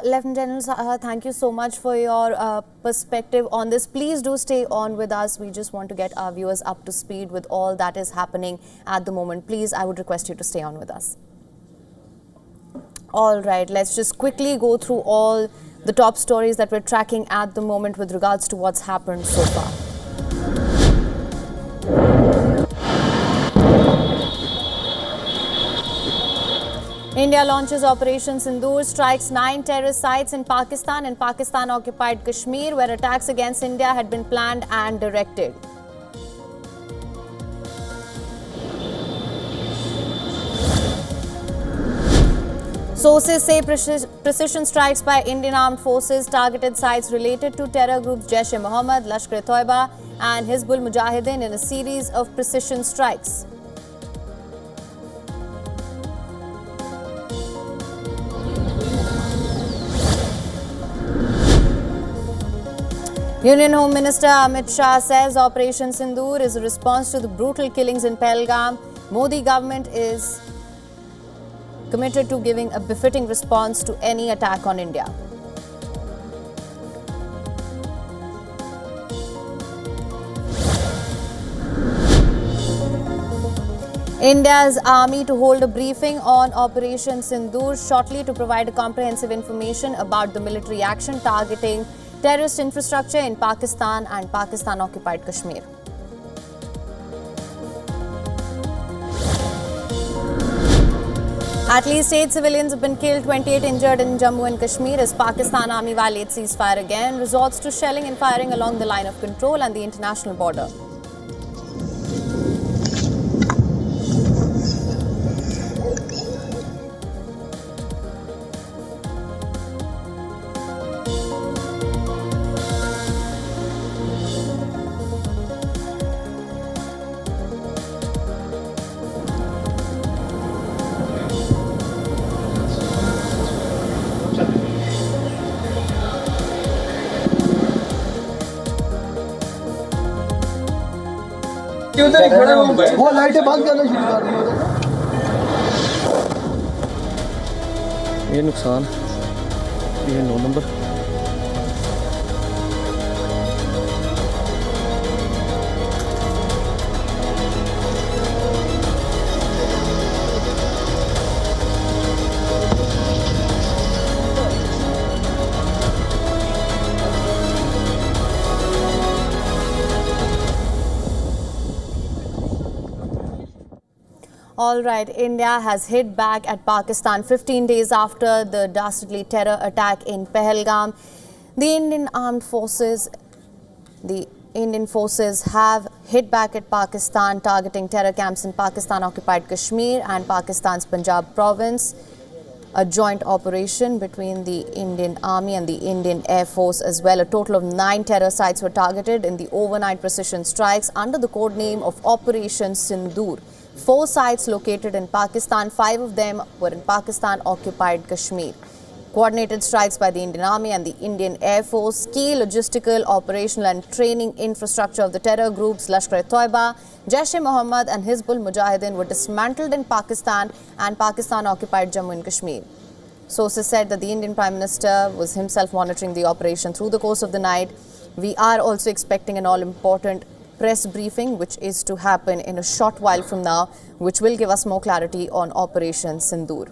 Lieutenant General Saha, thank you so much for your perspective on this. Please do stay on with us. We just want to get our viewers up to speed with all that is happening at the moment. Please, I would request you to stay on with us. All right, let's just quickly go through all the top stories that we're tracking at the moment with regards to what's happened so far. India launches Operation Sindoor, strikes 9 terrorist sites in Pakistan and Pakistan-occupied Kashmir, where attacks against India had been planned and directed. Sources say precision strikes by Indian armed forces targeted sites related to terror groups Jaish-e-Mohammed, Lashkar-e-Toiba and Hizbul Mujahideen in a series of precision strikes. Union Home Minister Amit Shah says Operation Sindoor is a response to the brutal killings in Pahalgam. Modi government is committed to giving a befitting response to any attack on India. India's army to hold a briefing on Operation Sindoor shortly to provide comprehensive information about the military action targeting terrorist infrastructure in Pakistan and Pakistan-occupied Kashmir. At least 8 civilians have been killed, 28 injured in Jammu and Kashmir as Pakistan army violates ceasefire again, resorts to shelling and firing along the line of control and the international border. उधर ही खड़े हो, वो लाइटें बंद करना शुरू कर दी उधर। ये नुकसान, ये 9 number. All right, India has hit back at Pakistan 15 days after the dastardly terror attack in Pahalgam. The Indian forces have hit back at Pakistan, targeting terror camps in Pakistan-occupied Kashmir and Pakistan's Punjab province. A joint operation between the Indian Army and the Indian Air Force as well. A total of 9 terror sites were targeted in the overnight precision strikes under the code name of Operation Sindoor. 4 sites located in Pakistan, 5 of them were in Pakistan-occupied Kashmir. Coordinated strikes by the Indian Army and the Indian Air Force, key logistical, operational and training infrastructure of the terror groups Lashkar-e-Toiba, Jaish-e-Mohammed and Hizbul Mujahideen were dismantled in Pakistan and Pakistan-occupied Jammu and Kashmir. Sources said that the Indian Prime Minister was himself monitoring the operation through the course of the night. We are also expecting an all-important press briefing, which is to happen in a short while from now, which will give us more clarity on Operation Sindoor.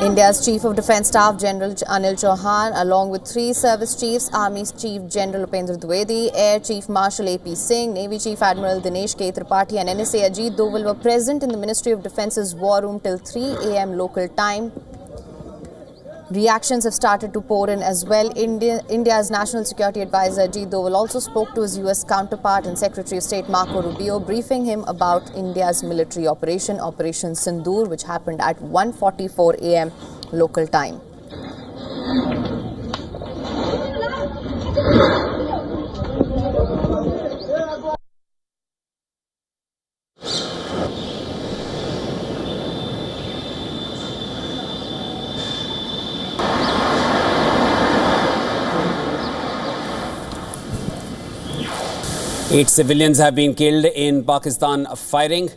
India's Chief of Defence Staff General Anil Chauhan, along with 3 service chiefs, Army Chief General Upendra Dwivedi, Air Chief Marshal A.P. Singh, Navy Chief Admiral Dinesh K. Tripathi and NSA Ajit Doval were present in the Ministry of Defence's War Room till 3 a.m. local time. Reactions have started to pour in as well. India's National Security Advisor Ajit Doval also spoke to his US counterpart and Secretary of State Marco Rubio, briefing him about India's military operation, Operation Sindoor, which happened at 1:44 a.m. local time. Eight civilians have been killed in Pakistan fighting.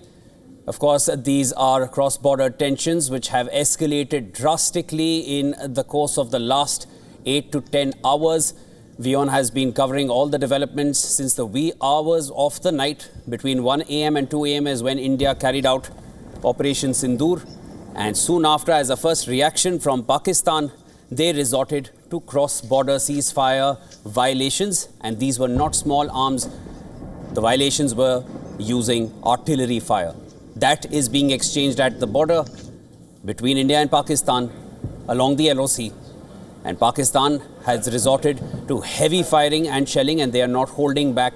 Of course, these are cross-border tensions which have escalated drastically in the course of the last 8 to 10 hours. WION has been covering all the developments since the wee hours of the night. Between 1 a.m. and 2 a.m. is when India carried out Operation Sindoor. And soon after, as a first reaction from Pakistan, they resorted to cross-border ceasefire violations. And these were not small arms. The violations were using artillery fire. That is being exchanged at the border between India and Pakistan along the LOC. And Pakistan has resorted to heavy firing and shelling, and they are not holding back.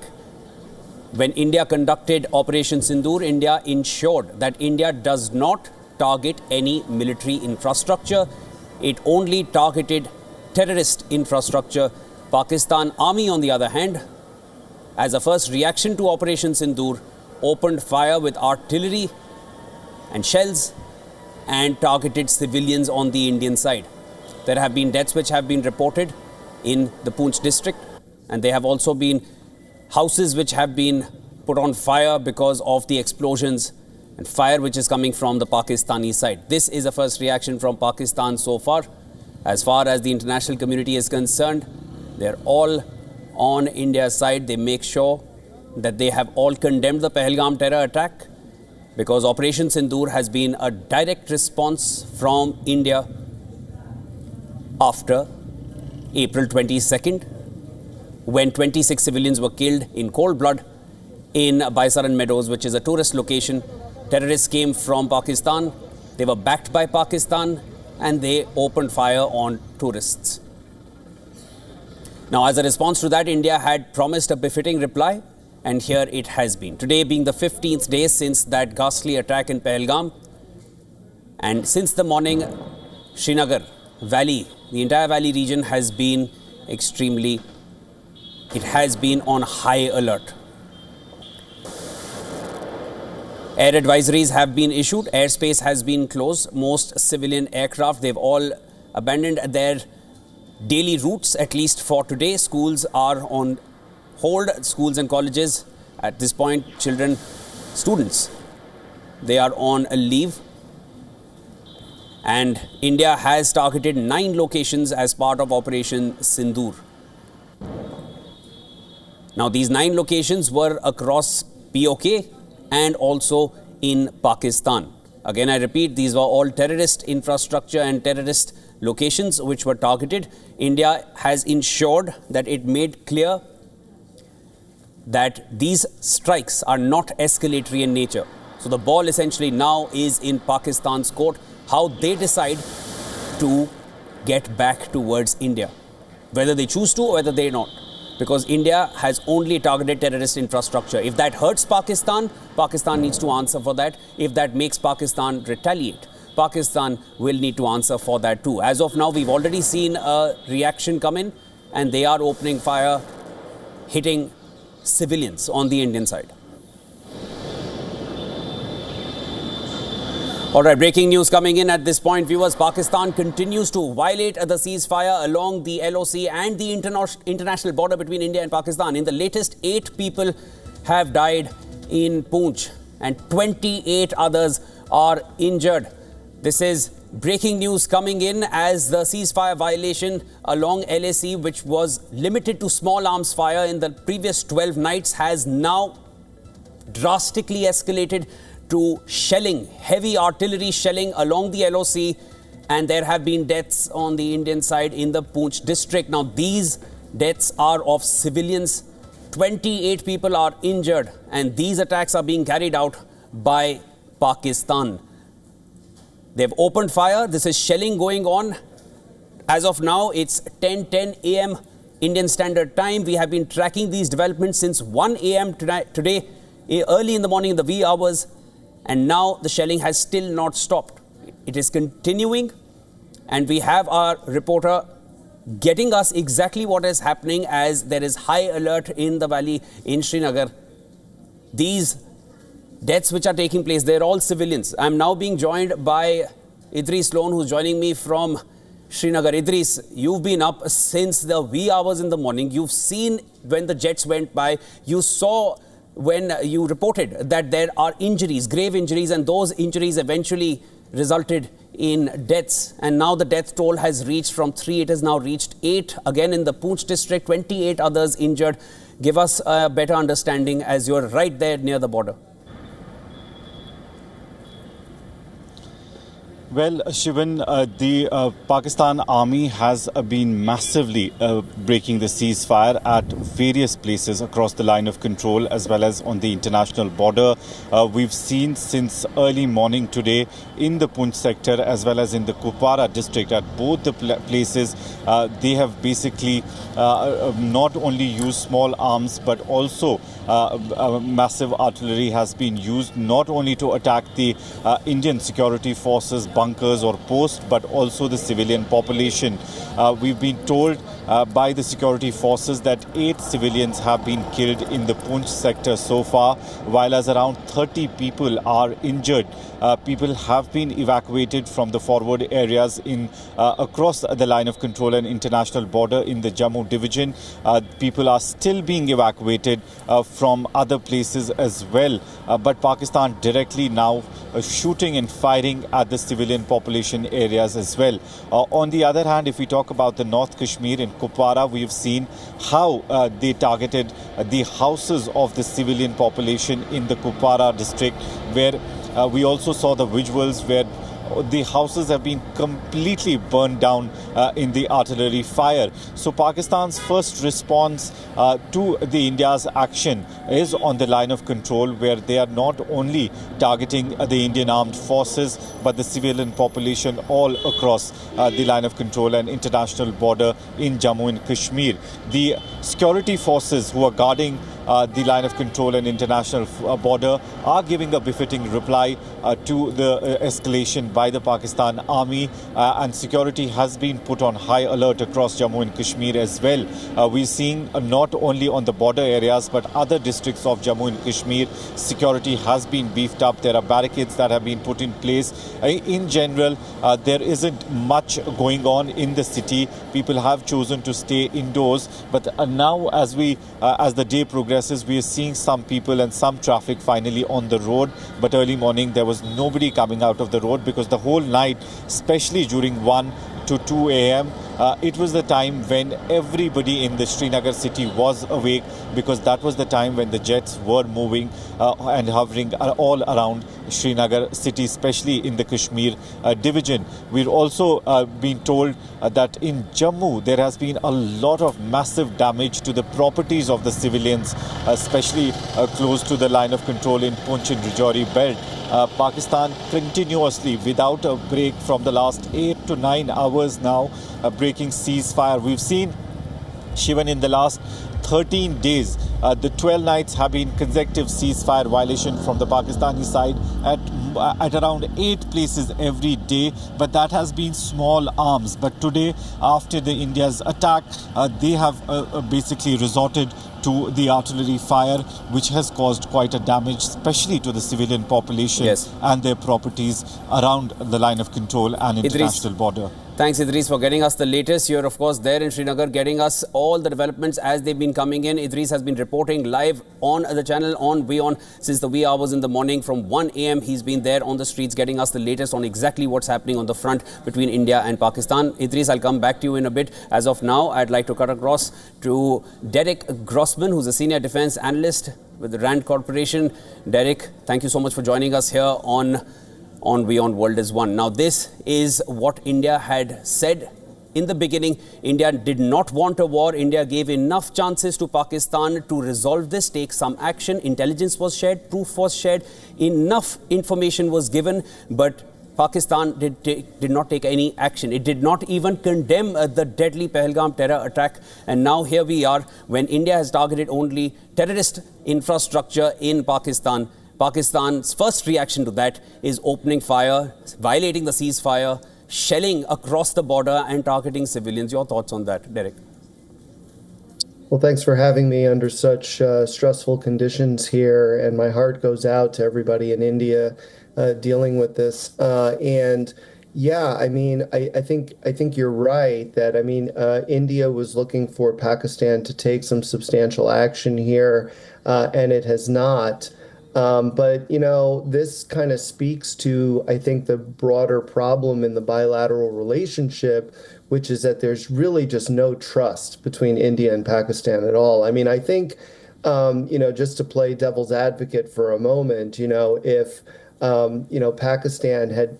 When India conducted Operation Sindoor, India ensured that India does not target any military infrastructure. It only targeted terrorist infrastructure. Pakistan Army, on the other hand, as a first reaction to Operation Sindoor, opened fire with artillery and shells and targeted civilians on the Indian side. There have been deaths which have been reported in the Poonch district, and there have also been houses which have been put on fire because of the explosions and fire which is coming from the Pakistani side. This is a first reaction from Pakistan so far. As far as the international community is concerned, they're all on India's side. They make sure that they have all condemned the Pahalgam terror attack, because Operation Sindoor has been a direct response from India after April 22nd, when 26 civilians were killed in cold blood in Baisaran Meadows, which is a tourist location. Terrorists came from Pakistan. They were backed by Pakistan, and they opened fire on tourists. Now, as a response to that, India had promised a befitting reply, and here it has been. Today being the 15th day since that ghastly attack in Pahalgam, and since the morning, Srinagar Valley, the entire valley region has been on high alert. Air advisories have been issued. Airspace has been closed. Most civilian aircraft, they've all abandoned their daily routes, at least for today. Schools are on hold. Schools and colleges, at this point, students, they are on a leave. And India has targeted 9 locations as part of Operation Sindoor. Now, these 9 locations were across POK and also in Pakistan. Again, I repeat, these were all terrorist infrastructure and terrorist locations which were targeted. India has ensured that it made clear that these strikes are not escalatory in nature. So the ball essentially now is in Pakistan's court, how they decide to get back towards India, whether they choose to or whether they not. Because India has only targeted terrorist infrastructure. If that hurts Pakistan, Pakistan needs to answer for that. If that makes Pakistan retaliate, Pakistan will need to answer for that too. As of now, we've already seen a reaction come in, and they are opening fire, hitting civilians on the Indian side. All right, breaking news coming in at this point, viewers. Pakistan continues to violate the ceasefire along the LOC and the international border between India and Pakistan. In the latest, 8 people have died in Poonch and 28 others are injured. This is breaking news coming in as the ceasefire violation along LAC, which was limited to small arms fire in the previous 12 nights, has now drastically escalated to shelling, heavy artillery shelling along the LOC, and there have been deaths on the Indian side in the Poonch district. Now, these deaths are of civilians. 28 people are injured, and these attacks are being carried out by Pakistan. They've opened fire. This is shelling going on. As of now, it's 10:10 a.m. Indian Standard Time. We have been tracking these developments since 1 a.m. today, early in the morning in the wee hours. And now the shelling has still not stopped. It is continuing, and we have our reporter getting us exactly what is happening as there is high alert in the valley in Srinagar. These deaths which are taking place, they're all civilians. I'm now being joined by Idris Sloan, who's joining me from Srinagar. Idris, you've been up since the wee hours in the morning. You've seen when the jets went by. You saw when you reported that there are injuries, grave injuries, and those injuries eventually resulted in deaths. And now the death toll has reached from 3, it has now reached 8. Again in the Poonch district, 28 others injured. Give us a better understanding as you're right there near the border. Well, Shivan, the Pakistan Army has been massively breaking the ceasefire at various places across the line of control as well as on the international border. We've seen since early morning today in the Poonch sector as well as in the Kupwara district at both the places, they have basically not only used small arms but also massive artillery has been used not only to attack the Indian security forces, bunkers or posts, but also the civilian population. We've been told by the security forces that 8 civilians have been killed in the Poonch sector so far, while as around 30 people are injured. People have been evacuated from the forward areas in across the line of control and international border in the Jammu division. People are still being evacuated from other places as well. But Pakistan directly now shooting and firing at the civilian population areas as well. On the other hand, if we talk about the North Kashmir in Kupwara, we've seen how they targeted the houses of the civilian population in the Kupwara district, where we also saw the visuals where the houses have been completely burned down in the artillery fire. So Pakistan's first response to the India's action is on the line of control, where they are not only targeting the Indian armed forces but the civilian population all across the line of control and international border in Jammu and Kashmir. The security forces who are guarding the line of control and international border are giving a befitting reply to the escalation by the Pakistan Army, and security has been put on high alert across Jammu and Kashmir as well. We're seeing not only on the border areas but other districts of Jammu and Kashmir, security has been beefed up. There are barricades that have been put in place. In general, there isn't much going on in the city. People have chosen to stay indoors, but now as the day progresses, we are seeing some people and some traffic finally on the road. But early morning there was nobody coming out of the road because the whole night, especially during 1 to 2 a.m., it was the time when everybody in the Srinagar city was awake, because that was the time when the jets were moving and hovering all around Srinagar city, especially in the Kashmir division. We've also been told that in Jammu there has been a lot of massive damage to the properties of the civilians, especially close to the line of control in Poonch and Rajouri belt. Pakistan continuously, without a break from the last 8 to 9 hours now, breaking ceasefire. We've seen, Shivan, in the last 13 days, the 12 nights have been consecutive ceasefire violation from the Pakistani side at around 8 places every day, but that has been small arms. But today, after the India's attack, they have basically resorted to the artillery fire, which has caused quite a damage, especially to the civilian population and their properties around the line of control and international border. Thanks, Idris, for getting us the latest. You're, of course, there in Srinagar, getting us all the developments as they've been coming in. Idris has been reporting live on the channel on WION since the wee hours in the morning. From 1 a.m. he's been there on the streets getting us the latest on exactly what's happening on the front between India and Pakistan. Idris, I'll come back to you in a bit. As of now, I'd like to cut across to Derek Grossman, who's a senior defense analyst with the Rand Corporation. Derek, thank you so much for joining us here on WION World is One. Now, this is what India had said in the beginning. India did not want a war. India gave enough chances to Pakistan to resolve this, take some action. Intelligence was shared, proof was shared, enough information was given, but Pakistan did not take any action. It did not even condemn the deadly Pahalgam terror attack. And now here we are, when India has targeted only terrorist infrastructure in Pakistan. Pakistan's first reaction to that is opening fire, violating the ceasefire, shelling across the border and targeting civilians. Your thoughts on that, Derek? Well, thanks for having me under such stressful conditions here. And my heart goes out to everybody in India dealing with this. And Yeah, I mean, I think you're right that India was looking for Pakistan to take some substantial action here, and it has not. But this kind of speaks to, I think, the broader problem in the bilateral relationship, which is that there's really just no trust between India and Pakistan at all. I mean, I think, just to play devil's advocate for a moment, if Pakistan had,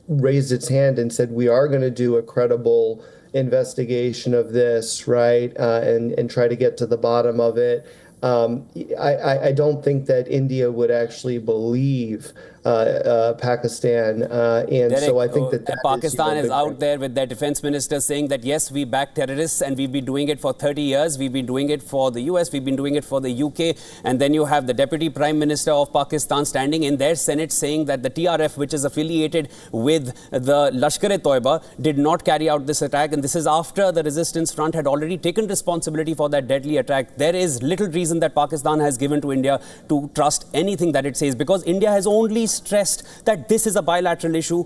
raised its hand and said, we are going to do a credible investigation of this, right, and try to get to the bottom of it. I don't think that India would actually believe Pakistan, and Derek, so I think that Pakistan is out there with their defense minister saying that yes, we back terrorists and we've been doing it for 30 years. We've been doing it for the US, we've been doing it for the UK, and then you have the deputy prime minister of Pakistan standing in their Senate saying that the TRF, which is affiliated with the Lashkar-e-Toiba, did not carry out this attack, and this is after the resistance front had already taken responsibility for that deadly attack. There is little reason that Pakistan has given to India to trust anything that it says, because India has only stressed that this is a bilateral issue.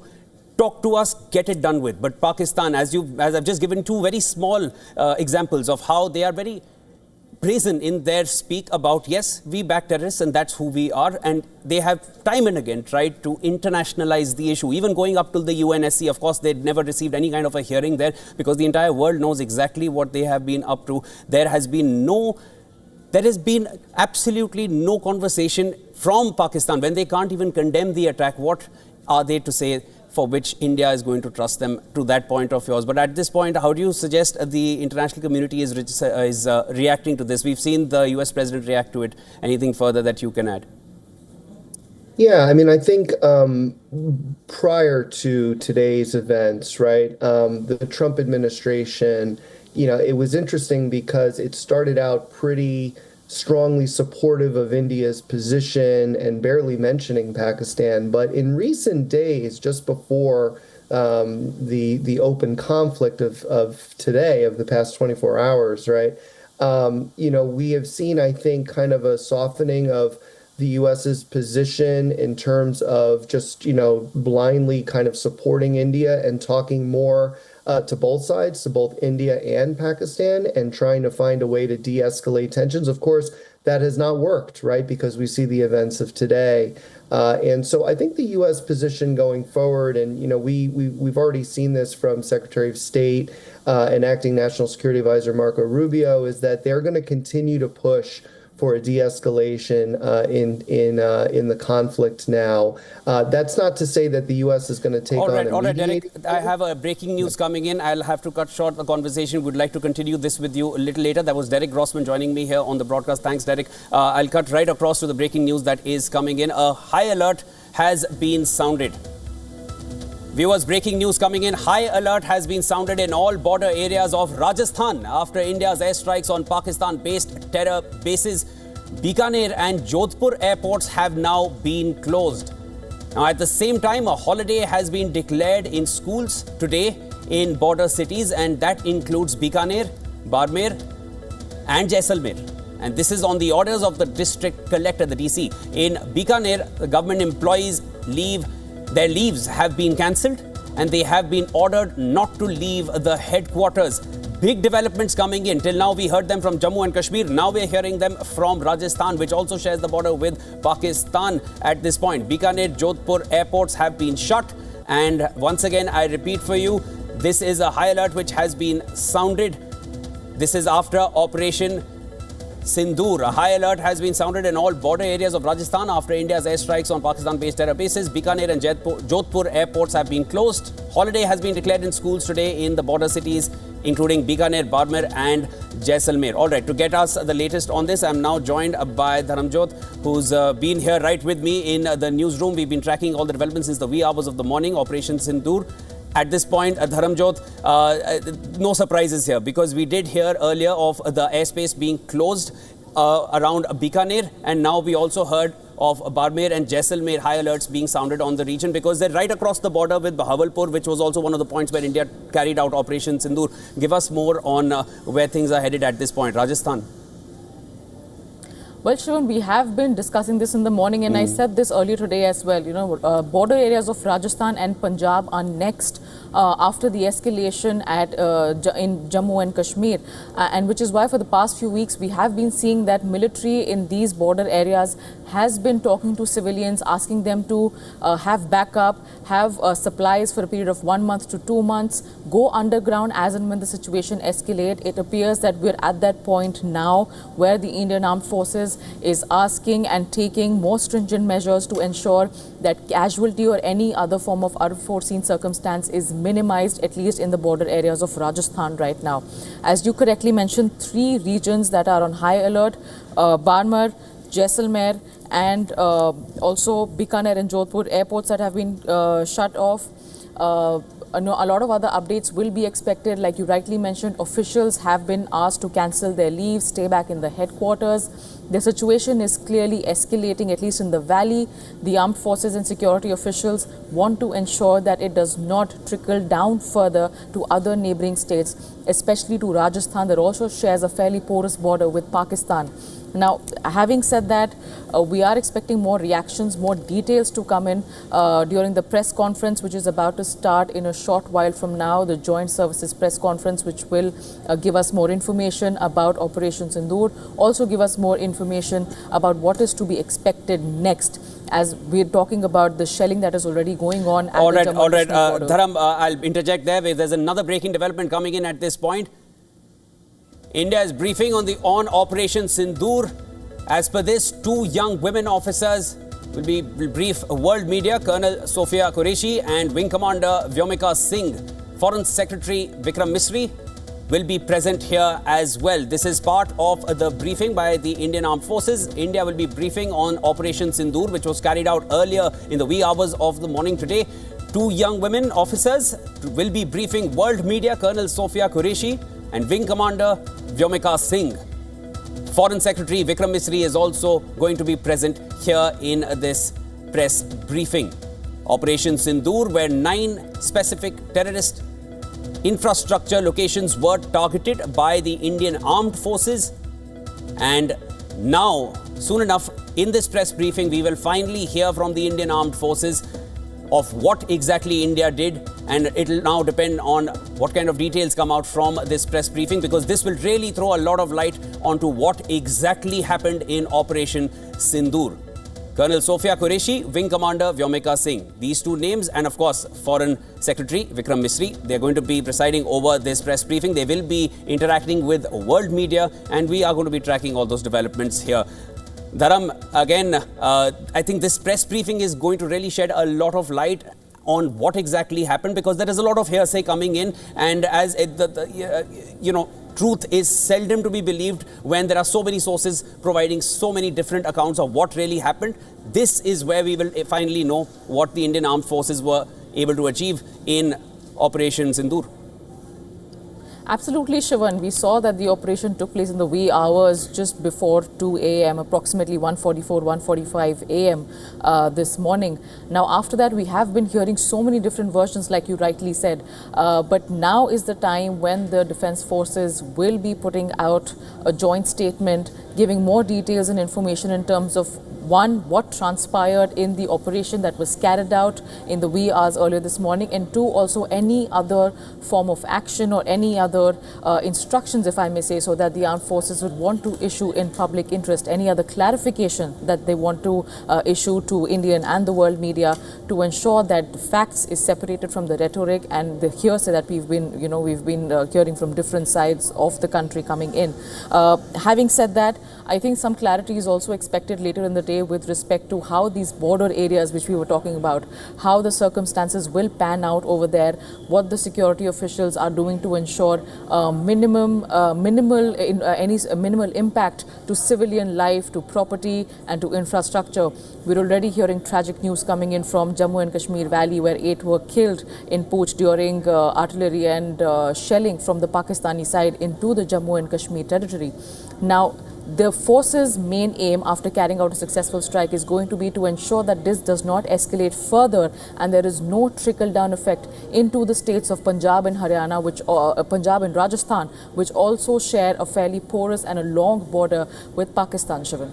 Talk to us, get it done with. But Pakistan, as I've just given two very small examples of how they are very brazen in their speak about, yes, we back terrorists and that's who we are. And they have time and again tried to internationalize the issue, even going up to the UNSC. Of course, they'd never received any kind of a hearing there because the entire world knows exactly what they have been up to. There has been absolutely no conversation from Pakistan. When they can't even condemn the attack, what are they to say for which India is going to trust them to that point of yours? But at this point, how do you suggest the international community is reacting to this? We've seen the US president react to it. Anything further that you can add? Yeah, I mean, I think prior to today's events, right, the Trump administration, it was interesting because it started out pretty strongly supportive of India's position and barely mentioning Pakistan. But in recent days, just before the open conflict of today, of the past 24 hours, right, we have seen, I think, kind of a softening of the U.S.'s position in terms of just, blindly kind of supporting India and talking more to both sides, to both India and Pakistan, and trying to find a way to de-escalate tensions. Of course, that has not worked, right, because we see the events of today. And so I think the U.S. position going forward, and, we've already seen this from Secretary of State and Acting National Security Advisor Marco Rubio, is that they're going to continue to push for a de-escalation in the conflict now. That's not to say that the U.S. is going to take on a All right, Derek, mediating. I have a breaking news coming in. I'll have to cut short the conversation. Would like to continue this with you a little later. That was Derek Grossman joining me here on the broadcast. Thanks, Derek. I'll cut right across to the breaking news that is coming in. A high alert has been sounded. Viewers, breaking news coming in. High alert has been sounded in all border areas of Rajasthan after India's airstrikes on Pakistan-based terror bases. Bikaner and Jodhpur airports have now been closed. Now, at the same time, a holiday has been declared in schools today in border cities, and that includes Bikaner, Barmer and Jaisalmer. And this is on the orders of the district collector, the DC. In Bikaner, the government employees' their leaves have been cancelled and they have been ordered not to leave the headquarters. Big developments coming in. Till now, we heard them from Jammu and Kashmir. Now we're hearing them from Rajasthan, which also shares the border with Pakistan at this point. Bikaner, Jodhpur airports have been shut. And once again, I repeat for you, this is a high alert which has been sounded. This is after Operation Sindoor. A high alert has been sounded in all border areas of Rajasthan after India's airstrikes on Pakistan-based terror bases. Bikaner and Jodhpur airports have been closed. Holiday has been declared in schools today in the border cities, including Bikaner, Barmer and Jaisalmer. All right, to get us the latest on this, I'm now joined by Dharamjot, who's been here right with me in the newsroom. We've been tracking all the developments since the wee hours of the morning, Operation Sindoor. At this point, Dharamjot, no surprises here, because we did hear earlier of the airspace being closed around Bikaner, and now we also heard of Barmer and Jaisalmer high alerts being sounded on the region, because they're right across the border with Bahawalpur, which was also one of the points where India carried out Operation Sindoor. Give us more on where things are headed at this point. Rajasthan. Well, Shivan, we have been discussing this in the morning, and I said this earlier today as well. You know, border areas of Rajasthan and Punjab are next after the escalation in Jammu and Kashmir, and which is why for the past few weeks we have been seeing that military in these border areas has been talking to civilians, asking them to have backup, have supplies for a period of 1 month to 2 months, go underground as and when the situation escalates. It appears that we're at that point now where the Indian Armed Forces is asking and taking more stringent measures to ensure that casualty or any other form of unforeseen circumstance is minimized, at least in the border areas of Rajasthan right now. As you correctly mentioned, 3 regions that are on high alert, Barmer, Jaisalmer, and also Bikaner and Jodhpur airports that have been shut off. A lot of other updates will be expected. Like you rightly mentioned, officials have been asked to cancel their leave, stay back in the headquarters. The situation is clearly escalating, at least in the valley. The armed forces and security officials want to ensure that it does not trickle down further to other neighboring states, especially to Rajasthan, that also shares a fairly porous border with Pakistan. Now, having said that, we are expecting more reactions, more details to come in during the press conference, which is about to start in a short while from now, the Joint Services press conference, which will give us more information about Operation Sindoor, also give us more information about what is to be expected next, as we're talking about the shelling that is already going on at the Jammu and Kashmir border. Dharam, I'll interject there. There's another breaking development coming in at this point. India is briefing on Operation Sindoor. As per this, 2 young women officers will brief world media. Colonel Sophia Qureshi and Wing Commander Vyomika Singh. Foreign Secretary Vikrant Misri will be present here as well. This is part of the briefing by the Indian Armed Forces. India will be briefing on Operation Sindoor, which was carried out earlier in the wee hours of the morning today. 2 young women officers will be briefing world media. Colonel Sophia Qureshi and Wing Commander Vyomika Singh. Foreign Secretary Vikrant Misri is also going to be present here in this press briefing. Operation Sindoor, where 9 specific terrorist infrastructure locations were targeted by the Indian Armed Forces. And now, soon enough, in this press briefing, we will finally hear from the Indian Armed Forces of what exactly India did, and it will now depend on what kind of details come out from this press briefing, because this will really throw a lot of light onto what exactly happened in Operation Sindoor. Colonel Sophia Qureshi, Wing Commander Vyomika Singh. These 2 names, and of course Foreign Secretary Vikrant Misri. They're going to be presiding over this press briefing. They will be interacting with world media, and we are going to be tracking all those developments here. Dharam, again, I think this press briefing is going to really shed a lot of light on what exactly happened, because there is a lot of hearsay coming in, and as truth is seldom to be believed when there are so many sources providing so many different accounts of what really happened. This is where we will finally know what the Indian Armed Forces were able to achieve in Operation Sindoor. Absolutely, Shivan. We saw that the operation took place in the wee hours just before 2 a.m., approximately 1:44, 1:45 a.m. This morning. Now, after that, we have been hearing so many different versions, like you rightly said. But now is the time when the Defence Forces will be putting out a joint statement, giving more details and information in terms of, 1, what transpired in the operation that was carried out in the wee hours earlier this morning, and 2, also any other form of action or any other instructions, if I may say so, that the armed forces would want to issue in public interest, any other clarification that they want to issue to Indian and the world media to ensure that the facts is separated from the rhetoric and the hearsay that we've been hearing from different sides of the country coming in. Having said that, I think some clarity is also expected later in the day with respect to how these border areas which we were talking about, how the circumstances will pan out over there, what the security officials are doing to ensure minimal impact to civilian life, to property and to infrastructure. We're already hearing tragic news coming in from Jammu and Kashmir Valley, where 8 were killed in Pooch during artillery and shelling from the Pakistani side into the Jammu and Kashmir territory. Now, The force's main aim after carrying out a successful strike is going to be to ensure that this does not escalate further and there is no trickle-down effect into the states of Punjab and Haryana, Punjab and Rajasthan, which also share a fairly porous and a long border with Pakistan, Shivan.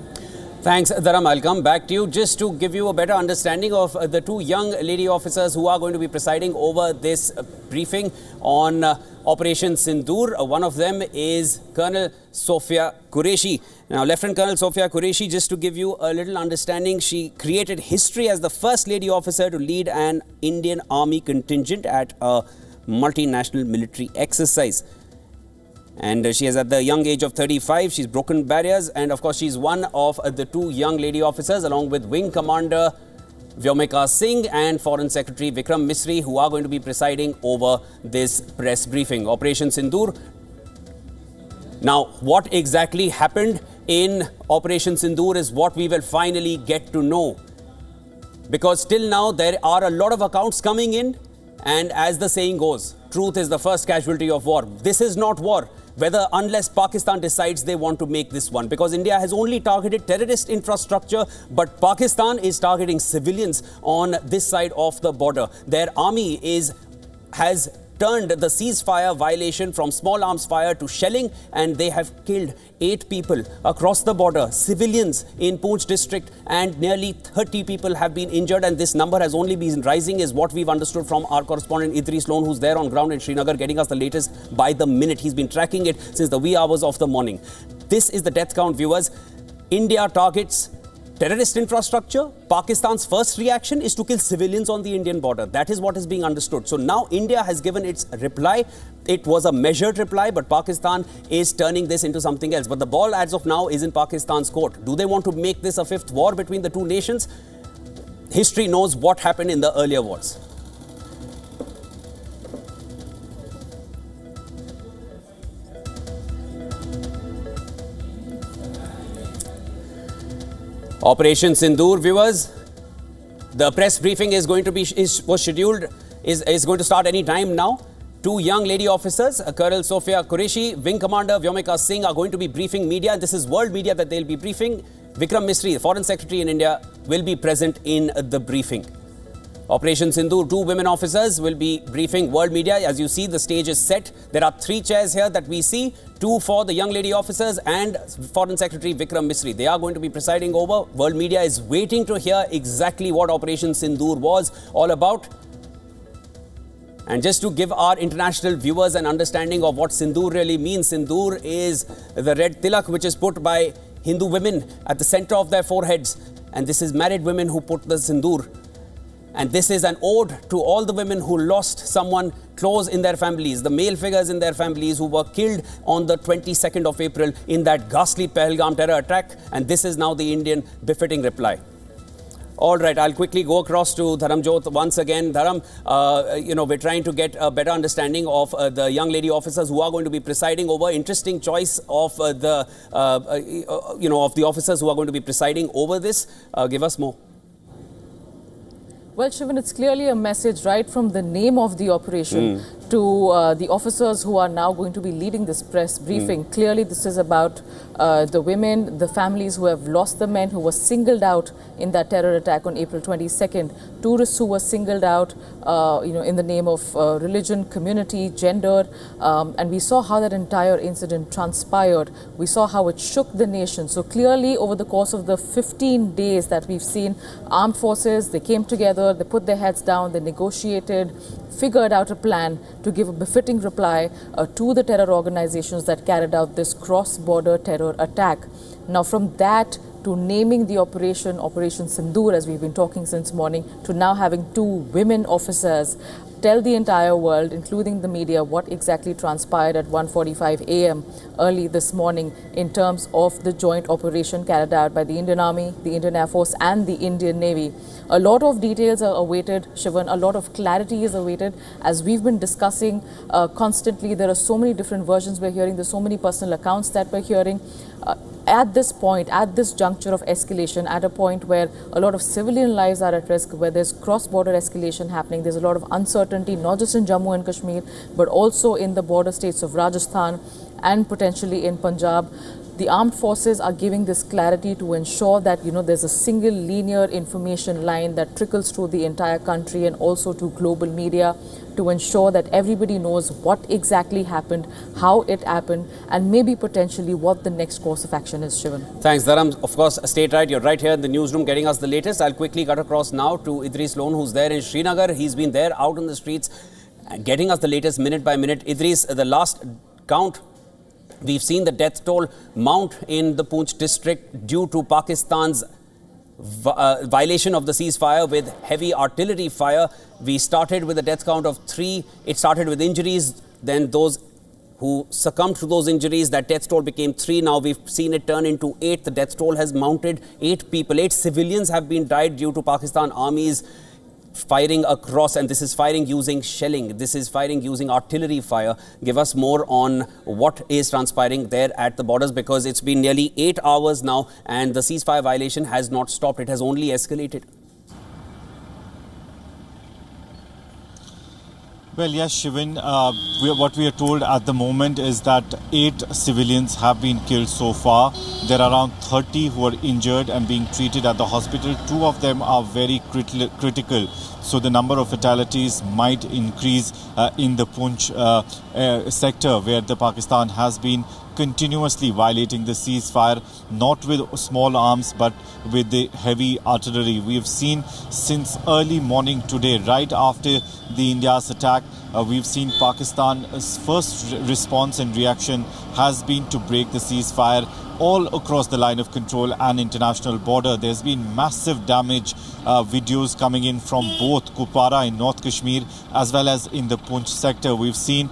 Thanks, Dharam. I'll come back to you just to give you a better understanding of the two young lady officers who are going to be presiding over this briefing on Operation Sindoor. One of them is Colonel Sophia Qureshi. Now, Lieutenant Colonel Sophia Qureshi, just to give you a little understanding, she created history as the first lady officer to lead an Indian Army contingent at a multinational military exercise. And she is at the young age of 35. She's broken barriers, and of course she's one of the two young lady officers, along with Wing Commander Vyomika Singh and Foreign Secretary Vikram Misri, who are going to be presiding over this press briefing. Operation Sindoor. Now, what exactly happened in Operation Sindoor is what we will finally get to know. Because till now there are a lot of accounts coming in, and as the saying goes, truth is the first casualty of war. This is not war, unless Pakistan decides they want to make this one. Because India has only targeted terrorist infrastructure, but Pakistan is targeting civilians on this side of the border. Their army has turned the ceasefire violation from small arms fire to shelling, and they have killed 8 people across the border, civilians in Poonch district, and nearly 30 people have been injured, and this number has only been rising, is what we've understood from our correspondent Idris Lone, who's there on ground in Srinagar, getting us the latest by the minute. He's been tracking it since the wee hours of the morning. This is the death count, viewers. India targets terrorist infrastructure. Pakistan's first reaction is to kill civilians on the Indian border. That is what is being understood. So now India has given its reply. It was a measured reply, but Pakistan is turning this into something else. But the ball as of now is in Pakistan's court. Do they want to make this a fifth war between the two nations? History knows what happened in the earlier wars. Operation Sindoor, viewers. The press briefing is going to start any time now. Two young lady officers, Colonel Sophia Qureshi, Wing Commander Vyomika Singh, are going to be briefing media. And this is world media that they'll be briefing. Vikram Misri, the Foreign Secretary in India, will be present in the briefing. Operation Sindoor, two women officers will be briefing world media. As you see, the stage is set. There are 3 chairs here that we see. 2 for the young lady officers and Foreign Secretary Vikram Misri. They are going to be presiding over. World media is waiting to hear exactly what Operation Sindoor was all about. And just to give our international viewers an understanding of what Sindoor really means, Sindoor is the red tilak which is put by Hindu women at the center of their foreheads. And this is married women who put the Sindoor. And this is an ode to all the women who lost someone close in their families, the male figures in their families who were killed on the 22nd of April in that ghastly Pahalgam terror attack. And this is now the Indian befitting reply. All right, I'll quickly go across to Dharamjot once again. Dharam, we're trying to get a better understanding of the young lady officers who are going to be presiding over. Interesting choice of of the officers who are going to be presiding over this. Give us more. Well, Shivan, it's clearly a message right from the name of the operation to the officers who are now going to be leading this press briefing. Clearly, this is about the women, the families who have lost the men who were singled out in that terror attack on April 22nd, tourists who were singled out, in the name of religion, community, gender. And we saw how that entire incident transpired. We saw how it shook the nation. So clearly, over the course of the 15 days that we've seen, armed forces, they came together, they put their heads down, they negotiated, figured out a plan to give a befitting reply to the terror organizations that carried out this cross-border terror attack. Now, from that to naming the Operation Sindoor, as we've been talking since morning, to now having 2 women officers tell the entire world, including the media, what exactly transpired at 1:45 a.m. early this morning in terms of the joint operation carried out by the Indian Army, the Indian Air Force and the Indian Navy. A lot of details are awaited, Shivan. A lot of clarity is awaited. As we've been discussing constantly, there are so many different versions we're hearing. There's so many personal accounts that we're hearing. At this point, at this juncture of escalation, at a point where a lot of civilian lives are at risk, where there's cross-border escalation happening, there's a lot of uncertainty, not just in Jammu and Kashmir, but also in the border states of Rajasthan and potentially in Punjab. the armed forces are giving this clarity to ensure that, there's a single linear information line that trickles through the entire country and also to global media, to ensure that everybody knows what exactly happened, how it happened, and maybe potentially what the next course of action is, Shivan. Thanks, Dharam. Of course, stay right. You're right here in the newsroom getting us the latest. I'll quickly cut across now to Idris Lone, who's there in Srinagar. He's been there out on the streets getting us the latest minute by minute. Idris, the last count, we've seen the death toll mount in the Poonch district due to Pakistan's violation of the ceasefire with heavy artillery fire. We started with a death count of 3. It started with injuries, then those who succumbed to those injuries, that death toll became 3. Now we've seen it turn into 8. The death toll has mounted. 8 people, 8 civilians have been died due to Pakistan armies firing across, and this is firing using shelling. This is firing using artillery fire. Give us more on what is transpiring there at the borders, because it's been nearly 8 hours now and the ceasefire violation has not stopped. It has only escalated. Well, yes, Shivan, what we are told at the moment is that 8 civilians have been killed so far. There are around 30 who are injured and being treated at the hospital. 2 of them are very critical. So the number of fatalities might increase in the Poonch sector, where the Pakistan has been continuously violating the ceasefire, not with small arms but with the heavy artillery. We have seen since early morning today, right after the India's attack, we've seen Pakistan's first response and reaction has been to break the ceasefire all across the line of control and international border. There's been massive damage, videos coming in from both Kupwara in North Kashmir as well as in the Poonch sector. We've seen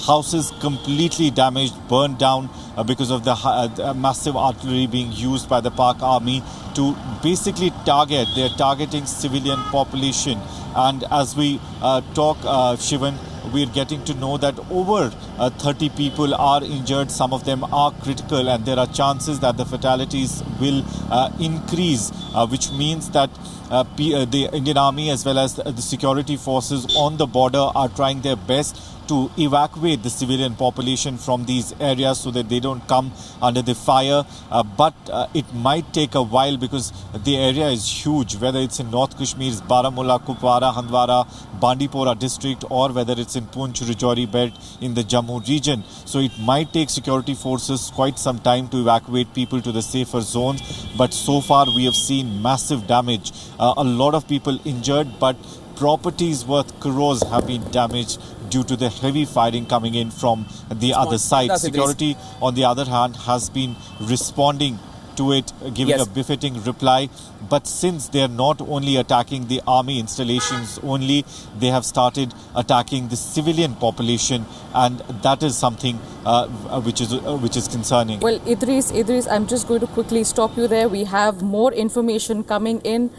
houses completely damaged, burned down because of the massive artillery being used by the Pak army to basically target. They're targeting civilian population. And as we talk, Shivan, we're getting to know that over 30 people are injured. Some of them are critical, and there are chances that the fatalities will increase, which means that the Indian Army as well as the security forces on the border are trying their best to evacuate the civilian population from these areas so that they don't come under the fire. But it might take a while because the area is huge, whether it's in North Kashmir's Baramulla, Kupwara, Handwara, Bandipora district, or whether it's in Poonch, Rajouri belt in the Jammu region. So it might take security forces quite some time to evacuate people to the safer zones. But so far we have seen massive damage. A lot of people injured, but properties worth crores have been damaged due to the heavy firing coming in from the other side. Security, on the other hand, has been responding to it, giving a befitting reply. But since they are not only attacking the army installations only, they have started attacking the civilian population, and that is something which is concerning. Well, Idris, I'm just going to quickly stop you there. We have more information coming in.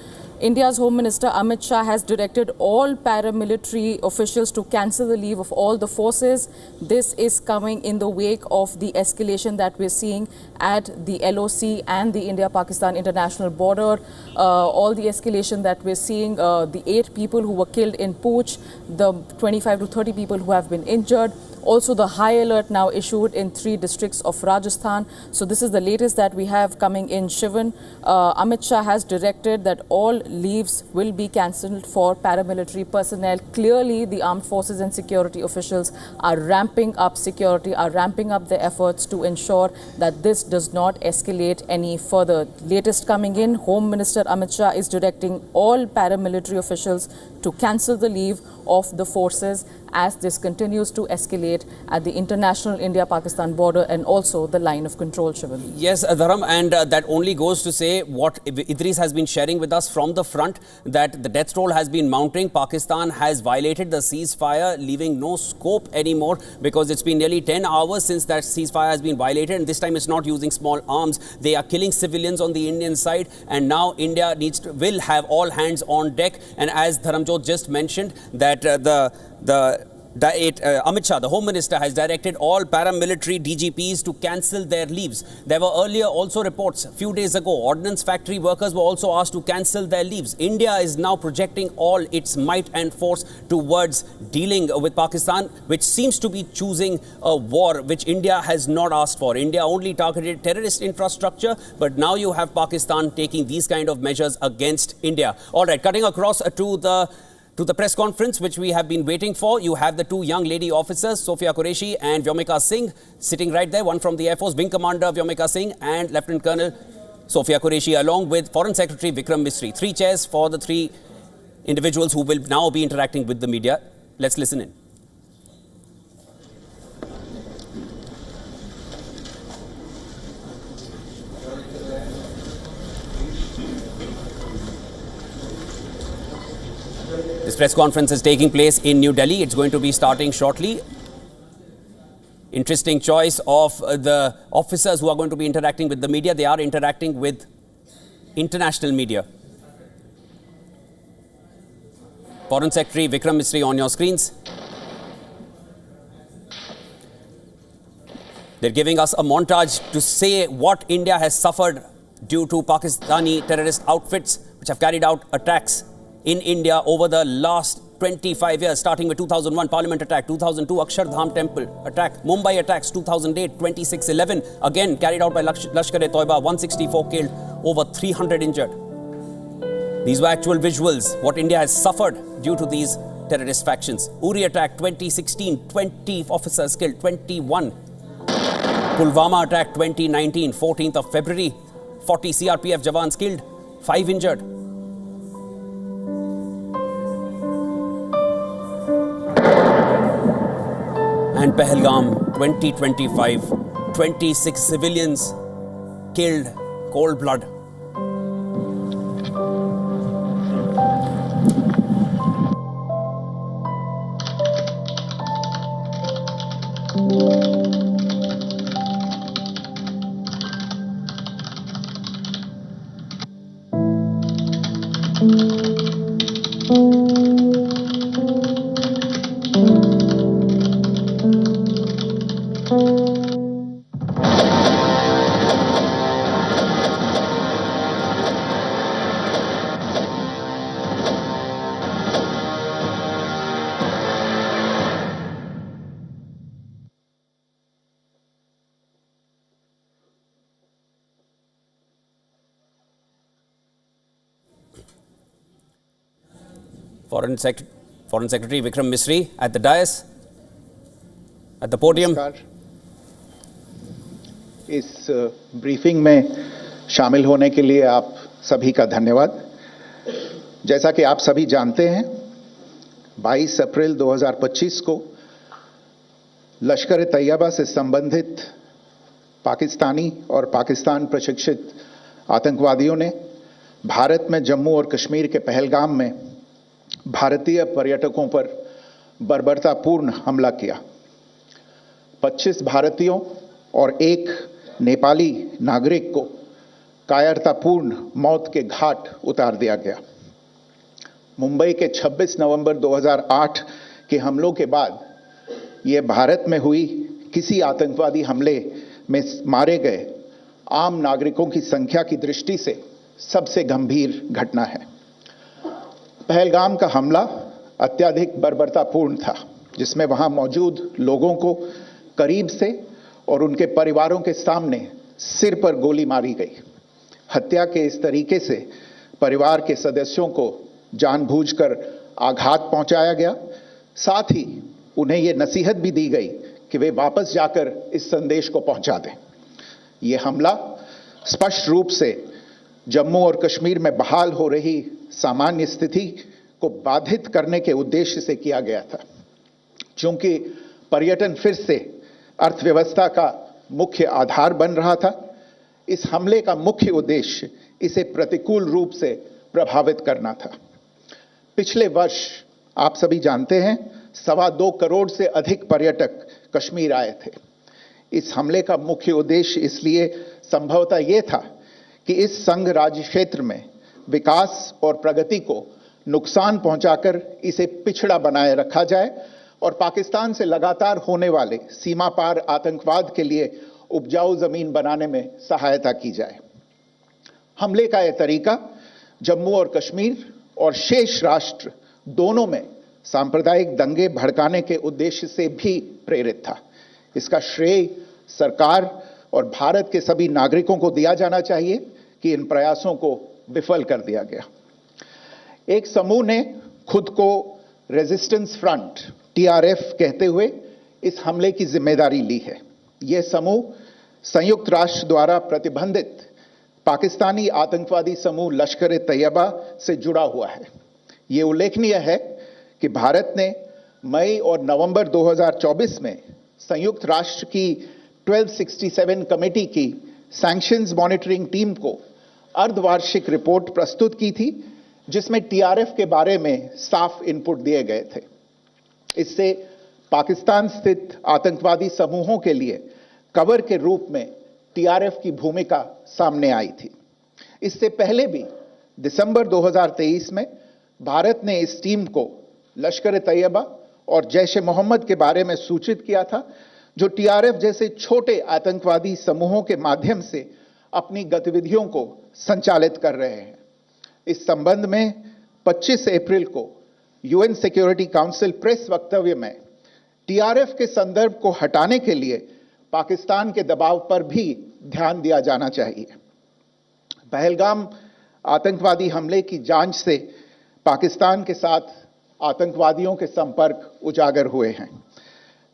India's Home Minister Amit Shah has directed all paramilitary officials to cancel the leave of all the forces. This is coming in the wake of the escalation that we're seeing at the LOC and the India-Pakistan international border. All the escalation that we're seeing, the 8 people who were killed in Poonch, the 25 to 30 people who have been injured. Also, the high alert now issued in 3 districts of Rajasthan. So this is the latest that we have coming in, Shivan. Amit Shah has directed that all leaves will be cancelled for paramilitary personnel. Clearly, the armed forces and security officials are ramping up security, are ramping up their efforts to ensure that this does not escalate any further. Latest coming in, Home Minister Amit Shah is directing all paramilitary officials to cancel the leave of the forces as this continues to escalate at the international India-Pakistan border and also the line of control, Shivan. Yes, Dharam, and that only goes to say what Idris has been sharing with us from the front, that the death toll has been mounting. Pakistan has violated the ceasefire, leaving no scope anymore, because it's been nearly 10 hours since that ceasefire has been violated, and this time it's not using small arms. They are killing civilians on the Indian side, and now India will have all hands on deck. And as Dharamjot just mentioned, that the Amit Shah, the Home Minister, has directed all paramilitary DGPs to cancel their leaves. There were earlier also reports a few days ago, ordnance factory workers were also asked to cancel their leaves. India is now projecting all its might and force towards dealing with Pakistan, which seems to be choosing a war which India has not asked for. India only targeted terrorist infrastructure, but now you have Pakistan taking these kind of measures against India. All right, cutting across to the press conference which we have been waiting for, you have the two young lady officers, Sophia Qureshi and Vyomika Singh, sitting right there, one from the Air Force, Wing Commander Vyomika Singh and Lieutenant Colonel Sophia Qureshi, along with Foreign Secretary Vikrant Misri. 3 chairs for the 3 individuals who will now be interacting with the media. Let's listen in. This press conference is taking place in New Delhi. It's going to be starting shortly. Interesting choice of the officers who are going to be interacting with the media. They are interacting with international media. Foreign Secretary Vikrant Misri on your screens. They're giving us a montage to say what India has suffered due to Pakistani terrorist outfits which have carried out attacks in India over the last 25 years, starting with 2001 Parliament attack, 2002 Akshardham Temple attack, Mumbai attacks, 2008, 26/11, again carried out by Lashkar-e-Toiba, 164 killed, over 300 injured. These were actual visuals, what India has suffered due to these terrorist factions. Uri attack, 2016, 20 officers killed, 21. Pulwama attack, 2019, 14th of February, 40 CRPF Jawans killed, 5 injured. And Pahalgam 2025, 26 civilians killed, cold blood. Foreign Secretary Vikrant Misri at the dais, at the podium. इस briefing में शामिल होने के लिए आप सभी का धन्यवाद। जैसा कि आप सभी जानते हैं, 22 अप्रैल 2025 को लश्कर-ए-तैयबा से संबंधित पाकिस्तानी और पाकिस्तान प्रशिक्षित आतंकवादियों ने भारत में जम्मू और कश्मीर के पहलगाम में भारतीय पर्यटकों पर बर्बरतापूर्ण हमला किया। 25 भारतीयों और 1 नेपाली नागरिक को कायरतापूर्ण मौत के घाट उतार दिया गया। मुंबई के 26 नवंबर 2008 के हमलों के बाद ये भारत में हुई किसी आतंकवादी हमले में मारे गए आम नागरिकों की संख्या की दृष्टि से सबसे गंभीर घटना है। पहलगाम का हमला अत्यधिक बर्बरतापूर्ण था, जिसमें वहां मौजूद लोगों को करीब से और उनके परिवारों के सामने सिर पर गोली मारी गई। हत्या के इस तरीके से परिवार के सदस्यों को जानबूझकर आघात पहुंचाया गया। साथ ही उन्हें यह नसीहत भी दी गई कि वे वापस जाकर इस संदेश को पहुंचा दें। यह हमला स्पष्ट रूप से जम्मू और कश्मीर में बहाल हो रही सामान्य स्थिति को बाधित करने के उद्देश्य से किया गया था। चूंकि पर्यटन फिर से अर्थव्यवस्था का मुख्य आधार बन रहा था, इस हमले का मुख्य उद्देश्य इसे प्रतिकूल रूप से प्रभावित करना था। पिछले वर्ष आप सभी जानते हैं 2.25 करोड़ से अधिक पर्यटक कश्मीर आए थे। इस हमले का मुख्य उद्देश्य इसलिए संभवतः यह था कि इस संघ राज्य क्षेत्र में विकास और प्रगति को नुकसान पहुंचाकर इसे पिछड़ा बनाए रखा जाए और पाकिस्तान से लगातार होने वाले सीमा पार आतंकवाद के लिए उपजाऊ जमीन बनाने में सहायता की जाए। हमले का यह तरीका जम्मू और कश्मीर और शेष राष्ट्र दोनों में सांप्रदायिक दंगे भड़काने के उद्देश्य से भी प्रेरित था। इसका श्रेय सरकार और भारत के सभी नागरिकों को दिया जाना चाहिए कि इन प्रयासों को विफल कर दिया गया। एक समूह ने खुद को रेजिस्टेंस फ्रंट टीआरएफ कहते हुए इस हमले की जिम्मेदारी ली है। यह समूह संयुक्त राष्ट्र द्वारा प्रतिबंधित पाकिस्तानी आतंकवादी समूह लश्कर तैयबा से जुड़ा हुआ है। यह उल्लेखनीय है कि भारत ने मई और नवंबर 2024 में संयुक्त राष्ट्र की 1267 कमेटी की सैंक्शंस मॉनिटरिंग टीम को अर्धवार्षिक रिपोर्ट प्रस्तुत की थी, जिसमें टीआरएफ के बारे में साफ इनपुट दिए गए थे। इससे पाकिस्तान स्थित आतंकवादी समूहों के लिए कवर के रूप में टीआरएफ की भूमिका सामने आई थी। इससे पहले भी दिसंबर 2023 में भारत ने इस टीम को लश्कर तैयबा और जैश ए मोहम्मद के बारे में सूचित किया था, जो टीआरएफ जैसे छोटे आतंकवादी समूहों के माध्यम से अपनी गतिविधियों को संचालित कर रहे हैं। इस संबंध में 25 अप्रैल को यूएन सिक्योरिटी काउंसिल प्रेस वक्तव्य में टीआरएफ के संदर्भ को हटाने के लिए पाकिस्तान के दबाव पर भी ध्यान दिया जाना चाहिए। पहलगाम आतंकवादी हमले की जांच से पाकिस्तान के साथ आतंकवादियों के संपर्क उजागर हुए हैं।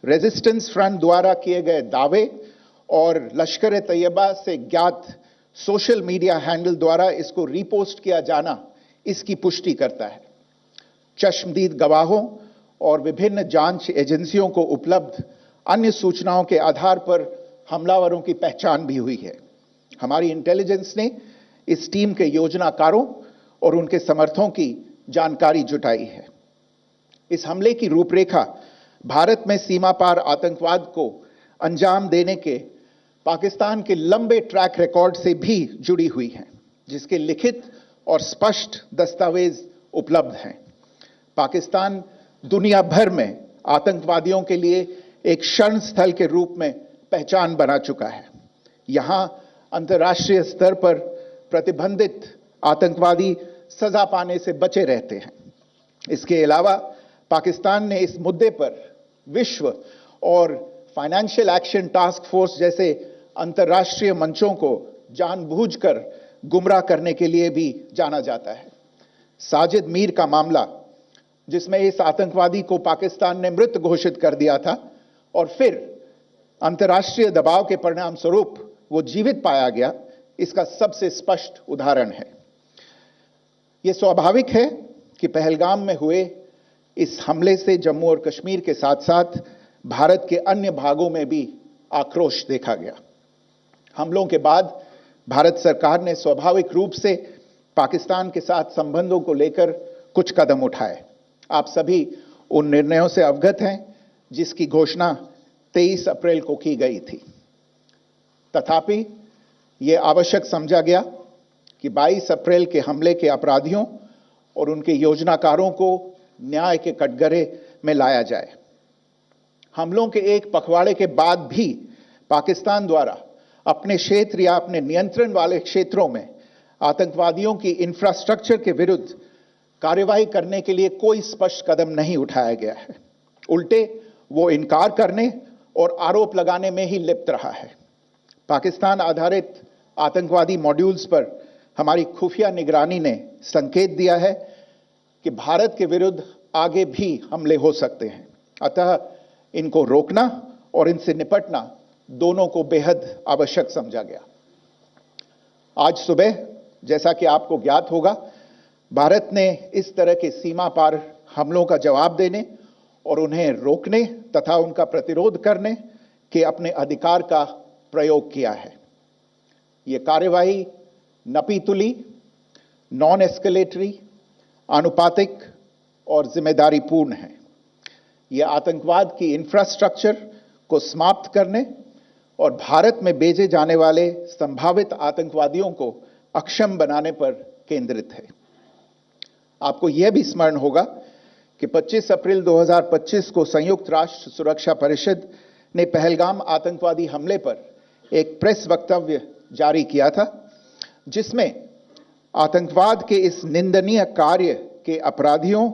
रेजिस्टेंस फ्रंट द्वारा किए गए दावे और लश्कर तैयबा से ज्ञात सोशल मीडिया हैंडल द्वारा इसको रीपोस्ट किया जाना इसकी पुष्टि करता है। चश्मदीद गवाहों और विभिन्न जांच एजेंसियों को उपलब्ध अन्य सूचनाओं के आधार पर हमलावरों की पहचान भी हुई है। हमारी इंटेलिजेंस ने इस टीम के योजनाकारों और उनके समर्थकों की जानकारी जुटाई है। इस हमले की रूपरेखा भारत में सीमा पार आतंकवाद को अंजाम देने के पाकिस्तान के लंबे ट्रैक रिकॉर्ड से भी जुड़ी हुई है, जिसके लिखित और स्पष्ट दस्तावेज उपलब्ध हैं। पाकिस्तान दुनिया भर में आतंकवादियों के लिए एक शरण स्थल के रूप में पहचान बना चुका है। यहां अंतर्राष्ट्रीय स्तर पर प्रतिबंधित आतंकवादी सजा पाने से बचे रहते हैं। इसके अलावा पाकिस्तान ने इस मुद्दे पर विश्व और फाइनेंशियल एक्शन टास्क फोर्स जैसे अंतर्राष्ट्रीय मंचों को जानबूझकर गुमराह करने के लिए भी जाना जाता है। साजिद मीर का मामला, जिसमें इस आतंकवादी को पाकिस्तान ने मृत घोषित कर दिया था और फिर अंतर्राष्ट्रीय दबाव के परिणाम स्वरूप वो जीवित पाया गया, इसका सबसे स्पष्ट उदाहरण है। यह स्वाभाविक है कि पहलगाम में हुए इस हमले से जम्मू और कश्मीर के साथ साथ भारत के अन्य भागों में भी आक्रोश देखा गया। हमलों के बाद भारत सरकार ने स्वाभाविक रूप से पाकिस्तान के साथ संबंधों को लेकर कुछ कदम उठाए। आप सभी उन निर्णयों से अवगत हैं जिसकी घोषणा 23 अप्रैल को की गई थी। तथापि यह आवश्यक समझा गया कि 22 अप्रैल के हमले के अपराधियों और उनके योजनाकारों को न्याय के कटघरे में लाया जाए। हमलों के एक पखवाड़े के बाद भी पाकिस्तान द्वारा अपने क्षेत्र या अपने नियंत्रण वाले क्षेत्रों में आतंकवादियों की इंफ्रास्ट्रक्चर के विरुद्ध कार्रवाई करने के लिए कोई स्पष्ट कदम नहीं उठाया गया है। उल्टे वो इनकार करने और आरोप लगाने में ही लिप्त रहा है। पाकिस्तान आधारित आतंकवादी मॉड्यूल्स पर हमारी खुफिया निगरानी ने संकेत दिया है कि भारत के विरुद्ध आगे भी हमले हो सकते हैं। अतः इनको रोकना और इनसे निपटना दोनों को बेहद आवश्यक समझा गया। आज सुबह, जैसा कि आपको ज्ञात होगा, भारत ने इस तरह के सीमा पार हमलों का जवाब देने और उन्हें रोकने तथा उनका प्रतिरोध करने के अपने अधिकार का प्रयोग किया है। यह कार्यवाही नपीतुली, नॉन एस्केलेटरी, आनुपातिक और जिम्मेदारीपूर्ण है। यह आतंकवाद की इंफ्रास्ट्रक्चर को समाप्त करने और भारत में भेजे जाने वाले संभावित आतंकवादियों को अक्षम बनाने पर केंद्रित है। आपको यह भी स्मरण होगा कि 25 अप्रैल 2025 को संयुक्त राष्ट्र सुरक्षा परिषद ने पहलगाम आतंकवादी हमले पर एक प्रेस वक्तव्य जारी किया था, जिसमें आतंकवाद के इस निंदनीय कार्य के अपराधियों,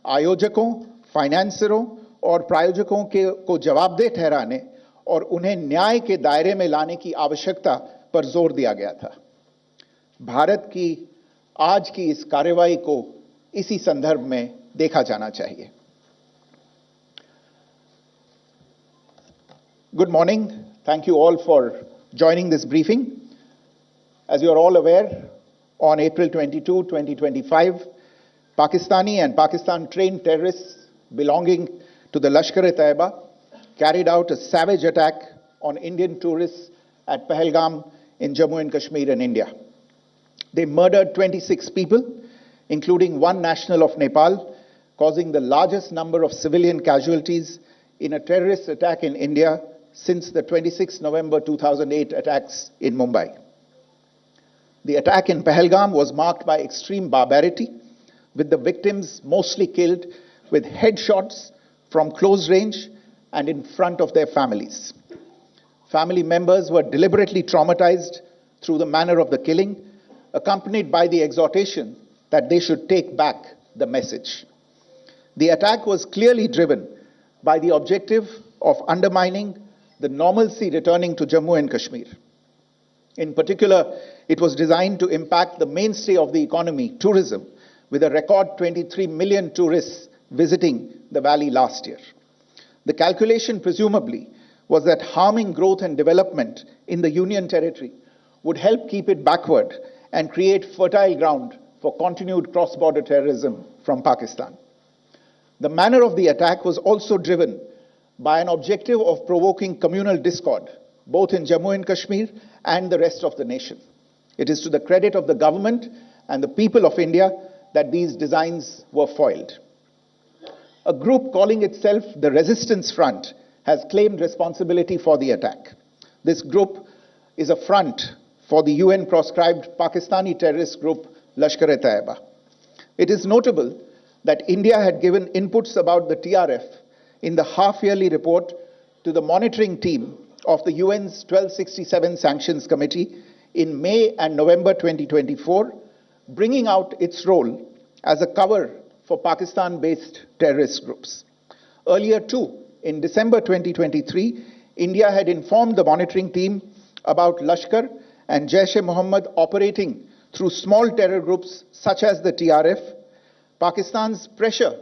आयोजकों, फाइनेंसरों और प्रायोजकों को जवाबदेह ठहराने और उन्हें न्याय के दायरे में लाने की आवश्यकता पर जोर दिया गया था। भारत की आज की इस कार्रवाई को इसी संदर्भ में देखा जाना चाहिए। Good morning. Thank you all for joining this briefing. As you are all aware, on April 22, 2025, Pakistani and Pakistan-trained terrorists belonging to the Lashkar-e-Taiba carried out a savage attack on Indian tourists at Pahalgam in Jammu and Kashmir in India. They murdered 26 people, including one national of Nepal, causing the largest number of civilian casualties in a terrorist attack in India since the 26 November 2008 attacks in Mumbai. The attack in Pahalgam was marked by extreme barbarity, with the victims mostly killed with headshots from close range and in front of their families. Family members were deliberately traumatized through the manner of the killing, accompanied by the exhortation that they should take back the message. The attack was clearly driven by the objective of undermining the normalcy returning to Jammu and Kashmir. In particular, it was designed to impact the mainstay of the economy, tourism, with a record 23 million tourists visiting the valley last year. The calculation, presumably, was that harming growth and development in the Union territory would help keep it backward and create fertile ground for continued cross-border terrorism from Pakistan. The manner of the attack was also driven by an objective of provoking communal discord, both in Jammu and Kashmir and the rest of the nation. It is to the credit of the government and the people of India that these designs were foiled. A group calling itself the Resistance Front has claimed responsibility for the attack. This group is a front for the UN-proscribed Pakistani terrorist group Lashkar-e-Taiba. It is notable that India had given inputs about the TRF in the half-yearly report to the monitoring team of the UN's 1267 Sanctions Committee in May and November 2024, bringing out its role as a cover for Pakistan-based terrorist groups. Earlier too, in December 2023, India had informed the monitoring team about Lashkar and Jaish-e-Mohammed operating through small terror groups such as the TRF. Pakistan's pressure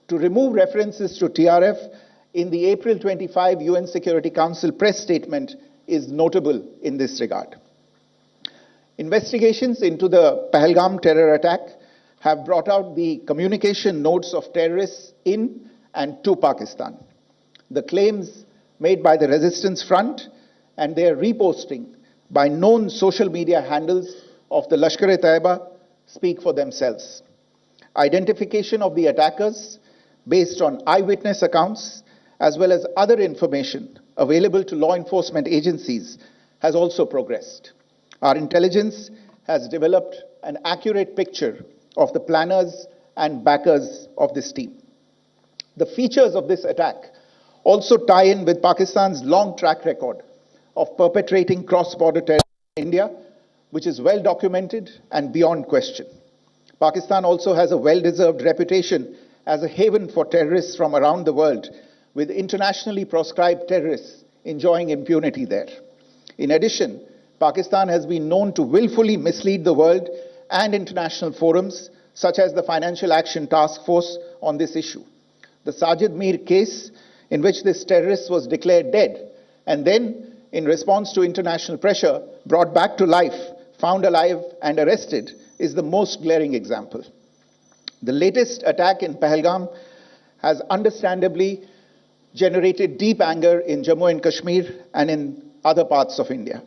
to remove references to TRF in the April 25 UN Security Council press statement is notable in this regard. Investigations into the Pahalgam terror attack have brought out the communication notes of terrorists in and to Pakistan. The claims made by the Resistance Front and their reposting by known social media handles of the Lashkar-e-Taiba speak for themselves. Identification of the attackers based on eyewitness accounts as well as other information available to law enforcement agencies has also progressed. Our intelligence has developed an accurate picture of the planners and backers of this team. The features of this attack also tie in with Pakistan's long track record of perpetrating cross-border terror in India, which is well documented and beyond question. Pakistan also has a well-deserved reputation as a haven for terrorists from around the world, with internationally proscribed terrorists enjoying impunity there. In addition, Pakistan has been known to willfully mislead the world and international forums, such as the Financial Action Task Force, on this issue. The Sajid Mir case, in which this terrorist was declared dead and then, in response to international pressure, brought back to life, found alive and arrested, is the most glaring example. The latest attack in Pahalgam has understandably generated deep anger in Jammu and Kashmir and in other parts of India.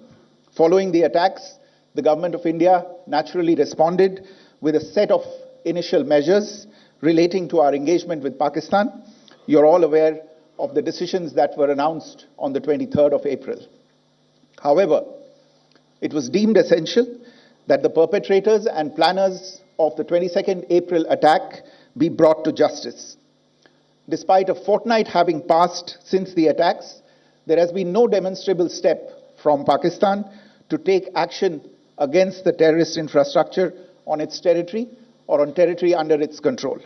Following the attacks, the government of India naturally responded with a set of initial measures relating to our engagement with Pakistan. You're all aware of the decisions that were announced on the 23rd of April. However, it was deemed essential that the perpetrators and planners of the 22nd April attack be brought to justice. despite a fortnight having passed since the attacks, there has been no demonstrable step from Pakistan to take action against the terrorist infrastructure on its territory or on territory under its control.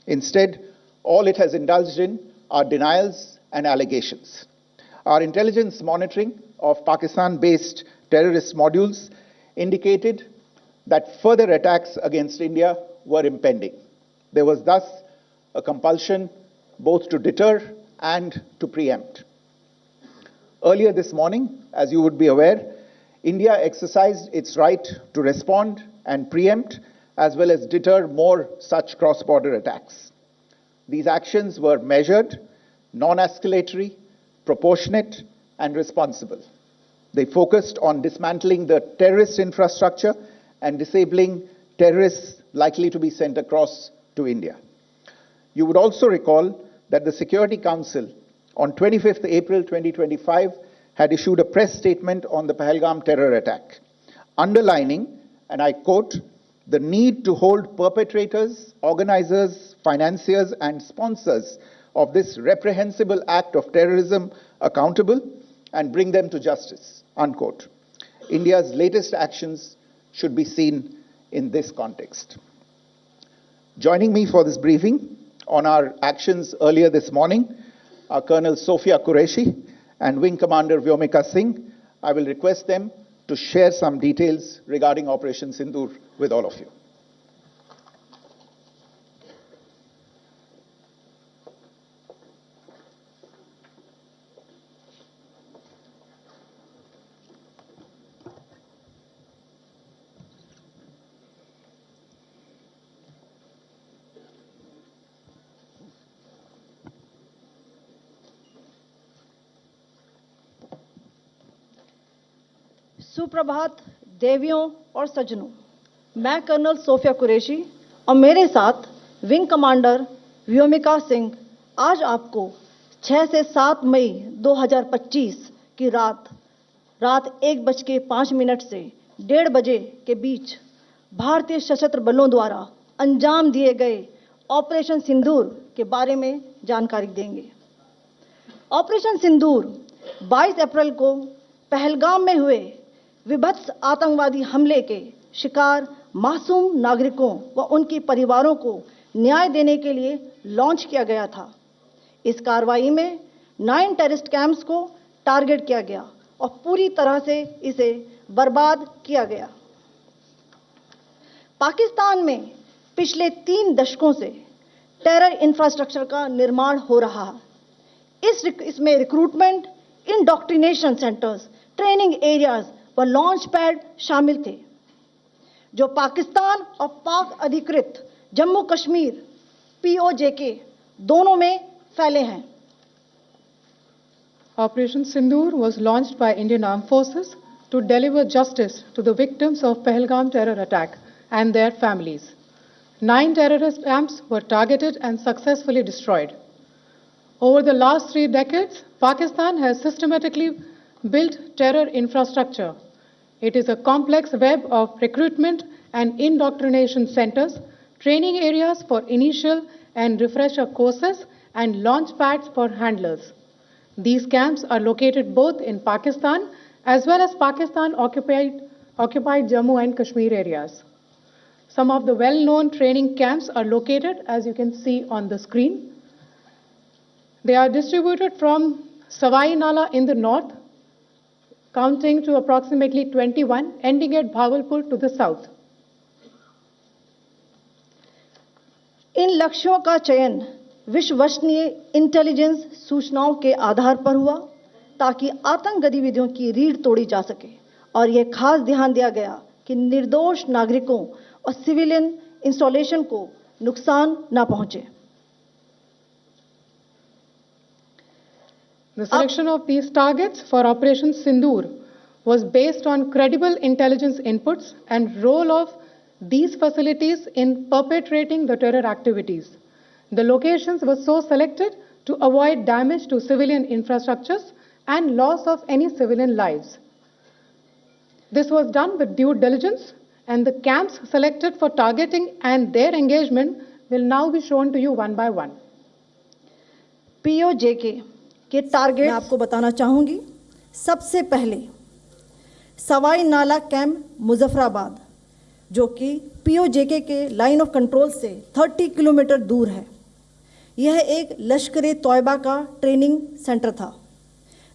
Instead, all it has indulged in are denials and allegations. Our intelligence monitoring of Pakistan-based terrorist modules indicated that further attacks against India were impending. There was thus a compulsion both to deter and to preempt. Earlier this morning, as you would be aware, India exercised its right to respond and preempt as well as deter more such cross-border attacks. These actions were measured, non-escalatory, proportionate, and responsible. They focused on dismantling the terrorist infrastructure and disabling terrorists likely to be sent across to India. You would also recall that the Security Council on 25th April 2025 had issued a press statement on the Pahalgam terror attack, underlining, and I quote, the need to hold perpetrators, organizers, financiers, and sponsors of this reprehensible act of terrorism accountable and bring them to justice, unquote. India's latest actions should be seen in this context. Joining me for this briefing on our actions earlier this morning are Colonel Sophia Qureshi and Wing Commander Vyomika Singh. I will request them to share some details regarding Operation Sindoor with all of you. सुप्रभात देवियों और सज्जनों, मैं colonel Sophia Qureshi और मेरे साथ wing commander Vyomika Singh आज आपको 6 से 7 मई 2025 की रात 1:05 से 1:30 बजे के बीच भारतीय सशस्त्र बलों द्वारा अंजाम दिए गए ऑपरेशन सिंदूर के बारे में जानकारी देंगे। ऑपरेशन सिंदूर 22 अप्रैल को पहलगाम में हुए विभत्स आतंकवादी हमले के शिकार मासूम नागरिकों व उनके परिवारों को न्याय देने के लिए लॉन्च किया गया था। इस कार्रवाई में 9 टेररिस्ट कैंप्स को टारगेट किया गया और पूरी तरह से इसे बर्बाद किया गया। पाकिस्तान में पिछले 3 दशकों से टेरर इंफ्रास्ट्रक्चर का निर्माण हो रहा है। इसमें recruitment, indoctrination centres, training areas व लॉन्च पैड शामिल थे, जो पाकिस्तान और पाक अधिकृत जम्मू कश्मीर POJK दोनों में फैले हैं। Operation Sindoor was launched by Indian Armed Forces to deliver justice to the victims of Pahalgam terror attack and their families. 9 terrorist camps were targeted and successfully destroyed. Over the last 3 decades, Pakistan has systematically built terror infrastructure. It is a complex web of recruitment and indoctrination centers, training areas for initial and refresher courses, and launch pads for handlers. These camps are located both in Pakistan as well as Pakistan-occupied Jammu and Kashmir areas. Some of the well-known training camps are located, as you can see on the screen. They are distributed from Savai Nala in the north, counting to approximately 21, ending at Bhagalpur to the south. इन लक्ष्यों का चयन विश्वसनीय intelligence सूचनाओं के आधार पर हुआ ताकि आतंक गतिविधियों की रीढ़ तोड़ी जा सके, और यह खास ध्यान दिया गया कि निर्दोष नागरिकों और सिविलियन इंस्टॉलेशन को नुकसान न पहुंचे। The selection of these targets for Operation Sindoor was based on credible intelligence inputs and role of these facilities in perpetrating the terror activities. The locations were so selected to avoid damage to civilian infrastructures and loss of any civilian lives. This was done with due diligence, and the camps selected for targeting and their engagement will now be shown to you one by one. PoJK के target मैं आपको बताना चाहूँगी। सबसे पहले सवाई नाला camp Muzaffarabad, जो कि पीओजेके के लाइन ऑफ कंट्रोल से 30 किलोमीटर दूर है। यह एक लश्कर तोयबा का ट्रेनिंग सेंटर था।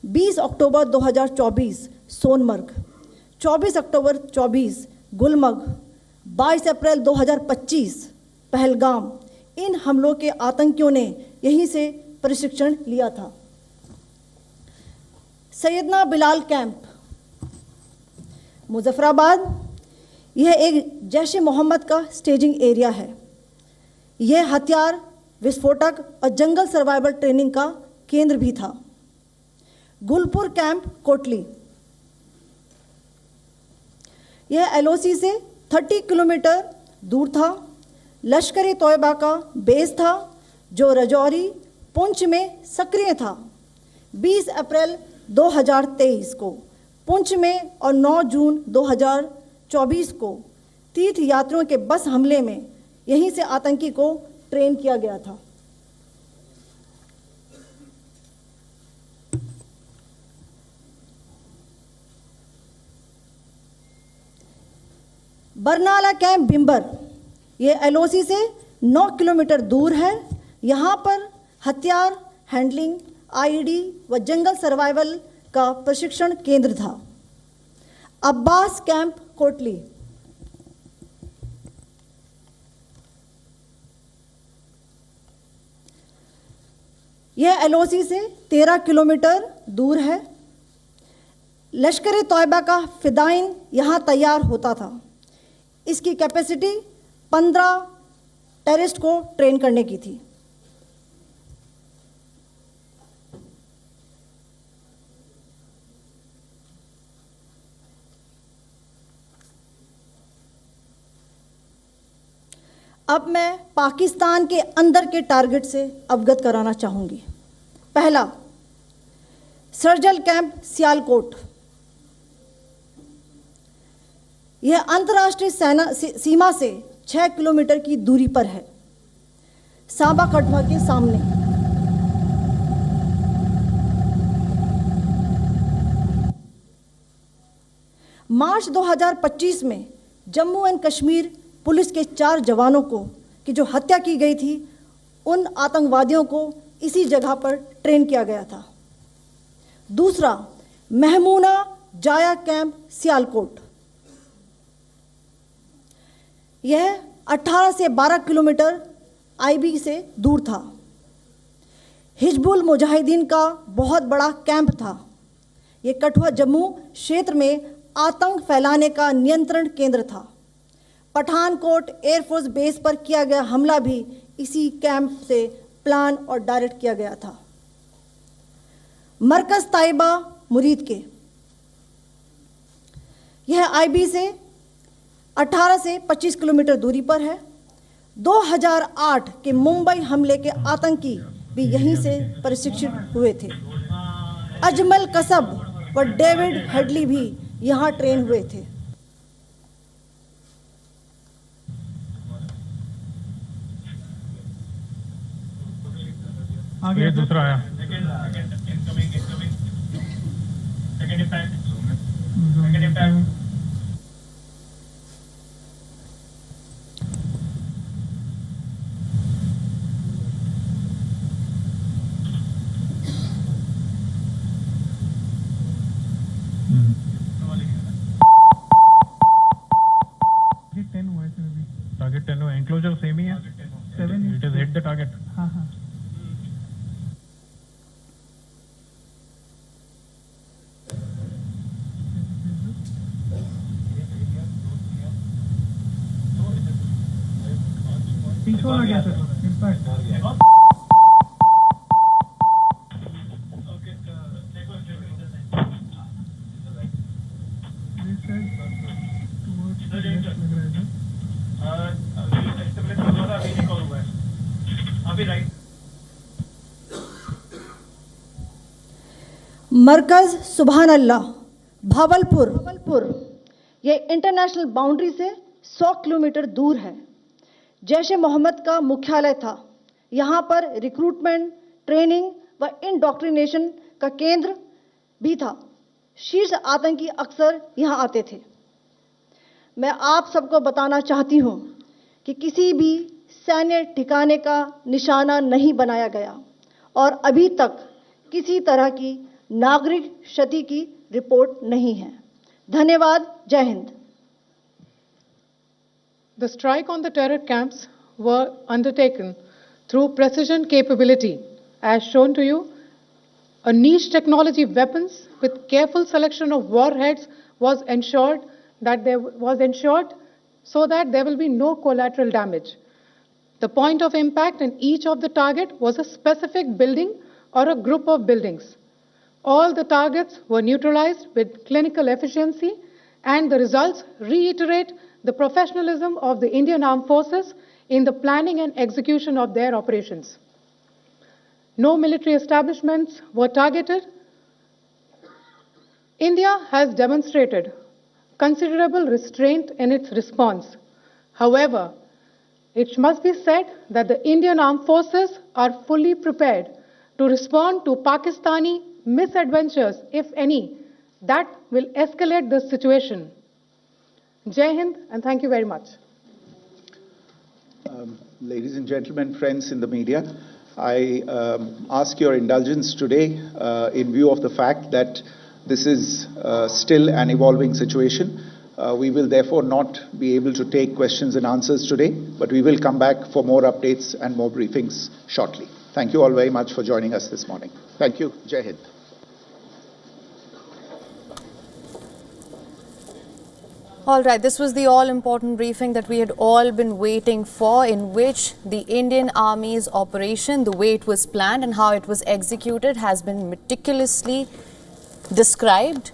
20 अक्टूबर 2024 सोनमर्ग, 24 अक्टूबर 24 गुलमर्ग, 22 अप्रैल 2025 पहलगाम, इन हमलों के आतंकियों ने यहीं से प्रशिक्षण लिया था। सैयदना बिलाल कैंप मुजफ्फराबाद, यह एक जैश ए मोहम्मद का स्टेजिंग एरिया है। यह हथियार, विस्फोटक और जंगल सर्वाइवल ट्रेनिंग का केंद्र भी था। गुलपुर कैंप कोटली, यह एलओसी से 30 किलोमीटर दूर था। लश्कर तोयबा का बेस था जो रजौरी, पुंछ में सक्रिय था। 20 अप्रैल 2023 को पुंछ में और 9 जून 2024 को तीर्थ यात्रियों के बस हमले में यहीं से आतंकी को ट्रेन किया गया था। बरनाला कैंप बिम्बर, ये एलओसी से 9 किलोमीटर दूर है। यहाँ पर हथियार, हैंडलिंग, आईईडी व जंगल सर्वाइवल का प्रशिक्षण केंद्र था। अब्बास कैंप कोटली, यह एलओसी से 13 किलोमीटर दूर है। लश्कर तोयबा का फिदाइन यहाँ तैयार होता था। इसकी कैपेसिटी 15 टेररिस्ट को ट्रेन करने की थी। अब मैं पाकिस्तान के अंदर के टारगेट से अवगत कराना चाहूंगी। पहला, सर्जल कैंप सियालकोट, यह अंतर्राष्ट्रीय सीमा से 6 किलोमीटर की दूरी पर है, सांबा कठवा के सामने। मार्च 2025 में जम्मू एंड कश्मीर पुलिस के 4 जवानों को की जो हत्या की गई थी, उन आतंकवादियों को इसी जगह पर ट्रेन किया गया था। दूसरा, महमूना जाया कैंप सियालकोट, यह 18 से 12 किलोमीटर आईबी से दूर था। हिजबुल मुजाहिदीन का बहुत बड़ा कैंप था। यह कठुआ जम्मू क्षेत्र में आतंक फैलाने का नियंत्रण केंद्र था। पठानकोट एयरफोर्स बेस पर किया गया हमला भी इसी कैंप से प्लान और डायरेक्ट किया गया था। मरकज ताइबा मुरीद के, यह आईबी से 18 से 25 किलोमीटर दूरी पर है। 2008 के मुंबई हमले के आतंकी भी यहीं से प्रशिक्षित हुए थे। अजमल कसब व डेविड हेडली भी यहाँ ट्रेन हुए थे। आगे दूसरा आया। टारगेट 10 हुआ, एंक्लोजर सेम ही है। 7 it is hit the target. हाँ हाँ। हो गया सर, इम्पैक्ट मरकज सुभान अल्लाह भावलपुर, यह इंटरनेशनल बाउंड्री से 100 किलोमीटर दूर है। जैश ए मोहम्मद का मुख्यालय था। यहाँ पर रिक्रूटमेंट, ट्रेनिंग व इंडॉक्ट्रिनेशन का केंद्र भी था। शीर्ष आतंकी अक्सर यहाँ आते थे। मैं आप सबको बताना चाहती हूँ कि किसी भी सैन्य ठिकाने का निशाना नहीं बनाया गया और अभी तक किसी तरह की नागरिक क्षति की रिपोर्ट नहीं है। धन्यवाद। जय Hind. The strike on the terror camps were undertaken through precision capability, as shown to you. A niche technology weapons with careful selection of warheads was ensured so that there will be no collateral damage. The point of impact in each of the target was a specific building or a group of buildings. All the targets were neutralized with clinical efficiency, and the results reiterate the professionalism of the Indian Armed Forces in the planning and execution of their operations. No military establishments were targeted. India has demonstrated considerable restraint in its response. However, it must be said that the Indian Armed Forces are fully prepared to respond to Pakistani misadventures, if any, that will escalate the situation. Jai Hind, and thank you very much. Ladies and gentlemen, friends in the media, I ask your indulgence today in view of the fact that this is still an evolving situation. We will therefore not be able to take questions and answers today, but we will come back for more updates and more briefings shortly. Thank you all very much for joining us this morning. Thank you. Jai Hind. All right, this was the all-important briefing that we had all been waiting for, in which the Indian Army's operation, the way it was planned and how it was executed, has been meticulously described.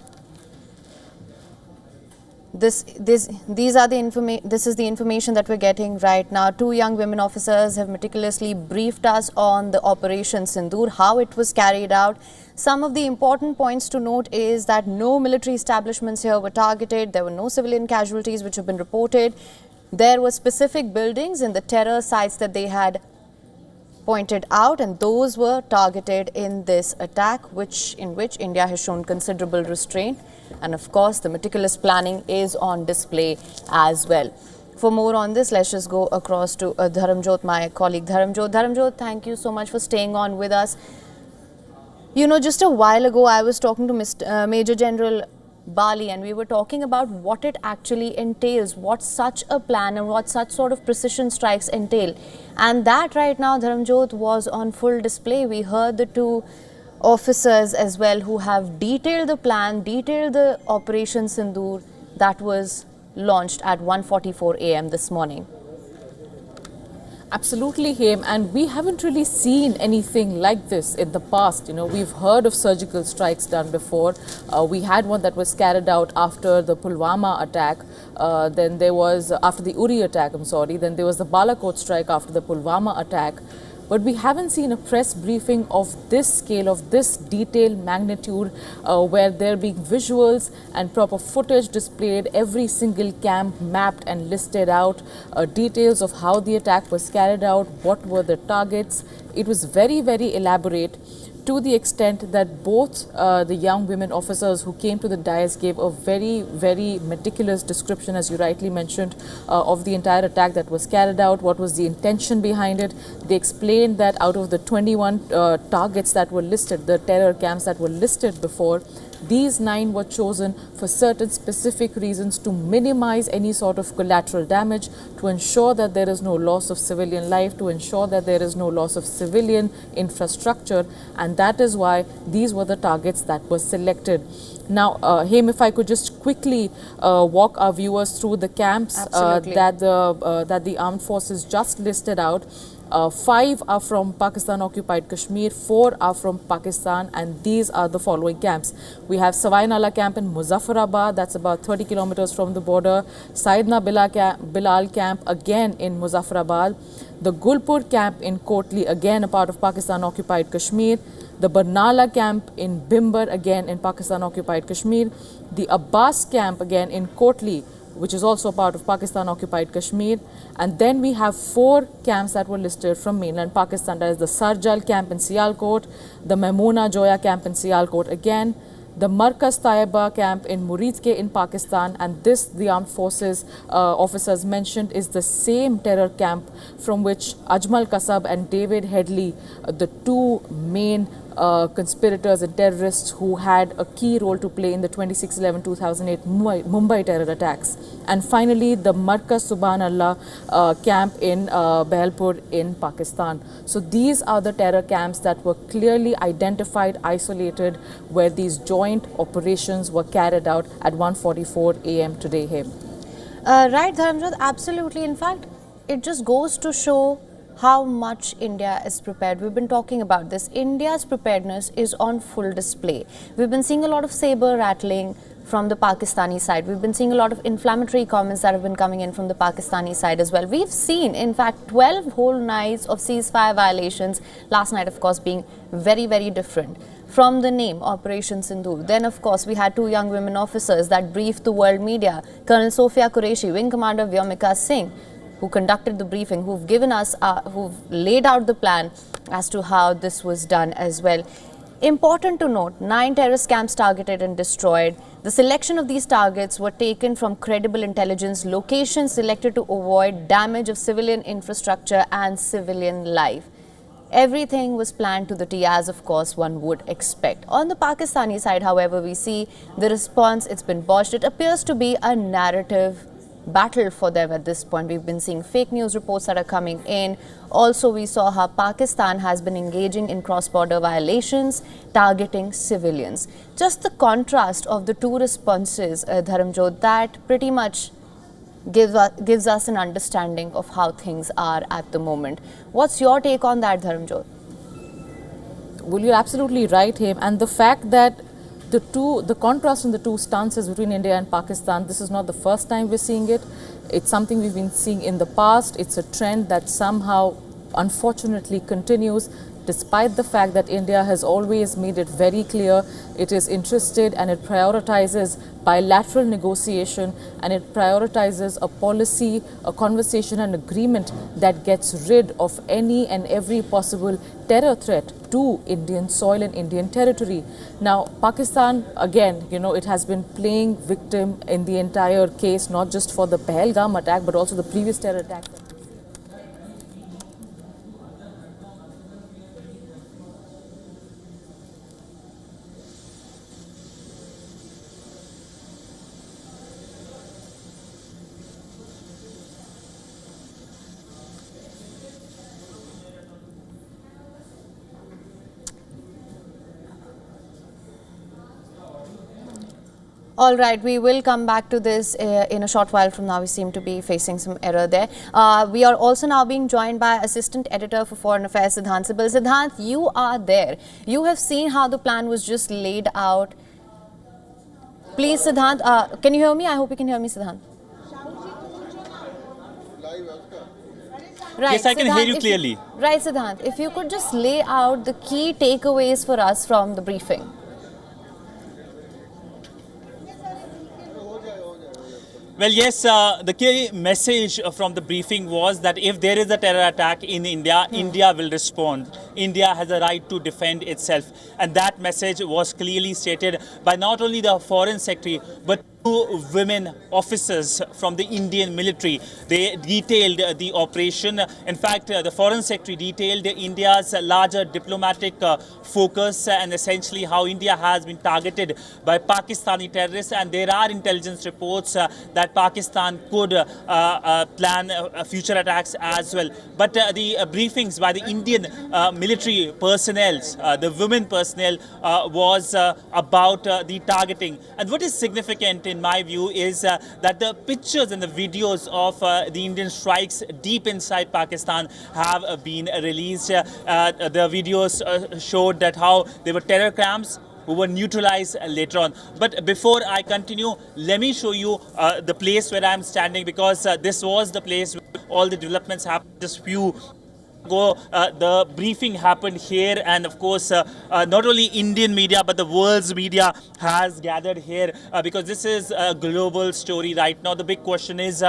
This is the information that we're getting right now. 2 young women officers have meticulously briefed us on the Operation Sindoor, how it was carried out. Some of the important points to note is that no military establishments here were targeted. There were no civilian casualties which have been reported. There were specific buildings in the terror sites that they had pointed out, and those were targeted in this attack, in which India has shown considerable restraint. And of course, the meticulous planning is on display as well. For more on this, let's just go across to Dharamjot, my colleague Dharamjot. Dharamjot, thank you so much for staying on with us. You know, just a while ago, I was talking to Major General Bali, and we were talking about what it actually entails, what such a plan and what such sort of precision strikes entail. And that right now, Dharamjot, was on full display. We heard the 2 officers as well who have detailed the plan, detailed the Operation Sindoor that was launched at 1:44 a.m. this morning. Absolutely, Haim, and we haven't really seen anything like this in the past. You know, we've heard of surgical strikes done before. We had one that was carried out after the Pulwama attack. Then there was, after the Uri attack, then there was the Balakot strike after the Pulwama attack. But we haven't seen a press briefing of this scale, of this detail magnitude, where there being visuals and proper footage displayed, every single camp mapped and listed out, details of how the attack was carried out, what were the targets. It was very, very elaborate, to the extent that both the young women officers who came to the dais gave a very, very meticulous description, as you rightly mentioned, of the entire attack that was carried out, what was the intention behind it. They explained that out of the 21 targets that were listed, the terror camps that were listed before, these 9 were chosen for certain specific reasons to minimize any sort of collateral damage, to ensure that there is no loss of civilian life, to ensure that there is no loss of civilian infrastructure, and that is why these were the targets that were selected. Now, Haim, if I could just quickly walk our viewers through the camps that the armed forces just listed out. 5 are from Pakistan-occupied Kashmir, 4 are from Pakistan, and these are the following camps. We have Savai Nala camp in Muzaffarabad, that's about 30 kilometers from the border. Saidna Bilal camp, again in Muzaffarabad. The Gulpur camp in Kotli, again a part of Pakistan-occupied Kashmir. The Barnala camp in Bimbar, again in Pakistan-occupied Kashmir. The Abbas camp, again in Kotli, which is also part of Pakistan-occupied Kashmir. And then we have 4 camps that were listed from mainland Pakistan. That is the Sarjal camp in Sialkot, the Maimuna Joya camp in Sialkot again, the Markaz Taiba camp in Muridke in Pakistan, and this, the armed forces officers mentioned, is the same terror camp from which Ajmal Kasab and David Headley, the 2 main conspirators and terrorists who had a key role to play in the 26/11/2008 Mumbai terror attacks. And finally, the Markaz Subhanallah camp in Behlpur in Pakistan. So these are the terror camps that were clearly identified, isolated, where these joint operations were carried out at 1:44 a.m. today here. Right, Dharamjot, absolutely. In fact, it just goes to show how much India is prepared. We've been talking about this. India's preparedness is on full display. We've been seeing a lot of saber rattling from the Pakistani side. We've been seeing a lot of inflammatory comments that have been coming in from the Pakistani side as well. We've seen, in fact, 12 whole nights of ceasefire violations. Last night, of course, being very, very different. From the name, Operation Sindoor. Then, of course, we had 2 young women officers that briefed the world media. Colonel Sophia Qureshi, Wing Commander Vyomika Singh, who conducted the briefing, who've given us, who've laid out the plan as to how this was done as well. Important to note, 9 terrorist camps targeted and destroyed. The selection of these targets were taken from credible intelligence, locations selected to avoid damage of civilian infrastructure and civilian life. Everything was planned to the T, as of course one would expect. On the Pakistani side, however, we see the response, it's been botched. It appears to be a narrative battle for them at this point. We've been seeing fake news reports that are coming in. Also, we saw how Pakistan has been engaging in cross-border violations, targeting civilians. Just the contrast of the 2 responses, Dharamjot, that pretty much gives us an understanding of how things are at the moment. What's your take on that, Dharamjot? Well, you're absolutely right, Haim. And the fact that the contrast in the 2 stances between India and Pakistan, this is not the first time we're seeing it. It's something we've been seeing in the past. It's a trend that somehow, unfortunately, continues, despite the fact that India has always made it very clear it is interested and it prioritizes bilateral negotiation, and it prioritizes a policy, a conversation and agreement that gets rid of any and every possible terror threat to Indian soil and Indian territory. Now, Pakistan, again, it has been playing victim in the entire case, not just for the Pahalgam attack, but also the previous terror attack. All right, we will come back to this in a short while from now. We seem to be facing some error there. We are also now being joined by Assistant Editor for Foreign Affairs, Siddhant Sibal. Siddhant, you are there. You have seen how the plan was just laid out. Please, Siddhant, can you hear me? I hope you can hear me, Siddhant. Right, yes, I can Siddhant, hear you clearly. Right, Siddhant, if you could just lay out the key takeaways for us from the briefing. Well, yes, the key message from the briefing was that if there is a terror attack in India, India will respond. India has a right to defend itself. And that message was clearly stated by not only the Foreign Secretary, but 2 women officers from the Indian military. They detailed the operation. In fact, the Foreign Secretary detailed India's larger diplomatic focus and essentially how India has been targeted by Pakistani terrorists. And there are intelligence reports that Pakistan could plan future attacks as well. But the briefings by the Indian military personnel, the women personnel, was about the targeting. And what is significant in my view is that the pictures and the videos of the Indian strikes deep inside Pakistan have been released. The videos showed that how there were terror camps who were neutralized later on. But before I continue, let me show you the place where I'm standing, because this was the place where all the developments happened just few the briefing happened here, and of course not only Indian media but the world's media has gathered here because this is a global story right now. The big question is,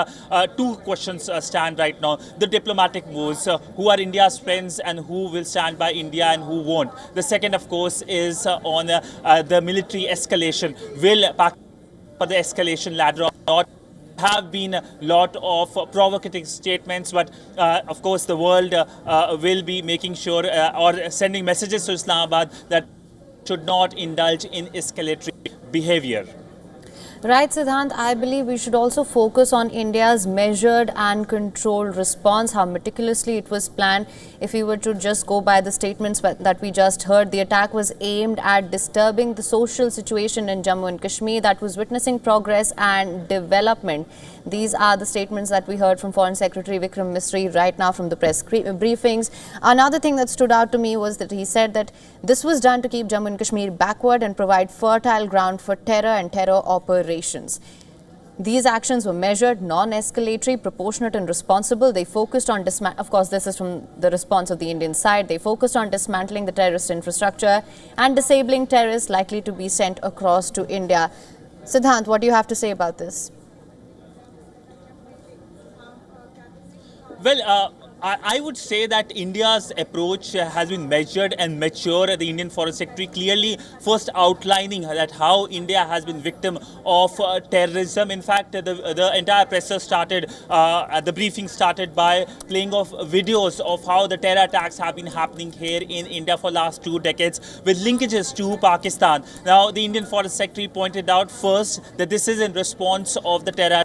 two questions stand right now. The diplomatic moves, who are India's friends and who will stand by India and who won't. The second, of course, is on the military escalation. Will Pakistan for the escalation ladder or not? Have been a lot of provocative statements, but of course the world will be making sure or sending messages to Islamabad that should not indulge in escalatory behavior. Right, Siddhant, I believe we should also focus on India's measured and controlled response, how meticulously it was planned. If we were to just go by the statements that we just heard, the attack was aimed at disturbing the social situation in Jammu and Kashmir that was witnessing progress and development. These are the statements that we heard from Foreign Secretary Vikrant Misri right now from the press briefings. Another thing that stood out to me was that he said that this was done to keep Jammu and Kashmir backward and provide fertile ground for terror and terror operations. These actions were measured, non-escalatory, proportionate and responsible. They focused on, of course, this is from the response of the Indian side. They focused on dismantling the terrorist infrastructure and disabling terrorists likely to be sent across to India. Siddhant, what do you have to say about this? Well, I would say that India's approach has been measured and mature. The Indian Foreign Secretary clearly first outlining that how India has been victim of terrorism. In fact, the entire presser started, the briefing started by playing off videos of how the terror attacks have been happening here in India for last 2 decades with linkages to Pakistan. Now, the Indian Foreign Secretary pointed out first that this is in response of the terror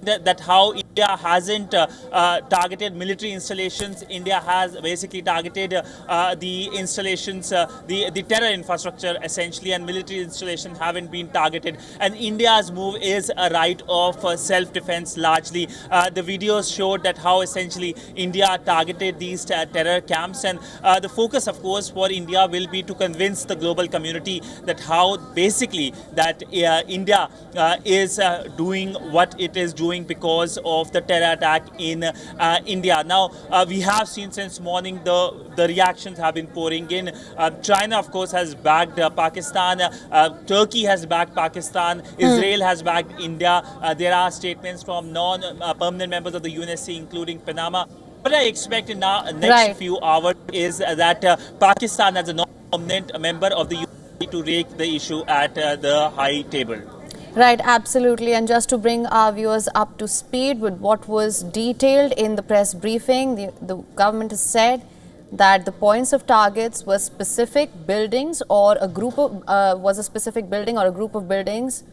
that how India hasn't targeted military installations. India has basically targeted the installations, the terror infrastructure essentially, and military installations haven't been targeted. And India's move is a right of self-defense largely. The videos showed that how essentially India targeted these terror camps, and the focus of course for India will be to convince the global community that how basically that India is doing what it is doing because of the terror attack in India. Now, we have seen since morning the reactions have been pouring in. China, of course, has backed Pakistan. Turkey has backed Pakistan. Israel has backed India. There are statements from non-permanent members of the UNSC, including Panama. What I expect in the next few hours is that Pakistan, as a non-permanent member of the UNSC, to rake the issue at the high table. Right, absolutely. And just to bring our viewers up to speed with what was detailed in the press briefing, the government has said that the points of targets were specific buildings or a group of, was a specific building or a group of buildings.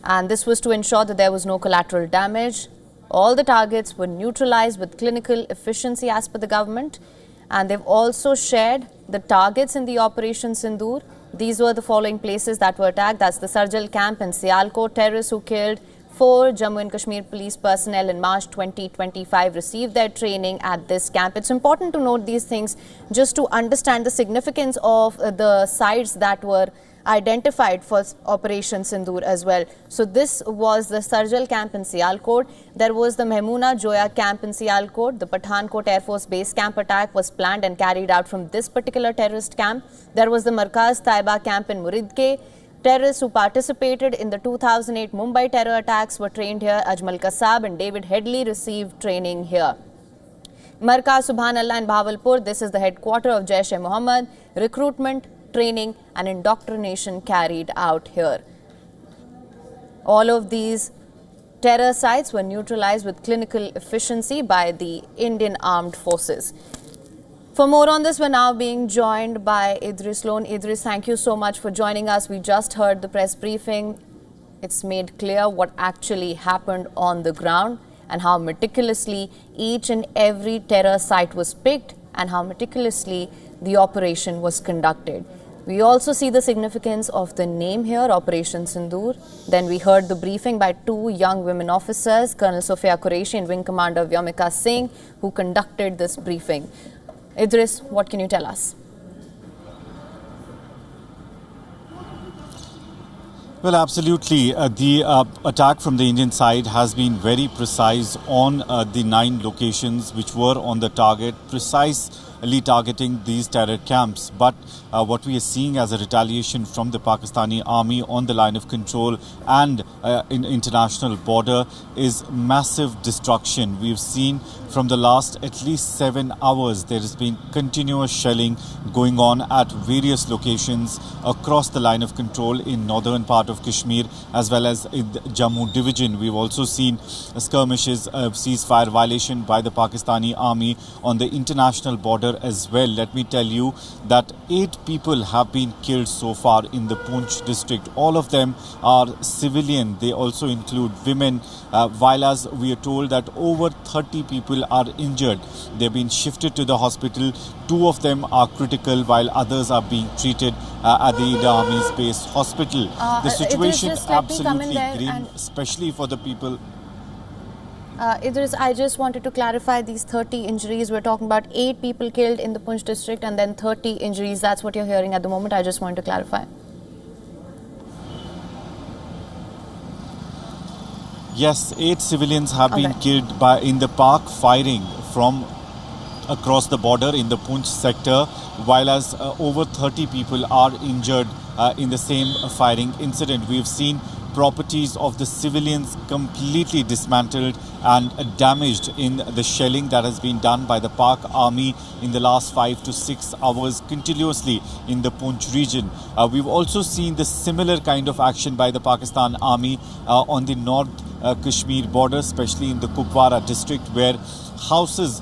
And this was to ensure that there was no collateral damage. All the targets were neutralized with clinical efficiency as per the government. And they've also shared the targets in the Operation Sindoor. These were the following places that were attacked. That's the Sarjal camp in Sialkot. Terrorists who killed 4 Jammu and Kashmir police personnel in March 2025 received their training at this camp. It's important to note these things just to understand the significance of the sites that were identified for Operation Sindoor as well. So this was the Sarjal camp in Sialkot. There was the Mehmoona Joya camp in Sialkot. The Pathankot Air Force base camp attack was planned and carried out from this particular terrorist camp. There was the Markaz Taiba camp in Muridke. Terrorists who participated in the 2008 Mumbai terror attacks were trained here. Ajmal Kasab and David Headley received training here. Markaz Subhanallah in Bahawalpur. This is the headquarters of Jaish-e-Mohammed. Recruitment, training and indoctrination carried out here. All of these terror sites were neutralized with clinical efficiency by the Indian Armed Forces. For more on this, we're now being joined by Idris Lone. Idris, thank you so much for joining us. We just heard the press briefing. It's made clear what actually happened on the ground and how meticulously each and every terror site was picked and how meticulously the operation was conducted. We also see the significance of the name here, Operation Sindoor. Then we heard the briefing by 2 young women officers, Colonel Sophia Qureshi and Wing Commander Vyomika Singh, who conducted this briefing. Idris, what can you tell us? Well, absolutely. The attack from the Indian side has been very precise on the 9 locations which were on the target, precisely targeting these terror camps. But what we are seeing as a retaliation from the Pakistani army on the line of control and in international border is massive destruction. We've seen from the last at least 7 hours there has been continuous shelling going on at various locations across the line of control in northern part of Kashmir as well as in the Jammu division. We've also seen skirmishes, ceasefire violation by the Pakistani army on the international border as well. Let me tell you that 8 people have been killed so far in the Poonch district. All of them are civilian. They also include women, while as we are told that over 30 people are injured. They've been shifted to the hospital. 2 of them are critical while others are being treated at the Indian Army's base hospital. The situation is absolutely grim, especially for the people. Idris, I just wanted to clarify these 30 injuries. We're talking about 8 people killed in the Poonch district and then 30 injuries. That's what you're hearing at the moment. I just wanted to clarify. Yes, 8 civilians have been killed in the park firing from across the border in the Poonch sector, while as over 30 people are injured in the same firing incident. We've seen properties of the civilians completely dismantled and damaged in the shelling that has been done by the Pak army in the last 5 to 6 hours continuously in the Poonch region. We've also seen the similar kind of action by the Pakistan army on the North Kashmir border, especially in the Kupwara district, where houses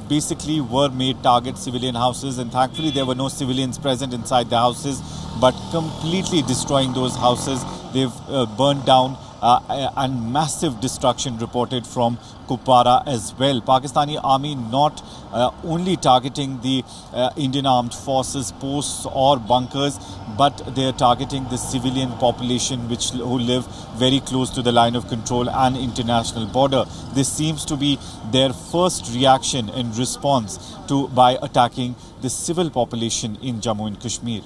basically were made target, civilian houses, and thankfully there were no civilians present inside the houses, but completely destroying those houses. They've burned down and massive destruction reported from Kupwara as well. Pakistani army not only targeting the Indian armed forces posts or bunkers, but they are targeting the civilian population who live very close to the line of control and international border. This seems to be their first reaction and response by attacking the civil population in Jammu and Kashmir.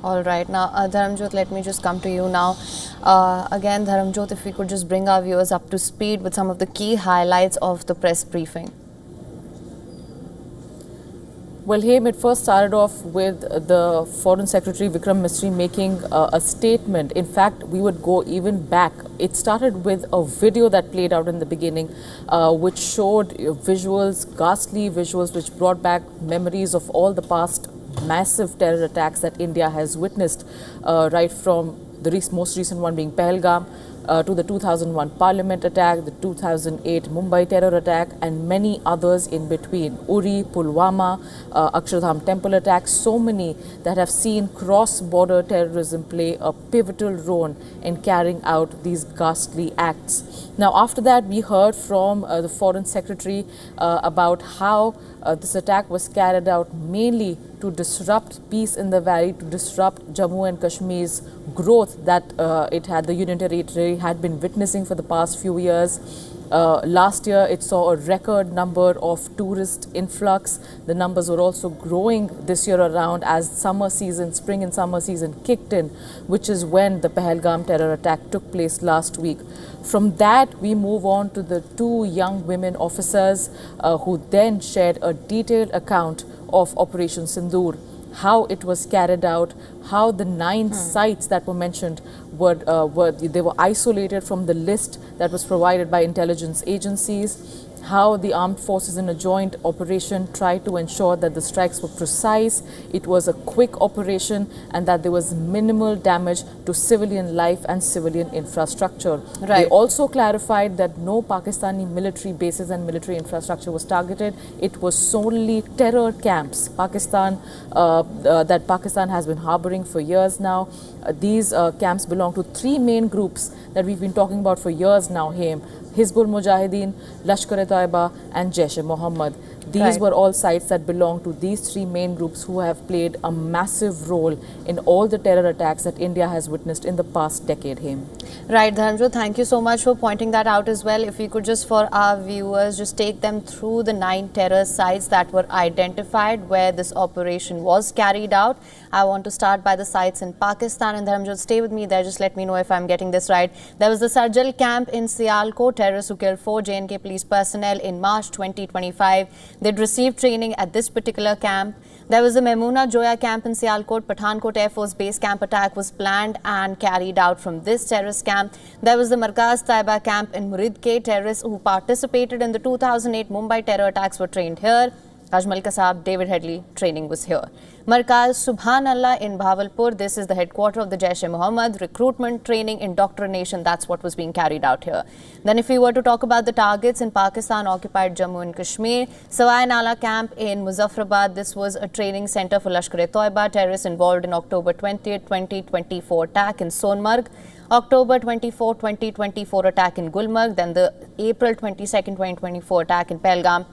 All right. Now, Dharamjot, let me just come to you now. Again, Dharamjot, if we could just bring our viewers up to speed with some of the key highlights of the press briefing. Well, Haim, it first started off with the Foreign Secretary Vikrant making a statement. In fact, we would go even back. It started with a video that played out in the beginning, which showed visuals, ghastly visuals, which brought back memories of all the past massive terror attacks that India has witnessed, right from the most recent one being Pahalgam, to the 2001 Parliament attack, the 2008 Mumbai terror attack, and many others in between. Uri, Pulwama, Akshardham temple attack, so many that have seen cross-border terrorism play a pivotal role in carrying out these ghastly acts. Now, after that, we heard from the Foreign Secretary about how this attack was carried out mainly to disrupt peace in the valley, to disrupt Jammu and Kashmir's growth that the Union Territory had been witnessing for the past few years. Last year, it saw a record number of tourist influx. The numbers were also growing this year around as spring and summer season kicked in, which is when the Pahalgam terror attack took place last week. From that, we move on to the 2 young women officers who then shared a detailed account of Operation Sindoor, how it was carried out, how the 9 sites that were mentioned they were isolated from the list that was provided by intelligence agencies, how the armed forces in a joint operation tried to ensure that the strikes were precise, it was a quick operation, and that there was minimal damage to civilian life and civilian infrastructure. Right. They also clarified that no Pakistani military bases and military infrastructure was targeted. It was solely terror camps that Pakistan has been harboring for years now. These camps belong to 3 main groups that we've been talking about for years now, Haim: Hizbul Mujahideen, Lashkar-e-Taiba and Jaish-e-Mohammed. These Right. were all sites that belong to these three main groups who have played a massive role in all the terror attacks that India has witnessed in the past decade. Right, Dharamjo, thank you so much for pointing that out as well. If we could just, for our viewers, just take them through the 9 terror sites that were identified where this operation was carried out. I want to start by the sites in Pakistan, and Dharamjo, stay with me there, just let me know if I'm getting this right. There was the Sarjal camp in Sialkot, terrorists who killed 4 J&K police personnel in March 2025. They'd received training at this particular camp. There was the Memuna Joya camp in Sialkot. Pathankot Airforce base camp attack was planned and carried out from this terrorist camp. There was the Markaz Taiba camp in Muridke. Terrorists who participated in the 2008 Mumbai terror attacks were trained here. Ajmal Kasab, David Headley, training was here. Markaz Subhanallah in Bahawalpur, this is the headquarters of the Jaish-e-Mohammed. Recruitment, training, indoctrination, that's what was being carried out here. Then if we were to talk about the targets in Pakistan-occupied Jammu and Kashmir, Sawai Nala camp in Muzaffarabad, this was a training center for Lashkar-e-Toiba. Terrorists involved in October 20th, 2024 attack in Sonmarg. October 24, 2024 attack in Gulmarg. Then the April 22nd, 2024 attack in Pahalgam.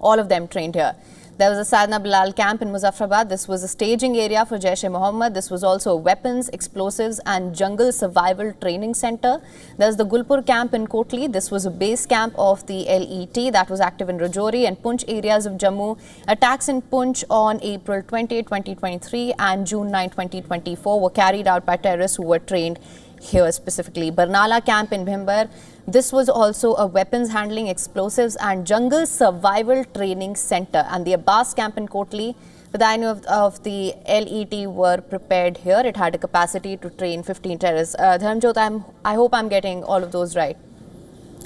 All of them trained here. There was a Sadna Bilal camp in Muzaffarabad. This was a staging area for Jaish-e-Mohammed. This was also a weapons, explosives and jungle survival training center. There's the Gulpur camp in Kotli. This was a base camp of the LET that was active in Rajouri and Poonch areas of Jammu. Attacks in Poonch on April 20, 2023 and June 9, 2024 were carried out by terrorists who were trained here specifically. Barnala camp in Bhimber. This was also a weapons handling, explosives and jungle survival training center. And the Abbas camp in Kotli, the dyno of the LET were prepared here. It had a capacity to train 15 terrorists. Dharamjot, I hope I'm getting all of those right.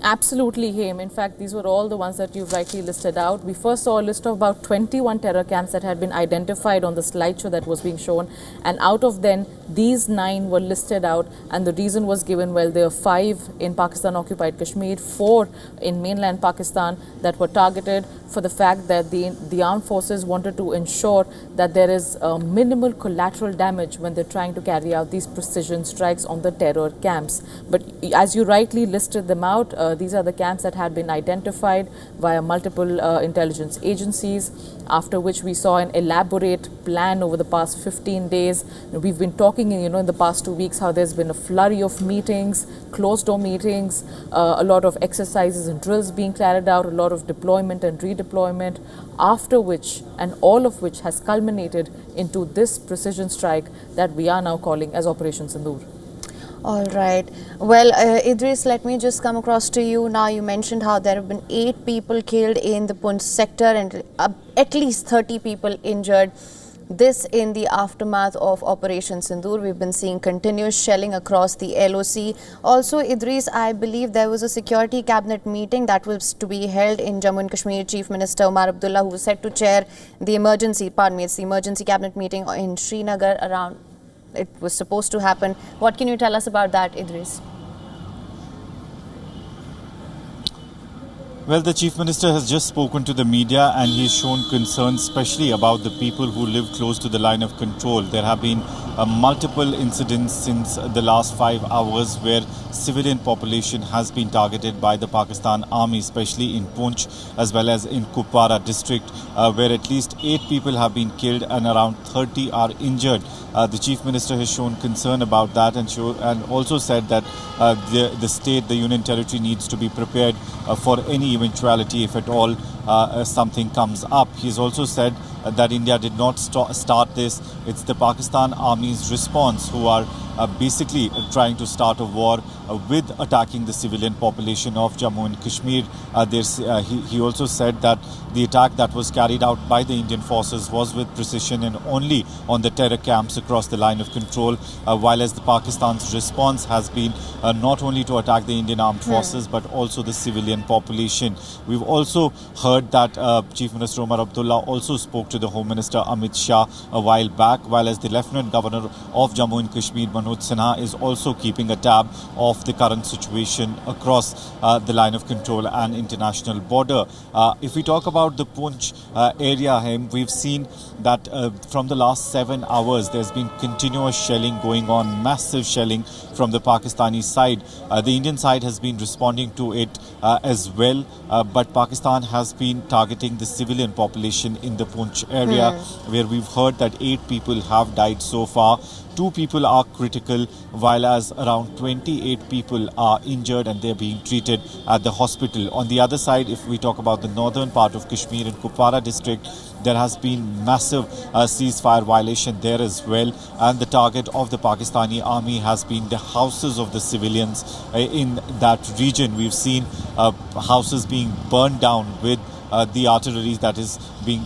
Absolutely, Haim. In fact, these were all the ones that you've rightly listed out. We first saw a list of about 21 terror camps that had been identified on the slideshow that was being shown. And out of them, these 9 were listed out. And the reason was given, well, there are 5 in Pakistan-occupied Kashmir, 4 in mainland Pakistan that were targeted for the fact that the armed forces wanted to ensure that there is minimal collateral damage when they're trying to carry out these precision strikes on the terror camps. But as you rightly listed them out, these are the camps that had been identified via multiple intelligence agencies, after which we saw an elaborate plan over the past 15 days. We've been talking, in the past 2 weeks, how there's been a flurry of meetings, closed-door meetings, a lot of exercises and drills being carried out, a lot of deployment and redeployment, after which, and all of which has culminated into this precision strike that we are now calling as Operation Sindoor. All right. Well, Idris, let me just come across to you now. You mentioned how there have been 8 people killed in the Poonch sector and at least 30 people injured. This in the aftermath of Operation Sindoor. We've been seeing continuous shelling across the LOC. Also, Idris, I believe there was a security cabinet meeting that was to be held in Jammu and Kashmir. Chief Minister Omar Abdullah, who was set to chair the emergency cabinet meeting in Srinagar around. It was supposed to happen. What can you tell us about that, Idris? Well, the Chief Minister has just spoken to the media and he's shown concern especially about the people who live close to the line of control. There have been multiple incidents since the last 5 hours where civilian population has been targeted by the Pakistan Army, especially in Poonch as well as in Kupwara district, where at least 8 people have been killed and around 30 are injured. The Chief Minister has shown concern about that and also said that the state, the Union Territory needs to be prepared for any eventuality if at all something comes up. He's also said that India did not start this. It's the Pakistan Army's response who are basically trying to start a war with attacking the civilian population of Jammu and Kashmir. He also said that the attack that was carried out by the Indian forces was with precision and only on the terror camps across the line of control, while as the Pakistan's response has been not only to attack the Indian armed forces but also the civilian population. We've also heard that Chief Minister Omar Abdullah also spoke to the Home Minister Amit Shah a while back, while as the Lieutenant Governor of Jammu and Kashmir Manoj Sinha is also keeping a tab of of the current situation across the line of control and international border. If we talk about the Poonch area, we've seen that from the last 7 hours there's been continuous shelling going on, massive shelling from the Pakistani side. The Indian side has been responding to it as well, but Pakistan has been targeting the civilian population in the Poonch area, where we've heard that 8 people have died so far. 2 people are critical, while as around 28 people are injured and they're being treated at the hospital. On the other side, if we talk about the northern part of Kashmir and Kupwara district, there has been massive ceasefire violation there as well, and the target of the Pakistani army has been the houses of the civilians in that region. We've seen houses being burned down with the artillery that is being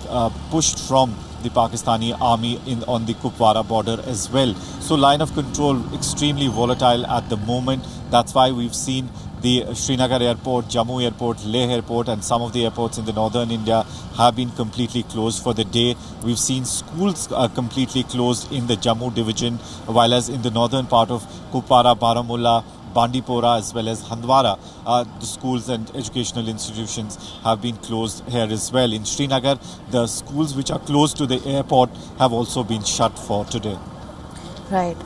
pushed from the Pakistani army on the Kupwara border as well. So line of control extremely volatile at the moment. That's why we've seen the Srinagar airport, Jammu airport, Leh airport and some of the airports in the northern India have been completely closed for the day. We've seen schools completely closed in the Jammu division, while as in the northern part of Kupwara, Baramulla, Bandipora as well as Handwara, the schools and educational institutions have been closed here as well. In Srinagar, the schools which are close to the airport have also been shut for today. Right.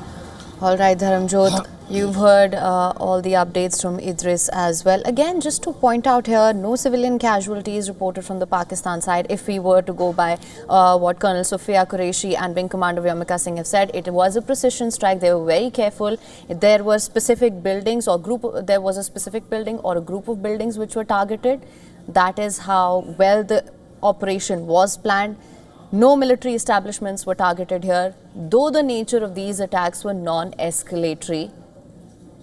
All right, Dharamjot, you've heard all the updates from Idris as well. Again, just to point out here, no civilian casualties reported from the Pakistan side. If we were to go by what Colonel Sufia Qureshi and Wing Commander Vyomika Singh have said, it was a precision strike. They were very careful. There were specific buildings or there was a specific building or a group of buildings which were targeted. That is how well the operation was planned. No military establishments were targeted here. Though the nature of these attacks were non-escalatory,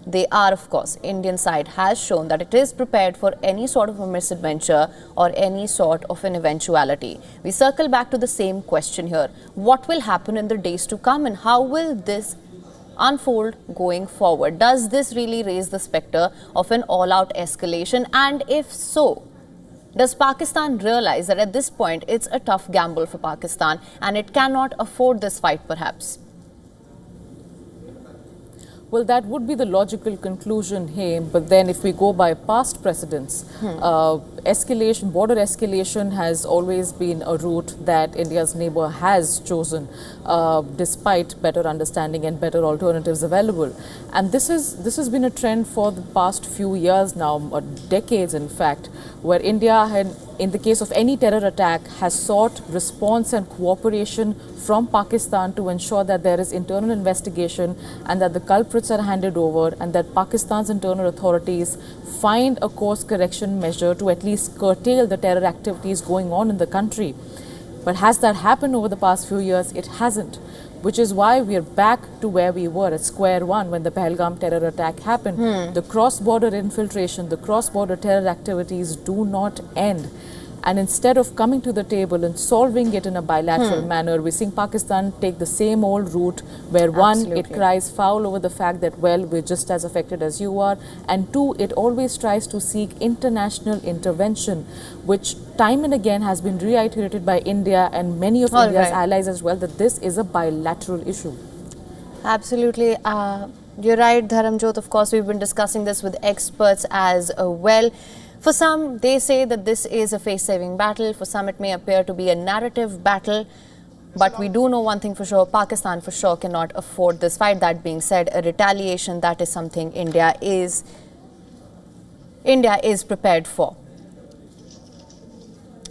they are, of course, Indian side has shown that it is prepared for any sort of a misadventure or any sort of an eventuality. We circle back to the same question here. What will happen in the days to come and how will this unfold going forward? Does this really raise the spectre of an all-out escalation? And if so, does Pakistan realize that at this point it's a tough gamble for Pakistan and it cannot afford this fight perhaps? Well, that would be the logical conclusion here, but then if we go by past precedents, escalation, border escalation has always been a route that India's neighbor has chosen, despite better understanding and better alternatives available. And this has been a trend for the past few years now, decades in fact, where India had, in the case of any terror attack, has sought response and cooperation from Pakistan to ensure that there is internal investigation and that the culprits are handed over and that Pakistan's internal authorities find a course correction measure to at least curtail the terror activities going on in the country. But has that happened over the past few years? It hasn't, which is why we are back to where we were at square one when the Pahalgam terror attack happened. The cross-border infiltration, the cross-border terror activities do not end. And instead of coming to the table and solving it in a bilateral manner, we're seeing Pakistan take the same old route where one, it cries foul over the fact that, well, we're just as affected as you are. And two, it always tries to seek international intervention, which time and again has been reiterated by India and many of India's allies as well, that this is a bilateral issue. Absolutely. You're right, Dharamjot. Of course, we've been discussing this with experts as well. For some, they say that this is a face-saving battle. For some, it may appear to be a narrative battle. But we do know one thing for sure, Pakistan for sure cannot afford this fight. That being said, a retaliation, that is something India is prepared for.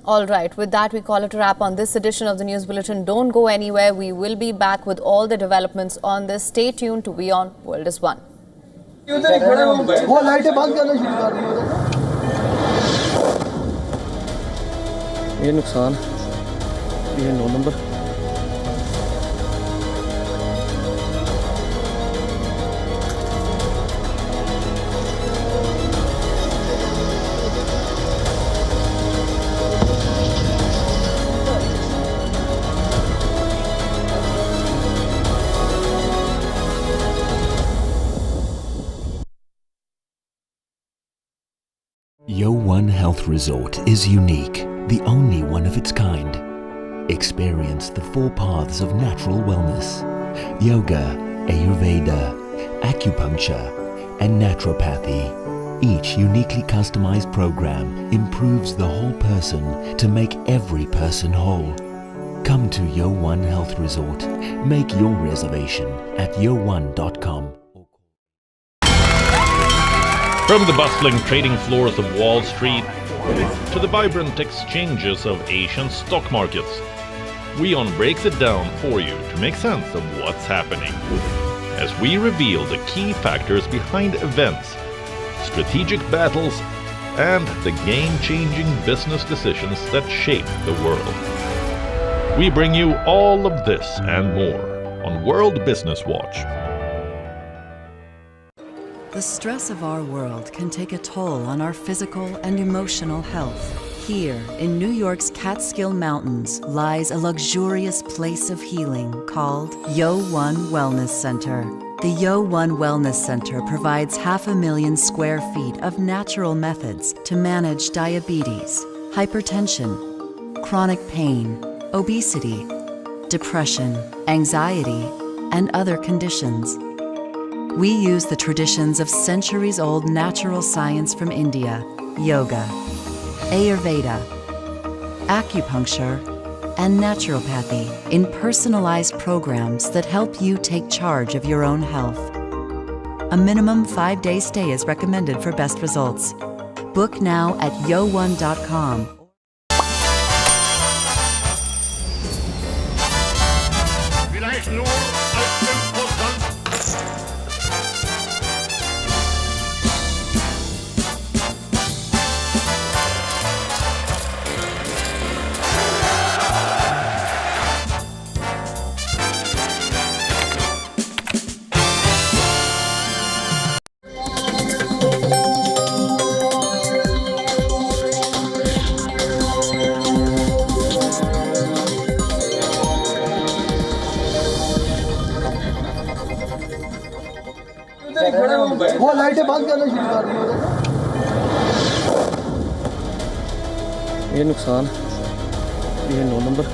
All right, with that, we call it a wrap on this edition of the News Bulletin. Don't go anywhere. We will be back with all the developments on this. Stay tuned to WION World is One. ये नुकसान ये 9 number WION Health Resort is unique, the only one of its kind. Experience the 4 paths of natural wellness: yoga, Ayurveda, acupuncture, and naturopathy. Each uniquely customized program improves the whole person to make every person whole. Come to WION Health Resort. Make your reservation at WION.com. From the bustling trading floors of Wall Street to the vibrant exchanges of Asian stock markets, WION breaks it down for you to make sense of what's happening. As we reveal the key factors behind events, strategic battles, and the game-changing business decisions that shape the world. We bring you all of this and more on World Business Watch. The stress of our world can take a toll on our physical and emotional health. Here, in New York's Catskill Mountains, lies a luxurious place of healing called WION Wellness Center. The WION Wellness Center provides 500,000 square feet of natural methods to manage diabetes, hypertension, chronic pain, obesity, depression, anxiety, and other conditions. We use the traditions of centuries-old natural science from India, yoga, Ayurveda, acupuncture, and naturopathy in personalized programs that help you take charge of your own health. A minimum 5-day stay is recommended for best results. Book now at WION.com. वो लाइटें बंद करना शुरू कर दी ये नुकसान ये 9 number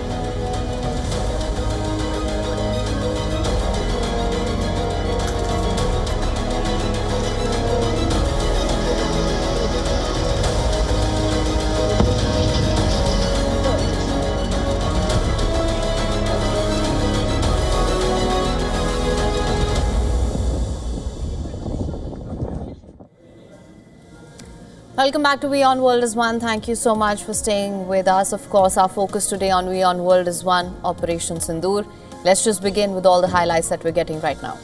Welcome back to WION World is One. Thank you so much for staying with us. Of course, our focus today on WION World is One, Operation Sindoor. Let's just begin with all the highlights that we're getting right now.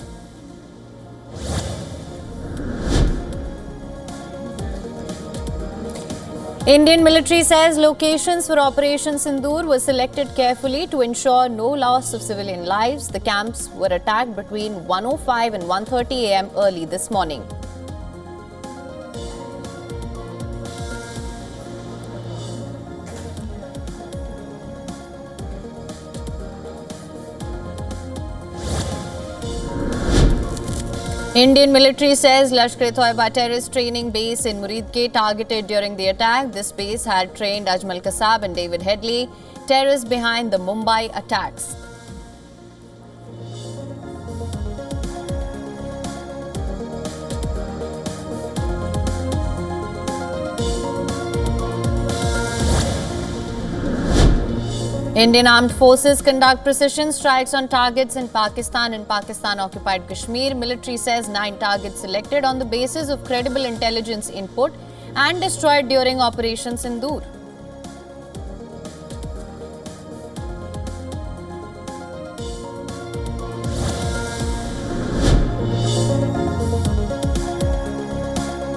Indian military says locations for Operation Sindoor were selected carefully to ensure no loss of civilian lives. The camps were attacked between 1:05 and 1:30 a.m. early this morning. Indian military says Lashkar-e-Toiba terrorist training base in Muridke targeted during the attack. This base had trained Ajmal Kasab and David Headley, terrorists behind the Mumbai attacks. Indian armed forces conduct precision strikes on targets in Pakistan and Pakistan-occupied Kashmir. Military says 9 targets selected on the basis of credible intelligence input and destroyed during Operation Sindoor.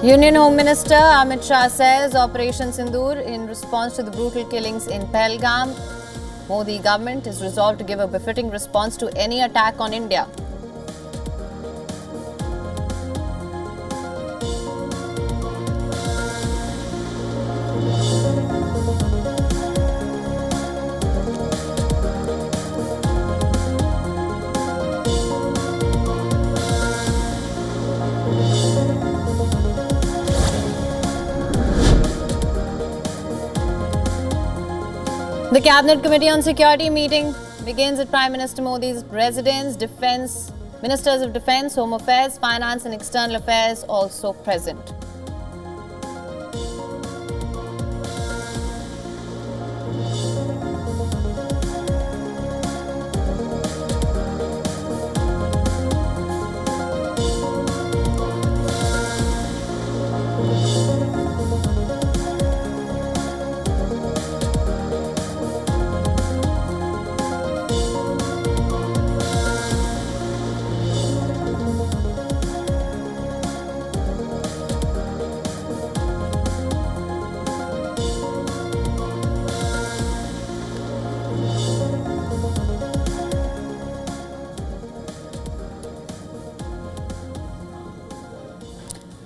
Union Home Minister Amit Shah says Operation Sindoor in response to the brutal killings in Pahalgam. Modi government is resolved to give a befitting response to any attack on India. The Cabinet Committee on Security meeting begins at Prime Minister Modi's residence. Defence Ministers of Defence, Home Affairs, Finance and External Affairs also present.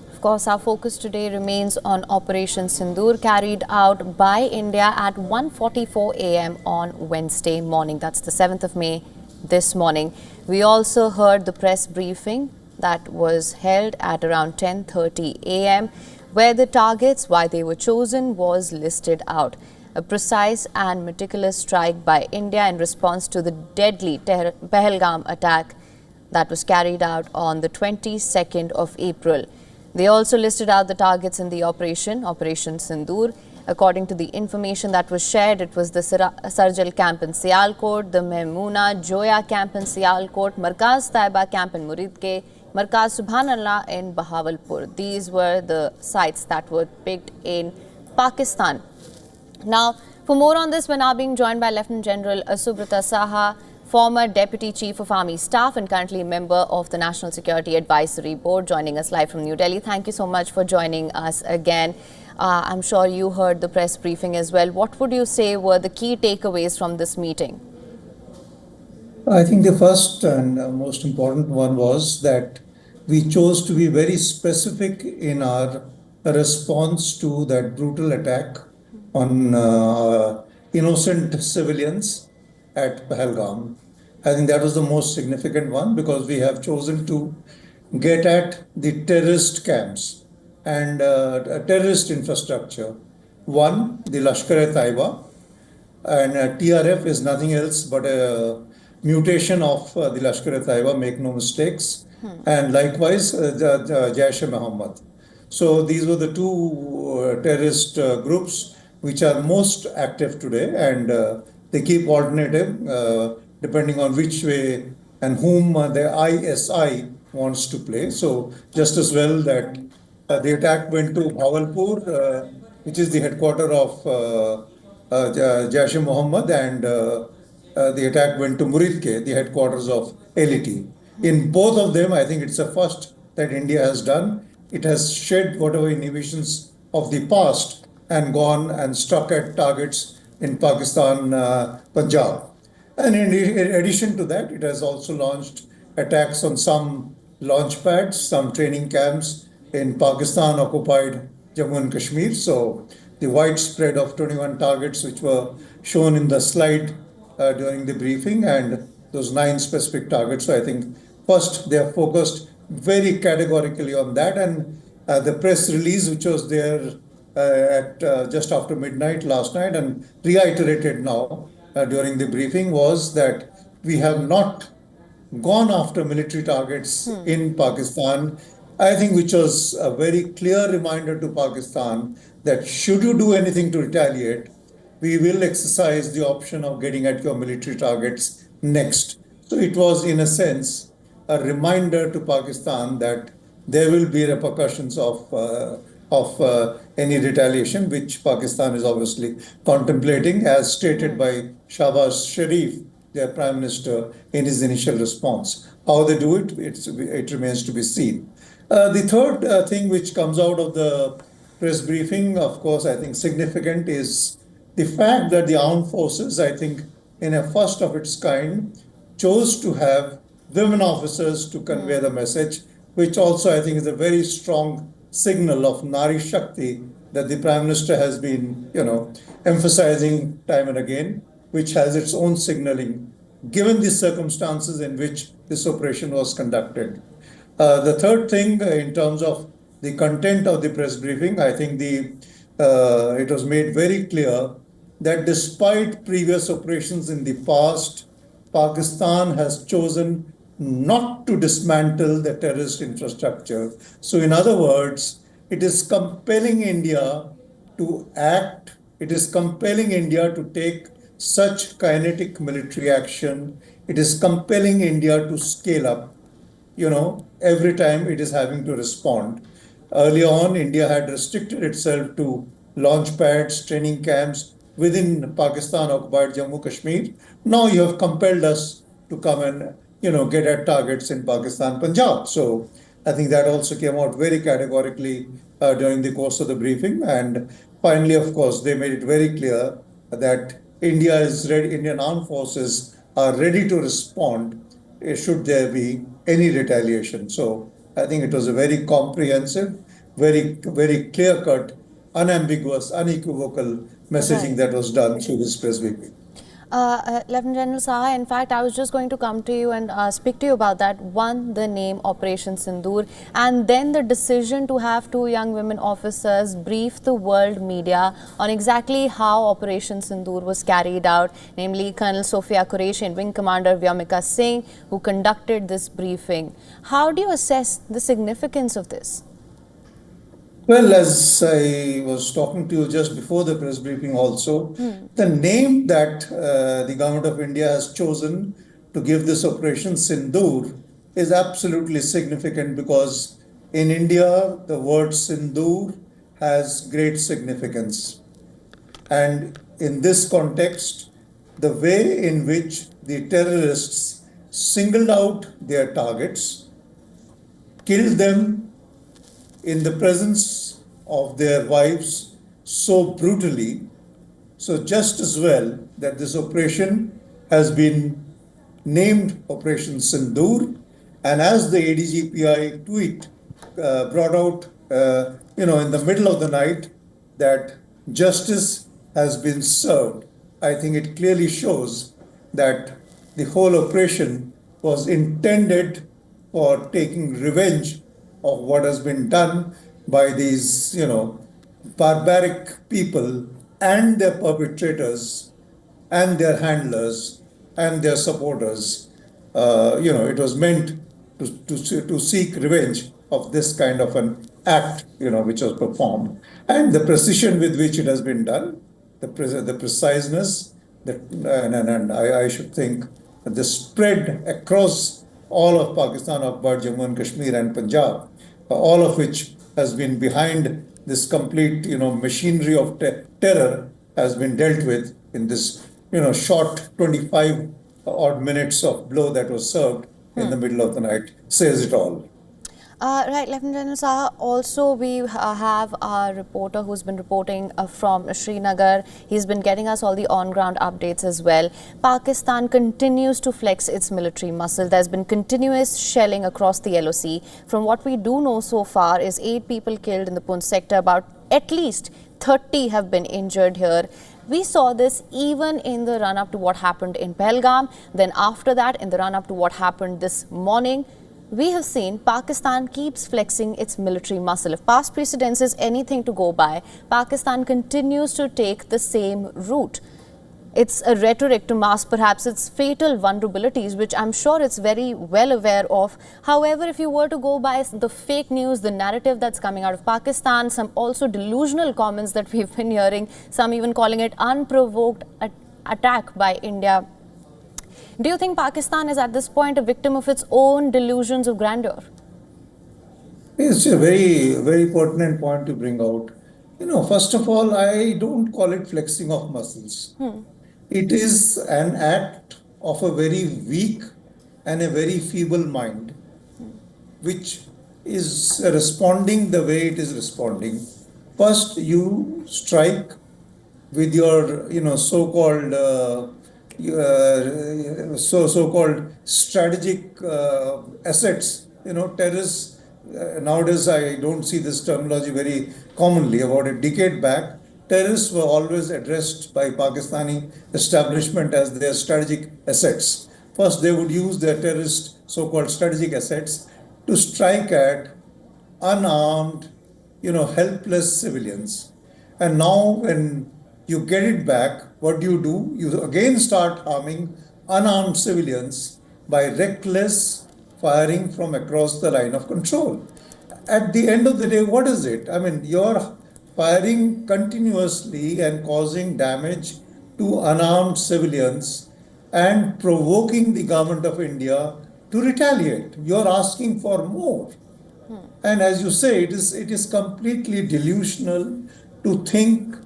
Of course, our focus today remains on Operation Sindoor, carried out by India at 1:44 a.m. on Wednesday morning. That's the 7th of May this morning. We also heard the press briefing that was held at around 10:30 a.m. where the targets, why they were chosen, was listed out. A precise and meticulous strike by India in response to the deadly Pahalgam attack that was carried out on the 22nd of April. They also listed out the targets in the Operation Sindoor. According to the information that was shared, it was the Sarjal camp in Sialkot, the Mehmoona Joya camp in Sialkot, Markaz Taiba camp in Muridke, Markaz Subhanallah in Bahawalpur. These were the sites that were picked in Pakistan. Now, for more on this, we're now being joined by Lieutenant General Subrata Saha, former Deputy Chief of Army Staff and currently member of the National Security Advisory Board, joining us live from New Delhi. Thank you so much for joining us again. I'm sure you heard the press briefing as well. What would you say were the key takeaways from this meeting? I think the first and most important one was that we chose to be very specific in our response to that brutal attack on innocent civilians at Pahalgam. I think that was the most significant one because we have chosen to get at the terrorist camps and terrorist infrastructure. One, the Lashkar-e-Taiba, and TRF is nothing else but a mutation of the Lashkar-e-Taiba, make no mistakes, and likewise the Jaish-e-Mohammed. So these were the two terrorist groups which are most active today, and they keep alternating depending on which way and whom the ISI wants to play. So just as well that the attack went to Bahawalpur, which is the headquarter of Jaish-e-Mohammed, and the attack went to Muridke, the headquarters of LET. In both of them, I think it's a first that India has done. It has shed whatever inhibitions of the past and gone and struck at targets in Pakistan, Punjab. And in addition to that, it has also launched attacks on some launch pads, some training camps in Pakistan-occupied Jammu and Kashmir. So the widespread of 21 targets which were shown in the slide during the briefing, and those 9 specific targets. So I think first they are focused very categorically on that, and the press release which was there at just after midnight last night and reiterated now during the briefing was that we have not gone after military targets in Pakistan. I think which was a very clear reminder to Pakistan that should you do anything to retaliate, we will exercise the option of getting at your military targets next. So it was in a sense a reminder to Pakistan that there will be repercussions of any retaliation, which Pakistan is obviously contemplating, as stated by Shahbaz Sharif, their Prime Minister, in his initial response. How they do it, it remains to be seen. The third thing which comes out of the press briefing, of course, I think significant is the fact that the armed forces, I think, in a first of its kind, chose to have women officers to convey the message, which also I think is a very strong signal of Nari Shakti that the Prime Minister has been, emphasizing time and again, which has its own signaling, given the circumstances in which this operation was conducted. The third thing, in terms of the content of the press briefing, I think it was made very clear that despite previous operations in the past, Pakistan has chosen not to dismantle the terrorist infrastructure. So in other words, it is compelling India to act. It is compelling India to take such kinetic military action. It is compelling India to scale up, every time it is having to respond. Early on, India had restricted itself to launch pads, training camps within Pakistan occupied Jammu Kashmir. Now you have compelled us to come and, get at targets in Pakistan, Punjab. So I think that also came out very categorically during the course of the briefing. And finally, of course, they made it very clear that India is ready, Indian armed forces are ready to respond should there be any retaliation. So I think it was a very comprehensive, very, very clear-cut, unambiguous, unequivocal messaging that was done through this press briefing. Lieutenant General Saha, in fact, I was just going to come to you and speak to you about that. One, the name Operation Sindoor, and then the decision to have two young women officers brief the world media on exactly how Operation Sindoor was carried out, namely Colonel Sophia Qureshi and Wing Commander Vyomika Singh, who conducted this briefing. How do you assess the significance of this? Well, as I was talking to you just before the press briefing also, the name that the government of India has chosen to give this Operation Sindoor is absolutely significant because in India, the word Sindoor has great significance. And in this context, the way in which the terrorists singled out their targets, killed them in the presence of their wives so brutally. So just as well that this operation has been named Operation Sindoor, and as the ADGPI tweet brought out, in the middle of the night, that justice has been served. I think it clearly shows that the whole operation was intended for taking revenge of what has been done by these, barbaric people and their perpetrators and their handlers and their supporters. It was meant to seek revenge of this kind of an act, which was performed. And the precision with which it has been done, the preciseness, and I should think the spread across all of Pakistan, occupied Jammu and Kashmir and Punjab, all of which has been behind this complete, machinery of terror has been dealt with in this, short 25 odd minutes of blow that was served in the middle of the night, says it all. Right, Lieutenant General Saha, also we have our reporter who's been reporting from Srinagar. He's been getting us all the on-ground updates as well. Pakistan continues to flex its military muscle. There's been continuous shelling across the LOC. From what we do know so far is 8 people killed in the Poonch sector. About at least 30 have been injured here. We saw this even in the run-up to what happened in Pahalgam. Then after that, in the run-up to what happened this morning, we have seen Pakistan keeps flexing its military muscle. If past precedence is anything to go by, Pakistan continues to take the same route. It's a rhetoric to mask perhaps its fatal vulnerabilities, which I'm sure it's very well aware of. However, if you were to go by the fake news, the narrative that's coming out of Pakistan, some also delusional comments that we've been hearing, some even calling it unprovoked attack by India. Do you think Pakistan is at this point a victim of its own delusions of grandeur? It's a very, very pertinent point to bring out. First of all, I don't call it flexing of muscles. It is an act of a very weak and a very feeble mind, which is responding the way it is responding. First, you strike with your, so-called so-called strategic assets. Terrorists, nowadays I don't see this terminology very commonly. About a decade back, terrorists were always addressed by Pakistani establishment as their strategic assets. First, they would use their terrorist so-called strategic assets to strike at unarmed, helpless civilians. And now when you get it back, what do? You again start harming unarmed civilians by reckless, firing from across the line of control. At the end of the day, what is it? I mean, you're firing continuously and causing damage to unarmed civilians and provoking the government of India to retaliate. You're asking for more. And as you say, it is completely delusional to think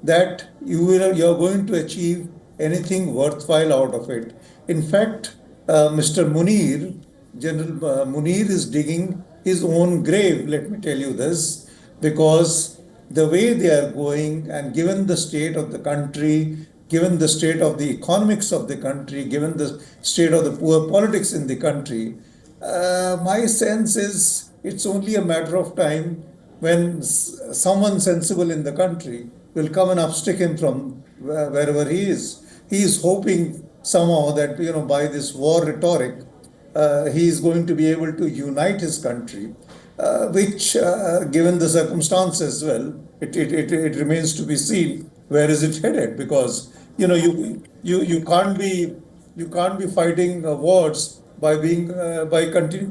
that you're going to achieve anything worthwhile out of it. In fact, Mr. Munir, General Munir is digging his own grave, let me tell you this, because the way they are going, and given the state of the country, given the state of the economics of the country, given the state of the poor politics in the country, my sense is it's only a matter of time when someone sensible in the country will come and upstick him from wherever he is. He is hoping somehow that, by this war rhetoric, he is going to be able to unite his country, which, given the circumstances, well, it remains to be seen where is it headed, because you can't be fighting wars by being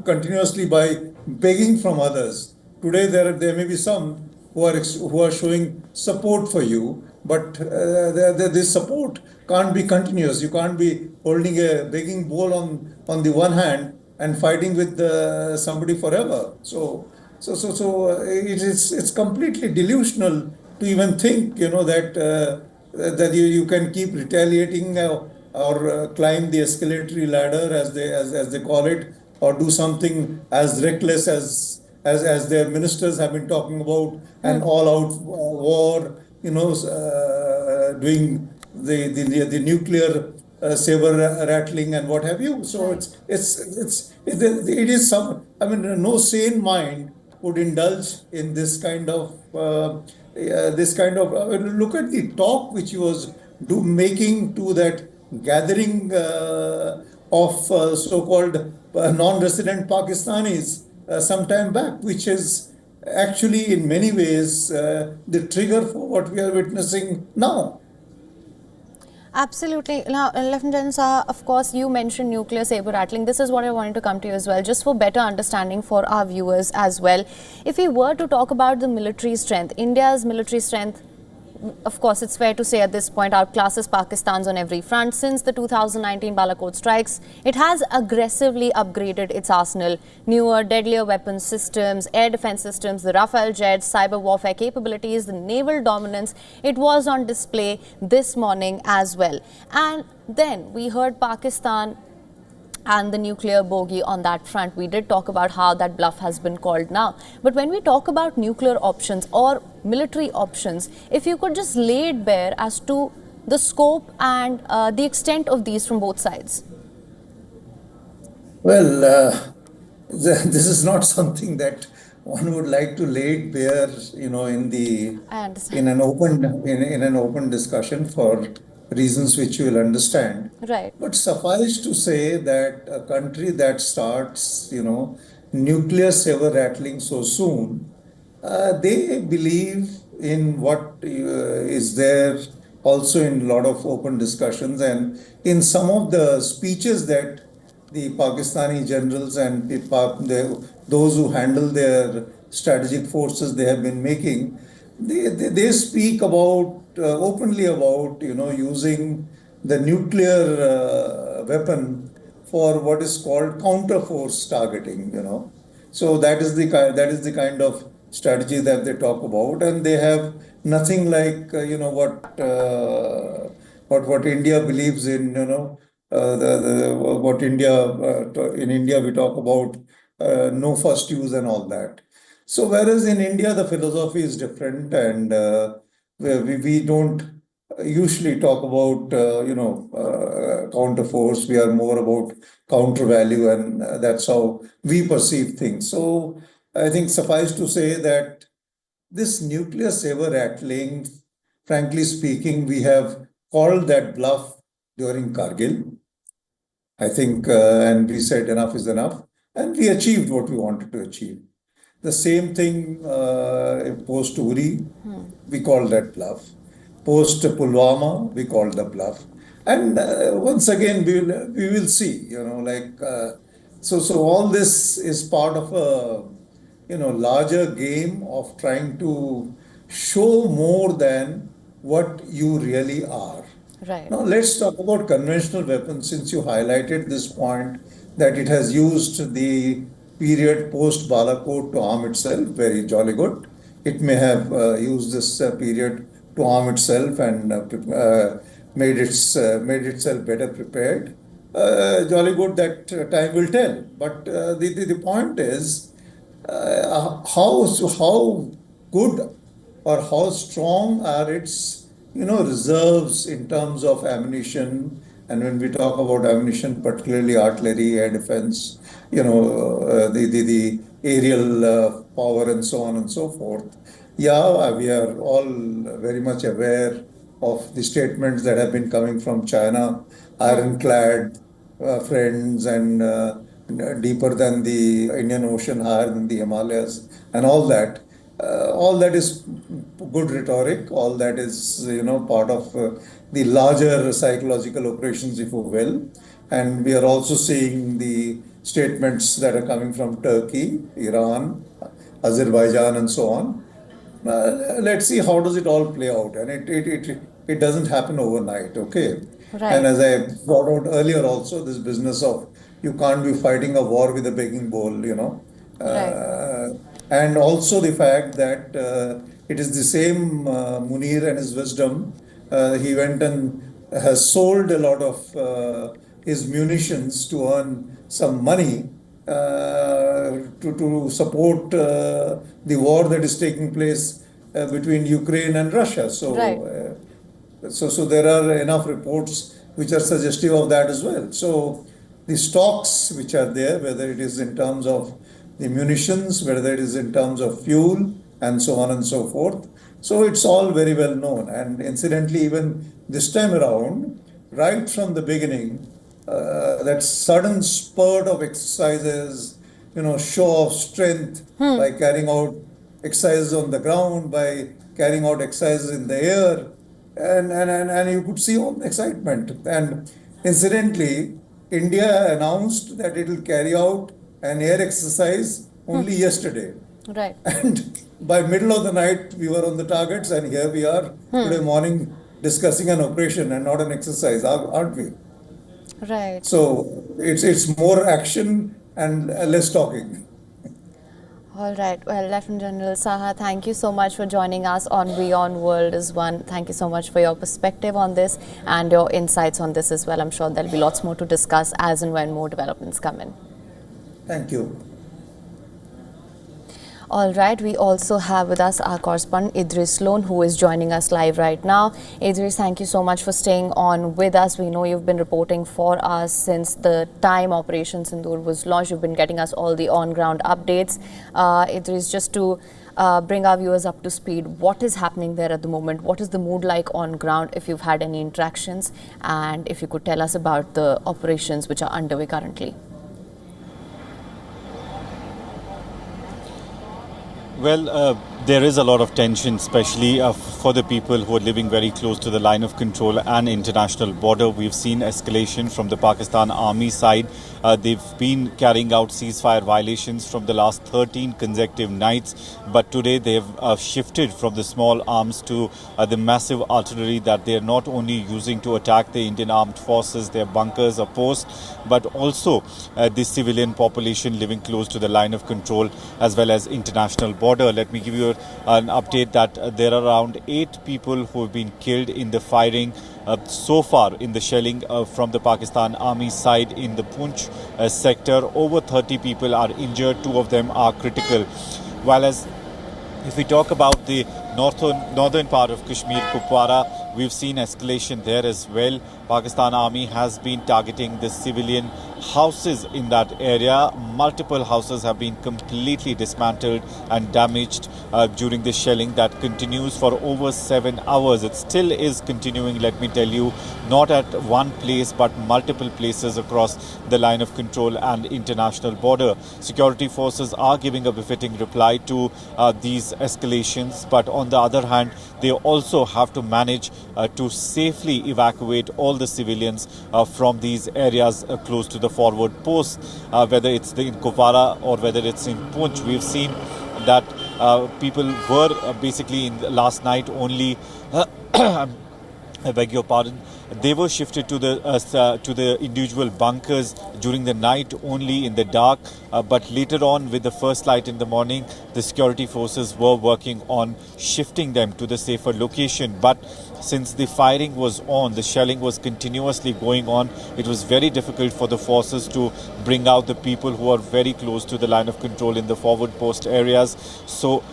continuously by begging from others. Today there may be some who are showing support for you, but this support can't be continuous. You can't be holding a begging bowl on the one hand and fighting with somebody forever. So it's completely delusional to even think that you can keep retaliating or climb the escalatory ladder as they call it, or do something as reckless as their ministers have been talking about, an all-out war, doing the nuclear saber rattling and what have you. So it is some. I mean, no sane mind would indulge in this kind of. Look at the talk which he was making to that gathering of so-called non-resident Pakistanis some time back, which is actually in many ways the trigger for what we are witnessing now. Absolutely. Now, Lieutenant Saha, of course, you mentioned nuclear saber rattling. This is what I wanted to come to you as well, just for better understanding for our viewers as well. If we were to talk about the military strength, India's military strength, of course, it's fair to say at this point outclasses Pakistan's on every front. Since the 2019 Balakot strikes, it has aggressively upgraded its arsenal. Newer, deadlier weapons systems, air defense systems, the Rafale jets, cyber warfare capabilities, the naval dominance. It was on display this morning as well. And then we heard Pakistan and the nuclear bogey on that front. We did talk about how that bluff has been called now. But when we talk about nuclear options or military options, if you could just lay it bare as to the scope and the extent of these from both sides. Well, this is not something that one would like to lay it bare, in an open discussion for reasons which you will understand. Right. But suffice to say that a country that starts, nuclear saber rattling so soon, they believe in what is there also in a lot of open discussions, and in some of the speeches that the Pakistani generals and those who handle their strategic forces they have been making, they speak about openly about using the nuclear weapon for what is called counter-force targeting. So that is the kind of strategy that they talk about, and they have nothing like what India believes in. What India in India we talk about no first use and all that. So whereas in India the philosophy is different, and we don't usually talk about counter force. We are more about counter value, and that's how we perceive things. So I think suffice to say that this nuclear saber rattling, frankly speaking, we have called that bluff during Kargil. I think, and we said enough is enough, and we achieved what we wanted to achieve. The same thing post Uri, we call that bluff. Post Pulwama, we call the bluff. And once again, we will see, So all this is part of a larger game of trying to show more than what you really are. Right. Now let's talk about conventional weapons, since you highlighted this point that it has used the period post Balakot to arm itself. Very jolly good. It may have used this period to arm itself and made itself better prepared. Jolly good, that time will tell. But the point is, how good or how strong are its reserves in terms of ammunition. And when we talk about ammunition, particularly artillery, air defense, the aerial power and so on and so forth. Yeah, we are all very much aware of the statements that have been coming from China, ironclad friends, and deeper than the Indian Ocean, higher than the Himalayas, and all that. All that is good rhetoric. All that is, part of the larger psychological operations, if you will. And we are also seeing the statements that are coming from Turkey, Iran, Azerbaijan, and so on. Let's see how does it all play out, and it doesn't happen overnight. Okay. Right. And as I brought out earlier, also this business of you can't be fighting a war with a begging bowl, Right. And also the fact that it is the same Munir and his wisdom. He went and has sold a lot of his munitions to earn some money to support the war that is taking place between Ukraine and Russia. So, Right. So there are enough reports which are suggestive of that as well. So the stocks which are there, whether it is in terms of the munitions, whether it is in terms of fuel, and so on and so forth. So it's all very well known. And incidentally, even this time around, right from the beginning, that sudden spurt of exercises, show of strength by carrying out exercises on the ground, by carrying out exercises in the air, and you could see all the excitement. And incidentally, India announced that it will carry out an air exercise only yesterday. Right. And by middle of the night, we were on the targets, and here we are today morning discussing an operation and not an exercise, aren't we? Right. So it's more action and less talking. All right. Well, Lieutenant General Saha, thank you so much for joining us on WION World is One. Thank you so much for your perspective on this and your insights on this as well. I'm sure there'll be lots more to discuss as and when more developments come in. Thank you. All right, we also have with us our correspondent Idris Loan, who is joining us live right now. Idris, thank you so much for staying on with us. We know you've been reporting for us since the time Operation Sindoor was launched. You've been getting us all the on-ground updates. Idris, just to bring our viewers up to speed, what is happening there at the moment? What is the mood like on ground, if you've had any interactions? And if you could tell us about the operations which are underway currently. Well, there is a lot of tension, especially for the people who are living very close to the line of control and international border. We've seen escalation from the Pakistan Army side. They've been carrying out ceasefire violations from the last 13 consecutive nights. But today they've shifted from the small arms to the massive artillery that they're not only using to attack the Indian armed forces, their bunkers or posts, but also the civilian population living close to the line of control as well as international border. Let me give you an update that there are around 8 people who have been killed in the firing so far in the shelling from the Pakistan Army side in the Poonch sector. Over 30 people are injured, 2 of them are critical. While as if we talk about the northern part of Kashmir, Kupwara, we've seen escalation there as well. Pakistan Army has been targeting the civilian houses in that area. Multiple houses have been completely dismantled and damaged during the shelling that continues for over 7 hours. It still is continuing, let me tell you, not at one place but multiple places across the line of control and international border. Security forces are giving a befitting reply to these escalations, but on the other hand, they also have to manage to safely evacuate all the civilians from these areas close to the forward posts, whether it's in Kupwara or whether it's in Poonch. We've seen that people were basically in last night only. I beg your pardon. They were shifted to the individual bunkers during the night only in the dark. But later on, with the first light in the morning, the security forces were working on shifting them to the safer location. But since the firing was on, the shelling was continuously going on, it was very difficult for the forces to bring out the people who are very close to the line of control in the forward post areas. So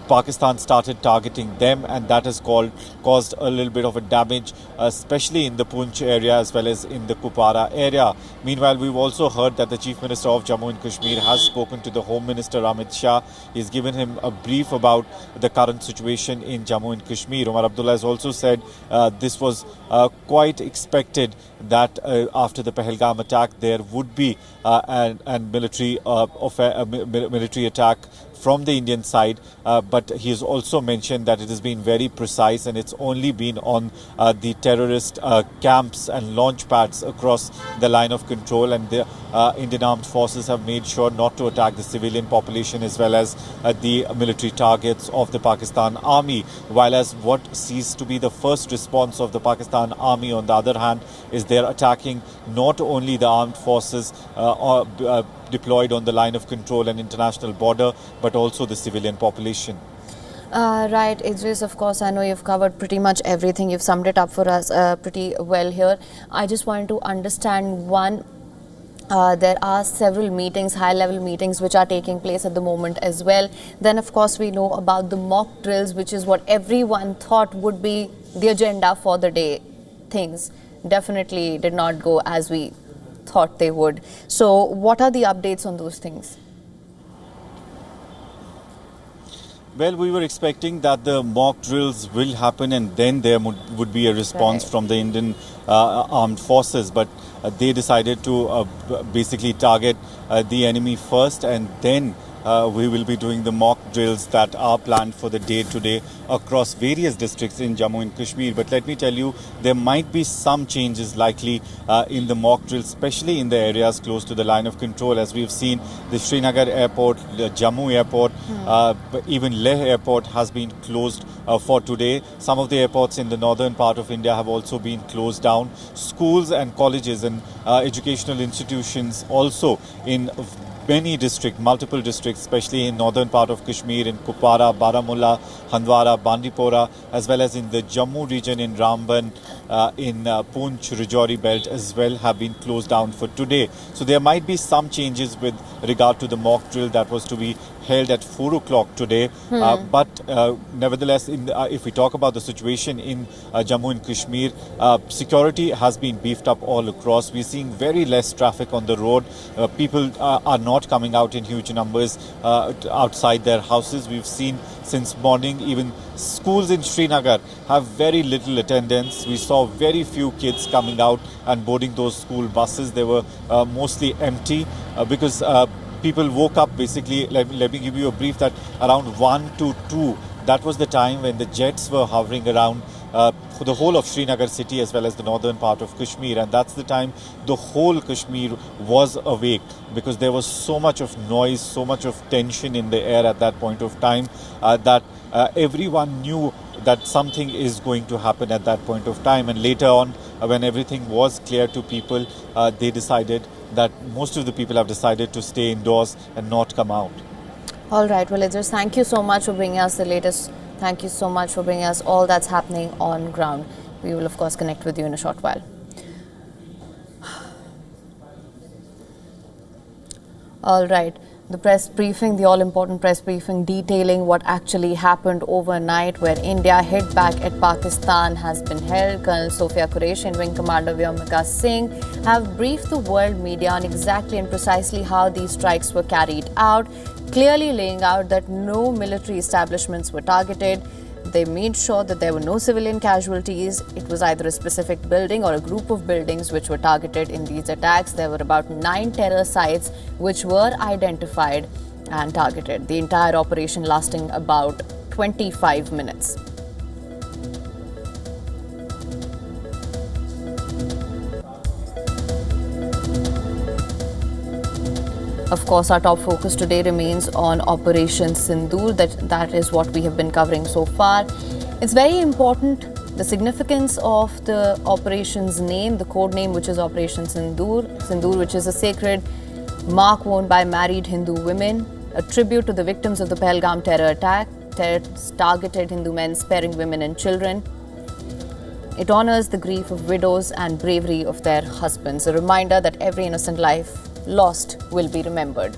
Pakistan started targeting them, and that has caused a little bit of a damage, especially in the Poonch area as well as in the Kupwara area. Meanwhile, we've also heard that the Chief Minister of Jammu and Kashmir has spoken to the Home Minister Amit Shah. He's given him a brief about the current situation in Jammu and Kashmir. Umar Abdullah has also said this was quite expected that after the Pahalgam attack there would be a military attack from the Indian side, but he has also mentioned that it has been very precise and it's only been on the terrorist camps and launch pads across the line of control, and the Indian armed forces have made sure not to attack the civilian population as well as the military targets of the Pakistan army, while as what seems to be the first response of the Pakistan army on the other hand is they're attacking not only the armed forces deployed on the line of control and international border, but also the civilian population. Right, Idris, of course, I know you've covered pretty much everything. You've summed it up for us pretty well here. I just wanted to understand one. There are several meetings, high-level meetings, which are taking place at the moment as well. Then, of course, we know about the mock drills, which is what everyone thought would be the agenda for the day. Things definitely did not go as we thought they would. So, what are the updates on those things? Well, we were expecting that the mock drills will happen and then there would be a response from the Indian armed forces, but they decided to basically target the enemy first, and then we will be doing the mock drills that are planned for the day today across various districts in Jammu and Kashmir. But let me tell you, there might be some changes likely in the mock drills, especially in the areas close to the line of control. As we've seen, the Srinagar airport, the Jammu airport, even Leh airport has been closed for today. Some of the airports in the northern part of India have also been closed down. Schools and colleges and educational institutions also in many districts, multiple districts, especially in northern part of Kashmir, in Kupwara, Baramulla, Handwara, Bandipora, as well as in the Jammu region in Ramban, in Poonch, Rajouri belt as well, have been closed down for today. So there might be some changes with regard to the mock drill that was to be held at 4 o'clock today. But nevertheless, if we talk about the situation in Jammu and Kashmir, security has been beefed up all across. We're seeing very less traffic on the road. People are not coming out in huge numbers outside their houses. We've seen since morning, even schools in Srinagar have very little attendance. We saw very few kids coming out and boarding those school buses. They were mostly empty because people woke up basically. Let me give you a brief that around 1 to 2, that was the time when the jets were hovering around for the whole of Srinagar city as well as the northern part of Kashmir, and that's the time the whole Kashmir was awake because there was so much of noise, so much of tension in the air at that point of time that everyone knew that something is going to happen at that point of time. And later on, when everything was clear to people, they decided that most of the people have decided to stay indoors and not come out. All right, well, Idris, thank you so much for bringing us the latest. Thank you so much for bringing us all that's happening on ground. We will, of course, connect with you in a short while. All right. The press briefing, the all-important press briefing detailing what actually happened overnight where India hit back at Pakistan has been held. Colonel Sophia Qureshi and Wing Commander Vyomika Singh have briefed the world media on exactly and precisely how these strikes were carried out, clearly laying out that no military establishments were targeted. They made sure that there were no civilian casualties. It was either a specific building or a group of buildings which were targeted in these attacks. There were about 9 terror sites which were identified and targeted. The entire operation lasting about 25 minutes. Of course, our top focus today remains on Operation Sindoor. That is what we have been covering so far. It's very important, the significance of the operation's name, the code name, which is Operation Sindoor. Sindoor, which is a sacred mark worn by married Hindu women, a tribute to the victims of the Pahalgam terror attack. Terrorists targeted Hindu men, sparing women and children. It honors the grief of widows and bravery of their husbands, a reminder that every innocent life lost will be remembered.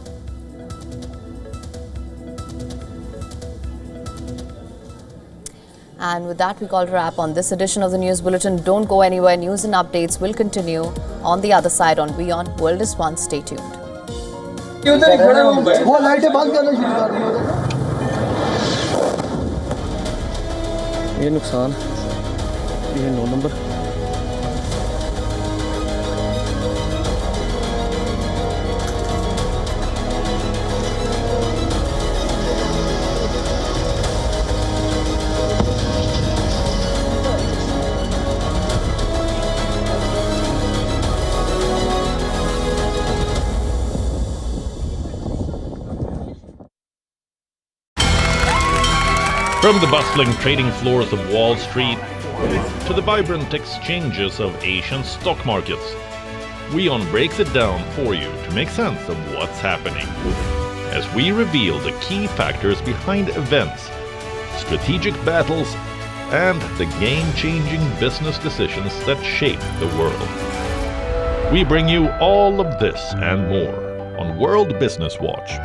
And with that, we call a wrap on this edition of the News Bulletin. Don't go anywhere. News and updates will continue on the other side on WION World is One. Stay tuned. वो लाइटें बंद करना शुरू कर दी उधर ना ये नुकसान ये 9 number From the bustling trading floors of Wall Street to the vibrant exchanges of Asian stock markets, WION breaks it down for you to make sense of what's happening. As we reveal the key factors behind events, strategic battles, and the game-changing business decisions that shape the world. We bring you all of this and more on World Business Watch.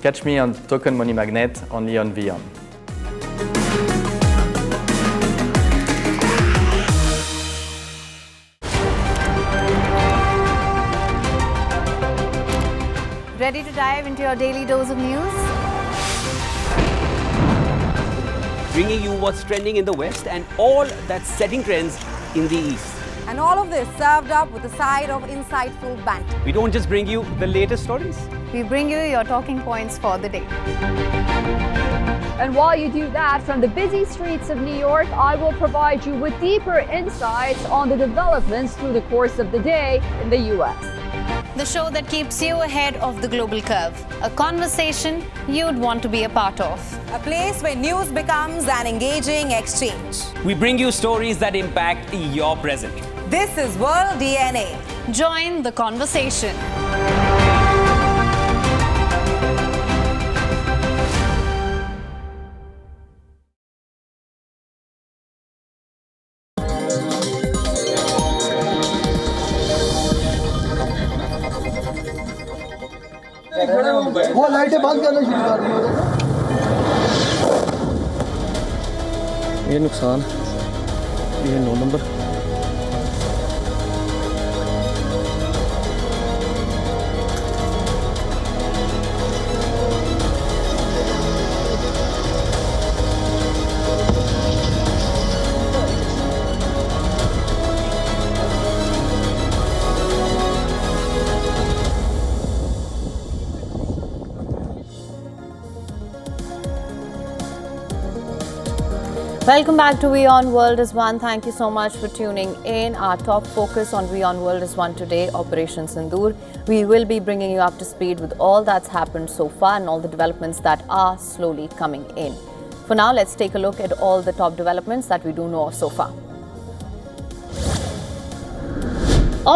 Catch me on Token Money Magnet, only on WION. Ready to dive into your daily dose of news? Bringing you what's trending in the West and all that's setting trends in the East. And all of this served up with a side of insightful banter. We don't just bring you the latest stories. We bring you your talking points for the day. And while you do that, from the busy streets of New York, I will provide you with deeper insights on the developments through the course of the day in the U.S. The show that keeps you ahead of the global curve. A conversation you'd want to be a part of. A place where news becomes an engaging exchange. We bring you stories that impact your present. This is World DNA. Join the conversation. वो लाइटें बंद करना शुरू कर दी उधर ना ये नुकसान ये 9 number Welcome back to WION World is One. Thank you so much for tuning in. Our top focus on WION World is One today, Operation Sindoor. We will be bringing you up to speed with all that's happened so far and all the developments that are slowly coming in. For now, let's take a look at all the top developments that we do know of so far.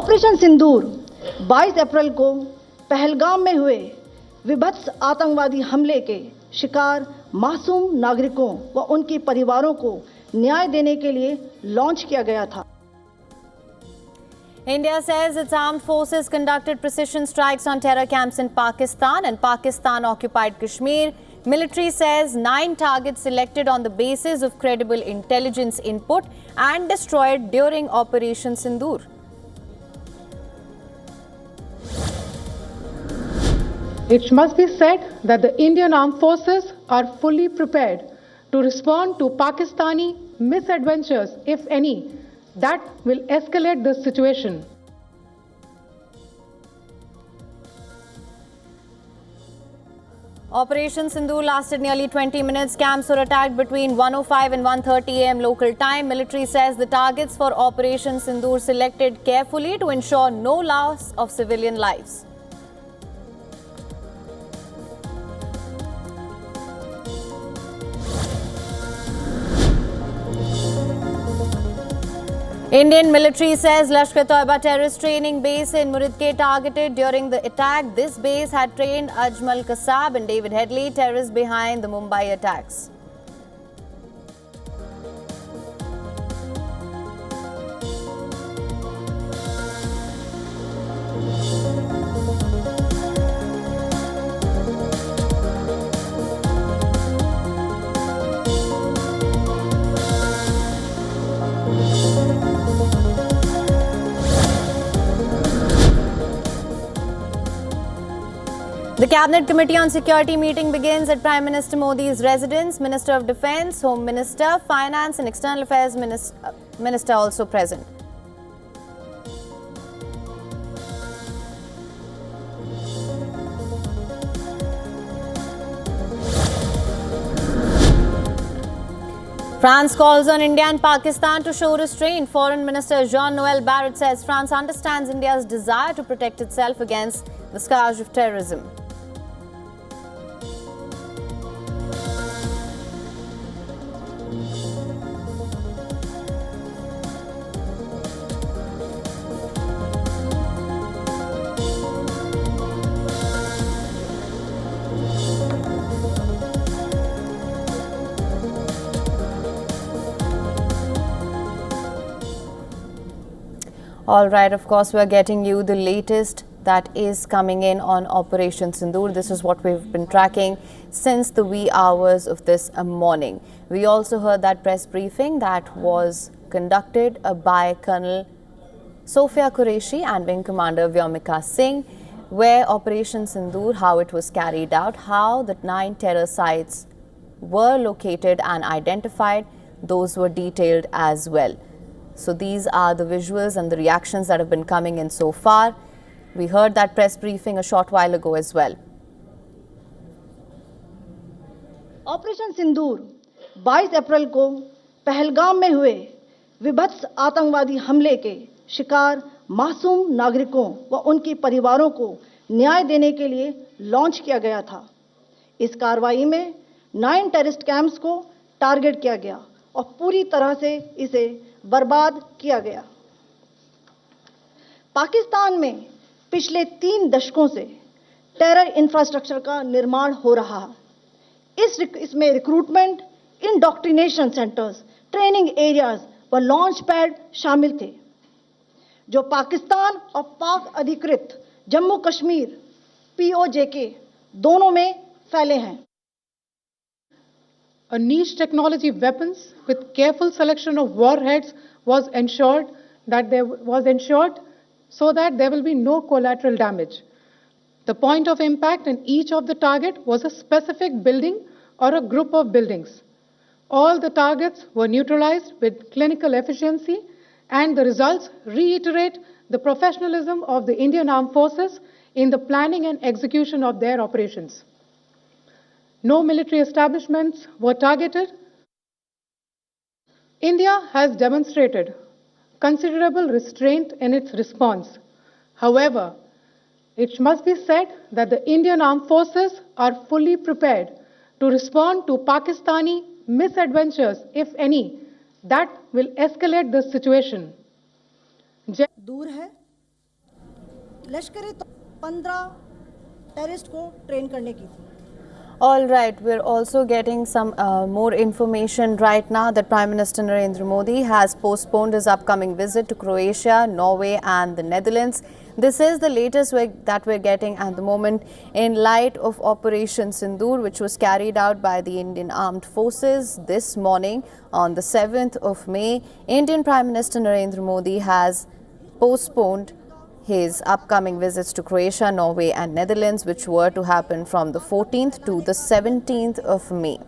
Operation Sindoor 22 April को पहलगाम में हुए विभत्स आतंकवादी हमले के शिकार मासूम नागरिकों व उनके परिवारों को न्याय देने के लिए लॉन्च किया गया था. India says its armed forces conducted precision strikes on terror camps in Pakistan and Pakistan-occupied Kashmir. Military says 9 targets selected on the basis of credible intelligence input and destroyed during Operation Sindoor. It must be said that the Indian armed forces are fully prepared to respond to Pakistani misadventures, if any, that will escalate the situation. Operation Sindoor lasted nearly 20 minutes. Camps were attacked between 1:05 and 1:30 a.m. local time. Military says the targets for Operation Sindoor selected carefully to ensure no loss of civilian lives. Indian military says Lashkar-e-Toiba terrorist training base in Muridke targeted during the attack. This base had trained Ajmal Kasab and David Headley, terrorists behind the Mumbai attacks. The Cabinet Committee on Security meeting begins at Prime Minister Modi's residence. Minister of Defence, Home Minister, Finance and External Affairs Minister also present. France calls on India and Pakistan to show restraint. Foreign Minister Jean-Noel Barrot says France understands India's desire to protect itself against the scourge of terrorism. All right, of course, we are getting you the latest that is coming in on Operation Sindoor. This is what we've been tracking since the wee hours of this morning. We also heard that press briefing that was conducted by Colonel Sophia Qureshi and Wing Commander Vyomika Singh, where Operation Sindoor, how it was carried out, how the 9 terror sites were located and identified, those were detailed as well. So these are the visuals and the reactions that have been coming in so far. We heard that press briefing a short while ago as well. Operation Sindoor 22 April को पहलगाम में हुए विभत्स आतंकवादी हमले के शिकार मासूम नागरिकों व उनके परिवारों को न्याय देने के लिए लॉन्च किया गया था। इस कार्रवाई में 9 टेररिस्ट कैंप्स को टारगेट किया गया और पूरी तरह से इसे बर्बाद किया गया। पाकिस्तान में पिछले 3 दशकों से टेरर इंफ्रास्ट्रक्चर का निर्माण हो रहा है। इसमें recruitment, indoctrination centres, training areas व लॉन्च पैड शामिल थे, जो पाकिस्तान और पाक अधिकृत जम्मू कश्मीर POJK दोनों में फैले हैं। A niche technology weapons with careful selection of warheads was ensured so that there will be no collateral damage. The point of impact in each of the target was a specific building or a group of buildings. All the targets were neutralized with clinical efficiency, and the results reiterate the professionalism of the Indian Armed Forces in the planning and execution of their operations. No military establishments were targeted. India has demonstrated considerable restraint in its response. However, it must be said that the Indian Armed Forces are fully prepared to respond to Pakistani misadventures, if any, that will escalate the situation. दूर है लश्कर-ए-तौबा 15 terrorist को train करने की थी। All right, we're also getting some more information right now that Prime Minister Narendra Modi has postponed his upcoming visit to Croatia, Norway and the Netherlands. This is the latest that we're getting at the moment in light of Operation Sindoor, which was carried out by the Indian Armed Forces this morning on the 7th of May. Indian Prime Minister Narendra Modi has postponed his upcoming visits to Croatia, Norway and Netherlands, which were to happen from the 14th to the 17th of May.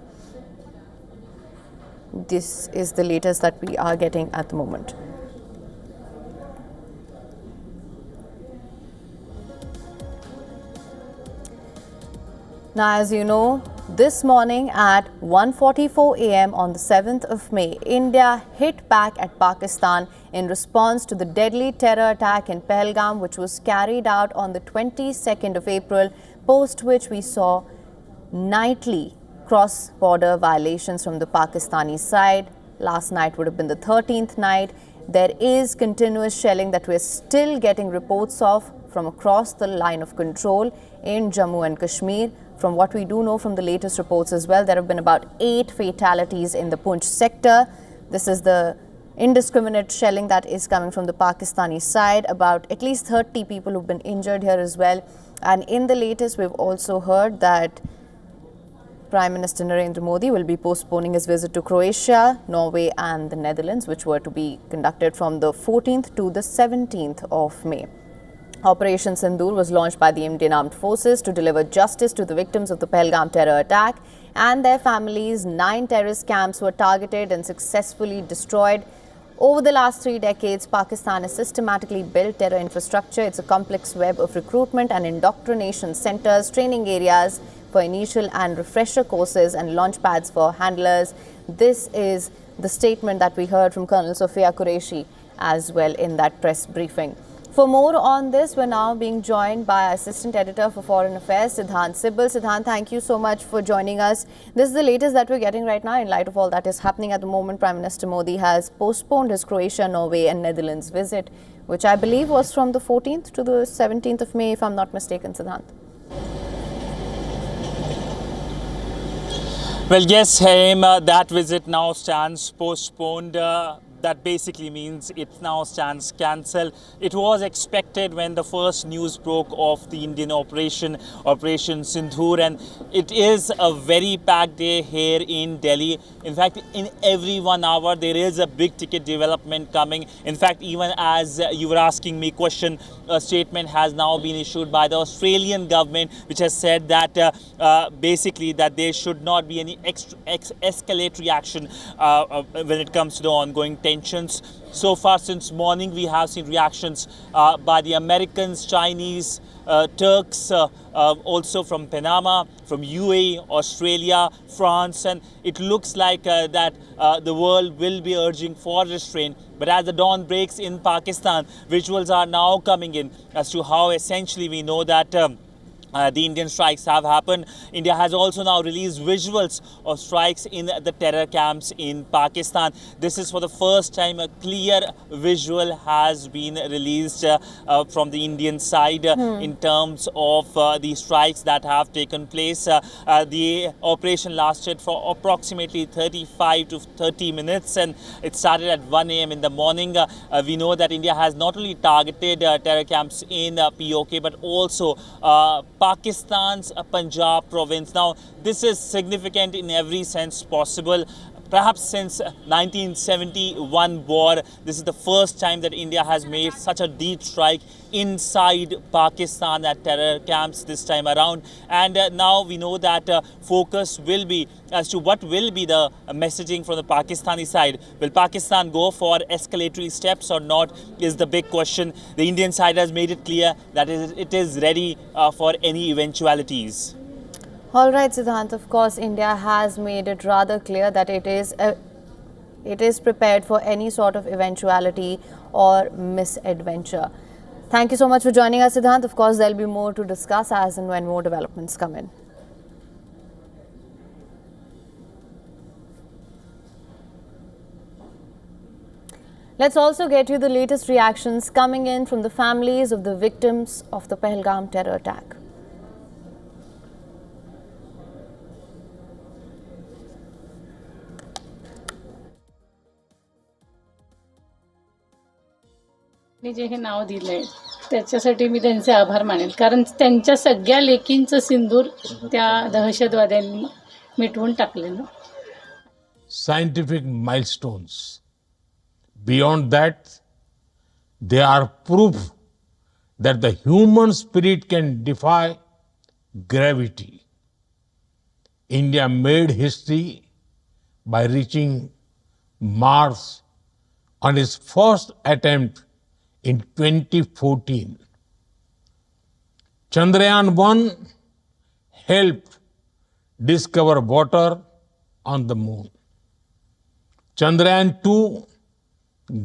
This is the latest that we are getting at the moment. Now, as you know, this morning at 1:44 a.m. on the 7th of May, India hit back at Pakistan in response to the deadly terror attack in Pahalgam, which was carried out on the 22nd of April, post which we saw nightly cross-border violations from the Pakistani side. Last night would have been the 13th night. There is continuous shelling that we're still getting reports of from across the line of control in Jammu and Kashmir. From what we do know from the latest reports as well, there have been about 8 fatalities in the Poonch sector. This is the indiscriminate shelling that is coming from the Pakistani side. About at least 30 people who've been injured here as well. And in the latest, we've also heard that Prime Minister Narendra Modi will be postponing his visit to Croatia, Norway and the Netherlands, which were to be conducted from the 14th to the 17th of May. Operation Sindoor was launched by the Indian Armed Forces to deliver justice to the victims of the Pahalgam terror attack and their families. 9 terrorist camps were targeted and successfully destroyed. Over the last 3 decades, Pakistan has systematically built terror infrastructure. It's a complex web of recruitment and indoctrination centers, training areas for initial and refresher courses and launch pads for handlers. This is the statement that we heard from Colonel Sophia Qureshi as well in that press briefing. For more on this, we're now being joined by Assistant Editor for Foreign Affairs, Siddhant Sibal. Siddhant, thank you so much for joining us. This is the latest that we're getting right now in light of all that is happening at the moment. Prime Minister Modi has postponed his Croatia, Norway and Netherlands visit, which I believe was from the 14th to the 17th of May, if I'm not mistaken, Siddhant. Well, yes, Haim, that visit now stands postponed. That basically means it now stands cancelled. It was expected when the first news broke of the Indian Operation Sindoor, and it is a very packed day here in Delhi. In fact, in every 1 hour there is a big ticket development coming. In fact, even as you were asking me question, a statement has now been issued by the Australian government, which has said that basically that there should not be any escalatory action when it comes to the ongoing tensions. So far since morning, we have seen reactions by the Americans, Chinese, Turks, also from Panama, from UAE, Australia, France, and it looks like that the world will be urging for restraint. But as the dawn breaks in Pakistan, visuals are now coming in as to how essentially we know that the Indian strikes have happened. India has also now released visuals of strikes in the terror camps in Pakistan. This is for the first time a clear visual has been released from the Indian side in terms of the strikes that have taken place. The operation lasted for approximately 35 to 30 minutes and it started at 1 a.m. in the morning. We know that India has not only targeted terror camps in POK but also Pakistan's Punjab province. Now, this is significant in every sense possible. Perhaps since 1971 war, this is the first time that India has made such a deep strike inside Pakistan at terror camps this time around. And now we know that focus will be as to what will be the messaging from the Pakistani side. Will Pakistan go for escalatory steps or not is the big question. The Indian side has made it clear that it is ready for any eventualities. All right, Siddhant, of course, India has made it rather clear that it is prepared for any sort of eventuality or misadventure. Thank you so much for joining us, Siddhant. Of course, there'll be more to discuss as and when more developments come in. Let's also get you the latest reactions coming in from the families of the victims of the Pahalgam terror attack. जे हे नाव दिलंय त्याच्यासाठी मी त्यांचे आभार मानेल कारण त्यांच्या सगळ्या लेकींचं सिंदूर त्या दहशतवाद्यांनी मिटवून टाकलेलं. Scientific milestones. Beyond that, they are proof that the human spirit can defy gravity. India made history by reaching Mars on its first attempt in 2014. Chandrayaan-1 helped discover water on the moon. Chandrayaan-2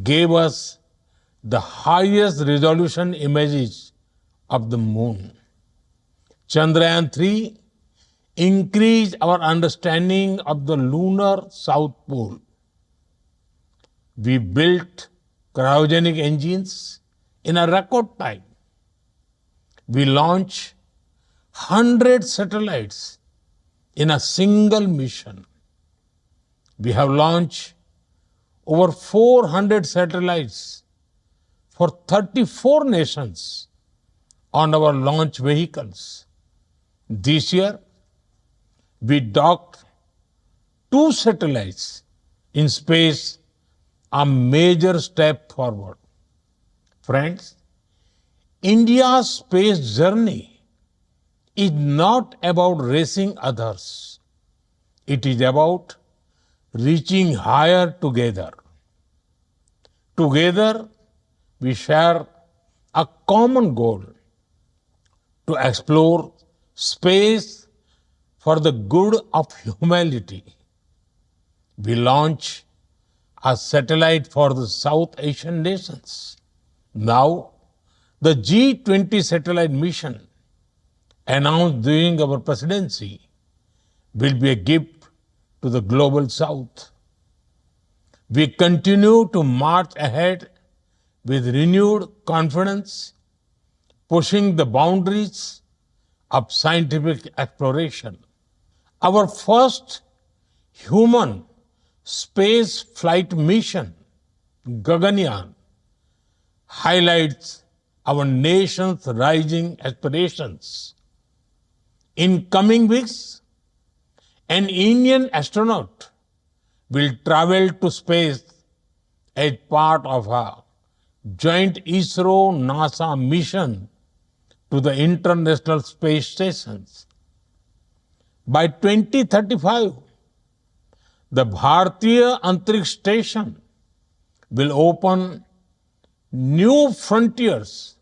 gave us the highest resolution images of the moon. Chandrayaan-3 increased our understanding of the lunar south pole. We built cryogenic engines in a record time. We launched 100 satellites in a single mission. We have launched over 400 satellites for 34 nations on our launch vehicles. This year, we docked 2 satellites in space, a major step forward. Friends, India's space journey is not about racing others. It is about reaching higher together. Together, we share a common goal to explore space for the good of humanity. We launch a satellite for the South Asian nations. Now, the G20 satellite mission announced during our presidency will be a gift to the global South. We continue to march ahead with renewed confidence, pushing the boundaries of scientific exploration. Our first human space flight mission, Gaganyaan, highlights our nation's rising aspirations. In coming weeks, an Indian astronaut will travel to space as part of a joint ISRO-NASA mission to the International Space Stations. By 2035, the Bharatiya Antariksh Station will open new frontiers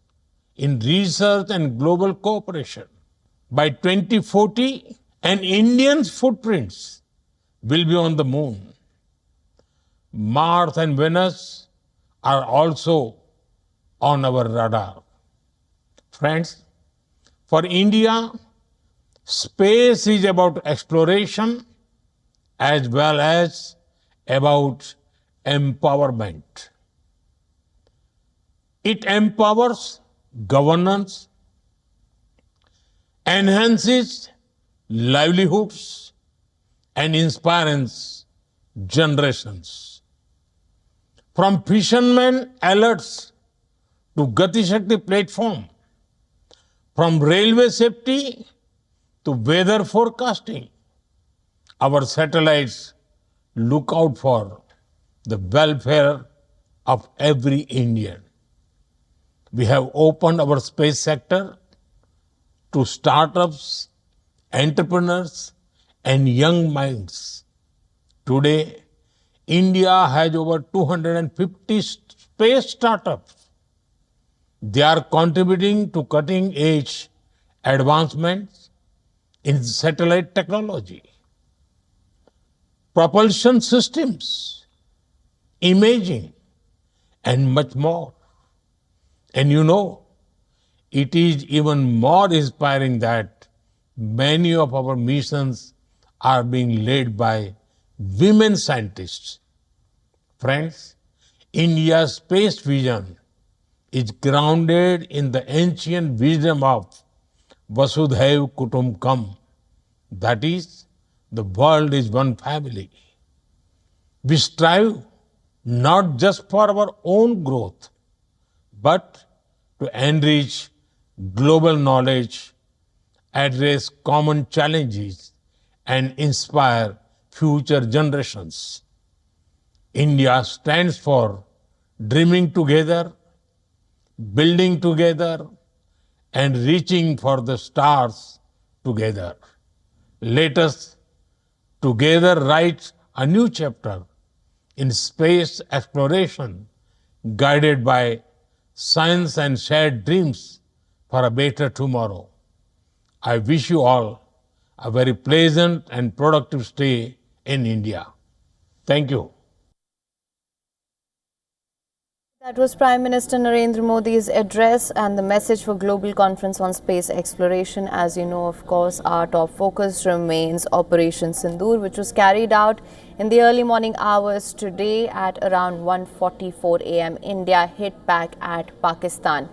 in research and global cooperation. By 2040, an Indian's footprints will be on the moon. Mars and Venus are also on our radar. Friends, for India, space is about exploration as well as about empowerment. It empowers governance, enhances livelihoods, and inspires generations. From fishermen alerts to Gati Shakti platform, from railway safety to weather forecasting, our satellites look out for the welfare of every Indian. We have opened our space sector to startups, entrepreneurs, and young minds. Today, India has over 250 space startups. They are contributing to cutting-edge advancements in satellite technology, propulsion systems, imaging, and much more. And you know, it is even more inspiring that many of our missions are being led by women scientists. Friends, India's space vision is grounded in the ancient wisdom of Vasudhaiv Kutumbakam. That is, the world is one family. We strive not just for our own growth, but to enrich global knowledge, address common challenges, and inspire future generations. India stands for dreaming together, building together, and reaching for the stars together. Let us together write a new chapter in space exploration, guided by science and shared dreams for a better tomorrow. I wish you all a very pleasant and productive stay in India. Thank you. That was Prime Minister Narendra Modi's address and the message for Global Conference on Space Exploration. As you know, of course, our top focus remains Operation Sindoor, which was carried out in the early morning hours today at around 1:44 a.m. India hit back at Pakistan.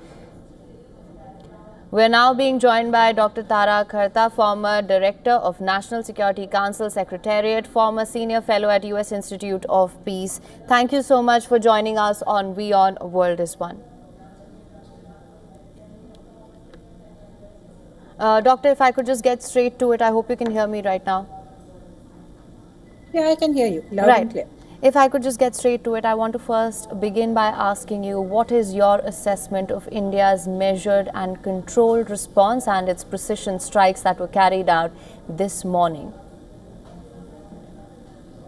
We are now being joined by Dr. Tara Kharta, former Director of National Security Council Secretariat, former Senior Fellow at U.S. Institute of Peace. Thank you so much for joining us on WION World is One. Doctor, if I could just get straight to it, I hope you can hear me right now. Yeah, I can hear you loud and clear. If I could just get straight to it, I want to first begin by asking you, what is your assessment of India's measured and controlled response and its precision strikes that were carried out this morning?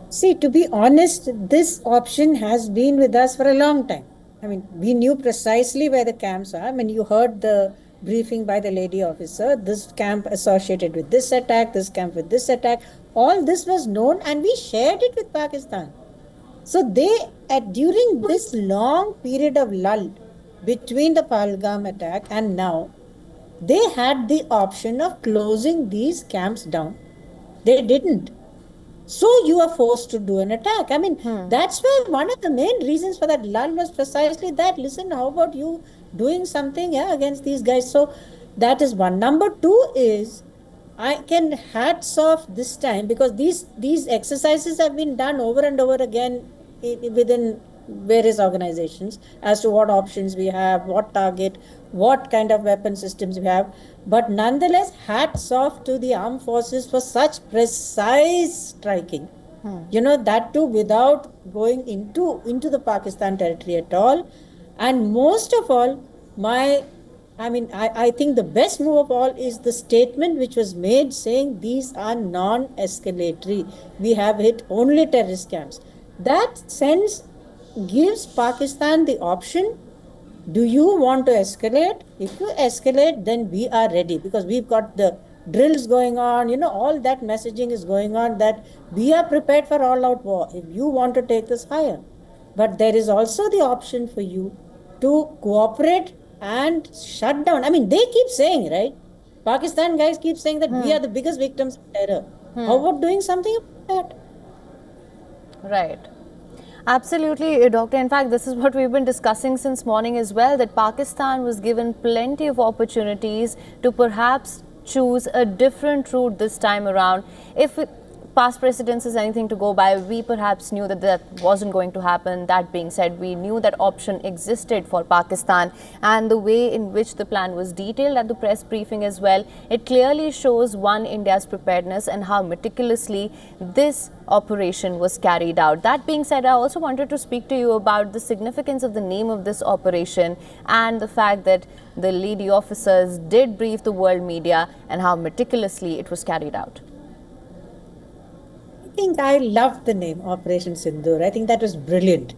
See, to be honest, this option has been with us for a long time. I mean, we knew precisely where the camps are. I mean, you heard the briefing by the lady officer, this camp associated with this attack, this camp with this attack. All this was known and we shared it with Pakistan. So they, during this long period of lull between the Pahalgam attack and now, they had the option of closing these camps down. They didn't. So you are forced to do an attack. I mean, that's why one of the main reasons for that lull was precisely that. Listen, how about you doing something against these guys? So that is one. Number two is, I can hats off this time because these exercises have been done over and over again within various organizations as to what options we have, what target, what kind of weapon systems we have. But nonetheless, hats off to the armed forces for such precise striking. You know, that too without going into the Pakistan territory at all. And most of all, I think the best move of all is the statement which was made saying these are non-escalatory. We have hit only terrorist camps. That sense gives Pakistan the option. Do you want to escalate? If you escalate, then we are ready because we've got the drills going on, you know, all that messaging is going on that we are prepared for all-out war if you want to take this higher. But there is also the option for you to cooperate and shut down. I mean, they keep saying, right? Pakistan guys keep saying that we are the biggest victims of terror. How about doing something about that? Right. Absolutely, Doctor. In fact, this is what we've been discussing since morning as well, that Pakistan was given plenty of opportunities to perhaps choose a different route this time around. If past precedence is anything to go by, we perhaps knew that that wasn't going to happen. That being said, we knew that option existed for Pakistan, and the way in which the plan was detailed at the press briefing as well, it clearly shows India's preparedness and how meticulously this operation was carried out. That being said, I also wanted to speak to you about the significance of the name of this operation and the fact that the lady officers did brief the world media and how meticulously it was carried out. I think I loved the name Operation Sindoor. I think that was brilliant,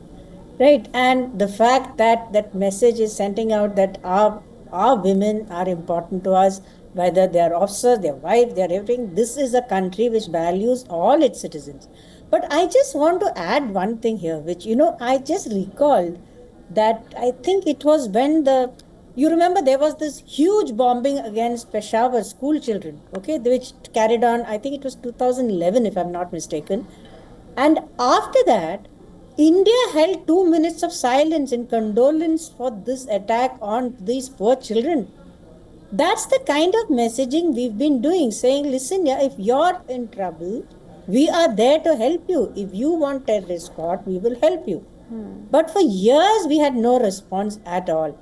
right? And the fact that that message is sending out that our women are important to us, whether they are officers, their wives, they are everything. This is a country which values all its citizens. But I just want to add one thing here, which, you know, I just recalled that I think it was when you remember there was this huge bombing against Peshawar school children, okay, which carried on, I think it was 2011 if I'm not mistaken. And after that, India held 2 minutes of silence in condolence for this attack on these poor children. That's the kind of messaging we've been doing, saying, listen, if you're in trouble, we are there to help you. If you want terrorist caught, we will help you. But for years, we had no response at all.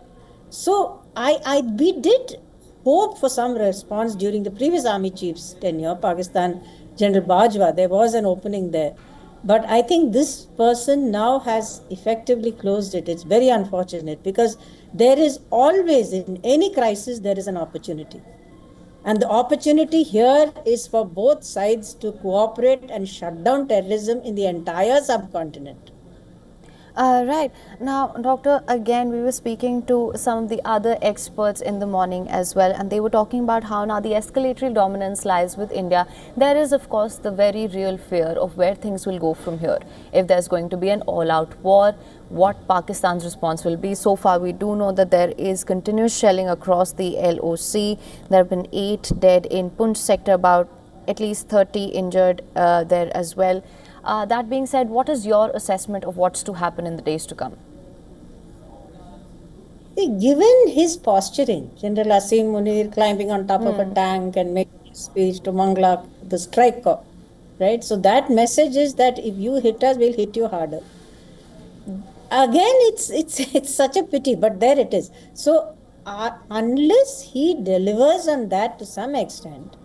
So we did hope for some response during the previous army chief's tenure, Pakistan, General Bajwa. There was an opening there. But I think this person now has effectively closed it. It's very unfortunate because there is always, in any crisis, there is an opportunity. And the opportunity here is for both sides to cooperate and shut down terrorism in the entire subcontinent. Right. Now, Doctor, again, we were speaking to some of the other experts in the morning as well, and they were talking about how now the escalatory dominance lies with India. There is, of course, the very real fear of where things will go from here. If there's going to be an all-out war, what Pakistan's response will be. So far, we do know that there is continuous shelling across the LOC. There have been 8 dead in Punch sector, about at least 30 injured there as well. That being said, what is your assessment of what's to happen in the days to come? Given his posturing, General Asim Munir climbing on top of a tank and making a speech to Mangla, the strike corps, right? So that message is that if you hit us, we'll hit you harder. Again, it's such a pity, but there it is. So unless he delivers on that to some extent,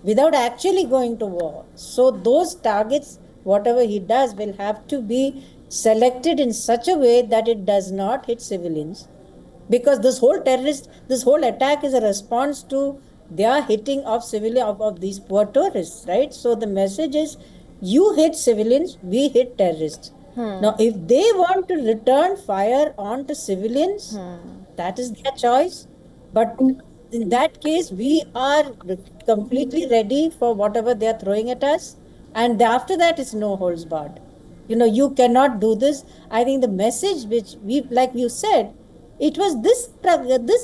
without actually going to war, so those targets, whatever he does, will have to be selected in such a way that it does not hit civilians. Because this whole attack is a response to their hitting of of these poor tourists, right? So the message is, you hit civilians, we hit terrorists. Now, if they want to return fire onto civilians, that is their choice. But in that case, we are completely ready for whatever they are throwing at us. And after that, it's no holds barred. You cannot do this. I think the message which like you said, it was this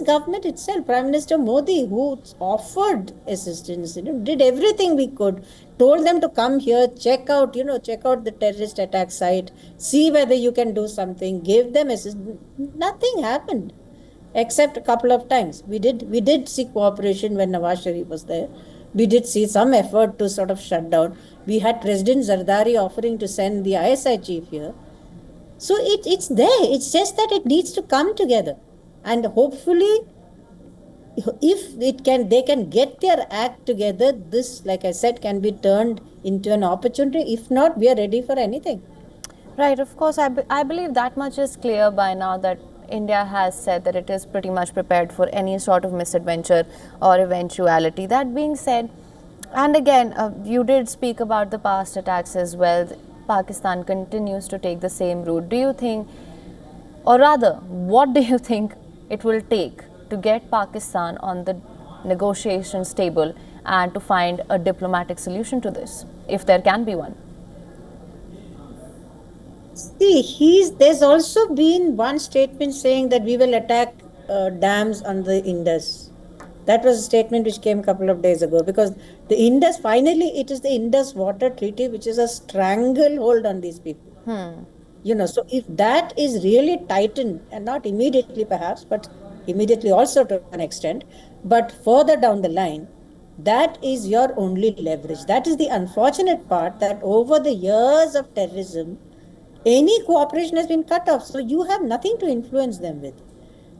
government itself, Prime Minister Modi, who offered assistance, did everything we could, told them to come here, check out the terrorist attack site, see whether you can do something, gave them assistance. Nothing happened, except a couple of times. We did see cooperation when Nawaz Sharif was there. We did see some effort to sort of shut down. We had President Zardari offering to send the ISI chief here. So it's there. It's just that it needs to come together. And hopefully, if they can get their act together, this, like I said, can be turned into an opportunity. If not, we are ready for anything. Right, of course. I believe that much is clear by now, that India has said that it is pretty much prepared for any sort of misadventure or eventuality. That being said, and again, you did speak about the past attacks as well. Pakistan continues to take the same route. Do you think, or rather, what do you think it will take to get Pakistan on the negotiations table and to find a diplomatic solution to this, if there can be one? See, there's also been one statement saying that we will attack dams on the Indus. That was a statement which came a couple of days ago, because the Indus, finally, it is the Indus Water Treaty, which is a stranglehold on these people. So if that is really tightened, and not immediately perhaps, but immediately also to an extent, but further down the line, that is your only leverage. That is the unfortunate part, that over the years of terrorism, any cooperation has been cut off. So you have nothing to influence them with.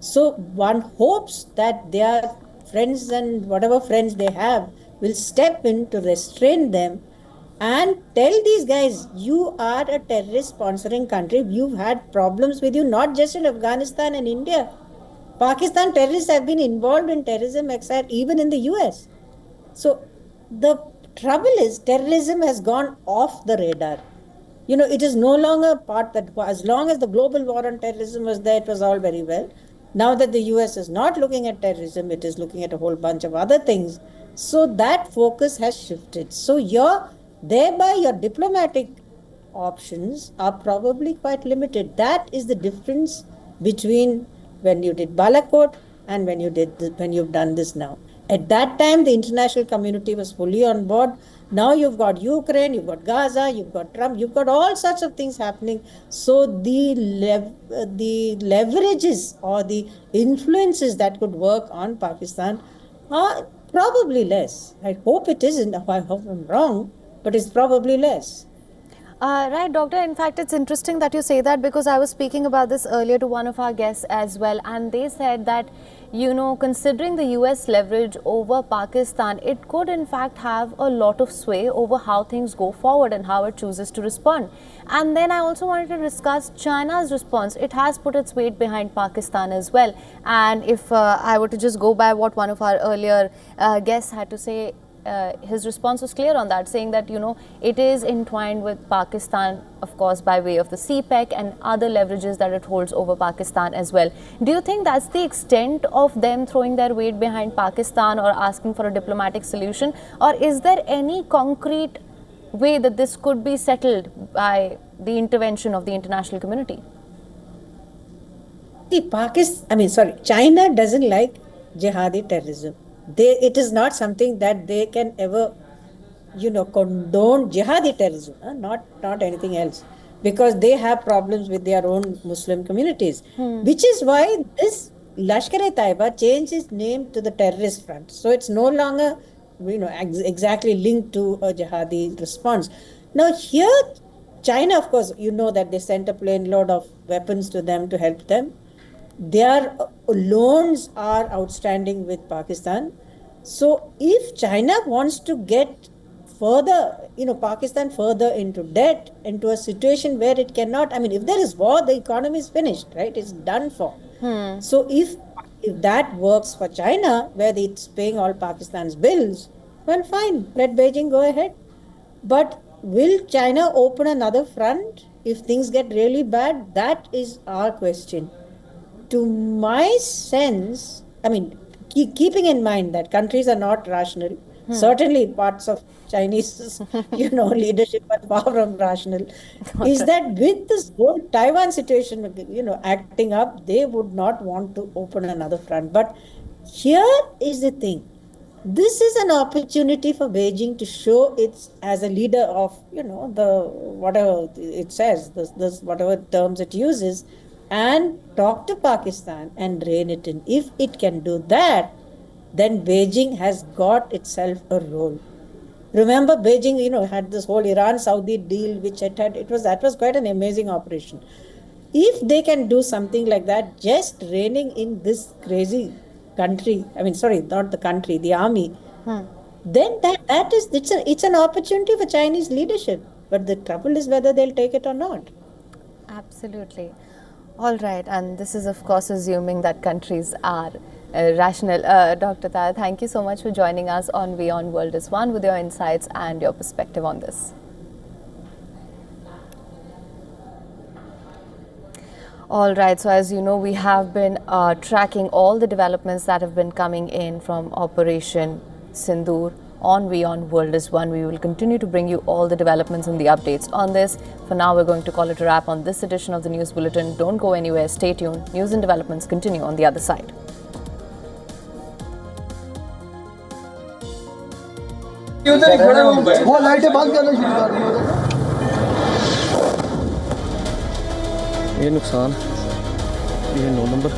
So one hopes that their friends and whatever friends they have will step in to restrain them and tell these guys, you are a terrorist sponsoring country. You've had problems with you, not just in Afghanistan and India. Pakistan terrorists have been involved in terrorism except even in the US. So the trouble is, terrorism has gone off the radar. It is no longer part that, as long as the global war on terrorism was there, it was all very well. Now that the US is not looking at terrorism, it is looking at a whole bunch of other things. So that focus has shifted. So thereby your diplomatic options are probably quite limited. That is the difference between when you did Balakot and when you've done this now. At that time, the international community was fully on board. Now you've got Ukraine, you've got Gaza, you've got Trump, you've got all sorts of things happening. So the leverages or the influences that could work on Pakistan are probably less. I hope it isn't. I hope I'm wrong, but it's probably less. Right, Doctor. In fact, it's interesting that you say that, because I was speaking about this earlier to one of our guests as well, and they said that, considering the US leverage over Pakistan, it could in fact have a lot of sway over how things go forward and how it chooses to respond. And then I also wanted to discuss China's response. It has put its weight behind Pakistan as well. And if I were to just go by what one of our earlier guests had to say, his response was clear on that, saying that, it is entwined with Pakistan, of course, by way of the CPEC and other leverages that it holds over Pakistan as well. Do you think that's the extent of them throwing their weight behind Pakistan or asking for a diplomatic solution? Or is there any concrete way that this could be settled by the intervention of the international community? China doesn't like jihadi terrorism. It is not something that they can ever, condone jihadi terrorism, not anything else, because they have problems with their own Muslim communities, which is why this Lashkar-e-Taiba changed its name to the terrorist front. So it's no longer, exactly linked to a jihadi response. Now here, China, of course, that they sent a plane load of weapons to them to help them. Their loans are outstanding with Pakistan. So if China wants to get further, Pakistan further into debt, into a situation where it cannot, if there is war, the economy is finished, right? It's done for. So if that works for China, where it's paying all Pakistan's bills, well, fine, let Beijing go ahead. But will China open another front if things get really bad? That is our question. To my sense, keeping in mind that countries are not rational, certainly parts of Chinese, leadership are far from rational, is that with this whole Taiwan situation, acting up, they would not want to open another front. But here is the thing. This is an opportunity for Beijing to show it's as a leader of, the whatever it says, this whatever terms it uses, and talk to Pakistan and rein it in. If it can do that, then Beijing has got itself a role. Remember, Beijing, had this whole Iran-Saudi deal, which that was quite an amazing operation. If they can do something like that, just reining in this crazy country, not the country, the army, then it's an opportunity for Chinese leadership. But the trouble is whether they'll take it or not. Absolutely. All right, and this is, of course, assuming that countries are rational. Dr. Tahir, thank you so much for joining us on WION World is One with your insights and your perspective on this. All right, so as you know, we have been tracking all the developments that have been coming in from Operation Sindoor on WION World is One. We will continue to bring you all the developments and the updates on this. For now, we're going to call it a wrap on this edition of the News Bulletin. Don't go anywhere. Stay tuned. News and developments continue on the other side. वो लाइटें बंद करना शुरू कर दी ये नुकसान, ये 9 number.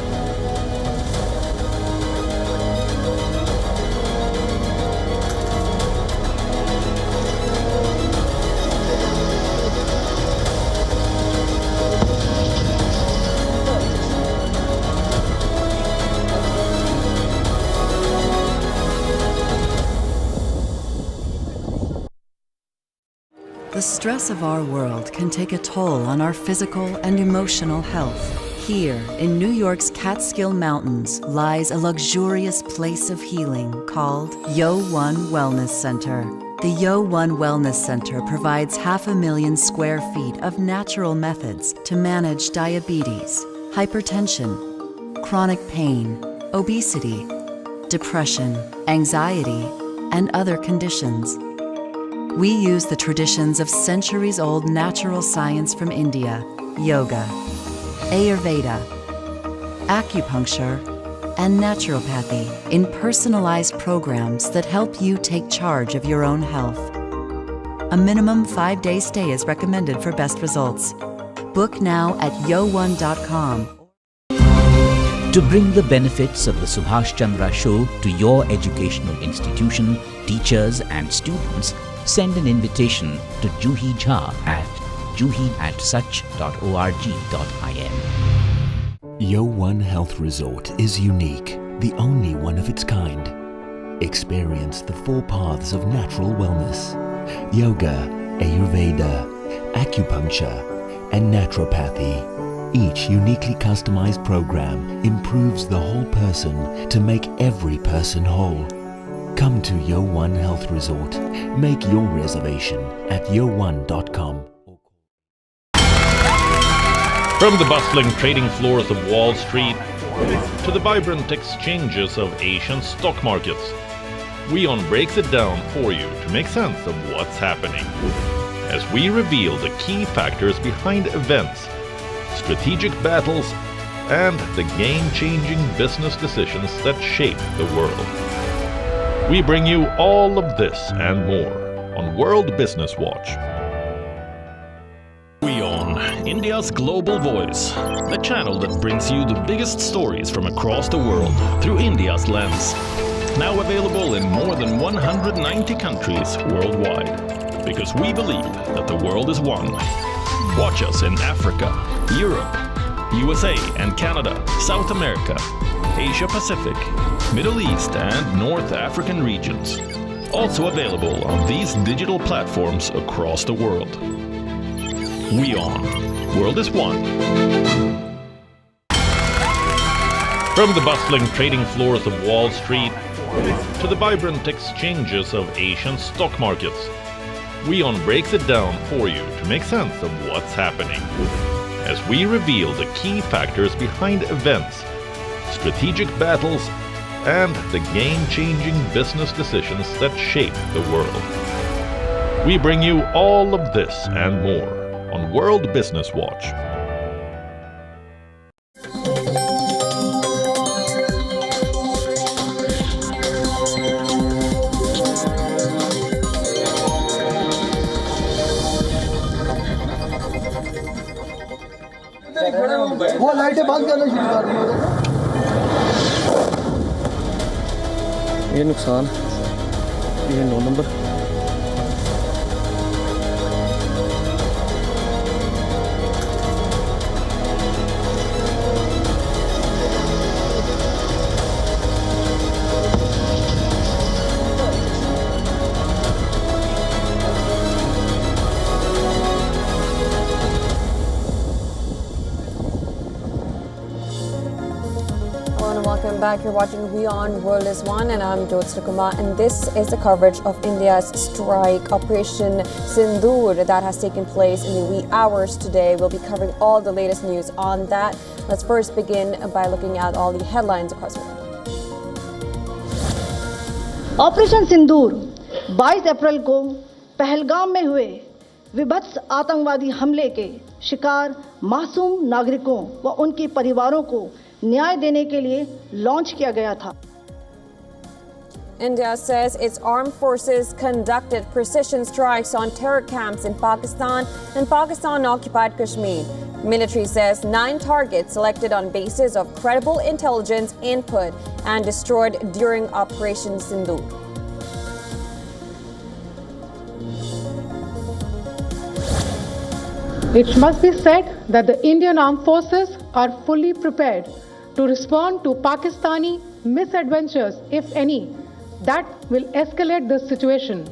The stress of our world can take a toll on our physical and emotional health. Here, in New York's Catskill Mountains, lies a luxurious place of healing called WION Wellness Center. The WION Wellness Center provides 500,000 square feet of natural methods to manage diabetes, hypertension, chronic pain, obesity, depression, anxiety, and other conditions. We use the traditions of centuries-old natural science from India, yoga, Ayurveda, acupuncture, and naturopathy in personalized programs that help you take charge of your own health. A minimum 5-day stay is recommended for best results. Book now at yo1.com. To bring the benefits of the Subhash Chandra Show to your educational institution, teachers and students, send an invitation to Juhi Jha at juhi@such.org.in. WION Health Resort is unique, the only one of its kind. Experience the 4 paths of natural wellness: yoga, Ayurveda, acupuncture, and naturopathy. Each uniquely customized program improves the whole person to make every person whole. Come to WION Health Resort. Make your reservation at WION.com. From the bustling trading floors of Wall Street to the vibrant exchanges of Asian stock markets, WION breaks it down for you to make sense of what's happening. As we reveal the key factors behind events, strategic battles, and the game-changing business decisions that shape the world. We bring you all of this and more on World Business Watch. WION, India's global voice, the channel that brings you the biggest stories from across the world through India's lens. Now available in more than 190 countries worldwide. Because we believe that the world is one. Watch us in Africa, Europe, USA and Canada, South America, Asia Pacific, Middle East and North African regions. Also available on these digital platforms across the world. WION, world is one. From the bustling trading floors of Wall Street to the vibrant exchanges of Asian stock markets, WION breaks it down for you to make sense of what's happening. As we reveal the key factors behind events, strategic battles, and the game-changing business decisions that shape the world. We bring you all of this and more on World Business Watch. वो लाइटें बंद करना शुरू कर दी ये नुकसान ये 9 number Welcome back. You're watching WION World is One, and I'm Jyotsna Kumar, and this is the coverage of India's strike Operation Sindoor that has taken place in the wee hours today. We'll be covering all the latest news on that. Let's first begin by looking at all the headlines across the world. Operation Sindoor 22 April को पहलगाम में हुए विभत्स आतंकवादी हमले के शिकार मासूम नागरिकों व उनके परिवारों को न्याय देने के लिए लॉन्च किया गया था. India says its armed forces conducted precision strikes on terror camps in Pakistan and Pakistan-occupied Kashmir. Military says 9 targets selected on basis of credible intelligence input and destroyed during Operation Sindoor. It must be said that the Indian armed forces are fully prepared to respond to Pakistani misadventures, if any, that will escalate the situation.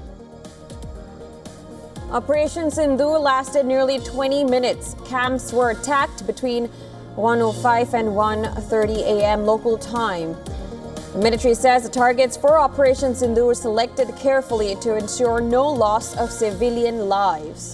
Operation Sindoor lasted nearly 20 minutes. Camps were attacked between 1:05 and 1:30 a.m. local time. The military says the targets for Operation Sindoor were selected carefully to ensure no loss of civilian lives.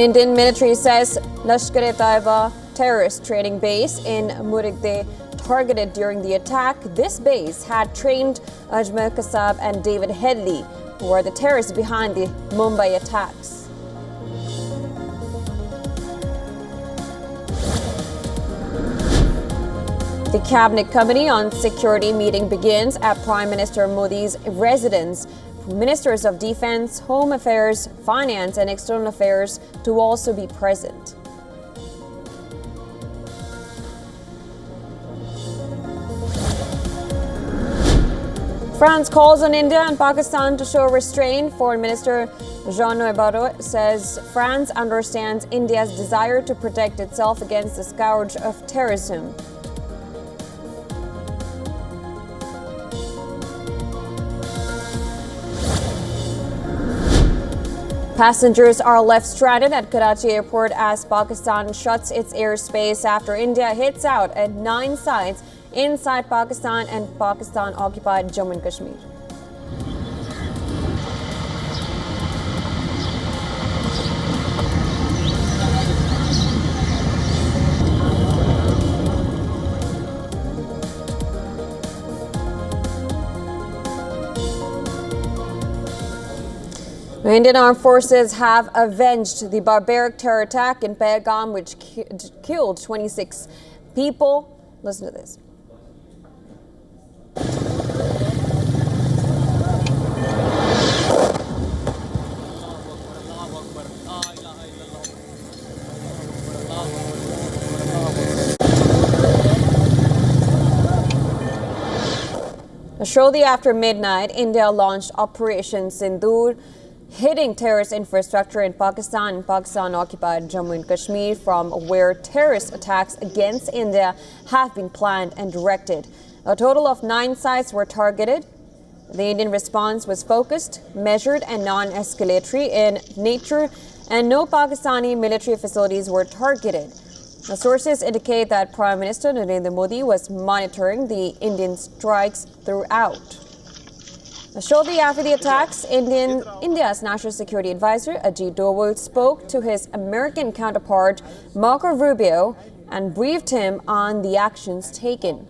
Indian military says Lashkar-e-Taiba terrorist training base in Murigde targeted during the attack. This base had trained Ajmer Kasab and David Headley, who are the terrorists behind the Mumbai attacks. The Cabinet Committee on Security meeting begins at Prime Minister Modi's residence. Ministers of Defense, Home Affairs, Finance and External Affairs to also be present. France calls on India and Pakistan to show restraint. Foreign Minister Jean-Noël Barrot says France understands India's desire to protect itself against the scourge of terrorism. Passengers are left stranded at Karachi airport as Pakistan shuts its airspace after India hits out at 9 sites inside Pakistan and Pakistan-occupied Jammu and Kashmir. The Indian Armed Forces have avenged the barbaric terror attack in Pahalgam, which killed 26 people. Listen to this. Shortly after midnight, India launched Operation Sindoor, hitting terrorist infrastructure in Pakistan and Pakistan-occupied Jammu and Kashmir, from where terrorist attacks against India have been planned and directed. A total of 9 sites were targeted. The Indian response was focused, measured and non-escalatory in nature, and no Pakistani military facilities were targeted. The sources indicate that Prime Minister Narendra Modi was monitoring the Indian strikes throughout. Shortly after the attacks, India's National Security Advisor Ajit Doval spoke to his American counterpart Marco Rubio and briefed him on the actions taken.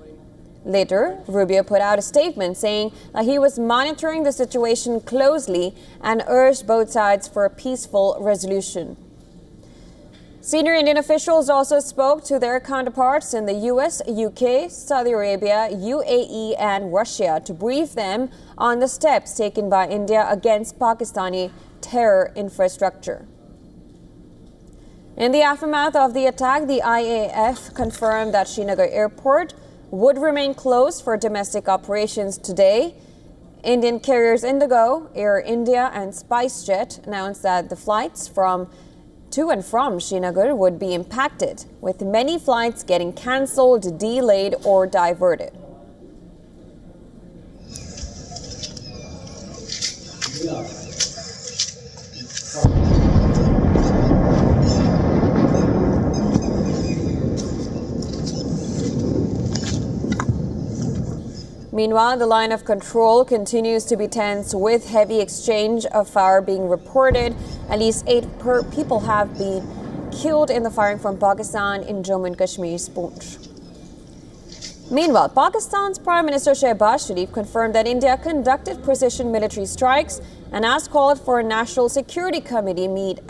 Later, Rubio put out a statement saying that he was monitoring the situation closely and urged both sides for a peaceful resolution. Senior Indian officials also spoke to their counterparts in the US, UK, Saudi Arabia, UAE and Russia to brief them on the steps taken by India against Pakistani terror infrastructure. In the aftermath of the attack, the IAF confirmed that Srinagar airport would remain closed for domestic operations today. Indian carriers Indigo, Air India and SpiceJet announced that the flights to and from Srinagar would be impacted, with many flights getting cancelled, delayed or diverted. Meanwhile, the line of control continues to be tense, with heavy exchange of fire being reported. At least 8 people have been killed in the firing from Pakistan in Jammu and Kashmir's Poonch. Meanwhile, Pakistan's Prime Minister Shehbaz Sharif confirmed that India conducted precision military strikes and has called for a National Security Committee meet.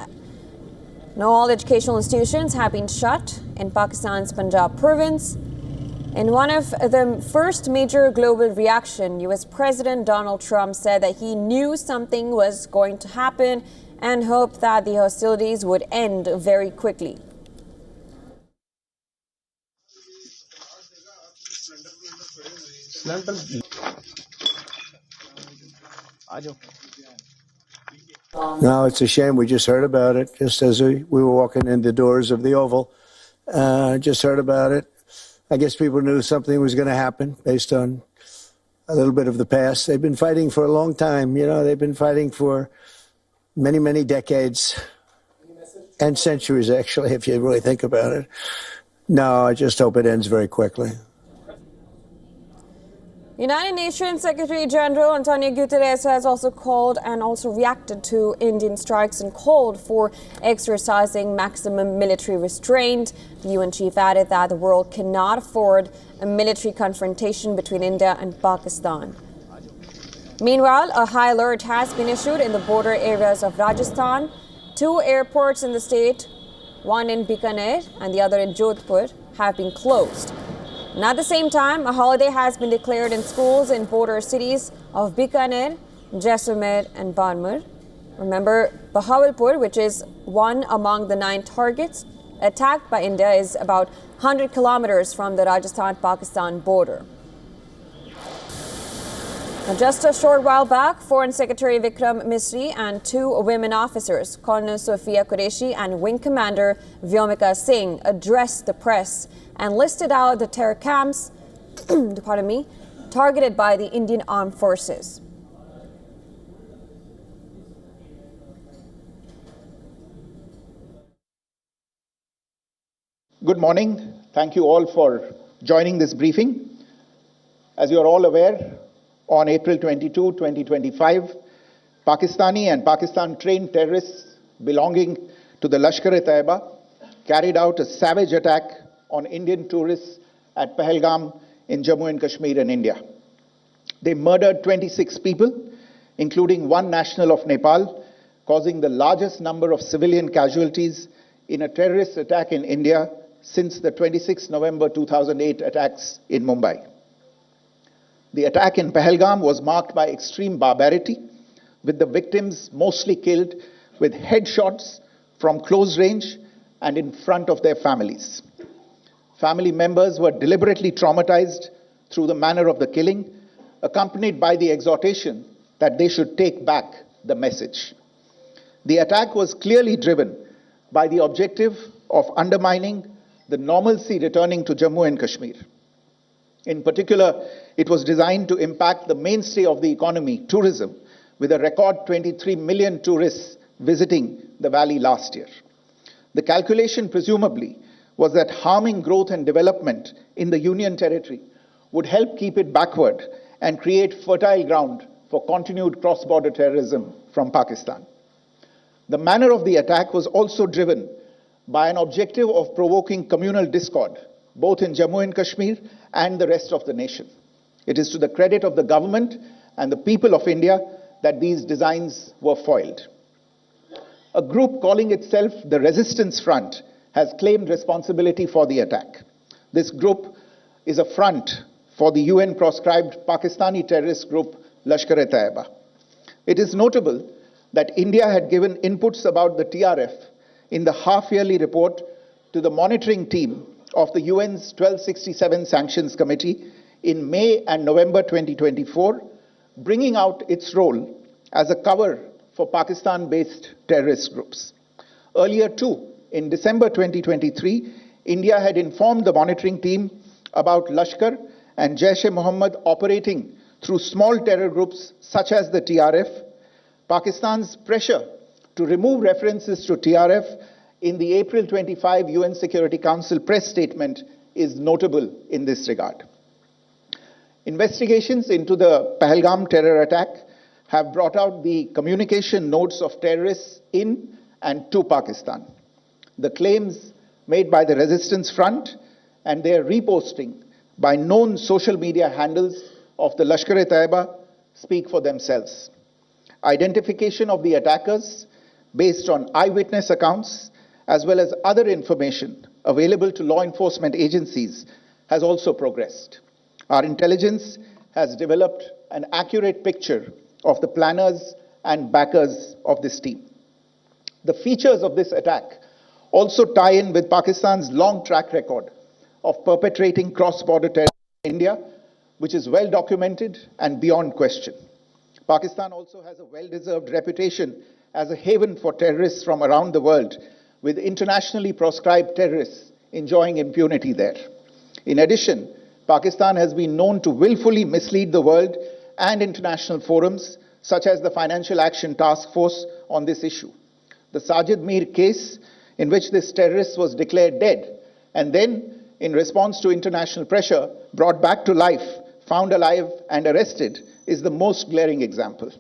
Now all educational institutions have been shut in Pakistan's Punjab province. In one of the first major global reaction, US President Donald Trump said that he knew something was going to happen and hoped that the hostilities would end very quickly. No, it's a shame. We just heard about it just as we were walking in the doors of the Oval. Just heard about it. I guess people knew something was going to happen based on a little bit of the past. They've been fighting for a long time. You know, they've been fighting for many, many decades and centuries, actually, if you really think about it. No, I just hope it ends very quickly. United Nations Secretary General Antonio Guterres has also called and also reacted to Indian strikes and called for exercising maximum military restraint. The UN chief added that the world cannot afford a military confrontation between India and Pakistan. Meanwhile, a high alert has been issued in the border areas of Rajasthan. 2 airports in the state, one in Bikaner and the other in Jodhpur, have been closed. And at the same time, a holiday has been declared in schools in border cities of Bikaner, Jaisalmer and Barmer. Remember, Bahawalpur, which is one among the 9 targets attacked by India, is about 100 kilometers from the Rajasthan-Pakistan border. Now, just a short while back, Foreign Secretary Vikrant Misri and 2 women officers, Colonel Sophia Qureshi and Wing Commander Vyomika Singh, addressed the press and listed out the terror camps targeted by the Indian Armed Forces. Good morning. Thank you all for joining this briefing. As you are all aware, on April 22, 2025, Pakistani and Pakistan-trained terrorists belonging to the Lashkar-e-Taiba carried out a savage attack on Indian tourists at Pahalgam in Jammu and Kashmir in India. They murdered 26 people, including one national of Nepal, causing the largest number of civilian casualties in a terrorist attack in India since the 26 November 2008 attacks in Mumbai. The attack in Pahalgam was marked by extreme barbarity, with the victims mostly killed with headshots from close range and in front of their families. Family members were deliberately traumatized through the manner of the killing, accompanied by the exhortation that they should take back the message. The attack was clearly driven by the objective of undermining the normalcy returning to Jammu and Kashmir. In particular, it was designed to impact the mainstay of the economy, tourism, with a record 23 million tourists visiting the valley last year. The calculation, presumably, was that harming growth and development in the Union Territory would help keep it backward and create fertile ground for continued cross-border terrorism from Pakistan. The manner of the attack was also driven by an objective of provoking communal discord, both in Jammu and Kashmir and the rest of the nation. It is to the credit of the government and the people of India that these designs were foiled. A group calling itself the Resistance Front has claimed responsibility for the attack. This group is a front for the UN-proscribed Pakistani terrorist group Lashkar-e-Taiba. It is notable that India had given inputs about the TRF in the half-yearly report to the monitoring team of the UN's 1267 Sanctions Committee in May and November 2024, bringing out its role as a cover for Pakistan-based terrorist groups. Earlier too, in December 2023, India had informed the monitoring team about Lashkar and Jaish-e-Mohammed operating through small terror groups such as the TRF. Pakistan's pressure to remove references to TRF in the April 25 UN Security Council press statement is notable in this regard. Investigations into the Pahalgam terror attack have brought out the communication notes of terrorists in and to Pakistan. The claims made by the Resistance Front and their reposting by known social media handles of the Lashkar-e-Taiba speak for themselves. Identification of the attackers based on eyewitness accounts as well as other information available to law enforcement agencies has also progressed. Our intelligence has developed an accurate picture of the planners and backers of this team. The features of this attack also tie in with Pakistan's long track record of perpetrating cross-border terrorism in India, which is well documented and beyond question. Pakistan also has a well-deserved reputation as a haven for terrorists from around the world, with internationally proscribed terrorists enjoying impunity there. In addition, Pakistan has been known to willfully mislead the world and international forums, such as the Financial Action Task Force, on this issue. The Sajid Mir case, in which this terrorist was declared dead, and then, in response to international pressure, brought back to life, found alive and arrested, is the most glaring example.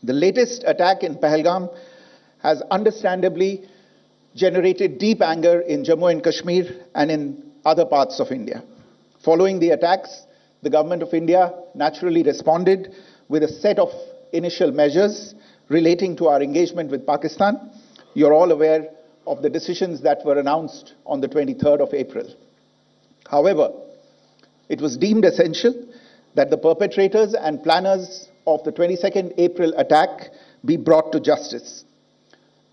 The latest attack in Pahalgam has understandably generated deep anger in Jammu and Kashmir and in other parts of India. Following the attacks, the government of India naturally responded with a set of initial measures relating to our engagement with Pakistan. You're all aware of the decisions that were announced on the 23rd of April. However, it was deemed essential that the perpetrators and planners of the 22nd April attack be brought to justice.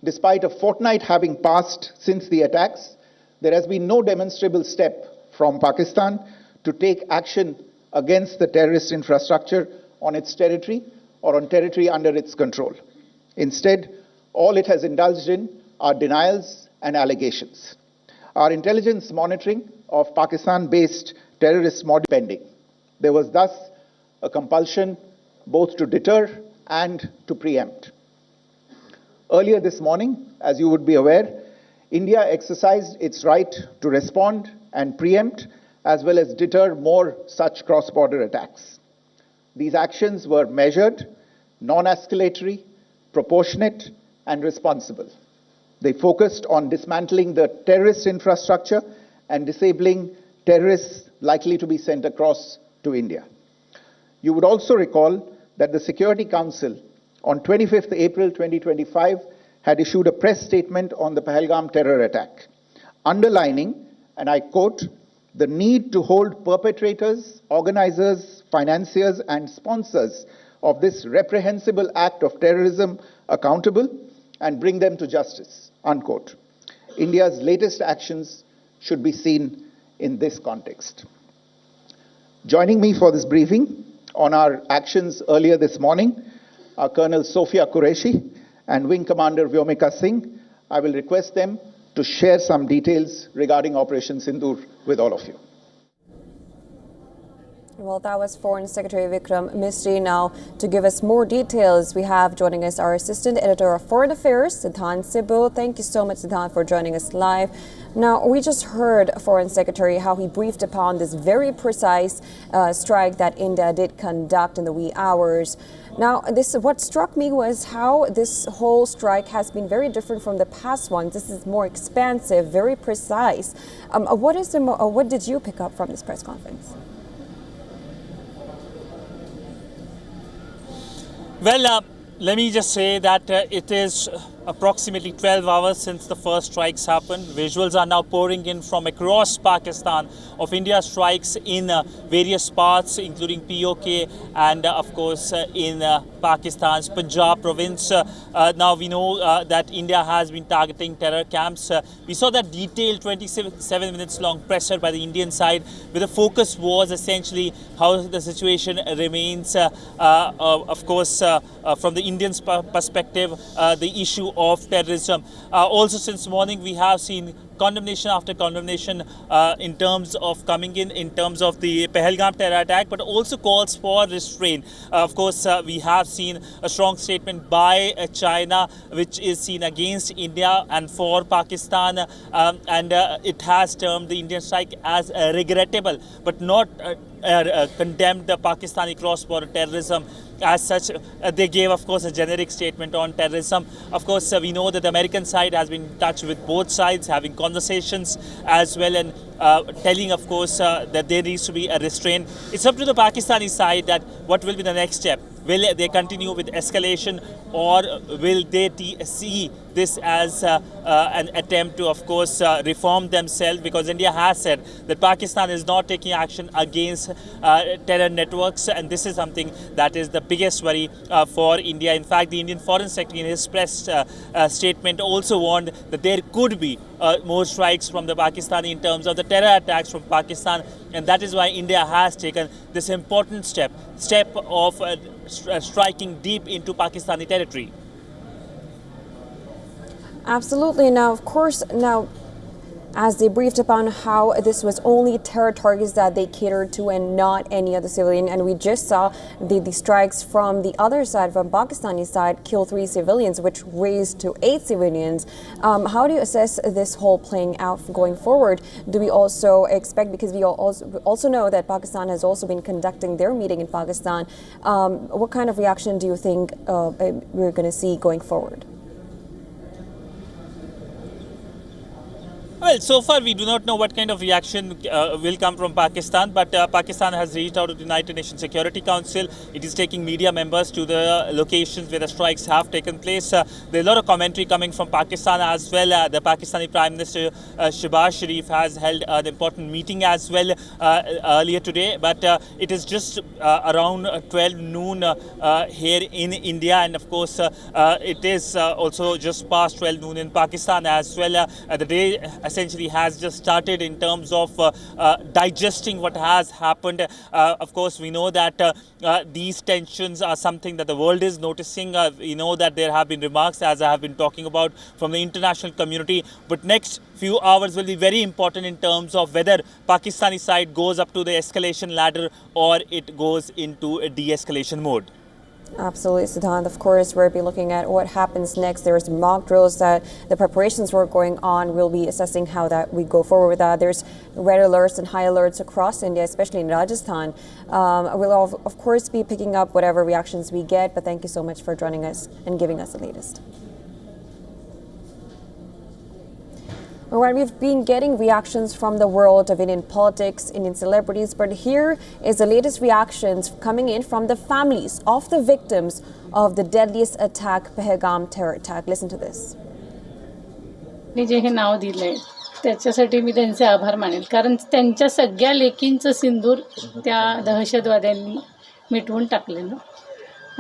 Despite a fortnight having passed since the attacks, there has been no demonstrable step from Pakistan to take action against the terrorist infrastructure on its territory or on territory under its control. Instead, all it has indulged in are denials and allegations. Our intelligence monitoring of Pakistan-based terrorist mod pending. There was thus a compulsion both to deter and to preempt. Earlier this morning, as you would be aware, India exercised its right to respond and preempt as well as deter more such cross-border attacks. These actions were measured, non-escalatory, proportionate, and responsible. They focused on dismantling the terrorist infrastructure and disabling terrorists likely to be sent across to India. You would also recall that the Security Council on 25th April 2025 had issued a press statement on the Pahalgam terror attack, underlining, and I quote, the need to hold perpetrators, organizers, financiers, and sponsors of this reprehensible act of terrorism accountable and bring them to justice, unquote. India's latest actions should be seen in this context. Joining me for this briefing on our actions earlier this morning are Colonel Sophia Qureshi and Wing Commander Vyomika Singh. I will request them to share some details regarding Operation Sindoor with all of you. Well, that was Foreign Secretary Vikrant Misri. Now, to give us more details, we have joining us our Assistant Editor of Foreign Affairs, Siddhant Sibbu. Thank you so much, Siddhant, for joining us live. Now, we just heard Foreign Secretary how he briefed upon this very precise strike that India did conduct in the wee hours. Now, what struck me was how this whole strike has been very different from the past ones. This is more expansive, very precise. What did you pick up from this press conference? Well, let me just say that it is approximately 12 hours since the first strikes happened. Visuals are now pouring in from across Pakistan of India's strikes in various parts, including POK and, of course, in Pakistan's Punjab province. Now we know that India has been targeting terror camps. We saw that detailed 27 minutes long presser by the Indian side, where the focus was essentially how the situation remains, of course, from the Indian perspective, the issue of terrorism. Also, since morning, we have seen condemnation after condemnation in terms of coming in terms of the Pahalgam terror attack, but also calls for restraint. Of course, we have seen a strong statement by China, which is seen against India and for Pakistan, and it has termed the Indian strike as regrettable, but not condemned the Pakistani cross-border terrorism. As such, they gave, of course, a generic statement on terrorism. Of course, we know that the American side has been in touch with both sides, having conversations as well, and telling, of course, that there needs to be a restraint. It's up to the Pakistani side that what will be the next step. Will they continue with escalation, or will they see this as an attempt to, of course, reform themselves? Because India has said that Pakistan is not taking action against terror networks, and this is something that is the biggest worry for India. In fact, the Indian Foreign Secretary in his press statement also warned that there could be more strikes from the Pakistani in terms of the terror attacks from Pakistan, and that is why India has taken this important step of striking deep into Pakistani territory. Absolutely. Now, of course, as they briefed upon how this was only terror targets that they catered to and not any other civilian, and we just saw the strikes from the other side, from Pakistani side, kill 3 civilians, which raised to 8 civilians. How do you assess this whole playing out going forward? Do we also expect, because we also know that Pakistan has also been conducting their meeting in Pakistan, what kind of reaction do you think we're going to see going forward? Well, so far we do not know what kind of reaction will come from Pakistan, but Pakistan has reached out to the United Nations Security Council. It is taking media members to the locations where the strikes have taken place. There's a lot of commentary coming from Pakistan as well. The Pakistani Prime Minister Shehbaz Sharif has held an important meeting as well earlier today, but it is just around 12 noon here in India, and of course it is also just past 12 noon in Pakistan as well. The day essentially has just started in terms of digesting what has happened. Of course, we know that these tensions are something that the world is noticing. We know that there have been remarks, as I have been talking about, from the international community. But next few hours will be very important in terms of whether Pakistani side goes up to the escalation ladder or it goes into a de-escalation mode. Absolutely, Siddhant. Of course, we'll be looking at what happens next. There's mock drills that the preparations were going on. We'll be assessing how that we go forward with that. There's red alerts and high alerts across India, especially in Rajasthan. We'll, of course, be picking up whatever reactions we get, but thank you so much for joining us and giving us the latest. All right, we've been getting reactions from the world of Indian politics, Indian celebrities, but here is the latest reactions coming in from the families of the victims of the deadliest attack, Pahalgam terror attack. Listen to this. मी जे हे नाव दिलंय त्याच्यासाठी मी त्यांचे आभार मानेल, कारण त्यांच्या सगळ्या लेकींचं सिंदूर त्या दहशतवाद्यांनी मिटवून टाकलेलं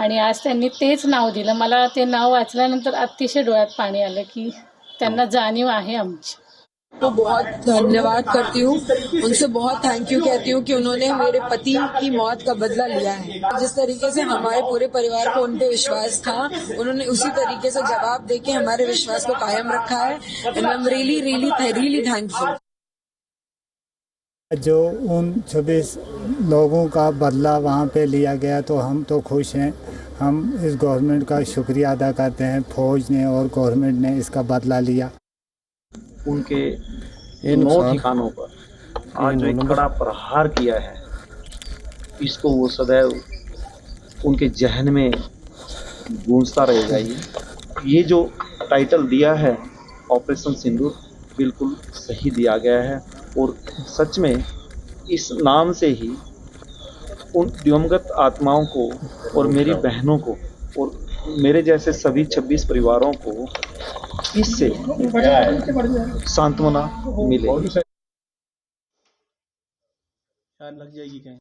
आणि आज त्यांनी तेच नाव दिलं. मला ते नाव वाचल्यानंतर अतिशय डोळ्यात पाणी आलं की त्यांना जाणीव आहे आमची. तो बहुत धन्यवाद करती हूँ, उनसे बहुत थैंक यू कहती हूँ कि उन्होंने मेरे पति की मौत का बदला लिया है. जिस तरीके से हमारे पूरे परिवार को उन पे विश्वास था, उन्होंने उसी तरीके से जवाब देके हमारे विश्वास को कायम रखा है. And I am really thankful. जो उन 26 लोगों का बदला वहाँ पे लिया गया तो हम तो खुश हैं. हम इस गवर्नमेंट का शुक्रिया अदा करते हैं. फौज ने और गवर्नमेंट ने इसका बदला लिया. उनके 9 ठिकानों पर आज जो एक कड़ा प्रहार किया है, इसको वो सदैव उनके जहन में गूंजता रहेगा. ये जो टाइटल दिया है ऑपरेशन सिंदूर, बिल्कुल सही दिया गया है. और सच में इस नाम से ही उन दिवंगत आत्माओं को और मेरी बहनों को और मेरे जैसे सभी 26 परिवारों को इससे सांत्वना मिलेगी. लग जाएगी कहीं.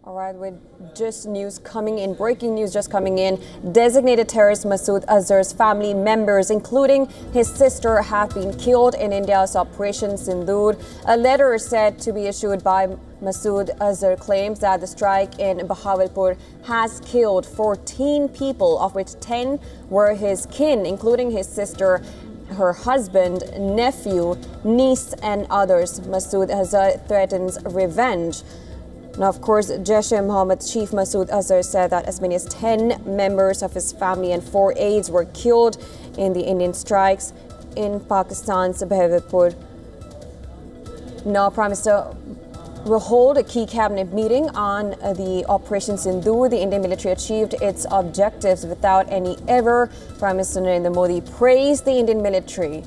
All right, with just news coming in, breaking news just coming in, designated terrorist Masood Azhar's family members, including his sister, have been killed in India's Operation Sindoor. A letter said to be issued by Masood Azhar claims that the strike in Bahawalpur has killed 14 people, of which 10 were his kin, including his sister, her husband, nephew, niece, and others. Masood Azhar threatens revenge. Now, of course, Jaish-e-Mohammed chief Masood Azhar said that as many as 10 members of his family and 4 aides were killed in the Indian strikes in Pakistan's Bahawalpur. Now, Prime Minister will hold a key cabinet meeting on the Operation Sindoor. The Indian military achieved its objectives without any error. Prime Minister Narendra Modi praised the Indian military.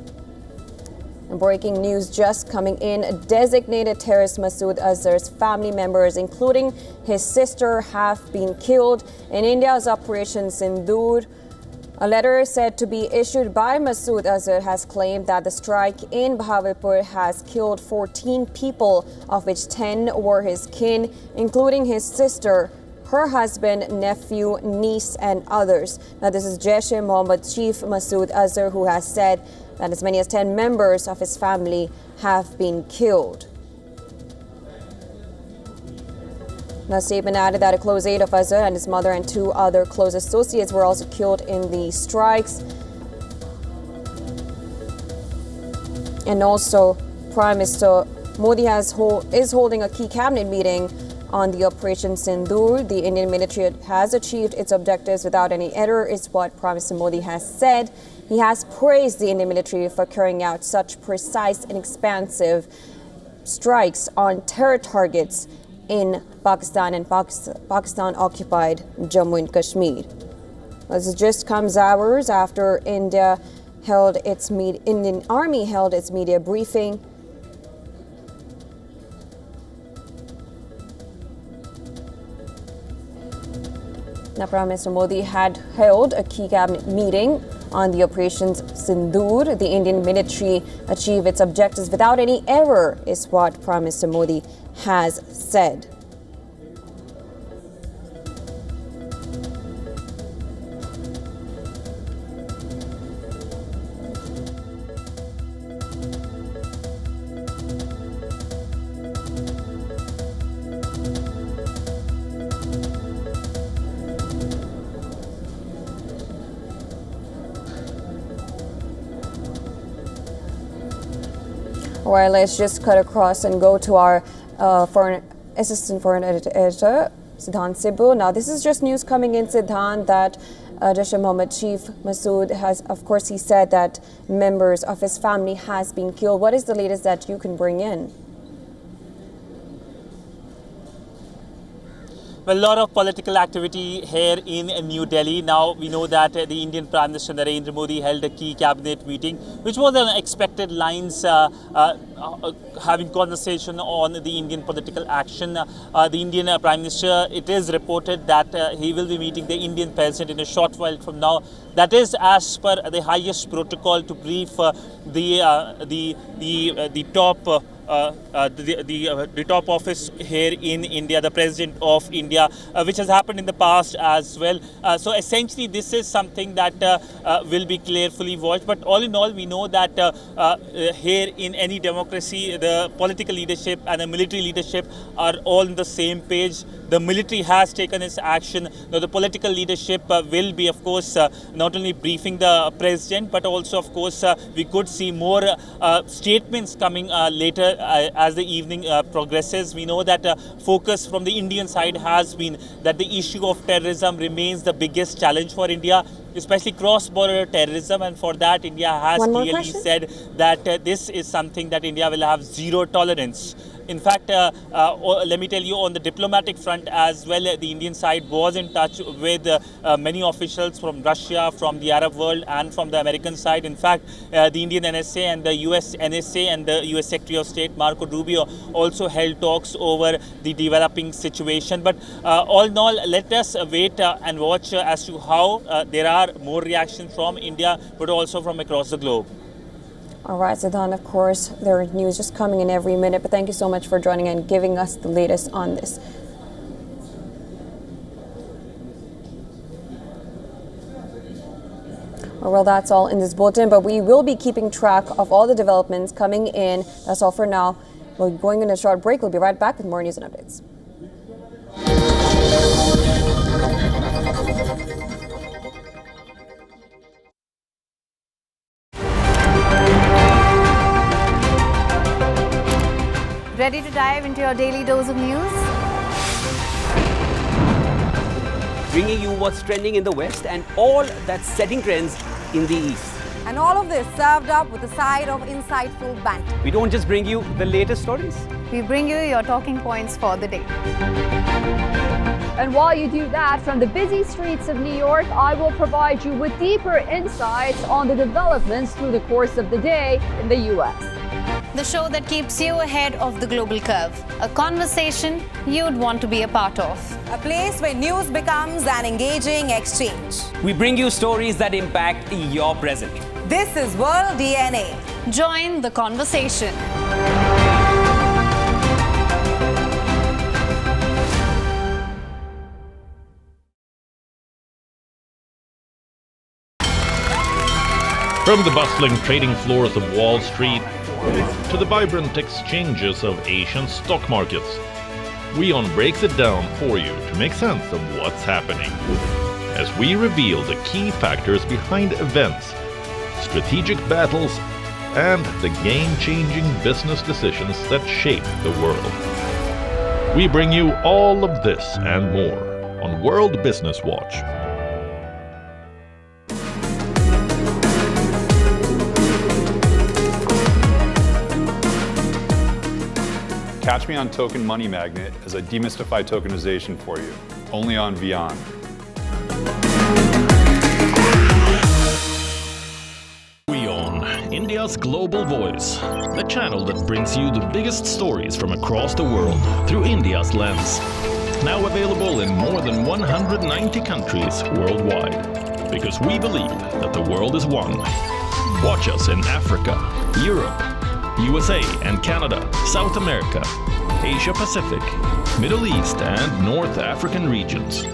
Breaking news just coming in, designated terrorist Masood Azhar's family members, including his sister, have been killed in India's Operation Sindoor. A letter said to be issued by Masood Azhar has claimed that the strike in Bahawalpur has killed 14 people, of which 10 were his kin, including his sister, her husband, nephew, niece, and others. Now, this is Jaish-e-Mohammed chief Masood Azhar, who has said that as many as 10 members of his family have been killed. Now, statement added that a close aide of Azhar and his mother and 2 other close associates were also killed in the strikes. And also, Prime Minister Modi is holding a key cabinet meeting on the Operation Sindoor. The Indian military has achieved its objectives without any error, is what Prime Minister Modi has said. He has praised the Indian military for carrying out such precise and expansive strikes on terror targets in Pakistan and Pakistan-occupied Jammu and Kashmir. This just comes hours after Indian Army held its media briefing. Now, Prime Minister Modi had held a key cabinet meeting on the Operations Sindoor. The Indian military achieved its objectives without any error, is what Prime Minister Modi has said. All right, let's just cut across and go to our assistant foreign editor, Siddhant Sibbu. Now, this is just news coming in, Siddhant, that Jaish-e-Mohammed chief Masood has, of course, he said that members of his family has been killed. What is the latest that you can bring in? Well, a lot of political activity here in New Delhi. Now, we know that the Indian Prime Minister Narendra Modi held a key cabinet meeting, which was on expected lines, having conversation on the Indian political action. The Indian Prime Minister, it is reported that he will be meeting the Indian President in a short while from now. That is as per the highest protocol to brief the top office here in India, the President of India, which has happened in the past as well. So essentially, this is something that will be carefully watched. But all in all, we know that here in any democracy, the political leadership and the military leadership are all on the same page. The military has taken its action. Now, the political leadership will be, of course, not only briefing the president, but also, of course, we could see more statements coming later as the evening progresses. We know that focus from the Indian side has been that the issue of terrorism remains the biggest challenge for India, especially cross-border terrorism, and for that India has clearly said that this is something that India will have zero tolerance. In fact, let me tell you, on the diplomatic front as well, the Indian side was in touch with many officials from Russia, from the Arab world, and from the American side. In fact, the Indian NSA and the US NSA and the US Secretary of State Marco Rubio also held talks over the developing situation. But all in all, let us wait and watch as to how there are more reactions from India, but also from across the globe. All right, Siddhant, of course, there are news just coming in every minute, but thank you so much for joining and giving us the latest on this. Well, that's all in this bulletin, but we will be keeping track of all the developments coming in. That's all for now. We're going on a short break. We'll be right back with more news and updates. Ready to dive into your daily dose of news? Bringing you what's trending in the West and all that's setting trends in the East. And all of this served up with a side of insightful banter. We don't just bring you the latest stories. We bring you your talking points for the day. And while you do that, from the busy streets of New York, I will provide you with deeper insights on the developments through the course of the day in the U.S. The show that keeps you ahead of the global curve. A conversation you'd want to be a part of. A place where news becomes an engaging exchange. We bring you stories that impact your present. This is World DNA. Join the conversation. From the bustling trading floors of Wall Street to the vibrant exchanges of Asian stock markets, WION breaks it down for you to make sense of what's happening, as we reveal the key factors behind events, strategic battles, and the game-changing business decisions that shape the world. We bring you all of this and more on World Business Watch. Catch me on Token Money Magnet as I demystify tokenization for you, only on WION. WION, India's global voice, the channel that brings you the biggest stories from across the world through India's lens. Now available in more than 190 countries worldwide, because we believe that the world is one. Watch us in Africa, Europe, USA and Canada, South America, Asia Pacific, Middle East and North African regions.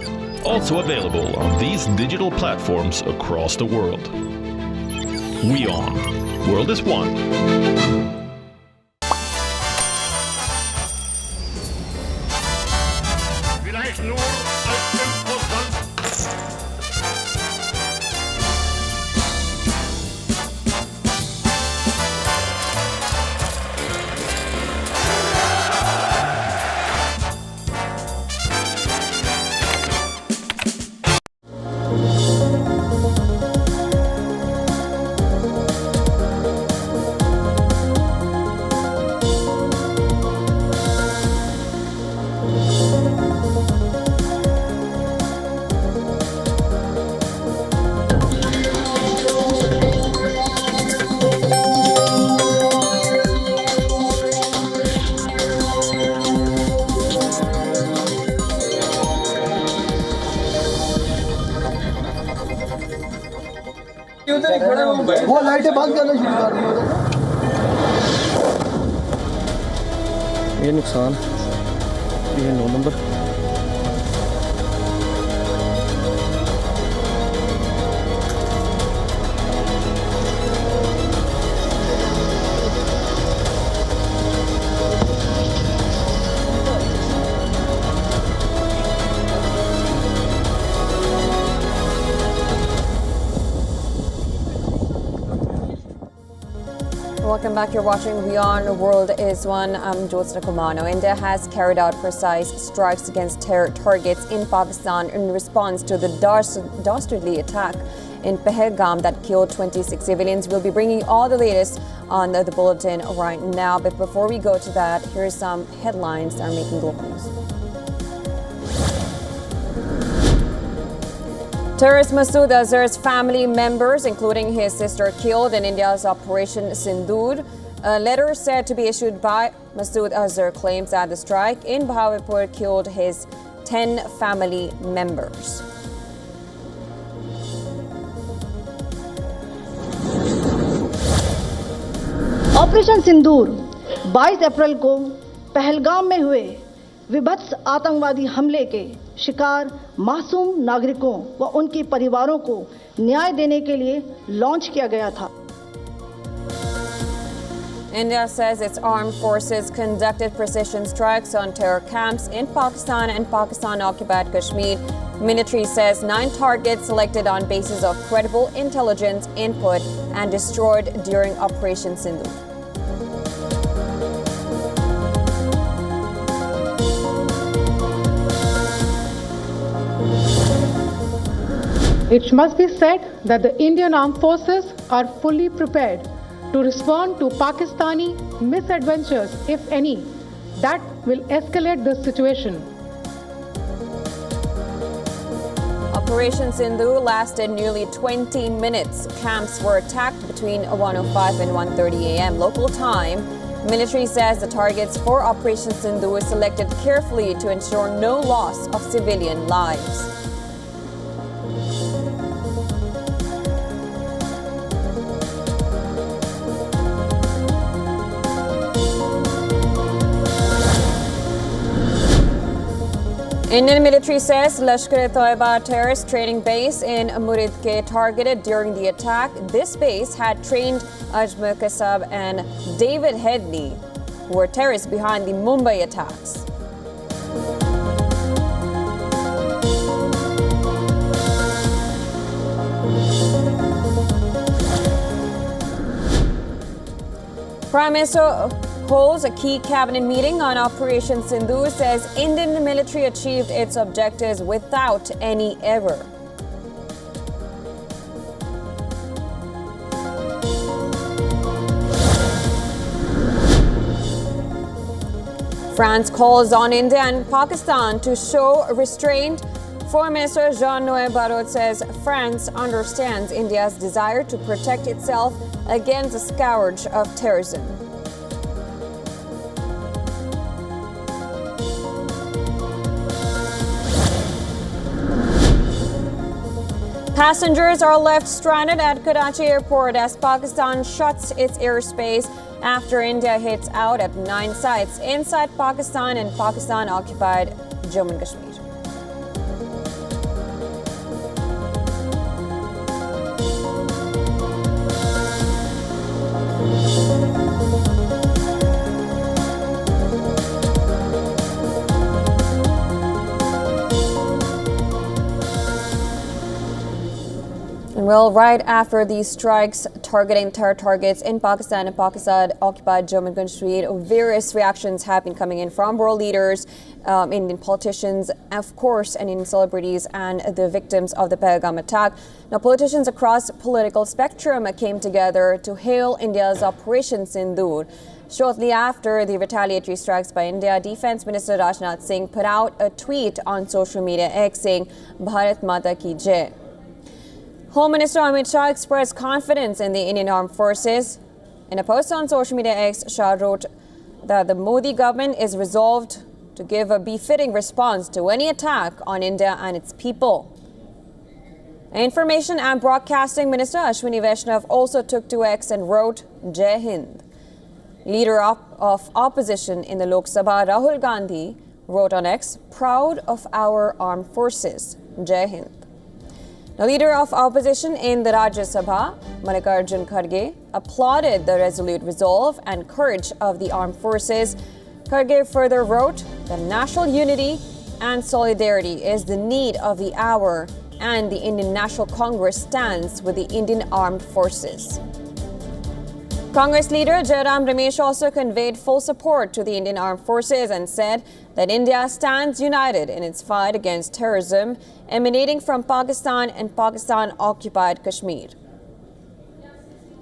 Also available on these digital platforms across the world. WION. World is one. वो लाइटें बंद करना शुरू कर दी ये नुकसान ये 9 number Welcome back. You're watching WION The World is One. I'm Jyotsna Kumar. India has carried out precise strikes against terror targets in Pakistan in response to the dastardly attack in Pahalgam that killed 26 civilians. We'll be bringing all the latest on the bulletin right now. But before we go to that, here's some headlines that are making global news. Terrorist Masood Azhar's family members, including his sister, killed in India's Operation Sindoor. A letter said to be issued by Masood Azhar claims that the strike in Bahawalpur killed his 10 family members. Operation Sindoor 22 April को पहलगाम में हुए विभत्स आतंकवादी हमले के शिकार मासूम नागरिकों व उनके परिवारों को न्याय देने के लिए लॉन्च किया गया था. India says its armed forces conducted precision strikes on terror camps in Pakistan and Pakistan-occupied Kashmir. Military says 9 targets selected on basis of credible intelligence input and destroyed during Operation Sindoor. It must be said that the Indian armed forces are fully prepared to respond to Pakistani misadventures, if any, that will escalate the situation. Operation Sindoor lasted nearly 20 minutes. Camps were attacked between 1:05 and 1:30 a.m. local time. Military says the targets for Operation Sindoor were selected carefully to ensure no loss of civilian lives. Indian military says Lashkar-e-Toiba terrorist training base in Muridke targeted during the attack. This base had trained Ajmer Kasab and David Headley, who were terrorists behind the Mumbai attacks. Prime Minister holds a key cabinet meeting on Operation Sindoor, says Indian military achieved its objectives without any error. France calls on India and Pakistan to show restraint. Foreign Minister Jean-Noël Barrot says France understands India's desire to protect itself against the scourge of terrorism. Passengers are left stranded at Karachi airport as Pakistan shuts its airspace after India hits out at 9 sites inside Pakistan and Pakistan-occupied Jammu and Kashmir. Well, right after these strikes targeting terror targets in Pakistan and Pakistan-occupied Jammu and Kashmir, various reactions have been coming in from world leaders, Indian politicians, of course, and Indian celebrities and the victims of the Pahalgam attack. Now, politicians across political spectrum came together to hail India's Operation Sindoor. Shortly after the retaliatory strikes by India, Defense Minister Rajnath Singh put out a tweet on social media X saying, "Bharat Mata Ki Jai." Home Minister Amit Shah expressed confidence in the Indian Armed Forces. In a post on social media X, Shah wrote that the Modi government is resolved to give a befitting response to any attack on India and its people. Information and Broadcasting Minister Ashwini Vaishnav also took to X and wrote, Jai Hind. Leader of opposition in the Lok Sabha, Rahul Gandhi, wrote on X, proud of our armed forces, Jai Hind. The leader of opposition in the Rajya Sabha, Mallikarjun Kharge, applauded the resolute resolve and courage of the armed forces. Kharge further wrote that national unity and solidarity is the need of the hour, and the Indian National Congress stands with the Indian Armed Forces. Congress leader Jairam Ramesh also conveyed full support to the Indian Armed Forces and said that India stands united in its fight against terrorism emanating from Pakistan and Pakistan-occupied Kashmir.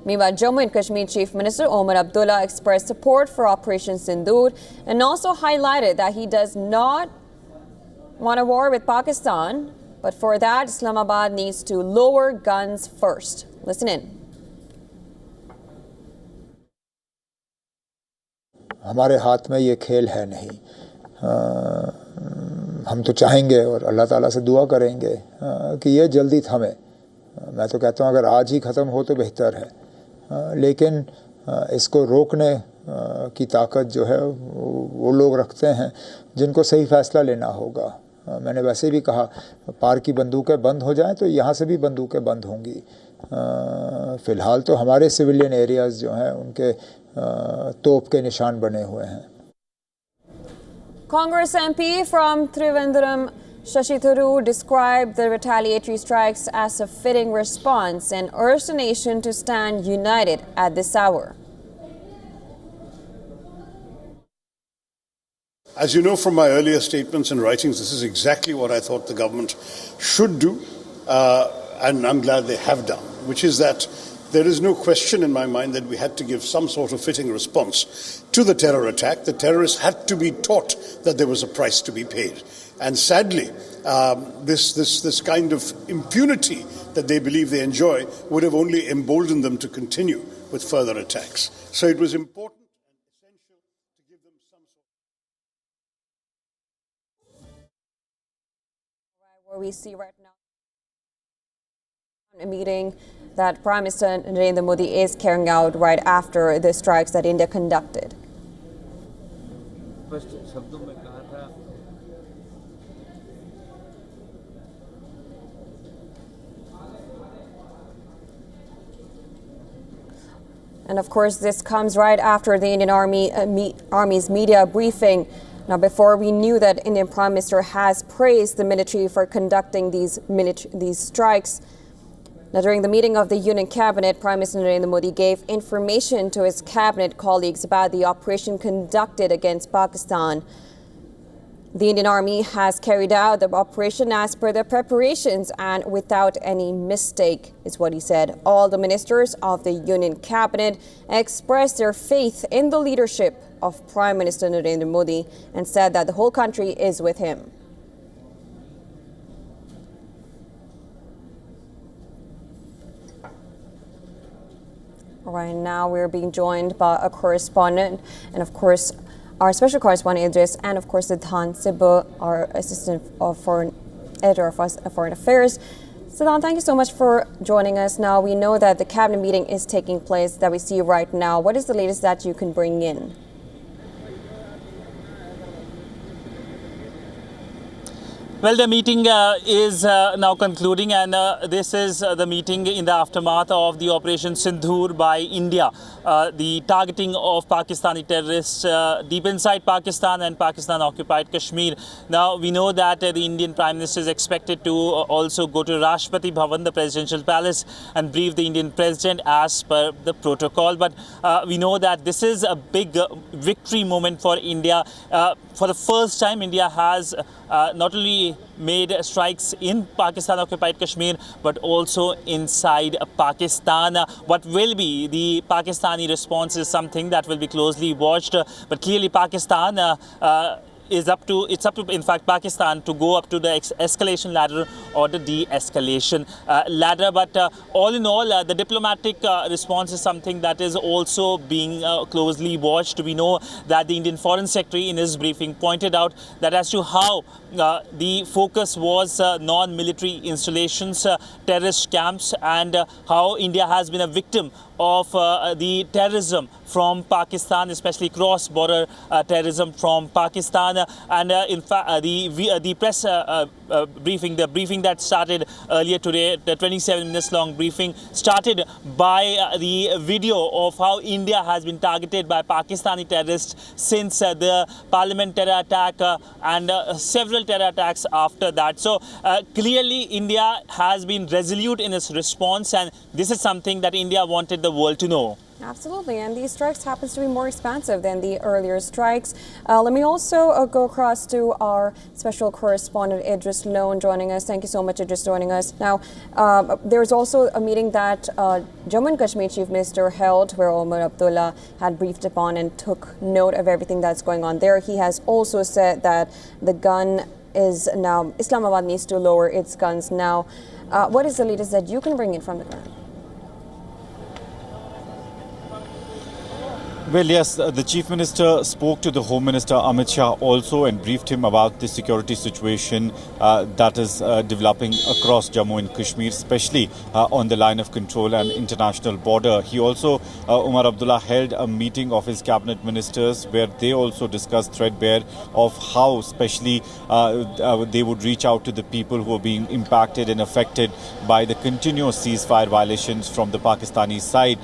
Meanwhile, Jammu and Kashmir Chief Minister Omar Abdullah expressed support for Operation Sindoor and also highlighted that he does not want a war with Pakistan, but for that, Islamabad needs to lower guns first. Listen in. हमारे हाथ में ये खेल है नहीं। हम तो चाहेंगे और अल्लाह ताला से दुआ करेंगे कि ये जल्दी थमे। मैं तो कहता हूँ अगर आज ही ख़त्म हो तो बेहतर है, लेकिन इसको रोकने की ताकत जो है वो लोग रखते हैं जिनको सही फ़ैसला लेना होगा। मैंने वैसे भी कहा पार की बंदूकें बंद हो जाएं तो यहाँ से भी बंदूकें बंद होंगी। फ़िलहाल तो हमारे सिविलियन एरियाज़ जो हैं उनके तोप के निशान बने हुए हैं। Congress MP from Trivandrum, Shashi Tharoor, described the retaliatory strikes as a fitting response and urged the nation to stand united at this hour. As you know from my earlier statements and writings, this is exactly what I thought the government should do, and I'm glad they have done, which is that there is no question in my mind that we had to give some sort of fitting response to the terror attack. The terrorists had to be taught that there was a price to be paid. And sadly, this kind of impunity that they believe they enjoy would have only emboldened them to continue with further attacks. So it was important and essential to give them some sort of... Where we see right now a meeting that Prime Minister Narendra Modi is carrying out right after the strikes that India conducted. And of course, this comes right after the Indian Army's media briefing. Now, before we knew that Indian Prime Minister has praised the military for conducting these strikes. Now, during the meeting of the Union Cabinet, Prime Minister Narendra Modi gave information to his cabinet colleagues about the operation conducted against Pakistan. The Indian Army has carried out the operation as per the preparations and without any mistake, is what he said. All the ministers of the Union Cabinet expressed their faith in the leadership of Prime Minister Narendra Modi and said that the whole country is with him. Right now, we're being joined by a correspondent and, of course, our special correspondent Idris, and of course, Siddhan Sibba, our assistant of editor of Foreign Affairs. Siddhan, thank you so much for joining us. Now, we know that the cabinet meeting is taking place that we see right now. What is the latest that you can bring in? Well, the meeting is now concluding, and this is the meeting in the aftermath of the Operation Sindoor by India, the targeting of Pakistani terrorists deep inside Pakistan and Pakistan-occupied Kashmir. Now, we know that the Indian Prime Minister is expected to also go to Rashtrapati Bhavan, the presidential palace, and brief the Indian President as per the protocol. But we know that this is a big victory moment for India. For the first time, India has not only made strikes in Pakistan-occupied Kashmir, but also inside Pakistan. What will be the Pakistani response is something that will be closely watched. But clearly, Pakistan it's up to in fact Pakistan to go up to the escalation ladder or the de-escalation ladder. But all in all, the diplomatic response is something that is also being closely watched. We know that the Indian Foreign Secretary in his briefing pointed out that as to how the focus was non-military installations, terrorist camps, and how India has been a victim of the terrorism from Pakistan, especially cross-border terrorism from Pakistan. And in fact, the press briefing, the briefing that started earlier today, the 27 minutes long briefing, started by the video of how India has been targeted by Pakistani terrorists since the Parliament terror attack and several terror attacks after that. So clearly India has been resolute in its response, and this is something that India wanted the world to know. Absolutely, and these strikes happens to be more expansive than the earlier strikes. Let me also go across to our special correspondent Idris Lone joining us. Thank you so much, Idris, joining us. Now, there's also a meeting that Jammu and Kashmir Chief Minister held where Omar Abdullah had briefed upon and took note of everything that's going on there. He has also said that the gun is now, Islamabad needs to lower its guns now. What is the latest that you can bring in from the ground? Well, yes, the Chief Minister spoke to the Home Minister Amit Shah also and briefed him about the security situation that is developing across Jammu and Kashmir, especially on the line of control and international border. He also, Omar Abdullah, held a meeting of his cabinet ministers where they also discussed threadbare of how especially they would reach out to the people who are being impacted and affected by the continuous ceasefire violations from the Pakistani side.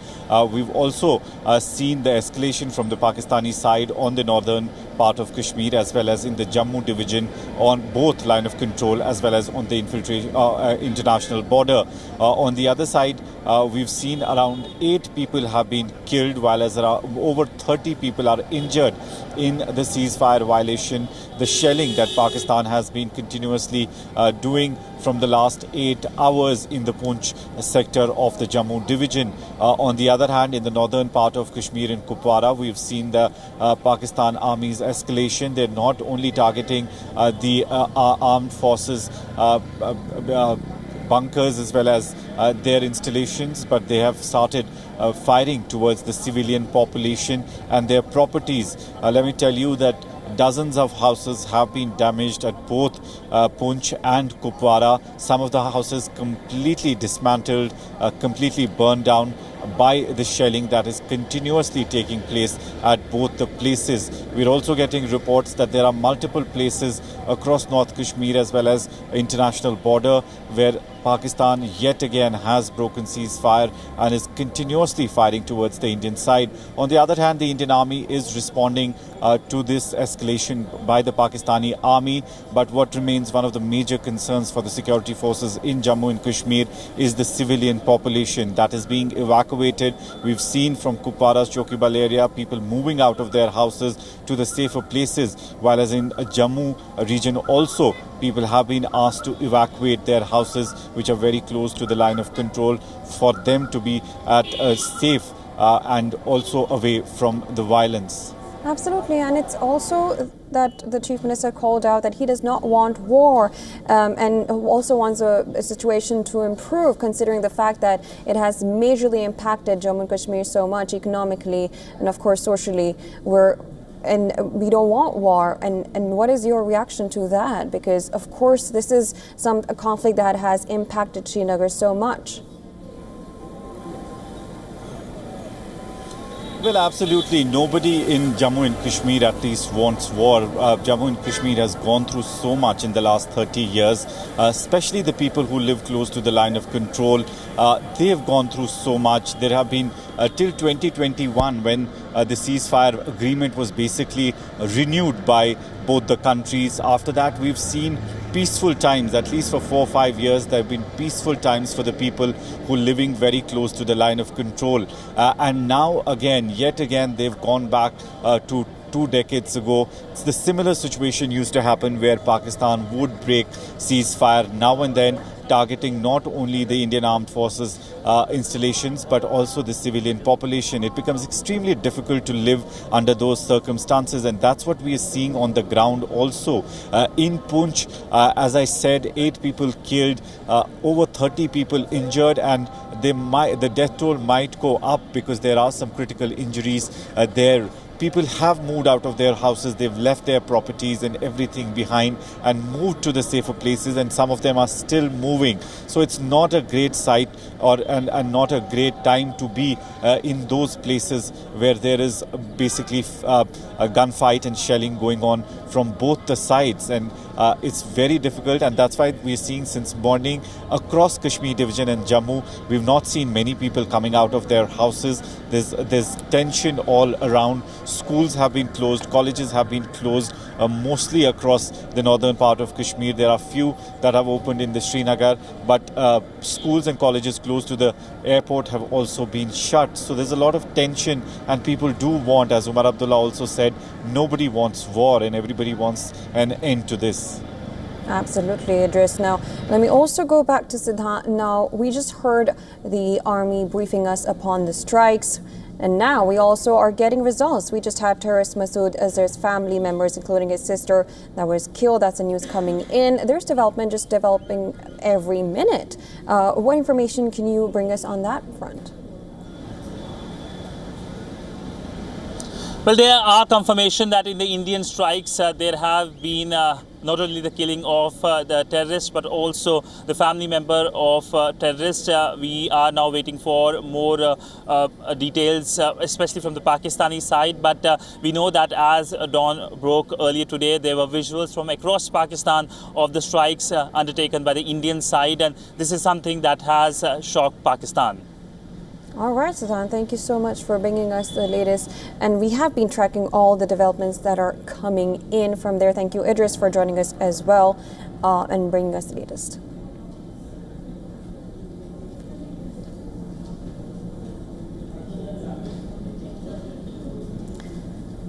We've also seen the escalation from the Pakistani side on the northern part of Kashmir as well as in the Jammu division on both line of control as well as on the international border. On the other side, we've seen around 8 people have been killed while as over 30 people are injured in the ceasefire violation. The shelling that Pakistan has been continuously doing from the last 8 hours in the Poonch sector of the Jammu division. On the other hand, in the northern part of Kashmir in Kupwara, we've seen the Pakistan Army's escalation. They're not only targeting the armed forces bunkers as well as their installations, but they have started firing towards the civilian population and their properties. Let me tell you that dozens of houses have been damaged at both Poonch and Kupwara. Some of the houses completely dismantled, completely burned down by the shelling that is continuously taking place at both the places. We're also getting reports that there are multiple places across North Kashmir as well as international border where Pakistan yet again has broken ceasefire and is continuously firing towards the Indian side. On the other hand, the Indian Army is responding to this escalation by the Pakistani Army. But what remains one of the major concerns for the security forces in Jammu and Kashmir is the civilian population that is being evacuated. We've seen from Kupwara's Chokibal area people moving out of their houses to the safer places, while as in Jammu region also people have been asked to evacuate their houses which are very close to the line of control for them to be at a safe and also away from the violence. Absolutely, and it's also that the Chief Minister called out that he does not want war and also wants a situation to improve, considering the fact that it has majorly impacted Jammu and Kashmir so much economically and of course socially. And we don't want war. And what is your reaction to that? Because of course this is a conflict that has impacted Srinagar so much. Well, absolutely. Nobody in Jammu and Kashmir at least wants war. Jammu and Kashmir has gone through so much in the last 30 years, especially the people who live close to the line of control. They have gone through so much. There have been till 2021 when the ceasefire agreement was basically renewed by both the countries. After that, we've seen peaceful times, at least for 4 or 5 years. There have been peaceful times for the people who are living very close to the line of control. And now again, yet again, they've gone back to 2 decades ago. It's the similar situation used to happen where Pakistan would break ceasefire now and then, targeting not only the Indian Armed Forces installations but also the civilian population. It becomes extremely difficult to live under those circumstances, and that's what we are seeing on the ground also. In Poonch, as I said, 8 people killed, over 30 people injured, and the death toll might go up because there are some critical injuries there. People have moved out of their houses, they've left their properties and everything behind and moved to the safer places, and some of them are still moving. So it's not a great sight and not a great time to be in those places where there is basically a gunfight and shelling going on from both the sides. And it's very difficult, and that's why we're seeing since morning across Kashmir division and Jammu, we've not seen many people coming out of their houses. There's tension all around. Schools have been closed, colleges have been closed, mostly across the northern part of Kashmir. There are few that have opened in the Srinagar, but schools and colleges close to the airport have also been shut. So there's a lot of tension, and people do want, as Umar Abdullah also said, nobody wants war and everybody wants an end to this. Absolutely, Idris. Now, let me also go back to Siddhant. Now, we just heard the army briefing us upon the strikes, and now we also are getting results. We just had terrorist Masood Azhar's family members, including his sister, that was killed. That's the news coming in. There's just developing every minute. What information can you bring us on that front? Well, there are confirmation that in the Indian strikes, there have been not only the killing of the terrorists, but also the family member of terrorists. We are now waiting for more details, especially from the Pakistani side. But we know that as dawn broke earlier today, there were visuals from across Pakistan of the strikes undertaken by the Indian side. And this is something that has shocked Pakistan. All right, Siddhant, thank you so much for bringing us the latest. And we have been tracking all the developments that are coming in from there. Thank you, Idris, for joining us as well and bringing us the latest.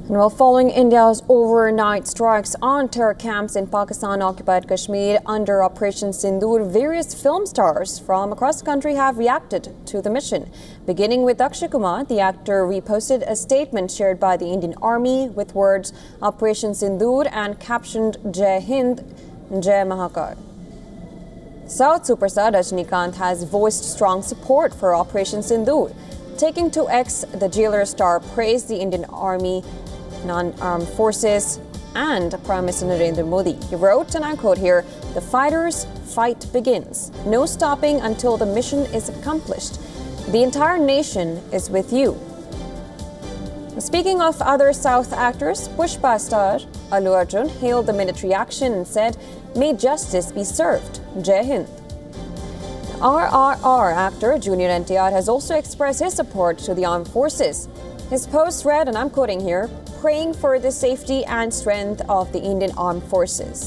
And while following India's overnight strikes on terror camps in Pakistan-occupied Kashmir under Operation Sindoor, various film stars from across the country have reacted to the mission. Beginning with Akshay Kumar, the actor reposted a statement shared by the Indian Army with words Operation Sindoor and captioned Jai Hind, Jai Mahakal. South superstar Rajinikanth has voiced strong support for Operation Sindoor. Taking to X, the jailer star praised the Indian Army, non-armed forces, and Prime Minister Narendra Modi. He wrote, and I quote here, "The fighters' fight begins. No stopping until the mission is accomplished. The entire nation is with you." Speaking of other South actors, Pushpa star Allu Arjun hailed the military action and said, "May justice be served. Jai Hind." RRR actor Junior NTR has also expressed his support to the armed forces. His post read, and I'm quoting here, "Praying for the safety and strength of the Indian Armed Forces."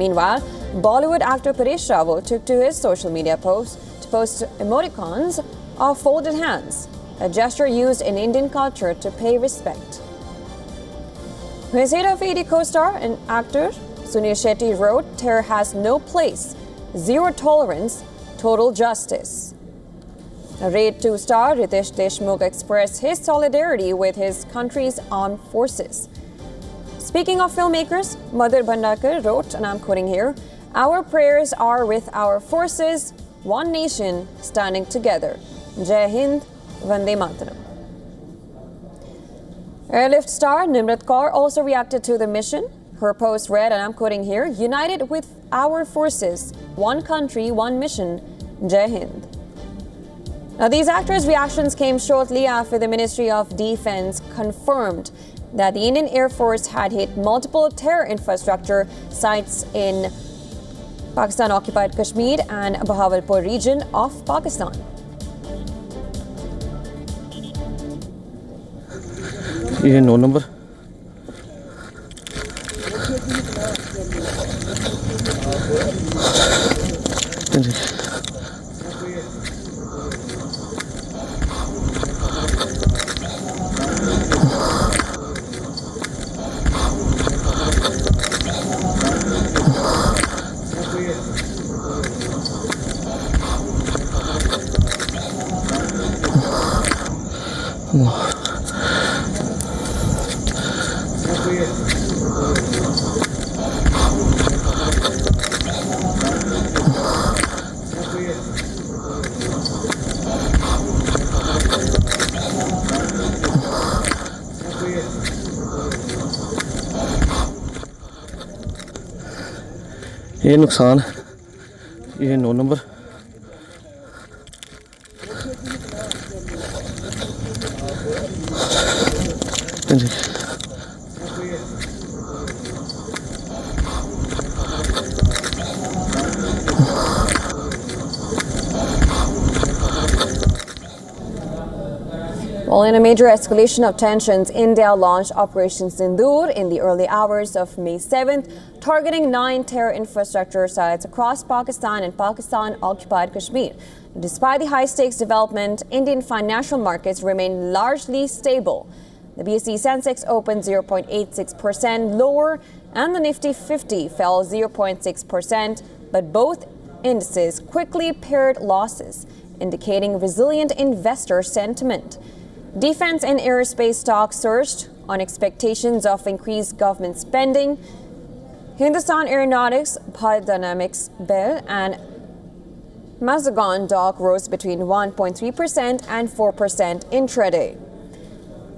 Meanwhile, Bollywood actor Paresh Rawal took to his social media post to post emoticons of folded hands, a gesture used in Indian culture to pay respect. His Hera Fairy co-star and actor Sunil Shetty wrote, "Terror has no place. Zero tolerance, total justice." Raid 2 star Ritesh Deshmukh expressed his solidarity with his country's armed forces. Speaking of filmmakers, Madhur Bhandakar wrote, and I'm quoting here, "Our prayers are with our forces, one nation standing together. Jai Hind, Vande Mataram." Airlift star Nimrat Kaur also reacted to the mission. Her post read, and I'm quoting here, "United with our forces, one country, one mission, Jai Hind." Now, these actors' reactions came shortly after the Ministry of Defense confirmed that the Indian Air Force had hit multiple terror infrastructure sites in Pakistan-occupied Kashmir and Bahawalpur region of Pakistan. ये 9 number ये नुकसान, ये 9 number. Well, in a major escalation of tensions, India launched Operation Sindoor in the early hours of May 7th, targeting 9 terror infrastructure sites across Pakistan and Pakistan-occupied Kashmir. Despite the high-stakes development, Indian financial markets remain largely stable. The BSE Sensex opened 0.86% lower and the Nifty 50 fell 0.6%, but both indices quickly paired losses, indicating resilient investor sentiment. Defense and aerospace stocks surged on expectations of increased government spending. Hindustan Aeronautics, Pahalgam Bell and Masood stock rose between 1.3% and 4% intraday.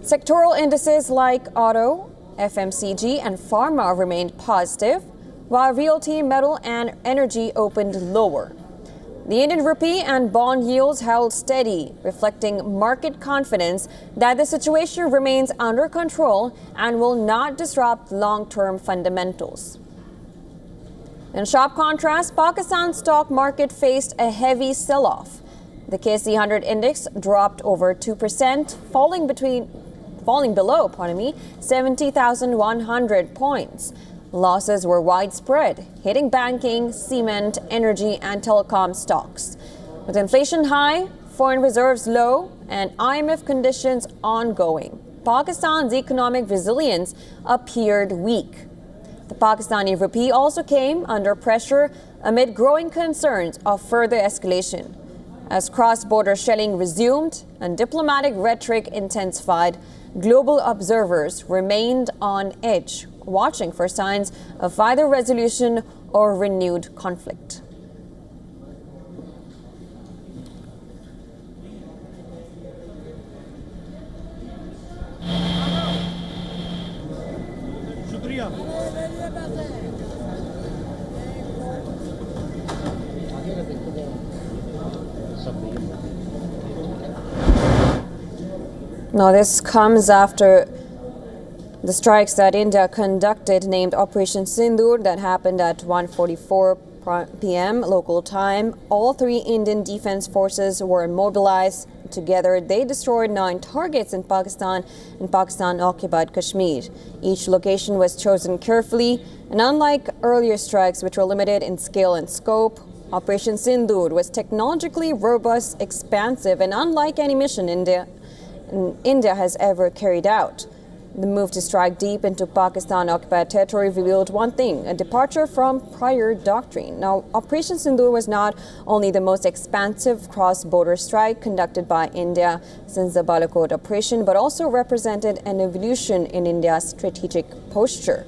Sectoral indices like auto, FMCG and pharma remained positive, while realty, metal and energy opened lower. The Indian rupee and bond yields held steady, reflecting market confidence that the situation remains under control and will not disrupt long-term fundamentals. In sharp contrast, Pakistan's stock market faced a heavy sell-off. The KC 100 index dropped over 2%, falling below 70,100 points. Losses were widespread, hitting banking, cement, energy and telecom stocks. With inflation high, foreign reserves low and IMF conditions ongoing, Pakistan's economic resilience appeared weak. The Pakistani rupee also came under pressure amid growing concerns of further escalation. As cross-border shelling resumed and diplomatic rhetoric intensified, global observers remained on edge, watching for signs of either resolution or renewed conflict. Now, this comes after the strikes that India conducted, named Operation Sindoor, that happened at 1:44 p.m. local time. All 3 Indian defense forces were mobilized. Together, they destroyed 9 targets in Pakistan and Pakistan-occupied Kashmir. Each location was chosen carefully, and unlike earlier strikes, which were limited in scale and scope, Operation Sindoor was technologically robust, expansive, and unlike any mission India has ever carried out. The move to strike deep into Pakistan-occupied territory revealed one thing: a departure from prior doctrine. Now, Operation Sindoor was not only the most expansive cross-border strike conducted by India since the Balakot operation, but also represented an evolution in India's strategic posture.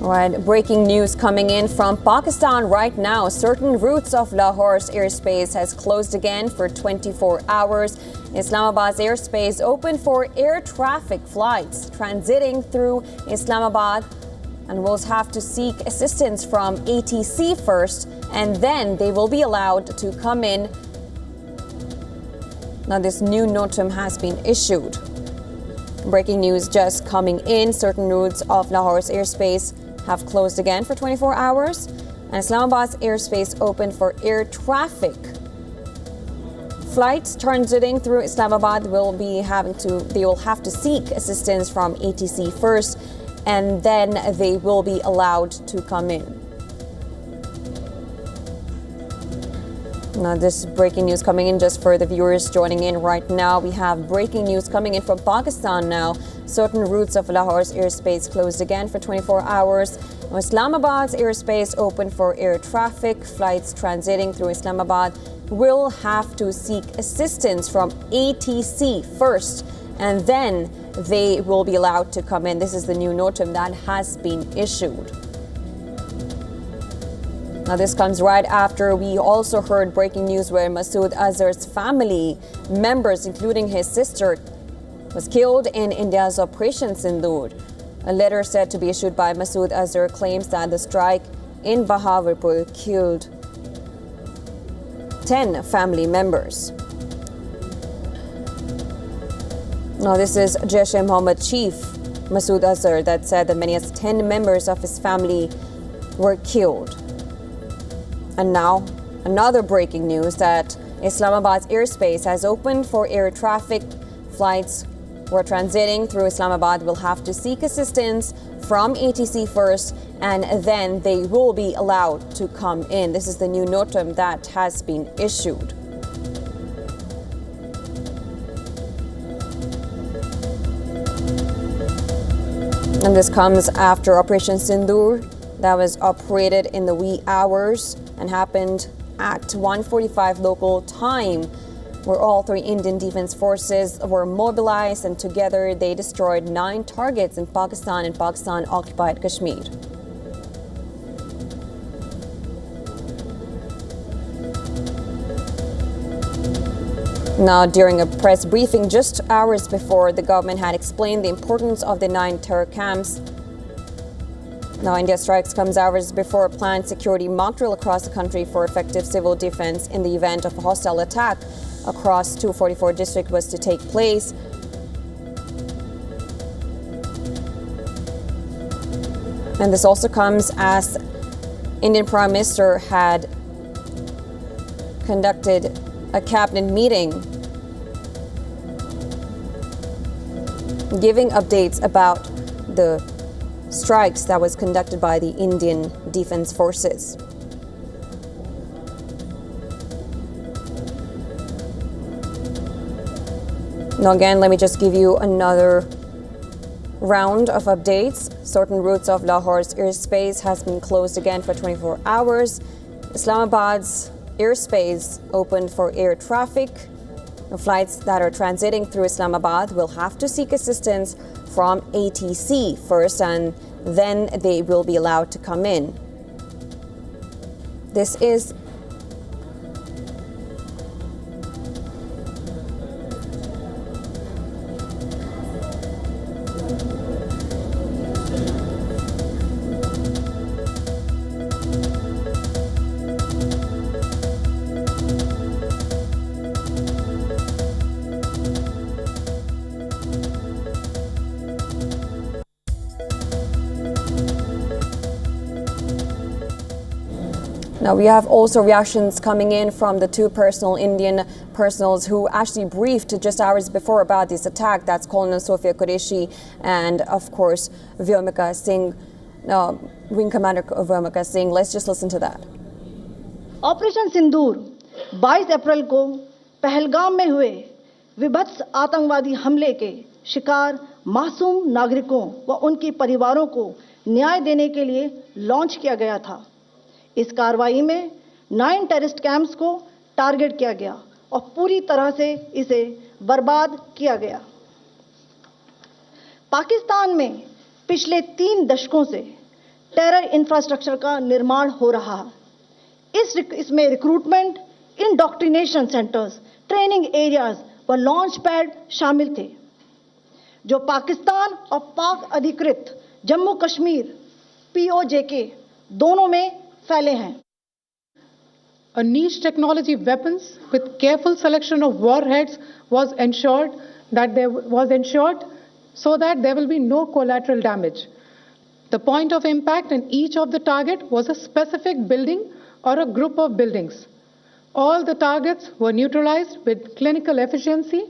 All right, breaking news coming in from Pakistan right now. Certain routes of Lahore's airspace has closed again for 24 hours. Islamabad's airspace opened for air traffic flights transiting through Islamabad and will have to seek assistance from ATC first, and then they will be allowed to come in. Now, this new notum has been issued. Breaking news just coming in. Certain routes of Lahore's airspace have closed again for 24 hours, and Islamabad's airspace opened for air traffic. Flights transiting through Islamabad will have to seek assistance from ATC first, and then they will be allowed to come in. Now, this breaking news coming in just for the viewers joining in right now. We have breaking news coming in from Pakistan now. Certain routes of Lahore's airspace closed again for 24 hours. Islamabad's airspace opened for air traffic. Flights transiting through Islamabad will have to seek assistance from ATC first, and then they will be allowed to come in. This is the new notum that has been issued. Now, this comes right after we also heard breaking news where Masood Azhar's family members, including his sister, was killed in India's Operation Sindoor. A letter said to be issued by Masood Azhar claims that the strike in Bahawalpur killed 10 family members. Now, this is Jaish-e-Mohammed chief Masood Azhar that said that many as 10 members of his family were killed. And now, another breaking news that Islamabad's airspace has opened for air traffic. Flights who are transiting through Islamabad will have to seek assistance from ATC first, and then they will be allowed to come in. This is the new notum that has been issued. And this comes after Operation Sindoor that was operated in the wee hours and happened at 1:45 local time, where all 3 Indian defense forces were mobilized, and together they destroyed 9 targets in Pakistan and Pakistan-occupied Kashmir. Now, during a press briefing just hours before, the government had explained the importance of the 9 terror camps. Now, India strikes comes hours before a planned security mock drill across the country for effective civil defense in the event of a hostile attack across 244 district was to take place. And this also comes as Indian Prime Minister had conducted a cabinet meeting giving updates about the strikes that was conducted by the Indian Defense Forces. Now again, let me just give you another round of updates. Certain routes of Lahore's airspace has been closed again for 24 hours. Islamabad's airspace opened for air traffic. The flights that are transiting through Islamabad will have to seek assistance from ATC first, and then they will be allowed to come in. This is Now, we have also reactions coming in from the 2 Indian personals who actually briefed just hours before about this attack. That's Colonel Sophia Qureshi and, of course, Vyomika Singh, Wing Commander Vyomika Singh. Let's just listen to that. Operation Sindoor 22 April को पहलगाम में हुए विभत्स आतंकवादी हमले के शिकार मासूम नागरिकों व उनके परिवारों को न्याय देने के लिए लॉन्च किया गया था। इस कार्रवाई में 9 टेररिस्ट कैंप्स को टारगेट किया गया और पूरी तरह से इसे बर्बाद किया गया। पाकिस्तान में पिछले 3 दशकों से टेरर इंफ्रास्ट्रक्चर का निर्माण हो रहा है। इसमें recruitment, indoctrination centres, training areas व लॉन्च पैड शामिल थे, जो पाकिस्तान और पाक अधिकृत जम्मू कश्मीर POJK दोनों में फैले हैं। A niche technology weapons with careful selection of warheads was ensured so that there will be no collateral damage. The point of impact in each of the target was a specific building or a group of buildings. All the targets were neutralized with clinical efficiency,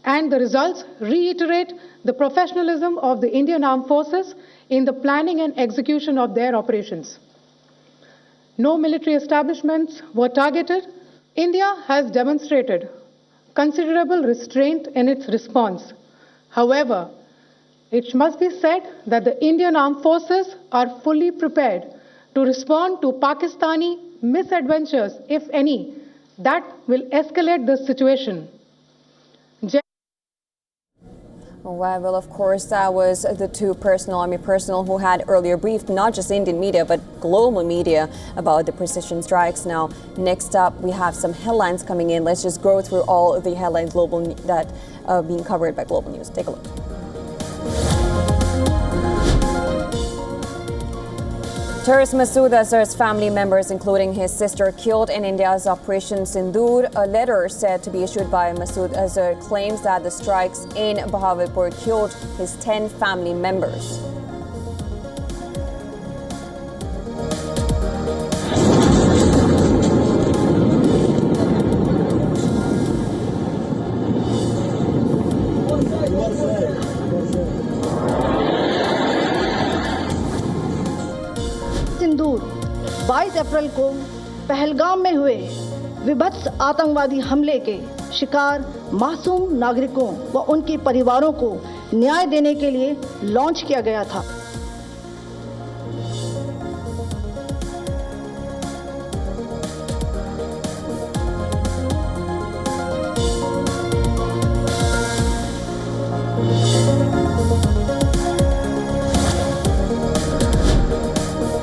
and the results reiterate the professionalism of the Indian Armed Forces in the planning and execution of their operations. No military establishments were targeted. India has demonstrated considerable restraint in its response. However, it must be said that the Indian Armed Forces are fully prepared to respond to Pakistani misadventures, if any, that will escalate the situation. Well, of course, that was the two army personnel who had earlier briefed not just Indian media but global media about the precision strikes. Now, next up, we have some headlines coming in. Let's just go through all of the headlines that are being covered by Global News. Take a look. Terrorist Masood Azhar's family members, including his sister, killed in India's Operation Sindoor. A letter said to be issued by Masood Azhar claims that the strikes in Bahawalpur killed his 10 family members. Sindoor 22 April को पहलगाम में हुए विभत्स आतंकवादी हमले के शिकार मासूम नागरिकों व उनके परिवारों को न्याय देने के लिए लॉन्च किया गया था।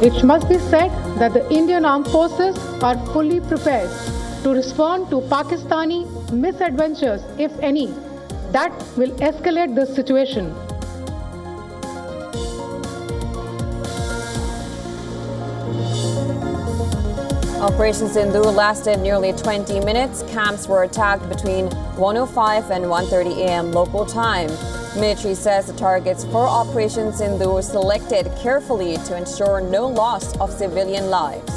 It must be said that the Indian Armed Forces are fully prepared to respond to Pakistani misadventures, if any, that will escalate the situation. Operation Sindoor lasted nearly 20 minutes. Camps were attacked between 1:05 and 1:30 a.m. local time. Military says the targets for Operation Sindoor selected carefully to ensure no loss of civilian lives.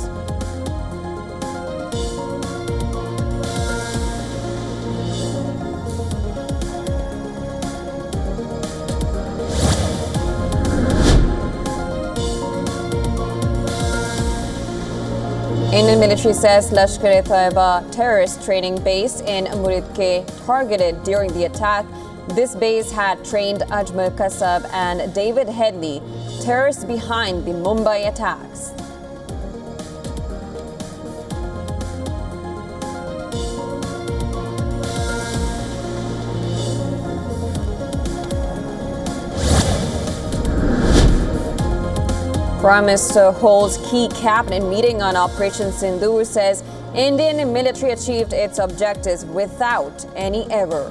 Indian military says Lashkar-e-Taiba terrorist training base in Muridke targeted during the attack. This base had trained Ajmal Kasab and David Headley, terrorists behind the Mumbai attacks. Prime Minister holds key cabinet meeting on Operation Sindoor, says Indian military achieved its objectives without any error.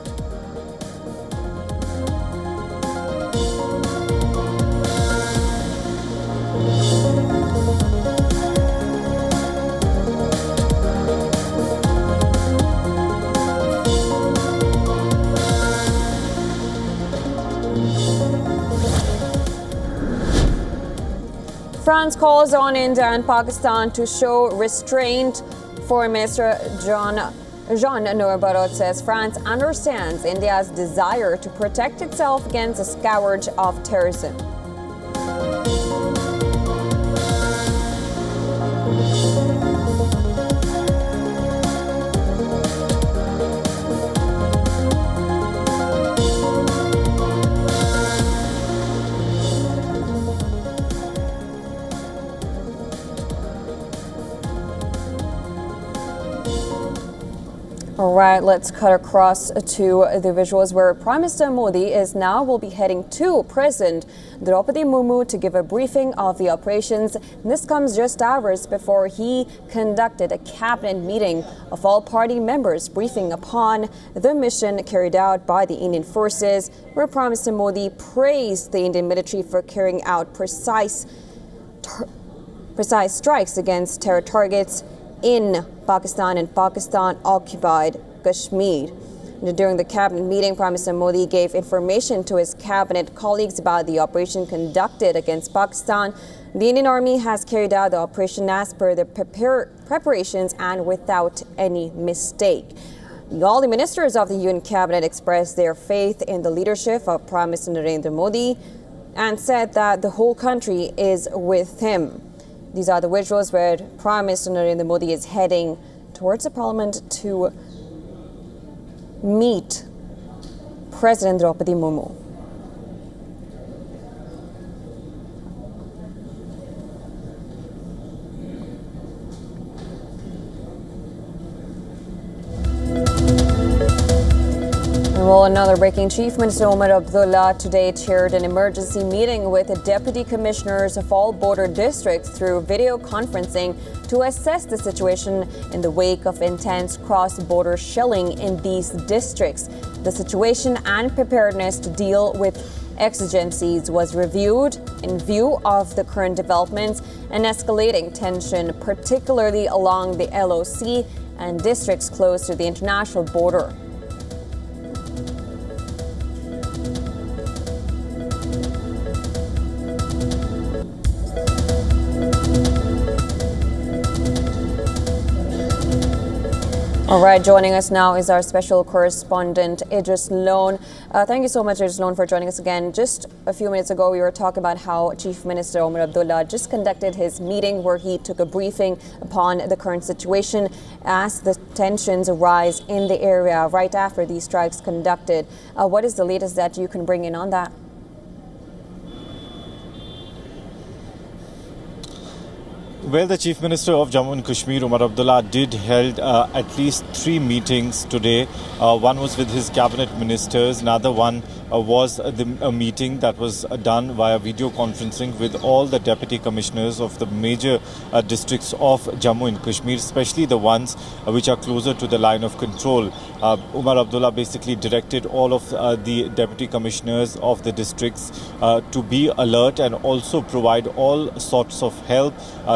France calls on India and Pakistan to show restraint. Foreign Minister Jean-Noël Barrot says France understands India's desire to protect itself against the scourge of terrorism. All right, let's cut across to the visuals where Prime Minister Modi will be heading to President Draupadi Murmu to give a briefing of the operations. This comes just hours before he conducted a cabinet meeting of all party members briefing upon the mission carried out by the Indian forces, where Prime Minister Modi praised the Indian military for carrying out precise strikes against terror targets in Pakistan and Pakistan-occupied Kashmir. During the cabinet meeting, Prime Minister Modi gave information to his cabinet colleagues about the operation conducted against Pakistan. The Indian Army has carried out the operation as per the preparations and without any mistake. All the ministers of the UN cabinet expressed their faith in the leadership of Prime Minister Narendra Modi and said that the whole country is with him. These are the visuals where Prime Minister Narendra Modi is heading towards the parliament to meet President Draupadi Murmu. Well, another breaking: Chief Minister Omar Abdullah today chaired an emergency meeting with the deputy commissioners of all border districts through video conferencing to assess the situation in the wake of intense cross-border shelling in these districts. The situation and preparedness to deal with exigencies was reviewed in view of the current developments and escalating tension, particularly along the LOC and districts close to the international border. All right, joining us now is our special correspondent, Idris Loan. Thank you so much, Idris Loan, for joining us again. Just a few minutes ago, we were talking about how Chief Minister Omar Abdullah just conducted his meeting where he took a briefing upon the current situation as the tensions arise in the area right after these strikes conducted. What is the latest that you can bring in on that? Well, the Chief Minister of Jammu and Kashmir, Omar Abdullah, did held at least 3 meetings today. One was with his cabinet ministers. Another one was a meeting that was done via video conferencing with all the deputy commissioners of the major districts of Jammu and Kashmir, especially the ones which are closer to the line of control. Omar Abdullah basically directed all of the deputy commissioners of the districts to be alert and also provide all sorts of help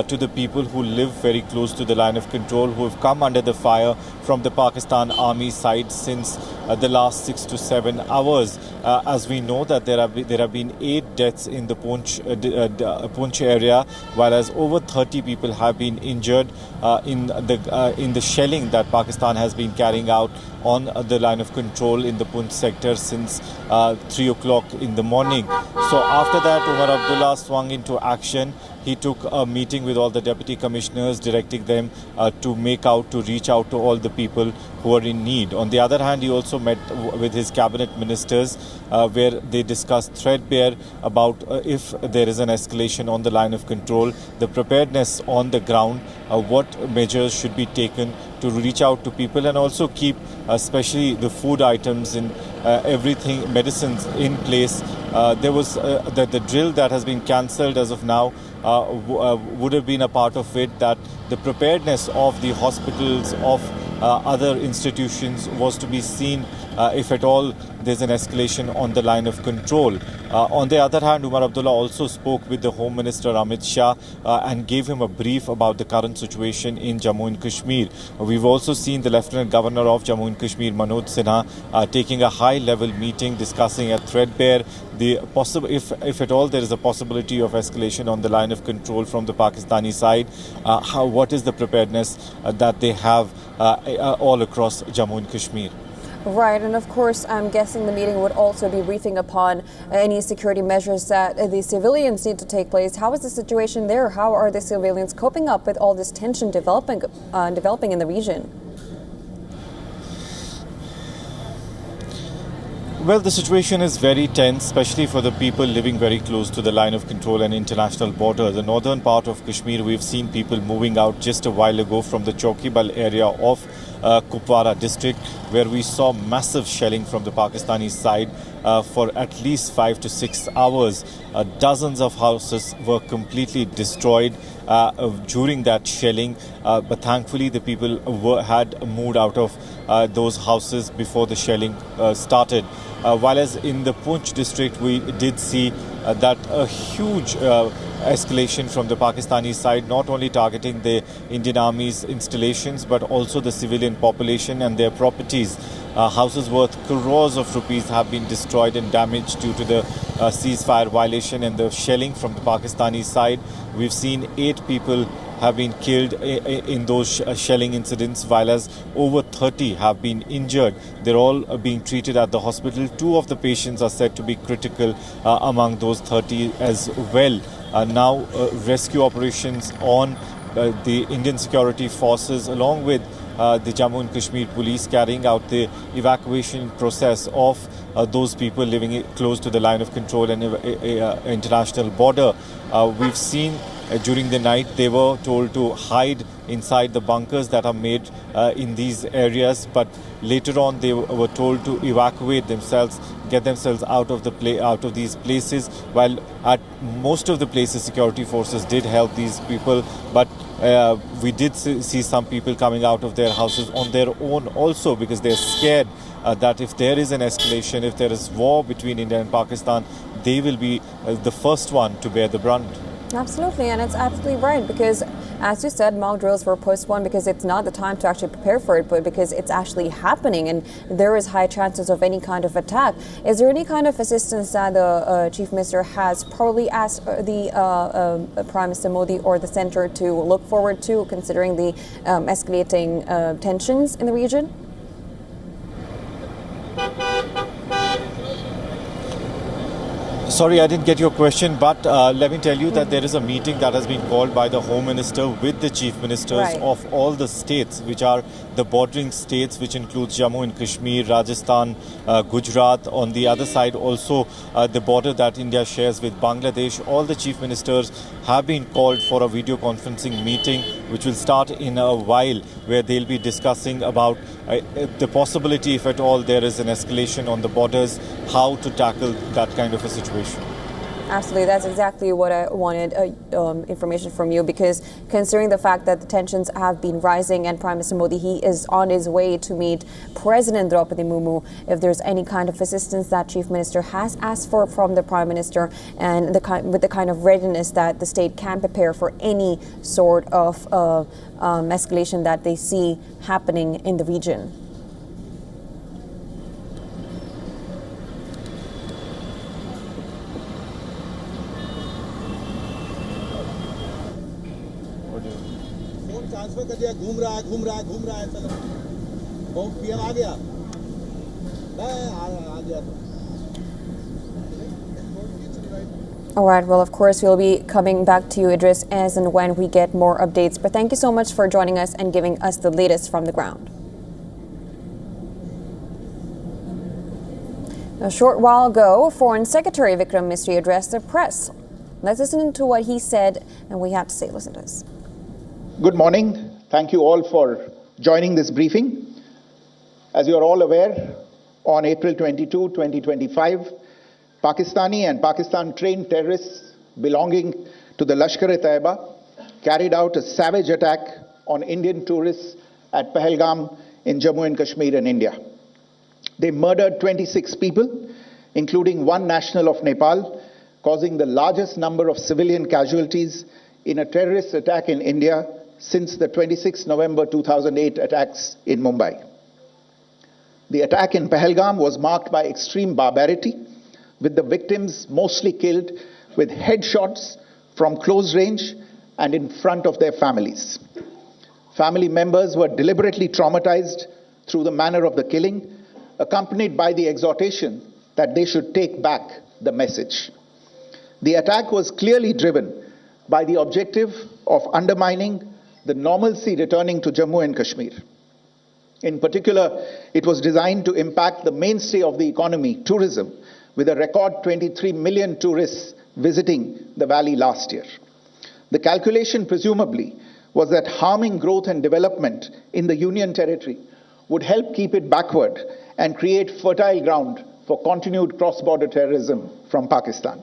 to the people who live very close to the line of control, who have come under the fire from the Pakistan army side since the last 6 to 7 hours. As we know that there have been 8 deaths in the Poonch area, whereas over 30 people have been injured in the shelling that Pakistan has been carrying out on the line of control in the Poonch sector since 3 o'clock in the morning. So after that, Omar Abdullah swung into action. He took a meeting with all the deputy commissioners, directing them to reach out to all the people who are in need. On the other hand, he also met with his cabinet ministers where they discussed threadbare about if there is an escalation on the line of control, the preparedness on the ground, what measures should be taken to reach out to people and also keep especially the food items and everything, medicines in place. There was the drill that has been cancelled as of now would have been a part of it, that the preparedness of the hospitals, of other institutions was to be seen if at all there's an escalation on the line of control. On the other hand, Omar Abdullah also spoke with the Home Minister Amit Shah and gave him a brief about the current situation in Jammu and Kashmir. We've also seen the Lieutenant Governor of Jammu and Kashmir, Manoj Sinha, taking a high-level meeting discussing at threadbare the possible, if at all there is a possibility of escalation on the line of control from the Pakistani side, what is the preparedness that they have all across Jammu and Kashmir. Right, and of course, I'm guessing the meeting would also be briefing upon any security measures that the civilians need to take place. How is the situation there? How are the civilians coping up with all this tension developing in the region? Well, the situation is very tense, especially for the people living very close to the line of control and international border. The northern part of Kashmir, we've seen people moving out just a while ago from the Chaukibal area of Kupwara district, where we saw massive shelling from the Pakistani side for at least 5 to 6 hours. Dozens of houses were completely destroyed during that shelling, but thankfully the people had moved out of those houses before the shelling started. Whereas in the Poonch district, we did see that a huge escalation from the Pakistani side, not only targeting the Indian Army's installations, but also the civilian population and their properties. Houses worth crores of rupees have been destroyed and damaged due to the ceasefire violation and the shelling from the Pakistani side. We've seen 8 people have been killed in those shelling incidents, while as over 30 have been injured. They're all being treated at the hospital. 2 of the patients are said to be critical among those 30 as well. Now rescue operations on the Indian security forces along with the Jammu and Kashmir police carrying out the evacuation process of those people living close to the line of control and international border. We've seen during the night. They were told to hide inside the bunkers that are made in these areas, but later on they were told to evacuate themselves, get themselves out of these places. While at most of the places, security forces did help these people, but we did see some people coming out of their houses on their own also, because they're scared that if there is an escalation, if there is war between India and Pakistan, they will be the first one to bear the brunt. Absolutely, and it's absolutely right, because as you said, mock drills were postponed because it's not the time to actually prepare for it, but because it's actually happening and there is high chances of any kind of attack. Is there any kind of assistance that the Chief Minister has probably asked the Prime Minister Modi or the centre to look forward to, considering the escalating tensions in the region? Sorry, I didn't get your question, but let me tell you that there is a meeting that has been called by the Home Minister with the Chief Ministers of all the states, which are the bordering states, which includes Jammu and Kashmir, Rajasthan, Gujarat. On the other side, also the border that India shares with Bangladesh. All the Chief Ministers have been called for a video conferencing meeting, which will start in a while, where they'll be discussing about the possibility, if at all there is an escalation on the borders, how to tackle that kind of a situation. Absolutely, that's exactly what I wanted information from you, because considering the fact that the tensions have been rising and Prime Minister Modi, he is on his way to meet President Draupadi Murmu, if there's any kind of assistance that Chief Minister has asked for from the Prime Minister, and with the kind of readiness that the state can prepare for any sort of escalation that they see happening in the region. घूम रहा है ऐसा लग वो PM आ गया आ गया All right, well, of course, we'll be coming back to you, Idris, as and when we get more updates. But thank you so much for joining us and giving us the latest from the ground. A short while ago, Foreign Secretary Vikrant Misri addressed the press. Let's listen to what he said and we had to say. Listen to this. Good morning. Thank you all for joining this briefing. As you are all aware, on April 22, 2025, Pakistani and Pakistan-trained terrorists belonging to the Lashkar-e-Taiba carried out a savage attack on Indian tourists at Pahalgam in Jammu and Kashmir in India. They murdered 26 people, including one national of Nepal, causing the largest number of civilian casualties in a terrorist attack in India since the 26 November 2008 attacks in Mumbai. The attack in Pahalgam was marked by extreme barbarity, with the victims mostly killed with headshots from close range and in front of their families. Family members were deliberately traumatized through the manner of the killing, accompanied by the exhortation that they should take back the message. The attack was clearly driven by the objective of undermining the normalcy returning to Jammu and Kashmir. In particular, it was designed to impact the mainstay of the economy, tourism, with a record 23 million tourists visiting the valley last year. The calculation presumably was that harming growth and development in the Union territory would help keep it backward and create fertile ground for continued cross-border terrorism from Pakistan.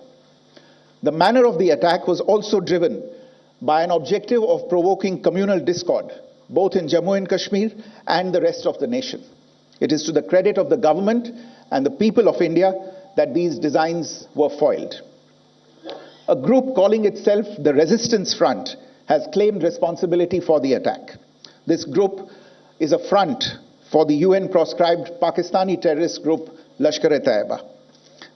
The manner of the attack was also driven by an objective of provoking communal discord, both in Jammu and Kashmir and the rest of the nation. It is to the credit of the government and the people of India that these designs were foiled. A group calling itself the Resistance Front has claimed responsibility for the attack. This group is a front for the UN-proscribed Pakistani terrorist group Lashkar-e-Taiba.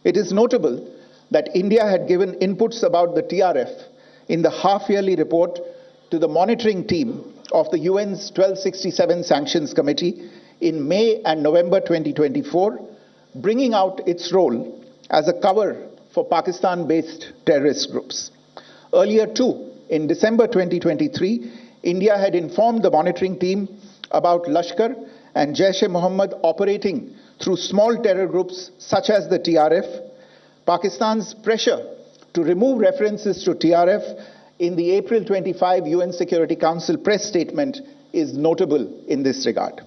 It is notable that India had given inputs about the TRF in the half-yearly report to the monitoring team of the UN's 1267 Sanctions Committee in May and November 2024, bringing out its role as a cover for Pakistan-based terrorist groups. Earlier too, in December 2023, India had informed the monitoring team about Lashkar and Jaish-e-Mohammed operating through small terror groups such as the TRF. Pakistan's pressure to remove references to TRF in the April 25 UN Security Council press statement is notable in this regard.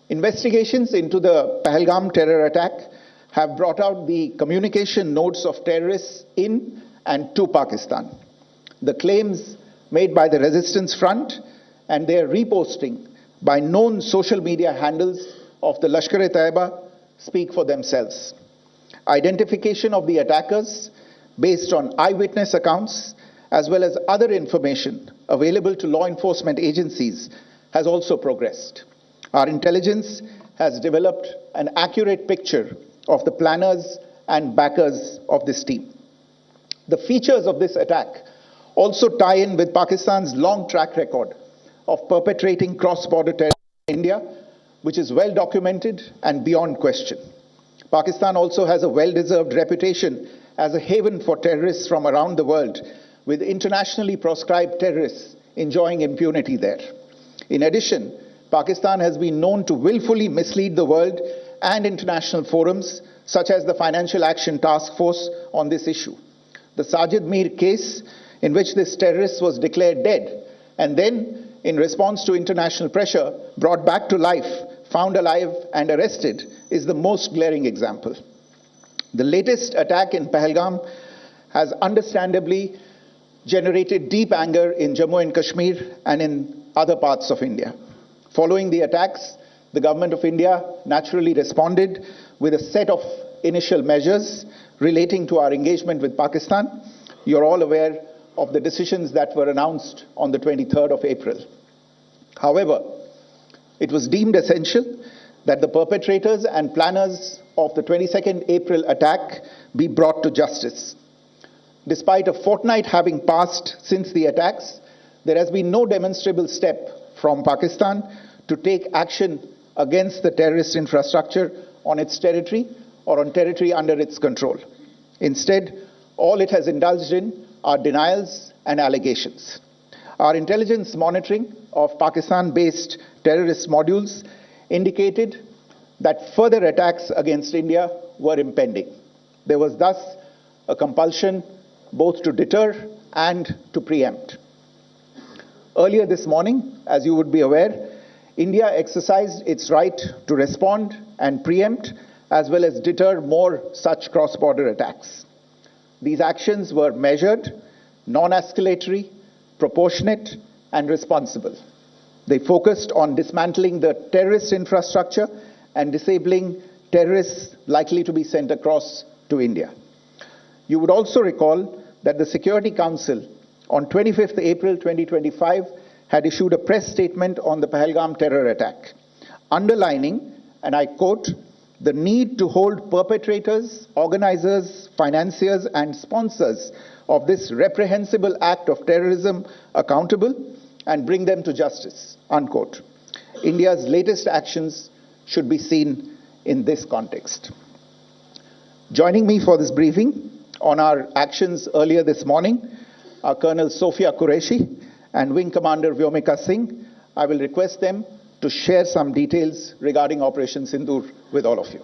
Investigations into the Pahalgam terror attack have brought out the communication notes of terrorists in and to Pakistan, the claims made by the Resistance Front and their reposting by known social media handles of the Lashkar-e-Taiba speak for themselves. Identification of the attackers based on eyewitness accounts as well as other information available to law enforcement agencies has also progressed. Our intelligence has developed an accurate picture of the planners and backers of this team. The features of this attack also tie in with Pakistan's long track record of perpetrating cross-border terror in India, which is well documented and beyond question. Pakistan also has a well-deserved reputation as a haven for terrorists from around the world, with internationally proscribed terrorists enjoying impunity there. In addition, Pakistan has been known to willfully mislead the world and international forums, such as the Financial Action Task Force, on this issue. The Sajid Mir case, in which this terrorist was declared dead and then, in response to international pressure, brought back to life, found alive and arrested, is the most glaring example. The latest attack in Pahalgam has understandably generated deep anger in Jammu and Kashmir and in other parts of India. Following the attacks, the government of India naturally responded with a set of initial measures relating to our engagement with Pakistan. You're all aware of the decisions that were announced on the 23rd of April. However, it was deemed essential that the perpetrators and planners of the 22nd April attack be brought to justice. Despite a fortnight having passed since the attacks, there has been no demonstrable step from Pakistan to take action against the terrorist infrastructure on its territory or on territory under its control. Instead, all it has indulged in are denials and allegations. Our intelligence monitoring of Pakistan-based terrorist modules indicated that further attacks against India were impending. There was thus a compulsion both to deter and to preempt. Earlier this morning, as you would be aware, India exercised its right to respond and preempt as well as deter more such cross-border attacks. These actions were measured, non-escalatory, proportionate, and responsible. They focused on dismantling the terrorist infrastructure and disabling terrorists likely to be sent across to India. You would also recall that the Security Council on 25th April 2025 had issued a press statement on the Pahalgam terror attack, underlining, and I quote, the need to hold perpetrators, organizers, financiers, and sponsors of this reprehensible act of terrorism accountable and bring them to justice, unquote. India's latest actions should be seen in this context. Joining me for this briefing on our actions earlier this morning are Colonel Sophia Qureshi and Wing Commander Vyomika Singh. I will request them to share some details regarding Operation Sindoor with all of you.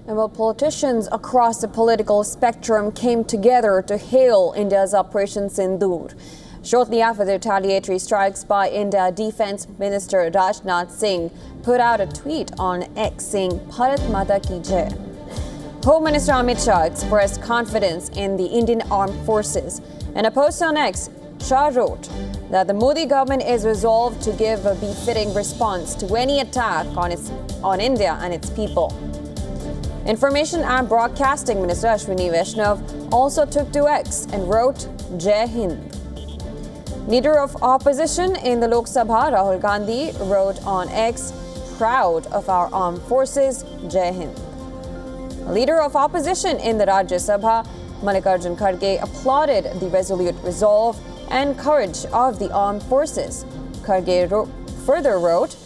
And well, politicians across the political spectrum came together to hail India's Operation Sindoor. Shortly after the retaliatory strikes by India, Defense Minister Rajnath Singh put out a tweet on X saying, Bharat Mata Ki Jai. Home Minister Amit Shah expressed confidence in the Indian Armed Forces. In a post on X, Shah wrote that the Modi government is resolved to give a befitting response to any attack on India and its people. Information and Broadcasting Minister Ashwini Vaishnav also took to X and wrote, Jai Hind. Leader of Opposition in the Lok Sabha, Rahul Gandhi, wrote on X, proud of our armed forces, Jai Hind. Leader of Opposition in the Rajya Sabha, Mallikarjun Kharge, applauded the resolute resolve and courage of the armed forces. Kharge further wrote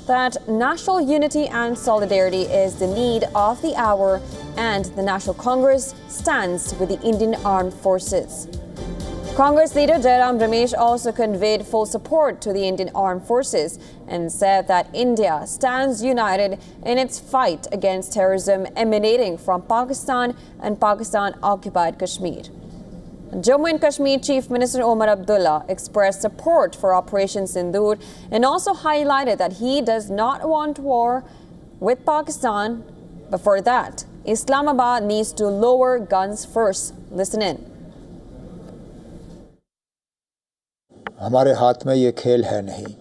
that national unity and solidarity is the need of the hour and the National Congress stands with the Indian Armed Forces. Congress leader Jairam Ramesh also conveyed full support to the Indian Armed Forces and said that India stands united in its fight against terrorism emanating from Pakistan and Pakistan-occupied Kashmir. Jammu and Kashmir Chief Minister Omar Abdullah expressed support for Operation Sindoor and also highlighted that he does not want war with Pakistan, but for that, Islamabad needs to lower guns first. Listen in. हमारे हाथ में ये खेल है नहीं।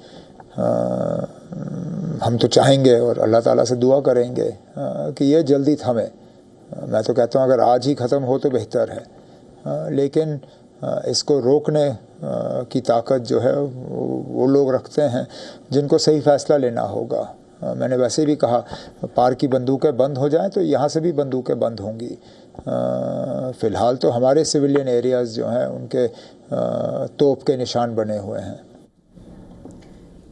हम तो चाहेंगे और अल्लाह ताला से दुआ करेंगे कि ये जल्दी थमे। मैं तो कहता हूँ अगर आज ही ख़त्म हो तो बेहतर है, लेकिन इसको रोकने की ताकत जो है वो लोग रखते हैं जिनको सही फ़ैसला लेना होगा। मैंने वैसे भी कहा पार की बंदूकें बंद हो जाएं तो यहाँ से भी बंदूकें बंद होंगी। फ़िलहाल तो हमारे सिविलियन एरियाज़ जो हैं उनके तोप के निशान बने हुए हैं।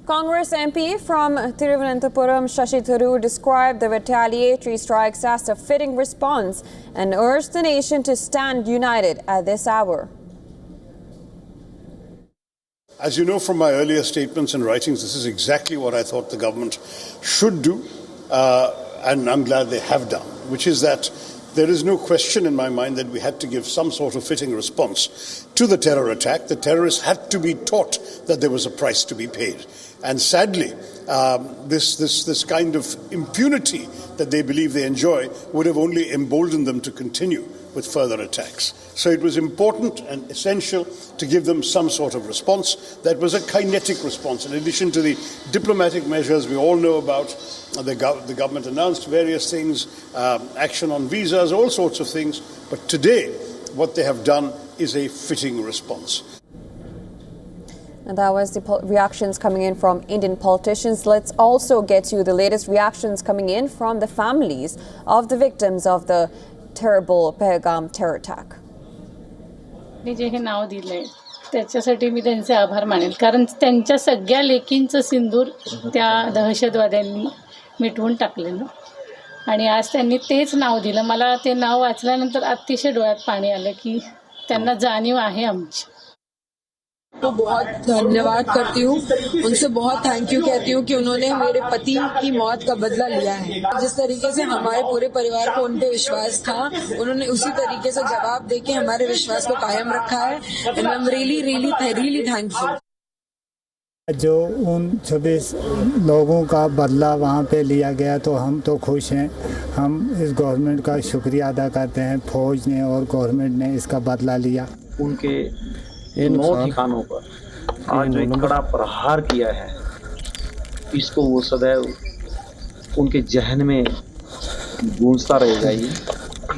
Congress MP from Thiruvananthapuram, Shashi Tharoor, described the retaliatory strikes as a fitting response and urged the nation to stand united at this hour. As you know from my earlier statements and writings, this is exactly what I thought the government should do, and I'm glad they have done, which is that there is no question in my mind that we had to give some sort of fitting response to the terror attack. The terrorists had to be taught that there was a price to be paid. And sadly, this kind of impunity that they believe they enjoy would have only emboldened them to continue with further attacks. So it was important and essential to give them some sort of response that was a kinetic response. In addition to the diplomatic measures we all know about, the government announced various things, action on visas, all sorts of things. But today, what they have done is a fitting response. And that was the reactions coming in from Indian politicians. Let's also get you the latest reactions coming in from the families of the victims of the terrible Pahalgam terror attack. जे हे नाव दिलंय त्याच्यासाठी मी त्यांचे आभार मानेल, कारण त्यांच्या सगळ्या लेकींचं सिंदूर त्या दहशतवाद्यांनी मिटवून टाकलेलं आणि आज त्यांनी तेच नाव दिलं. मला ते नाव वाचल्यानंतर अतिशय डोळ्यात पाणी आलं की त्यांना जाणीव आहे आमची. तो बहुत धन्यवाद करती हूँ, उनसे बहुत थैंक यू कहती हूँ कि उन्होंने मेरे पति की मौत का बदला लिया है. जिस तरीके से हमारे पूरे परिवार को उन पे विश्वास था, उन्होंने उसी तरीके से जवाब देके हमारे विश्वास को कायम रखा है. And I am really thankful. जो उन 26 लोगों का बदला वहाँ पे लिया गया तो हम तो खुश हैं. हम इस गवर्नमेंट का शुक्रिया अदा करते हैं. फौज ने और गवर्नमेंट ने इसका बदला लिया. उनके 9 ठिकानों पर आज जो एक कड़ा प्रहार किया है, इसको वो सदैव उनके जहन में गूंजता रहेगा.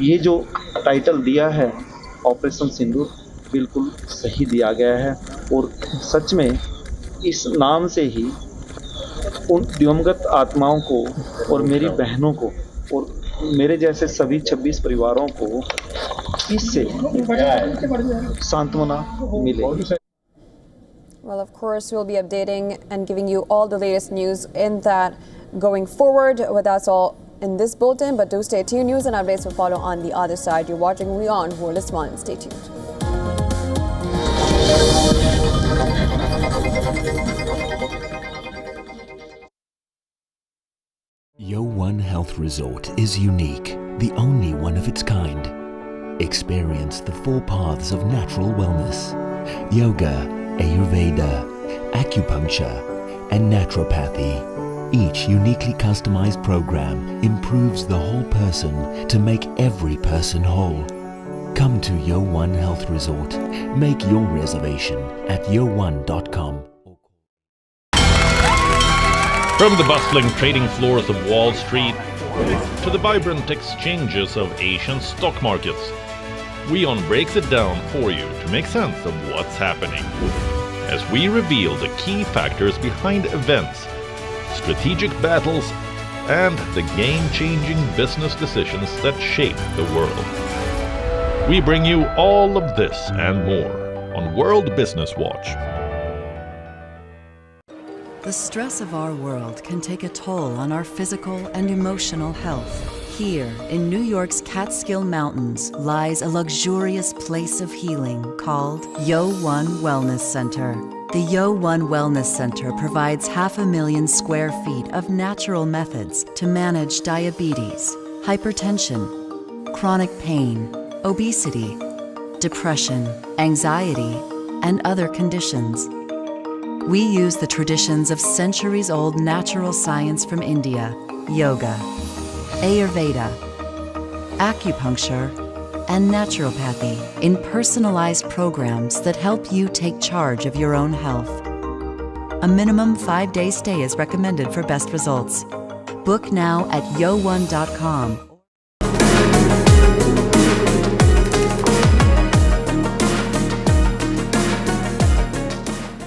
ये जो टाइटल दिया है ऑपरेशन सिंदूर, बिल्कुल सही दिया गया है. और सच में इस नाम से ही उन दिवंगत आत्माओं को और मेरी बहनों को और मेरे जैसे सभी 26 परिवारों को इससे सांत्वना मिलेगी. Well, of course, we'll be updating and giving you all the latest news in that going forward. Well, that's all in this bulletin, but do stay tuned. News and updates will follow on the other side. You're watching WION The World. Stay tuned. WION Health Resort is unique, the only one of its kind. Experience the 4 paths of natural wellness: yoga, Ayurveda, acupuncture, and naturopathy. Each uniquely customized program improves the whole person to make every person whole. Come to WION Health Resort. Make your reservation at yowan.com. From the bustling trading floors of Wall Street to the vibrant exchanges of Asian stock markets, WION breaks it down for you to make sense of what's happening. As we reveal the key factors behind events, strategic battles, and the game-changing business decisions that shape the world. We bring you all of this and more on World Business Watch. The stress of our world can take a toll on our physical and emotional health. Here, in New York's Catskill Mountains, lies a luxurious place of healing called WION Wellness Center. The WION Wellness Center provides 500,000 square feet of natural methods to manage diabetes, hypertension, chronic pain, obesity, depression, anxiety, and other conditions. We use the traditions of centuries-old natural science from India, yoga, Ayurveda, acupuncture, and naturopathy in personalized programs that help you take charge of your own health. A minimum 5-day stay is recommended for best results. Book now at yo1.com.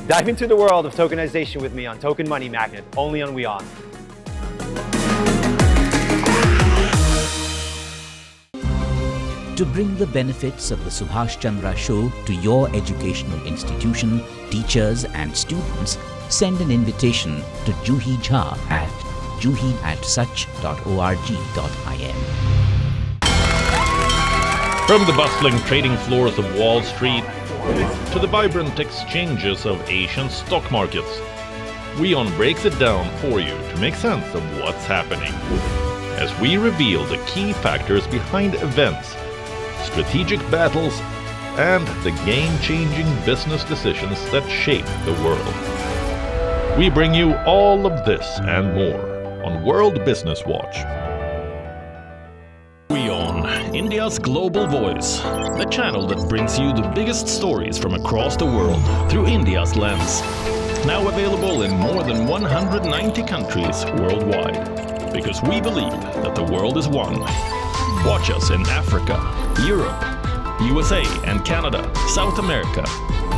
Dive into the world of tokenization with me on Token Money Magnet, only on WION. To bring the benefits of the Subhash Chandra Show to your educational institution, teachers and students, send an invitation to Juhi Jha at juhi@such.org.in. From the bustling trading floors of Wall Street to the vibrant exchanges of Asian stock markets, WION breaks it down for you to make sense of what's happening, as we reveal the key factors behind events, strategic battles, and the game-changing business decisions that shape the world. We bring you all of this and more on World Business Watch. WION, India's global voice, the channel that brings you the biggest stories from across the world through India's lens. Now available in more than 190 countries worldwide, because we believe that the world is one. Watch us in Africa, Europe, USA and Canada, South America,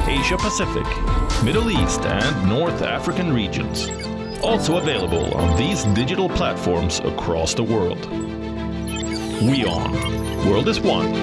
Asia Pacific, Middle East and North African regions. Also available on these digital platforms across the world. WION, World is One.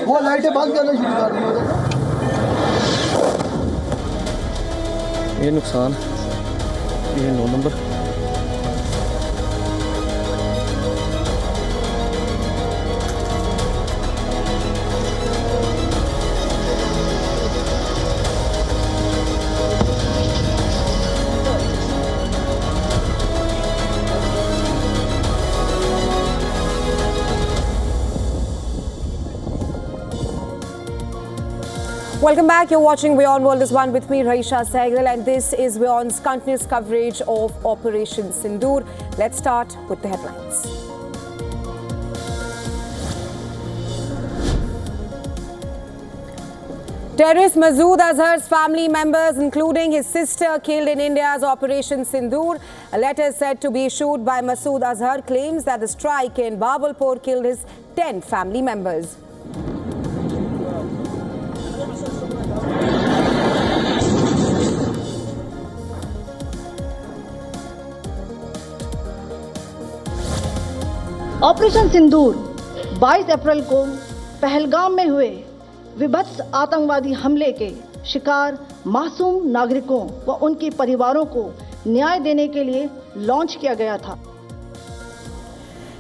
वो लाइटें बंद करना शुरू कर दी ये नुकसान, ये 9 number. Welcome back. You're watching WION World is One with me, Raisha Sehgal, and this is WION's continuous coverage of Operation Sindoor. Let's start with the headlines. Terrorist Masood Azhar's family members, including his sister, killed in India's Operation Sindoor. A letter said to be issued by Masood Azhar claims that the strike in Bahawalpur killed his 10 family members. Operation Sindoor 22 April को पहलगाम में हुए विभत्स आतंकवादी हमले के शिकार मासूम नागरिकों व उनके परिवारों को न्याय देने के लिए लॉन्च किया गया था।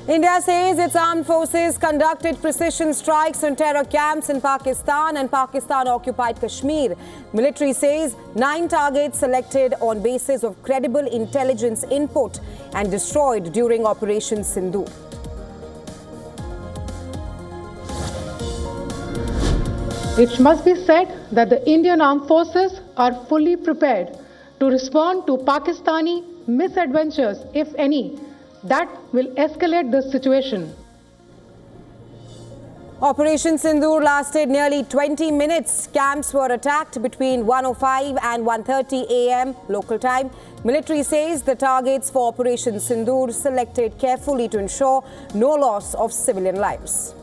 India says its armed forces conducted precision strikes on terror camps in Pakistan and Pakistan-occupied Kashmir. Military says 9 targets selected on basis of credible intelligence input and destroyed during Operation Sindoor. It must be said that the Indian Armed Forces are fully prepared to respond to Pakistani misadventures, if any, that will escalate the situation. Operation Sindoor lasted nearly 20 minutes. Camps were attacked between 1:05 and 1:30 a.m. local time. Military says the targets for Operation Sindoor selected carefully to ensure no loss of civilian lives.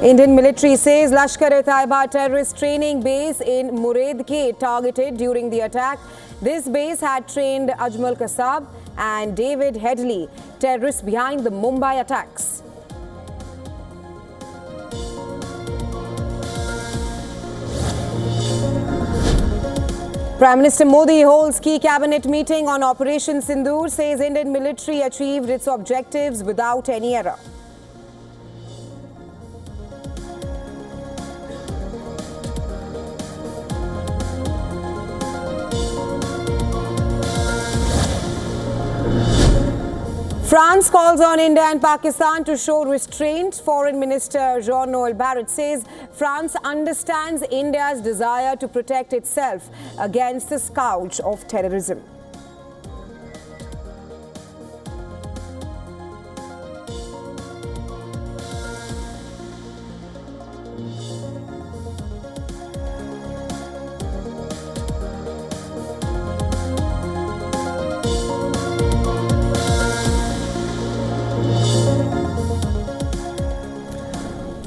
Indian military says Lashkar-e-Taiba terrorist training base in Muredke targeted during the attack. This base had trained Ajmal Kasab and David Headley, terrorists behind the Mumbai attacks. Prime Minister Modi holds key cabinet meeting on Operation Sindoor, says Indian military achieved its objectives without any error. France calls on India and Pakistan to show restraint. Foreign Minister Jean-Noel Barrot says France understands India's desire to protect itself against the scourge of terrorism.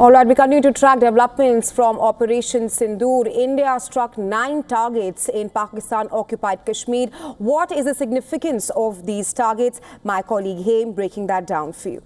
All right, we continue to track developments from Operation Sindoor. India struck 9 targets in Pakistan-occupied Kashmir. What is the significance of these targets? My colleague Haim breaking that down for you.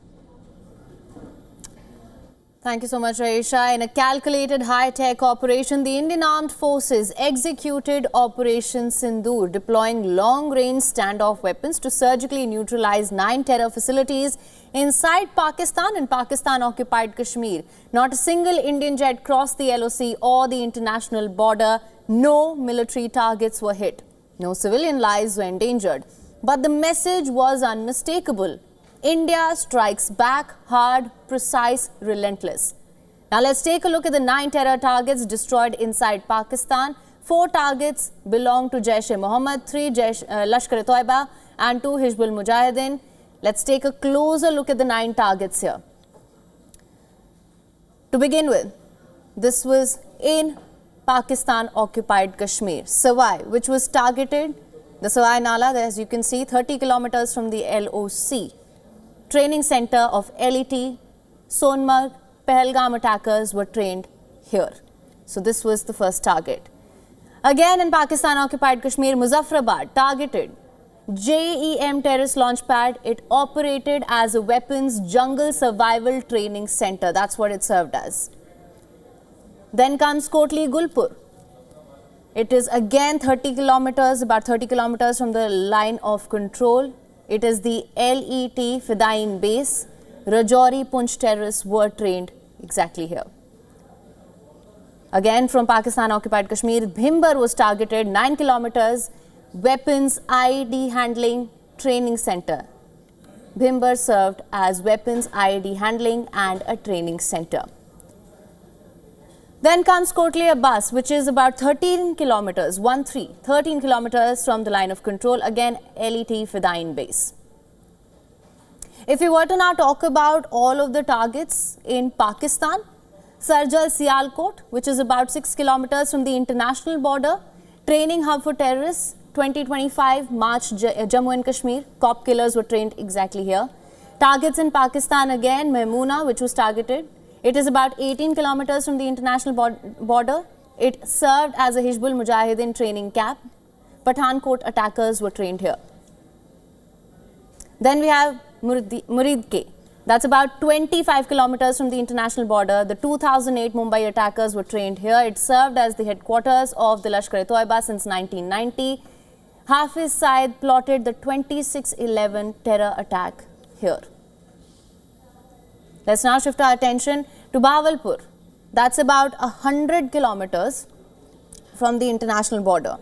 Thank you so much, Raisha. In a calculated high-tech operation, the Indian Armed Forces executed Operation Sindoor, deploying long-range standoff weapons to surgically neutralize 9 terror facilities inside Pakistan and Pakistan-occupied Kashmir. Not a single Indian jet crossed the LOC or the international border. No military targets were hit. No civilian lives were endangered. But the message was unmistakable. India strikes back hard, precise, relentless. Now let's take a look at the 9 terror targets destroyed inside Pakistan. 4 targets belong to Jaish-e-Mohammed, 3 Lashkar-e-Taiba and 2 Hizbul Mujahideen. Let's take a closer look at the 9 targets here. To begin with, this was in Pakistan-occupied Kashmir. Sawai, which was targeted, the Sawai Nala, as you can see, 30 kilometers from the LOC. Training center of LET, Sonmarg, Pahalgam attackers were trained here. So this was the first target. Again in Pakistan-occupied Kashmir, Muzaffarabad targeted JEM terrorist launch pad. It operated as a weapons jungle survival training center. That's what it served as. Then comes Kotli Gulpur. It is again 30 kilometers, about 30 kilometers from the line of control. It is the LET Fidain base. Rajouri Punch terrorists were trained exactly here. Again from Pakistan-occupied Kashmir, Bhimber was targeted, 9 kilometers, weapons IED handling training center. Bhimber served as weapons IED handling and a training center. Then comes Kotli Abbas, which is about 13 kilometers, 13 kilometers from the line of control. Again, LET Fidain base. If we were to now talk about all of the targets in Pakistan, Sarjal Sialkot, which is about 6 kilometers from the international border, training hub for terrorists, 2025 March, Jammu and Kashmir. Cop killers were trained exactly here. Targets in Pakistan again, Maimuna, which was targeted. It is about 18 kilometers from the international border. It served as a Hizbul Mujahideen training camp. Pathankot attackers were trained here. Then we have Muridke. That's about 25 kilometers from the international border. The 2008 Mumbai attackers were trained here. It served as the headquarters of the Lashkar-e-Taiba since 1990. Hafiz Saeed plotted the 26/11 terror attack here. Let's now shift our attention to Bahawalpur. That's about 100 kilometers from the international border.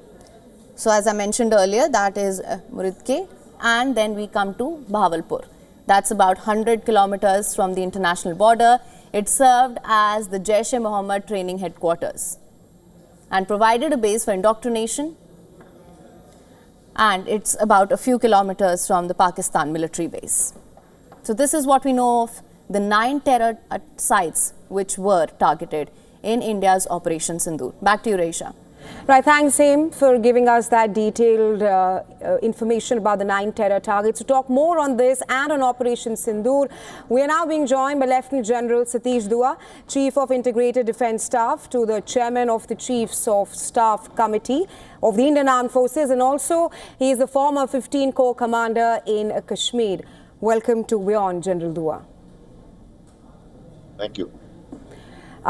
So as I mentioned earlier, that is Muridke, and then we come to Bahawalpur. That's about 100 kilometers from the international border. It served as the Jaish-e-Mohammed training headquarters and provided a base for indoctrination. And it's about a few kilometers from the Pakistan military base. So this is what we know of the 9 terror sites which were targeted in India's Operation Sindoor. Back to you, Reisha. Right, thanks, Aim, for giving us that detailed information about the 9 terror targets. To talk more on this and on Operation Sindoor, we are now being joined by Lieutenant General Satish Dua, Chief of Integrated Defence Staff, to the Chairman of the Chiefs of Staff Committee of the Indian Armed Forces, and also he is the former 15 Corps Commander in Kashmir. Welcome to WION, General Dua. Thank you.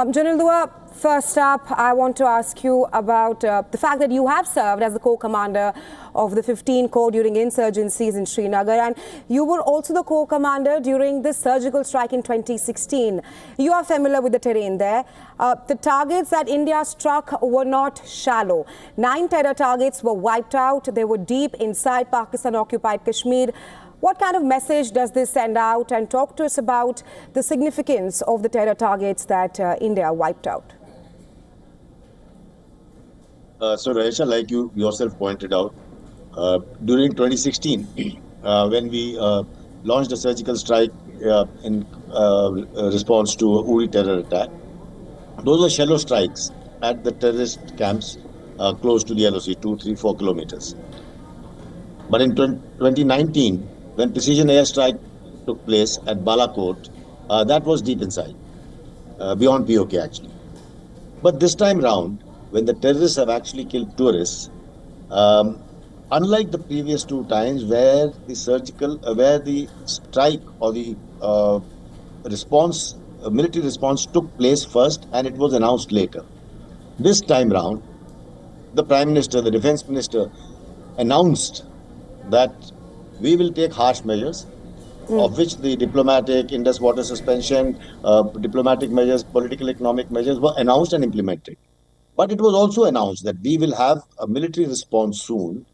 General Dua, first up, I want to ask you about the fact that you have served as the Corps Commander of the 15 Corps during insurgencies in Srinagar, and you were also the Corps Commander during the surgical strike in 2016. You are familiar with the terrain there. The targets that India struck were not shallow. 9 terror targets were wiped out. They were deep inside Pakistan-occupied Kashmir. What kind of message does this send out? And talk to us about the significance of the terror targets that India wiped out. So, Raisha, like you yourself pointed out, during 2016, when we launched a surgical strike in response to a Uri terror attack, those were shallow strikes at the terrorist camps close to the LOC, 2, 3, 4 kilometers. But in 2019, when precision airstrike took place at Balakot, that was deep inside, beyond POK actually. But this time round, when the terrorists have actually killed tourists, unlike the previous 2 times where the strike or the response, military response took place first and it was announced later. This time round, the Prime Minister, the Defence Minister announced that we will take harsh measures, of which the diplomatic, Indus water suspension, diplomatic measures, political economic measures were announced and implemented. But it was also announced that we will have a military response soon,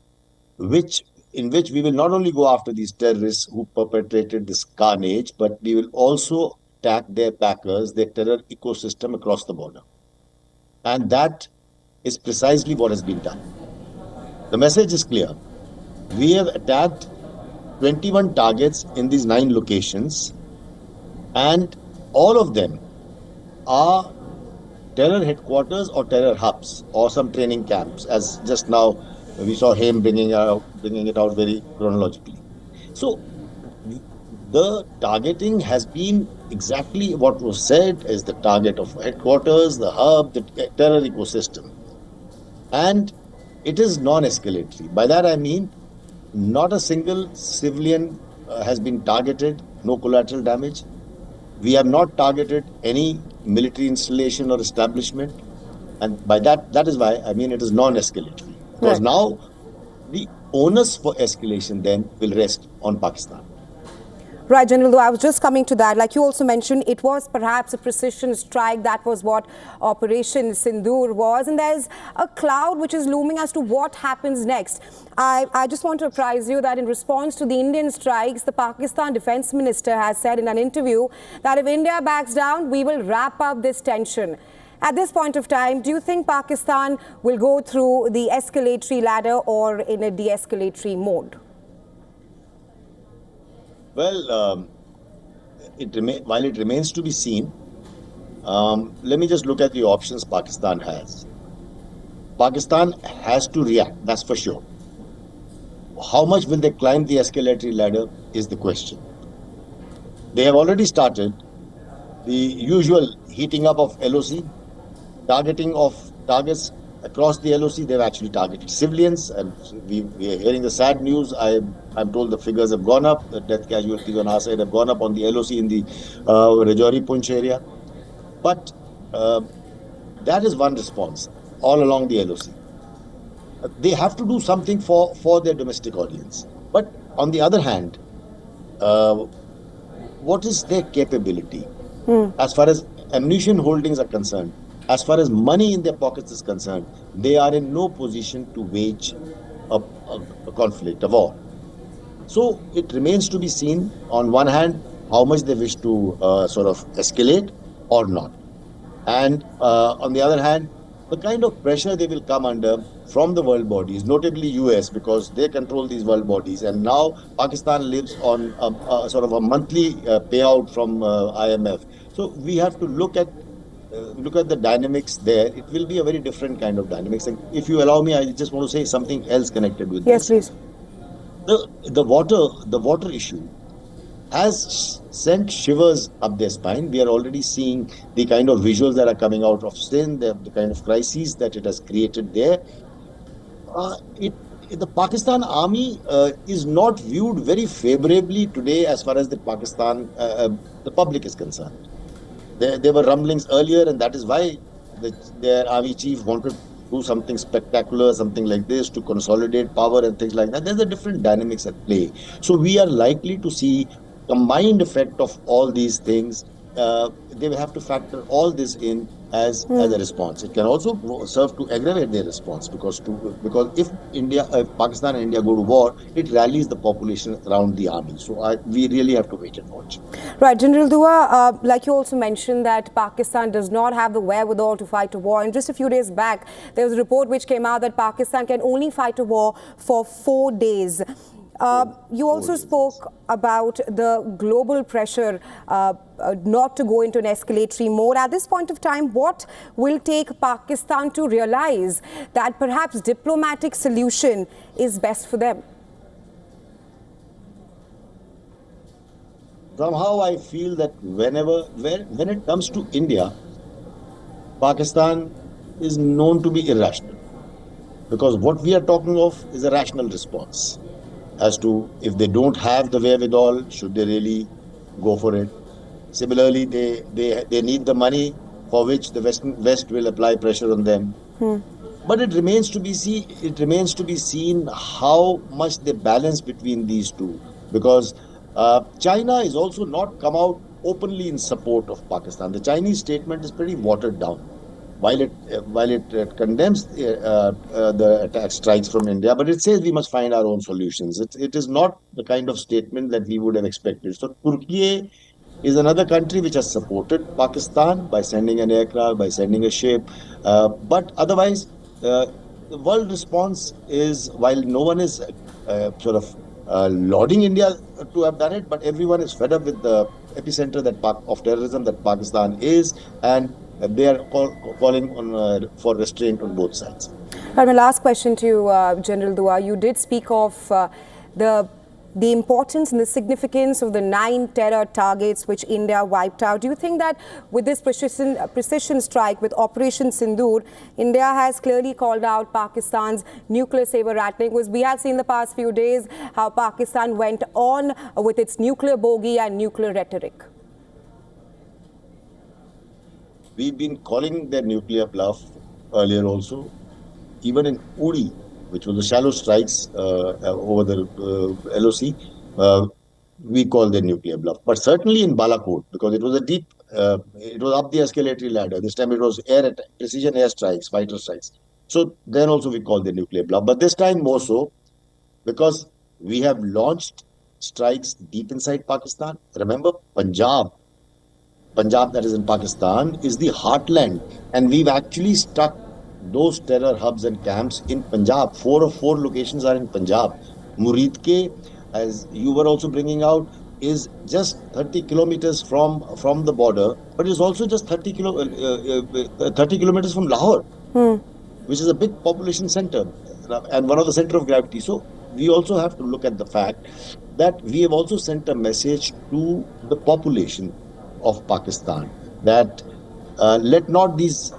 in which we will not only go after these terrorists who perpetrated this carnage, but we will also attack their backers, their terror ecosystem across the border. And that is precisely what has been done. The message is clear. We have attacked 21 targets in these 9 locations, and all of them are terror headquarters or terror hubs or some training camps, as just now we saw him bringing it out very chronologically. So the targeting has been exactly what was said as the target of headquarters, the hub, the terror ecosystem. And it is non-escalatory. By that I mean, not a single civilian has been targeted, no collateral damage. We have not targeted any military installation or establishment. And by that is why I mean it is non-escalatory. Because now the onus for escalation then will rest on Pakistan. Right, General, I was just coming to that. Like you also mentioned, it was perhaps a precision strike. That was what Operation Sindoor was. And there's a cloud which is looming as to what happens next. I just want to apprise you that in response to the Indian strikes, the Pakistan Defence Minister has said in an interview that if India backs down, we will wrap up this tension. At this point of time, do you think Pakistan will go through the escalatory ladder or in a de-escalatory mode? Well, while it remains to be seen, let me just look at the options Pakistan has. Pakistan has to react, that's for sure. How much will they climb the escalatory ladder is the question. They have already started the usual heating up of LOC, targeting of targets across the LOC. They've actually targeted civilians, and we are hearing the sad news. I'm told the figures have gone up. The death casualties on our side have gone up on the LOC in the Rajouri Punch area. But that is one response all along the LOC. They have to do something for their domestic audience. But on the other hand, what is their capability as far as ammunition holdings are concerned? As far as money in their pockets is concerned, they are in no position to wage a conflict, a war. So it remains to be seen, on one hand, how much they wish to sort of escalate or not. And on the other hand, the kind of pressure they will come under from the world bodies, notably US, because they control these world bodies. And now Pakistan lives on a sort of a monthly payout from IMF. So we have to look at the dynamics there. It will be a very different kind of dynamics. And if you allow me, I just want to say something else connected with Yes, this. please. The water issue has sent shivers up their spine. We are already seeing the kind of visuals that are coming out of Sindh, the kind of crises that it has created there. The Pakistan army is not viewed very favorably today as far as the public is concerned. There were rumblings earlier, and that is why their army chief wanted to do something spectacular, something like this, to consolidate power and things like that. There's a different dynamics at play. So we are likely to see combined effect of all these things. They will have to factor all this in as a response. It can also serve to aggravate their response, because if Pakistan and India go to war, it rallies the population around the army. So we really have to wait and watch. Right, General Dua, like you also mentioned that Pakistan does not have the wherewithal to fight a war. And just a few days back, there was a report which came out that Pakistan can only fight a war for 4 days. You also spoke about the global pressure not to go into an escalatory mode. At this point of time, what will take Pakistan to realize that perhaps diplomatic solution is best for them? Somehow I feel that when it comes to India, Pakistan is known to be irrational, because what we are talking of is a rational response. As to if they don't have the wherewithal, should they really go for it? Similarly, they need the money, for which the West will apply pressure on them. But it remains to be seen how much they balance between these two, because China is also not come out openly in support of Pakistan. The Chinese statement is pretty watered down. While it condemns the attack strikes from India, but it says we must find our own solutions. It is not the kind of statement that we would have expected. So Turkey is another country which has supported Pakistan by sending an aircraft, by sending a ship. But otherwise, the world response is, while no one is lauding India to have done it, but everyone is fed up with the epicenter of terrorism that Pakistan is, and they are calling for restraint on both sides. My last question to you, General Dua. You did speak of the importance and the significance of the 9 terror targets which India wiped out. Do you think that with this precision strike, with Operation Sindoor, India has clearly called out Pakistan's nuclear saber rattling? Because we have seen the past few days how Pakistan went on with its nuclear bogey and nuclear rhetoric. We've been calling their nuclear bluff earlier also. Even in Uri, which was the shallow strikes over the LOC, we call their nuclear bluff. But certainly in Balakot, because it was a deep, it was up the escalatory ladder. This time it was precision air strikes, fighter strikes. So then also we call the nuclear bluff. But this time more so, because we have launched strikes deep inside Pakistan. Remember, Punjab that is in Pakistan is the heartland, and we've actually stuck those terror hubs and camps in Punjab. 4 of 4 locations are in Punjab. Muridke, as you were also bringing out, is just 30 kilometers from the border, but it's also just 30 kilometers from Lahore, which is a big population center and one of the center of gravity. So we also have to look at the fact that we have also sent a message to the population of Pakistan that let not these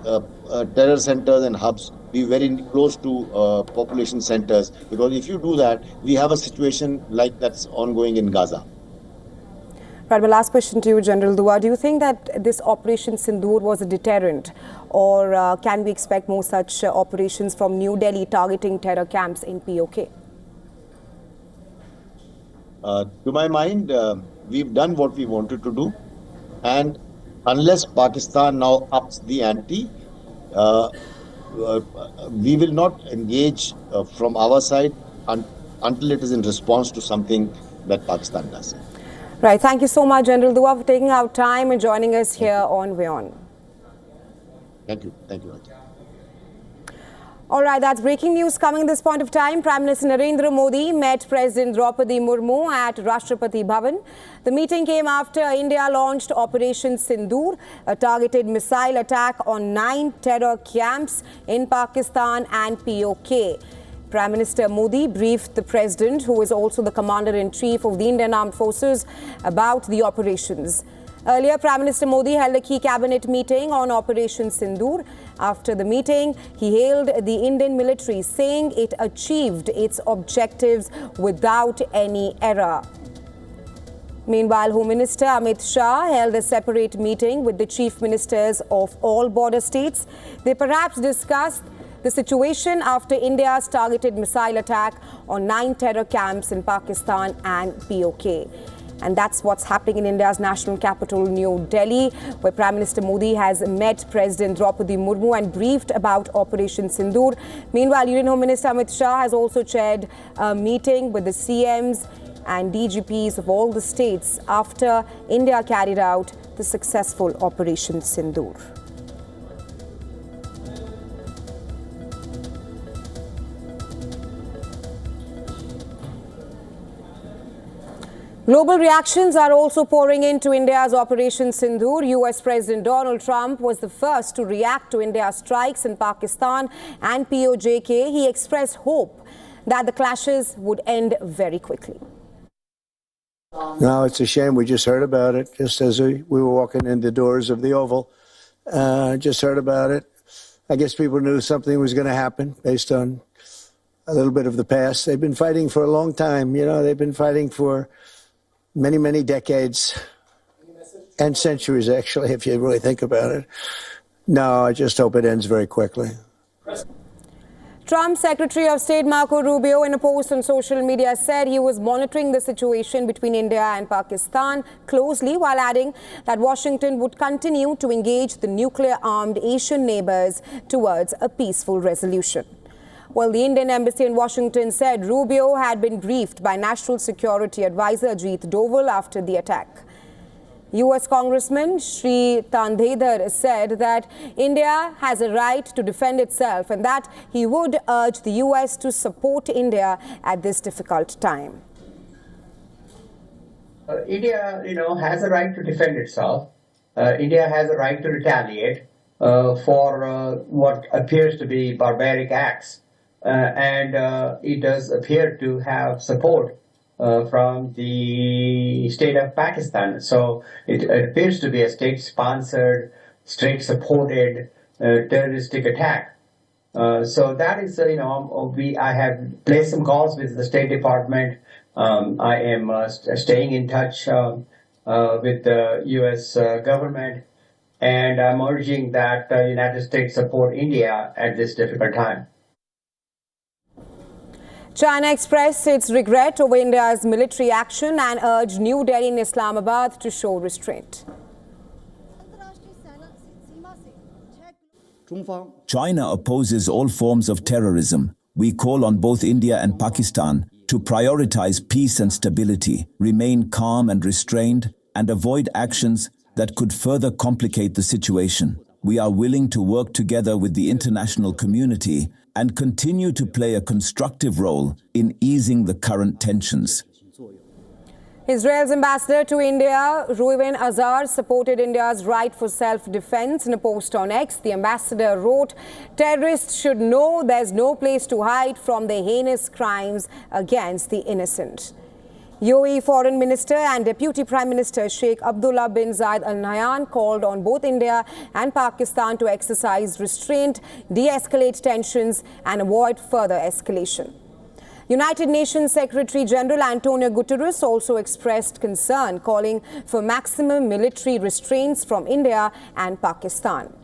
terror centers and hubs be very close to population centers, because if you do that, we have a situation like that's ongoing in Gaza. Right, my last question to you, General Dua. Do you think that this Operation Sindoor was a deterrent, or can we expect more such operations from New Delhi targeting terror camps in POK? To my mind, we've done what we wanted to do. And unless Pakistan now ups the ante, we will not engage from our side until it is in response to something that Pakistan does. Right. Thank you so much, General Dua, for taking out time and joining us here on WION. Thank you. Thank you. All right, that's breaking news coming at this point of time. Prime Minister Narendra Modi met President Draupadi Murmu at Rashtrapati Bhavan. The meeting came after India launched Operation Sindoor, a targeted missile attack on 9 terror camps in Pakistan and POK. Prime Minister Modi briefed the President, who is also the Commander-in-Chief of the Indian Armed Forces, about the operations. Earlier, Prime Minister Modi held a key cabinet meeting on Operation Sindoor. After the meeting, he hailed the Indian military, saying it achieved its objectives without any error. Meanwhile, Home Minister Amit Shah held a separate meeting with the chief ministers of all border states. They perhaps discussed the situation after India's targeted missile attack on 9 terror camps in Pakistan and POK. And that's what's happening in India's national capital, New Delhi, where Prime Minister Modi has met President Draupadi Murmu and briefed about Operation Sindoor. Meanwhile, Union Home Minister Amit Shah has also chaired a meeting with the CMs and DGPs of all the states after India carried out the successful Operation Sindoor. Global reactions are also pouring into India's Operation Sindoor. US President Donald Trump was the first to react to India's strikes in Pakistan and POJK. He expressed hope that the clashes would end very quickly. No, it's a shame. We just heard about it just as we were walking in the doors of the Oval. Just heard about it. I guess people knew something was going to happen based on a little bit of the past. They've been fighting for a long time. You know, they've been fighting for many, many decades and centuries, actually, if you really think about it. No, I just hope it ends very quickly. Trump's Secretary of State Marco Rubio, in a post on social media, said he was monitoring the situation between India and Pakistan closely, while adding that Washington would continue to engage the nuclear-armed Asian neighbors towards a peaceful resolution. Well, the Indian Embassy in Washington said Rubio had been briefed by National Security Advisor Ajit Doval after the attack. US Congressman Sri Tandedar said that India has a right to defend itself and that he would urge the US to support India at this difficult time. India, has a right to defend itself. India has a right to retaliate for what appears to be barbaric acts. And it does appear to have support from the state of Pakistan. So it appears to be a state-sponsored, state-supported terroristic attack. So that is, I have placed some calls with the State Department. I am staying in touch with the U.S. government, and I'm urging that the United States support India at this difficult time. China expressed its regret over India's military action and urged New Delhi and Islamabad to show restraint. China opposes all forms of terrorism. We call on both India and Pakistan to prioritize peace and stability, remain calm and restrained, and avoid actions that could further complicate the situation. We are willing to work together with the international community and continue to play a constructive role in easing the current tensions. Israel's ambassador to India, Reuven Azhar, supported India's right for self-defense. In a post on X, the ambassador wrote, "Terrorists should know there's no place to hide from their heinous crimes against the innocent." UAE Foreign Minister and Deputy Prime Minister Sheikh Abdullah bin Zayed Al Nahyan called on both India and Pakistan to exercise restraint, de-escalate tensions and avoid further escalation. United Nations Secretary General Antonio Guterres also expressed concern, calling for maximum military restraints from India and Pakistan.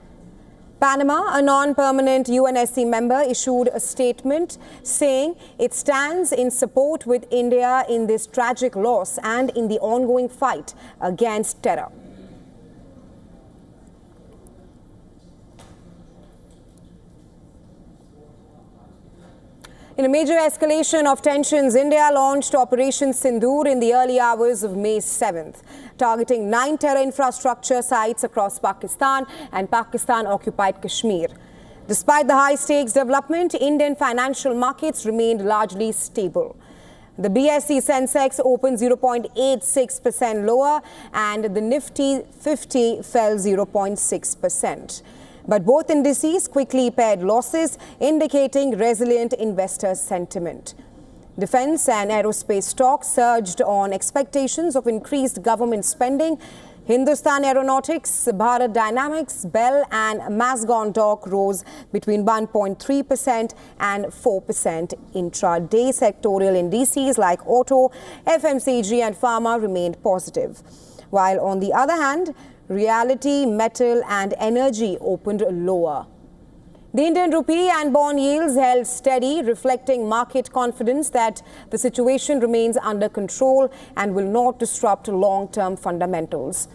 Panama, a non-permanent UNSC member, issued a statement saying it stands in support with India in this tragic loss and in the ongoing fight against terror. In a major escalation of tensions, India launched Operation Sindoor in the early hours of May 7th, targeting 9 terror infrastructure sites across Pakistan and Pakistan-occupied Kashmir. Despite the high-stakes development, Indian financial markets remained largely stable. The BSE Sensex opened 0.86% lower and the Nifty 50 fell 0.6%. But both indices quickly paired losses, indicating resilient investor sentiment. Defense and aerospace stocks surged on expectations of increased government spending. Hindustan Aeronautics, Bharat Dynamics, Bell and Mazagon Dock rose between 1.3% and 4%. Intra-day sectorial indices like auto, FMCG and pharma remained positive. While on the other hand, realty, metal and energy opened lower. The Indian rupee and bond yields held steady, reflecting market confidence that the situation remains under control and will not disrupt long-term fundamentals.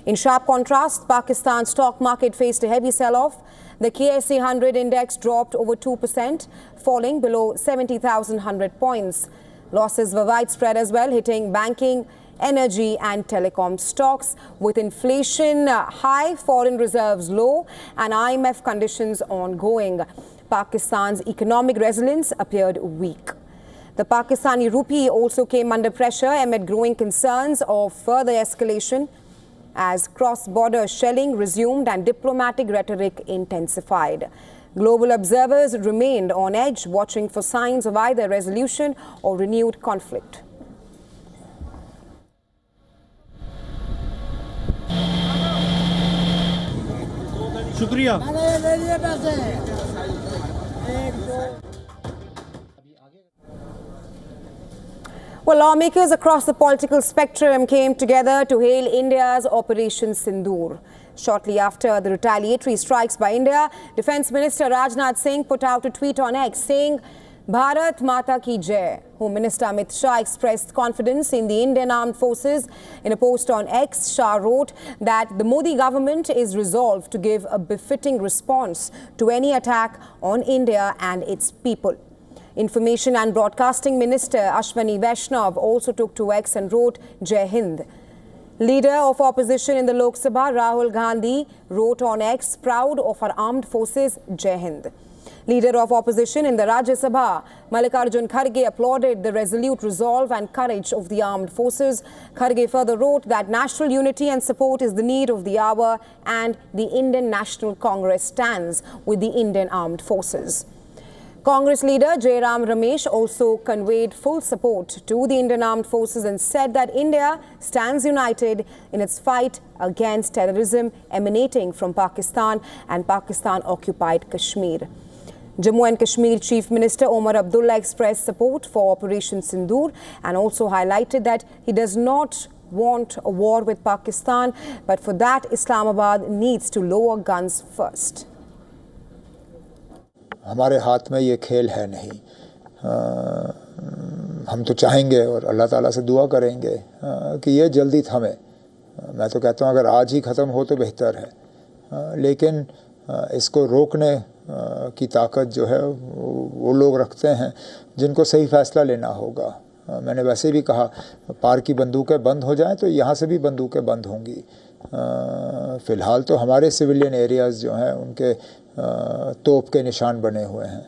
In sharp contrast, Pakistan's stock market faced a heavy sell-off. The KSE 100 index dropped over 2%, falling below 70,100 points. Losses were widespread as well, hitting banking, energy and telecom stocks, with inflation high, foreign reserves low and IMF conditions ongoing. Pakistan's economic resilience appeared weak. The Pakistani rupee also came under pressure amid growing concerns of further escalation as cross-border shelling resumed and diplomatic rhetoric intensified. Global observers remained on edge, watching for signs of either resolution or renewed conflict. शुक्रिया। Well, lawmakers across the political spectrum came together to hail India's Operation Sindoor. Shortly after the retaliatory strikes by India, Defence Minister Rajnath Singh put out a tweet on X saying, Bharat Mata Ki Jai. Home Minister Amit Shah expressed confidence in the Indian Armed Forces. In a post on X, Shah wrote that the Modi government is resolved to give a befitting response to any attack on India and its people. Information and Broadcasting Minister Ashwani Vaishnav also took to X and wrote Jai Hind. Leader of opposition in the Lok Sabha, Rahul Gandhi, wrote on X, proud of our armed forces, Jai Hind. Leader of opposition in the Rajya Sabha, Mallikarjun Kharge, applauded the resolute resolve and courage of the armed forces. Kharge further wrote that national unity and support is the need of the hour and the Indian National Congress stands with the Indian Armed Forces. Congress leader Jairam Ramesh also conveyed full support to the Indian Armed Forces and said that India stands united in its fight against terrorism emanating from Pakistan and Pakistan-occupied Kashmir. Jammu and Kashmir Chief Minister Omar Abdullah expressed support for Operation Sindoor and also highlighted that he does not want a war with Pakistan, but for that Islamabad needs to lower guns first. हमारे हाथ में ये खेल है नहीं। हम तो चाहेंगे और अल्लाह ताला से दुआ करेंगे कि ये जल्दी थमे। मैं तो कहता हूँ अगर आज ही ख़त्म हो तो बेहतर है, लेकिन इसको रोकने की ताकत जो है वो लोग रखते हैं जिनको सही फ़ैसला लेना होगा। मैंने वैसे भी कहा पार की बंदूकें बंद हो जाएं तो यहाँ से भी बंदूकें बंद होंगी। फ़िलहाल तो हमारे सिविलियन एरियाज़ जो हैं उनके तोप के निशान बने हुए हैं।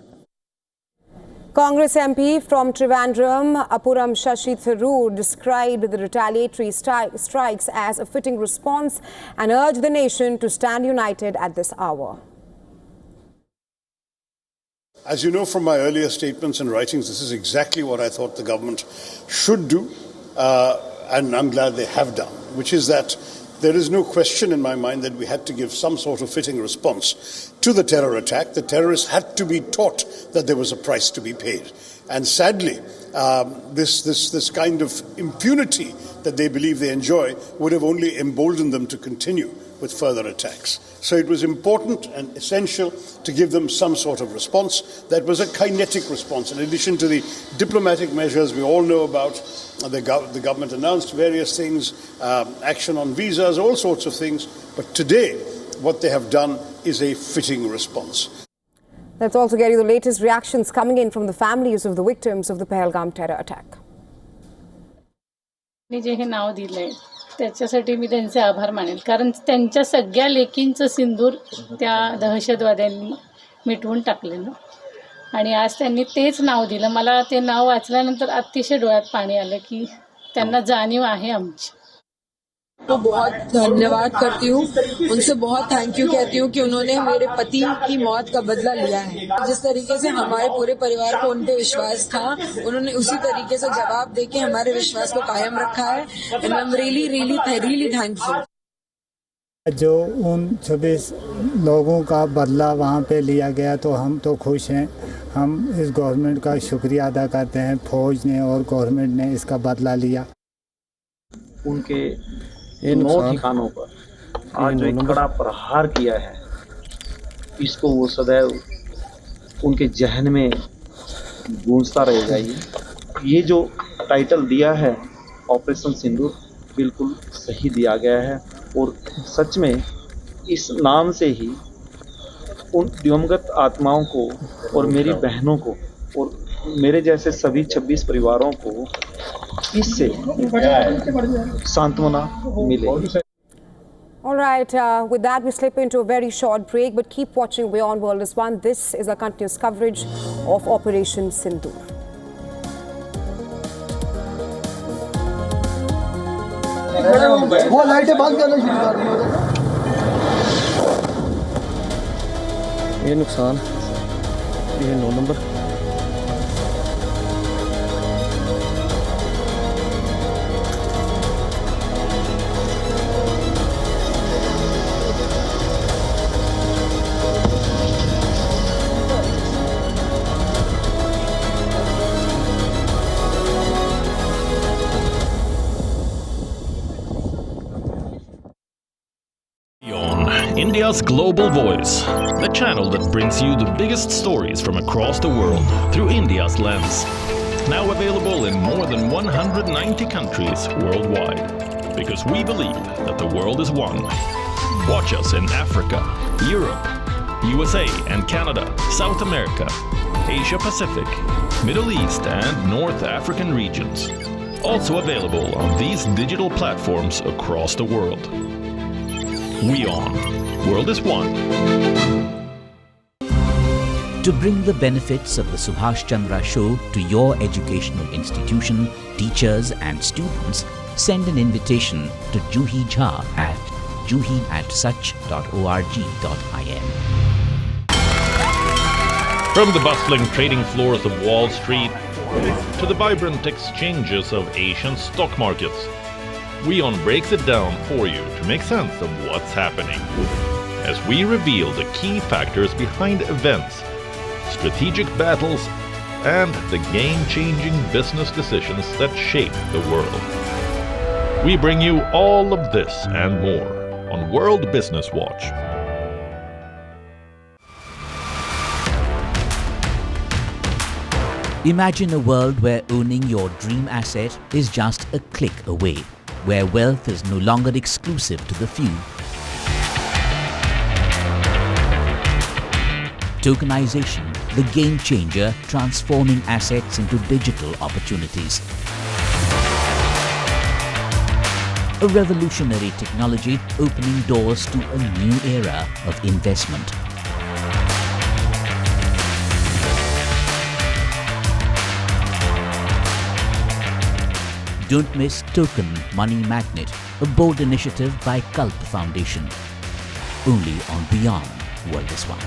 Congress MP from Trivandrum, Apuram Shashi Tharoor, described the retaliatory strikes as a fitting response and urged the nation to stand united at this hour. As you know from my earlier statements and writings, this is exactly what I thought the government should do, and I'm glad they have done, which is that there is no question in my mind that we had to give some sort of fitting response to the terror attack. The terrorists had to be taught that there was a price to be paid. And sadly, this kind of impunity that they believe they enjoy would have only emboldened them to continue with further attacks. So it was important and essential to give them some sort of response that was a kinetic response. In addition to the diplomatic measures we all know about, the government announced various things, action on visas, all sorts of things. But today, what they have done is a fitting response. Let's also get you the latest reactions coming in from the families of the victims of the Pahalgam terror attack. जे हे नाव दिलंय त्याच्यासाठी मी त्यांचे आभार मानेल कारण त्यांच्या सगळ्या लेकींचं सिंदूर त्या दहशतवाद्यांनी मिटवून टाकले ना आणि आज त्यांनी तेच नाव दिलं मला ते नाव वाचल्यानंतर अतिशय डोळ्यात पाणी आलं की त्यांना जाणीव आहे आमची तो बहुत धन्यवाद करती हूँ उनसे बहुत थैंक यू कहती हूँ कि उन्होंने मेरे पति की मौत का बदला लिया है जिस तरीके से हमारे पूरे परिवार को उन पे विश्वास था उन्होंने उसी तरीके से जवाब देके हमारे विश्वास को कायम रखा है and I am really thankful जो उन 26 लोगों का बदला वहाँ पे लिया गया तो हम तो खुश हैं हम इस गवर्नमेंट का शुक्रिया अदा करते हैं फौज ने और गवर्नमेंट ने इसका बदला लिया उनके 9 ठिकानों पर आज जो एक कड़ा प्रहार किया है इसको वो सदैव उनके जहन में गूंजता रहेगा। ये जो टाइटल दिया है ऑपरेशन सिंदूर बिल्कुल सही दिया गया है और सच में इस नाम से ही उन दिवंगत आत्माओं को और मेरी बहनों को और मेरे जैसे सभी 26 परिवारों को इससे सांत्वना मिले। All right, with that we slip into a very short break, but keep watching WION World is One. This is a continuous coverage of Operation Sindoor. वो लाइटें बंद करना शुरू कर दी ये नुकसान ये 9 number India's global voice, the channel that brings you the biggest stories from across the world through India's lens. Now available in more than 190 countries worldwide. Because we believe that the world is one. Watch us in Africa, Europe, USA and Canada, South America, Asia Pacific, Middle East and North African regions. Also available on these digital platforms across the world. WION. World is One. To bring the benefits of the Subhash Chandra Show to your educational institution, teachers and students, send an invitation to Juhi Jha at juhi@such.org.in. From the bustling trading floors of Wall Street to the vibrant exchanges of Asian stock markets, WION breaks it down for you to make sense of what's happening. As we reveal the key factors behind events, strategic battles, and the game-changing business decisions that shape the world. We bring you all of this and more on World Business Watch. Imagine a world where owning your dream asset is just a click away, where wealth is no longer exclusive to the few. Tokenization, the game changer transforming assets into digital opportunities. A revolutionary technology opening doors to a new era of investment. Don't miss Token Money Magnet, a bold initiative by Kalp Foundation. Only on WION World is One.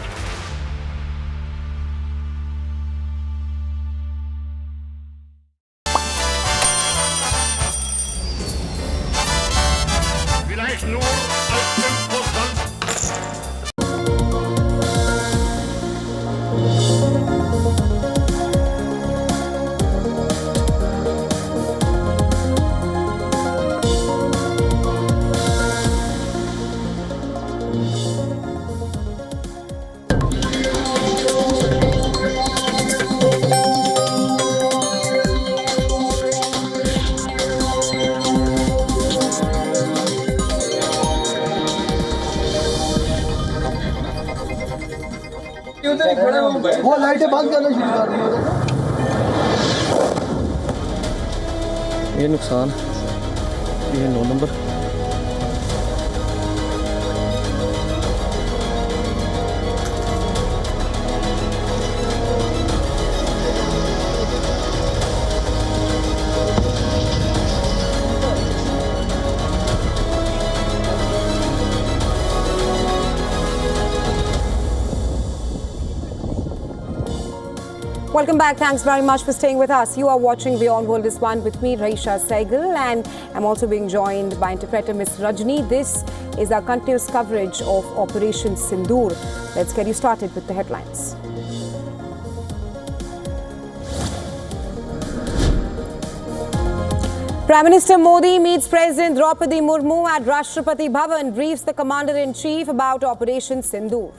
उधर ही खड़े हो, वो लाइटें बंद करना शुरू कर दी उधर। ये नुकसान, ये 9 number. Welcome back. Thanks very much for staying with us. You are watching WION World is One with me, Raisha Saigal, and I'm also being joined by interpreter Ms. Rajni. This is our continuous coverage of Operation Sindoor. Let's get you started with the headlines. Prime Minister Modi meets President Draupadi Murmu at Rashtrapati Bhavan, briefs the Commander-in-Chief about Operation Sindoor.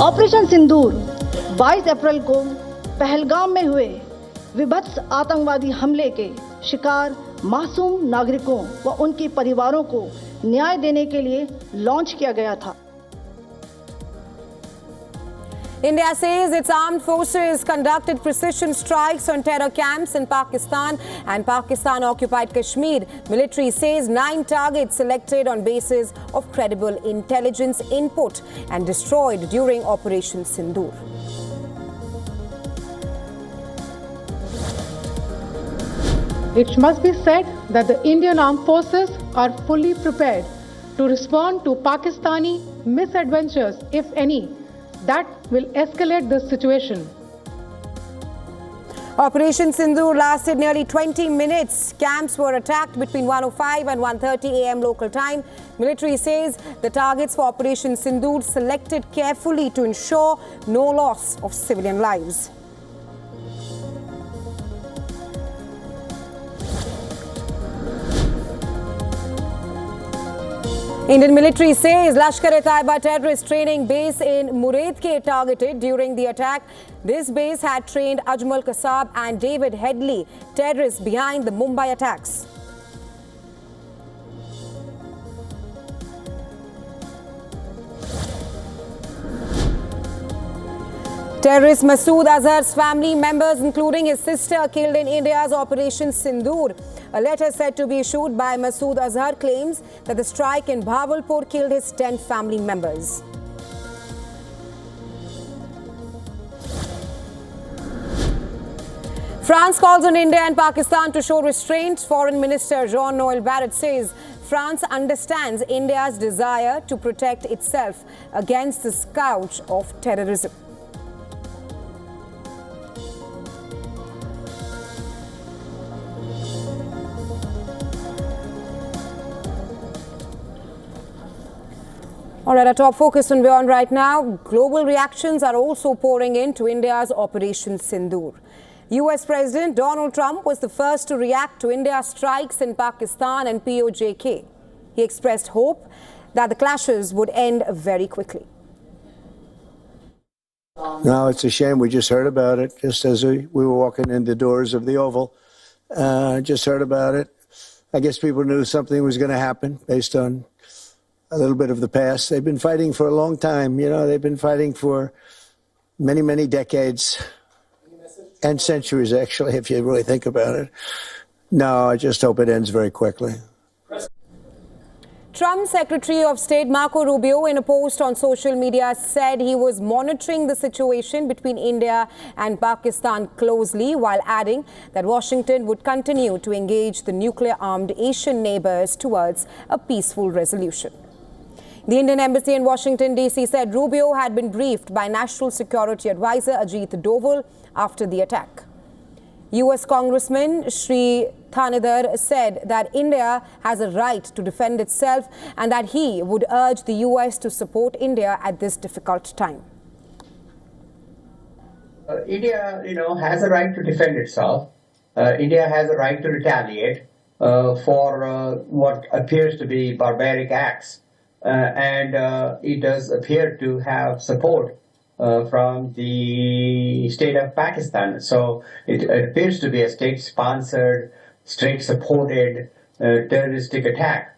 Operation Sindoor 22 April को पहलगाम में हुए विभत्स आतंकवादी हमले के शिकार मासूम नागरिकों व उनके परिवारों को न्याय देने के लिए लॉन्च किया गया था। India says its armed forces conducted precision strikes on terror camps in Pakistan and Pakistan-occupied Kashmir. Military says 9 targets selected on basis of credible intelligence input and destroyed during Operation Sindoor. It must be said that the Indian armed forces are fully prepared to respond to Pakistani misadventures, if any, that will escalate this situation. Operation Sindoor lasted nearly 20 minutes. Camps were attacked between 1:05 and 1:30 a.m. local time. Military says the targets for Operation Sindoor selected carefully to ensure no loss of civilian lives. Indian military says Lashkar-e-Taiba terrorist training base in Muredke targeted during the attack. This base had trained Ajmal Kasab and David Headley, terrorists behind the Mumbai attacks. Terrorist Masood Azhar's family members, including his sister, killed in India's Operation Sindoor. A letter said to be issued by Masood Azhar claims that the strike in Bahawalpur killed his 10 family members. France calls on India and Pakistan to show restraint. Foreign Minister Jean-Noel Barrot says France understands India's desire to protect itself against the scourge of terrorism. All right, our top focus on WION right now. Global reactions are also pouring in to India's Operation Sindoor. US President Donald Trump was the first to react to India's strikes in Pakistan and POJK. He expressed hope that the clashes would end very quickly. No, it's a shame. We just heard about it just as we were walking in the doors of the Oval. Just heard about it. I guess people knew something was going to happen based on a little bit of the past. They've been fighting for a long time. You know, they've been fighting for many, many decades and centuries, actually, if you really think about it. No, I just hope it ends very quickly. Trump's Secretary of State Marco Rubio, in a post on social media, said he was monitoring the situation between India and Pakistan closely, while adding that Washington would continue to engage the nuclear-armed Asian neighbors towards a peaceful resolution. The Indian Embassy in Washington, D.C. said Rubio had been briefed by National Security Advisor Ajit Doval after the attack. U.S. Congressman Sri Thanedar said that India has a right to defend itself and that he would urge the U.S. to support India at this difficult time. India, has a right to defend itself. India has a right to retaliate for what appears to be barbaric acts. And it does appear to have support from the state of Pakistan. So it appears to be a state-sponsored, state-supported terroristic attack.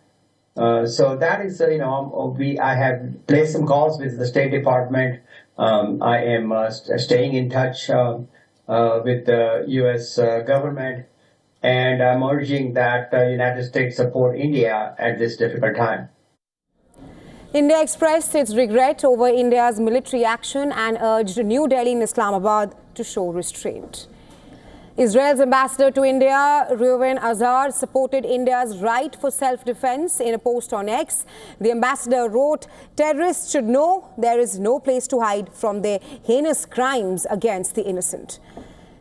So that is, I have placed some calls with the State Department. I am staying in touch with the U.S. government, and I'm urging that the United States support India at this difficult time. India expressed its regret over India's military action and urged New Delhi and Islamabad to show restraint. Israel's ambassador to India, Azhar, supported India's right for self-defense in a post on X. The ambassador wrote, "Terrorists should know there is no place to hide from their heinous crimes against the innocent."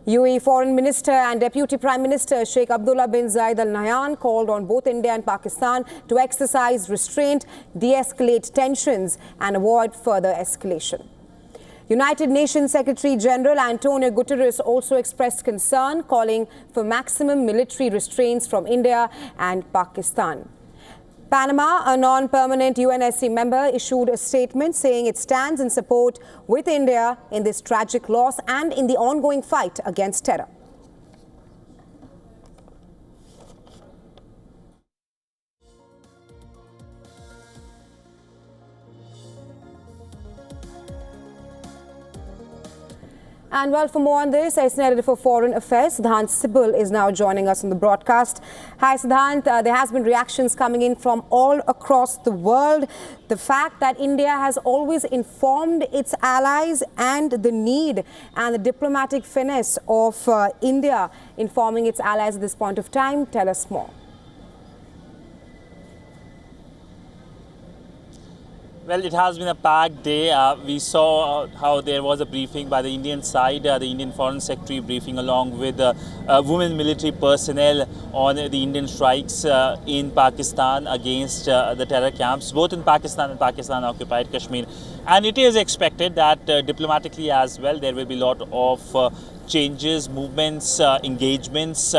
UAE Foreign Minister and Deputy Prime Minister Sheikh Abdullah bin Zayed Al Nahyan called on both India and Pakistan to exercise restraint, de-escalate tensions and avoid further escalation. United Nations Secretary General Antonio Guterres also expressed concern, calling for maximum military restraints from India and Pakistan. Panama, a non-permanent UNSC member, issued a statement saying it stands in support with India in this tragic loss and in the ongoing fight against terror. And well, for more on this, Senior Editor for Foreign Affairs, Siddhant Sibal, is now joining us on the broadcast. Hi, Siddhant. There has been reactions coming in from all across the world. The fact that India has always informed its allies and the need and the diplomatic finesse of India informing its allies at this point of time. Tell us more. Well, it has been a packed day. We saw how there was a briefing by the Indian side, the Indian Foreign Secretary briefing along with women military personnel on the Indian strikes in Pakistan against the terror camps, both in Pakistan and Pakistan-occupied Kashmir. And it is expected that diplomatically as well, there will be a lot of changes, movements, engagements.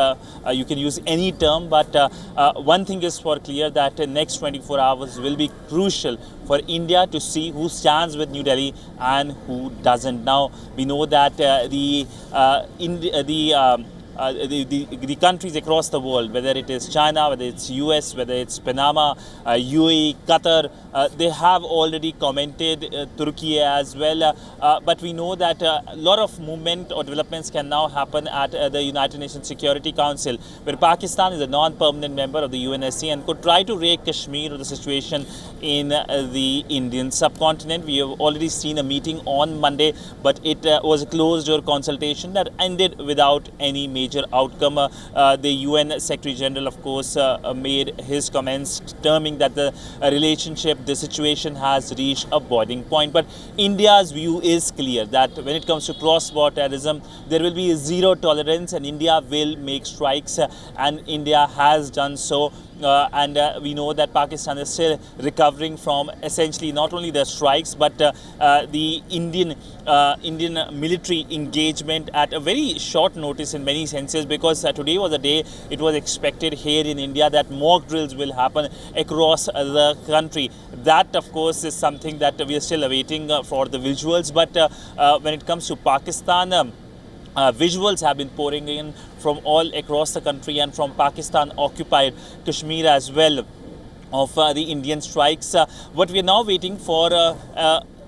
You can use any term, but one thing is for clear that the next 24 hours will be crucial for India to see who stands with New Delhi and who doesn't. Now, we know that the countries across the world, whether it is China, whether it's US, whether it's Panama, UAE, Qatar, they have already commented, Turkey as well. But we know that a lot of movement or developments can now happen at the United Nations Security Council, where Pakistan is a non-permanent member of the UNSC and could try to rake Kashmir or the situation in the Indian subcontinent. We have already seen a meeting on Monday, but it was a closed-door consultation that ended without any major outcome. The UN Secretary General, of course, made his comments terming that the relationship, the situation has reached a boiling point. But India's view is clear that when it comes to cross-border terrorism, there will be zero tolerance and India will make strikes, and India has done so. We know that Pakistan is still recovering from essentially not only the strikes but the Indian military engagement at a very short notice in many senses, because today was a day it was expected here in India that mock drills will happen across the country. That, of course, is something that we are still awaiting for the visuals. But when it comes to Pakistan, visuals have been pouring in from all across the country and from Pakistan-occupied Kashmir as well of the Indian strikes. What we are now waiting for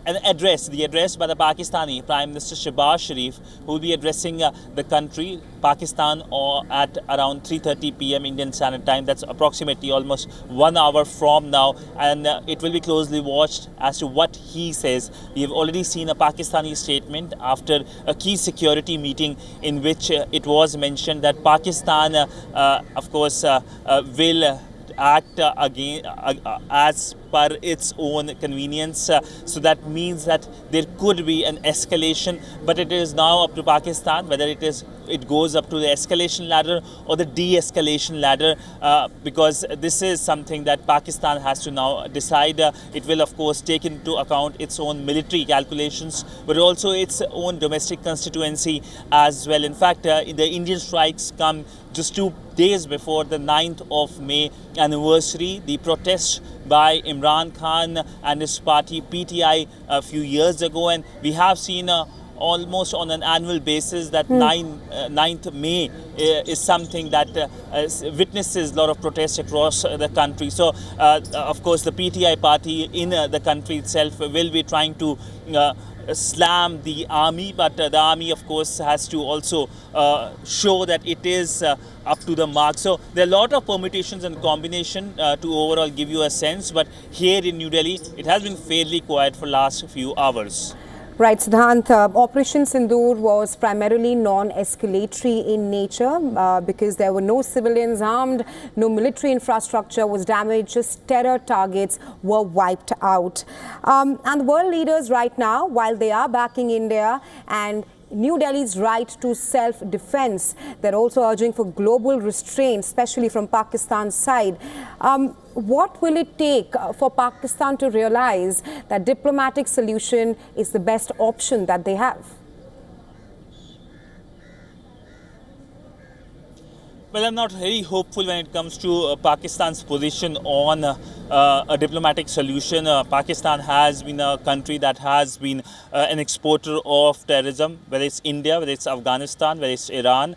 an address, the address by the Pakistani Prime Minister Shehbaz Sharif, who will be addressing the country, Pakistan, at around 3:30 p.m. Indian Standard Time. That's approximately almost 1 hour from now, and it will be closely watched as to what he says. We have already seen a Pakistani statement after a key security meeting in which it was mentioned that Pakistan, of course, will act again as per its own convenience. So that means that there could be an escalation, but it is now up to Pakistan whether it goes up to the escalation ladder or the de-escalation ladder, because this is something that Pakistan has to now decide. It will, of course, take into account its own military calculations, but also its own domestic constituency as well. In fact, the Indian strikes come just 2 days before the 9th of May anniversary, the protest by Imran Khan and his party PTI a few years ago, and we have seen almost on an annual basis that 9th May is something that witnesses a lot of protests across the country. So, of course, the PTI party in the country itself will be trying to slam the army, but the army, of course, has to also show that it is up to the mark. So there are a lot of permutations and combination to overall give you a sense, but here in New Delhi, it has been fairly quiet for last few hours. Right, Siddhant. Operation Sindoor was primarily non-escalatory in nature because there were no civilians harmed, no military infrastructure was damaged, just terror targets were wiped out. And the world leaders right now, while they are backing India and New Delhi's right to self-defense, they're also urging for global restraint, especially from Pakistan's side. What will it take for Pakistan to realize that diplomatic solution is the best option that they have? Well, I'm not very hopeful when it comes to Pakistan's position on a diplomatic solution. Pakistan has been a country that has been an exporter of terrorism, whether it's India, whether it's Afghanistan, whether it's Iran.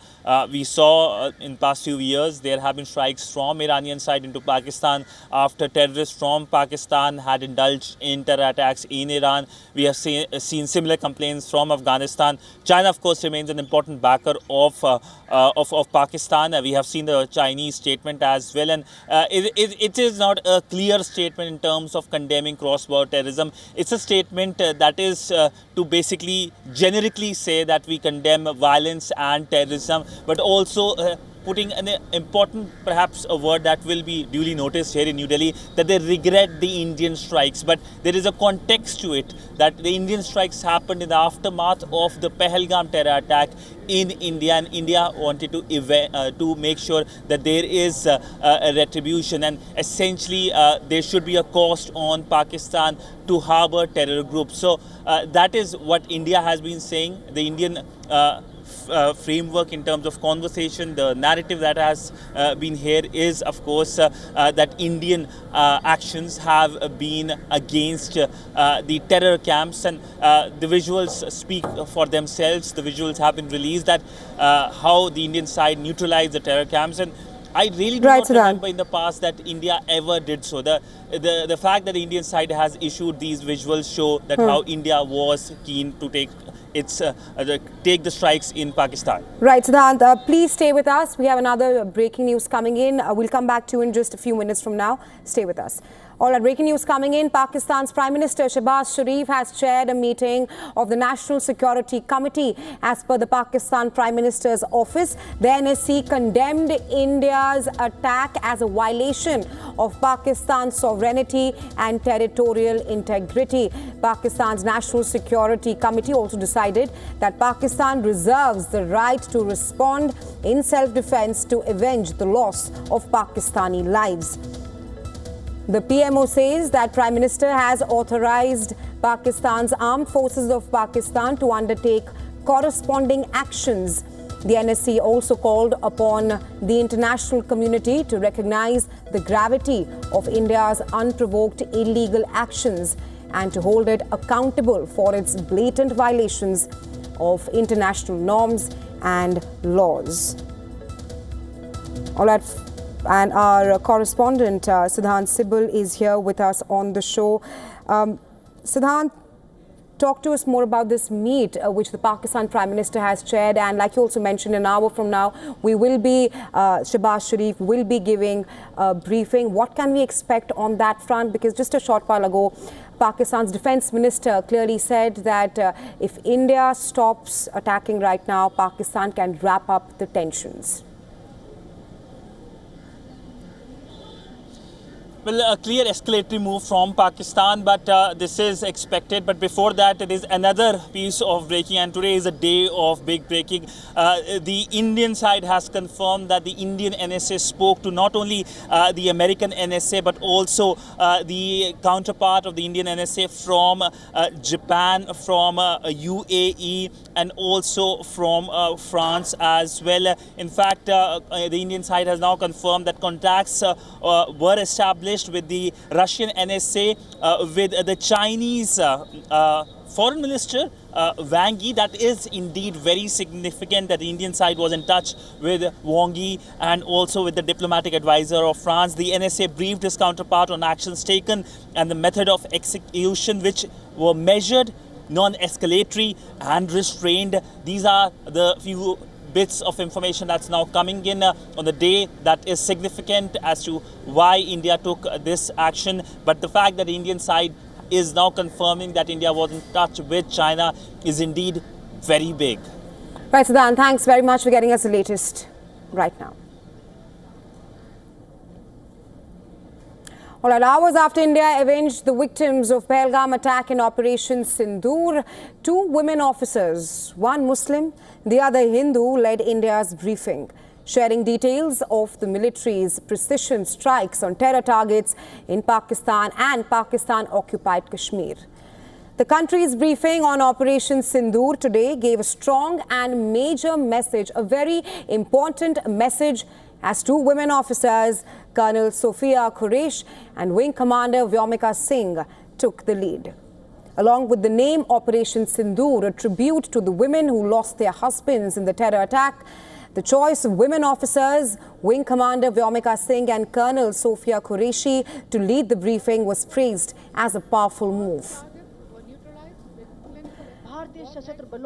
We saw in past few years there have been strikes from Iranian side into Pakistan after terrorists from Pakistan had indulged in terror attacks in Iran. We have seen similar complaints from Afghanistan. China, of course, remains an important backer of Pakistan. We have seen the Chinese statement as well, and it is not a clear statement in terms of condemning cross-border terrorism. It's a statement that is to basically generically say that we condemn violence and terrorism, but also putting an important, perhaps a word that will be duly noticed here in New Delhi, that they regret the Indian strikes. But there is a context to it, that the Indian strikes happened in the aftermath of the Pahalgam terror attack in India, and India wanted to make sure that there is a retribution, and essentially there should be a cost on Pakistan to harbor terror groups. So that is what India has been saying. The Indian framework in terms of conversation, the narrative that has been here is, of course, that Indian actions have been against the terror camps, and the visuals speak for themselves. The visuals have been released that how the Indian side neutralized the terror camps, and I really do not remember in the past that India ever did so. The fact that the Indian side has issued these visuals show that how India was keen to take the strikes in Pakistan. Right, Siddhant, please stay with us. We have another breaking news coming in. We'll come back to you in just a few minutes from now. Stay with us. All right, breaking news coming in. Pakistan's Prime Minister Shehbaz Sharif has chaired a meeting of the National Security Committee. As per the Pakistan Prime Minister's office, the NSC condemned India's attack as a violation of Pakistan's sovereignty and territorial integrity. Pakistan's National Security Committee also decided that Pakistan reserves the right to respond in self-defense to avenge the loss of Pakistani lives. The PMO says that Prime Minister has authorized Pakistan's Armed Forces of Pakistan to undertake corresponding actions. The NSC also called upon the international community to recognize the gravity of India's unprovoked illegal actions and to hold it accountable for its blatant violations of international norms and laws. All right. And our correspondent, Siddhant Sibal, is here with us on the show. Siddhant, talk to us more about this meet which the Pakistan Prime Minister has chaired. And like you also mentioned, an hour from now, we will be, Shehbaz Sharif will be giving a briefing. What can we expect on that front? Because just a short while ago, Pakistan's Defense Minister clearly said that if India stops attacking right now, Pakistan can wrap up the tensions. Well, a clear escalatory move from Pakistan, but this is expected. But before that, it is another piece of breaking, and today is a day of big breaking. The Indian side has confirmed that the Indian NSA spoke to not only the American NSA, but also the counterpart of the Indian NSA from Japan, from UAE, and also from France as well. In fact, the Indian side has now confirmed that contacts were established with the Russian NSA, with the Chinese Foreign Minister Wang Yi, that is indeed very significant that the Indian side was in touch with Wang Yi and also with the diplomatic advisor of France. The NSA briefed his counterpart on actions taken and the method of execution, which were measured, non-escalatory and restrained. These are the few bits of information that's now coming in on the day that is significant as to why India took this action. But the fact that the Indian side is now confirming that India was in touch with China is indeed very big. Right, Siddhan, thanks very much for getting us the latest right now. All right, hours after India avenged the victims of Pahalgam attack in Operation Sindoor, two women officers, one Muslim, the other Hindu, led India's briefing, sharing details of the military's precision strikes on terror targets in Pakistan and Pakistan-occupied Kashmir. The country's briefing on Operation Sindoor today gave a strong and major message, a very important message, as two women officers, Colonel Sophia Qureshi and Wing Commander Vyomika Singh, took the lead. Along with the name Operation Sindoor, a tribute to the women who lost their husbands in the terror attack, the choice of women officers, Wing Commander Vyomika Singh and Colonel Sophia Qureshi, to lead the briefing was praised as a powerful move.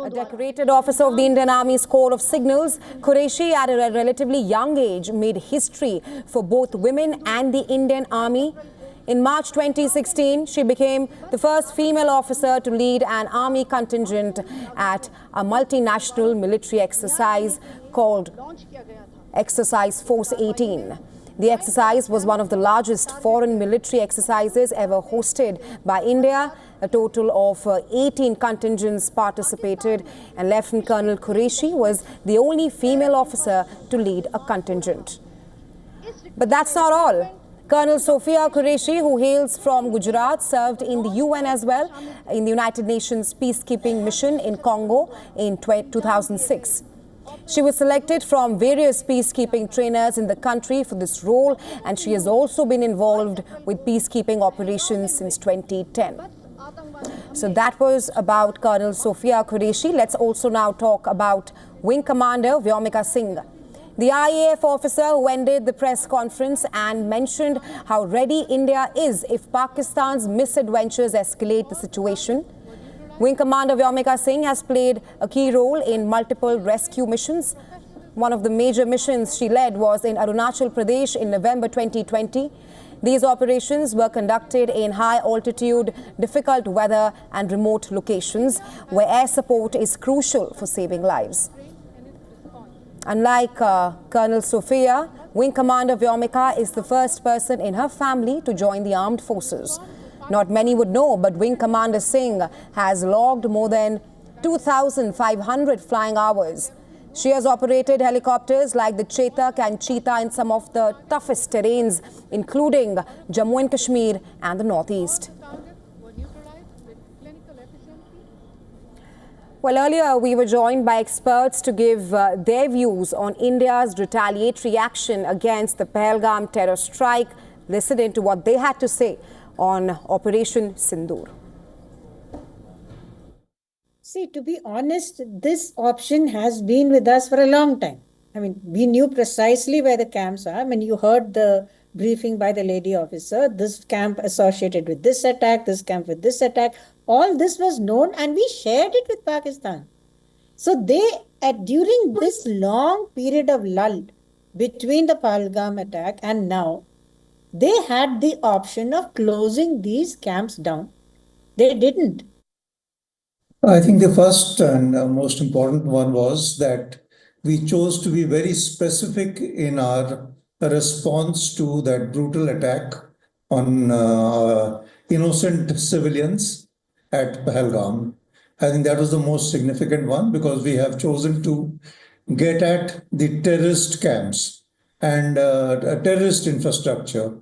A decorated officer of the Indian Army's Corps of Signals, Qureshi, at a relatively young age, made history for both women and the Indian Army. In March 2016, she became the first female officer to lead an army contingent at a multinational military exercise called Exercise Force 18. The exercise was one of the largest foreign military exercises ever hosted by India. A total of 18 contingents participated, and Lieutenant Colonel Qureshi was the only female officer to lead a contingent. But that's not all. Colonel Sophia Qureshi, who hails from Gujarat, served in the UN as well, in the United Nations peacekeeping mission in Congo in 2006. She was selected from various peacekeeping trainers in the country for this role, and she has also been involved with peacekeeping operations since 2010. So that was about Colonel Sophia Qureshi. Let's also now talk about Wing Commander Vyomika Singh, the IAF officer who ended the press conference and mentioned how ready India is if Pakistan's misadventures escalate the situation. Wing Commander Vyomika Singh has played a key role in multiple rescue missions. One of the major missions she led was in Arunachal Pradesh in November 2020. These operations were conducted in high-altitude, difficult weather and remote locations where air support is crucial for saving lives. Unlike Colonel Sophia, Wing Commander Vyomika is the first person in her family to join the armed forces. Not many would know, but Wing Commander Singh has logged more than 2,500 flying hours. She has operated helicopters like the Chetak and Cheetah in some of the toughest terrains, including Jammu and Kashmir and the Northeast. Well, earlier we were joined by experts to give their views on India's retaliatory action against the Pahalgam terror strike. Listen in to what they had to say on Operation Sindoor. See, to be honest, this option has been with us for a long time. I mean, we knew precisely where the camps are. I mean, you heard the briefing by the lady officer, this camp associated with this attack, this camp with this attack. All this was known and we shared it with Pakistan. So they, during this long period of lull between the Pahalgam attack and now, they had the option of closing these camps down. They didn't. I think the first and most important one was that we chose to be very specific in our response to that brutal attack on innocent civilians at Pahalgam. I think that was the most significant one because we have chosen to get at the terrorist camps and terrorist infrastructure.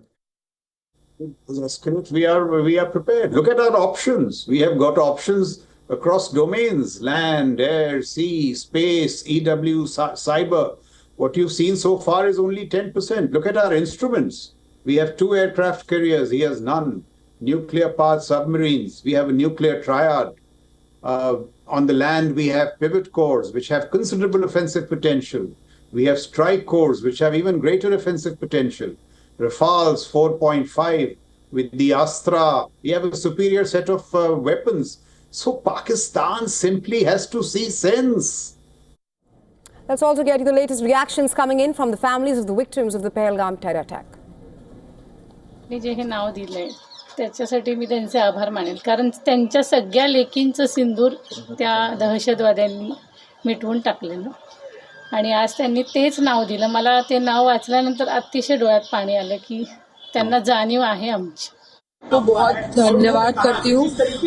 That's correct. We are prepared. Look at our options. We have got options across domains: land, air, sea, space, EW, cyber. What you've seen so far is only 10%. Look at our instruments. We have 2 aircraft carriers. He has none. Nuclear-powered submarines. We have a nuclear triad. On the land, we have pivot corps, which have considerable offensive potential. We have strike corps, which have even greater offensive potential. Rafales 4.5 with the Astra. We have a superior set of weapons. So Pakistan simply has to see sense. Let's also get you the latest reactions coming in from the families of the victims of the Pahalgam terror attack. मी जे हे नाव दिलंय त्याच्यासाठी मी त्यांचे आभार मानेल, कारण त्यांच्या सगळ्या लेकींचं सिंदूर त्या दहशतवाद्यांनी मिटवून टाकलेलं आणि आज त्यांनी तेच नाव दिलं. मला ते नाव वाचल्यानंतर अतिशय डोळ्यात पाणी आलं की त्यांना जाणीव आहे आमची. तो बहुत धन्यवाद करती हूँ,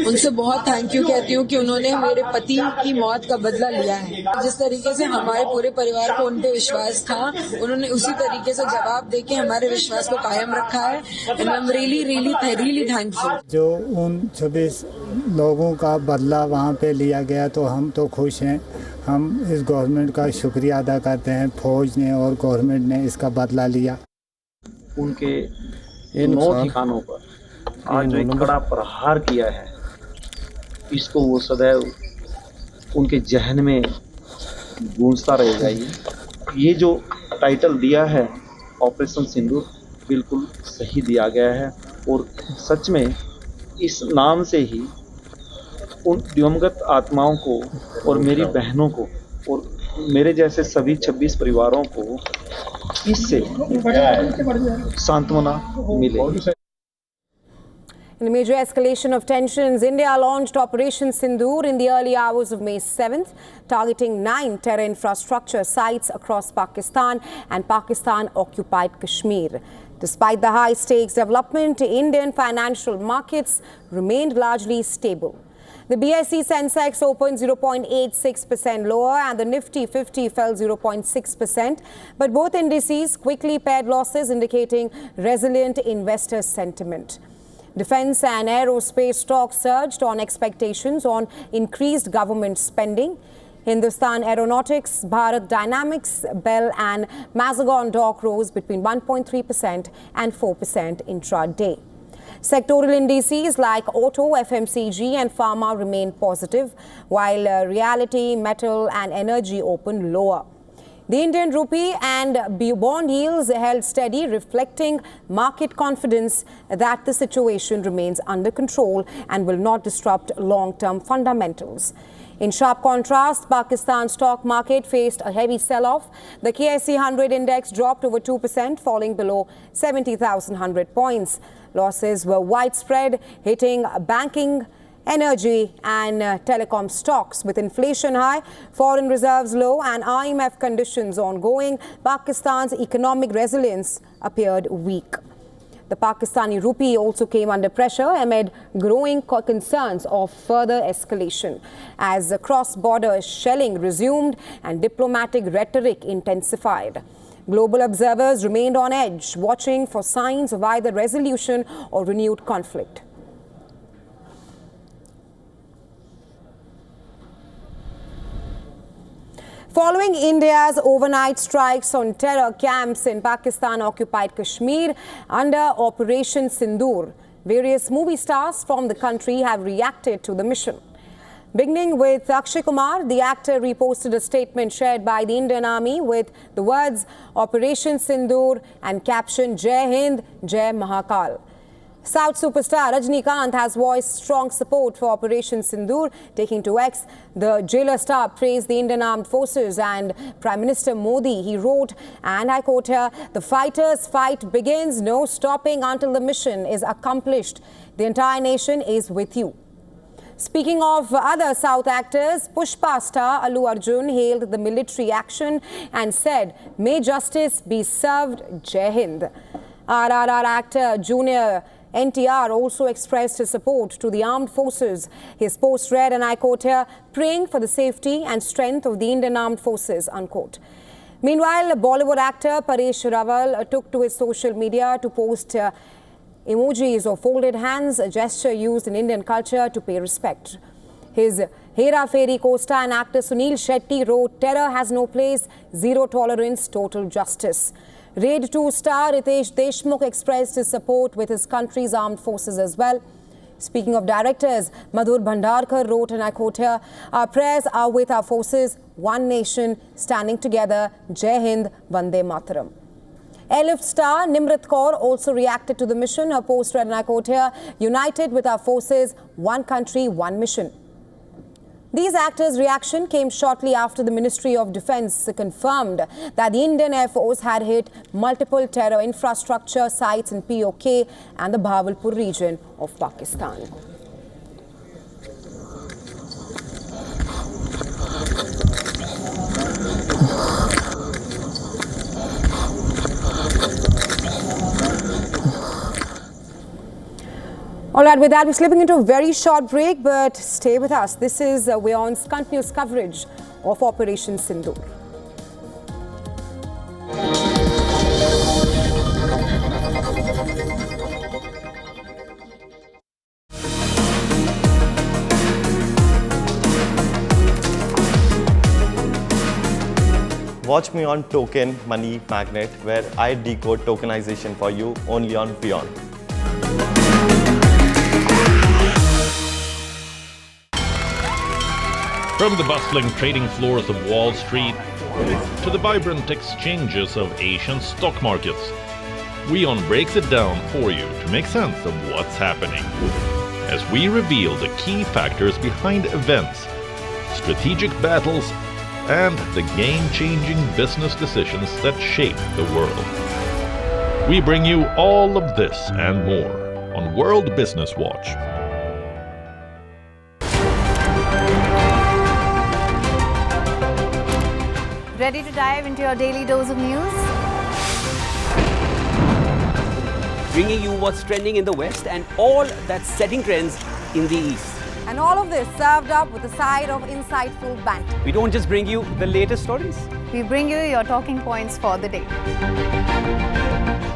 उनसे बहुत थैंक यू कहती हूँ कि उन्होंने मेरे पति की मौत का बदला लिया है. जिस तरीके से हमारे पूरे परिवार को उन पे विश्वास था, उन्होंने उसी तरीके से जवाब देके हमारे विश्वास को कायम रखा है. And I am really thankful. जो उन 26 लोगों का बदला वहाँ पे लिया गया तो हम तो खुश हैं. हम इस गवर्नमेंट का शुक्रिया अदा करते हैं. फौज ने और गवर्नमेंट ने इसका बदला लिया. उनके 9 ठिकानों पर आज जो एक कड़ा प्रहार किया है, इसको वो सदैव उनके जहन में गूंजता रहेगा. ये जो टाइटल दिया है ऑपरेशन सिंदूर, बिल्कुल सही दिया गया है. और सच में इस नाम से ही उन दिवंगत आत्माओं को और मेरी बहनों को और मेरे जैसे सभी 26 परिवारों को इससे सांत्वना मिलेगी. In a major escalation of tensions, India launched Operation Sindoor in the early hours of May 7th, targeting 9 terror infrastructure sites across Pakistan and Pakistan-occupied Kashmir. Despite the high-stakes development, Indian financial markets remained largely stable. The BSE Sensex opened 0.86% lower and the Nifty 50 fell 0.6%, but both indices quickly pared losses, indicating resilient investor sentiment. Defense and aerospace stocks surged on expectations on increased government spending. Hindustan Aeronautics, Bharat Dynamics, Bell and Mazagon Dock rose between 1.3% and 4% intraday. Sectoral indices like auto, FMCG and pharma remained positive, while realty, metal and energy opened lower. The Indian rupee and bond yields held steady, reflecting market confidence that the situation remains under control and will not disrupt long-term fundamentals. In sharp contrast, Pakistan's stock market faced a heavy sell-off. The KSE 100 index dropped over 2%, falling below 70,100 points. Losses were widespread, hitting banking, energy and telecom stocks. With inflation high, foreign reserves low and IMF conditions ongoing, Pakistan's economic resilience appeared weak. The Pakistani rupee also came under pressure amid growing concerns of further escalation as cross-border shelling resumed and diplomatic rhetoric intensified. Global observers remained on edge, watching for signs of either resolution or renewed conflict. Following India's overnight strikes on terror camps in Pakistan-occupied Kashmir under Operation Sindoor, various movie stars from the country have reacted to the mission. Beginning with Akshay Kumar, the actor reposted a statement shared by the Indian Army with the words Operation Sindoor and caption Jai Hind, Jai Mahakal. South superstar Rajnikant has voiced strong support for Operation Sindoor. Taking to X, the jailer star praised the Indian Armed Forces and Prime Minister Modi. He wrote, and I quote here, "The fighters' fight begins, no stopping until the mission is accomplished. The entire nation is with you." Speaking of other South actors, Pushpa star Allu Arjun hailed the military action and said, "May justice be served, Jai Hind." RRR actor Junior NTR also expressed his support to the armed forces. His post read, and I quote here, "Praying for the safety and strength of the Indian armed forces," unquote. Meanwhile, Bollywood actor Paresh Rawal took to his social media to post emojis of folded hands, a gesture used in Indian culture to pay respect. His Hera Fairy co-star and actor Sunil Shetty wrote, "Terror has no place, zero tolerance, total justice." Raid 2 star Ritesh Deshmukh expressed his support with his country's armed forces as well. Speaking of directors, Madhur Bhandarkar wrote, and I quote here, "Our prayers are with our forces, one nation, standing together. Jai Hind, Vande Mataram." Airlift star Nimrit Kaur also reacted to the mission. Her post read, and I quote here, "United with our forces, one country, one mission." These actors' reaction came shortly after the Ministry of Defence confirmed that the Indian Air Force had hit multiple terror infrastructure sites in POK and the Bahawalpur region of Pakistan. All right, with that, we're slipping into a very short break, but stay with us. This is WION's continuous coverage of Operation Sindoor. Watch me on Token Money Magnet, where I decode tokenization for you only on WION. From the bustling trading floors of Wall Street to the vibrant exchanges of Asian stock markets, WION breaks it down for you to make sense of what's happening, as we reveal the key factors behind events, strategic battles, and the game-changing business decisions that shape the world. We bring you all of this and more on World Business Watch. Ready to dive into your daily dose of news? Bringing you what's trending in the West and all that's setting trends in the East. And all of this served up with a side of insightful banter. We don't just bring you the latest stories. We bring you your talking points for the day.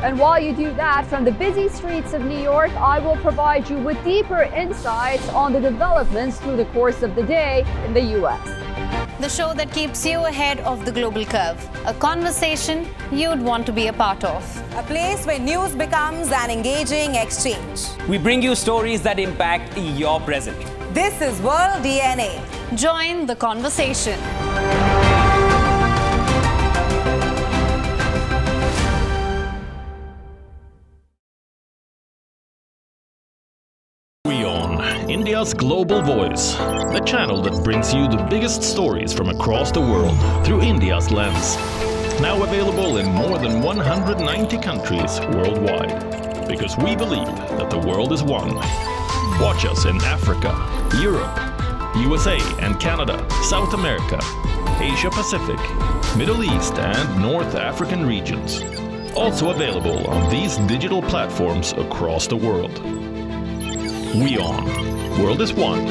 And while you do that, from the busy streets of New York, I will provide you with deeper insights on the developments through the course of the day in the U.S. The show that keeps you ahead of the global curve. A conversation you'd want to be a part of. A place where news becomes an engaging exchange. We bring you stories that impact your present. This is World DNA. Join the conversation. WION, India's global voice, the channel that brings you the biggest stories from across the world through India's lens. Now available in more than 190 countries worldwide, because we believe that the world is one. Watch us in Africa, Europe, USA and Canada, South America, Asia Pacific, Middle East and North African regions. Also available on these digital platforms across the world. WION. World is one.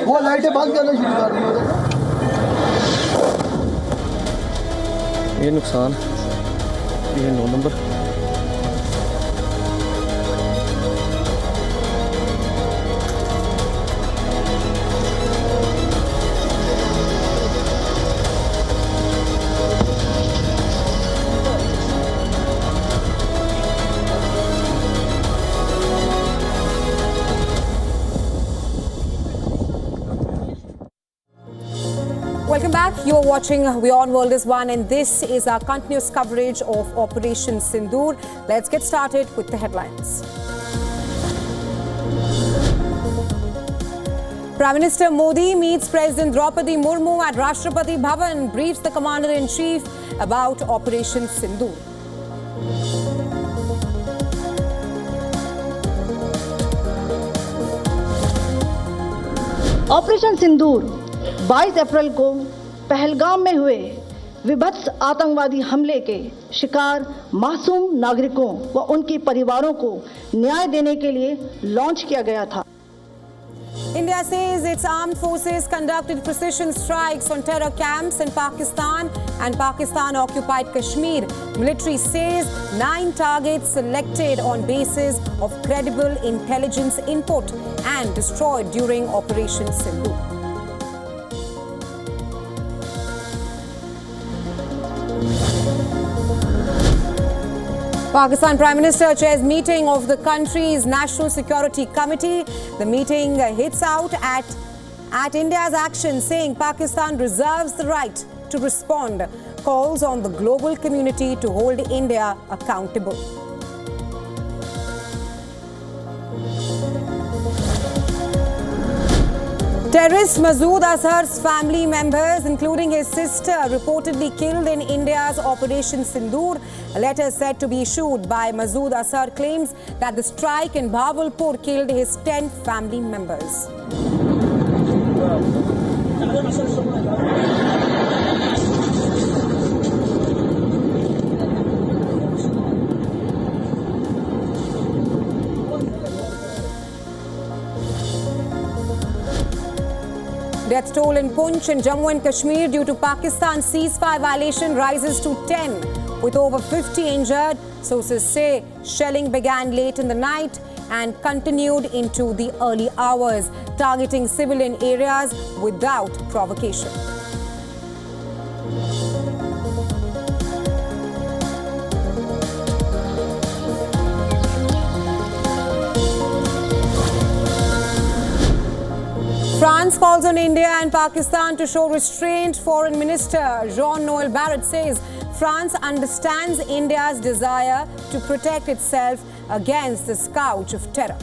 वो लाइटें बंद करना शुरू कर दी उधर ना। ये नुकसान, ये 9 number. Welcome back. You're watching WION World is One, and this is our continuous coverage of Operation Sindoor. Let's get started with the headlines. Prime Minister Modi meets President Draupadi Murmu at Rashtrapati Bhavan, briefs the Commander-in-Chief about Operation Sindoor. Operation Sindoor 22 April को पहलगाम में हुए विभत्स आतंकवादी हमले के शिकार मासूम नागरिकों व उनके परिवारों को न्याय देने के लिए लॉन्च किया गया था। India says its armed forces conducted precision strikes on terror camps in Pakistan and Pakistan-occupied Kashmir. Military says 9 targets selected on basis of credible intelligence input and destroyed during Operation Sindoor. Pakistan Prime Minister chairs meeting of the country's National Security Committee. The meeting hits out at India's action, saying Pakistan reserves the right to respond, calls on the global community to hold India accountable. Terrorist Masood Azhar's family members, including his sister, reportedly killed in India's Operation Sindoor. A letter said to be issued by Masood Azhar claims that the strike in Bahawalpur killed his 10 family members. Death toll in Poonch and Jammu and Kashmir due to Pakistan's ceasefire violation rises to 10, with over 50 injured. Sources say shelling began late in the night and continued into the early hours, targeting civilian areas without provocation. France calls on India and Pakistan to show restraint. Foreign Minister Jean-Noel Barrot says France understands India's desire to protect itself against the scourge of terror.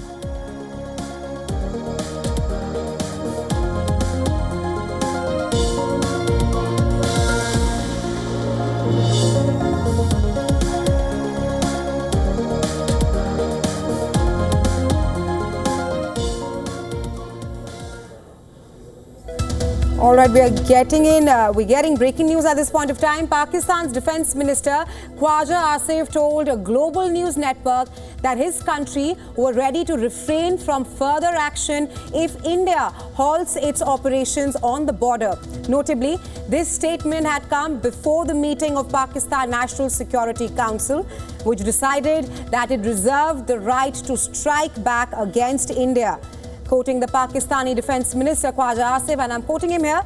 All right, we're getting breaking news at this point of time. Pakistan's Defence Minister Khwaja Asif told a global news network that his country were ready to refrain from further action if India halts its operations on the border. Notably, this statement had come before the meeting of Pakistan National Security Council, which decided that it reserved the right to strike back against India. Quoting the Pakistani Defence Minister Khwaja Asif, and I'm quoting him here,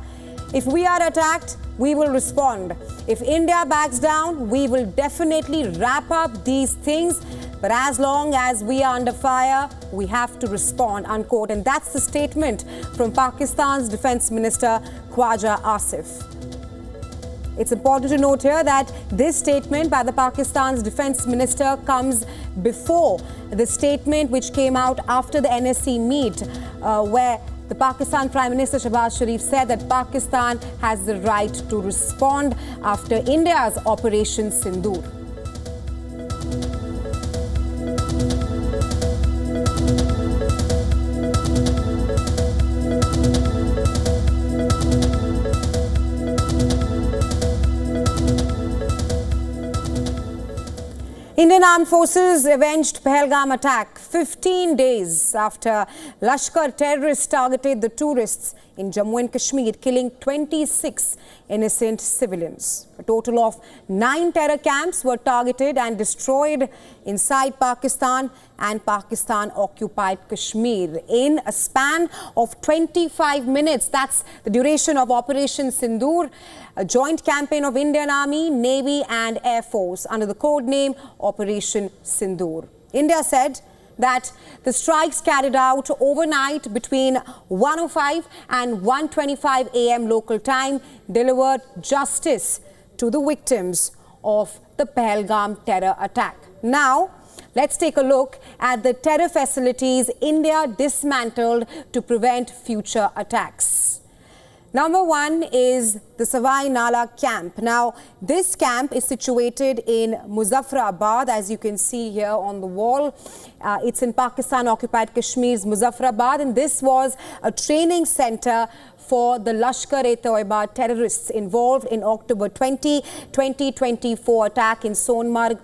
"If we are attacked, we will respond. If India backs down, we will definitely wrap up these things. But as long as we are under fire, we have to respond," unquote. And that's the statement from Pakistan's Defence Minister Khwaja Asif. It's important to note here that this statement by the Pakistan's Defence Minister comes before the statement which came out after the NSC meet, where the Pakistan Prime Minister Shehbaz Sharif said that Pakistan has the right to respond after India's Operation Sindoor. Indian Armed Forces avenged Pahalgam attack 15 days after Lashkar terrorists targeted the tourists in Jammu and Kashmir, killing 26 innocent civilians. A total of 9 terror camps were targeted and destroyed inside Pakistan and Pakistan-occupied Kashmir in a span of 25 minutes. That's the duration of Operation Sindoor, a joint campaign of Indian Army, Navy and Air Force under the code name Operation Sindoor. India said that the strikes carried out overnight between 1:05 and 1:25 a.m. local time delivered justice to the victims of the Pahalgam terror attack. Now, let's take a look at the terror facilities India dismantled to prevent future attacks. Number one is the Savai Nala camp. Now, this camp is situated in Muzaffarabad, as you can see here on the wall. It's in Pakistan-occupied Kashmir's Muzaffarabad, and this was a training center for the Lashkar-e-Toiba terrorists involved in October 2024 attack in Sonmarg,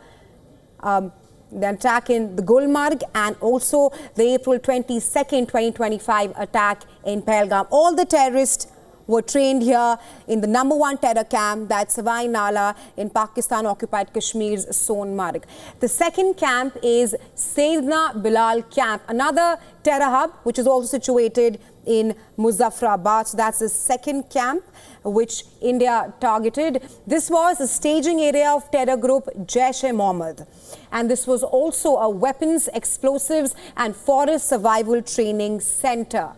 the attack in the Gulmarg, and also the April 22nd, 2025 attack in Pahalgam. All the terrorists were trained here in the number one terror camp, that's Savai Nala in Pakistan-occupied Kashmir's Sonmarg. The second camp is Sayyidina Bilal camp, another terror hub which is also situated in Muzaffarabad. So that's the second camp which India targeted. This was a staging area of terror group Jaish-e-Mohammed. And this was also a weapons, explosives and forest survival training center.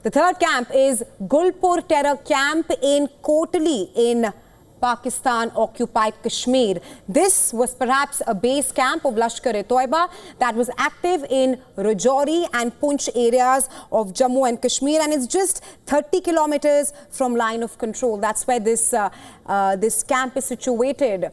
The third camp is Gulpur terror camp in Kotali in Pakistan-occupied Kashmir. This was perhaps a base camp of Lashkar-e-Toiba that was active in Rajouri and Poonch areas of Jammu and Kashmir, and it's just 30 kilometers from line of control. That's where this camp is situated.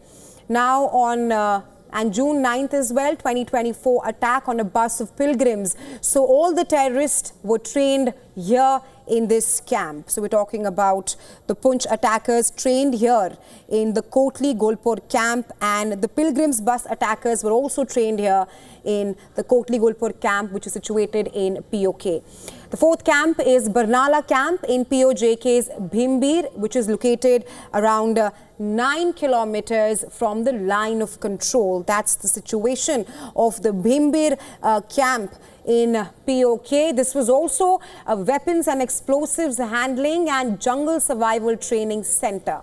Now on June 9th as well, 2024 attack on a bus of pilgrims. So all the terrorists were trained here in this camp. So we're talking about the Poonch attackers trained here in the Kotli Gulpur camp, and the pilgrims bus attackers were also trained here in the Kotli Gulpur camp, which is situated in POK. The fourth camp is Barnala camp in POJK's Bhimbir, which is located around 9 kilometers from the line of control. That's the situation of the Bhimbir camp in POK. This was also a weapons and explosives handling and jungle survival training center.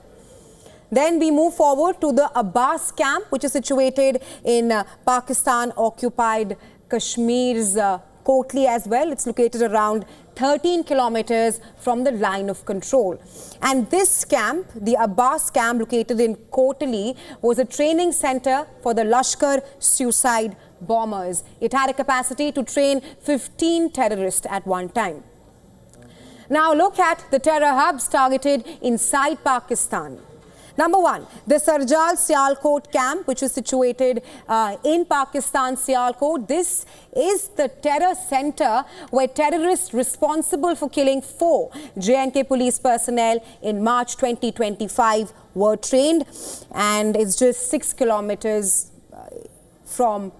Then we move forward to the Abbas camp, which is situated in Pakistan-occupied Kashmir's Kotli as well. It's located around 13 kilometers from the line of control. And this camp, the Abbas camp located in Kotli, was a training center for the Lashkar suicide bombers. It had a capacity to train 15 terrorists at one time. Now look at the terror hubs targeted inside Pakistan. Number one, the Sarjal Sialkot camp, which is situated in Pakistan, Sialkot. This is the terror center where terrorists responsible for killing 4 J&K police personnel in March 2025 were trained, and it's just 6 kilometers from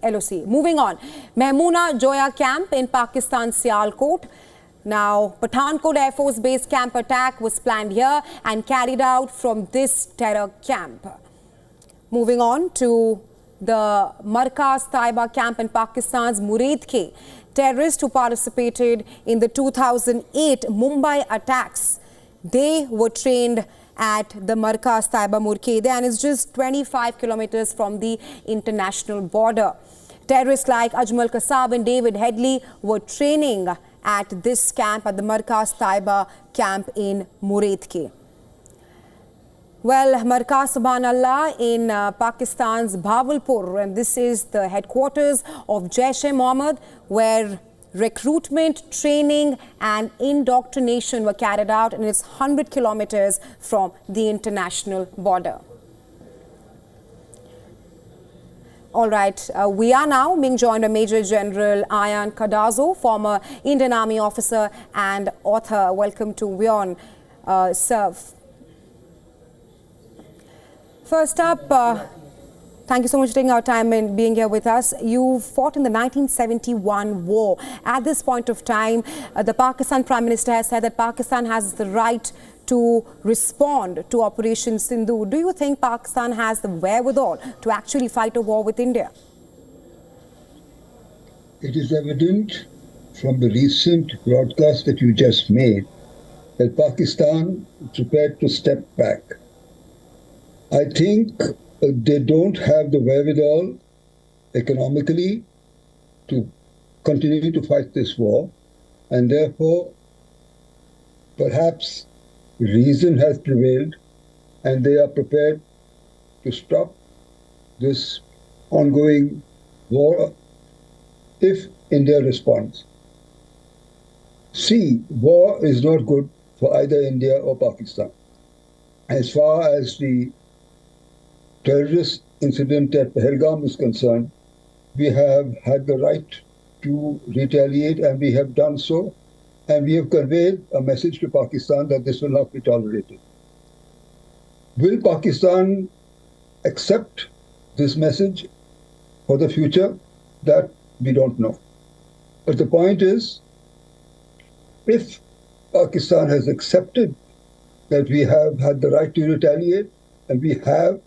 LOC. Moving on, Mehmoona Joya camp in Pakistan, Sialkot. Now, Pathankot Air Force Base camp attack was planned here and carried out from this terror camp. Moving on to the Markaz Taiba camp in Pakistan's Muridke. Terrorists who participated in the 2008 Mumbai attacks, they were trained at the Markaz Taiba Murkede, and it's just 25 kilometers from the international border. Terrorists like Ajmal Kasab and David Headley were training at this camp, at the Markaz Taiba camp in Muridke. Well, Markaz Subhanallah in Pakistan's Bhavalpur, and this is the headquarters of Jaish-e-Mohammed, where recruitment, training and indoctrination were carried out, and it's 100 kilometers from the international border. All right, we are now being joined by Major General Ayan Kadazo, former Indian Army officer and author. Welcome to WION, sir. First up, thank you so much for taking our time and being here with us. You fought in the 1971 war. At this point of time, the Pakistan Prime Minister has said that Pakistan has the right to respond to Operation Sindoor. Do you think Pakistan has the wherewithal to actually fight a war with India? It is evident from the recent broadcast that you just made that Pakistan is prepared to step back. I think they don't have the wherewithal economically to continue to fight this war, and therefore perhaps reason has prevailed and they are prepared to stop this ongoing war if India responds. See, war is not good for either India or Pakistan. As far as the terrorist incident at Pahalgam is concerned, we have had the right to retaliate, and we have done so, and we have conveyed a message to Pakistan that this will not be tolerated. Will Pakistan accept this message for the future? That we don't know. But the point is, if Pakistan has accepted that we have had the right to retaliate, and we have,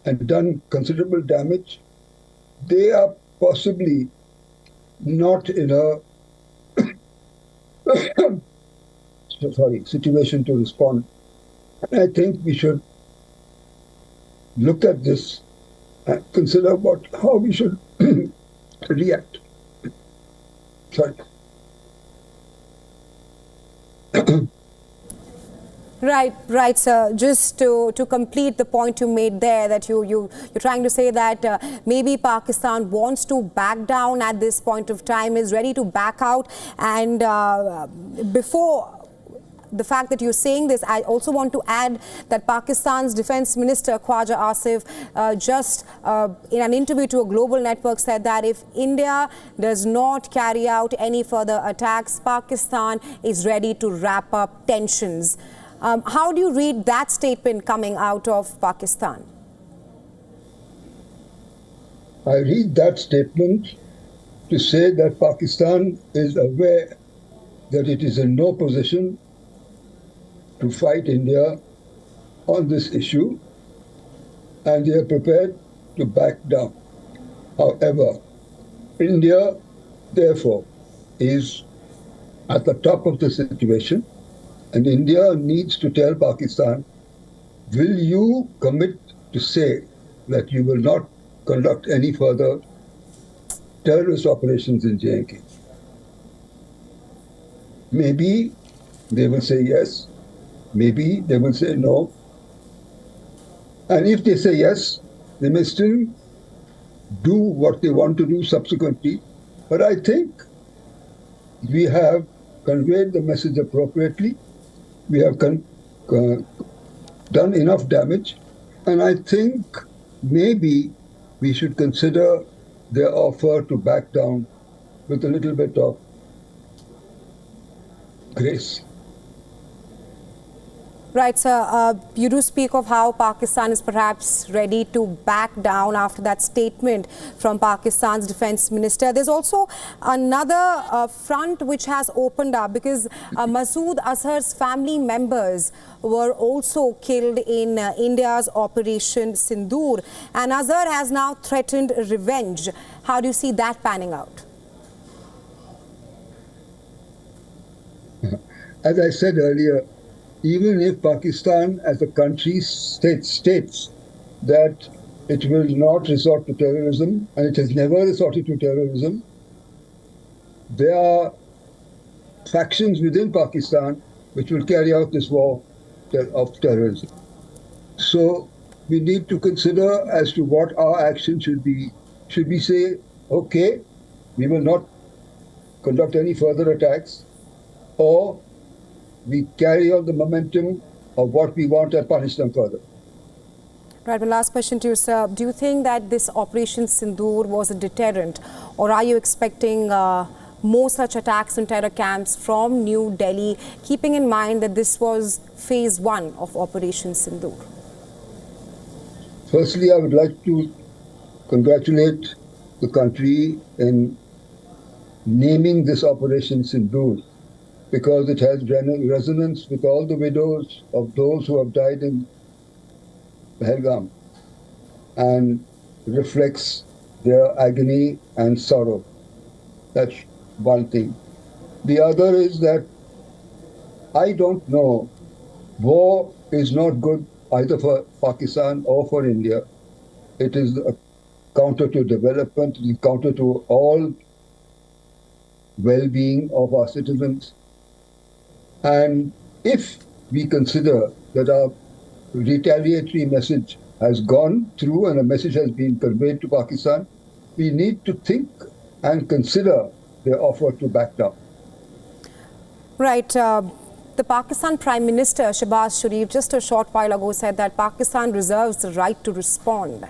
and done considerable damage, they are possibly not in a situation to respond. And I think we should look at this and consider how we should react. Sorry. Right, sir. Just to complete the point you made there, that you're trying to say that maybe Pakistan wants to back down at this point of time, is ready to back out, and before the fact that you're saying this, I also want to add that Pakistan's Defence Minister Khwaja Asif just in an interview to a global network said that if India does not carry out any further attacks, Pakistan is ready to wrap up tensions. How do you read that statement coming out of Pakistan? I read that statement to say that Pakistan is aware that it is in no position to fight India on this issue, and they are prepared to back down. However, India, therefore, is at the top of the situation, and India needs to tell Pakistan, will you commit to say that you will not conduct any further terrorist operations in J&K? Maybe they will say yes, maybe they will say no. And if they say yes, they may still do what they want to do subsequently. But I think we have conveyed the message appropriately. We have done enough damage. And I think maybe we should consider their offer to back down with a little bit of grace. Right, sir. You do speak of how Pakistan is perhaps ready to back down after that statement from Pakistan's defense minister. There's also another front which has opened up, because Masood Azhar's family members were also killed in India's Operation Sindoor, and Azhar has now threatened revenge. How do you see that panning out? As I said earlier, even if Pakistan as a country states that it will not resort to terrorism, and it has never resorted to terrorism, there are factions within Pakistan which will carry out this war of terrorism. So we need to consider as to what our action should be. Should we say, okay, we will not conduct any further attacks, or we carry on the momentum of what we want and punish them further? Right, my last question to you, sir. Do you think that this Operation Sindoor was a deterrent, or are you expecting more such attacks on terror camps from New Delhi, keeping in mind that this was phase 1 of Operation Sindoor? Firstly, I would like to congratulate the country in naming this Operation Sindoor, because it has resonance with all the widows of those who have died in Pahalgam, and reflects their agony and sorrow. That's one thing. The other is that I don't know, war is not good either for Pakistan or for India. It is counter to development, it is counter to all well-being of our citizens. And if we consider that our retaliatory message has gone through and a message has been conveyed to Pakistan, we need to think and consider their offer to back down. Right. The Pakistan Prime Minister Shehbaz Sharif just a short while ago said that Pakistan reserves the right to respond.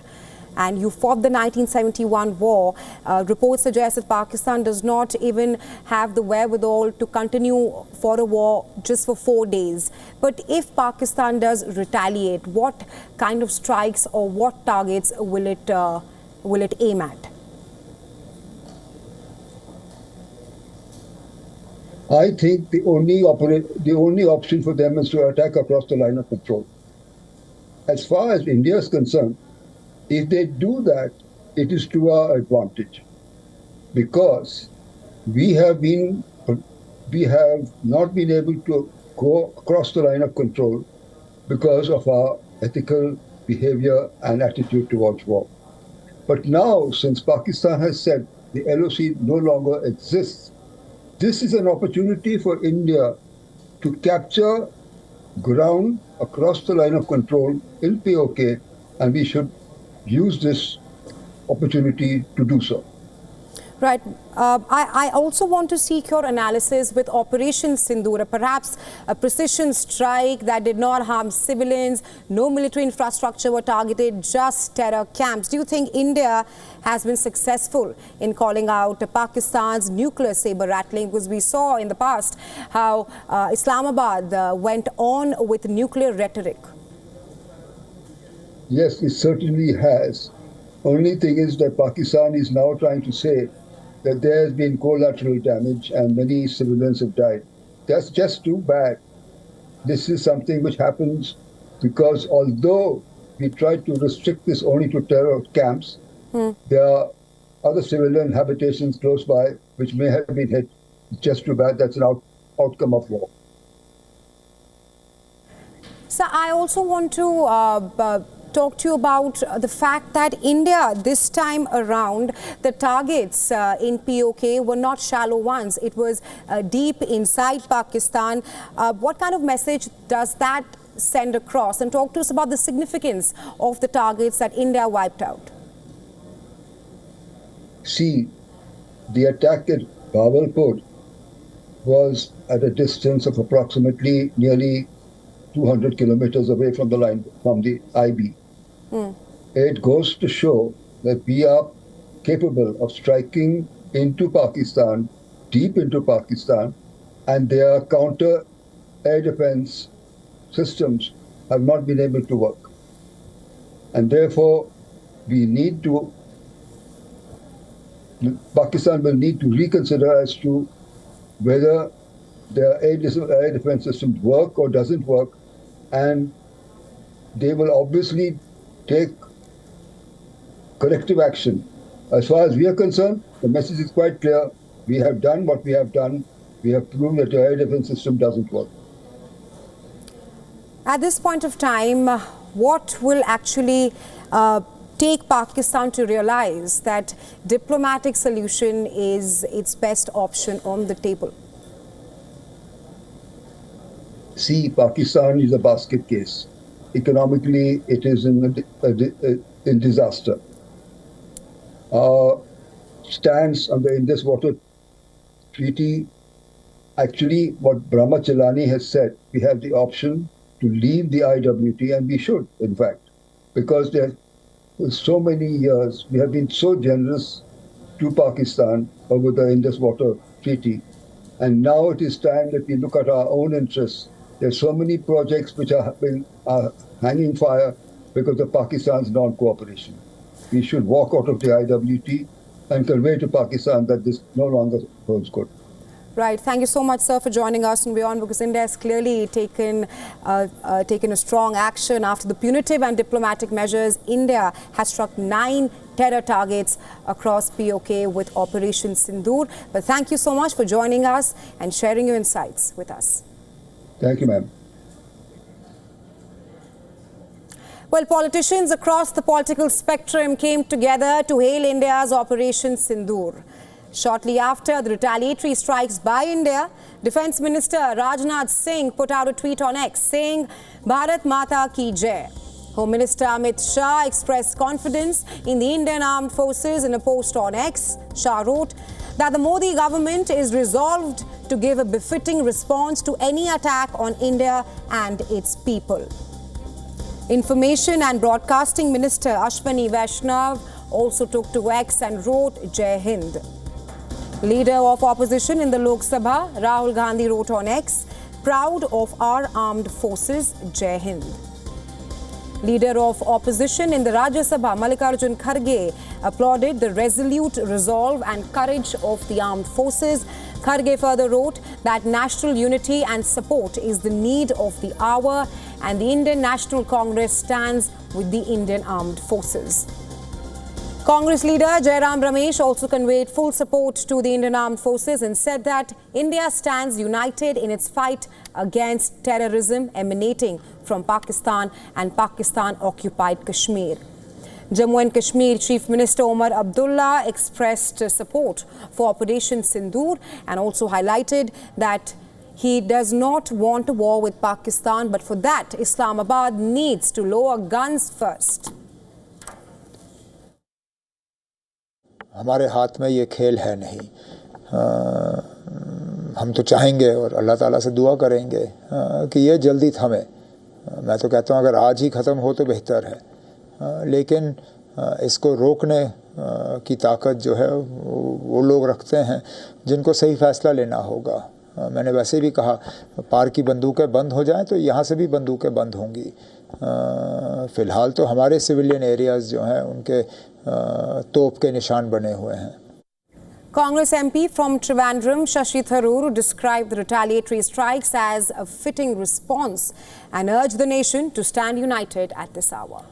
And you fought the 1971 war. Reports suggest that Pakistan does not even have the wherewithal to continue for a war just for 4 days. But if Pakistan does retaliate, what kind of strikes or what targets will it aim at? I think the only option for them is to attack across the line of control. As far as India is concerned, if they do that, it is to our advantage, because we have not been able to go across the line of control because of our ethical behavior and attitude towards war. But now, since Pakistan has said the LOC no longer exists, this is an opportunity for India to capture ground across the line of control in POK, and we should use this opportunity to do so. Right. I also want to seek your analysis with Operation Sindoor, perhaps a precision strike that did not harm civilians, no military infrastructure were targeted, just terror camps. Do you think India has been successful in calling out Pakistan's nuclear saber rattling? Because we saw in the past how Islamabad went on with nuclear rhetoric. Yes, it certainly has. Only thing is that Pakistan is now trying to say that there has been collateral damage and many civilians have died. That's just too bad. This is something which happens because although we tried to restrict this only to terror camps, there are other civilian habitations close by which may have been hit. It's just too bad. That's an outcome of war. So I also want to talk to you about the fact that India, this time around, the targets in POK were not shallow ones. It was deep inside Pakistan. What kind of message does that send across? And talk to us about the significance of the targets that India wiped out. See, the attack at Bawalpur was at a distance of approximately nearly 200 kilometers away from the line, from the IB. It goes to show that we are capable of striking into Pakistan, deep into Pakistan, and their counter air defense systems have not been able to work. And therefore, Pakistan will need to reconsider as to whether their air defense systems work or doesn't work, and they will obviously take corrective action. As far as we are concerned, the message is quite clear. We have done what we have done. We have proven that the air defense system doesn't work. At this point of time, what will actually take Pakistan to realize that diplomatic solution is its best option on the table? See, Pakistan is a basket case. Economically, it is in disaster. Our stance on the Indus Water Treaty, actually what Brahma Chelani has said, we have the option to leave the IWT, and we should, in fact, because there for so many years we have been so generous to Pakistan over the Indus Water Treaty, and now it is time that we look at our own interests. There are so many projects which are hanging fire because of Pakistan's non-cooperation. We should walk out of the IWT and convey to Pakistan that this no longer holds good. Right. Thank you so much, sir, for joining us on WION, because India has clearly taken a strong action after the punitive and diplomatic measures. India has struck 9 terror targets across POK with Operation Sindoor. But thank you so much for joining us and sharing your insights with us. Thank you, ma'am. Well, politicians across the political spectrum came together to hail India's Operation Sindoor. Shortly after the retaliatory strikes by India, Defence Minister Rajnath Singh put out a tweet on X saying, Bharat Mata Ki Jai. Home Minister Amit Shah expressed confidence in the Indian Armed Forces in a post on X. Shah wrote that the Modi government is resolved to give a befitting response to any attack on India and its people. Information and Broadcasting Minister Ashwini Vaishnav also took to X and wrote Jai Hind. Leader of opposition in the Lok Sabha, Rahul Gandhi, wrote on X, proud of our armed forces, Jai Hind. Leader of opposition in the Rajya Sabha, Mallikarjun Kharge, applauded the resolute resolve and courage of the armed forces. Kharge further wrote that national unity and support is the need of the hour, and the Indian National Congress stands with the Indian Armed Forces. Congress leader Jairam Ramesh also conveyed full support to the Indian Armed Forces and said that India stands united in its fight against terrorism emanating from Pakistan and Pakistan-occupied Kashmir. Jammu and Kashmir Chief Minister Omar Abdullah expressed support for Operation Sindoor and also highlighted that he does not want a war with Pakistan, but for that, Islamabad needs to lower guns first. हमारे हाथ में ये खेल है नहीं। हम तो चाहेंगे और अल्लाह ताला से दुआ करेंगे कि ये जल्दी थमे। मैं तो कहता हूँ अगर आज ही ख़त्म हो तो बेहतर है, लेकिन इसको रोकने की ताकत जो है वो लोग रखते हैं जिनको सही फ़ैसला लेना होगा। मैंने वैसे भी कहा पार की बंदूकें बंद हो जाएं तो यहाँ से भी बंदूकें बंद होंगी। फ़िलहाल तो हमारे सिविलियन एरियाज़ जो हैं उनके तोप के निशान बने हुए हैं। Congress MP from Trivandrum, Shashi Tharoor, described the retaliatory strikes as a fitting response and urged the nation to stand united at this hour.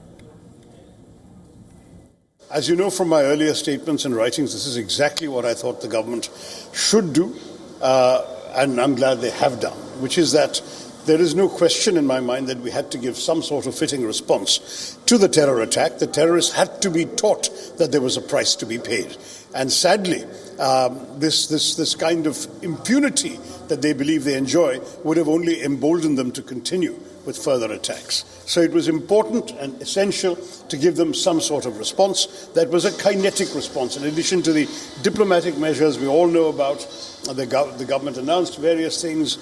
As you know from my earlier statements and writings, this is exactly what I thought the government should do, and I'm glad they have done, which is that there is no question in my mind that we had to give some sort of fitting response to the terror attack. The terrorists had to be taught that there was a price to be paid. And sadly, this kind of impunity that they believe they enjoy would have only emboldened them to continue with further attacks. So it was important and essential to give them some sort of response that was a kinetic response. In addition to the diplomatic measures we all know about, the government announced various things,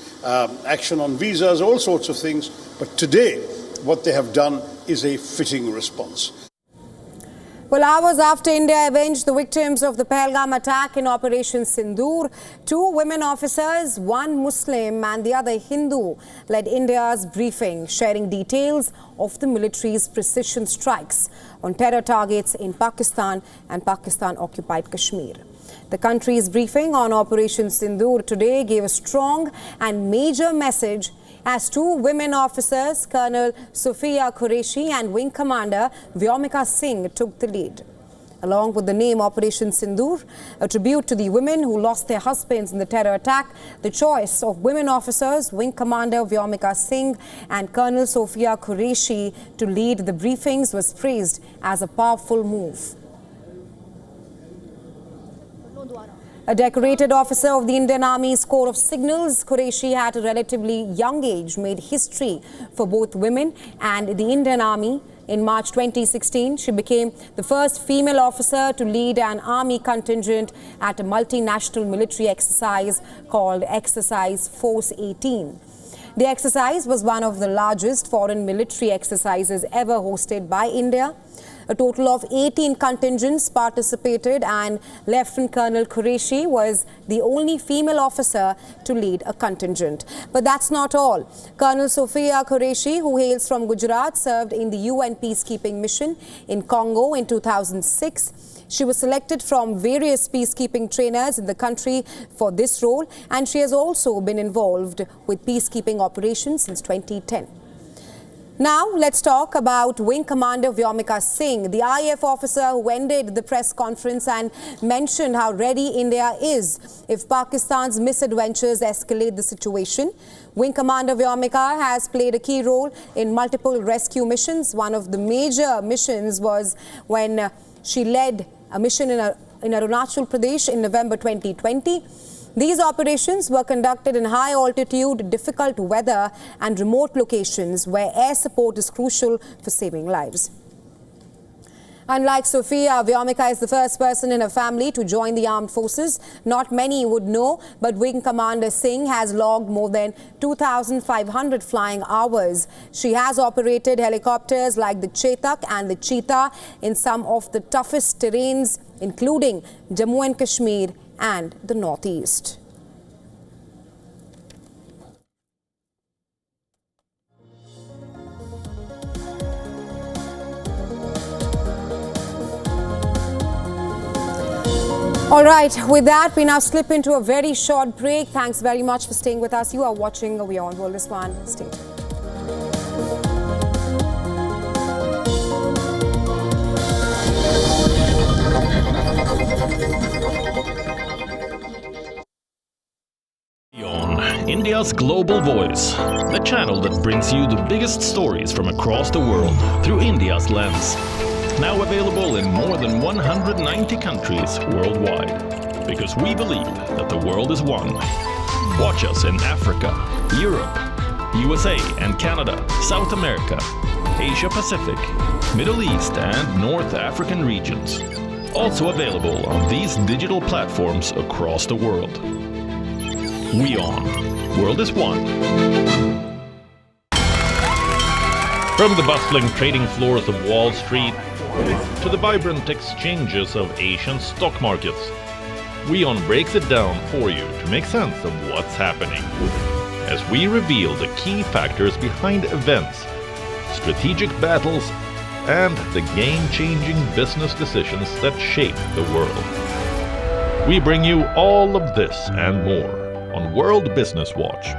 action on visas, all sorts of things. But today, what they have done is a fitting response. Well, hours after India avenged the victims of the Pahalgam attack in Operation Sindoor, 2 women officers, one Muslim and the other Hindu, led India's briefing, sharing details of the military's precision strikes on terror targets in Pakistan and Pakistan-occupied Kashmir. The country's briefing on Operation Sindoor today gave a strong and major message as 2 women officers, Colonel Sophia Qureshi and Wing Commander Vyomika Singh, took the lead. Along with the name Operation Sindoor, a tribute to the women who lost their husbands in the terror attack, the choice of women officers, Wing Commander Vyomika Singh and Colonel Sophia Qureshi to lead the briefings was praised as a powerful move. A decorated officer of the Indian Army's Corps of Signals, Qureshi, at a relatively young age, made history for both women and the Indian Army. In March 2016, she became the first female officer to lead an army contingent at a multinational military exercise called Exercise Force 18. The exercise was one of the largest foreign military exercises ever hosted by India. A total of 18 contingents participated, and Lieutenant Colonel Qureshi was the only female officer to lead a contingent. But that's not all. Colonel Sophia Qureshi, who hails from Gujarat, served in the UN peacekeeping mission in Congo in 2006. She was selected from various peacekeeping trainers in the country for this role, and she has also been involved with peacekeeping operations since 2010. Now, let's talk about Wing Commander Vyomika Singh, the IAF officer who ended the press conference and mentioned how ready India is if Pakistan's misadventures escalate the situation. Wing Commander Vyomika has played a key role in multiple rescue missions. One of the major missions was when she led a mission in Arunachal Pradesh in November 2020. These operations were conducted in high altitude, difficult weather and remote locations where air support is crucial for saving lives. Unlike Sophia, Vyomika is the first person in her family to join the armed forces. Not many would know, but Wing Commander Singh has logged more than 2,500 flying hours. She has operated helicopters like the Chetak and the Cheetah in some of the toughest terrains, including Jammu and Kashmir and the Northeast. All right, with that, we now slip into a very short break. Thanks very much for staying with us. You are watching WION World. This one. Stay tuned. WION, India's global voice, the channel that brings you the biggest stories from across the world through India's lens. Now available in more than 190 countries worldwide. Because we believe that the world is one. Watch us in Africa, Europe, USA and Canada, South America, Asia Pacific, Middle East and North African regions. Also available on these digital platforms across the world. WION, World is One. From the bustling trading floors of Wall Street to the vibrant exchanges of Asian stock markets, WION breaks it down for you to make sense of what's happening. As we reveal the key factors behind events, strategic battles, and the game-changing business decisions that shape the world. We bring you all of this and more on World Business Watch.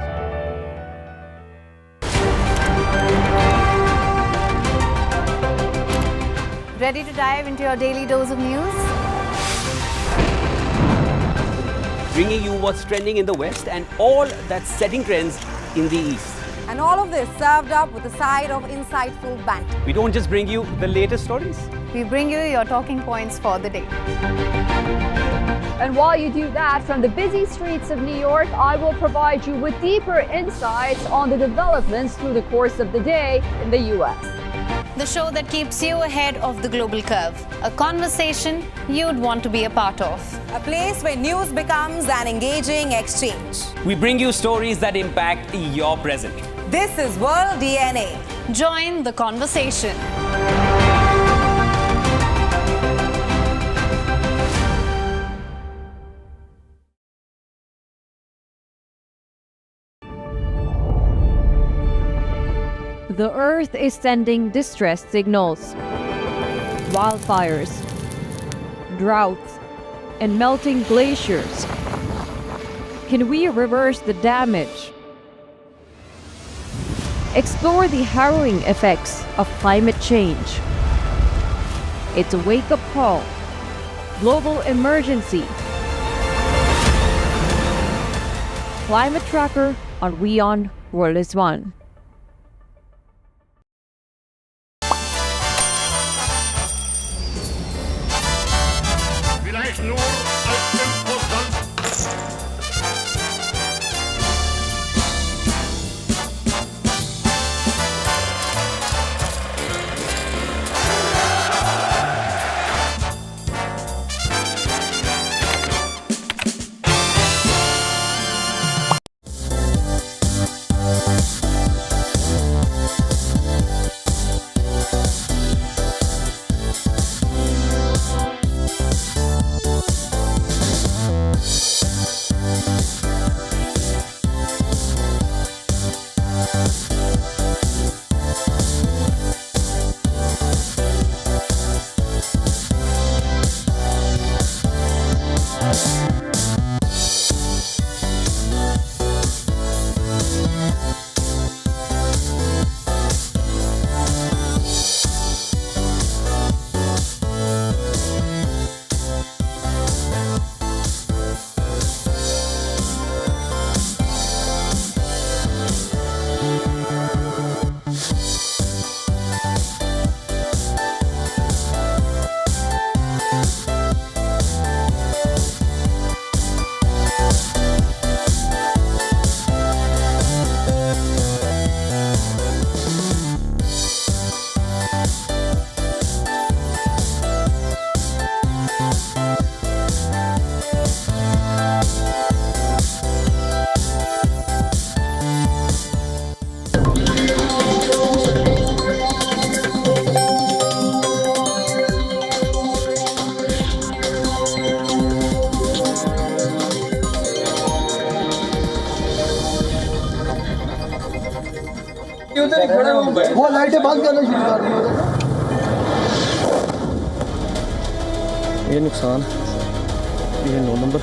Ready to dive into your daily dose of news? Bringing you what's trending in the West and all that's setting trends in the East. And all of this served up with a side of insightful banter. We don't just bring you the latest stories. We bring you your talking points for the day. And while you do that, from the busy streets of New York, I will provide you with deeper insights on the developments through the course of the day in the U.S. The show that keeps you ahead of the global curve. A conversation you'd want to be a part of. A place where news becomes an engaging exchange. We bring you stories that impact your present. This is World DNA. Join the conversation. The Earth is sending distress signals. Wildfires, droughts, and melting glaciers. Can we reverse the damage? Explore the harrowing effects of climate change. It's a wake-up call. Global emergency. Climate Tracker on WION World is One. वो लाइटें बंद करना शुरू कर दी ये नुकसान, ये 9 number.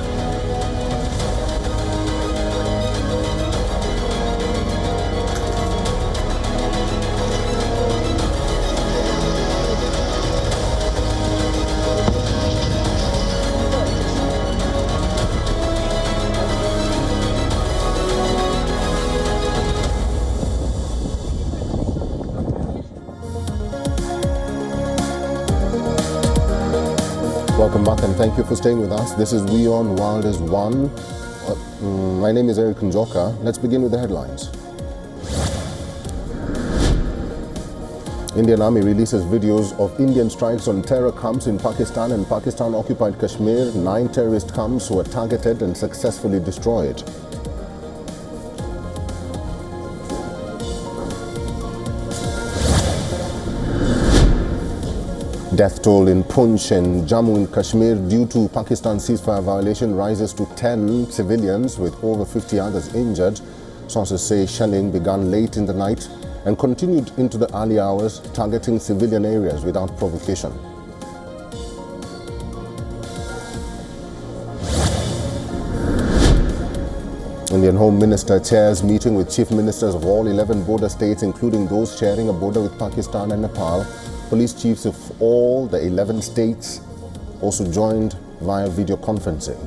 Welcome back and thank you for staying with us. This is WION World is One. My name is Eric Njoka. Let's begin with the headlines. Indian Army releases videos of Indian strikes on terror camps in Pakistan and Pakistan-occupied Kashmir. 9 terrorist camps were targeted and successfully destroyed. Death toll in Poonch and Jammu in Kashmir due to Pakistan ceasefire violation rises to 10 civilians with over 50 others injured. Sources say shelling began late in the night and continued into the early hours, targeting civilian areas without provocation. Indian Home Minister chairs meeting with chief ministers of all 11 border states, including those sharing a border with Pakistan and Nepal. Police chiefs of all the 11 states also joined via video conferencing.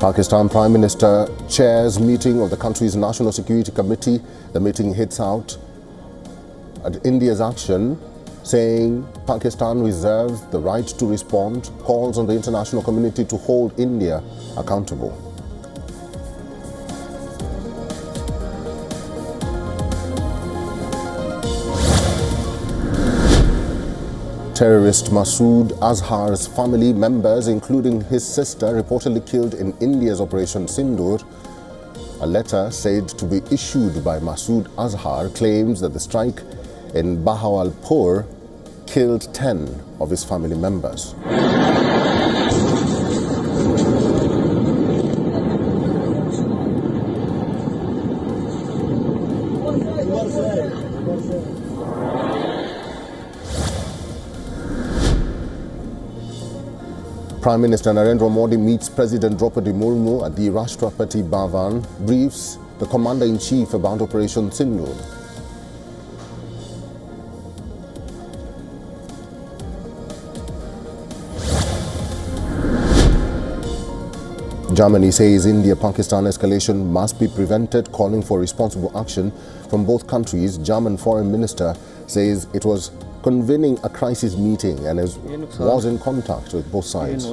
Pakistan Prime Minister chairs meeting of the country's National Security Committee. The meeting hits out at India's action, saying Pakistan reserves the right to respond, calls on the international community to hold India accountable. Terrorist Masood Azhar's family members, including his sister, reportedly killed in India's Operation Sindoor. A letter said to be issued by Masood Azhar claims that the strike in Bahawalpur killed 10 of his family members. Prime Minister Narendra Modi meets President Draupadi Murmu at the Rashtrapati Bhavan, briefs the Commander-in-Chief about Operation Sindoor. Germany says India-Pakistan escalation must be prevented, calling for responsible action from both countries. German Foreign Minister says it was convening a crisis meeting and was in contact with both sides.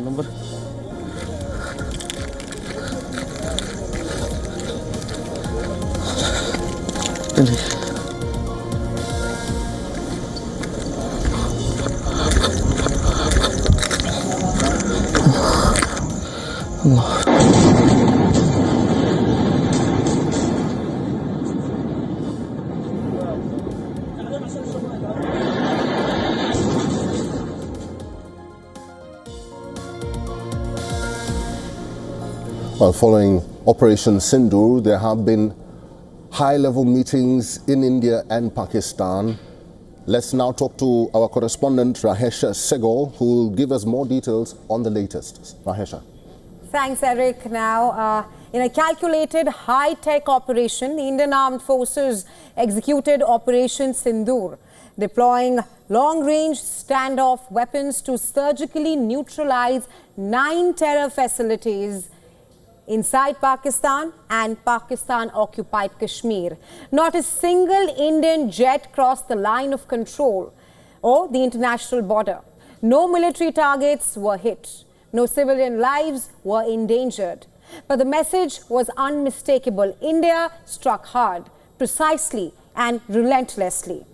Well, following Operation Sindoor, there have been high-level meetings in India and Pakistan. Let's now talk to our correspondent, Rahesha Segal, who will give us more details on the latest. Rahesha. Thanks, Eric. Now, in a calculated high-tech operation, the Indian Armed Forces executed Operation Sindoor, deploying long-range standoff weapons to surgically neutralize 9 terror facilities inside Pakistan and Pakistan-occupied Kashmir. Not a single Indian jet crossed the line of control or the international border. No military targets were hit. No civilian lives were endangered. But the message was unmistakable. India struck hard, precisely and relentlessly.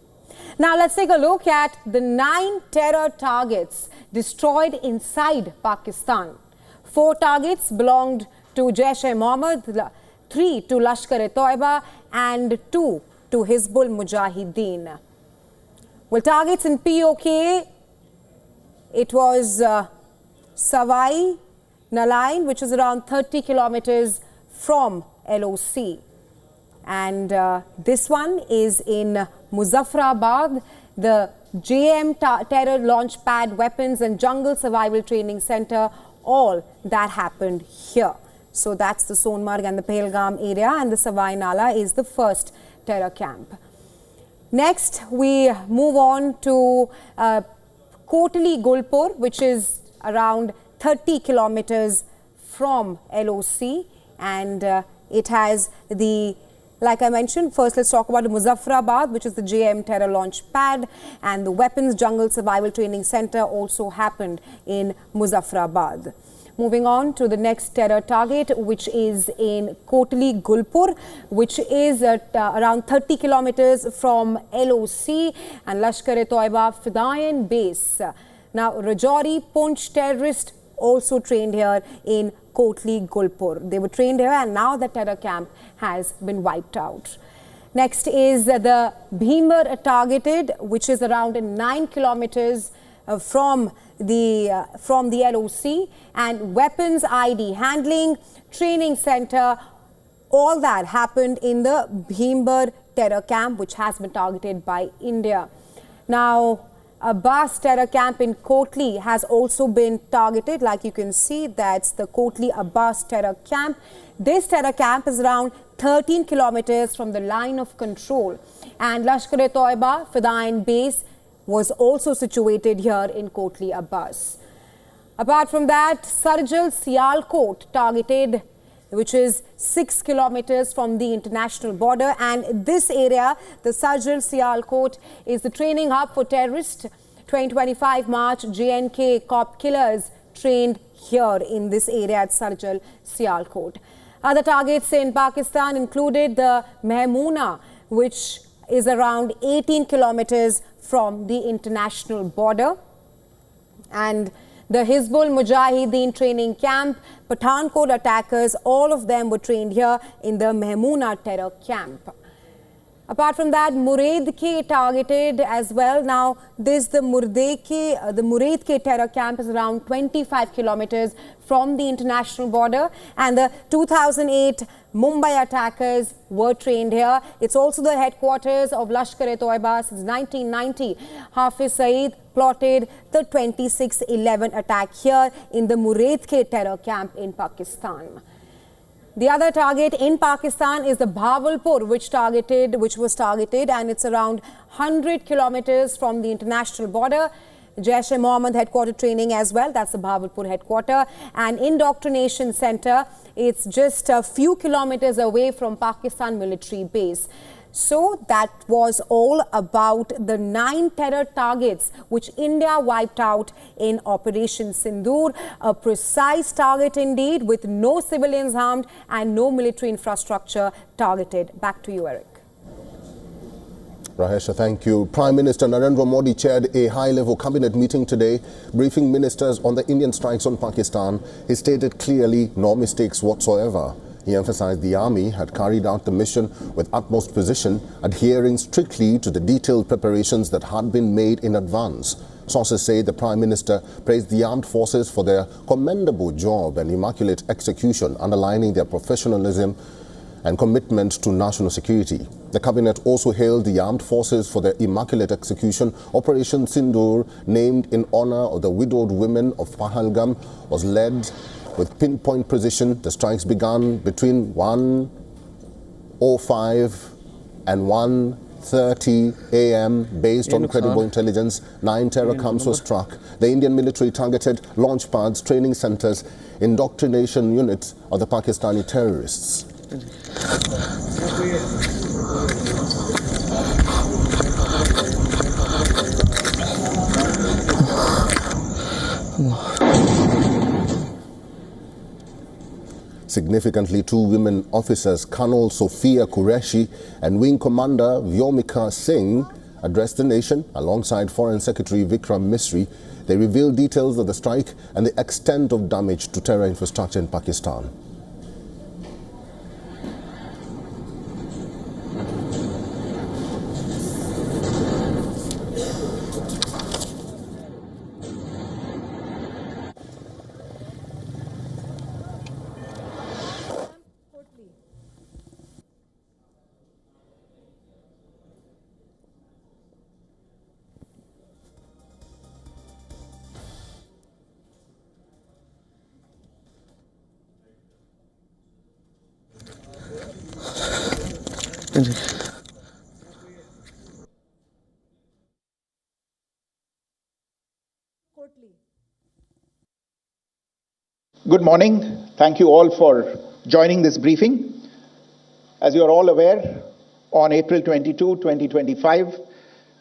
Now let's take a look at the 9 terror targets destroyed inside Pakistan. 4 targets belonged to Jaish-e-Mohammed, 3 to Lashkar-e-Toiba and 2 to Hizbul Mujahideen. Well, targets in POK, it was Savai Nalain, which is around 30 kilometers from LOC. And this one is in Muzaffarabad. The JM Terror Launch Pad, Weapons and Jungle Survival Training Center, all that happened here. So that's the Sonmarg and the Pahalgam area, and the Savai Nala is the first terror camp. Next, we move on to Kotli Gulpur, which is around 30 kilometers from LOC, and it has the, like I mentioned, first let's talk about the Muzaffarabad, which is the JM Terror Launch Pad, and the Weapons Jungle Survival Training Center also happened in Muzaffarabad. Moving on to the next terror target, which is in Kotli Gulpur, which is at around 30 kilometers from LOC and Lashkar-e-Toiba Fidaian base. Now, Rajouri Poonch terrorists also trained here in Kotli Gulpur. They were trained here, and now the terror camp has been wiped out. Next is the Bhimar targeted, which is around 9 kilometers from the LOC, and weapons ID handling training center. All that happened in the Bhimar terror camp, which has been targeted by India. Now, Abbas terror camp in Kotli has also been targeted. Like you can see, that's the Kotli Abbas terror camp. This terror camp is around 13 kilometers from the line of control, and Lashkar-e-Toiba Fidaian base was also situated here in Kotli Abbas. Apart from that, Sarjal Sialkot targeted, which is 6 kilometers from the international border, and this area, the Sarjal Sialkot, is the training hub for terrorists. 2025 March, JNK cop killers trained here in this area at Sarjal Sialkot. Other targets in Pakistan included the Mehmoona, which is around 18 kilometers from the international border, and the Hizbul Mujahideen training camp, Pathankot attackers, all of them were trained here in the Mehmoona terror camp. Apart from that, Muredke targeted as well. Now, this the Muredke terror camp is around 25 kilometers from the international border, and the 2008 Mumbai attackers were trained here. It's also the headquarters of Lashkar-e-Toiba since 1990. Hafiz Saeed plotted the 26/11 attack here in the Muredke terror camp in Pakistan. The other target in Pakistan is the Bahawalpur, which was targeted, and it's around 100 kilometers from the international border. Jaish-e-Mohammed headquarter training as well. That's the Bahawalpur headquarter. And indoctrination center, it's just a few kilometers away from Pakistan military base. So that was all about the 9 terror targets which India wiped out in Operation Sindoor. A precise target indeed, with no civilians harmed and no military infrastructure targeted. Back to you, Eric. Rahesha, thank you. Prime Minister Narendra Modi chaired a high-level cabinet meeting today, briefing ministers on the Indian strikes on Pakistan. He stated clearly no mistakes whatsoever. He emphasized the army had carried out the mission with utmost precision, adhering strictly to the detailed preparations that had been made in advance. Sources say the Prime Minister praised the armed forces for their commendable job and immaculate execution, underlining their professionalism and commitment to national security. The cabinet also hailed the armed forces for their immaculate execution. Operation Sindoor, named in honor of the widowed women of Pahalgam, was led with pinpoint precision. The strikes began between 1:05 and 1:30 a.m. Based on credible intelligence, 9 terror camps were struck. The Indian military targeted launch pads, training centers, indoctrination units of the Pakistani terrorists. Significantly, 2 women officers, Colonel Sophia Qureshi and Wing Commander Vyomika Singh, addressed the nation alongside Foreign Secretary Vikrant Misri They reveal details of the strike and the extent of damage to terror infrastructure in Pakistan. Good morning. Thank you all for joining this briefing. As you are all aware, on April 22, 2025,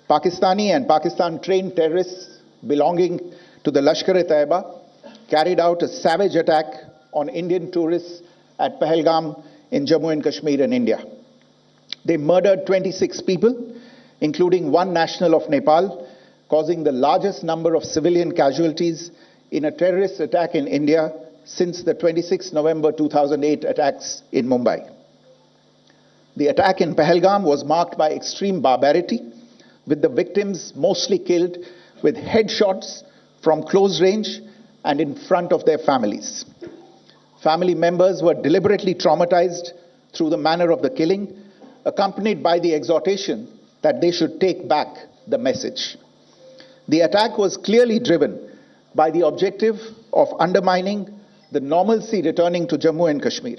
Pakistani and Pakistan-trained terrorists belonging to the Lashkar-e-Taiba carried out a savage attack on Indian tourists at Pahalgam in Jammu and Kashmir in India. They murdered 26 people, including one national of Nepal, causing the largest number of civilian casualties in a terrorist attack in India since the 26 November 2008 attacks in Mumbai. The attack in Pahalgam was marked by extreme barbarity, with the victims mostly killed with headshots from close range and in front of their families. Family members were deliberately traumatized through the manner of the killing, accompanied by the exhortation that they should take back the message. The attack was clearly driven by the objective of undermining the normalcy returning to Jammu and Kashmir.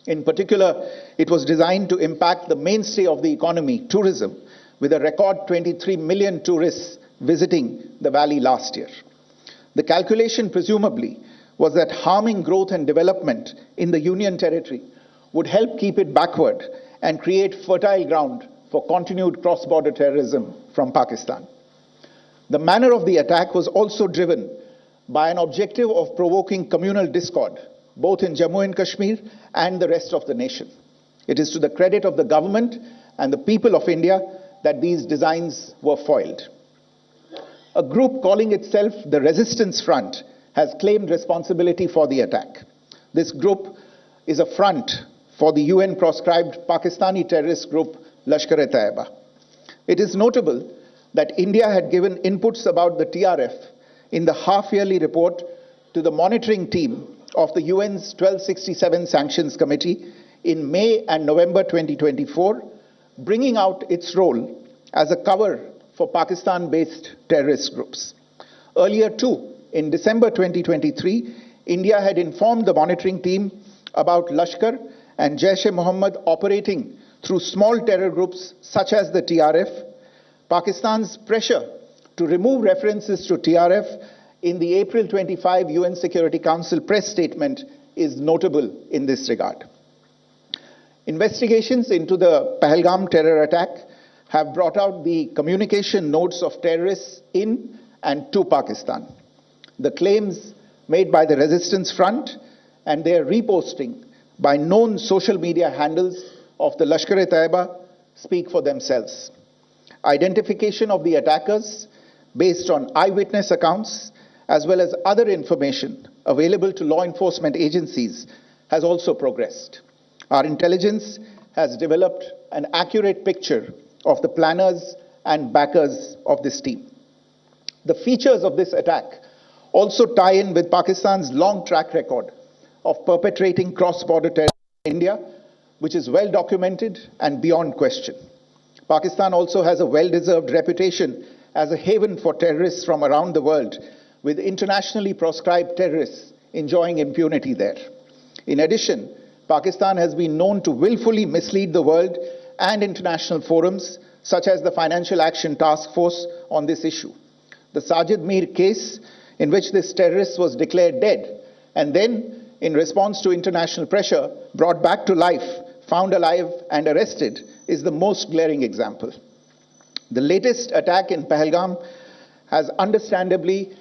In particular, it was designed to impact the mainstay of the economy, tourism, with a record 23 million tourists visiting the valley last year. The calculation, presumably, was that harming growth and development in the Union territory would help keep it backward and create fertile ground for continued cross-border terrorism from Pakistan. The manner of the attack was also driven by an objective of provoking communal discord, both in Jammu and Kashmir and the rest of the nation. It is to the credit of the government and the people of India that these designs were foiled. A group calling itself the Resistance Front has claimed responsibility for the attack. This group is a front for the UN-proscribed Pakistani terrorist group Lashkar-e-Taiba. It is notable that India had given inputs about the TRF in the half-yearly report to the monitoring team of the UN's 1267 Sanctions Committee in May and November 2024, bringing out its role as a cover for Pakistan-based terrorist groups. Earlier too, in December 2023, India had informed the monitoring team about Lashkar and Jaish-e-Mohammed operating through small terror groups such as the TRF. Pakistan's pressure to remove references to TRF in the April 25 UN Security Council press statement is notable in this regard. Investigations into the Pahalgam terror attack have brought out the communication notes of terrorists in and to Pakistan. The claims made by the Resistance Front and their reposting by known social media handles of the Lashkar-e-Taiba speak for themselves. Identification of the attackers based on eyewitness accounts as well as other information available to law enforcement agencies has also progressed. Our intelligence has developed an accurate picture of the planners and backers of this team. The features of this attack also tie in with Pakistan's long track record of perpetrating cross-border terrorism in India, which is well documented and beyond question. Pakistan also has a well-deserved reputation as a haven for terrorists from around the world, with internationally proscribed terrorists enjoying impunity there. In addition, Pakistan has been known to willfully mislead the world and international forums, such as the Financial Action Task Force, on this issue. The Sajid Mir case, in which this terrorist was declared dead, and then, in response to international pressure, brought back to life, found alive and arrested, is the most glaring example. The latest attack in Pahalgam has understandably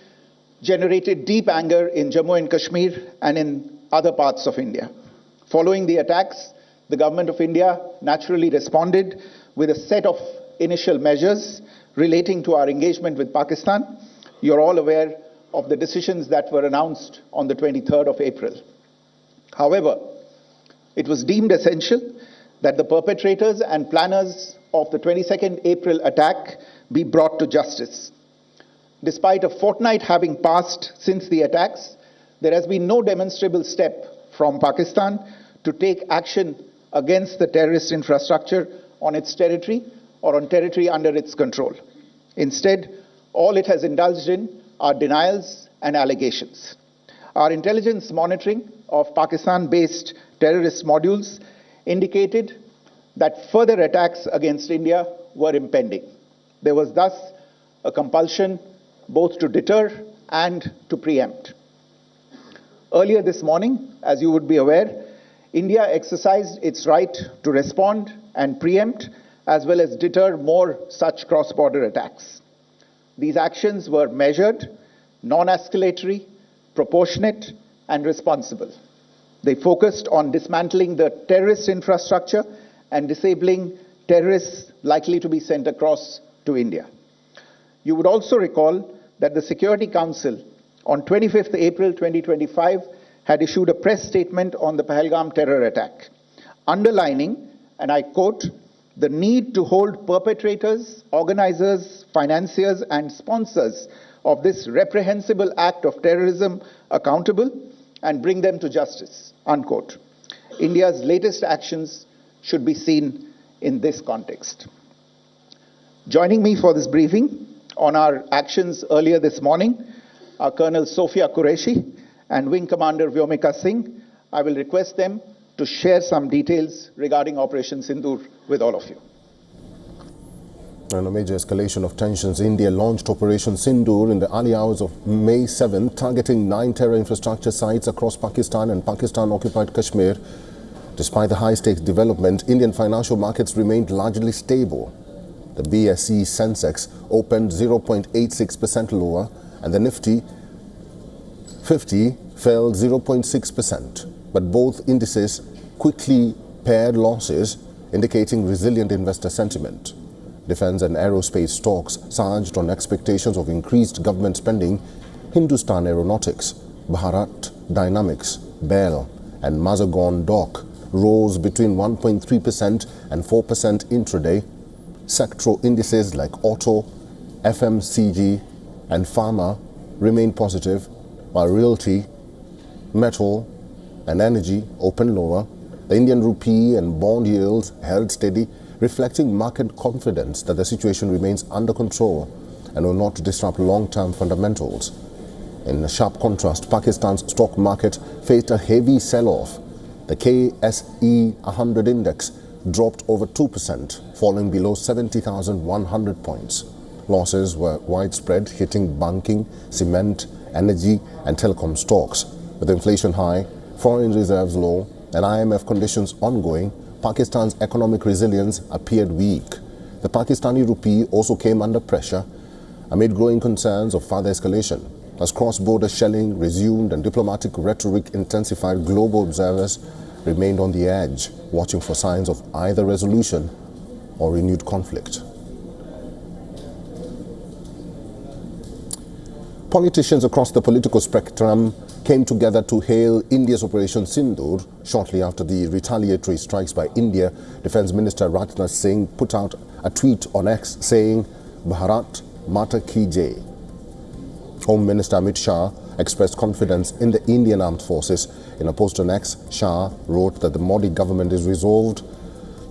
generated deep anger in Jammu and Kashmir and in other parts of India. Following the attacks, the government of India naturally responded with a set of initial measures relating to our engagement with Pakistan. You're all aware of the decisions that were announced on the 23rd of April. However, it was deemed essential that the perpetrators and planners of the 22nd April attack be brought to justice. Despite a fortnight having passed since the attacks, there has been no demonstrable step from Pakistan to take action against the terrorist infrastructure on its territory or on territory under its control. Instead, all it has indulged in are denials and allegations. Our intelligence monitoring of Pakistan-based terrorist modules indicated that further attacks against India were impending. There was thus a compulsion both to deter and to preempt. Earlier this morning, as you would be aware, India exercised its right to respond and preempt as well as deter more such cross-border attacks. These actions were measured, non-escalatory, proportionate, and responsible. They focused on dismantling the terrorist infrastructure and disabling terrorists likely to be sent across to India. You would also recall that the Security Council on 25th April 2025 had issued a press statement on the Pahalgam terror attack, underlining, and I quote, the need to hold perpetrators, organizers, financiers, and sponsors of this reprehensible act of terrorism accountable and bring them to justice, unquote. India's latest actions should be seen in this context. Joining me for this briefing on our actions earlier this morning are Colonel Sophia Qureshi and Wing Commander Vyomika Singh. I will request them to share some details regarding Operation Sindoor with all of you. In a major escalation of tensions, India launched Operation Sindoor in the early hours of May 7th, targeting 9 terror infrastructure sites across Pakistan and Pakistan-occupied Kashmir. Despite the high-stakes development, Indian financial markets remained largely stable. The BSE Sensex opened 0.86% lower and the Nifty 50 fell 0.6%. But both indices quickly paired losses, indicating resilient investor sentiment. Defense and aerospace stocks surged on expectations of increased government spending. Hindustan Aeronautics, Bharat Dynamics, BEL and Mazagon Dock rose between 1.3% and 4% intraday. Sectoral indices like auto, FMCG and pharma remained positive, while realty, metal and energy opened lower. The Indian rupee and bond yields held steady, reflecting market confidence that the situation remains under control and will not disrupt long-term fundamentals. In a sharp contrast, Pakistan's stock market faced a heavy sell-off. The KSE 100 index dropped over 2%, falling below 70,100 points. Losses were widespread, hitting banking, cement, energy and telecom stocks. With inflation high, foreign reserves low and IMF conditions ongoing, Pakistan's economic resilience appeared weak. The Pakistani rupee also came under pressure amid growing concerns of further escalation. As cross-border shelling resumed and diplomatic rhetoric intensified, global observers remained on the edge, watching for signs of either resolution or renewed conflict. Politicians across the political spectrum came together to hail India's Operation Sindoor shortly after the retaliatory strikes by India. Defense Minister Rajnath Singh put out a tweet on X saying, Bharat Mata Ki Jai. Home Minister Amit Shah expressed confidence in the Indian Armed Forces. In a post on X, Shah wrote that the Modi government is resolved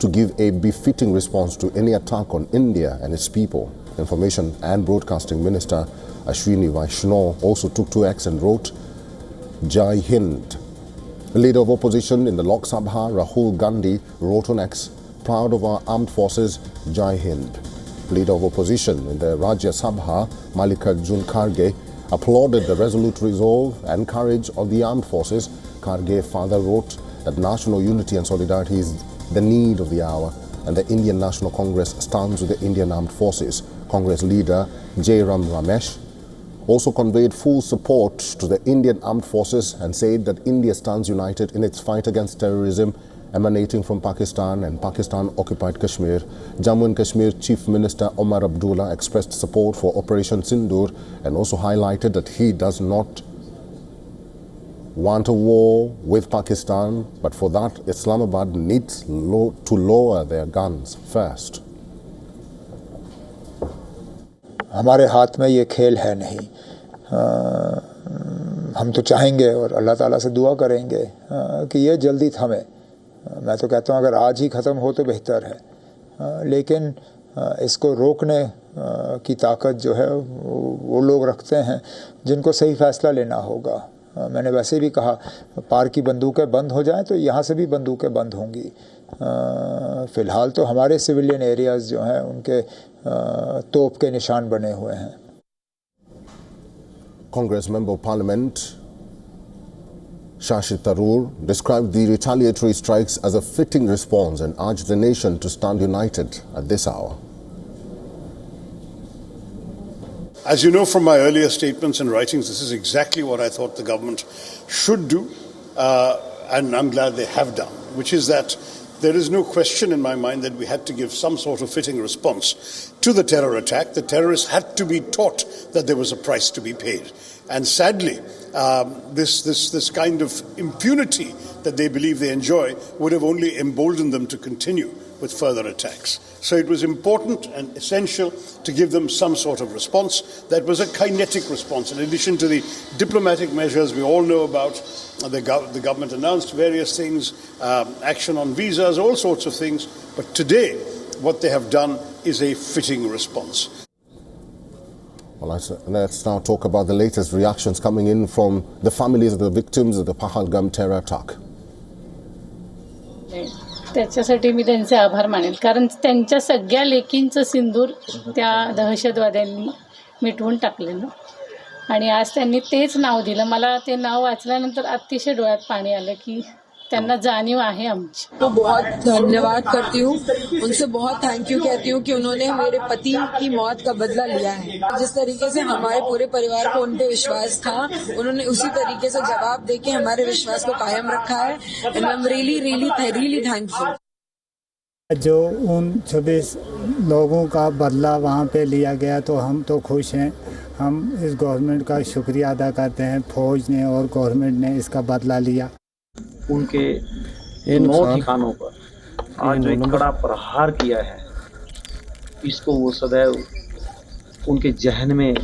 to give a befitting response to any attack on India and its people. Information and Broadcasting Minister Ashwini Vaishnaw also took to X and wrote, Jai Hind. The leader of opposition in the Lok Sabha, Rahul Gandhi, wrote on X, proud of our armed forces, Jai Hind. Leader of opposition in the Rajya Sabha, Mallikarjun Kharge, applauded the resolute resolve and courage of the armed forces. Kharge further wrote that national unity and solidarity is the need of the hour, and the Indian National Congress stands with the Indian Armed Forces. Congress leader Jairam Ramesh also conveyed full support to the Indian Armed Forces and said that India stands united in its fight against terrorism emanating from Pakistan and Pakistan-occupied Kashmir, Jammu and Kashmir Chief Minister Omar Abdullah expressed support for Operation Sindoor and also highlighted that he does not want a war with Pakistan, but for that Islamabad needs to lower their guns first. हमारे हाथ में ये खेल है नहीं। हम तो चाहेंगे और अल्लाह ताला से दुआ करेंगे कि ये जल्दी थमे। मैं तो कहता हूँ अगर आज ही ख़त्म हो तो बेहतर है, लेकिन इसको रोकने की ताकत जो है वो लोग रखते हैं जिनको सही फ़ैसला लेना होगा। मैंने वैसे भी कहा पार की बंदूकें बंद हो जाएं तो यहाँ से भी बंदूकें बंद होंगी। फ़िलहाल तो हमारे सिविलियन एरियाज़ जो हैं उनके तोप के निशान बने हुए हैं। Congress Member of Parliament Shashi Tharoor described the retaliatory strikes as a fitting response and urged the nation to stand united at this hour. As you know from my earlier statements and writings, this is exactly what I thought the government should do, and I'm glad they have done, which is that there is no question in my mind that we had to give some sort of fitting response to the terror attack. The terrorists had to be taught that there was a price to be paid. And sadly, this kind of impunity that they believe they enjoy would have only emboldened them to continue with further attacks. So it was important and essential to give them some sort of response that was a kinetic response. In addition to the diplomatic measures we all know about, the government announced various things, action on visas, all sorts of things. But today, what they have done is a fitting response. Well, let's now talk about the latest reactions coming in from the families of the victims of the Pahalgam terror attack. त्याच्यासाठी मी त्यांचे आभार मानेल, कारण त्यांच्या सगळ्या लेकींचं सिंदूर त्या दहशतवाद्यांनी मिटवून टाकलेलं आणि आज त्यांनी तेच नाव दिलं. मला ते नाव वाचल्यानंतर अतिशय डोळ्यात पाणी आलं की त्यांना जाणीव आहे आमची. तो बहुत धन्यवाद करती हूँ, उनसे बहुत थैंक यू कहती हूँ कि उन्होंने मेरे पति की मौत का बदला लिया है। जिस तरीके से हमारे पूरे परिवार को उन पे विश्वास था, उन्होंने उसी तरीके से जवाब देके हमारे विश्वास को कायम रखा है। And I am really thankful. जो उन 26 लोगों का बदला वहाँ पे लिया गया तो हम तो खुश हैं। हम इस गवर्नमेंट का शुक्रिया अदा करते हैं, फौज ने और गवर्नमेंट ने इसका बदला लिया। उनके 9 ठिकानों पर आज जो एक कड़ा प्रहार किया है, इसको वो सदैव उनके जहन में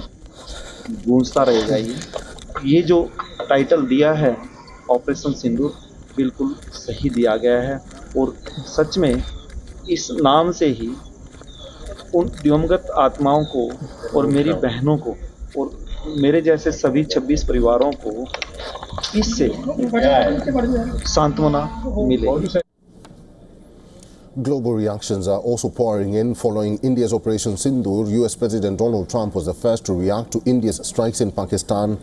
गूंजता रहेगा। ये जो टाइटल दिया है ऑपरेशन सिंदूर, बिल्कुल सही दिया गया है और सच में इस नाम से ही उन दिवंगत आत्माओं को और मेरी बहनों को और मेरे जैसे सभी 26 परिवारों को इससे सांत्वना मिलेगी। Global reactions are also pouring in following India's Operation Sindoor. US President Donald Trump was the first to react to India's strikes in Pakistan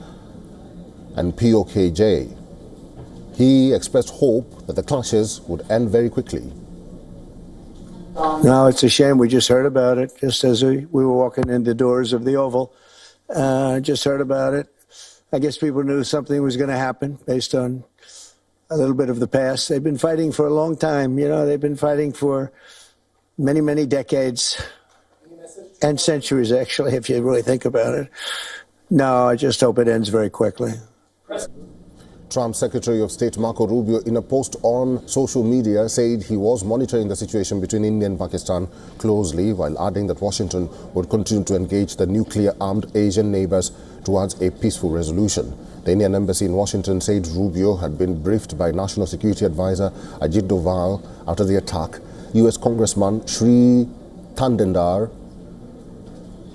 and POKJ. He expressed hope that the clashes would end very quickly. No, it's a shame. We just heard about it just as we were walking in the doors of the Oval. Just heard about it. I guess people knew something was going to happen based on a little bit of the past. They've been fighting for a long time. You know, they've been fighting for many, many decades and centuries, actually, if you really think about it. No, I just hope it ends very quickly. Trump's Secretary of State Marco Rubio, in a post on social media, said he was monitoring the situation between India and Pakistan closely, while adding that Washington would continue to engage the nuclear-armed Asian neighbors towards a peaceful resolution. The Indian embassy in Washington said Rubio had been briefed by National Security Advisor Ajit Doval after the attack. US Congressman Sri Tandendar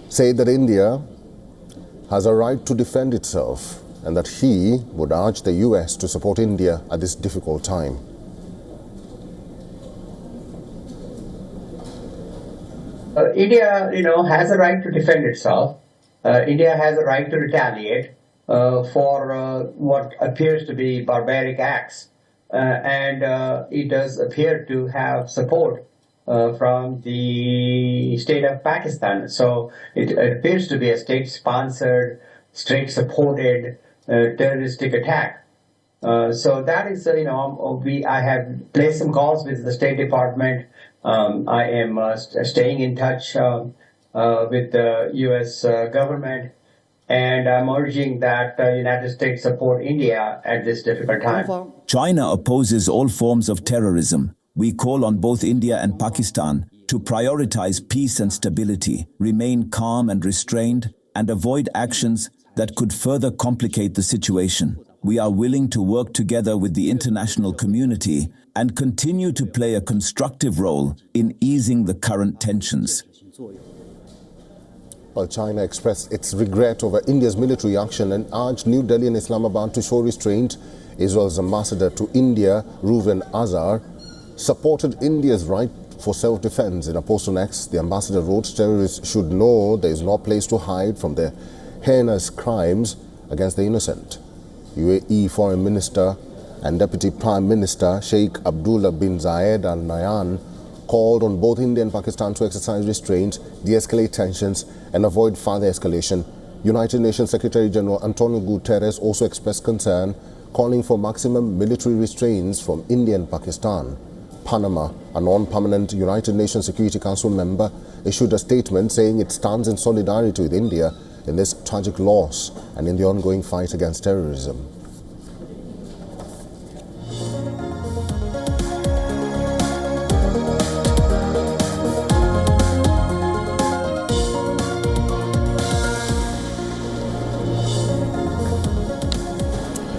said that India has a right to defend itself and that he would urge the US to support India at this difficult time. India, has a right to defend itself. India has a right to retaliate for what appears to be barbaric acts. And it does appear to have support from the state of Pakistan. So it appears to be a state-sponsored, state-supported terroristic attack. So that is, I have placed some calls with the State Department. I am staying in touch with the U.S. government, and I'm urging that the United States support India at this difficult time. China opposes all forms of terrorism. We call on both India and Pakistan to prioritize peace and stability, remain calm and restrained, and avoid actions that could further complicate the situation. We are willing to work together with the international community and continue to play a constructive role in easing the current tensions. Well, China expressed its regret over India's military action and urged New Delhi and Islamabad to show restraint. Israel's ambassador to India, Reuven Azhar, supported India's right for self-defense. In a post on X, the ambassador wrote, "Terrorists should know there is no place to hide from their heinous crimes against the innocent." UAE Foreign Minister and Deputy Prime Minister Sheikh Abdullah bin Zayed Al Nahyan called on both India and Pakistan to exercise restraint, de-escalate tensions and avoid further escalation. United Nations Secretary General Antonio Guterres also expressed concern, calling for maximum military restraints from India and Pakistan. Panama, a non-permanent United Nations Security Council member, issued a statement saying it stands in solidarity with India in this tragic loss and in the ongoing fight against terrorism.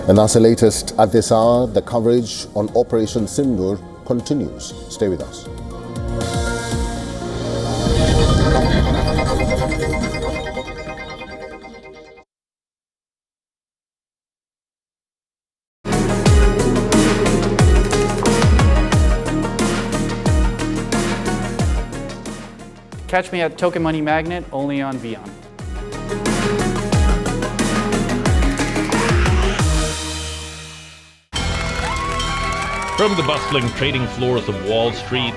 And that's the latest at this hour. The coverage on Operation Sindoor continues. Stay with us. Catch me at Token Money Magnet, only on WION. From the bustling trading floors of Wall Street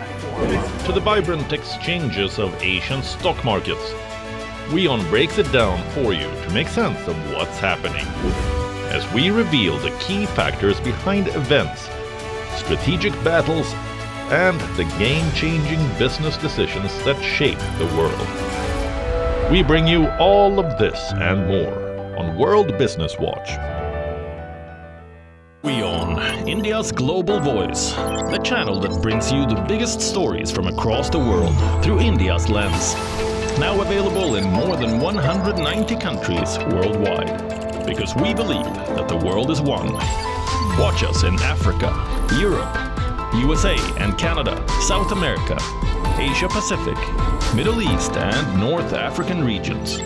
to the vibrant exchanges of Asian stock markets, WION breaks it down for you to make sense of what's happening. As we reveal the key factors behind events, strategic battles, and the game-changing business decisions that shape the world. We bring you all of this and more on World Business Watch. WION, India's global voice, the channel that brings you the biggest stories from across the world through India's lens. Now available in more than 190 countries worldwide. Because we believe that the world is one. Watch us in Africa, Europe, USA and Canada, South America, Asia Pacific, Middle East and North African regions.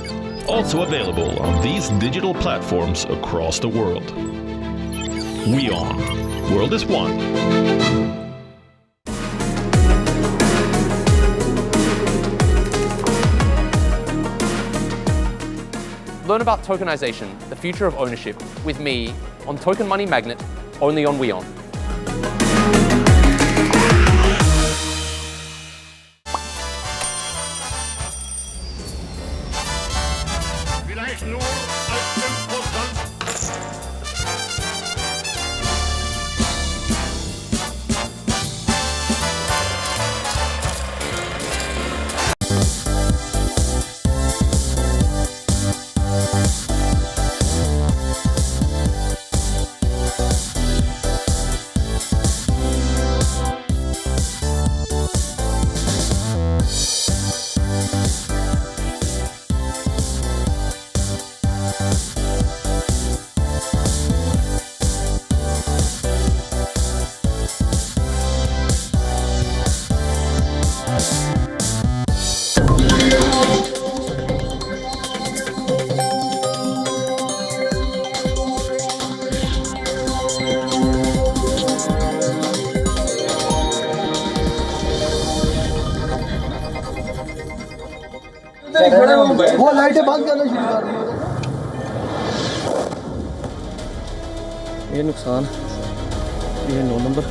Also available on these digital platforms across the world. WION. World is one. Learn about tokenization, the future of ownership, with me on Token Money Magnet, only on WION. वो लाइटें बंद करना शुरू कर दी। ये नुकसान, ये 9 number.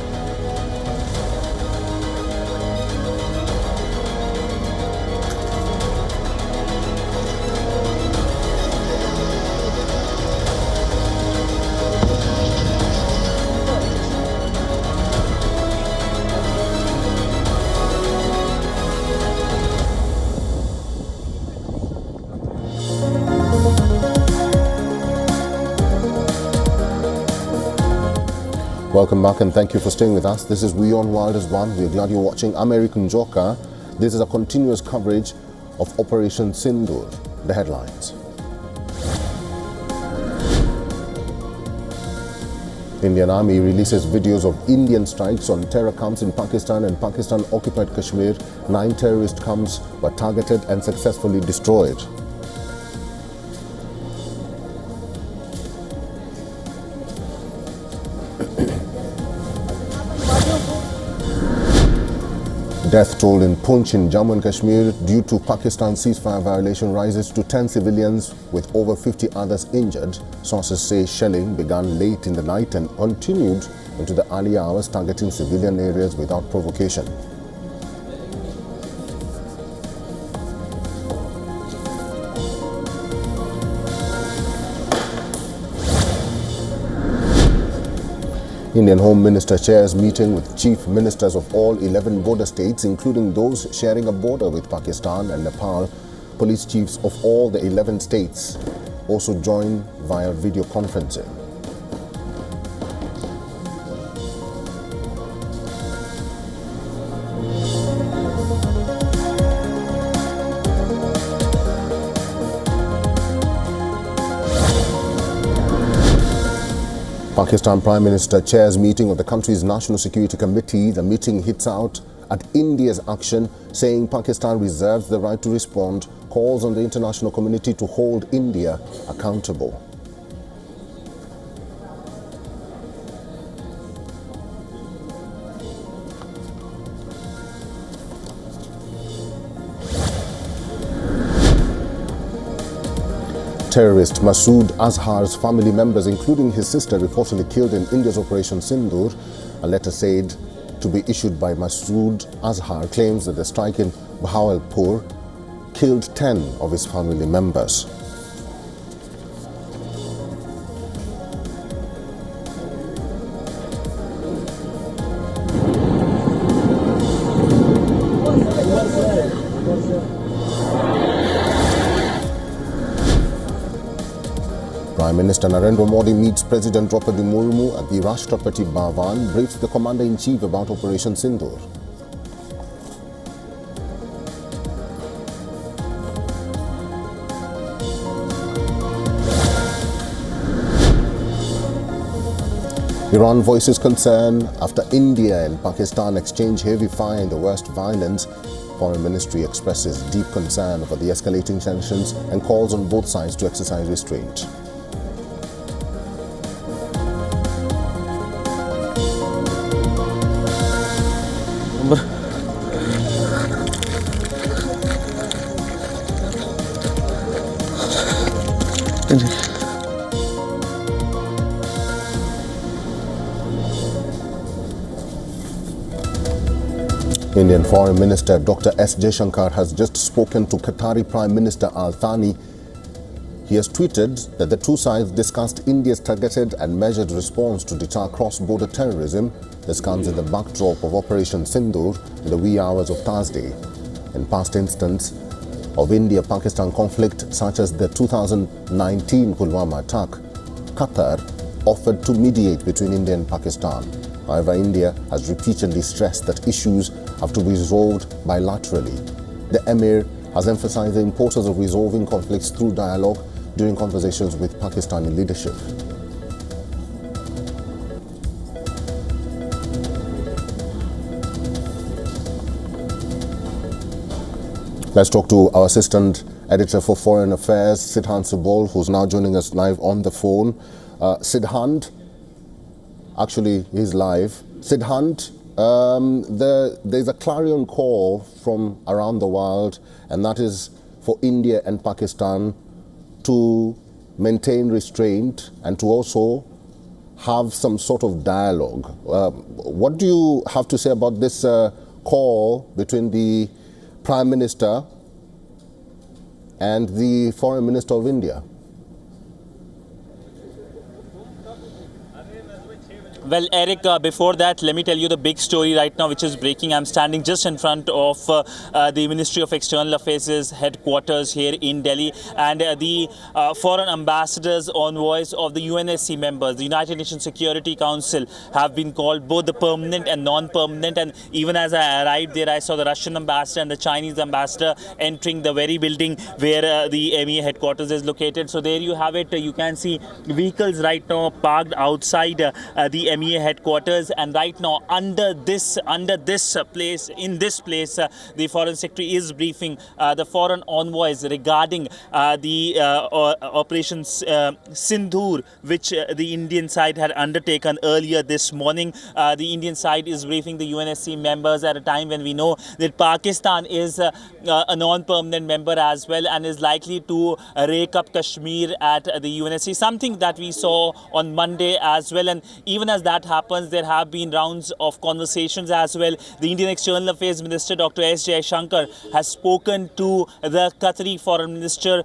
Welcome back and thank you for staying with us. This is WION World is One. We're glad you're watching American Joker. This is a continuous coverage of Operation Sindoor. The headlines. Indian Army releases videos of Indian strikes on terror camps in Pakistan and Pakistan-occupied Kashmir. 9 terrorist camps were targeted and successfully destroyed. Death toll in Poonch in Jammu and Kashmir due to Pakistan ceasefire violation rises to 10 civilians with over 50 others injured. Sources say shelling began late in the night and continued into the early hours, targeting civilian areas without provocation. Indian Home Minister chairs meeting with chief ministers of all 11 border states, including those sharing a border with Pakistan and Nepal. Police chiefs of all the 11 states also join via video conferencing. Pakistan Prime Minister chairs meeting of the country's National Security Committee. The meeting hits out at India's action, saying Pakistan reserves the right to respond, calls on the international community to hold India accountable. Terrorist Masood Azhar's family members, including his sister, reportedly killed in India's Operation Sindoor. A letter said to be issued by Masood Azhar claims that the strike in Bahawalpur killed 10 of his family members. Prime Minister Narendra Modi meets President Draupadi Murmu at the Rashtrapati Bhavan, briefs the Commander-in-Chief about Operation Sindoor. Iran voices concern after India and Pakistan exchange heavy fire in the worst violence. Foreign Ministry expresses deep concern over the escalating tensions and calls on both sides to exercise restraint. Indian Foreign Minister Dr. S. Jaishankar has just spoken to Qatari Prime Minister Al Thani. He has tweeted that the two sides discussed India's targeted and measured response to deter cross-border terrorism. This comes in the backdrop of Operation Sindoor in the wee hours of Thursday. In past instance of India-Pakistan conflict, such as the 2019 Pulwama attack, Qatar offered to mediate between India and Pakistan. However, India has repeatedly stressed that issues have to be resolved bilaterally. The Emir has emphasized the importance of resolving conflicts through dialogue during conversations with Pakistani leadership. Let's talk to our assistant editor for Foreign Affairs, Sidhant Subol, who's now joining us live on the phone. Sidhant, actually, he's live. Sidhant, there's a clarion call from around the world, and that is for India and Pakistan to maintain restraint and to also have some sort of dialogue. What do you have to say about this call between the Prime Minister and the Foreign Minister of India? Well, Eric, before that, let me tell you the big story right now which is breaking. I'm standing just in front of the Ministry of External Affairs headquarters here in Delhi, and the foreign ambassadors, envoys of the UNSC members, the United Nations Security Council, have been called, both the permanent and non-permanent. And even as I arrived there, I saw the Russian ambassador and the Chinese ambassador entering the very building where the MEA headquarters is located. So there you have it. You can see vehicles right now parked outside the MEA headquarters, and right now in this place, the Foreign Secretary is briefing the foreign envoys regarding the Operation Sindoor, which the Indian side had undertaken earlier this morning. The Indian side is briefing the UNSC members at a time when we know that Pakistan is a non-permanent member as well, and is likely to rake up Kashmir at the UNSC, something that we saw on Monday as well. And even as that happens, there have been rounds of conversations as well. The Indian External Affairs Minister Dr. S. Jaishankar has spoken to the Qatari Foreign Minister.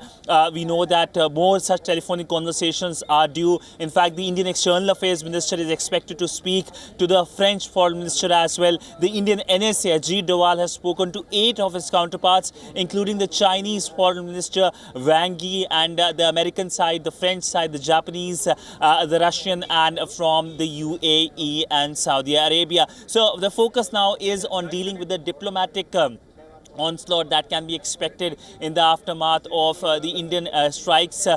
We know that more such telephonic conversations are due. In fact, the Indian External Affairs Minister is expected to speak to the French Foreign Minister as well. The Indian NSA, Ajit Doval, has spoken to 8 of his counterparts, including the Chinese Foreign Minister Wang Yi, and the American side, the French side, the Japanese, the Russian, and from the UAE and Saudi Arabia. So the focus now is on dealing with the diplomatic onslaught that can be expected in the aftermath of the Indian strikes,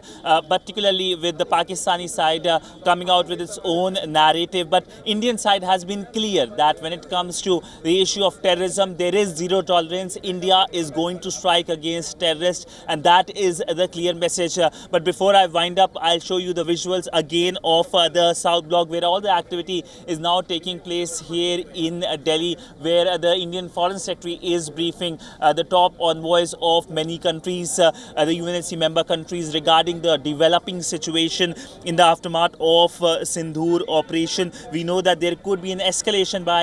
particularly with the Pakistani side coming out with its own narrative. But Indian side has been clear that when it comes to the issue of terrorism, there is zero tolerance. India is going to strike against terrorists, and that is the clear message. But before I wind up, I'll show you the visuals again of the South Block, where all the activity is now taking place here in Delhi, where the Indian Foreign Secretary is briefing the top envoys of many countries, the UNSC member countries, regarding the developing situation in the aftermath of Sindoor operation. We know that there could be an escalation by